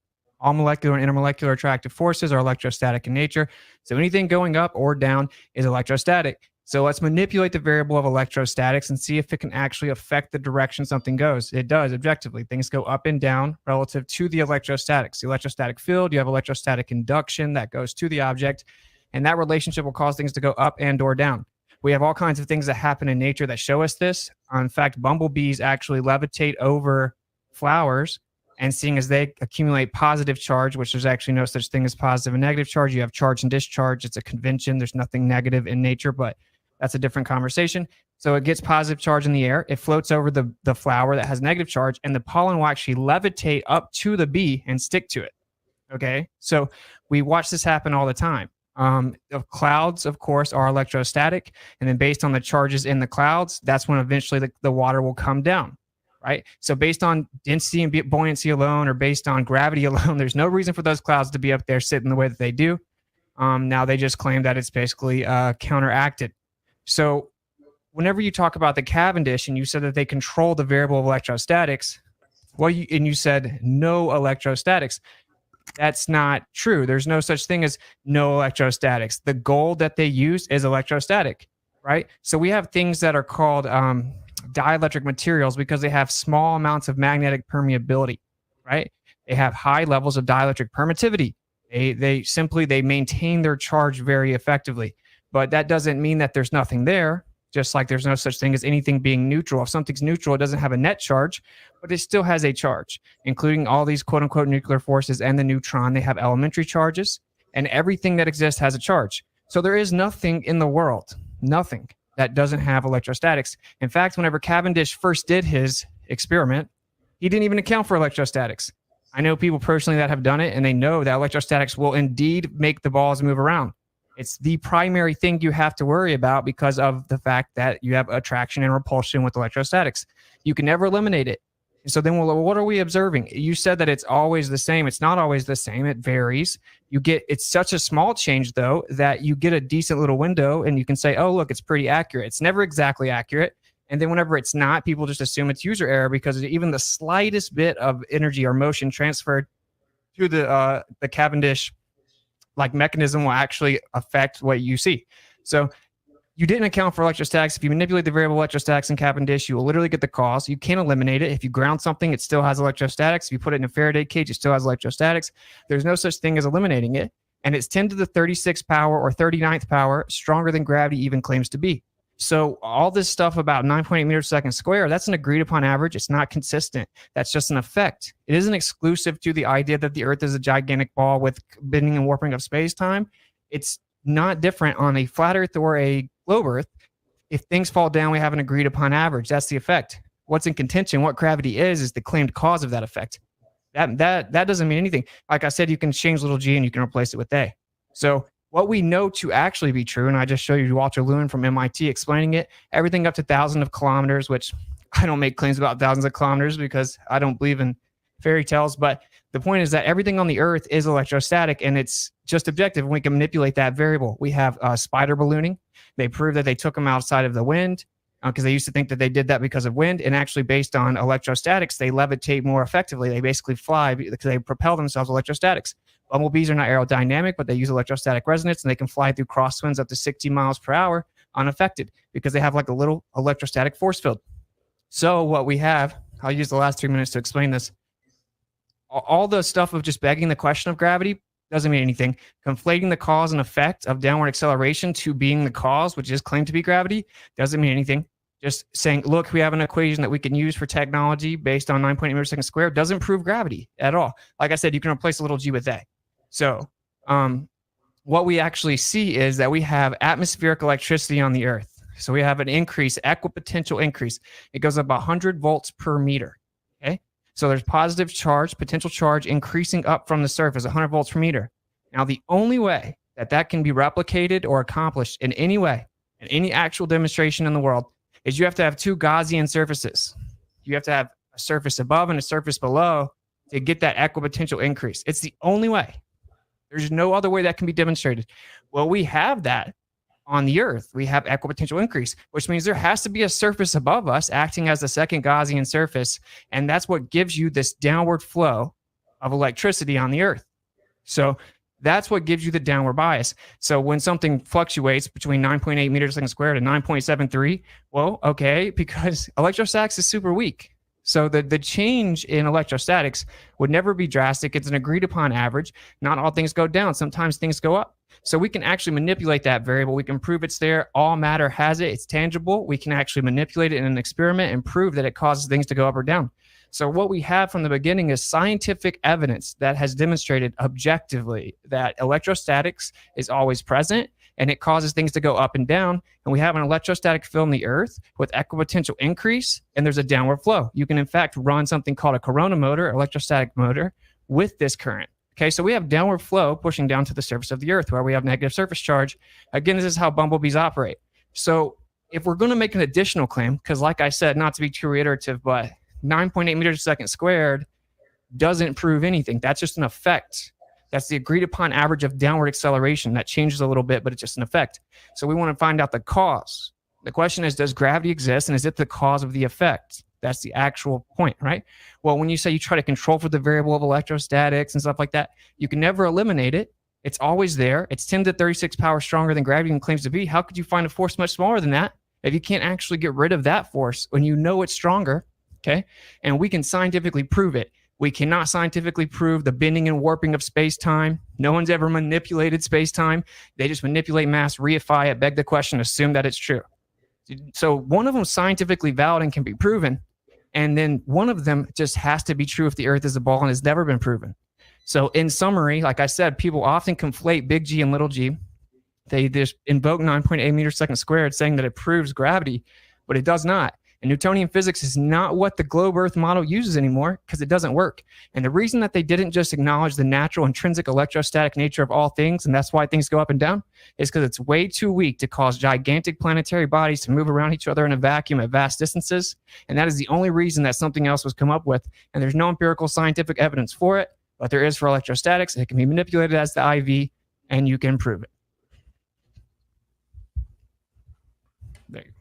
all molecular and intermolecular attractive forces are electrostatic in nature. So anything going up or down is electrostatic. So let's manipulate the variable of electrostatics and see if it can actually affect the direction something goes. It does, objectively. Things go up and down relative to the electrostatics. The electrostatic field, you have electrostatic induction that goes to the object, and that relationship will cause things to go up and or down. We have all kinds of things that happen in nature that show us this. In fact, bumblebees actually levitate over flowers, and seeing as they accumulate positive charge, which there's actually no such thing as positive and negative charge. You have charge and discharge. It's a convention. There's nothing negative in nature, but that's a different conversation. So it gets positive charge in the air. It floats over the flower that has negative charge, and the pollen will actually levitate up to the bee and stick to it. Okay, so we watch this happen all the time. The clouds, of course, are electrostatic, and then based on the charges in the clouds, that's when eventually the water will come down, right? So based on density and buoyancy alone, or based on gravity alone, there's no reason for those clouds to be up there sitting the way that they do. Now they just claim that it's basically counteracted. So whenever you talk about the Cavendish and you said that they control the variable of electrostatics, well, you said no electrostatics. That's not true. There's no such thing as no electrostatics. The gold that they use is electrostatic, right? So we have things that are called dielectric materials because they have small amounts of magnetic permeability, right? They have high levels of dielectric permittivity. They maintain their charge very effectively. But that doesn't mean that there's nothing there, just like there's no such thing as anything being neutral. If something's neutral, it doesn't have a net charge, but it still has a charge, including all these quote-unquote nuclear forces and the neutron. They have elementary charges, and everything that exists has a charge. So there is nothing in the world, nothing, that doesn't have electrostatics. In fact, whenever Cavendish first did his experiment, he didn't even account for electrostatics. I know people personally that have done it, and they know that electrostatics will indeed make the balls move around. It's the primary thing you have to worry about because of the fact that you have attraction and repulsion with electrostatics. You can never eliminate it. So then, well, what are we observing? You said that it's always the same. It's not always the same. It varies. It's such a small change, though, that you get a decent little window and you can say, oh, look, it's pretty accurate. It's never exactly accurate. And then whenever it's not, people just assume it's user error because even the slightest bit of energy or motion transferred to the Cavendish mechanism will actually affect what you see. So you didn't account for electrostatics. If you manipulate the variable electrostatics in Cavendish, you will literally get the cause. You can't eliminate it. If you ground something, it still has electrostatics. If you put it in a Faraday cage, it still has electrostatics. There's no such thing as eliminating it. And it's 10 to the 36th power or 39th power, stronger than gravity even claims to be. So all this stuff about 9.8 meters per second square, that's an agreed upon average. It's not consistent. That's just an effect. It isn't exclusive to the idea that the Earth is a gigantic ball with bending and warping of space-time. It's not different on a flat Earth or a globe Earth. If things fall down, we have an agreed upon average. That's the effect. What's in contention, what gravity is the claimed cause of that effect. That doesn't mean anything. Like I said, you can change little g and you can replace it with a. So what we know to actually be true, and I just showed you Walter Lewin from MIT explaining it, everything up to thousands of kilometers, which I don't make claims about thousands of kilometers because I don't believe in fairy tales. But the point is that everything on the Earth is electrostatic, and it's just objective. We can manipulate that variable. We have spider ballooning. They prove that they took them outside of the wind because they used to think that they did that because of wind. And actually, based on electrostatics, they levitate more effectively. They basically fly because they propel themselves electrostatics. Bumblebees are not aerodynamic, but they use electrostatic resonance, and they can fly through crosswinds up to 60 miles per hour unaffected because they have like a little electrostatic force field. So what we have, I'll use the last 3 minutes to explain this. All the stuff of just begging the question of gravity doesn't mean anything. Conflating the cause and effect of downward acceleration to being the cause, which is claimed to be gravity, doesn't mean anything. Just saying, look, we have an equation that we can use for technology based on 9.8 meters per second squared doesn't prove gravity at all. Like I said, you can replace a little g with a. So what we actually see is that we have atmospheric electricity on the Earth. So we have an increase, equipotential increase. It goes up 100 volts per meter. Okay. So there's positive charge, potential charge increasing up from the surface, 100 volts per meter. Now, the only way that that can be replicated or accomplished in any way, in any actual demonstration in the world, is you have to have two Gaussian surfaces. You have to have a surface above and a surface below to get that equipotential increase. It's the only way. There's no other way that can be demonstrated. Well, we have that on the Earth. We have equipotential increase, which means there has to be a surface above us acting as the second Gaussian surface. And that's what gives you this downward flow of electricity on the Earth. So that's what gives you the downward bias. So when something fluctuates between 9.8 meters per second squared and 9.73, well, okay, because electrostatics is super weak. So the change in electrostatics would never be drastic. It's an agreed upon average. Not all things go down. Sometimes things go up. So we can actually manipulate that variable. We can prove it's there. All matter has it. It's tangible. We can actually manipulate it in an experiment and prove that it causes things to go up or down. So what we have from the beginning is scientific evidence that has demonstrated objectively that electrostatics is always present and it causes things to go up and down. And we have an electrostatic field in the Earth with equipotential increase, and there's a downward flow. You can, in fact, run something called a corona motor, electrostatic motor, with this current. Okay, so we have downward flow pushing down to the surface of the Earth where we have negative surface charge. Again, this is how bumblebees operate. So if we're going to make an additional claim, because like I said, not to be too reiterative, but 9.8 meters per second squared doesn't prove anything. That's just an effect. That's the agreed upon average of downward acceleration. That changes a little bit, but it's just an effect. So we want to find out the cause. The question is, does gravity exist, and is it the cause of the effect? That's the actual point, right? Well, when you say you try to control for the variable of electrostatics and stuff like that, you can never eliminate it. It's always there. It's 10 to 36 power stronger than gravity even claims to be. How could you find a force much smaller than that if you can't actually get rid of that force when you know it's stronger? Okay. And we can scientifically prove it. We cannot scientifically prove the bending and warping of space-time. No one's ever manipulated space-time. They just manipulate mass, reify it, beg the question, assume that it's true. So one of them is scientifically valid and can be proven. And then one of them just has to be true if the Earth is a ball and has never been proven. So in summary, like I said, people often conflate big G and little g. They just invoke 9.8 meters per second squared saying that it proves gravity, but it does not. And Newtonian physics is not what the globe Earth model uses anymore because it doesn't work. And the reason that they didn't just acknowledge the natural intrinsic electrostatic nature of all things, and that's why things go up and down, is because it's way too weak to cause gigantic planetary bodies to move around each other in a vacuum at vast distances. And that is the only reason that something else was come up with. And there's no empirical scientific evidence for it, but there is for electrostatics. It can be manipulated as the IV, and you can prove it. There you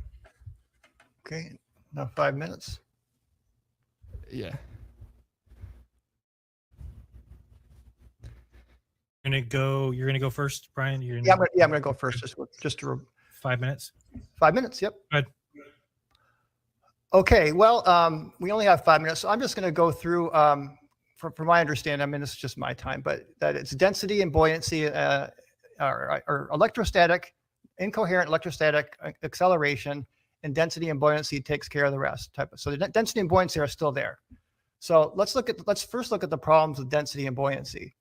go. Okay. Now 5 minutes. Yeah. You're gonna go first, Brian. I'm gonna go first. Just to 5 minutes. 5 minutes. Yep. Good. Okay. Well, we only have 5 minutes, so I'm just going to go through. From my understanding, I mean, this is just my time, but that it's density and buoyancy, or electrostatic, incoherent electrostatic acceleration, and density and buoyancy takes care of the rest. So the density and buoyancy are still there. So let's first look at the problems with density and buoyancy.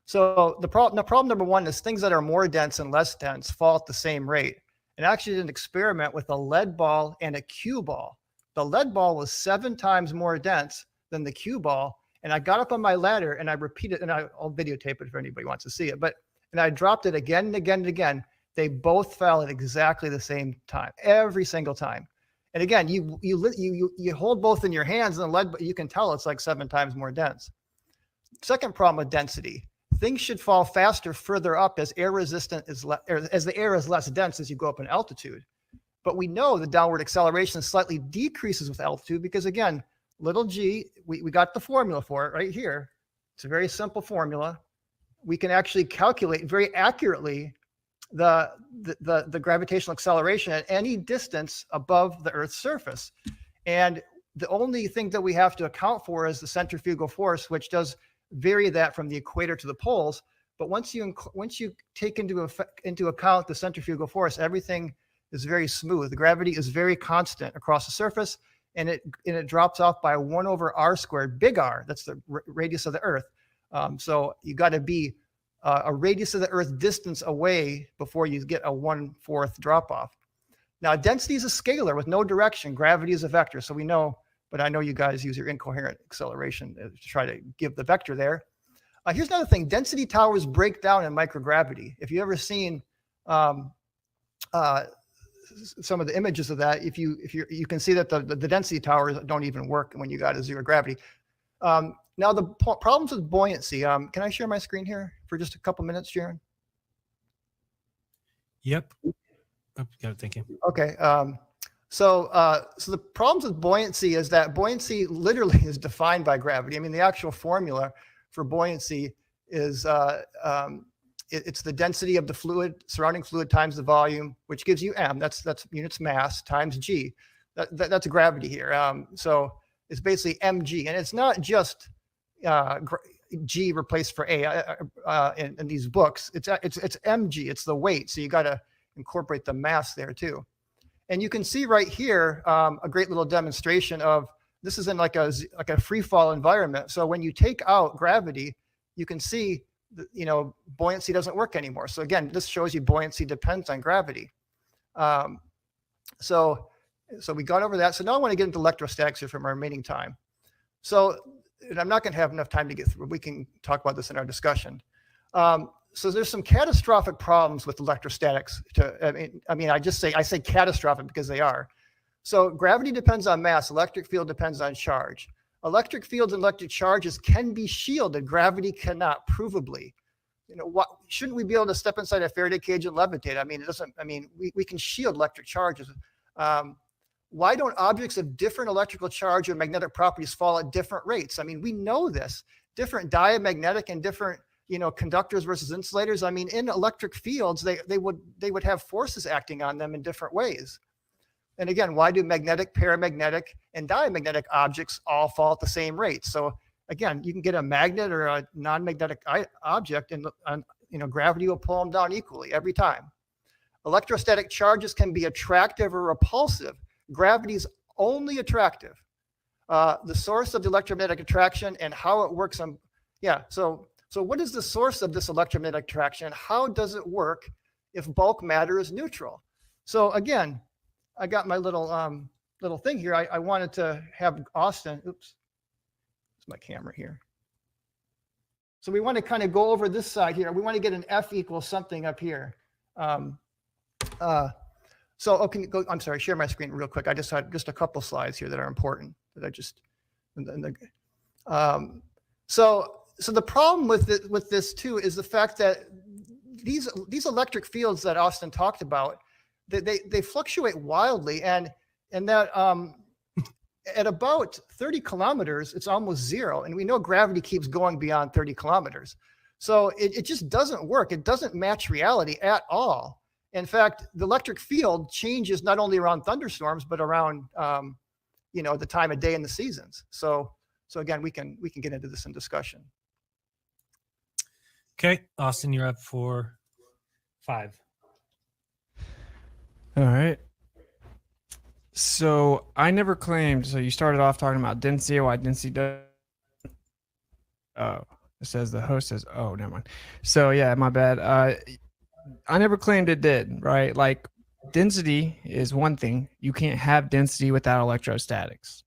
So the problem number one is things that are more dense and less dense fall at the same rate. And I actually did an experiment with a lead ball and a cue ball. The lead ball was 7 times more dense than the cue ball. And I got up on my ladder and I repeated, and I'll videotape it if anybody wants to see it. And I dropped it again and again and again. They both fell at exactly the same time, every single time. And again, you hold both in your hands, and the lead, you can tell it's like 7 times more dense. Second problem with density: things should fall faster further up as air resistant is as the air is less dense as you go up in altitude. But we know the downward acceleration slightly decreases with altitude because, again, little g, we got the formula for it right here. It's a very simple formula. We can actually calculate very accurately the gravitational acceleration at any distance above the Earth's surface. And the only thing that we have to account for is the centrifugal force, which does vary that from the equator to the poles. But once you take into account the centrifugal force, everything is very smooth. The gravity is very constant across the surface, and it drops off by 1 over r squared, big R. That's the radius of the Earth. So you got to be a radius of the Earth distance away before you get a 1/4 drop off. Now, density is a scalar with no direction. Gravity is a vector. So we know, but I know you guys use your incoherent acceleration to try to give the vector there. Here's another thing: density towers break down in microgravity. If you've ever seen some of the images of that, you can see that the density towers don't even work when you got a zero gravity. Now the problems with buoyancy. Can I share my screen here for just a couple minutes, Jaron? Yep. Oh, got it. Thank you. Okay. So the problems with buoyancy is that buoyancy literally is defined by gravity. I mean, the actual formula for buoyancy is it's the density of the surrounding fluid times the volume, which gives you m. That's units mass times g. That's gravity here. So it's basically mg, and it's not just g replaced for a in these books. It's mg. It's the weight. So you got to incorporate the mass there too. And you can see right here a great little demonstration of this is in like a free fall environment. So when you take out gravity, you can see buoyancy doesn't work anymore. So again, this shows you buoyancy depends on gravity. So we got over that. So now I want to get into electrostatics here from our remaining time. So, and I'm not going to have enough time to get through. We can talk about this in our discussion. So there's some catastrophic problems with electrostatics. I say catastrophic because they are. So gravity depends on mass. Electric field depends on charge. Electric fields and electric charges can be shielded. Gravity cannot, provably. Shouldn't we be able to step inside a Faraday cage and levitate? I mean, we can shield electric charges. Why don't objects of different electrical charge or magnetic properties fall at different rates? I mean, we know this. Different diamagnetic and different, conductors versus insulators. I mean, in electric fields, they would have forces acting on them in different ways. And again, why do magnetic, paramagnetic, and diamagnetic objects all fall at the same rate? So again, you can get a magnet or a non-magnetic object, and gravity will pull them down equally every time. Electrostatic charges can be attractive or repulsive. Gravity is only attractive. The source of the electromagnetic attraction and how it works on, So what is the source of this electromagnetic attraction? How does it work if bulk matter is neutral? So again, I got my little thing here. I wanted to have Austin. Oops, it's my camera here. So we want to kind of go over this side here. We want to get an F equals something up here. I'm sorry, share my screen real quick. I just had just a couple slides here that are important that I just. So the problem with this too is the fact that these electric fields that Austin talked about, they fluctuate wildly, and that at about 30 kilometers, it's almost zero. And we know gravity keeps going beyond 30 kilometers. So it just doesn't work. It doesn't match reality at all. In fact, the electric field changes not only around thunderstorms, but around, the time of day and the seasons. So again, we can get into this in discussion. Okay, Austin, you're up for 5. All right. So I never claimed. So you started off talking about density, why density does. Oh, it says the host says, oh, never mind. So yeah, my bad. I never claimed it did, right? Like density is one thing. You can't have density without electrostatics.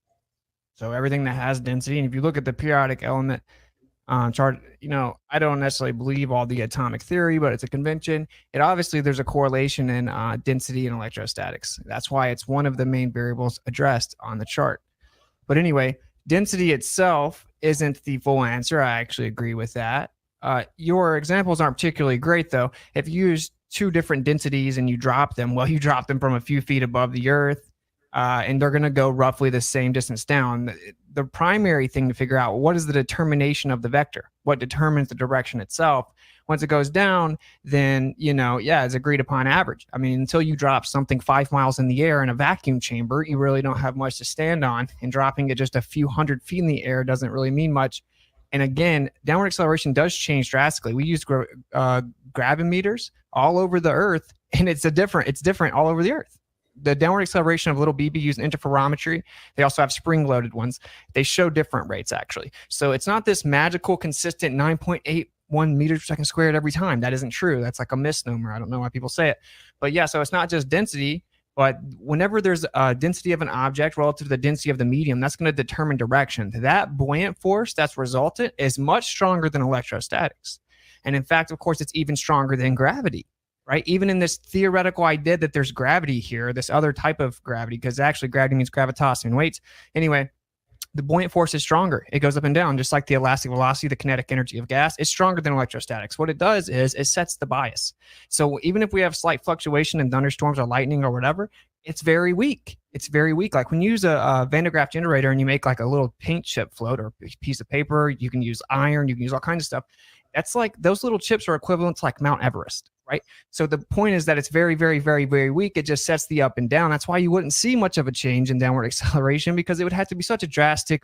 So everything that has density, and if you look at the periodic element chart, I don't necessarily believe all the atomic theory, but it's a convention. It obviously there's a correlation in density and electrostatics. That's why it's one of the main variables addressed on the chart. But anyway, density itself isn't the full answer. I actually agree with that. Your examples aren't particularly great, though. If you use 2 different densities and you drop them, well, you drop them from a few feet above the Earth, and they're going to go roughly the same distance down. The primary thing to figure out, what is the determination of the vector? What determines the direction itself? Once it goes down, then, it's agreed upon average. I mean, until you drop something 5 miles in the air in a vacuum chamber, you really don't have much to stand on. And dropping it just a few hundred feet in the air doesn't really mean much. And again, downward acceleration does change drastically. We use gravimeters all over the Earth, and it's different all over the Earth. The downward acceleration of little BB using interferometry. They also have spring-loaded ones. They show different rates, actually. So it's not this magical, consistent 9.81 meters per second squared every time. That isn't true. That's like a misnomer. I don't know why people say it. But yeah, so it's not just density, but whenever there's a density of an object relative to the density of the medium, that's going to determine direction. That buoyant force that's resultant is much stronger than electrostatics. And in fact, of course, it's even stronger than gravity. Right? Even in this theoretical idea that there's gravity here, this other type of gravity, because actually gravity means gravitas and weights. Anyway, the buoyant force is stronger. It goes up and down, just like the elastic velocity, the kinetic energy of gas. It's stronger than electrostatics. What it does is it sets the bias. So even if we have slight fluctuation in thunderstorms or lightning or whatever, it's very weak. It's very weak. Like when you use a Van de Graaff generator and you make like a little paint chip float or a piece of paper, you can use iron, you can use all kinds of stuff. That's like those little chips are equivalent to like Mount Everest, right? So the point is that it's very, very, very, very weak. It just sets the up and down. That's why you wouldn't see much of a change in downward acceleration, because it would have to be such a drastic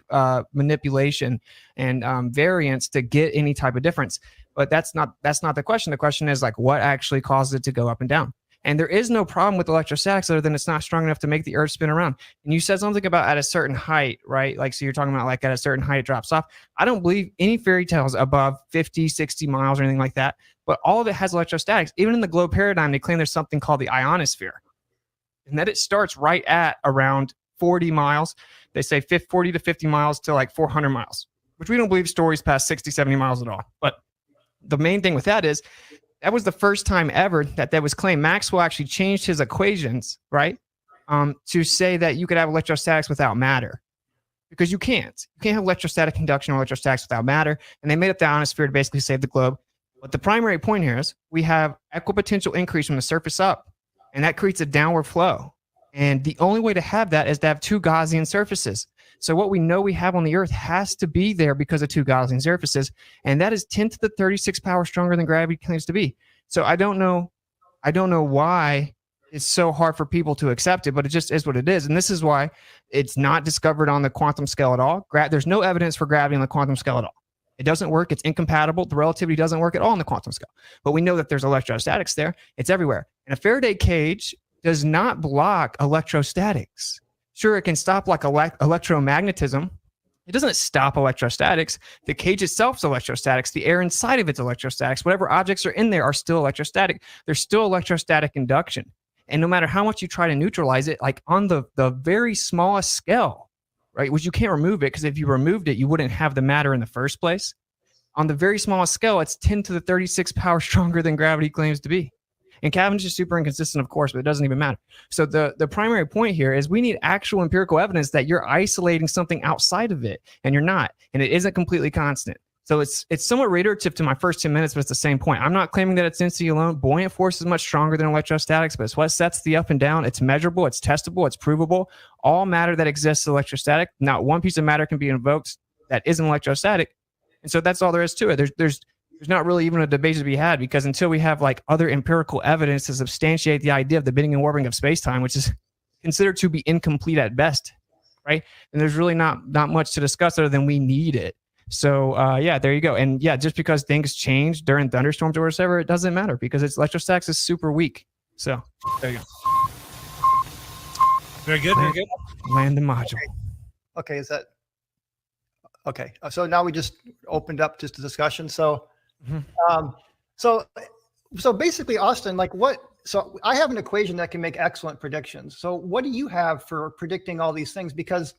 manipulation and variance to get any type of difference. But that's not the question. The question is like, what actually causes it to go up and down? And there is no problem with electrostatics other than it's not strong enough to make the Earth spin around. And you said something about at a certain height, right? Like, so you're talking about like at a certain height, it drops off. I don't believe any fairy tales above 50, 60 miles or anything like that. But all of it has electrostatics. Even in the globe paradigm, they claim there's something called the ionosphere. And that it starts right at around 40 miles. They say 40 to 50 miles to like 400 miles, which we don't believe stories past 60, 70 miles at all. But the main thing with that is, that was the first time ever that was claimed. Maxwell actually changed his equations, right, to say that you could have electrostatics without matter, because you can't. You can't have electrostatic induction or electrostatics without matter. And they made up the ionosphere to basically save the globe. But the primary point here is we have equipotential increase from the surface up, and that creates a downward flow. And the only way to have that is to have 2 Gaussian surfaces. So what we know we have on the Earth has to be there because of 2 Gaussian surfaces, and that is 10 to the 36 power stronger than gravity claims to be. So I don't know why it's so hard for people to accept it, but it just is what it is. And this is why it's not discovered on the quantum scale at all. There's no evidence for gravity on the quantum scale at all. It doesn't work. It's incompatible. The relativity doesn't work at all on the quantum scale. But we know that there's electrostatics there. It's everywhere. And a Faraday cage does not block electrostatics. Sure, it can stop like electromagnetism. It doesn't stop electrostatics. The cage itself is electrostatics. The air inside of it's electrostatics. Whatever objects are in there are still electrostatic. There's still electrostatic induction. And no matter how much you try to neutralize it, like on the very smallest scale, right, which you can't remove it, because if you removed it, you wouldn't have the matter in the first place. On the very smallest scale, it's 10 to the 36 power stronger than gravity claims to be. And Cavendish is super inconsistent, of course, but it doesn't even matter. So the primary point here is we need actual empirical evidence that you're isolating something outside of it, and you're not, and it isn't completely constant. So it's somewhat reiterative to my first 10 minutes, but it's the same point. I'm not claiming that it's density alone. Buoyant force is much stronger than electrostatics, but it's what sets the up and down. It's measurable, it's testable, it's provable. All matter that exists is electrostatic. Not one piece of matter can be invoked that isn't electrostatic. And so that's all there is to it. There's there's not really even a debate to be had, because until we have like other empirical evidence to substantiate the idea of the bending and warping of space-time, which is considered to be incomplete at best, right? And there's really not much to discuss other than we need it. So yeah, there you go. And yeah, just because things change during thunderstorms or whatever, it doesn't matter because its electrostatics is super weak. So there you go. Very good. Very good. Land the module. Okay, is that okay? So now we just opened up just a discussion. So, so basically, Austin, like what? So I have an equation that can make excellent predictions. So what do you have for predicting all these things? Because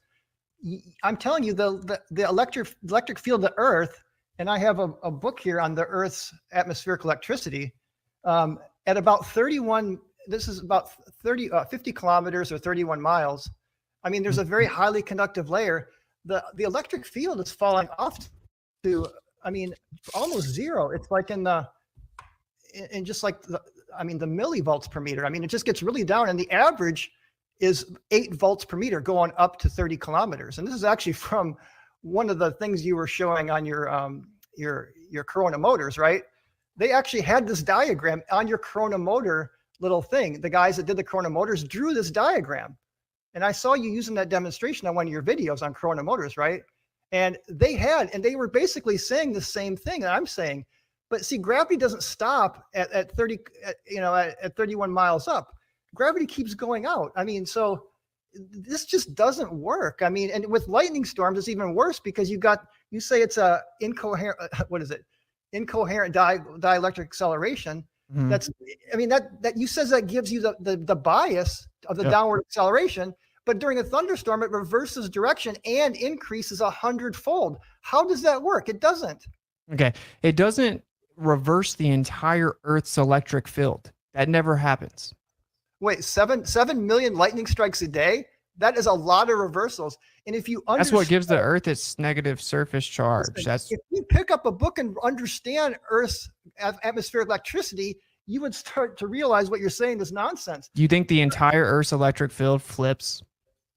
I'm telling you, the electric field of the Earth, and I have a book here on the Earth's atmospheric electricity at about 31. This is about 50 kilometers or 31 miles. I mean, there's a very highly conductive layer. The electric field is falling off to, I mean, almost zero. It's like in just like the millivolts per meter. I mean, it just gets really down, and the average is 8 volts per meter going up to 30 kilometers. And this is actually from one of the things you were showing on your Corona motors, right? They actually had this diagram on your Corona motor little thing. The guys that did the Corona motors drew this diagram. And I saw you using that demonstration on one of your videos on Corona motors, right? And they were basically saying the same thing that I'm saying. But see, gravity doesn't stop at 31 miles up. Gravity keeps going out. I mean, so this just doesn't work. I mean, and with lightning storms, it's even worse because you say it's a incoherent, incoherent dielectric acceleration. Mm-hmm. That you says that gives you the bias of the downward acceleration, but during a thunderstorm, it reverses direction and increases 100-fold. How does that work? It doesn't. Okay. It doesn't reverse the entire Earth's electric field. That never happens. Wait, 7 million lightning strikes a day? That is a lot of reversals. And if you that's what gives the Earth its negative surface charge. If you pick up a book and understand Earth's atmospheric electricity, you would start to realize what you're saying is nonsense. Do you think the entire Earth's electric field flips?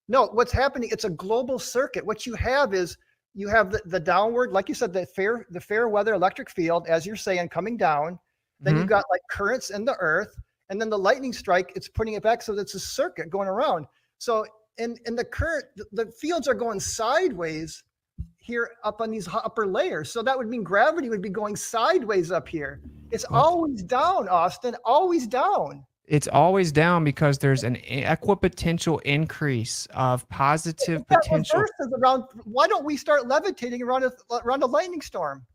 No, what's happening, it's a global circuit. What you have is you have the downward, like you said, the fair weather electric field, as you're saying, coming down. Then you've got like currents in the Earth, and then the lightning strike, it's putting it back. So it's a circuit going around. So in the current, the fields are going sideways here up on these upper layers. So that would mean gravity would be going sideways up here. It's always down, Austin, always down. It's always down because there's an equipotential increase of positive potential. Why don't we start levitating around a lightning storm?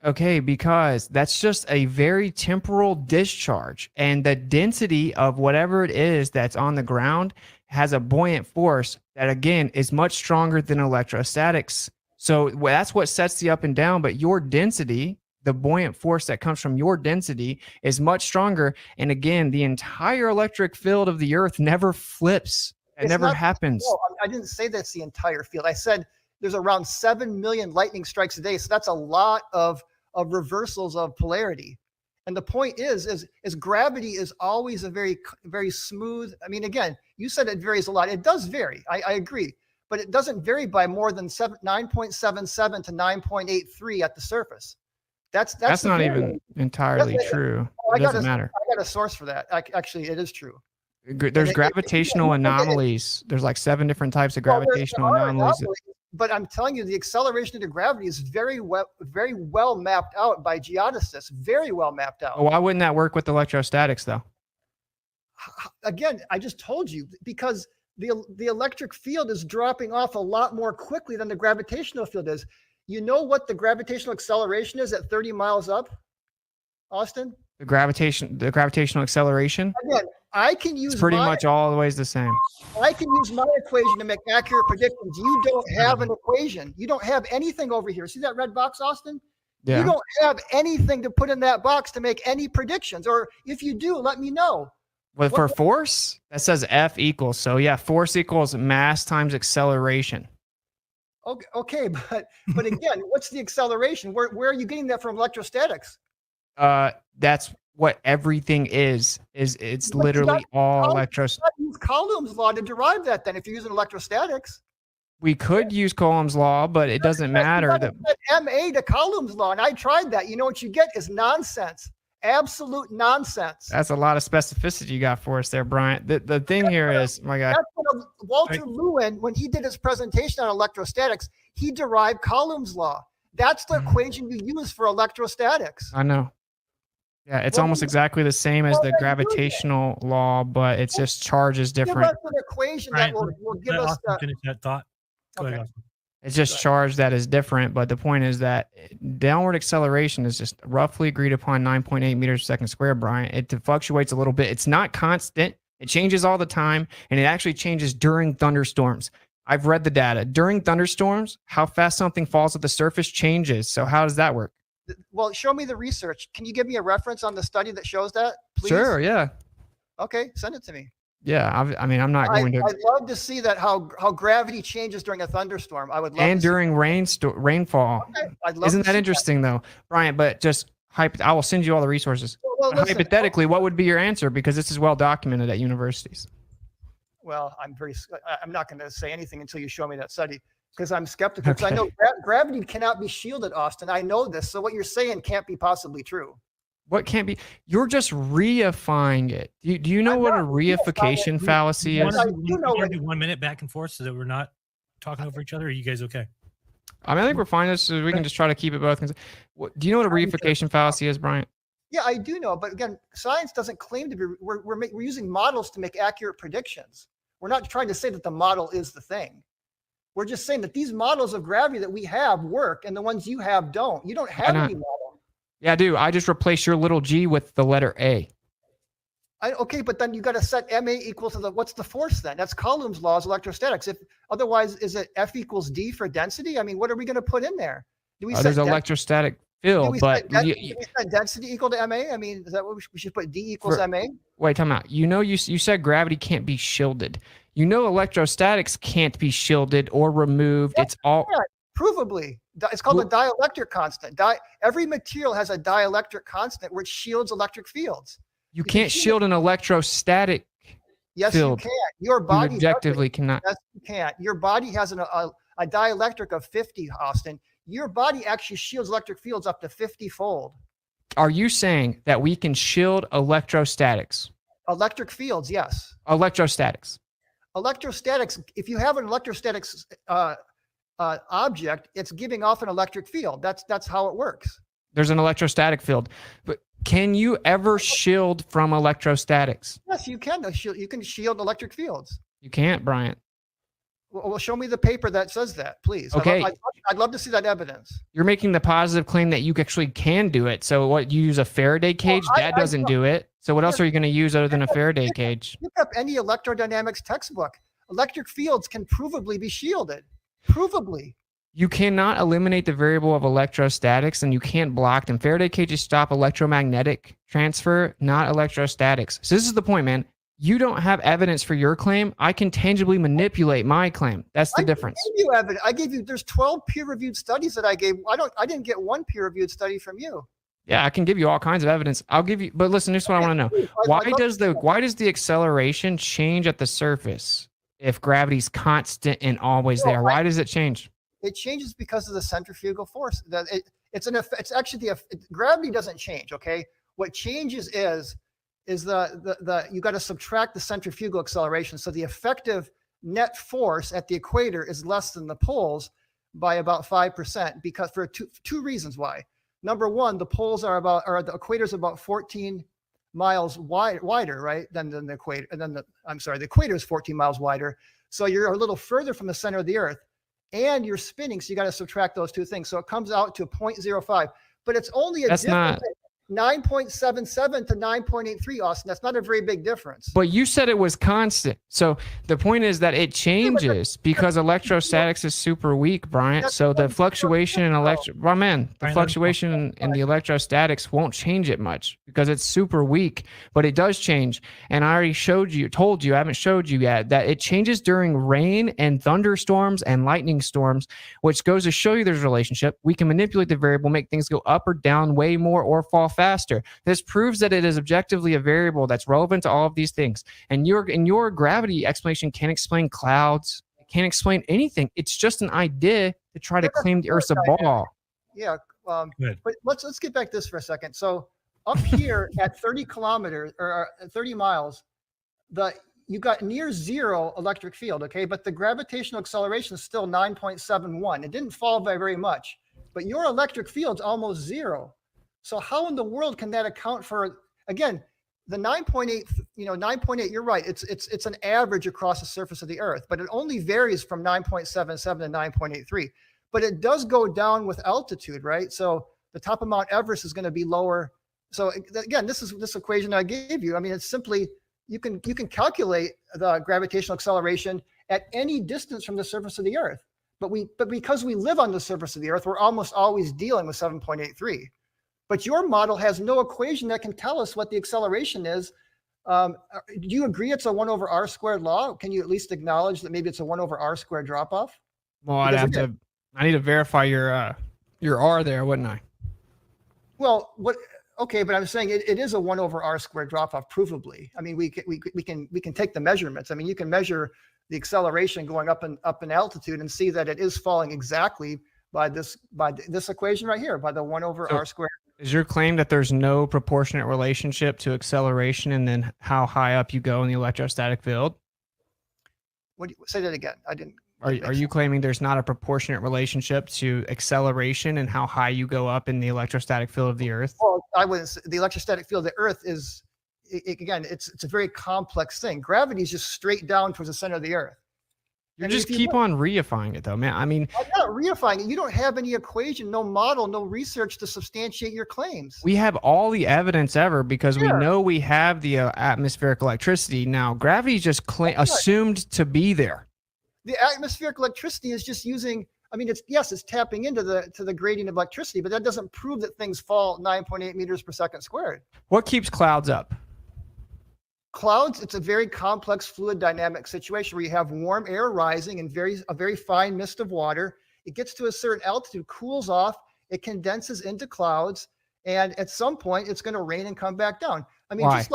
Okay, because that's just a very temporal discharge, and the density of whatever it is that's on the ground has a buoyant force that, again, is much stronger than electrostatics. So that's what sets the up and down, but your density, the buoyant force that comes from your density, is much stronger. And again, the entire electric field of the Earth never flips. It never happens. No, I didn't say that's the entire field. I said there's around 7 million lightning strikes a day. So that's a lot of reversals of polarity. And the point is gravity is always a very, very smooth. I mean, again, you said it varies a lot. It does vary. I agree. But it doesn't vary by more than 9.77 to 9.83 at the surface. That's not even entirely true. It doesn't matter. I got a source for that. Actually, it is true. There's gravitational anomalies. There's like 7 different types of gravitational anomalies. But I'm telling you, the acceleration of gravity is very well mapped out by geodesists. Very well mapped out. Why wouldn't that work with electrostatics, though? Again, I just told you, because the electric field is dropping off a lot more quickly than the gravitational field is. You know what the gravitational acceleration is at 30 miles up, Austin? The gravitational acceleration? Again, I can use it's pretty much always the same. I can use my equation to make accurate predictions. You don't have an equation. You don't have anything over here. See that red box, Austin? Yeah. You don't have anything to put in that box to make any predictions. Or if you do, let me know. Well, for force, that says F equals. So yeah, force equals mass times acceleration. Okay, but again, what's the acceleration? Where are you getting that from electrostatics? That's what everything is. It's literally all electrostatics. Use Coulomb's law to derive that. Then, if you're using electrostatics, we could use Coulomb's law, but it doesn't matter. MA to Coulomb's law, and I tried that. You know what you get is nonsense. Absolute nonsense. That's a lot of specificity you got for us there, Bryant. The thing here is, my God. That's what Walter Lewin, when he did his presentation on electrostatics, he derived Coulomb's law. That's the equation you use for electrostatics. I know. Yeah, it's almost exactly the same as the gravitational law, but it's just charge is Give different. us an equation that will give Let us Austin finish that thought. Go ahead, Austin. It's just charge that is different, but the point is that downward acceleration is just roughly agreed upon 9.8 meters per second squared, Brian. It fluctuates a little bit. It's not constant. It changes all the time, and it actually changes during thunderstorms. I've read the data. During thunderstorms, how fast something falls at the surface changes. So how does that work? Well, show me the research. Can you give me a reference on the study that shows that, please? Sure, yeah. Okay, send it to me. Yeah, I mean, I'm not going to. I'd love to see that how gravity changes during a thunderstorm. I would love And to see during rainfall. Okay, I'd love Isn't to see that interesting, though, Brian? But just I will send you all the resources. Well, But listen, hypothetically, what would be your answer? Because this is well documented at universities. Well, I'm not going to say anything until you show me that study because I'm skeptical. 'Cause I know gravity cannot be shielded, Austin. I know this. So what you're saying can't be possibly true. What can't be? You're just reifying it. Do you know what a reification fallacy You is? want to do 1 minute back and forth so that we're not talking over each other? Are you guys okay? I mean, I think we're fine. So we can just try to keep it both. Do you know what a reification fallacy is, Brian? Yeah, I do know. But again, science doesn't claim to be. We're using models to make accurate predictions. We're not trying to say that the model is the thing. We're just saying that these models of gravity that we have work, and the ones you have don't. You don't have any model. Yeah, I do. I just replace your little g with the letter A. Okay, but then you got to set MA equal to what's the force then? That's Coulomb's laws, electrostatics. If otherwise, is it F equals D for density? I mean, what are we going to put in there? Do we There's set electrostatic field, but do we set density equal to MA? I mean, is that what we should put? D equals MA? wait, time out. You know, you said gravity can't be shielded. You know, electrostatics can't be shielded or removed. Yeah, It's all. yeah, provably. It's called a dielectric constant. Every material has a dielectric constant which shields electric fields. You can't shield an electrostatic Yes, field. you can. Your body objectively cannot. Yes, you can't. Your body has a dielectric of 50, Austin. Your body actually shields electric fields up to 50-fold. Are you saying that we can shield electrostatics? Electric fields, yes. Electrostatics. Electrostatics, if you have an electrostatics object, it's giving off an electric field. That's how it works. There's an electrostatic field. But can you ever shield from electrostatics? Yes, you can. You can shield electric fields. You can't, Bryant. Well, show me the paper that says that, please. Okay. I'd love to see that evidence. You're making the positive claim that you actually can do it. So what, you use a Faraday cage? That doesn't do it. So what else are you going to use other than a Faraday cage? Look up any electrodynamics textbook. Electric fields can provably be shielded. Provably. You cannot eliminate the variable of electrostatics, and you can't block them. Faraday cages stop electromagnetic transfer, not electrostatics. So this is the point, man. You don't have evidence for your claim. I can tangibly manipulate my claim. That's the difference. I gave you. There's 12 peer-reviewed studies that I gave. I didn't get one peer-reviewed study from you. Yeah, I can give you all kinds of evidence. I'll give you, but listen, here's what I want to know. Why does the acceleration change at the surface if gravity's constant and always there? Why does it change? It changes because of the centrifugal force. It's actually gravity doesn't change. Okay, what changes is you got to subtract the centrifugal acceleration. So the effective net force at the equator is less than the poles by about 5%, because for two reasons why. Number one, the poles the equator is about 14 miles wider, right, than the equator. And then the equator is 14 miles wider. So you're a little further from the center of the Earth, and you're spinning. So you got to subtract those two things. So it comes out to 0.05, but it's only a difference. 9.77 to 9.83, Austin. That's not a very big difference. But you said it was constant. So the point is that it changes because electrostatics is super weak, Bryant. So the fluctuation in fluctuation in the electrostatics won't change it much because it's super weak, but it does change. And I already told you, I haven't showed you yet, that it changes during rain and thunderstorms and lightning storms, which goes to show you there's a relationship. We can manipulate the variable, make things go up or down way more or fall faster. This proves that it is objectively a variable that's relevant to all of these things. And your gravity explanation can't explain clouds. It can't explain anything. It's just an idea to try to claim the Earth's a ball. Yeah. Good. But let's get back to this for a second. So up here at 30 kilometers or 30 miles, you got near zero electric field, okay? But the gravitational acceleration is still 9.71. It didn't fall by very much, but your electric field's almost zero. So how in the world can that account for, again, the 9.8, 9.8, you're right. It's an average across the surface of the Earth, but it only varies from 9.77 to 9.83. But it does go down with altitude, right? So the top of Mount Everest is going to be lower. So again, this equation I gave you. I mean, it's simply, you can calculate the gravitational acceleration at any distance from the surface of the Earth. But because we live on the surface of the Earth, we're almost always dealing with 7.83. But your model has no equation that can tell us what the acceleration is. Do you agree it's a 1 over r squared law? Can you at least acknowledge that maybe it's a 1 over r squared drop off? Well, I need to verify your r there, wouldn't I? Well, okay, but I'm saying it is a 1 over r squared drop off provably. I mean, we can take the measurements. I mean, you can measure the acceleration going up in altitude and see that it is falling exactly by this equation right here, by the 1 over r squared. Is your claim that there's no proportionate relationship to acceleration and then how high up you go in the electrostatic field? Say that again. I didn't. Are you claiming there's not a proportionate relationship to acceleration and how high you go up in the electrostatic field of the Earth? Well, the electrostatic field of the Earth is, again, it's a very complex thing. Gravity is just straight down towards the center of the Earth. You just keep on reifying it, though, man. I mean, I'm not reifying it. You don't have any equation, no model, no research to substantiate your claims. we have all the evidence ever because we know we have the atmospheric electricity. Now, gravity is just assumed to be there. The atmospheric electricity is just using, I mean, it's tapping into the gradient of electricity, but that doesn't prove that things fall 9.8 meters per second squared. What keeps clouds up? Clouds, it's a very complex fluid dynamic situation where you have warm air rising and a very fine mist of water. It gets to a certain altitude, cools off, it condenses into clouds, and at some point it's going to rain and come back down. I mean, Why?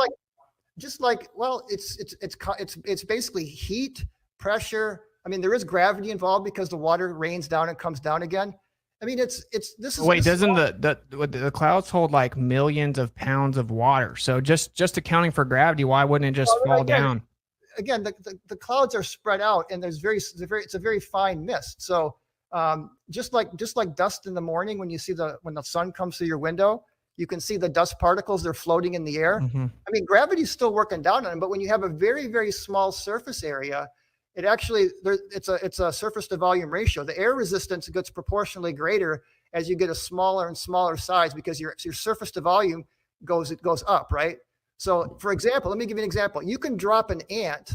just like well, it's basically heat, pressure. I mean, there is gravity involved because the water rains down and comes down again. I mean, this is. Wait, doesn't the clouds hold like millions of pounds of water? So just accounting for gravity, why wouldn't it just fall down? Again, the clouds are spread out, and it's a very fine mist. So just like dust in the morning when the sun comes through your window, you can see the dust particles, they're floating in the air. Mm-hmm. I mean, gravity's still working down on them, but when you have a very, very small surface area, it's a surface to volume ratio. The air resistance gets proportionally greater as you get a smaller and smaller size because your surface to volume goes up, right? So for example, let me give you an example. You can drop an ant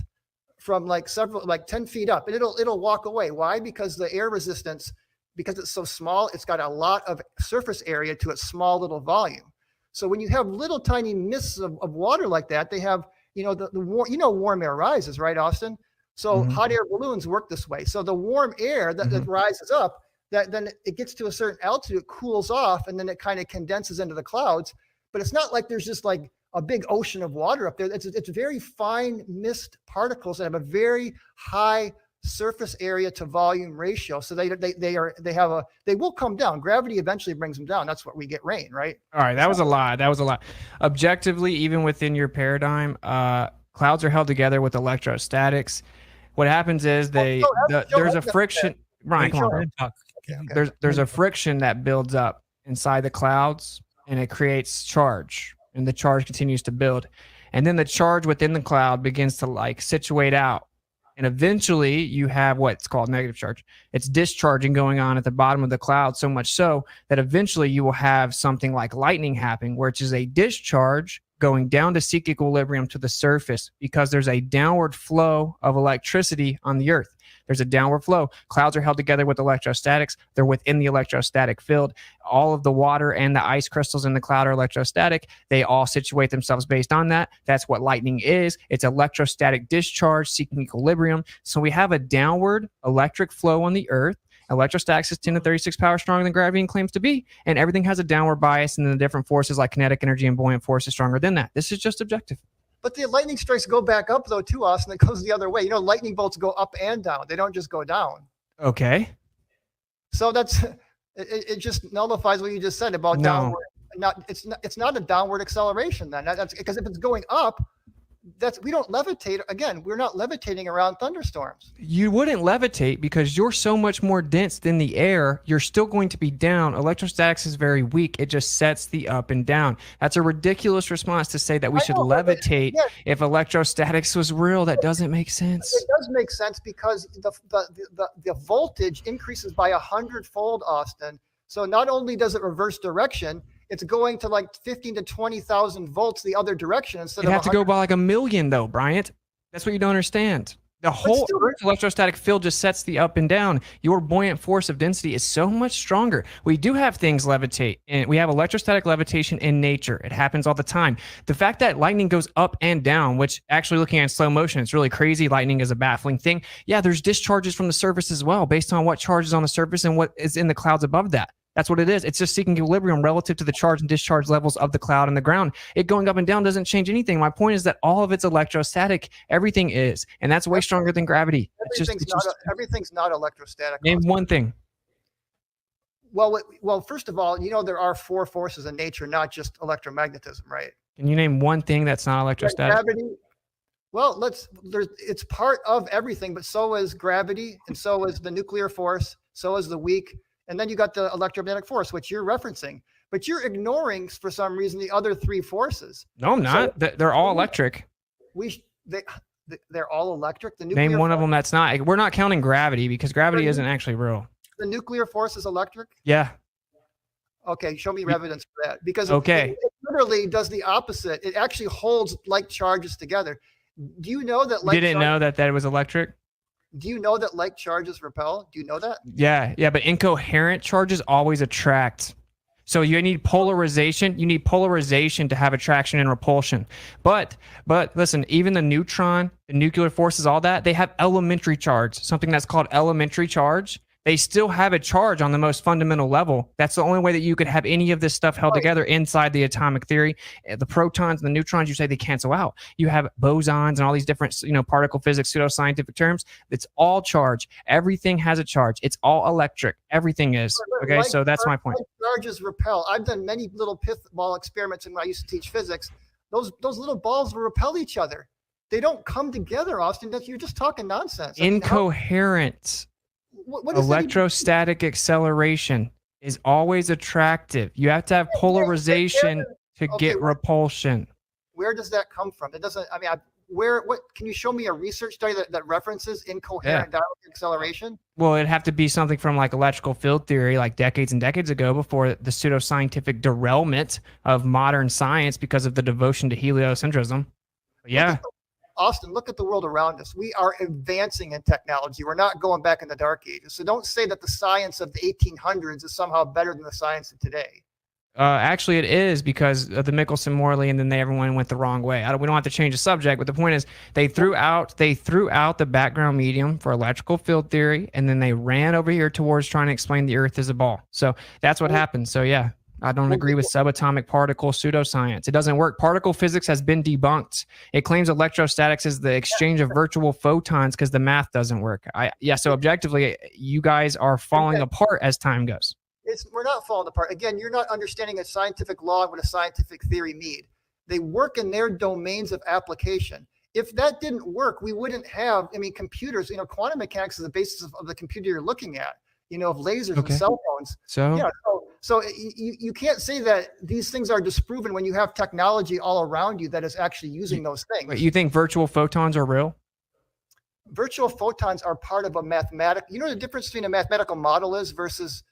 from like 10 feet up and it'll walk away. Why? Because the air resistance, because it's so small, it's got a lot of surface area to its small little volume. So when you have little tiny mists of water like that, they have, warm air rises, right, Austin? So hot air balloons work this way. So the warm air that rises up, then it gets to a certain altitude, it cools off, and then it kind of condenses into the clouds. But it's not like there's just like a big ocean of water up there. It's very fine mist particles that have a very high surface area to volume ratio. So they will come down. Gravity eventually brings them down. That's what we get rain, right? All right, that was a lot. Objectively, even within your paradigm, clouds are held together with electrostatics. What happens is there's a friction. Ryan, come on. There's a friction that builds up inside the clouds, and it creates charge, and the charge continues to build, and then the charge within the cloud begins to like situate out, and eventually you have what's called negative charge. It's discharging going on at the bottom of the cloud, so much so that eventually you will have something like lightning happening, which is a discharge going down to seek equilibrium to the surface because there's a downward flow of electricity on the Earth. There's a downward flow. Clouds are held together with electrostatics. They're within the electrostatic field. All of the water and the ice crystals in the cloud are electrostatic. They all situate themselves based on that. That's what lightning is. It's electrostatic discharge seeking equilibrium. So we have a downward electric flow on the Earth. Electrostatics is 10 to 36 power stronger than gravity claims to be, and everything has a downward bias, and then the different forces like kinetic energy and buoyant force is stronger than that. This is just objective. But the lightning strikes go back up though too, Austin. It goes the other way. Lightning bolts go up and down. They don't just go down. Okay. So It just nullifies what you just said about No. downward. It's not a downward acceleration then. That's because if it's going up, we don't levitate. Again, we're not levitating around thunderstorms. You wouldn't levitate because you're so much more dense than the air. You're still going to be down. Electrostatics is very weak. It just sets the up and down. That's a ridiculous response to say that we should levitate if electrostatics was real. That doesn't make sense. It does make sense because the voltage increases by 100-fold, Austin. So not only does it reverse direction, it's going to like 15 to 20,000 volts the other direction instead You'd of have to go by like 1 million though, Bryant. That's what you don't understand. The whole Earth's electrostatic field just sets the up and down. Your buoyant force of density is so much stronger. We do have things levitate, and we have electrostatic levitation in nature. It happens all the time. The fact that lightning goes up and down, which actually looking at slow motion, it's really crazy. Lightning is a baffling thing. Yeah, there's discharges from the surface as well, based on what charge is on the surface and what is in the clouds above that. That's what it is. It's just seeking equilibrium relative to the charge and discharge levels of the cloud and the ground. It going up and down doesn't change anything. My point is that all of it's electrostatic. Everything is, and that's way stronger than gravity. Everything's not electrostatic. Name one thing. Well, first of all, there are 4 forces in nature, not just electromagnetism, right? Can you name one thing that's not electrostatic? Gravity. Well, it's part of everything, but so is gravity, and so is the nuclear force, so is the weak. And then you got the electromagnetic force, which you're referencing, but you're ignoring for some reason the other 3 forces. No, I'm not. They're all electric. They're all electric. The nuclear Name one of them that's not. We're not counting gravity because gravity isn't actually real. The nuclear force is electric. Yeah. Okay, show me evidence for that. Because Okay. it literally does the opposite. It actually holds like charges together. Do you know that? You didn't know that was electric? Do you know that like charges repel? Do you know that? Yeah, but incoherent charges always attract. So you need polarization. You need polarization to have attraction and repulsion. But listen, even the neutron, the nuclear forces, all that, they have elementary charge, something that's called elementary charge. They still have a charge on the most fundamental level. That's the only way that you could have any of this stuff held together inside the atomic theory. The protons and the neutrons, you say they cancel out. You have bosons and all these different, particle physics, pseudoscientific terms. It's all charge. Everything has a charge. It's all electric. Everything is. Okay, so that's my point. Charges repel. I've done many little pith ball experiments when I used to teach physics. Those little balls will repel each other. They don't come together, Austin. You're just talking nonsense. Incoherent. What is electrostatic acceleration is always attractive. You have to have polarization to get repulsion. Where does that come from? It doesn't. What can you show me a research study that references incoherent dielectric acceleration? Well, it'd have to be something from like electrical field theory, like decades and decades ago, before the pseudoscientific derailment of modern science because of the devotion to heliocentrism. But yeah. Austin, look at the world around us. We are advancing in technology. We're not going back in the dark ages. So don't say that the science of the 1800s is somehow better than the science of today. Actually, it is because of the Michelson-Morley, and then everyone went the wrong way. We don't have to change the subject, but the point is they threw out the background medium for electrical field theory, and then they ran over here towards trying to explain the Earth as a ball. So that's what happened. So yeah. I don't agree with subatomic particle pseudoscience. It doesn't work. Particle physics has been debunked. It claims electrostatics is the exchange of virtual photons because the math doesn't work. So objectively, you guys are falling apart as time goes. We're not falling apart. Again, you're not understanding a scientific law and what a scientific theory need. They work in their domains of application. If that didn't work, we wouldn't have, computers, quantum mechanics is the basis of the computer you're looking at, of lasers and cell phones. So you can't say that these things are disproven when you have technology all around you that is actually using those things. Wait, you think virtual photons are real? Virtual photons are part of a mathematical. You know what the difference between a mathematical model is versus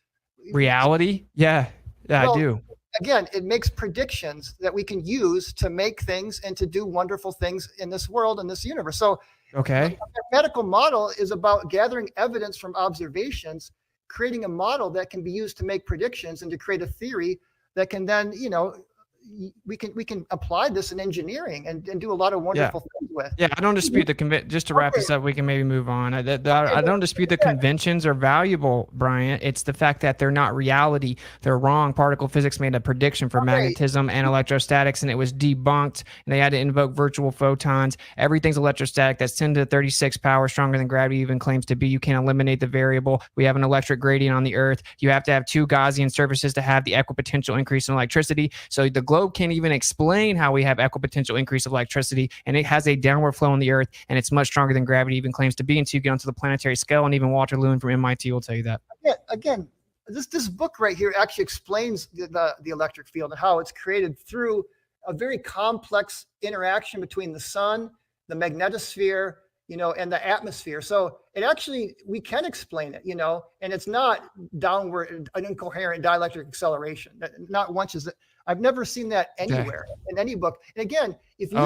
reality? Yeah, I do. Again, it makes predictions that we can use to make things and to do wonderful things in this world and this universe. So a mathematical model is about gathering evidence from observations, creating a model that can be used to make predictions and to create a theory that can then, we can apply this in engineering and do a lot of wonderful things with. Yeah, I don't dispute the just to wrap this up, we can maybe move on. I don't dispute the conventions are valuable, Brian. It's the fact that they're not reality. They're wrong. Particle physics made a prediction for magnetism and electrostatics, and it was debunked, and they had to invoke virtual photons. Everything's electrostatic. That's 10 to the 36 power, stronger than gravity even claims to be. You can't eliminate the variable. We have an electric gradient on the Earth. You have to have two Gaussian surfaces to have the equipotential increase in electricity. So the globe can't even explain how we have equipotential increase of electricity, and it has a downward flow on the Earth, and it's much stronger than gravity even claims to be until you get onto the planetary scale, and even Walter Lewin from MIT will tell you that. Yeah, again, this book right here actually explains the electric field and how it's created through a very complex interaction between the sun, the magnetosphere, and the atmosphere. So it actually, we can explain it, and it's not downward, an incoherent dielectric acceleration. Not once is it. I've never seen that anywhere in any book. And again, if you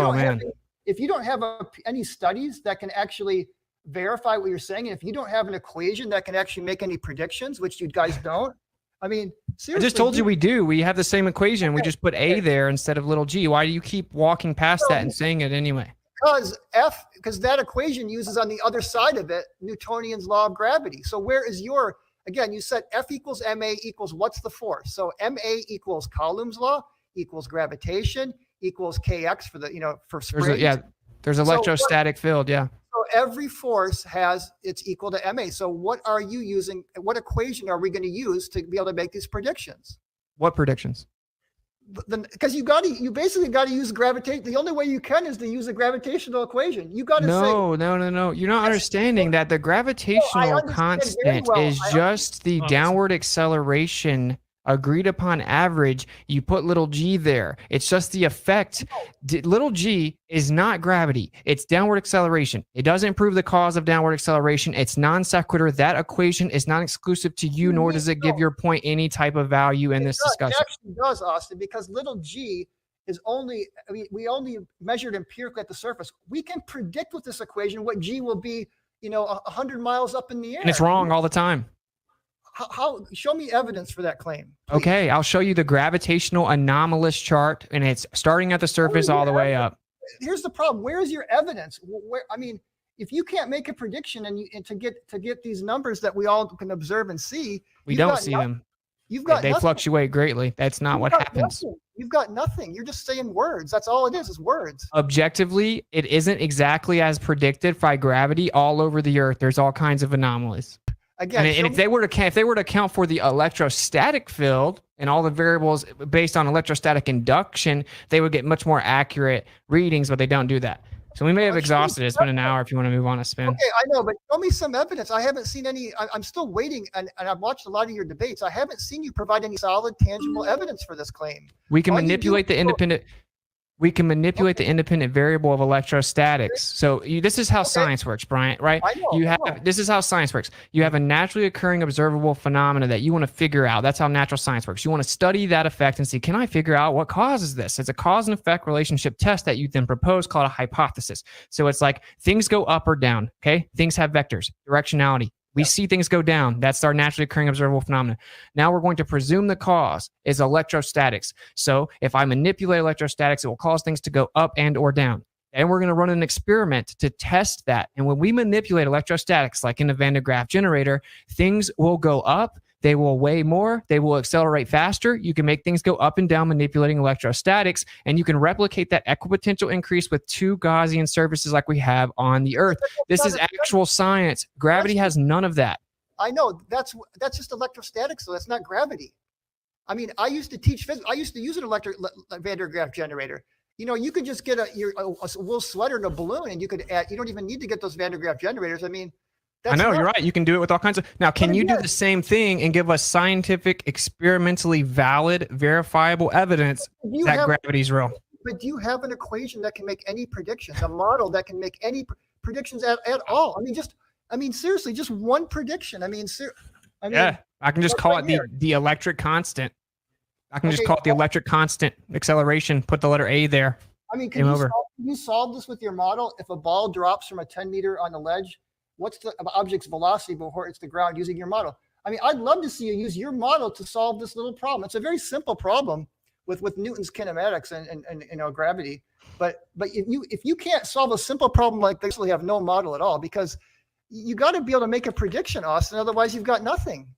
don't have any studies that can actually verify what you're saying, and if you don't have an equation that can actually make any predictions, which you guys don't, I mean, seriously. I just told you we do. We have the same equation. We just put A there instead of little g. Why do you keep walking past that and saying it anyway? Because that equation uses on the other side of it Newtonian's law of gravity. So where is your, again, you said F equals ma equals what's the force? So ma equals Coulomb's law equals gravitation equals kx for the, for springs. There's electrostatic field. Yeah. So every force it's equal to ma. So what are you using? What equation are we going to use to be able to make these predictions? What predictions? Because you basically got to use gravitation. The only way you can is to use a gravitational equation. You got to no. You're not understanding that the gravitational constant is just the downward acceleration agreed upon average. You put little g there. It's just the effect. Little g is not gravity. It's downward acceleration. It doesn't prove the cause of downward acceleration. It's non sequitur. That equation is not exclusive to you, nor does it give your point any type of value in this discussion. It actually does, Austin, because little g is only, we only measured empirically at the surface. We can predict with this equation what g will be, 100 miles up in the air. And it's wrong all the time. How show me evidence for that claim, please. Okay, I'll show you the gravitational anomalous chart, and it's starting at the surface all the way up. Here's the problem. Where is your evidence? If you can't make a prediction and to get these numbers that we all can observe and see, we don't see them. They fluctuate greatly. That's not what happens. You've got nothing. You're just saying words. That's all it is words. Objectively, it isn't exactly as predicted by gravity all over the Earth. There's all kinds of anomalies. Again, and if they were to account for the electrostatic field and all the variables based on electrostatic induction, they would get much more accurate readings, but they don't do that. So we may have exhausted it. It's been an hour if you want to move on to spin. Okay, I know, but show me some evidence. I haven't seen any. I'm still waiting, and I've watched a lot of your debates. I haven't seen you provide any solid, tangible evidence for this claim. We can manipulate the independent. We can manipulate the independent variable of electrostatics. So this is how science works, Bryant, right? This is how science works. You have a naturally occurring observable phenomena that you want to figure out. That's how natural science works. You want to study that effect and see, can I figure out what causes this? It's a cause and effect relationship test that you then propose called a hypothesis. So it's like things go up or down, okay? Things have vectors, directionality. We see things go down. That's our naturally occurring observable phenomena. Now we're going to presume the cause is electrostatics. So if I manipulate electrostatics, it will cause things to go up and or down. And we're going to run an experiment to test that. And when we manipulate electrostatics, like in a Van de Graaff generator, things will go up. They will weigh more. They will accelerate faster. You can make things go up and down manipulating electrostatics, and you can replicate that equipotential increase with two Gaussian surfaces like we have on the Earth. This is actual science. Gravity has none of that. I know. That's just electrostatics, so that's not gravity. I mean, I used to teach physics. I used to use an electric Van de Graaff generator. You could just get a wool sweater and a balloon, and you could add. You don't even need to get those Van de Graaff generators. I mean. I know, you're right. You can do it with all kinds of. Now, can you do the same thing and give us scientific, experimentally valid, verifiable evidence that gravity is real? But do you have an equation that can make any predictions, a model that can make any predictions at all? I mean, seriously, just one prediction. I mean, I can just call it the electric constant. I can just call it the electric constant acceleration. Put the letter A there. I mean, can you solve this with your model? If a ball drops from a 10 meter on the ledge, what's the object's velocity before it's the ground using your model? I mean, I'd love to see you use your model to solve this little problem. It's a very simple problem. with Newton's kinematics and you know gravity. But if you can't solve a simple problem like this, you have no model at all, because you got to be able to make a prediction, Austin. Otherwise, you've got nothing.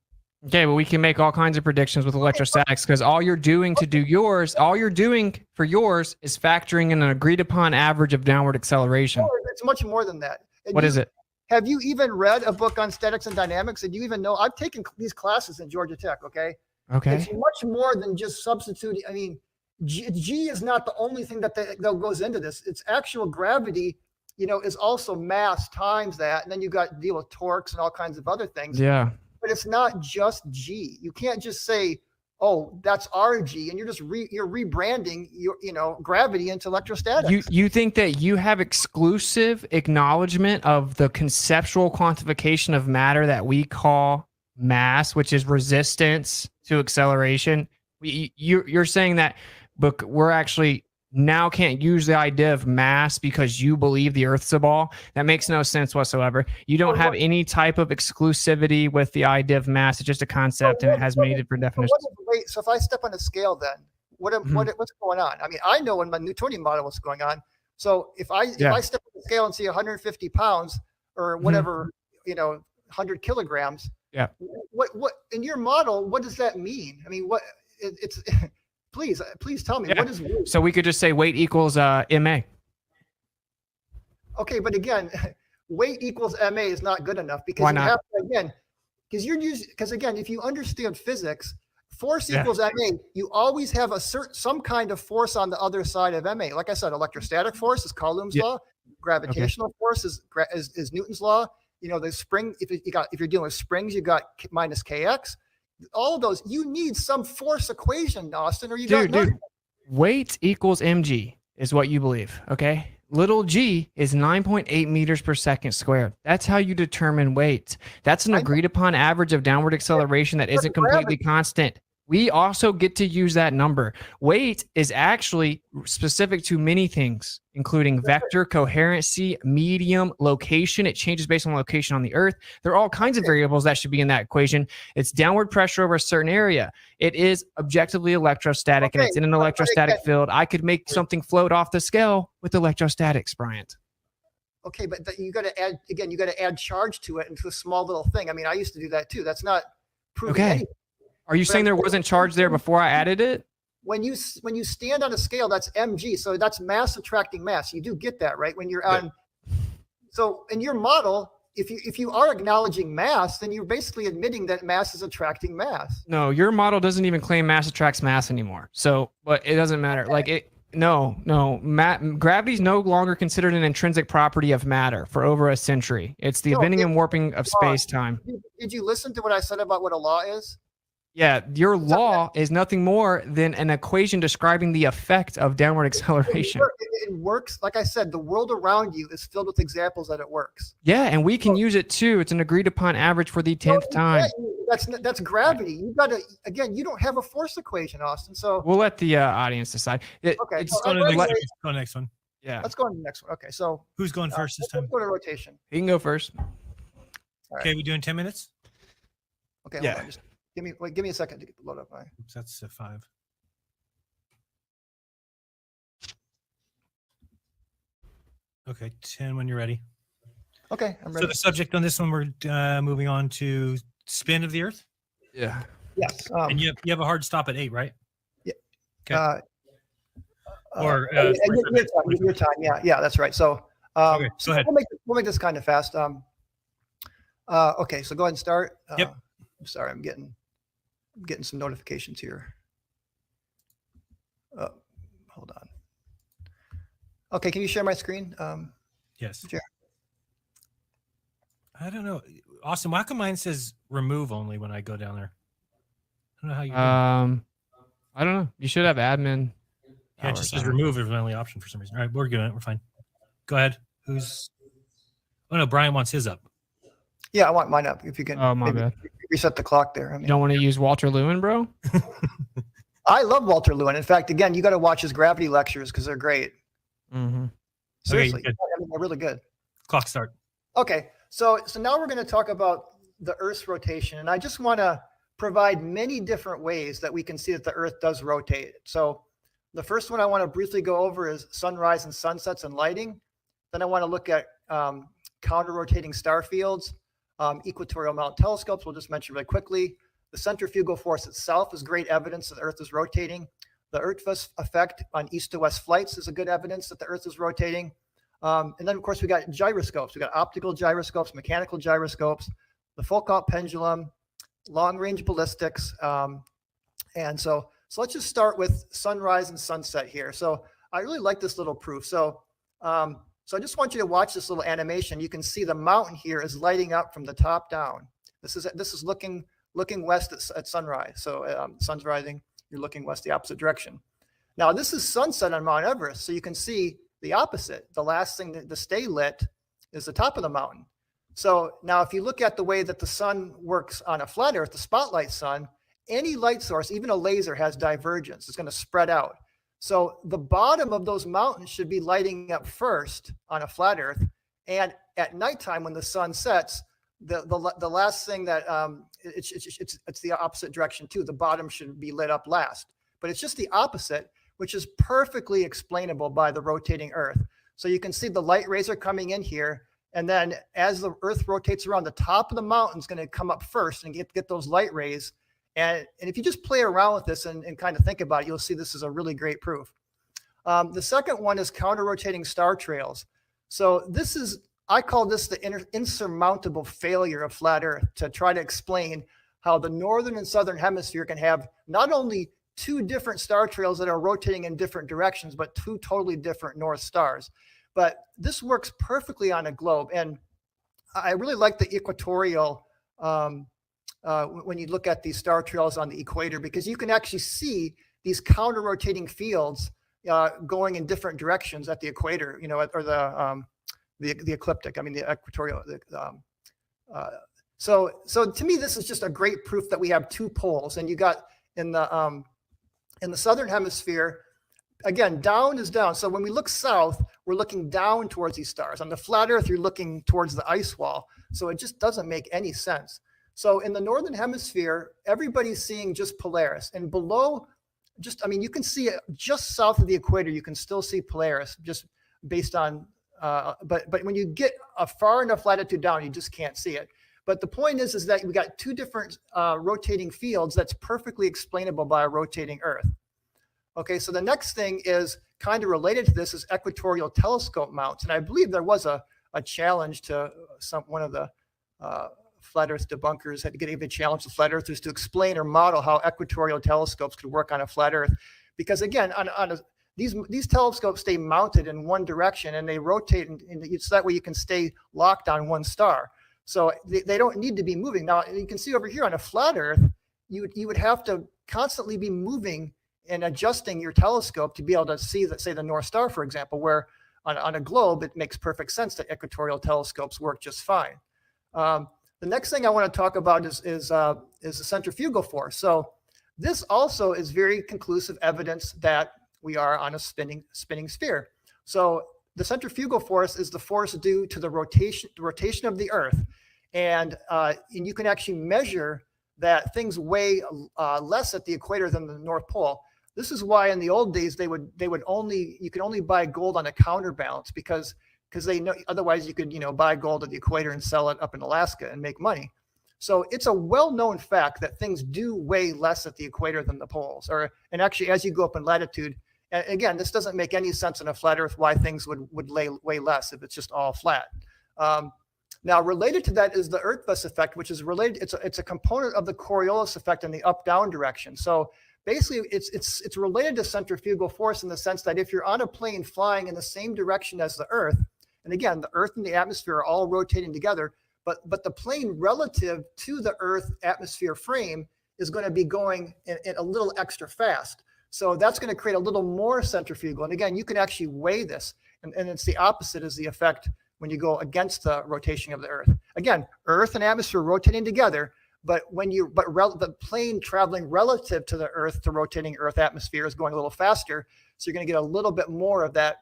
Okay, but we can make all kinds of predictions with electrostatics, because all you're doing to do yours, all you're doing for yours is factoring in an agreed upon average of downward acceleration. No, it's much more than that. And What is it? Have you even read a book on statics and dynamics? And you even know I've taken these classes in Georgia Tech. Okay. Okay. It's much more than just substituting. I mean, G is not the only thing that goes into this. It's actual gravity, you know, is also mass times that. And then you got to deal with torques and all kinds of other things. Yeah. But it's not just G. You can't just say, oh, that's RG, and you're just you're rebranding your, you know, gravity into electrostatics. You think that you have exclusive acknowledgement of the conceptual quantification of matter that we call mass, which is resistance to acceleration? You're saying that, but we're actually now can't use the idea of mass because you believe the Earth's a ball? That makes no sense whatsoever. You don't have any type of exclusivity with the idea of mass. It's just a concept, and it has many different definitions. So if I step on a scale, then what's going on? I mean, I know in my Newtonian model what's going on. So if I step on the scale and see 150 pounds or whatever, you know, 100 kilograms. Yeah. What in your model? What does that mean? I mean, what it's. Please tell me, what is weight? So we could just say weight equals MA. Okay, but again, weight equals MA is not good enough, because Why you not? have to, again, because again, if you understand physics, force equals MA, you always have some kind of force on the other side of MA. Like I said, electrostatic force is Coulomb's law, gravitational force is Newton's law. You know, the spring, if you're dealing with springs, you got minus kx. All of those, you need some force equation, Austin, or you got nothing. Weight equals mg is what you believe. Okay. Little g is 9.8 meters per second squared. That's how you determine weight. That's an agreed upon average of downward acceleration that isn't completely constant. We also get to use that number. Weight is actually specific to many things, including vector, coherency, medium, location. It changes based on location on the Earth. There are all kinds of variables that should be in that equation. It's downward pressure over a certain area. It is objectively electrostatic, and it's in an electrostatic field. I could make something float off the scale with electrostatics, Bryant. Okay, but you got to add, again, you got to add charge to it into a small little thing. I mean, I used to do that too. That's not proving anything. Are you saying there wasn't charge there before I added it? When you stand on a scale, that's mg, so that's mass attracting mass. You do get that, right? When you're on, so in your model, if you are acknowledging mass, then you're basically admitting that mass is attracting mass. No, your model doesn't even claim mass attracts mass anymore. So, but it doesn't matter. Like it, no, gravity is no longer considered an intrinsic property of matter for over a century. It's the bending and warping of space-time. Did you listen to what I said about what a law is? Yeah, your law is nothing more than an equation describing the effect of downward acceleration. It works. Like I said, the world around you is filled with examples that it works. Yeah, and we can use it too. It's an agreed upon average for the 10th time. That's gravity. You got to, again, you don't have a force equation, Austin. So we'll let the audience decide. Okay, Let's go to the next one. Yeah. Let's go on to the next one. Okay, so who's going first this time? Let's go to rotation. He can go first. Okay, we doing 10 minutes? Okay, yeah. hold on, just give me a second to load up my. Oops, that's a 5. Okay, 10 when you're ready. Okay, I'm So ready. the subject on this one, we're moving on to spin of the Earth. Yeah. Yes. And you have a hard stop at 8, right? Yeah. Okay. Your time. Yeah, that's right. So, Okay, go ahead. We'll make this kind of fast. Okay, so go ahead and start. Yep. I'm sorry, I'm getting some notifications here. Hold on. Okay, can you share my screen? Yes. Share. I don't know, Austin. Why come mine says remove only when I go down there? I don't know how you. I don't know. You should have admin. Yeah, it just says remove is my only option for some reason. All right, we're good. We're fine. Go ahead. Who's? Oh no, Brian wants his up. Yeah, I want mine up. If you can. Oh, my maybe bad. Reset the clock there. I mean, You don't want to use Walter Lewin, bro? I love Walter Lewin. In fact, again, you got to watch his gravity lectures because they're great. Mm-hmm. Seriously, good. I mean, they're really good. Clock start. Okay, so now we're going to talk about the Earth's rotation, and I just want to provide many different ways that we can see that the Earth does rotate. So the first one I want to briefly go over is sunrise and sunsets and lighting. Then I want to look at counter-rotating star fields, equatorial mountain telescopes, we'll just mention really quickly. The centrifugal force itself is great evidence that the Earth is rotating. The Earth-Vest effect on east to west flights is a good evidence that the Earth is rotating. And then, of course, we got gyroscopes. We got optical gyroscopes, mechanical gyroscopes, the Foucault pendulum, long-range ballistics. And so let's just start with sunrise and sunset here. So I really like this little proof. So I just want you to watch this little animation. You can see the mountain here is lighting up from the top down. This is looking west at sunrise. So sun's rising, you're looking west the opposite direction. Now this is sunset on Mount Everest. So you can see the opposite. The last thing to stay lit is the top of the mountain. So now if you look at the way that the sun works on a flat Earth, the spotlight sun, any light source, even a laser, has divergence. It's going to spread out. So the bottom of those mountains should be lighting up first on a flat Earth. And at nighttime when the sun sets, the last thing that it's the opposite direction too. The bottom should be lit up last, but it's just the opposite, which is perfectly explainable by the rotating Earth. So you can see the light rays are coming in here. And then as the Earth rotates around, the top of the mountain is going to come up first and get those light rays. And if you just play around with this and kind of think about it, you'll see this is a really great proof. The second one is counter-rotating star trails. So this is, I call this the insurmountable failure of flat Earth, to try to explain how the northern and southern hemisphere can have not only two different star trails that are rotating in different directions, but two totally different north stars. But this works perfectly on a globe. And I really like the equatorial, when you look at these star trails on the equator, because you can actually see these counter-rotating fields going in different directions at the equator, or the ecliptic. I mean, the equatorial. So to me, this is just a great proof that we have two poles. And you got in the southern hemisphere, again, down is down. So when we look south, we're looking down towards these stars. On the flat Earth, you're looking towards the ice wall. So it just doesn't make any sense. So in the northern hemisphere, everybody's seeing just Polaris, and below, you can see it just south of the equator. You can still see Polaris just based on, but when you get a far enough latitude down, you just can't see it. But the point is that we got two different rotating fields that's perfectly explainable by a rotating Earth. Okay, so the next thing is kind of related to this is equatorial telescope mounts, and I believe there was a challenge to one of the flat Earth debunkers had to give a challenge to flat earthers to explain or model how equatorial telescopes could work on a flat Earth, because again, these telescopes stay mounted in one direction and they rotate, and it's that way you can stay locked on one star. So they don't need to be moving. Now you can see over here on a flat Earth, you would have to constantly be moving and adjusting your telescope to be able to see that, say, the North Star, for example, where on a globe it makes perfect sense that equatorial telescopes work just fine. The next thing I want to talk about is the centrifugal force. So this also is very conclusive evidence that we are on a spinning sphere. So the centrifugal force is the force due to the rotation of the Earth, and you can actually measure that things weigh less at the equator than the North Pole. This is why in the old days you could only buy gold on a counterbalance, because they know otherwise you could buy gold at the equator and sell it up in Alaska and make money. So it's a well-known fact that things do weigh less at the equator than the poles, and actually as you go up in latitude. And again, this doesn't make any sense on a flat Earth why things would weigh less if it's just all flat. Now, related to that is the Earth-Vest effect, which is related. It's a component of the Coriolis effect in the up-down direction. So basically, it's related to centrifugal force in the sense that if you're on a plane flying in the same direction as the Earth, and again, the Earth and the atmosphere are all rotating together, but the plane relative to the Earth atmosphere frame is going to be going in a little extra fast. So that's going to create a little more centrifugal. And again, you can actually weigh this, and it's the opposite is the effect when you go against the rotation of the Earth. Again, Earth and atmosphere rotating together, but the plane traveling relative to the Earth, the rotating Earth atmosphere, is going a little faster. So you're going to get a little bit more of that.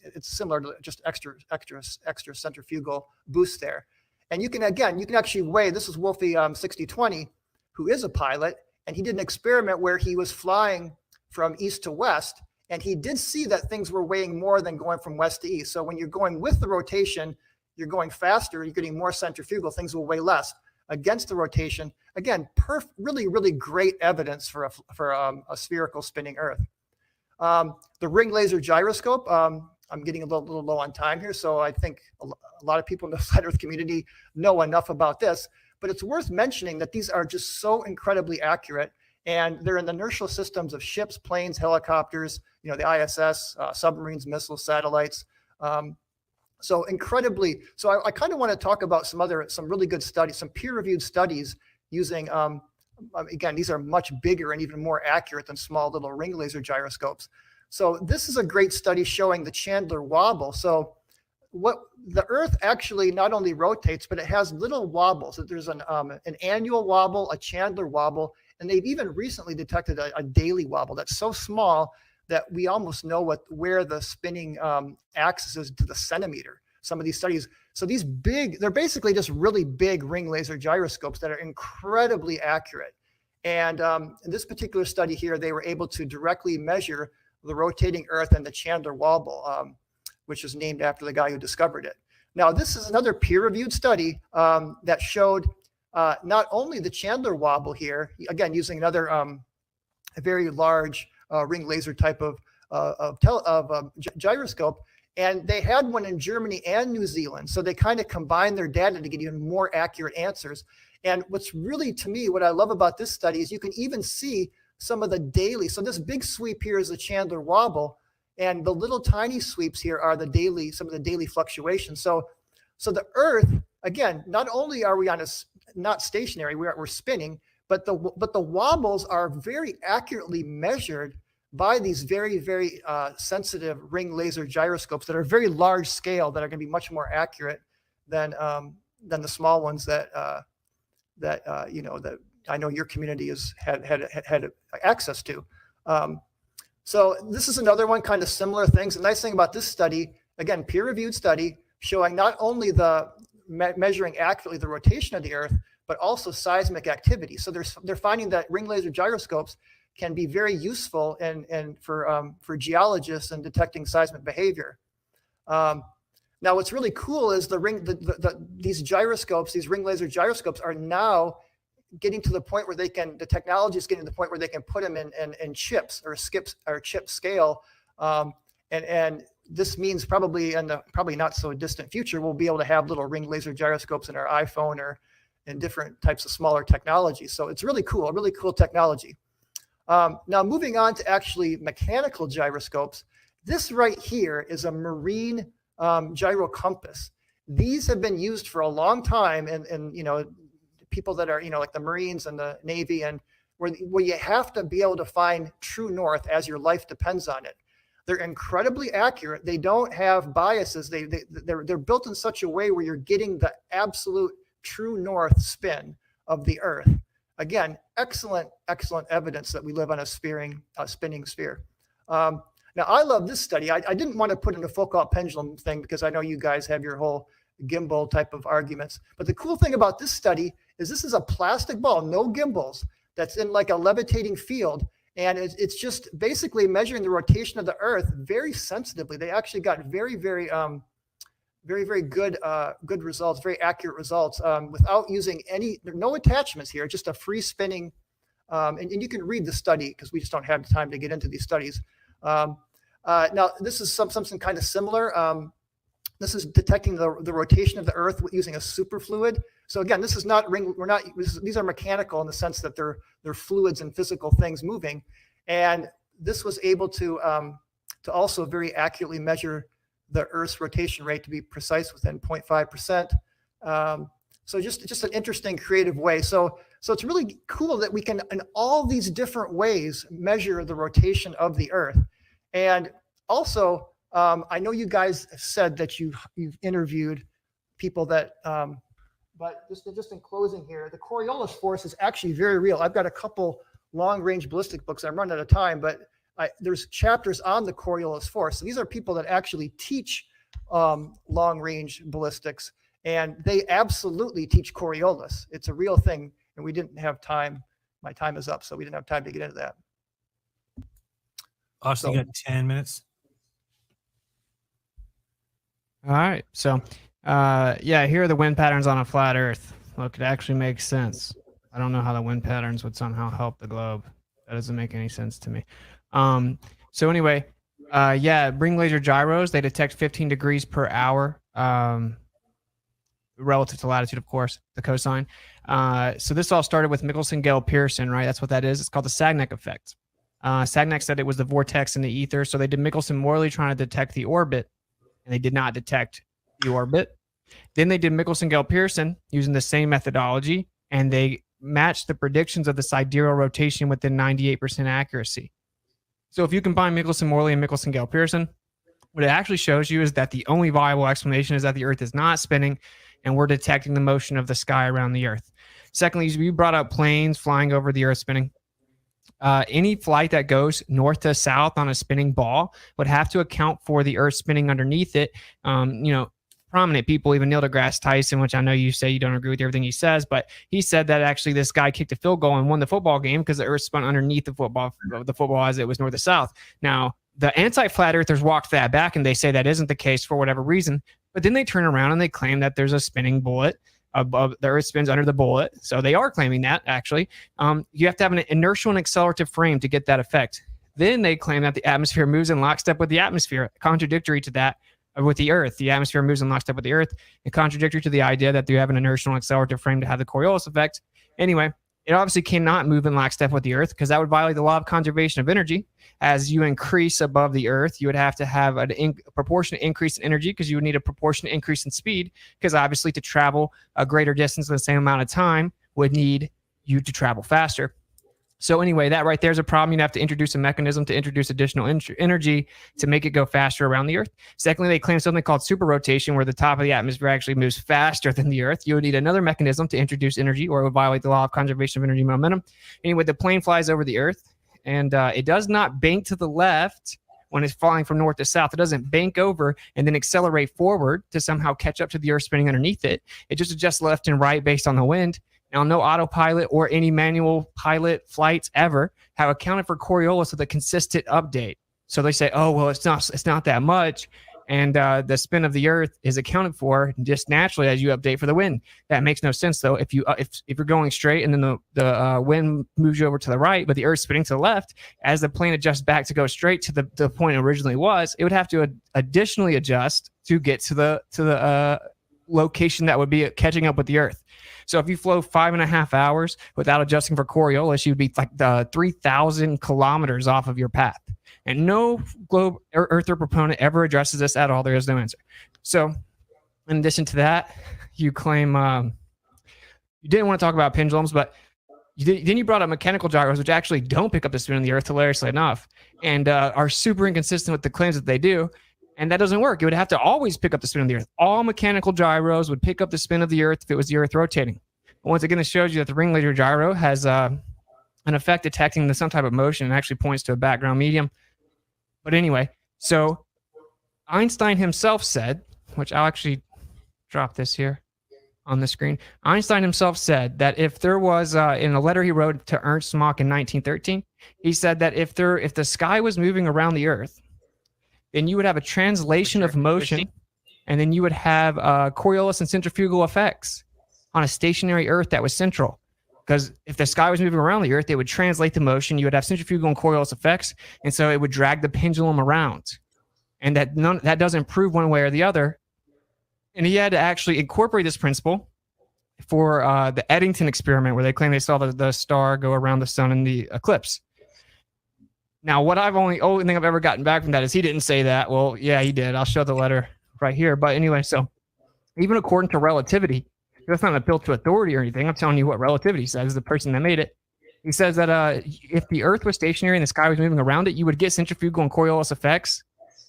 It's similar to just extra centrifugal boost there. And you can actually weigh. This is Wolfie 6020. who is a pilot, and he did an experiment where he was flying from east to west, and he did see that things were weighing more than going from west to east. So when you're going with the rotation, you're going faster, you're getting more centrifugal, things will weigh less. Against the rotation, again, really, really great evidence for a spherical spinning Earth. The ring laser gyroscope, I'm getting a little low on time here, so I think a lot of people in the flat Earth community know enough about this, but it's worth mentioning that these are just so incredibly accurate, and they're in the inertial systems of ships, planes, helicopters, the ISS, submarines, missiles, satellites. So incredibly, so I kind of want to talk about some really good studies, some peer-reviewed studies using, again, these are much bigger and even more accurate than small little ring laser gyroscopes. So this is a great study showing the Chandler wobble. So what the Earth actually not only rotates, but it has little wobbles. There's an annual wobble, a Chandler wobble, and they've even recently detected a daily wobble that's so small that we almost know where the spinning axis is to the centimeter. Some of these studies, so these they're basically just really big ring laser gyroscopes that are incredibly accurate. And in this particular study here, they were able to directly measure the rotating Earth and the Chandler wobble, which is named after the guy who discovered it. Now, this is another peer-reviewed study that showed not only the Chandler wobble here, again, using another a very large ring laser type of gyroscope, and they had one in Germany and New Zealand. So they kind of combined their data to get even more accurate answers. And what's really, to me, what I love about this study is you can even see some of the daily. So this big sweep here is the Chandler wobble, and the little tiny sweeps here are some of the daily fluctuations. So the Earth, again, not only are we not stationary, we're spinning, but the wobbles are very accurately measured by these very, very sensitive ring laser gyroscopes that are very large scale, that are going to be much more accurate than the small ones that I know your community has had access to. So this is another one, kind of similar things. The nice thing about this study, again, peer-reviewed study, showing not only measuring accurately the rotation of the Earth, but also seismic activity. So they're finding that ring laser gyroscopes can be very useful for geologists in detecting seismic behavior. Now, what's really cool is these gyroscopes, these ring laser gyroscopes, are now getting to the point where the technology is getting to the point where they can put them in chips or chip scale. And this means probably in the not so distant future, we'll be able to have little ring laser gyroscopes in our iPhone or in different types of smaller technology. So it's really cool technology. Now moving on to actually mechanical gyroscopes, this right here is a marine gyro compass. These have been used for a long time, and people that are like the Marines and the Navy, and where you have to be able to find true north as your life depends on it. They're incredibly accurate. They don't have biases. They're built in such a way where you're getting the absolute true north spin of the Earth. Again, excellent evidence that we live on a spinning sphere. Now, I love this study. I didn't want to put in a Foucault pendulum thing because I know you guys have your whole gimbal type of arguments. But the cool thing about this study is this is a plastic ball, no gimbals, that's in like a levitating field. And it's just basically measuring the rotation of the Earth very sensitively. They actually got very, very good results, very accurate results without using there are no attachments here, just a free spinning. And you can read the study because we just don't have the time to get into these studies. Now, this is something kind of similar. This is detecting the rotation of the Earth using a superfluid. So again, this is not these are mechanical in the sense that they're fluids and physical things moving. And this was able to also very accurately measure the Earth's rotation rate, to be precise, within 0.5%. So just an interesting, creative way. So it's really cool that we can, in all these different ways, measure the rotation of the Earth. And also, I know you guys said that you've interviewed people that, but just in closing here, the Coriolis force is actually very real. I've got a couple long-range ballistic books. I'm running out of time, but there's chapters on the Coriolis force. So these are people that actually teach long-range ballistics, and they absolutely teach Coriolis. It's a real thing. And we didn't have time. My time is up, so we didn't have time to get into that. Austin, you got 10 minutes. All right. So, yeah, here are the wind patterns on a flat Earth. Look, it actually makes sense. I don't know how the wind patterns would somehow help the globe. That doesn't make any sense to me. So anyway, yeah, ring laser gyros, they detect 15 degrees per hour, relative to latitude, of course, the cosine. So this all started with Michelson-Gale-Pearson, right? That's what that is. It's called the Sagnac effect. Sagnac said it was the vortex in the ether. So they did Michelson-Morley trying to detect the orbit, and they did not detect the orbit. Then they did Michelson-Gale-Pearson using the same methodology, and they matched the predictions of the sidereal rotation within 98% accuracy. So if you combine Michelson-Morley and Michelson-Gale-Pearson, what it actually shows you is that the only viable explanation is that the Earth is not spinning, and we're detecting the motion of the sky around the Earth. Secondly, you brought up planes flying over the Earth spinning. Any flight that goes north to south on a spinning ball would have to account for the Earth spinning underneath it. Prominent people, even Neil deGrasse Tyson, which I know you say you don't agree with everything he says, but he said that actually this guy kicked a field goal and won the football game because the Earth spun underneath the football as it was north to south. Now, the anti-flat earthers walked that back and they say that isn't the case for whatever reason, but then they turn around and they claim that there's a spinning bullet above the Earth spins under the bullet. So they are claiming that actually. You have to have an inertial and accelerative frame to get that effect. Then they claim that the atmosphere moves in lockstep with the atmosphere, contradictory to that. With the Earth, the atmosphere moves in lockstep with the Earth, and contradictory to the idea that you have an inertial and accelerative frame to have the Coriolis effect. Anyway, it obviously cannot move in lockstep with the Earth because that would violate the law of conservation of energy. As you increase above the Earth, you would have to have a proportionate increase in energy because you would need a proportionate increase in speed because obviously to travel a greater distance in the same amount of time would need you to travel faster. So anyway, that right there is a problem. You'd have to introduce a mechanism to introduce additional energy to make it go faster around the Earth. Secondly, they claim something called superrotation, where the top of the atmosphere actually moves faster than the Earth. You would need another mechanism to introduce energy, or it would violate the law of conservation of energy momentum. Anyway, the plane flies over the Earth, and it does not bank to the left when it's flying from north to south. It doesn't bank over and then accelerate forward to somehow catch up to the Earth spinning underneath it. It just adjusts left and right based on the wind. Now, no autopilot or any manual pilot flights ever have accounted for Coriolis with a consistent update. So they say, oh, well, it's not that much. And the spin of the Earth is accounted for just naturally as you update for the wind. That makes no sense, though. If you're going straight and then the wind moves you over to the right, but the Earth's spinning to the left, as the plane adjusts back to go straight to the point it originally was, it would have to additionally adjust to get to the location that would be catching up with the Earth. So if you flow 5.5 hours without adjusting for Coriolis, you'd be like 3,000 kilometers off of your path. And no globe earther proponent ever addresses this at all. There is no answer. So in addition to that, you claim you didn't want to talk about pendulums, but then you brought up mechanical gyros, which actually don't pick up the spin of the Earth, hilariously enough, and are super inconsistent with the claims that they do. And that doesn't work. It would have to always pick up the spin of the Earth. All mechanical gyros would pick up the spin of the Earth if it was the Earth rotating. Once again, it shows you that the ring laser gyro has an effect detecting some type of motion and actually points to a background medium. But anyway, so Einstein himself said, which I'll actually drop this here on the screen. Einstein himself said that if there was, in a letter he wrote to Ernst Mach in 1913, he said that if the sky was moving around the Earth, then you would have a translation of motion, and then you would have Coriolis and centrifugal effects on a stationary Earth that was central. Because if the sky was moving around the Earth, it would translate the motion. You would have centrifugal and Coriolis effects, and so it would drag the pendulum around. And that doesn't prove one way or the other. And he had to actually incorporate this principle for the Eddington experiment, where they claim they saw the star go around the sun in the eclipse. Now, what only thing I've ever gotten back from that is he didn't say that. Well, yeah, he did. I'll show the letter right here. But anyway, so even according to relativity, that's not an appeal to authority or anything. I'm telling you what relativity says, the person that made it. He says that if the Earth was stationary and the sky was moving around it, you would get centrifugal and Coriolis effects.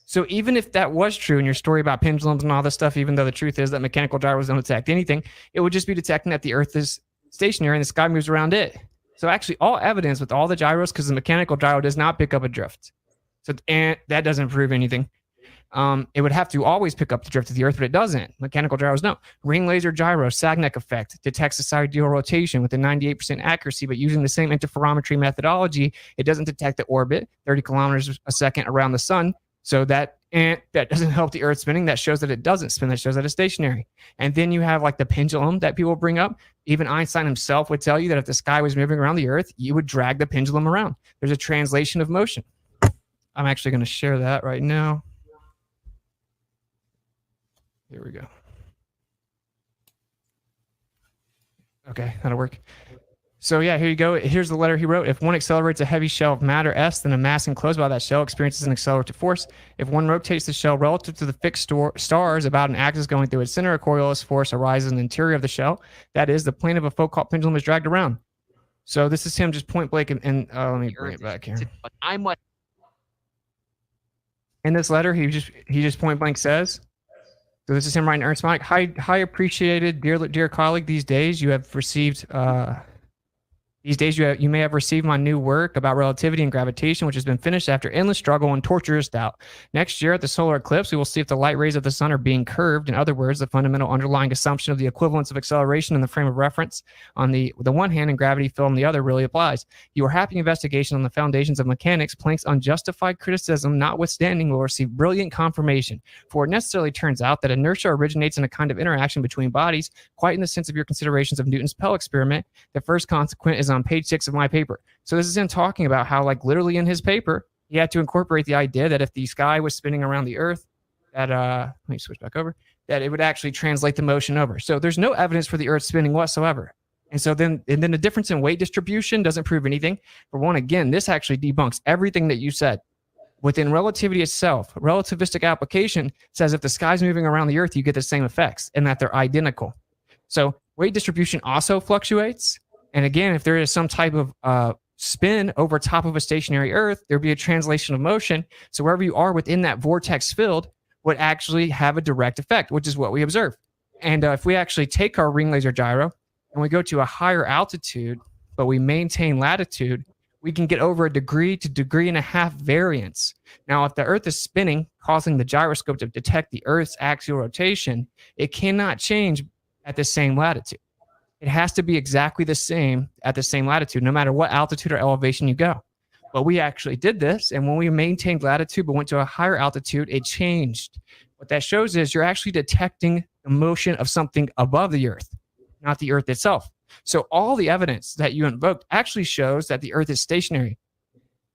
So even if that was true in your story about pendulums and all this stuff, even though the truth is that mechanical gyros don't detect anything, it would just be detecting that the Earth is stationary and the sky moves around it. So actually all evidence with all the gyros, because the mechanical gyro does not pick up a drift. So and that doesn't prove anything. it would have to always pick up the drift of the Earth, but it doesn't. Mechanical gyros, no. Ring laser gyro, Sagnac effect, detects the sidereal rotation with a 98% accuracy, but using the same interferometry methodology, it doesn't detect the orbit, 30 kilometers a second around the sun. So that doesn't help the Earth spinning. That shows that it doesn't spin. That shows that it's stationary. And then you have like the pendulum that people bring up. Even Einstein himself would tell you that if the sky was moving around the Earth, you would drag the pendulum around. There's a translation of motion. I'm actually going to share that right now. Here we go. Okay, that'll work. So yeah, here you go. Here's the letter he wrote. If one accelerates a heavy shell of matter S, then a mass enclosed by that shell experiences an accelerative force. If one rotates the shell relative to the fixed stars about an axis going through its center, a Coriolis force arises in the interior of the shell. That is, the plane of a Foucault pendulum is dragged around. So this is him just point blank, and let me bring it back here. I'm what? In this letter, he just point blank says. So this is him writing Ernst Mach. High appreciated, dear colleague. These days you have received. You may have received my new work about relativity and gravitation, which has been finished after endless struggle and torturous doubt. Next year at the solar eclipse, we will see if the light rays of the sun are being curved. In other words, the fundamental underlying assumption of the equivalence of acceleration in the frame of reference on the one hand and gravity field on the other really applies. Your happy investigation on the foundations of mechanics, Planck's unjustified criticism notwithstanding, will receive brilliant confirmation. For it necessarily turns out that inertia originates in a kind of interaction between bodies, quite in the sense of your considerations of Newton's Pell experiment. The first consequent is on page 6 of my paper. So this is him talking about how, like, literally in his paper, he had to incorporate the idea that if the sky was spinning around the Earth, that let me switch back over, that it would actually translate the motion over. So there's no evidence for the Earth spinning whatsoever. And so then the difference in weight distribution doesn't prove anything. For one, again, this actually debunks everything that you said. Within relativity itself, relativistic application says if the sky's moving around the Earth, you get the same effects and that they're identical. So weight distribution also fluctuates. And again, if there is some type of spin over top of a stationary Earth, there'd be a translation of motion. So wherever you are within that vortex field would actually have a direct effect, which is what we observe. And if we actually take our ring laser gyro and we go to a higher altitude, but we maintain latitude, we can get over a degree to degree and a half variance. Now, if the Earth is spinning, causing the gyroscope to detect the Earth's axial rotation, it cannot change at the same latitude. It has to be exactly the same at the same latitude, no matter what altitude or elevation you go. But we actually did this, and when we maintained latitude but went to a higher altitude, it changed. What that shows is you're actually detecting the motion of something above the Earth, not the Earth itself. So all the evidence that you invoked actually shows that the Earth is stationary.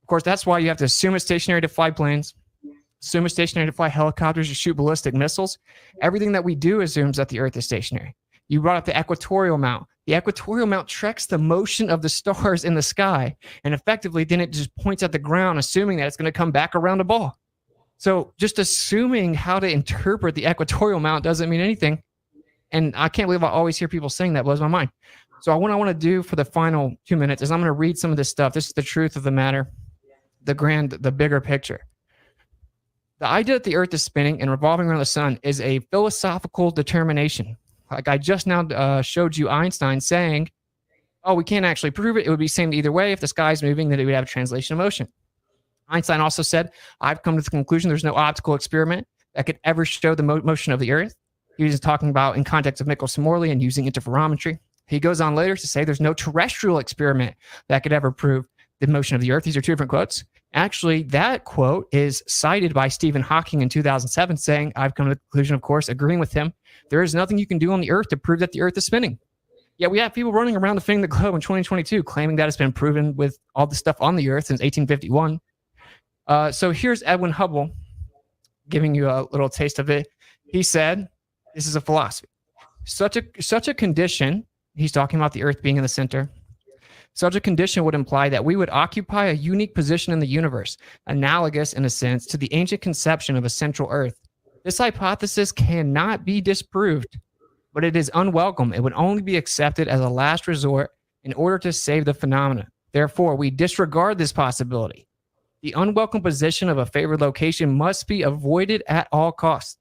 Of course, that's why you have to assume it's stationary to fly planes, assume it's stationary to fly helicopters or shoot ballistic missiles. Everything that we do assumes that the Earth is stationary. You brought up the equatorial mount. The equatorial mount tracks the motion of the stars in the sky, and effectively then it just points at the ground, assuming that it's going to come back around a ball. So just assuming how to interpret the equatorial mount doesn't mean anything. And I can't believe I always hear people saying that. It blows my mind. So what I want to do for the final 2 minutes is I'm going to read some of this stuff. This is the truth of the matter, the bigger picture. The idea that the Earth is spinning and revolving around the sun is a philosophical determination. Like I just now showed you Einstein saying, oh, we can't actually prove it. It would be same either way. If the sky's moving, then it would have a translation of motion. Einstein also said, I've come to the conclusion there's no optical experiment that could ever show the motion of the Earth. He was talking about in context of Michelson-Morley and using interferometry. He goes on later to say there's no terrestrial experiment that could ever prove the motion of the Earth. These are two different quotes. Actually, that quote is cited by Stephen Hawking in 2007 saying, I've come to the conclusion, of course, agreeing with him, there is nothing you can do on the Earth to prove that the Earth is spinning. Yet we have people running around defending the globe in 2022 claiming that it's been proven with all the stuff on the Earth since 1851. So here's Edwin Hubble giving you a little taste of it. He said, this is a philosophy. Such a condition, he's talking about the Earth being in the center, such a condition would imply that we would occupy a unique position in the universe, analogous in a sense to the ancient conception of a central Earth. This hypothesis cannot be disproved, but it is unwelcome. It would only be accepted as a last resort in order to save the phenomena. Therefore, we disregard this possibility. The unwelcome position of a favored location must be avoided at all costs.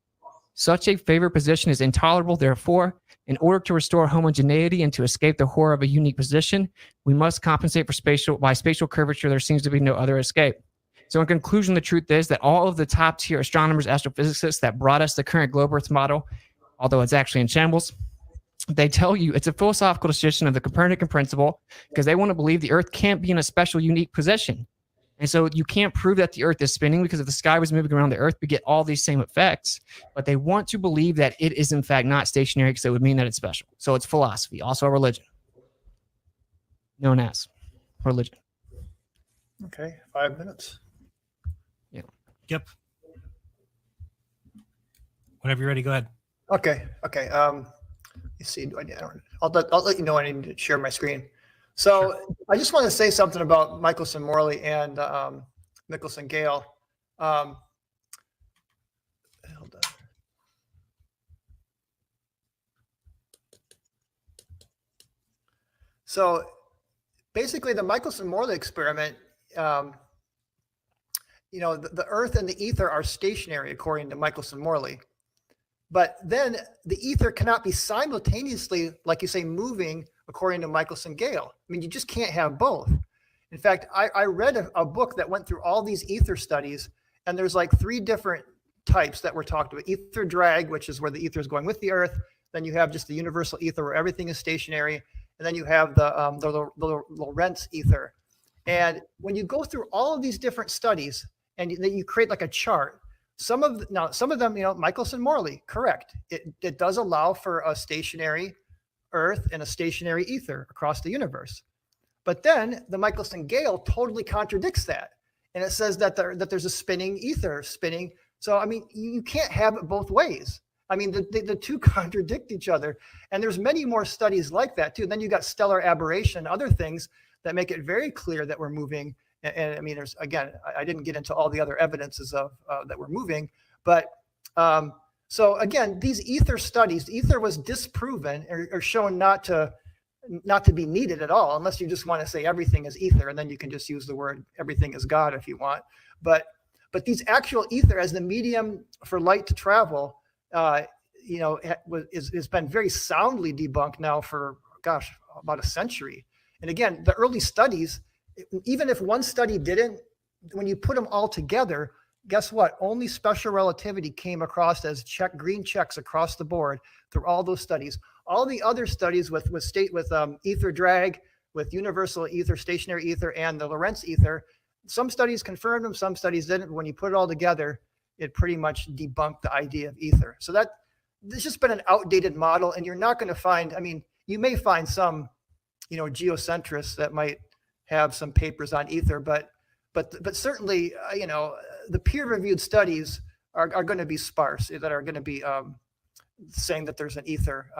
Such a favored position is intolerable. Therefore, in order to restore homogeneity and to escape the horror of a unique position, we must compensate for spatial curvature. There seems to be no other escape. So in conclusion, the truth is that all of the top tier astronomers, astrophysicists that brought us the current globe Earth model, although it's actually in shambles, they tell you it's a philosophical decision of the Copernican principle because they want to believe the Earth can't be in a special, unique position. And so you can't prove that the Earth is spinning because if the sky was moving around the Earth, we get all these same effects. But they want to believe that it is in fact not stationary because it would mean that it's special. So it's philosophy, also a religion, known as religion. Okay, 5 minutes. Yeah. Yep. Whenever you're ready, go ahead. Okay. Let's see. I'll let you know when I need to share my screen. So I just want to say something about Michelson Morley and Michelson Gale. Hold on. So basically, the Michelson Morley experiment, the Earth and the ether are stationary according to Michelson Morley. But then the ether cannot be simultaneously, like you say, moving according to Michelson Gale. I mean, you just can't have both. In fact, I read a book that went through all these ether studies, and there's like 3 different types that were talked about. Ether drag, which is where the ether is going with the Earth. Then you have just the universal ether where everything is stationary. And then you have the Lorentz ether. And when you go through all of these different studies and then you create like a chart, some of them, Michelson Morley, correct. It does allow for a stationary Earth and a stationary ether across the universe. But then the Michelson Gale totally contradicts that. And it says that there's a spinning ether spinning. So, I mean, you can't have it both ways. I mean, the two contradict each other. And there's many more studies like that too. And then you got stellar aberration, other things that make it very clear that we're moving. And I mean, I didn't get into all the other evidences of that we're moving, but so again, these ether studies, ether was disproven or shown not to be needed at all, unless you just want to say everything is ether, and then you can just use the word everything is God if you want. But these actual ether as the medium for light to travel, has been very soundly debunked now for about a century. And again, the early studies, even if one study didn't, when you put them all together, guess what? Only special relativity came across as green checks across the board through all those studies. All the other studies with ether drag, with universal ether, stationary ether, and the Lorentz ether, some studies confirmed them, some studies didn't. But when you put it all together, it pretty much debunked the idea of ether. So there's just been an outdated model, and you're not going to find. I mean, you may find some, geocentrists that might have some papers on ether, but certainly, the peer-reviewed studies are going to be sparse, that are going to be saying that there's an ether,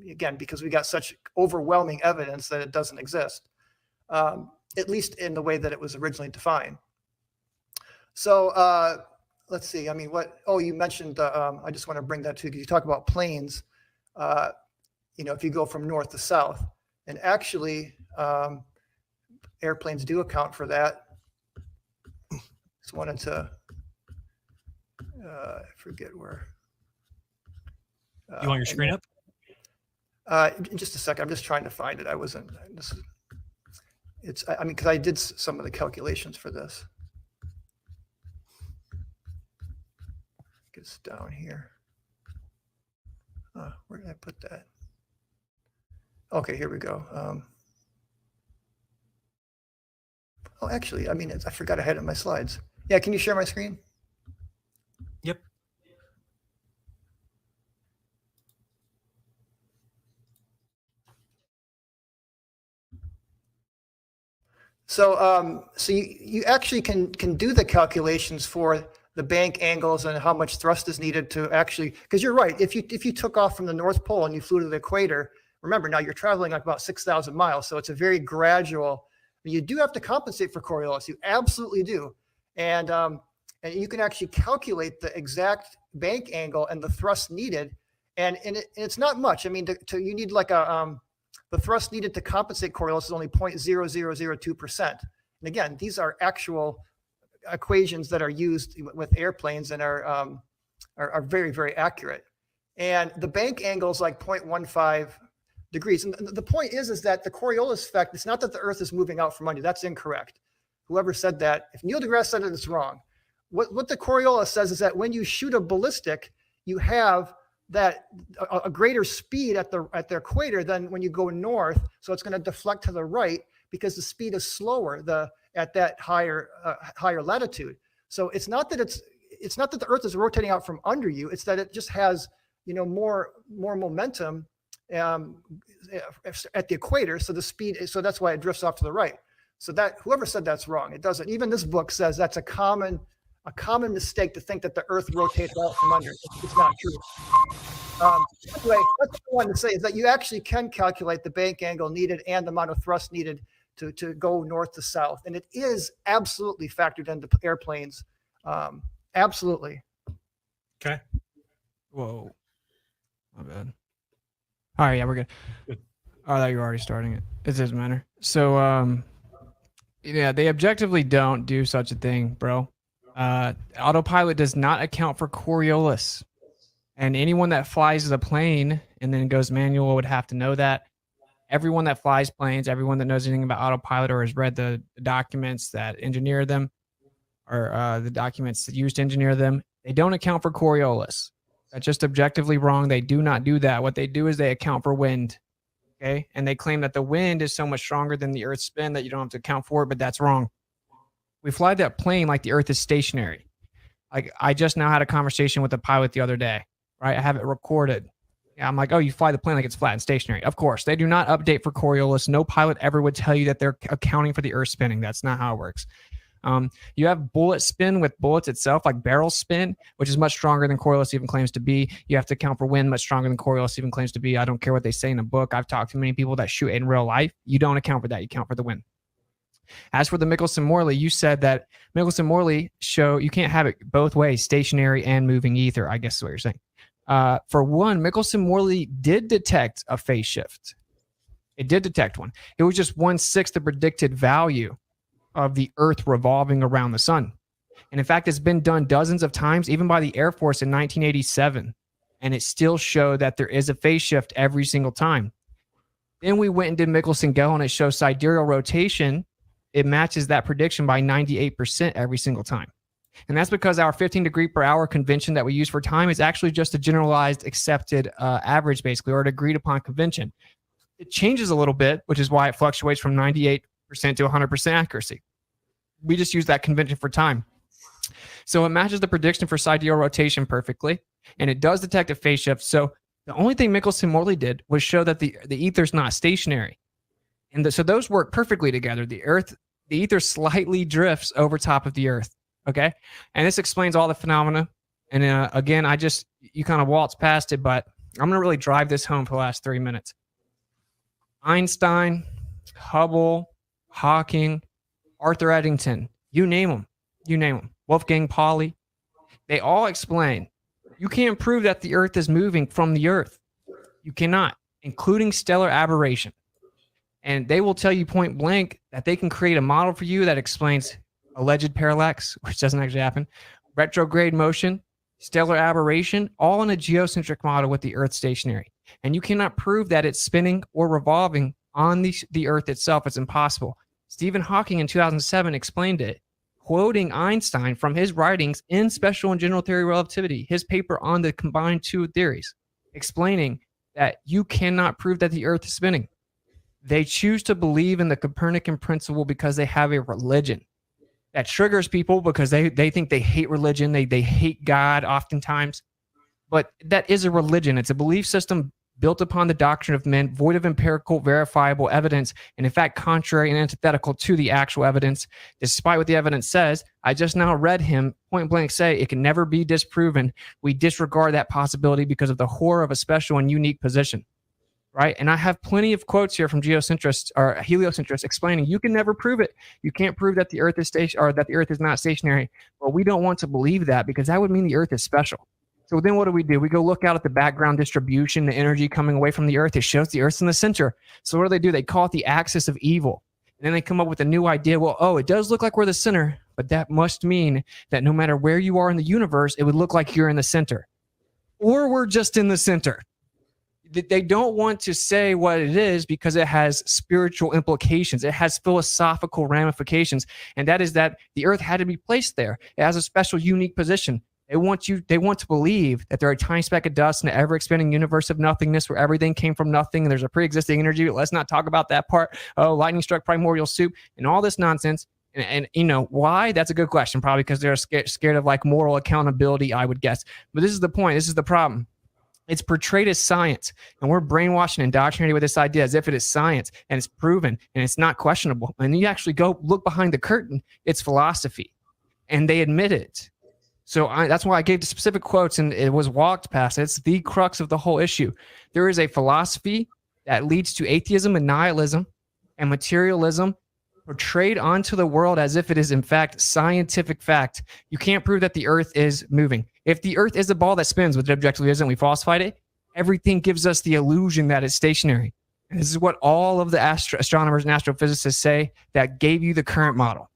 again, because we got such overwhelming evidence that it doesn't exist, at least in the way that it was originally defined. So let's see. I mean, you mentioned, I just want to bring that too, because you talk about planes, if you go from north to south, and actually, airplanes do account for that. Just wanted to, I forget where. You want your screen up? In just a second. I'm just trying to find it. I wasn't. Because I did some of the calculations for this. It's down here. Where did I put that? Okay, here we go. Actually, I forgot I had it in my slides. Yeah, can you share my screen? Yep. So, you actually can do the calculations for the bank angles and how much thrust is needed to actually, because you're right. If you took off from the North Pole and you flew to the equator, remember now you're traveling like about 6,000 miles. So it's a very gradual. You do have to compensate for Coriolis. You absolutely do. And you can actually calculate the exact bank angle and the thrust needed. And it's not much. I mean, you need like the thrust needed to compensate Coriolis is only 0.0002%. And again, these are actual equations that are used with airplanes and are very, very accurate. And the bank angle is like 0.15 degrees. And the point is that the Coriolis effect, it's not that the Earth is moving out from under. That's incorrect. whoever said that, if Neil deGrasse said it, it's wrong. What the Coriolis says is that when you shoot a ballistic, you have that a greater speed at the equator than when you go north. So it's going to deflect to the right because the speed is slower at that higher latitude. So it's not that the Earth is rotating out from under you. It's that it just has more momentum at the equator. So the speed, so that's why it drifts off to the right. So that whoever said that's wrong. It doesn't. Even this book says that's a common mistake to think that the Earth rotates out from under. It's not true. Anyway, what I wanted to say is that you actually can calculate the bank angle needed and the amount of thrust needed to go north to south, and it is absolutely factored into airplanes. Absolutely. Okay. Whoa. My bad. All right, yeah, we're good. Oh, I thought you were already starting it. It doesn't matter. So, yeah, they objectively don't do such a thing, bro. Autopilot does not account for Coriolis. And anyone that flies a plane and then goes manual would have to know that. Everyone that flies planes, everyone that knows anything about autopilot or has read the documents that engineer them, or the documents that used to engineer them, they don't account for Coriolis. That's just objectively wrong. They do not do that. What they do is they account for wind. Okay. And they claim that the wind is so much stronger than the Earth's spin that you don't have to account for it, but that's wrong. We fly that plane like the Earth is stationary. Like I just now had a conversation with a pilot the other day, right? I have it recorded. Yeah, I'm like, oh, you fly the plane like it's flat and stationary. Of course, they do not update for Coriolis. No pilot ever would tell you that they're accounting for the Earth spinning. That's not how it works. You have bullet spin with bullets itself, like barrel spin, which is much stronger than Coriolis even claims to be. You have to account for wind, much stronger than Coriolis even claims to be. I don't care what they say in the book. I've talked to many people that shoot in real life. You don't account for that. You account for the wind. As for the Michelson-Morley, you said that Michelson-Morley show you can't have it both ways, stationary and moving ether, I guess is what you're saying. For one, Michelson-Morley did detect a phase shift. It did detect one. It was just 1/6 the predicted value of the Earth revolving around the sun. And in fact, it's been done dozens of times, even by the Air Force in 1987. And it still showed that there is a phase shift every single time. Then we went and did Michelson-Gell, and it shows sidereal rotation. It matches that prediction by 98% every single time. And that's because our 15 degree per hour convention that we use for time is actually just a generalized accepted average, basically, or an agreed upon convention. It changes a little bit, which is why it fluctuates from 98% to 100% accuracy. We just use that convention for time. So it matches the prediction for sidereal rotation perfectly, and it does detect a phase shift. So the only thing Michelson-Morley did was show that the ether's not stationary. And so those work perfectly together. The ether slightly drifts over top of the Earth. Okay. And this explains all the phenomena. And again, you kind of waltz past it, but I'm going to really drive this home for the last 3 minutes. Einstein, Hubble, Hawking, Arthur Eddington, you name them, Wolfgang Pauli, they all explain you can't prove that the Earth is moving from the Earth. You cannot, including stellar aberration. And they will tell you point blank that they can create a model for you that explains alleged parallax, which doesn't actually happen, retrograde motion, stellar aberration, all in a geocentric model with the Earth stationary. And you cannot prove that it's spinning or revolving on the Earth itself. It's impossible. Stephen Hawking in 2007 explained it, quoting Einstein from his writings in Special and General Theory of Relativity, his paper on the combined two theories, explaining that you cannot prove that the Earth is spinning. They choose to believe in the Copernican principle because they have a religion that triggers people because they think they hate religion. They hate God oftentimes, but that is a religion. It's a belief system built upon the doctrine of men, void of empirical, verifiable evidence, and in fact, contrary and antithetical to the actual evidence. Despite what the evidence says, I just now read him point blank say it can never be disproven. We disregard that possibility because of the horror of a special and unique position. Right. And I have plenty of quotes here from geocentrists or heliocentrists explaining you can never prove it. You can't prove that the Earth is or that the Earth is not stationary. Well, we don't want to believe that because that would mean the Earth is special. So then what do? We go look out at the background distribution, the energy coming away from the Earth. It shows the Earth's in the center. So what do? They call it the axis of evil. And then they come up with a new idea. Well, it does look like we're the center, but that must mean that no matter where you are in the universe, it would look like you're in the center. Or we're just in the center. They don't want to say what it is because it has spiritual implications. It has philosophical ramifications. And that is that the earth had to be placed there. It has a special, unique position. They want to believe that there are a tiny speck of dust in an ever-expanding universe of nothingness where everything came from nothing and there's a pre-existing energy. Let's not talk about that part. Oh, lightning struck primordial soup and all this nonsense. And you know, why? That's a good question. Probably because they're scared of like moral accountability, I would guess. But this is the point. This is the problem. It's portrayed as science, and we're brainwashed and indoctrinated with this idea as if it is science and it's proven and it's not questionable. And you actually go look behind the curtain, it's philosophy, and they admit it. So that's why I gave the specific quotes, and it was walked past. It's the crux of the whole issue. There is a philosophy that leads to atheism and nihilism and materialism portrayed onto the world as if it is in fact scientific fact. You can't prove that the earth is moving. If the earth is a ball that spins, which it objectively isn't, we falsified it, everything gives us the illusion that it's stationary. And this is what all of the astronomers and astrophysicists say that gave you the current model.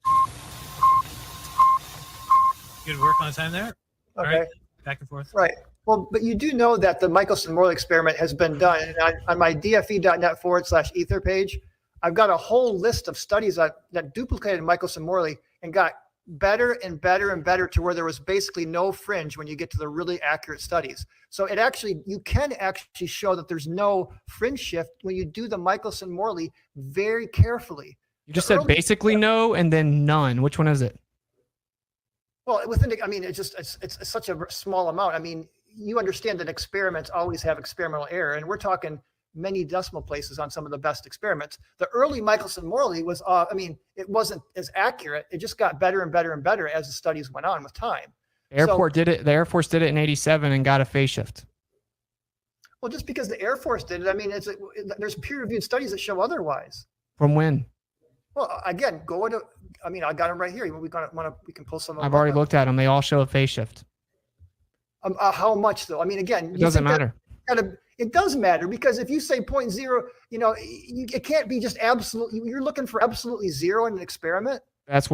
Good work on time there. All Okay. right, back and forth. Right. Well, but you do know that the Michelson-Morley experiment has been done. And on my dfe.net/ether page, I've got a whole list of studies that duplicated Michelson-Morley and got better and better and better to where there was basically no fringe when you get to the really accurate studies. So you can actually show that there's no fringe shift when you do the Michelson-Morley very carefully. You just said basically no and then none. Which one is it? Well, it's such a small amount. I mean, you understand that experiments always have experimental error, and we're talking many decimal places on some of the best experiments. The early Michelson-Morley was, it wasn't as accurate. It just got better and better and better as the studies went on with time. The Air Force did it in '87 and got a phase shift. Well, just because the Air Force did it, there's peer-reviewed studies that show otherwise. From when? Well, again, I got them right here. We can pull some of them. I've already looked at them. They all show a phase shift. How much though? I mean, again, It doesn't matter. It does matter because if you say 0.0, it can't be just absolute. You're looking for absolutely zero in an experiment. That's